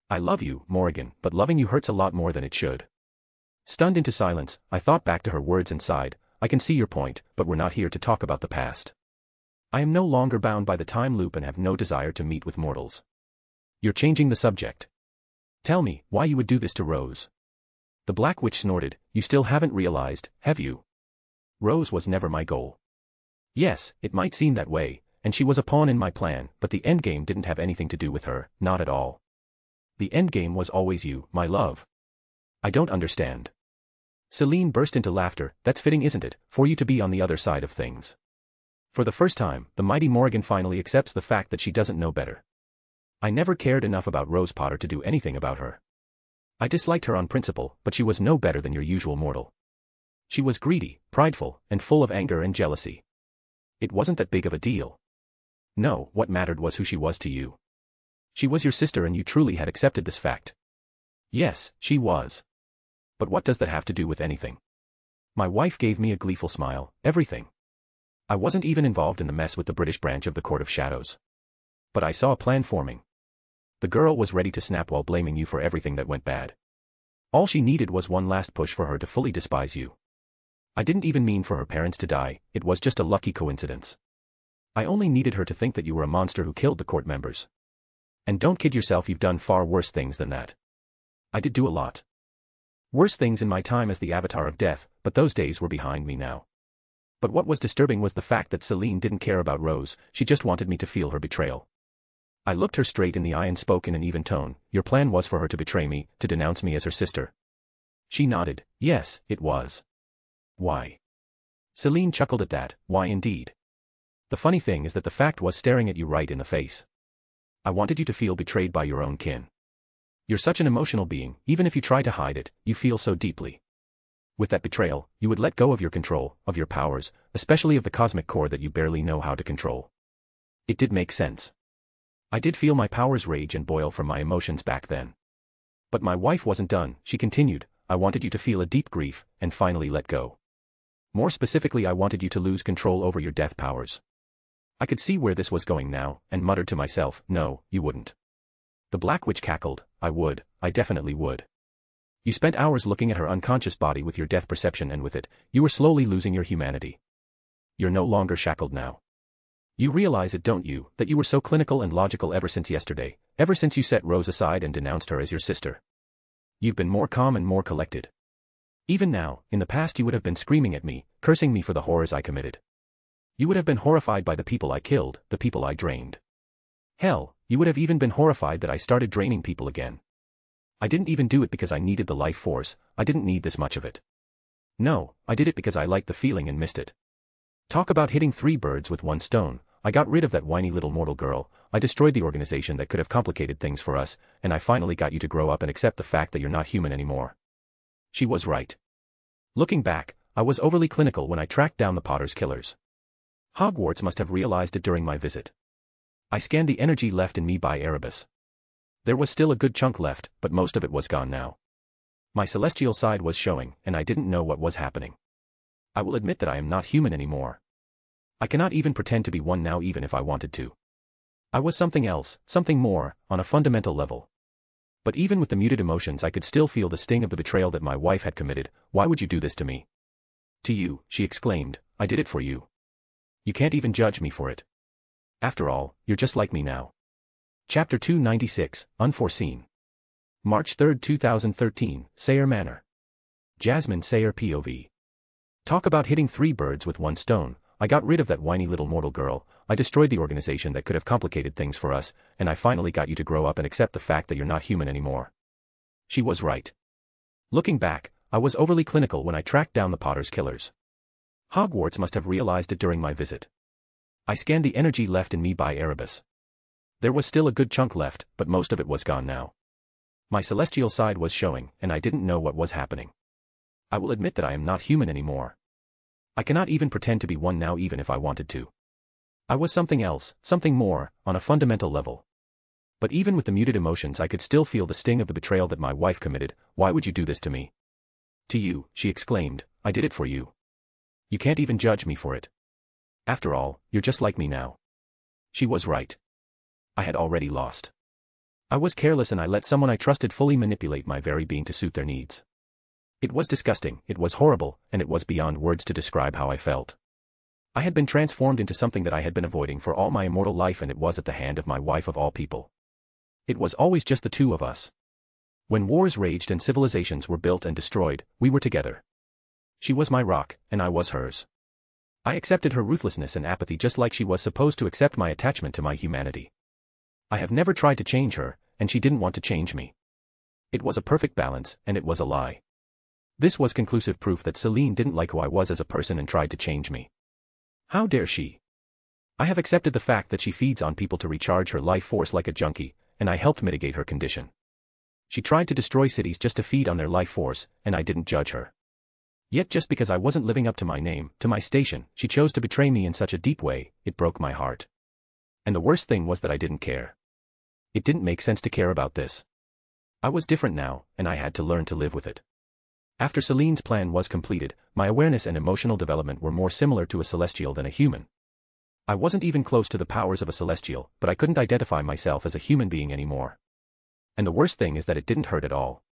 [SPEAKER 2] I love you, Morrigan, but loving you hurts a lot more than it should. Stunned into silence, I thought back to her words and sighed. I can see your point, but we're not here to talk about the past. I am no longer bound by the time loop and have no desire to meet with mortals. You're changing the subject. Tell me why you would do this to Rose. The Black Witch snorted. You still haven't realized, have you? Rose was never my goal. Yes, it might seem that way, and she was a pawn in my plan, but the endgame didn't have anything to do with her, not at all. The endgame was always you, my love. I don't understand. Celine burst into laughter. That's fitting, isn't it, for you to be on the other side of things. For the first time, the mighty Morrigan finally accepts the fact that she doesn't know better. I never cared enough about Rose Potter to do anything about her. I disliked her on principle, but she was no better than your usual mortal. She was greedy, prideful, and full of anger and jealousy. It wasn't that big of a deal. No, what mattered was who she was to you. She was your sister and you truly had accepted this fact. Yes, she was. But what does that have to do with anything? My wife gave me a gleeful smile. Everything. I wasn't even involved in the mess with the British branch of the Court of Shadows. But I saw a plan forming. The girl was ready to snap while blaming you for everything that went bad. All she needed was one last push for her to fully despise you. I didn't even mean for her parents to die, it was just a lucky coincidence. I only needed her to think that you were a monster who killed the court members. And don't kid yourself, you've done far worse things than that. I did do a lot. Worse things in my time as the Avatar of Death, but those days were behind me now. But what was disturbing was the fact that Celine didn't care about Rose, she just wanted me to feel her betrayal. I looked her straight in the eye and spoke in an even tone. Your plan was for her to betray me, to denounce me as her sister. She nodded. Yes, it was. Why? Celine chuckled at that. Why indeed? The funny thing is that the fact was staring at you right in the face. I wanted you to feel betrayed by your own kin. You're such an emotional being, even if you try to hide it, you feel so deeply. With that betrayal, you would let go of your control, of your powers, especially of the cosmic core that you barely know how to control. It did make sense. I did feel my powers rage and boil from my emotions back then. But my wife wasn't done, she continued. I wanted you to feel a deep grief, and finally let go. More specifically, I wanted you to lose control over your death powers. I could see where this was going now, and muttered to myself, no, you wouldn't. The Black Witch cackled. I would, I definitely would. You spent hours looking at her unconscious body with your death perception, and with it, you were slowly losing your humanity. You're no longer shackled now. You realize it, don't you, that you were so clinical and logical ever since yesterday, ever since you set Rose aside and denounced her as your sister. You've been more calm and more collected. Even now, in the past you would have been screaming at me, cursing me for the horrors I committed. You would have been horrified by the people I killed, the people I drained. Hell, you would have even been horrified that I started draining people again. I didn't even do it because I needed the life force, I didn't need this much of it. No, I did it because I liked the feeling and missed it. Talk about hitting 3 birds with 1 stone, I got rid of that whiny little mortal girl, I destroyed the organization that could have complicated things for us, and I finally got you to grow up and accept the fact that you're not human anymore. She was right. Looking back, I was overly clinical when I tracked down the Potter's killers. Hogwarts must have realized it during my visit. I scanned the energy left in me by Erebus. There was still a good chunk left, but most of it was gone now. My celestial side was showing, and I didn't know what was happening. I will admit that I am not human anymore. I cannot even pretend to be one now even if I wanted to. I was something else, something more, on a fundamental level. But even with the muted emotions I could still feel the sting of the betrayal that my wife had committed. Why would you do this to me? To you, she exclaimed, I did it for you. You can't even judge me for it. After all, you're just like me now. Chapter 296, Unforeseen. March 3, 2013, Sayre Manor. Jasmine Sayre POV. Talk about hitting 3 birds with 1 stone. I got rid of that whiny little mortal girl, I destroyed the organization that could have complicated things for us, and I finally got you to grow up and accept the fact that you're not human anymore. She was right. Looking back, I was overly clinical when I tracked down the Potter's killers. Hogwarts must have realized it during my visit. I scanned the energy left in me by Erebus. There was still a good chunk left, but most of it was gone now. My celestial side was showing, and I didn't know what was happening. I will admit that I am not human anymore. I cannot even pretend to be one now even if I wanted to. I was something else, something more, on a fundamental level. But even with the muted emotions I could still feel the sting of the betrayal that my wife committed. Why would you do this to me? To you, she exclaimed, I did it for you. You can't even judge me for it. After all, you're just like me now. She was right. I had already lost. I was careless and I let someone I trusted fully manipulate my very being to suit their needs. It was disgusting, it was horrible, and it was beyond words to describe how I felt. I had been transformed into something that I had been avoiding for all my immortal life, and it was at the hand of my wife of all people. It was always just the two of us. When wars raged and civilizations were built and destroyed, we were together. She was my rock, and I was hers. I accepted her ruthlessness and apathy just like she was supposed to accept my attachment to my humanity. I have never tried to change her, and she didn't want to change me. It was a perfect balance, and it was a lie. This was conclusive proof that Celine didn't like who I was as a person and tried to change me. How dare she? I have accepted the fact that she feeds on people to recharge her life force like a junkie, and I helped mitigate her condition. She tried to destroy cities just to feed on their life force, and I didn't judge her. Yet just because I wasn't living up to my name, to my station, she chose to betray me in such a deep way, it broke my heart. And the worst thing was that I didn't care. It didn't make sense to care about this. I was different now, and I had to learn to live with it. After Celine's plan was completed, my awareness and emotional development were more similar to a celestial than a human. I wasn't even close to the powers of a celestial, but I couldn't identify myself as a human being anymore. And the worst thing is that it didn't hurt at all.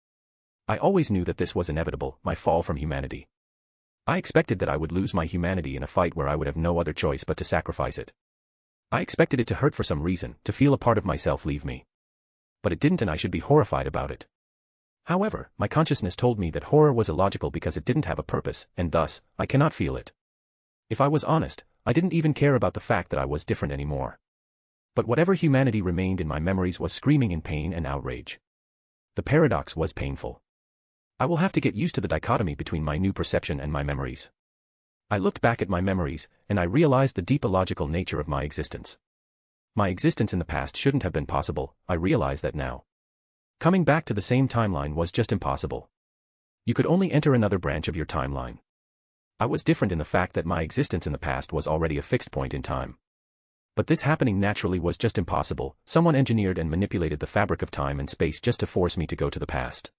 [SPEAKER 2] I always knew that this was inevitable, my fall from humanity. I expected that I would lose my humanity in a fight where I would have no other choice but to sacrifice it. I expected it to hurt for some reason, to feel a part of myself leave me. But it didn't, and I should be horrified about it. However, my consciousness told me that horror was illogical because it didn't have a purpose, and thus, I cannot feel it. If I was honest, I didn't even care about the fact that I was different anymore. But whatever humanity remained in my memories was screaming in pain and outrage. The paradox was painful. I will have to get used to the dichotomy between my new perception and my memories. I looked back at my memories, and I realized the deep illogical nature of my existence. My existence in the past shouldn't have been possible, I realize that now. Coming back to the same timeline was just impossible. You could only enter another branch of your timeline. I was different in the fact that my existence in the past was already a fixed point in time. But this happening naturally was just impossible. Someone engineered and manipulated the fabric of time and space just to force me to go to the past.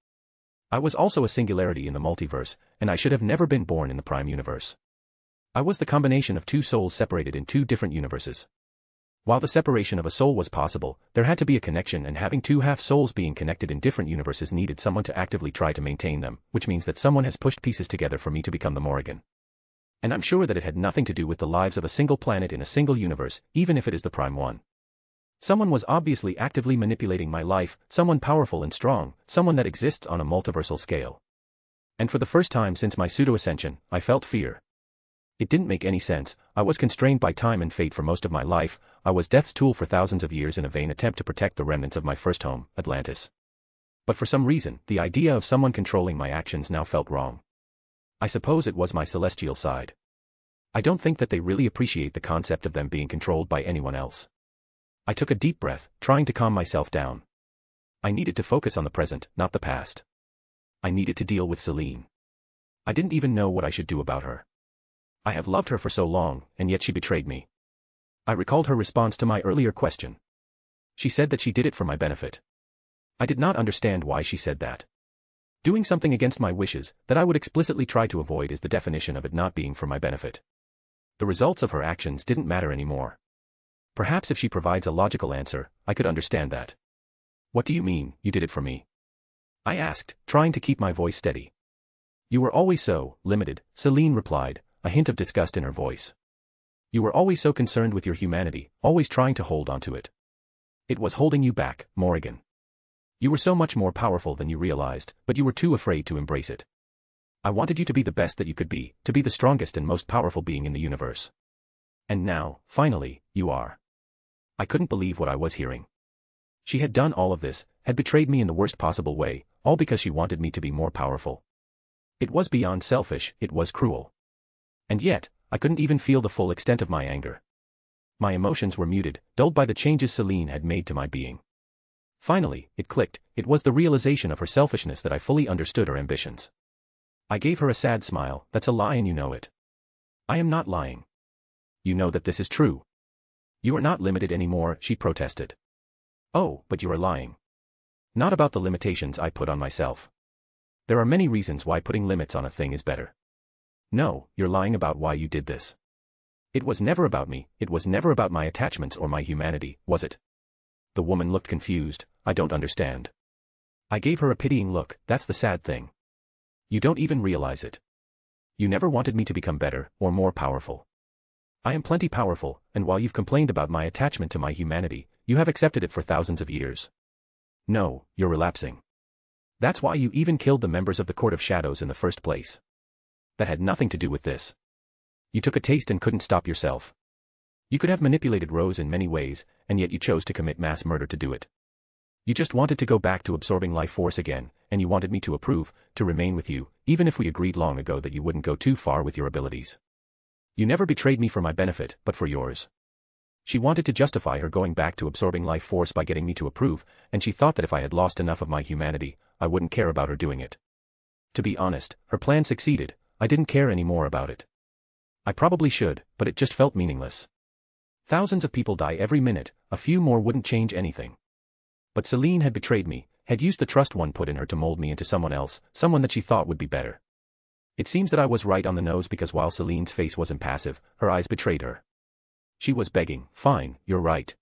[SPEAKER 2] I was also a singularity in the multiverse, and I should have never been born in the prime universe. I was the combination of two souls separated in two different universes. While the separation of a soul was possible, there had to be a connection, and having two half-souls being connected in different universes needed someone to actively try to maintain them, which means that someone has pushed pieces together for me to become the Morrigan. And I'm sure that it had nothing to do with the lives of a single planet in a single universe, even if it is the prime one. Someone was obviously actively manipulating my life, someone powerful and strong, someone that exists on a multiversal scale. And for the first time since my pseudo-ascension, I felt fear. It didn't make any sense. I was constrained by time and fate for most of my life. I was death's tool for thousands of years in a vain attempt to protect the remnants of my first home, Atlantis. But for some reason, the idea of someone controlling my actions now felt wrong. I suppose it was my celestial side. I don't think that they really appreciate the concept of them being controlled by anyone else. I took a deep breath, trying to calm myself down. I needed to focus on the present, not the past. I needed to deal with Celine. I didn't even know what I should do about her. I have loved her for so long, and yet she betrayed me. I recalled her response to my earlier question. She said that she did it for my benefit. I did not understand why she said that. Doing something against my wishes that I would explicitly try to avoid is the definition of it not being for my benefit. The results of her actions didn't matter anymore. Perhaps if she provides a logical answer, I could understand that. What do you mean, you did it for me? I asked, trying to keep my voice steady. You were always so limited, Celine replied, a hint of disgust in her voice. You were always so concerned with your humanity, always trying to hold onto it. It was holding you back, Morrigan. You were so much more powerful than you realized, but you were too afraid to embrace it. I wanted you to be the best that you could be, to be the strongest and most powerful being in the universe. And now, finally, you are. I couldn't believe what I was hearing. She had done all of this, had betrayed me in the worst possible way, all because she wanted me to be more powerful. It was beyond selfish, it was cruel. And yet, I couldn't even feel the full extent of my anger. My emotions were muted, dulled by the changes Celine had made to my being. Finally, it clicked, it was the realization of her selfishness that I fully understood her ambitions. I gave her a sad smile, that's a lie and you know it. I am not lying. You know that this is true. You are not limited anymore, she protested. Oh, but you are lying. Not about the limitations I put on myself. There are many reasons why putting limits on a thing is better. No, you're lying about why you did this. It was never about me, it was never about my attachments or my humanity, was it? The woman looked confused, I don't understand. I gave her a pitying look, that's the sad thing. You don't even realize it. You never wanted me to become better, or more powerful. I am plenty powerful, and while you've complained about my attachment to my humanity, you have accepted it for thousands of years. No, you're relapsing. That's why you even killed the members of the Court of Shadows in the first place. That had nothing to do with this. You took a taste and couldn't stop yourself. You could have manipulated Rose in many ways, and yet you chose to commit mass murder to do it. You just wanted to go back to absorbing life force again, and you wanted me to approve, to remain with you, even if we agreed long ago that you wouldn't go too far with your abilities. You never betrayed me for my benefit, but for yours. She wanted to justify her going back to absorbing life force by getting me to approve, and she thought that if I had lost enough of my humanity, I wouldn't care about her doing it. To be honest, her plan succeeded, I didn't care anymore about it. I probably should, but it just felt meaningless. Thousands of people die every minute, a few more wouldn't change anything. But Celine had betrayed me, had used the trust one put in her to mold me into someone else, someone that she thought would be better. It seems that I was right on the nose because while Celine's face was impassive, her eyes betrayed her. She was begging, fine, you're right.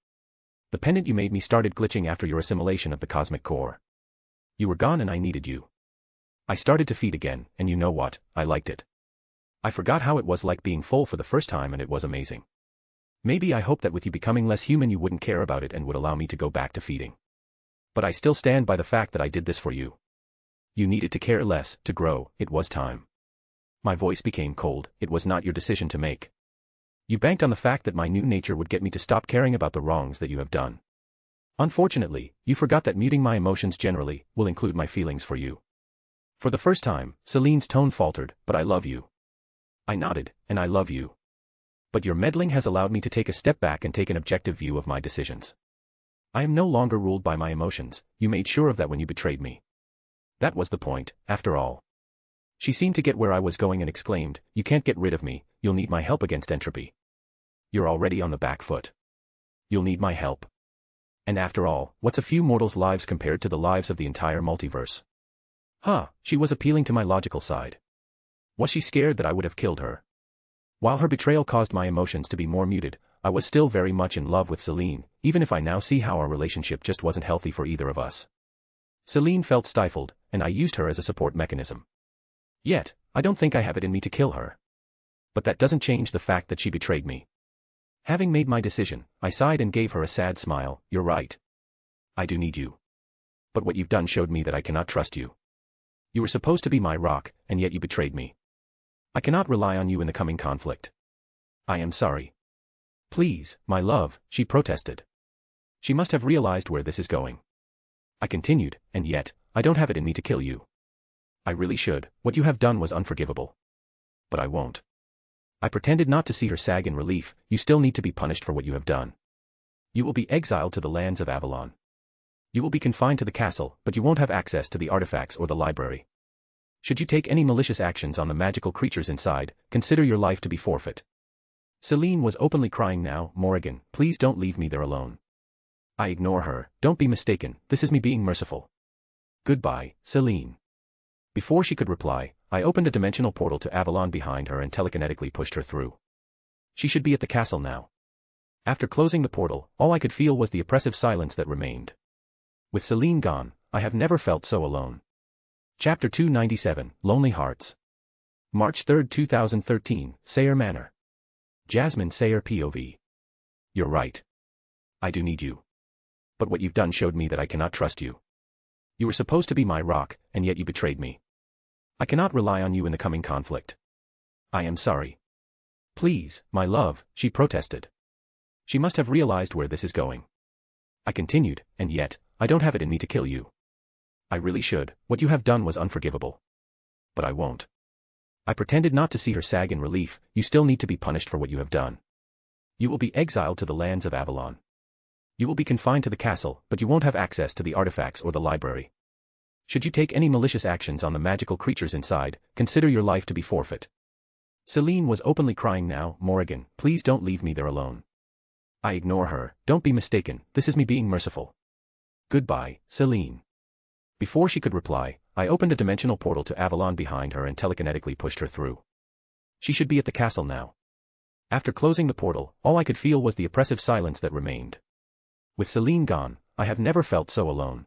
[SPEAKER 2] The pendant you made me started glitching after your assimilation of the cosmic core. You were gone and I needed you. I started to feed again, and you know what, I liked it. I forgot how it was like being full for the first time and it was amazing. Maybe I hoped that with you becoming less human you wouldn't care about it and would allow me to go back to feeding. But I still stand by the fact that I did this for you. You needed to care less, to grow, it was time. My voice became cold, it was not your decision to make. You banked on the fact that my new nature would get me to stop caring about the wrongs that you have done. Unfortunately, you forgot that muting my emotions generally will include my feelings for you. For the first time, Celine's tone faltered, but I love you. I nodded, and I love you. But your meddling has allowed me to take a step back and take an objective view of my decisions. I am no longer ruled by my emotions, you made sure of that when you betrayed me. That was the point, after all. She seemed to get where I was going and exclaimed, you can't get rid of me, you'll need my help against entropy. You're already on the back foot. You'll need my help. And after all, what's a few mortals' lives compared to the lives of the entire multiverse? She was appealing to my logical side. Was she scared that I would have killed her? While her betrayal caused my emotions to be more muted, I was still very much in love with Celine, even if I now see how our relationship just wasn't healthy for either of us. Celine felt stifled, and I used her as a support mechanism. Yet, I don't think I have it in me to kill her. But that doesn't change the fact that she betrayed me. Having made my decision, I sighed and gave her a sad smile, you're right. I do need you. But what you've done showed me that I cannot trust you. You were supposed to be my rock, and yet you betrayed me. I cannot rely on you in the coming conflict. I am sorry. Please, my love, she protested. She must have realized where this is going. I continued, and yet, I don't have it in me to kill you. I really should, what you have done was unforgivable. But I won't. I pretended not to see her sag in relief. You still need to be punished for what you have done. You will be exiled to the lands of Avalon. You will be confined to the castle, but you won't have access to the artifacts or the library. Should you take any malicious actions on the magical creatures inside, consider your life to be forfeit. Celine was openly crying now. Morrigan, please don't leave me there alone. I ignore her. Don't be mistaken, this is me being merciful. Goodbye, Celine. Before she could reply, I opened a dimensional portal to Avalon behind her and telekinetically pushed her through. She should be at the castle now. After closing the portal, all I could feel was the oppressive silence that remained. With Celine gone, I have never felt so alone. Chapter 297, Lonely Hearts. March 3, 2013, Sayre Manor. Jasmine Sayre POV. You're right. I do need you. But what you've done showed me that I cannot trust you. You were supposed to be my rock, and yet you betrayed me. I cannot rely on you in the coming conflict. I am sorry. Please, my love, she protested. She must have realized where this is going. I continued, and yet, I don't have it in me to kill you. I really should. What you have done was unforgivable. But I won't. I pretended not to see her sag in relief. You still need to be punished for what you have done. You will be exiled to the lands of Avalon. You will be confined to the castle, but you won't have access to the artifacts or the library. Should you take any malicious actions on the magical creatures inside, consider your life to be forfeit. Celine was openly crying now. Morrigan, please don't leave me there alone. I ignore her. Don't be mistaken, this is me being merciful. Goodbye, Celine. Before she could reply, I opened a dimensional portal to Avalon behind her and telekinetically pushed her through. She should be at the castle now. After closing the portal, all I could feel was the oppressive silence that remained. With Celine gone, I have never felt so alone.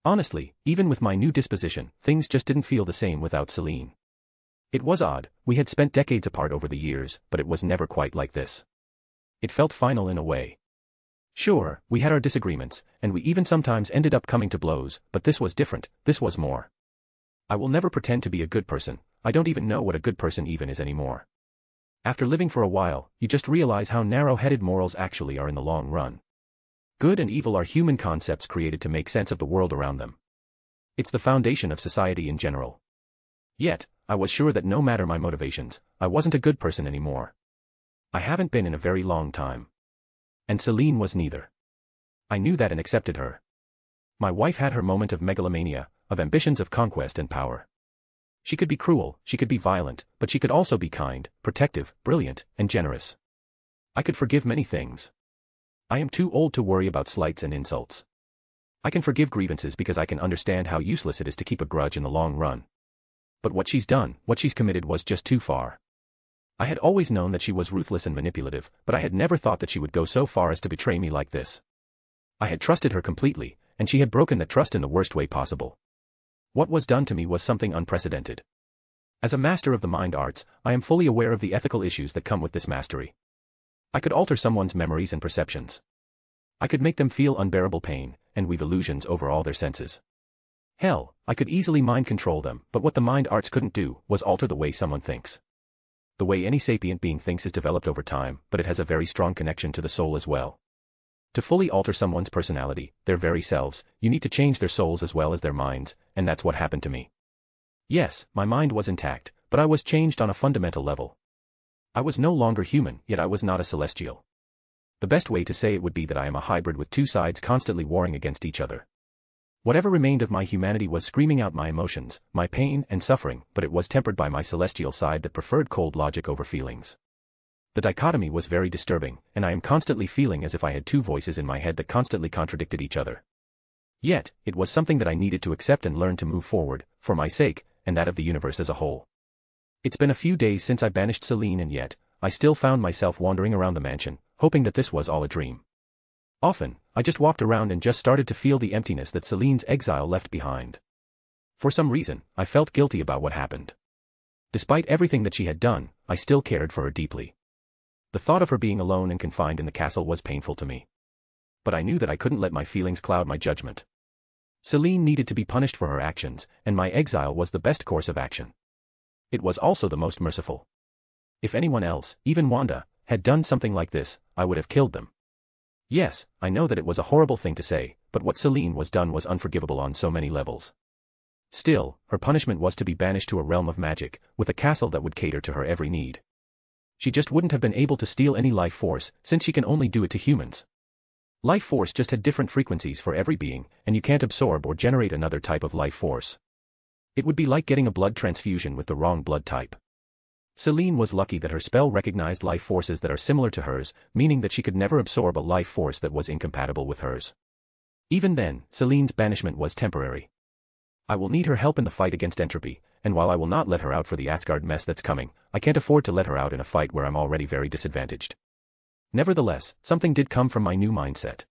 [SPEAKER 2] Honestly, even with my new disposition, things just didn't feel the same without Celine. It was odd, we had spent decades apart over the years, but it was never quite like this. It felt final in a way. Sure, we had our disagreements, and we even sometimes ended up coming to blows, but this was different, this was more. I will never pretend to be a good person. I don't even know what a good person even is anymore. After living for a while, you just realize how narrow-headed morals actually are in the long run. Good and evil are human concepts created to make sense of the world around them. It's the foundation of society in general. Yet, I was sure that no matter my motivations, I wasn't a good person anymore. I haven't been in a very long time. And Celine was neither. I knew that and accepted her. My wife had her moment of megalomania, of ambitions of conquest and power. She could be cruel, she could be violent, but she could also be kind, protective, brilliant, and generous. I could forgive many things. I am too old to worry about slights and insults. I can forgive grievances because I can understand how useless it is to keep a grudge in the long run. But what she's done, what she's committed was just too far. I had always known that she was ruthless and manipulative, but I had never thought that she would go so far as to betray me like this. I had trusted her completely, and she had broken that trust in the worst way possible. What was done to me was something unprecedented. As a master of the mind arts, I am fully aware of the ethical issues that come with this mastery. I could alter someone's memories and perceptions. I could make them feel unbearable pain, and weave illusions over all their senses. Hell, I could easily mind control them, but what the mind arts couldn't do was alter the way someone thinks. The way any sapient being thinks is developed over time, but it has a very strong connection to the soul as well. To fully alter someone's personality, their very selves, you need to change their souls as well as their minds, and that's what happened to me. Yes, my mind was intact, but I was changed on a fundamental level. I was no longer human, yet I was not a celestial. The best way to say it would be that I am a hybrid with two sides constantly warring against each other. Whatever remained of my humanity was screaming out my emotions, my pain and suffering, but it was tempered by my celestial side that preferred cold logic over feelings. The dichotomy was very disturbing, and I am constantly feeling as if I had two voices in my head that constantly contradicted each other. Yet, it was something that I needed to accept and learn to move forward, for my sake, and that of the universe as a whole. It's been a few days since I banished Celine, and yet, I still found myself wandering around the mansion, hoping that this was all a dream. Often, I just walked around and just started to feel the emptiness that Celine's exile left behind. For some reason, I felt guilty about what happened. Despite everything that she had done, I still cared for her deeply. The thought of her being alone and confined in the castle was painful to me. But I knew that I couldn't let my feelings cloud my judgment. Celine needed to be punished for her actions, and my exile was the best course of action. It was also the most merciful. If anyone else, even Wanda, had done something like this, I would have killed them. Yes, I know that it was a horrible thing to say, but what Celine was done was unforgivable on so many levels. Still, her punishment was to be banished to a realm of magic, with a castle that would cater to her every need. She just wouldn't have been able to steal any life force, since she can only do it to humans. Life force just had different frequencies for every being, and you can't absorb or generate another type of life force. It would be like getting a blood transfusion with the wrong blood type. Celine was lucky that her spell recognized life forces that are similar to hers, meaning that she could never absorb a life force that was incompatible with hers. Even then, Celine's banishment was temporary. I will need her help in the fight against entropy, and while I will not let her out for the Asgard mess that's coming, I can't afford to let her out in a fight where I'm already very disadvantaged. Nevertheless, something did come from my new mindset.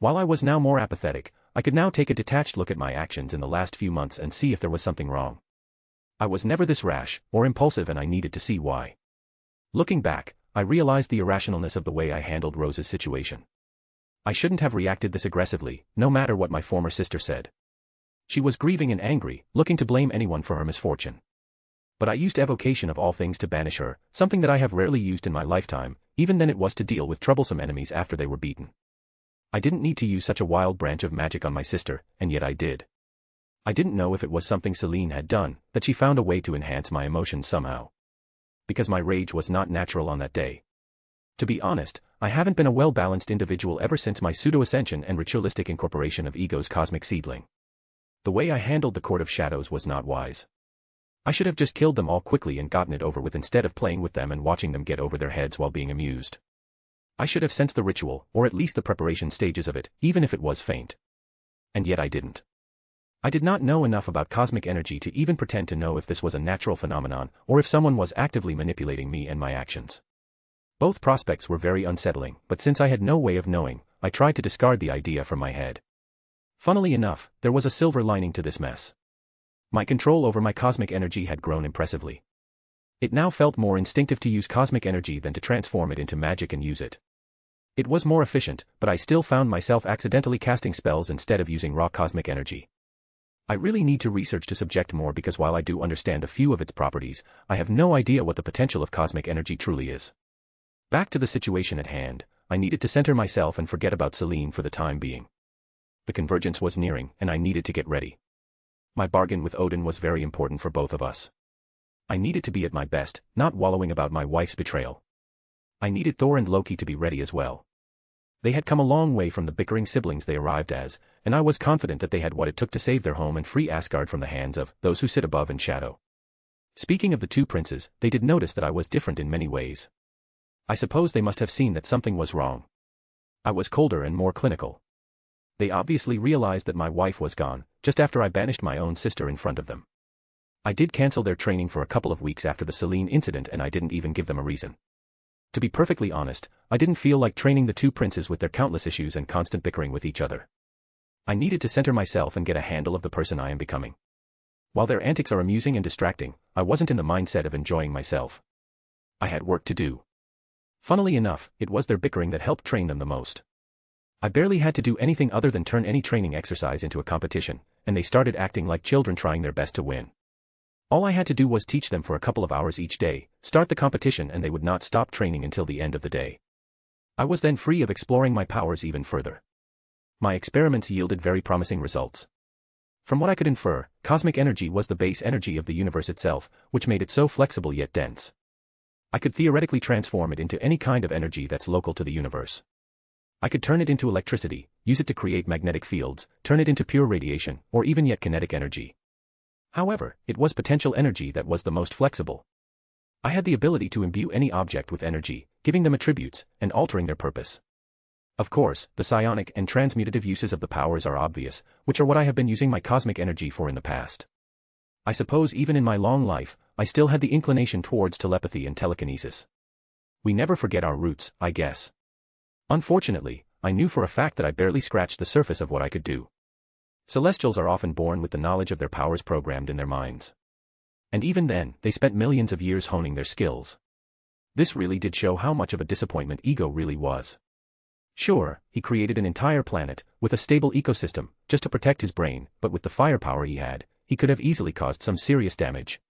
[SPEAKER 2] While I was now more apathetic, I could now take a detached look at my actions in the last few months and see if there was something wrong. I was never this rash or impulsive, and I needed to see why. Looking back, I realized the irrationalness of the way I handled Rose's situation. I shouldn't have reacted this aggressively, no matter what my former sister said. She was grieving and angry, looking to blame anyone for her misfortune. But I used evocation of all things to banish her, something that I have rarely used in my lifetime. Even then it was to deal with troublesome enemies after they were beaten. I didn't need to use such a wild branch of magic on my sister, and yet I did. I didn't know if it was something Celine had done, that she found a way to enhance my emotions somehow. Because my rage was not natural on that day. To be honest, I haven't been a well-balanced individual ever since my pseudo-ascension and ritualistic incorporation of Ego's cosmic seedling. The way I handled the Court of Shadows was not wise. I should have just killed them all quickly and gotten it over with instead of playing with them and watching them get over their heads while being amused. I should have sensed the ritual, or at least the preparation stages of it, even if it was faint. And yet I didn't. I did not know enough about cosmic energy to even pretend to know if this was a natural phenomenon, or if someone was actively manipulating me and my actions. Both prospects were very unsettling, but since I had no way of knowing, I tried to discard the idea from my head. Funnily enough, there was a silver lining to this mess. My control over my cosmic energy had grown impressively. It now felt more instinctive to use cosmic energy than to transform it into magic and use it. It was more efficient, but I still found myself accidentally casting spells instead of using raw cosmic energy. I really need to research to subject more, because while I do understand a few of its properties, I have no idea what the potential of cosmic energy truly is. Back to the situation at hand, I needed to center myself and forget about Celine for the time being. The convergence was nearing, and I needed to get ready. My bargain with Odin was very important for both of us. I needed to be at my best, not wallowing about my wife's betrayal. I needed Thor and Loki to be ready as well. They had come a long way from the bickering siblings they arrived as, and I was confident that they had what it took to save their home and free Asgard from the hands of those who sit above in shadow. Speaking of the two princes, they did notice that I was different in many ways. I suppose they must have seen that something was wrong. I was colder and more clinical. They obviously realized that my wife was gone, just after I banished my own sister in front of them. I did cancel their training for a couple of weeks after the Celine incident, and I didn't even give them a reason. To be perfectly honest, I didn't feel like training the two princes with their countless issues and constant bickering with each other. I needed to center myself and get a handle of the person I am becoming. While their antics are amusing and distracting, I wasn't in the mindset of enjoying myself. I had work to do. Funnily enough, it was their bickering that helped train them the most. I barely had to do anything other than turn any training exercise into a competition, and they started acting like children trying their best to win. All I had to do was teach them for a couple of hours each day, start the competition, and they would not stop training until the end of the day. I was then free of exploring my powers even further. My experiments yielded very promising results. From what I could infer, cosmic energy was the base energy of the universe itself, which made it so flexible yet dense. I could theoretically transform it into any kind of energy that's local to the universe. I could turn it into electricity, use it to create magnetic fields, turn it into pure radiation, or even yet kinetic energy. However, it was potential energy that was the most flexible. I had the ability to imbue any object with energy, giving them attributes, and altering their purpose. Of course, the psionic and transmutative uses of the powers are obvious, which are what I have been using my cosmic energy for in the past. I suppose even in my long life, I still had the inclination towards telepathy and telekinesis. We never forget our roots, I guess. Unfortunately, I knew for a fact that I barely scratched the surface of what I could do. Celestials are often born with the knowledge of their powers programmed in their minds. And even then, they spent millions of years honing their skills. This really did show how much of a disappointment Ego really was. Sure, he created an entire planet, with a stable ecosystem, just to protect his brain, but with the firepower he had, he could have easily caused some serious damage.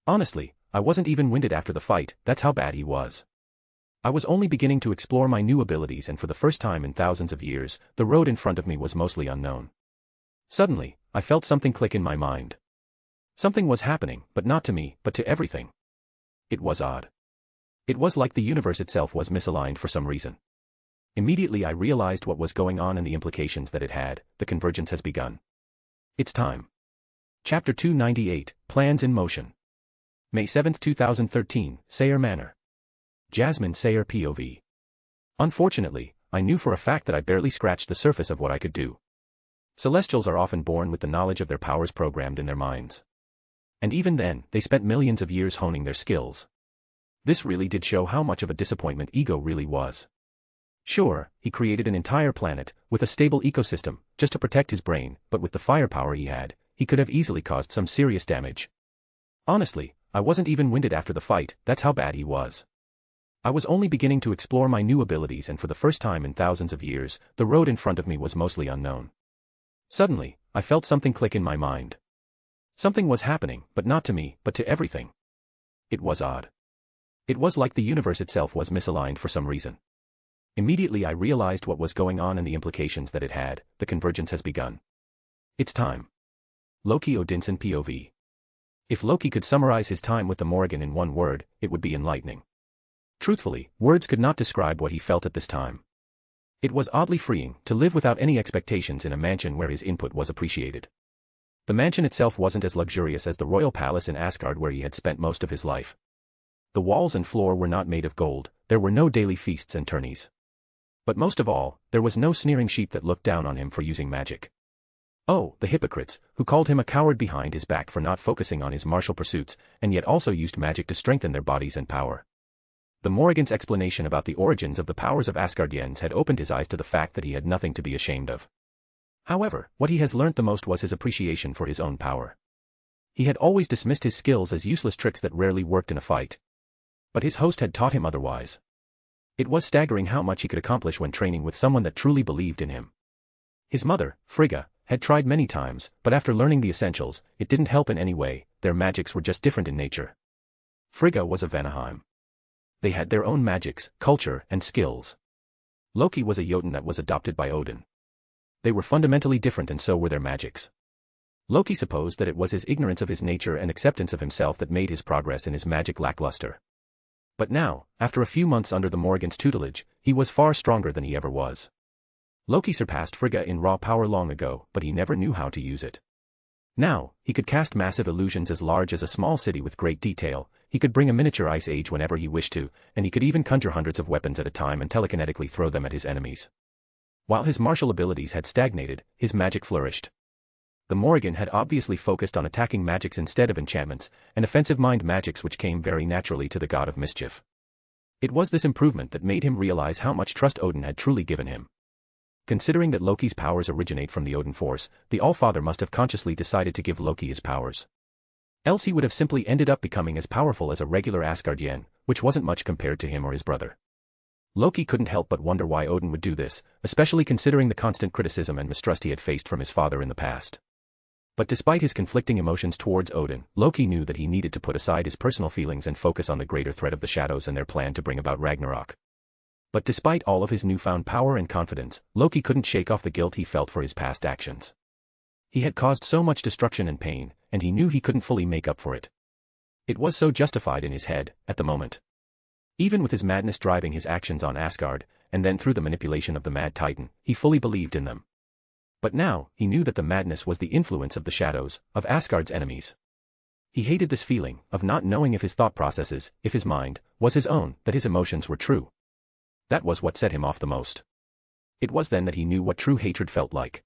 [SPEAKER 2] Honestly, I wasn't even winded after the fight, that's how bad he was. I was only beginning to explore my new abilities, and for the first time in thousands of years, the road in front of me was mostly unknown. Suddenly, I felt something click in my mind. Something was happening, but not to me, but to everything. It was odd. It was like the universe itself was misaligned for some reason. Immediately I realized what was going on and the implications that it had. The convergence has begun. It's time. Chapter 298, Plans in Motion. May 7, 2013, Sayre Manor. Jasmine Sayre POV. Unfortunately, I knew for a fact that I barely scratched the surface of what I could do. Celestials are often born with the knowledge of their powers programmed in their minds. And even then, they spent millions of years honing their skills. This really did show how much of a disappointment Ego really was. Sure, he created an entire planet, with a stable ecosystem, just to protect his brain, but with the firepower he had, he could have easily caused some serious damage. Honestly, I wasn't even winded after the fight, that's how bad he was. I was only beginning to explore my new abilities, and for the first time in thousands of years, the road in front of me was mostly unknown. Suddenly, I felt something click in my mind. Something was happening, but not to me, but to everything. It was odd. It was like the universe itself was misaligned for some reason. Immediately I realized what was going on and the implications that it had. The convergence has begun. It's time. Loki Odinson POV. If Loki could summarize his time with the Morrigan in one word, it would be enlightening. Truthfully, words could not describe what he felt at this time. It was oddly freeing to live without any expectations in a mansion where his input was appreciated. The mansion itself wasn't as luxurious as the royal palace in Asgard where he had spent most of his life. The walls and floor were not made of gold, there were no daily feasts and tourneys. But most of all, there was no sneering sheep that looked down on him for using magic. Oh, the hypocrites, who called him a coward behind his back for not focusing on his martial pursuits, and yet also used magic to strengthen their bodies and power. The Morrigan's explanation about the origins of the powers of Asgardians had opened his eyes to the fact that he had nothing to be ashamed of. However, what he has learnt the most was his appreciation for his own power. He had always dismissed his skills as useless tricks that rarely worked in a fight. But his host had taught him otherwise. It was staggering how much he could accomplish when training with someone that truly believed in him. His mother, Frigga, had tried many times, but after learning the essentials, it didn't help in any way. Their magics were just different in nature. Frigga was a Vanaheim. They had their own magics, culture, and skills. Loki was a Jotun that was adopted by Odin. They were fundamentally different and so were their magics. Loki supposed that it was his ignorance of his nature and acceptance of himself that made his progress in his magic lackluster. But now, after a few months under the Morrigan's tutelage, he was far stronger than he ever was. Loki surpassed Frigga in raw power long ago, but he never knew how to use it. Now, he could cast massive illusions as large as a small city with great detail, he could bring a miniature ice age whenever he wished to, and he could even conjure hundreds of weapons at a time and telekinetically throw them at his enemies. While his martial abilities had stagnated, his magic flourished. The Morrigan had obviously focused on attacking magics instead of enchantments, and offensive mind magics which came very naturally to the god of mischief. It was this improvement that made him realize how much trust Odin had truly given him. Considering that Loki's powers originate from the Odin force, the Allfather must have consciously decided to give Loki his powers. Else he would have simply ended up becoming as powerful as a regular Asgardian, which wasn't much compared to him or his brother. Loki couldn't help but wonder why Odin would do this, especially considering the constant criticism and mistrust he had faced from his father in the past. But despite his conflicting emotions towards Odin, Loki knew that he needed to put aside his personal feelings and focus on the greater threat of the shadows and their plan to bring about Ragnarok. But despite all of his newfound power and confidence, Loki couldn't shake off the guilt he felt for his past actions. He had caused so much destruction and pain, and he knew he couldn't fully make up for it. It was so justified in his head, at the moment. Even with his madness driving his actions on Asgard, and then through the manipulation of the Mad Titan, he fully believed in them. But now, he knew that the madness was the influence of the shadows, of Asgard's enemies. He hated this feeling, of not knowing if his thought processes, if his mind, was his own, that his emotions were true. That was what set him off the most. It was then that he knew what true hatred felt like.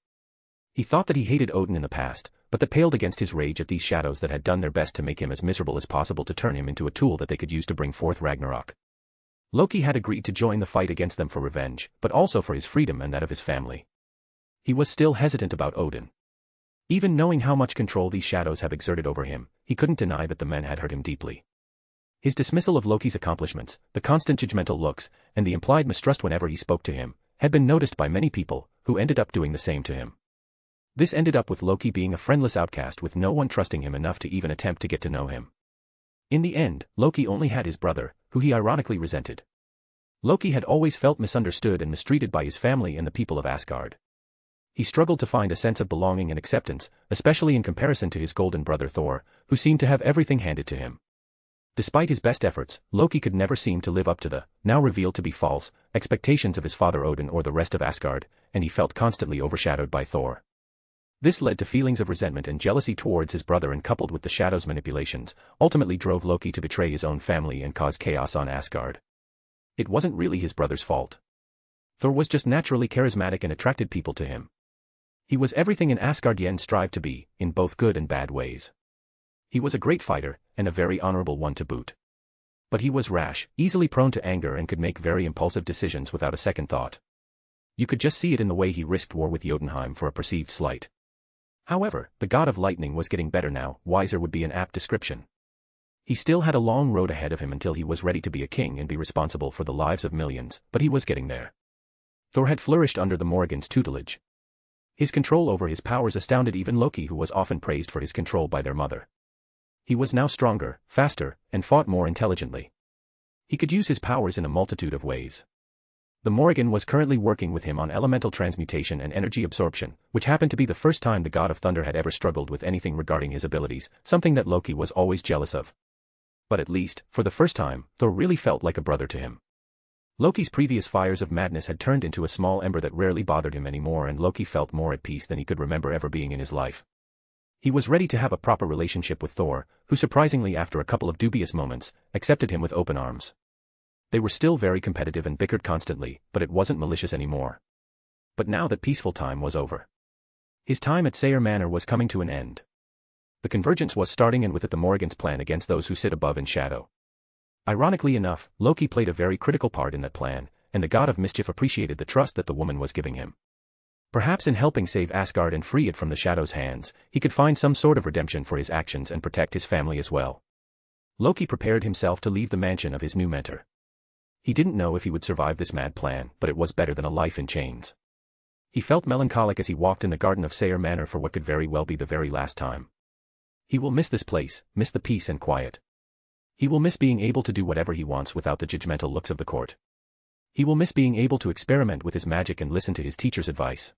[SPEAKER 2] He thought that he hated Odin in the past, but that paled against his rage at these shadows that had done their best to make him as miserable as possible to turn him into a tool that they could use to bring forth Ragnarok. Loki had agreed to join the fight against them for revenge, but also for his freedom and that of his family. He was still hesitant about Odin. Even knowing how much control these shadows have exerted over him, he couldn't deny that the men had hurt him deeply. His dismissal of Loki's accomplishments, the constant judgmental looks, and the implied mistrust whenever he spoke to him, had been noticed by many people, who ended up doing the same to him. This ended up with Loki being a friendless outcast with no one trusting him enough to even attempt to get to know him. In the end, Loki only had his brother, who he ironically resented. Loki had always felt misunderstood and mistreated by his family and the people of Asgard. He struggled to find a sense of belonging and acceptance, especially in comparison to his golden brother Thor, who seemed to have everything handed to him. Despite his best efforts, Loki could never seem to live up to the, now revealed to be false, expectations of his father Odin or the rest of Asgard, and he felt constantly overshadowed by Thor. This led to feelings of resentment and jealousy towards his brother, and coupled with the Shadow's manipulations, ultimately drove Loki to betray his own family and cause chaos on Asgard. It wasn't really his brother's fault. Thor was just naturally charismatic and attracted people to him. He was everything an Asgardian strived to be, in both good and bad ways. He was a great fighter, and a very honorable one to boot. But he was rash, easily prone to anger, and could make very impulsive decisions without a second thought. You could just see it in the way he risked war with Jotunheim for a perceived slight. However, the god of lightning was getting better now, wiser would be an apt description. He still had a long road ahead of him until he was ready to be a king and be responsible for the lives of millions, but he was getting there. Thor had flourished under the Morrigan's tutelage. His control over his powers astounded even Loki, who was often praised for his control by their mother. He was now stronger, faster, and fought more intelligently. He could use his powers in a multitude of ways. The Morrigan was currently working with him on elemental transmutation and energy absorption, which happened to be the first time the god of thunder had ever struggled with anything regarding his abilities, something that Loki was always jealous of. But at least, for the first time, Thor really felt like a brother to him. Loki's previous fires of madness had turned into a small ember that rarely bothered him anymore, and Loki felt more at peace than he could remember ever being in his life. He was ready to have a proper relationship with Thor, who surprisingly, after a couple of dubious moments, accepted him with open arms. They were still very competitive and bickered constantly, but it wasn't malicious anymore. But now that peaceful time was over. His time at Sayre Manor was coming to an end. The convergence was starting, and with it the Morrigan's plan against those who sit above in shadow. Ironically enough, Loki played a very critical part in that plan, and the god of mischief appreciated the trust that the woman was giving him. Perhaps in helping save Asgard and free it from the Shadow's hands, he could find some sort of redemption for his actions and protect his family as well. Loki prepared himself to leave the mansion of his new mentor. He didn't know if he would survive this mad plan, but it was better than a life in chains. He felt melancholic as he walked in the garden of Sayre Manor for what could very well be the very last time. He will miss this place, miss the peace and quiet. He will miss being able to do whatever he wants without the judgmental looks of the court. He will miss being able to experiment with his magic and listen to his teacher's advice.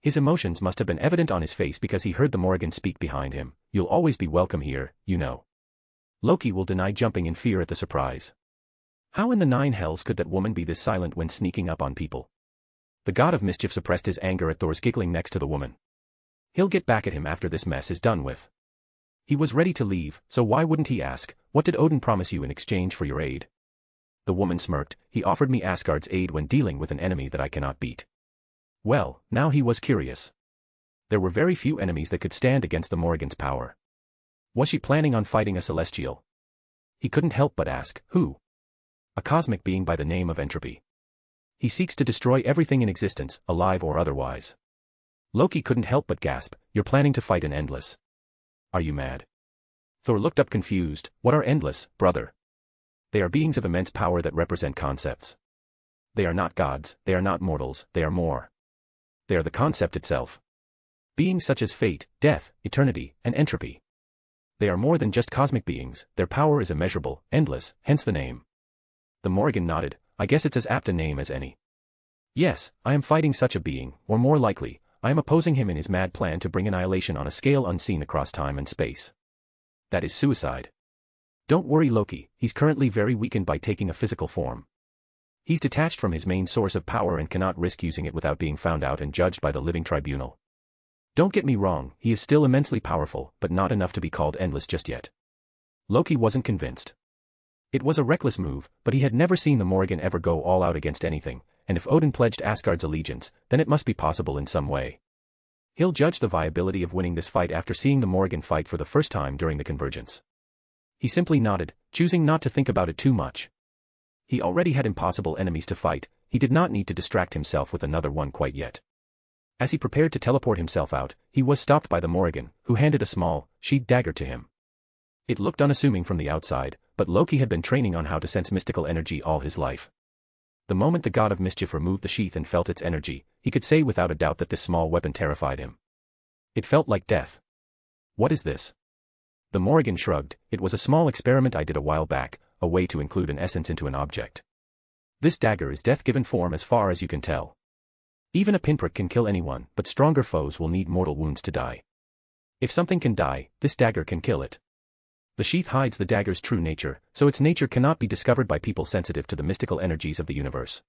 [SPEAKER 2] His emotions must have been evident on his face because he heard the Morrigan speak behind him. "You'll always be welcome here, you know." Loki will deny, jumping in fear at the surprise. How in the nine hells could that woman be this silent when sneaking up on people? The god of mischief suppressed his anger at Thor's giggling next to the woman. He'll get back at him after this mess is done with. He was ready to leave, so why wouldn't he ask, "What did Odin promise you in exchange for your aid?" The woman smirked, "He offered me Asgard's aid when dealing with an enemy that I cannot beat." Well, now he was curious. There were very few enemies that could stand against the Morrigan's power. Was she planning on fighting a celestial? He couldn't help but ask, who? A cosmic being by the name of Entropy. He seeks to destroy everything in existence, alive or otherwise. Loki couldn't help but gasp, "You're planning to fight an endless? Are you mad?" Thor looked up confused. "What are endless, brother?" "They are beings of immense power that represent concepts. They are not gods, they are not mortals, they are more. They are the concept itself. Beings such as fate, death, eternity, and entropy. They are more than just cosmic beings, their power is immeasurable, endless, hence the name." The Morrigan nodded. "I guess it's as apt a name as any. Yes, I am fighting such a being, or more likely, I am opposing him in his mad plan to bring annihilation on a scale unseen across time and space. That is suicide. Don't worry, Loki, he's currently very weakened by taking a physical form. He's detached from his main source of power and cannot risk using it without being found out and judged by the living tribunal. Don't get me wrong, he is still immensely powerful, but not enough to be called endless just yet." Loki wasn't convinced. It was a reckless move, but he had never seen the Morrigan ever go all out against anything, and if Odin pledged Asgard's allegiance, then it must be possible in some way. He'll judge the viability of winning this fight after seeing the Morrigan fight for the first time during the convergence. He simply nodded, choosing not to think about it too much. He already had impossible enemies to fight, he did not need to distract himself with another one quite yet. As he prepared to teleport himself out, he was stopped by the Morrigan, who handed a small, sheathed dagger to him. It looked unassuming from the outside, but Loki had been training on how to sense mystical energy all his life. The moment the god of mischief removed the sheath and felt its energy, he could say without a doubt that this small weapon terrified him. It felt like death. "What is this?" The Morrigan shrugged. "It was a small experiment I did a while back, a way to include an essence into an object. This dagger is death given form as far as you can tell. Even a pinprick can kill anyone, but stronger foes will need mortal wounds to die. If something can die, this dagger can kill it." The sheath hides the dagger's true nature, so its nature cannot be discovered by people sensitive to the mystical energies of the universe.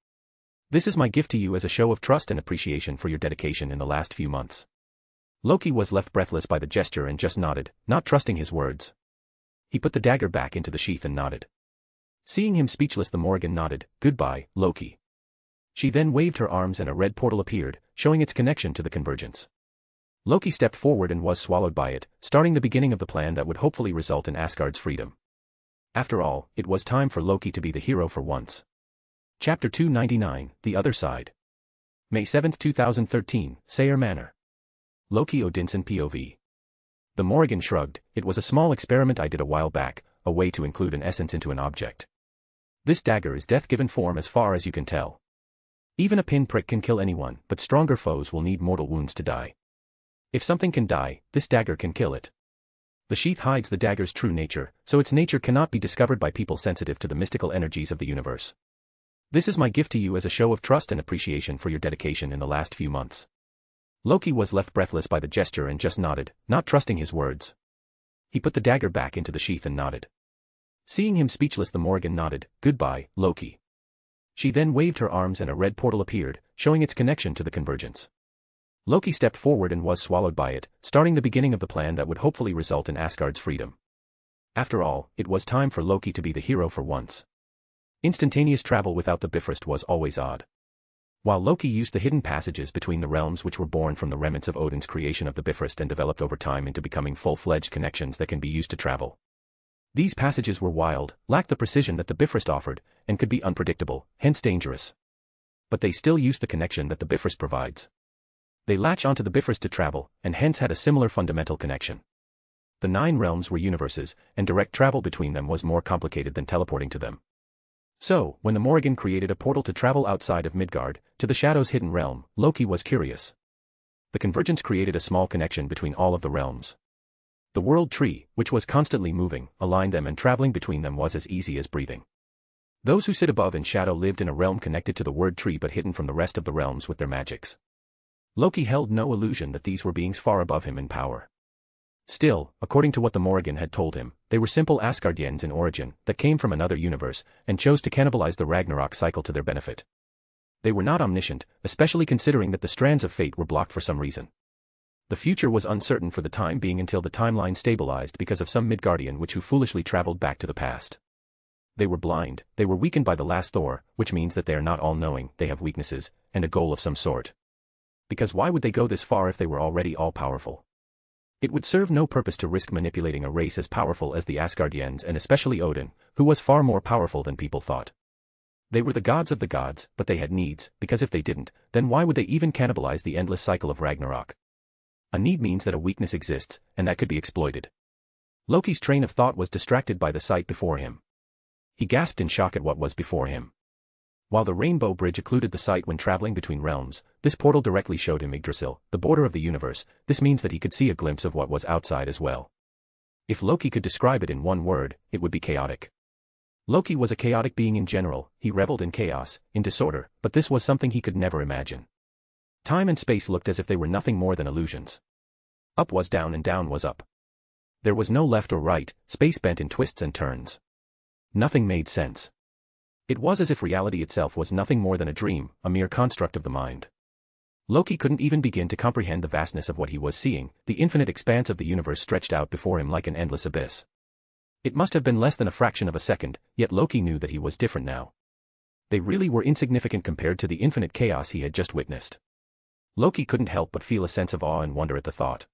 [SPEAKER 2] This is my gift to you as a show of trust and appreciation for your dedication in the last few months. Loki was left breathless by the gesture and just nodded, not trusting his words. He put the dagger back into the sheath and nodded. Seeing him speechless, the Morrigan nodded, "Goodbye, Loki." She then waved her arms and a red portal appeared, showing its connection to the convergence. Loki stepped forward and was swallowed by it, starting the beginning of the plan that would hopefully result in Asgard's freedom. After all, it was time for Loki to be the hero for once. Chapter 299, The Other Side. May 7, 2013, Sayre Manor. Loki Odinson POV. The Morrigan shrugged. "It was a small experiment I did a while back, a way to include an essence into an object. This dagger is death-given form as far as you can tell. Even a pinprick can kill anyone, but stronger foes will need mortal wounds to die. If something can die, this dagger can kill it. The sheath hides the dagger's true nature, so its nature cannot be discovered by people sensitive to the mystical energies of the universe. This is my gift to you as a show of trust and appreciation for your dedication in the last few months." Loki was left breathless by the gesture and just nodded, not trusting his words. He put the dagger back into the sheath and nodded. Seeing him speechless, the Morrigan nodded, "Goodbye, Loki." She then waved her arms and a red portal appeared, showing its connection to the convergence. Loki stepped forward and was swallowed by it, starting the beginning of the plan that would hopefully result in Asgard's freedom. After all, it was time for Loki to be the hero for once. Instantaneous travel without the Bifrost was always odd. While Loki used the hidden passages between the realms which were born from the remnants of Odin's creation of the Bifrost and developed over time into becoming full-fledged connections that can be used to travel. These passages were wild, lacked the precision that the Bifrost offered, and could be unpredictable, hence dangerous. But they still used the connection that the Bifrost provides. They latch onto the Bifrost to travel, and hence had a similar fundamental connection. The 9 realms were universes, and direct travel between them was more complicated than teleporting to them. So, when the Morrigan created a portal to travel outside of Midgard, to the Shadow's hidden realm, Loki was curious. The convergence created a small connection between all of the realms. The world tree, which was constantly moving, aligned them, and traveling between them was as easy as breathing. Those who sit above in shadow lived in a realm connected to the word tree but hidden from the rest of the realms with their magics. Loki held no illusion that these were beings far above him in power. Still, according to what the Morrigan had told him, they were simple Asgardians in origin, that came from another universe, and chose to cannibalize the Ragnarok cycle to their benefit. They were not omniscient, especially considering that the strands of fate were blocked for some reason. The future was uncertain for the time being until the timeline stabilized because of some Midgardian who foolishly traveled back to the past. They were blind, they were weakened by the last Thor, which means that they are not all-knowing, they have weaknesses, and a goal of some sort. Because why would they go this far if they were already all-powerful? It would serve no purpose to risk manipulating a race as powerful as the Asgardians, and especially Odin, who was far more powerful than people thought. They were the gods of the gods, but they had needs, because if they didn't, then why would they even cannibalize the endless cycle of Ragnarok? A need means that a weakness exists, and that could be exploited. Loki's train of thought was distracted by the sight before him. He gasped in shock at what was before him. While the Rainbow Bridge occluded the sight when traveling between realms, this portal directly showed him Yggdrasil, the border of the universe. This means that he could see a glimpse of what was outside as well. If Loki could describe it in one word, it would be chaotic. Loki was a chaotic being in general, he reveled in chaos, in disorder, but this was something he could never imagine. Time and space looked as if they were nothing more than illusions. Up was down and down was up. There was no left or right, space bent in twists and turns. Nothing made sense. It was as if reality itself was nothing more than a dream, a mere construct of the mind. Loki couldn't even begin to comprehend the vastness of what he was seeing. The infinite expanse of the universe stretched out before him like an endless abyss. It must have been less than a fraction of a second, yet Loki knew that he was different now. They really were insignificant compared to the infinite chaos he had just witnessed. Loki couldn't help but feel a sense of awe and wonder at the thought.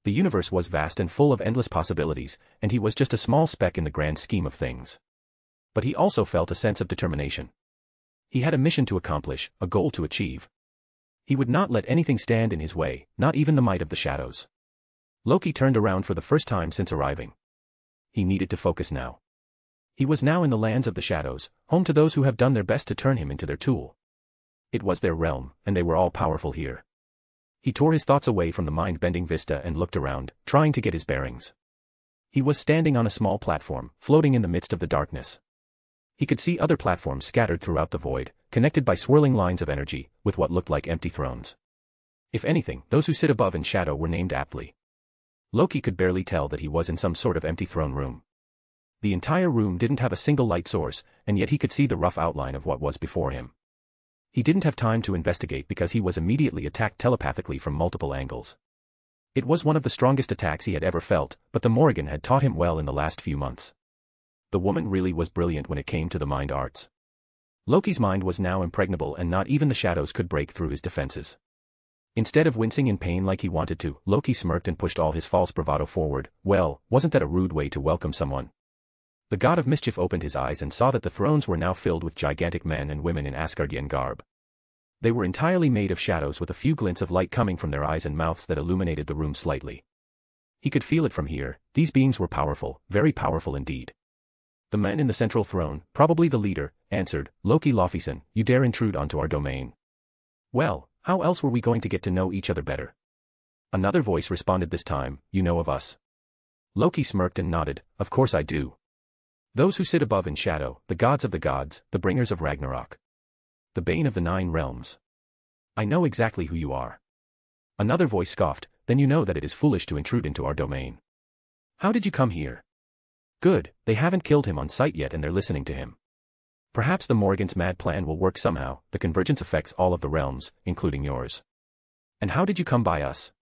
[SPEAKER 2] The universe was vast and full of endless possibilities, and he was just a small speck in the grand scheme of things. But he also felt a sense of determination. He had a mission to accomplish, a goal to achieve. He would not let anything stand in his way, not even the might of the shadows. Loki turned around for the first time since arriving. He needed to focus now. He was now in the lands of the shadows, home to those who have done their best to turn him into their tool. It was their realm, and they were all powerful here. He tore his thoughts away from the mind-bending vista and looked around, trying to get his bearings. He was standing on a small platform, floating in the midst of the darkness. He could see other platforms scattered throughout the void, connected by swirling lines of energy, with what looked like empty thrones. If anything, those who sit above in shadow were named aptly. Loki could barely tell that he was in some sort of empty throne room. The entire room didn't have a single light source, and yet he could see the rough outline of what was before him. He didn't have time to investigate because he was immediately attacked telepathically from multiple angles. It was one of the strongest attacks he had ever felt, but the Morrigan had taught him well in the last few months. The woman really was brilliant when it came to the mind arts. Loki's mind was now impregnable and not even the shadows could break through his defenses. Instead of wincing in pain like he wanted to, Loki smirked and pushed all his false bravado forward. Well, wasn't that a rude way to welcome someone? The god of mischief opened his eyes and saw that the thrones were now filled with gigantic men and women in Asgardian garb. They were entirely made of shadows with a few glints of light coming from their eyes and mouths that illuminated the room slightly. He could feel it from here. These beings were powerful, very powerful indeed. The man in the central throne, probably the leader, answered, "Loki Laufeyson, you dare intrude onto our domain." "Well, how else were we going to get to know each other better?" Another voice responded this time, "You know of us." Loki smirked and nodded, "Of course I do. Those who sit above in shadow, the gods of the gods, the bringers of Ragnarok. The bane of the 9 realms. I know exactly who you are." Another voice scoffed, "Then you know that it is foolish to intrude into our domain. How did you come here?" "Good, they haven't killed him on sight yet and they're listening to him. Perhaps the Morrigan's mad plan will work somehow. The convergence affects all of the realms, including yours." "And how did you come by us?"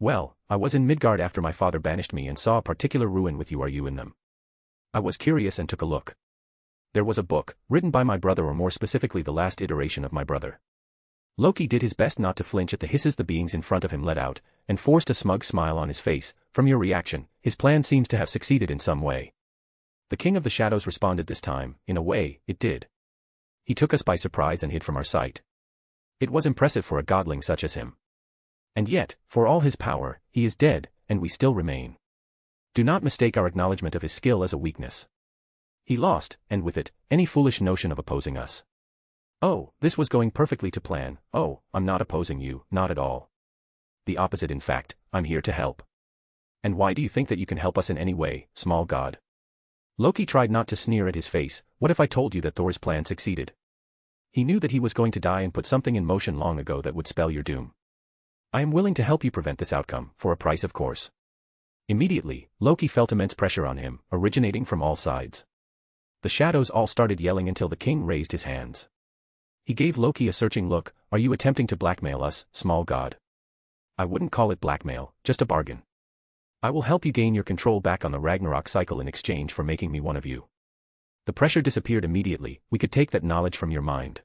[SPEAKER 2] "Well, I was in Midgard after my father banished me and saw a particular ruin with you in them. I was curious and took a look. There was a book, written by my brother, or more specifically the last iteration of my brother." Loki did his best not to flinch at the hisses the beings in front of him let out, and forced a smug smile on his face. "From your reaction, his plan seems to have succeeded in some way." The King of the Shadows responded this time, "In a way, it did. He took us by surprise and hid from our sight. It was impressive for a godling such as him. And yet, for all his power, he is dead, and we still remain. Do not mistake our acknowledgement of his skill as a weakness. He lost, and with it, any foolish notion of opposing us." "Oh, this was going perfectly to plan." "Oh, I'm not opposing you, not at all. The opposite in fact, I'm here to help." "And why do you think that you can help us in any way, small god?" Loki tried not to sneer at his face. "What if I told you that Thor's plan succeeded? He knew that he was going to die and put something in motion long ago that would spell your doom. I am willing to help you prevent this outcome, for a price of course." Immediately, Loki felt immense pressure on him, originating from all sides. The shadows all started yelling until the king raised his hands. He gave Loki a searching look. "Are you attempting to blackmail us, small god?" "I wouldn't call it blackmail, just a bargain. I will help you gain your control back on the Ragnarok cycle in exchange for making me one of you." The pressure disappeared immediately. "We could take that knowledge from your mind."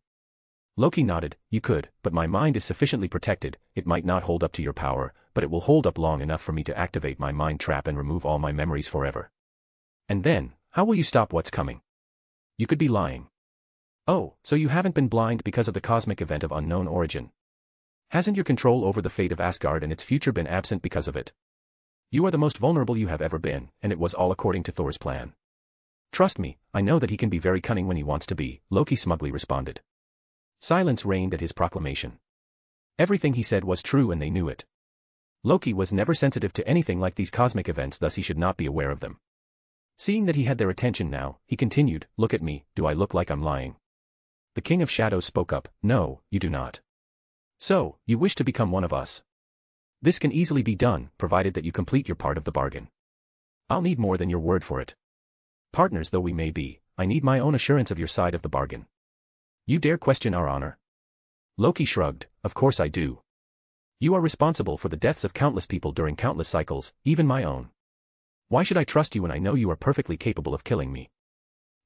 [SPEAKER 2] Loki nodded. "You could, but my mind is sufficiently protected. It might not hold up to your power, but it will hold up long enough for me to activate my mind trap and remove all my memories forever. And then, how will you stop what's coming? You could be lying. Oh, so you haven't been blind because of the cosmic event of unknown origin? Hasn't your control over the fate of Asgard and its future been absent because of it? You are the most vulnerable you have ever been, and it was all according to Thor's plan. Trust me, I know that he can be very cunning when he wants to be," Loki smugly responded. Silence reigned at his proclamation. Everything he said was true and they knew it. Loki was never sensitive to anything like these cosmic events, thus he should not be aware of them. Seeing that he had their attention now, he continued, "Look at me, do I look like I'm lying?" The King of Shadows spoke up, "No, you do not. So, you wish to become one of us? This can easily be done, provided that you complete your part of the bargain. I'll need more than your word for it. Partners though we may be, I need my own assurance of your side of the bargain. You dare question our honor?" Loki shrugged, "Of course I do. You are responsible for the deaths of countless people during countless cycles, even my own. Why should I trust you when I know you are perfectly capable of killing me?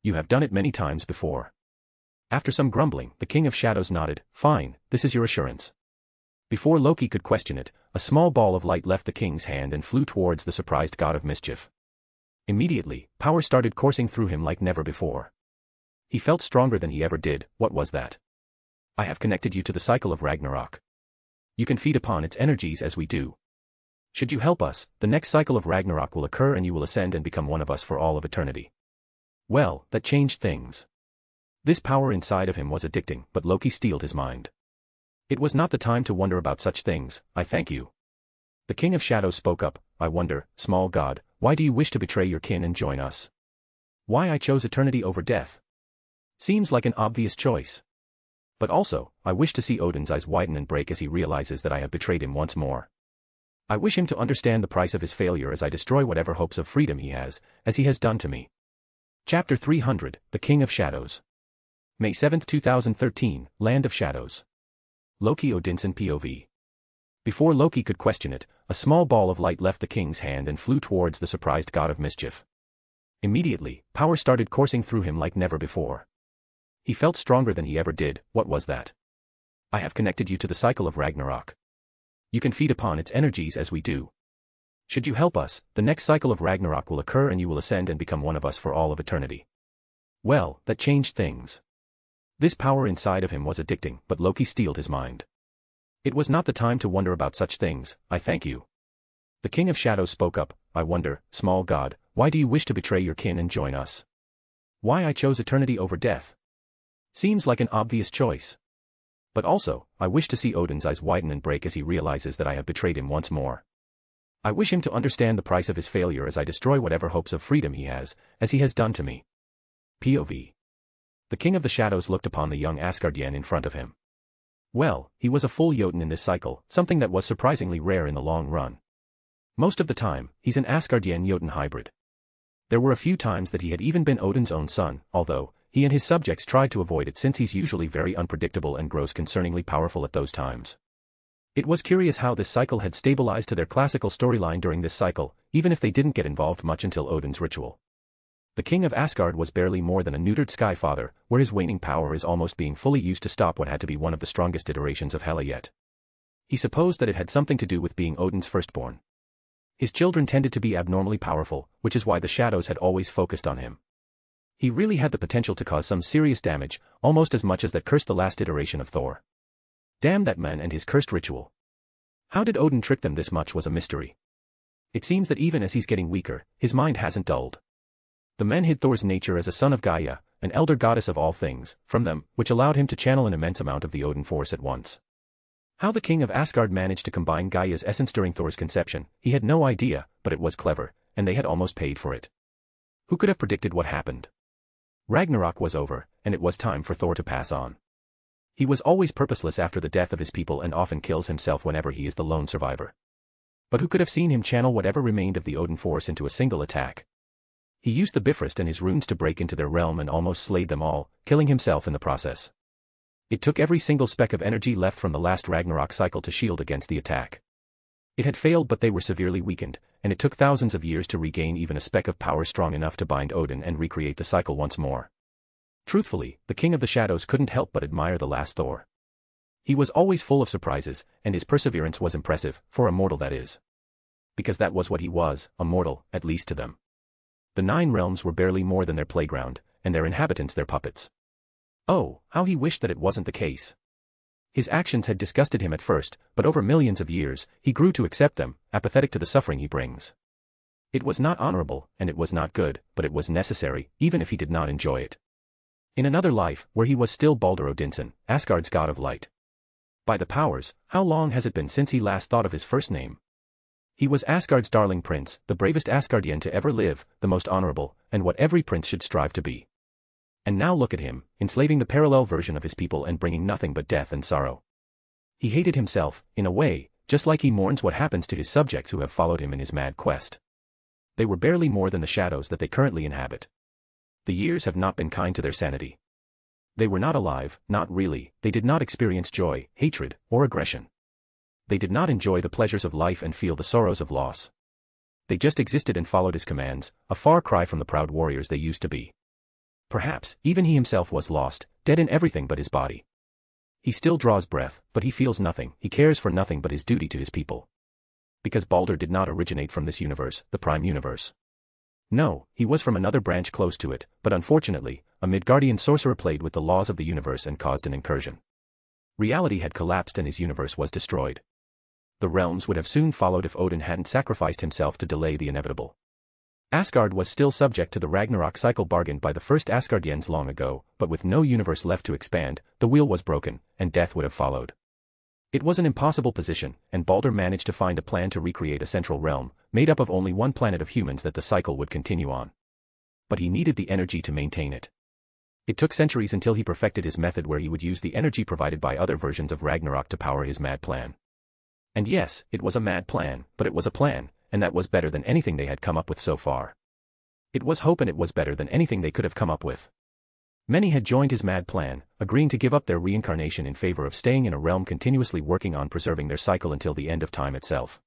[SPEAKER 2] You have done it many times before." After some grumbling, the King of Shadows nodded, "Fine, this is your assurance." Before Loki could question it, a small ball of light left the king's hand and flew towards the surprised god of mischief. Immediately, power started coursing through him like never before. He felt stronger than he ever did. What was that? "I have connected you to the cycle of Ragnarok. You can feed upon its energies as we do. Should you help us, the next cycle of Ragnarok will occur and you will ascend and become one of us for all of eternity." Well, that changed things. This power inside of him was addicting, but Loki steeled his mind. It was not the time to wonder about such things. "I thank you." The King of Shadows spoke up, "I wonder, small god, why do you wish to betray your kin and join us? Why I chose eternity over death? Seems like an obvious choice. But also, I wish to see Odin's eyes widen and break as he realizes that I have betrayed him once more." I wish him to understand the price of his failure as I destroy whatever hopes of freedom he has, as he has done to me. Chapter 300, The King of Shadows. May 7, 2013, Land of Shadows. Loki Odinson POV. Before Loki could question it, a small ball of light left the king's hand and flew towards the surprised god of mischief. Immediately, power started coursing through him like never before. He felt stronger than he ever did. What was that? I have connected you to the cycle of Ragnarok. You can feed upon its energies as we do. Should you help us, the next cycle of Ragnarok will occur and you will ascend and become one of us for all of eternity. Well, that changed things. This power inside of him was addicting, but Loki steeled his mind. It was not the time to wonder about such things. I thank you. The King of Shadows spoke up. I wonder, small god, why do you wish to betray your kin and join us? Why I chose eternity over death? Seems like an obvious choice. But also, I wish to see Odin's eyes widen and break as he realizes that I have betrayed him once more. I wish him to understand the price of his failure as I destroy whatever hopes of freedom he has, as he has done to me. POV. The King of the Shadows looked upon the young Asgardian in front of him. Well, he was a full Jotun in this cycle, something that was surprisingly rare in the long run. Most of the time, he's an Asgardian Jotun hybrid. There were a few times that he had even been Odin's own son, although he and his subjects tried to avoid it since he's usually very unpredictable and grows concerningly powerful at those times. It was curious how this cycle had stabilized to their classical storyline during this cycle, even if they didn't get involved much until Odin's ritual. The King of Asgard was barely more than a neutered Sky Father, where his waning power is almost being fully used to stop what had to be one of the strongest iterations of Hela yet. He supposed that it had something to do with being Odin's firstborn. His children tended to be abnormally powerful, which is why the shadows had always focused on him. He really had the potential to cause some serious damage, almost as much as that cursed the last iteration of Thor. Damn that man and his cursed ritual. How did Odin trick them this much was a mystery. It seems that even as he's getting weaker, his mind hasn't dulled. The men hid Thor's nature as a son of Gaia, an elder goddess of all things, from them, which allowed him to channel an immense amount of the Odin force at once. How the King of Asgard managed to combine Gaia's essence during Thor's conception, he had no idea, but it was clever, and they had almost paid for it. Who could have predicted what happened? Ragnarok was over, and it was time for Thor to pass on. He was always purposeless after the death of his people and often kills himself whenever he is the lone survivor. But who could have seen him channel whatever remained of the Odin force into a single attack? He used the Bifrost and his runes to break into their realm and almost slayed them all, killing himself in the process. It took every single speck of energy left from the last Ragnarok cycle to shield against the attack. It had failed, but they were severely weakened, and it took thousands of years to regain even a speck of power strong enough to bind Odin and recreate the cycle once more. Truthfully, the King of the Shadows couldn't help but admire the last Thor. He was always full of surprises, and his perseverance was impressive, for a mortal that is. Because that was what he was, a mortal, at least to them. The 9 realms were barely more than their playground, and their inhabitants their puppets. Oh, how he wished that it wasn't the case. His actions had disgusted him at first, but over millions of years, he grew to accept them, apathetic to the suffering he brings. It was not honorable, and it was not good, but it was necessary, even if he did not enjoy it. In another life, where he was still Baldur Odinson, Asgard's god of light. By the powers, how long has it been since he last thought of his first name? He was Asgard's darling prince, the bravest Asgardian to ever live, the most honorable, and what every prince should strive to be. And now look at him, enslaving the parallel version of his people and bringing nothing but death and sorrow. He hated himself, in a way, just like he mourns what happens to his subjects who have followed him in his mad quest. They were barely more than the shadows that they currently inhabit. The years have not been kind to their sanity. They were not alive, not really, they did not experience joy, hatred, or aggression. They did not enjoy the pleasures of life and feel the sorrows of loss. They just existed and followed his commands, a far cry from the proud warriors they used to be. Perhaps, even he himself was lost, dead in everything but his body. He still draws breath, but he feels nothing, he cares for nothing but his duty to his people. Because Baldur did not originate from this universe, the Prime Universe. No, he was from another branch close to it, but unfortunately, a Midgardian sorcerer played with the laws of the universe and caused an incursion. Reality had collapsed and his universe was destroyed. The realms would have soon followed if Odin hadn't sacrificed himself to delay the inevitable. Asgard was still subject to the Ragnarok cycle bargained by the first Asgardians long ago, but with no universe left to expand, the wheel was broken, and death would have followed. It was an impossible position, and Baldur managed to find a plan to recreate a central realm, made up of only one planet of humans that the cycle would continue on. But he needed the energy to maintain it. It took centuries until he perfected his method where he would use the energy provided by other versions of Ragnarok to power his mad plan. And yes, it was a mad plan, but it was a plan, and that was better than anything they had come up with so far. It was hope, and it was better than anything they could have come up with. Many had joined his mad plan, agreeing to give up their reincarnation in favor of staying in a realm continuously working on preserving their cycle until the end of time itself.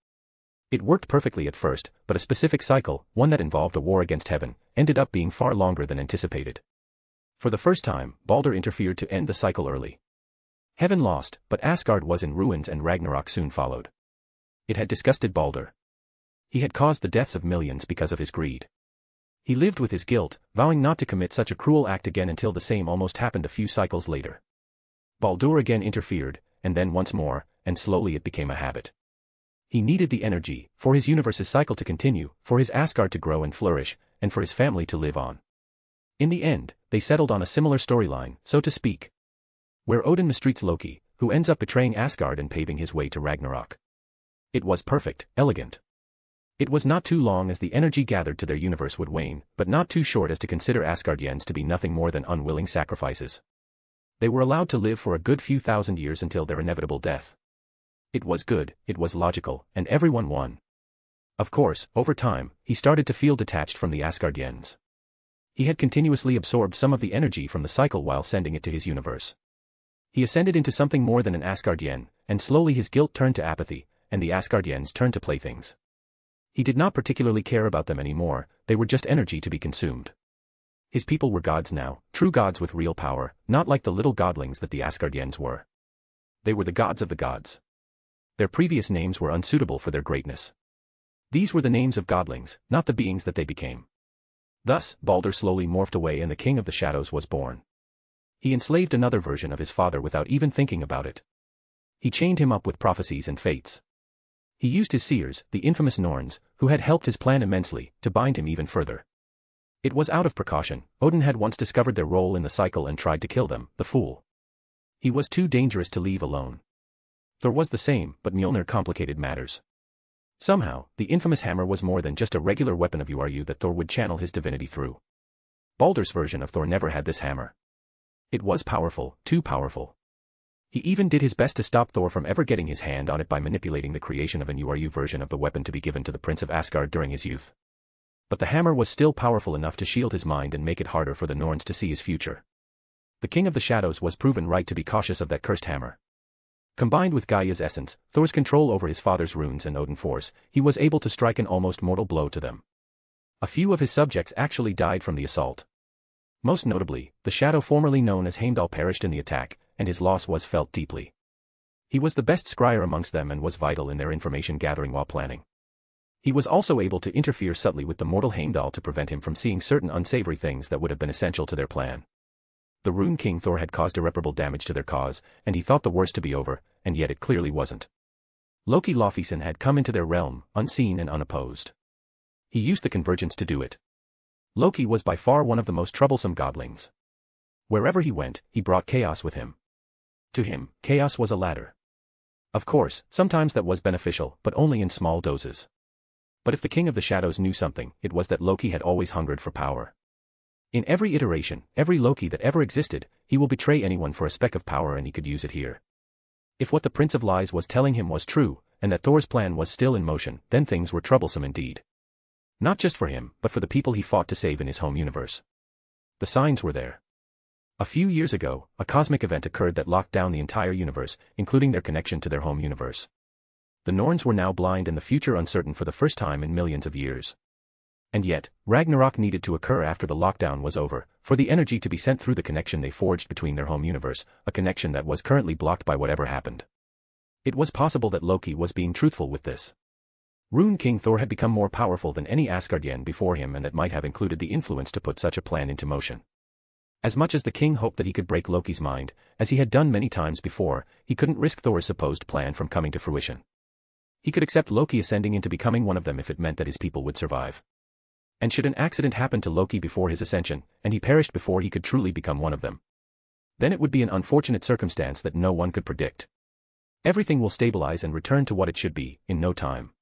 [SPEAKER 2] It worked perfectly at first, but a specific cycle, one that involved a war against heaven, ended up being far longer than anticipated. For the first time, Baldur interfered to end the cycle early. Heaven lost, but Asgard was in ruins and Ragnarok soon followed. It had disgusted Baldur. He had caused the deaths of millions because of his greed. He lived with his guilt, vowing not to commit such a cruel act again until the same almost happened a few cycles later. Baldur again interfered, and then once more, and slowly it became a habit. He needed the energy, for his universe's cycle to continue, for his Asgard to grow and flourish, and for his family to live on. In the end, they settled on a similar storyline, so to speak, where Odin mistreats Loki, who ends up betraying Asgard and paving his way to Ragnarok. It was perfect, elegant. It was not too long as the energy gathered to their universe would wane, but not too short as to consider Asgardians to be nothing more than unwilling sacrifices. They were allowed to live for a good few thousand years until their inevitable death. It was good, it was logical, and everyone won. Of course, over time, he started to feel detached from the Asgardians. He had continuously absorbed some of the energy from the cycle while sending it to his universe. He ascended into something more than an Asgardian, and slowly his guilt turned to apathy, and the Asgardians turned to playthings. He did not particularly care about them anymore, they were just energy to be consumed. His people were gods now, true gods with real power, not like the little godlings that the Asgardians were. They were the gods of the gods. Their previous names were unsuitable for their greatness. These were the names of godlings, not the beings that they became. Thus, Baldur slowly morphed away and the King of the Shadows was born. He enslaved another version of his father without even thinking about it. He chained him up with prophecies and fates. He used his seers, the infamous Norns, who had helped his plan immensely, to bind him even further. It was out of precaution. Odin had once discovered their role in the cycle and tried to kill them, the fool. He was too dangerous to leave alone. Thor was the same, but Mjolnir complicated matters. Somehow, the infamous hammer was more than just a regular weapon of Uru that Thor would channel his divinity through. Baldur's version of Thor never had this hammer. It was powerful, too powerful. He even did his best to stop Thor from ever getting his hand on it by manipulating the creation of an Uru version of the weapon to be given to the Prince of Asgard during his youth. But the hammer was still powerful enough to shield his mind and make it harder for the Norns to see his future. The King of the Shadows was proven right to be cautious of that cursed hammer. Combined with Gaia's essence, Thor's control over his father's runes and Odin force, he was able to strike an almost mortal blow to them. A few of his subjects actually died from the assault. Most notably, the shadow formerly known as Heimdall perished in the attack, and his loss was felt deeply. He was the best scryer amongst them and was vital in their information gathering while planning. He was also able to interfere subtly with the mortal Heimdall to prevent him from seeing certain unsavory things that would have been essential to their plan. The Rune King Thor had caused irreparable damage to their cause, and he thought the worst to be over, and yet it clearly wasn't. Loki Laufeyson had come into their realm, unseen and unopposed. He used the convergence to do it. Loki was by far one of the most troublesome godlings. Wherever he went, he brought chaos with him. To him, chaos was a ladder. Of course, sometimes that was beneficial, but only in small doses. But if the King of the Shadows knew something, it was that Loki had always hungered for power. In every iteration, every Loki that ever existed, he will betray anyone for a speck of power and he could use it here. If what the Prince of Lies was telling him was true, and that Thor's plan was still in motion, then things were troublesome indeed. Not just for him, but for the people he fought to save in his home universe. The signs were there. A few years ago, a cosmic event occurred that locked down the entire universe, including their connection to their home universe. The Norns were now blind and the future uncertain for the first time in millions of years. And yet, Ragnarok needed to occur after the lockdown was over, for the energy to be sent through the connection they forged between their home universe, a connection that was currently blocked by whatever happened. It was possible that Loki was being truthful with this. Rune King Thor had become more powerful than any Asgardian before him, and that might have included the influence to put such a plan into motion. As much as the king hoped that he could break Loki's mind, as he had done many times before, he couldn't risk Thor's supposed plan from coming to fruition. He could accept Loki ascending into becoming one of them if it meant that his people would survive. And should an accident happen to Loki before his ascension, and he perished before he could truly become one of them, then it would be an unfortunate circumstance that no one could predict. Everything will stabilize and return to what it should be, in no time.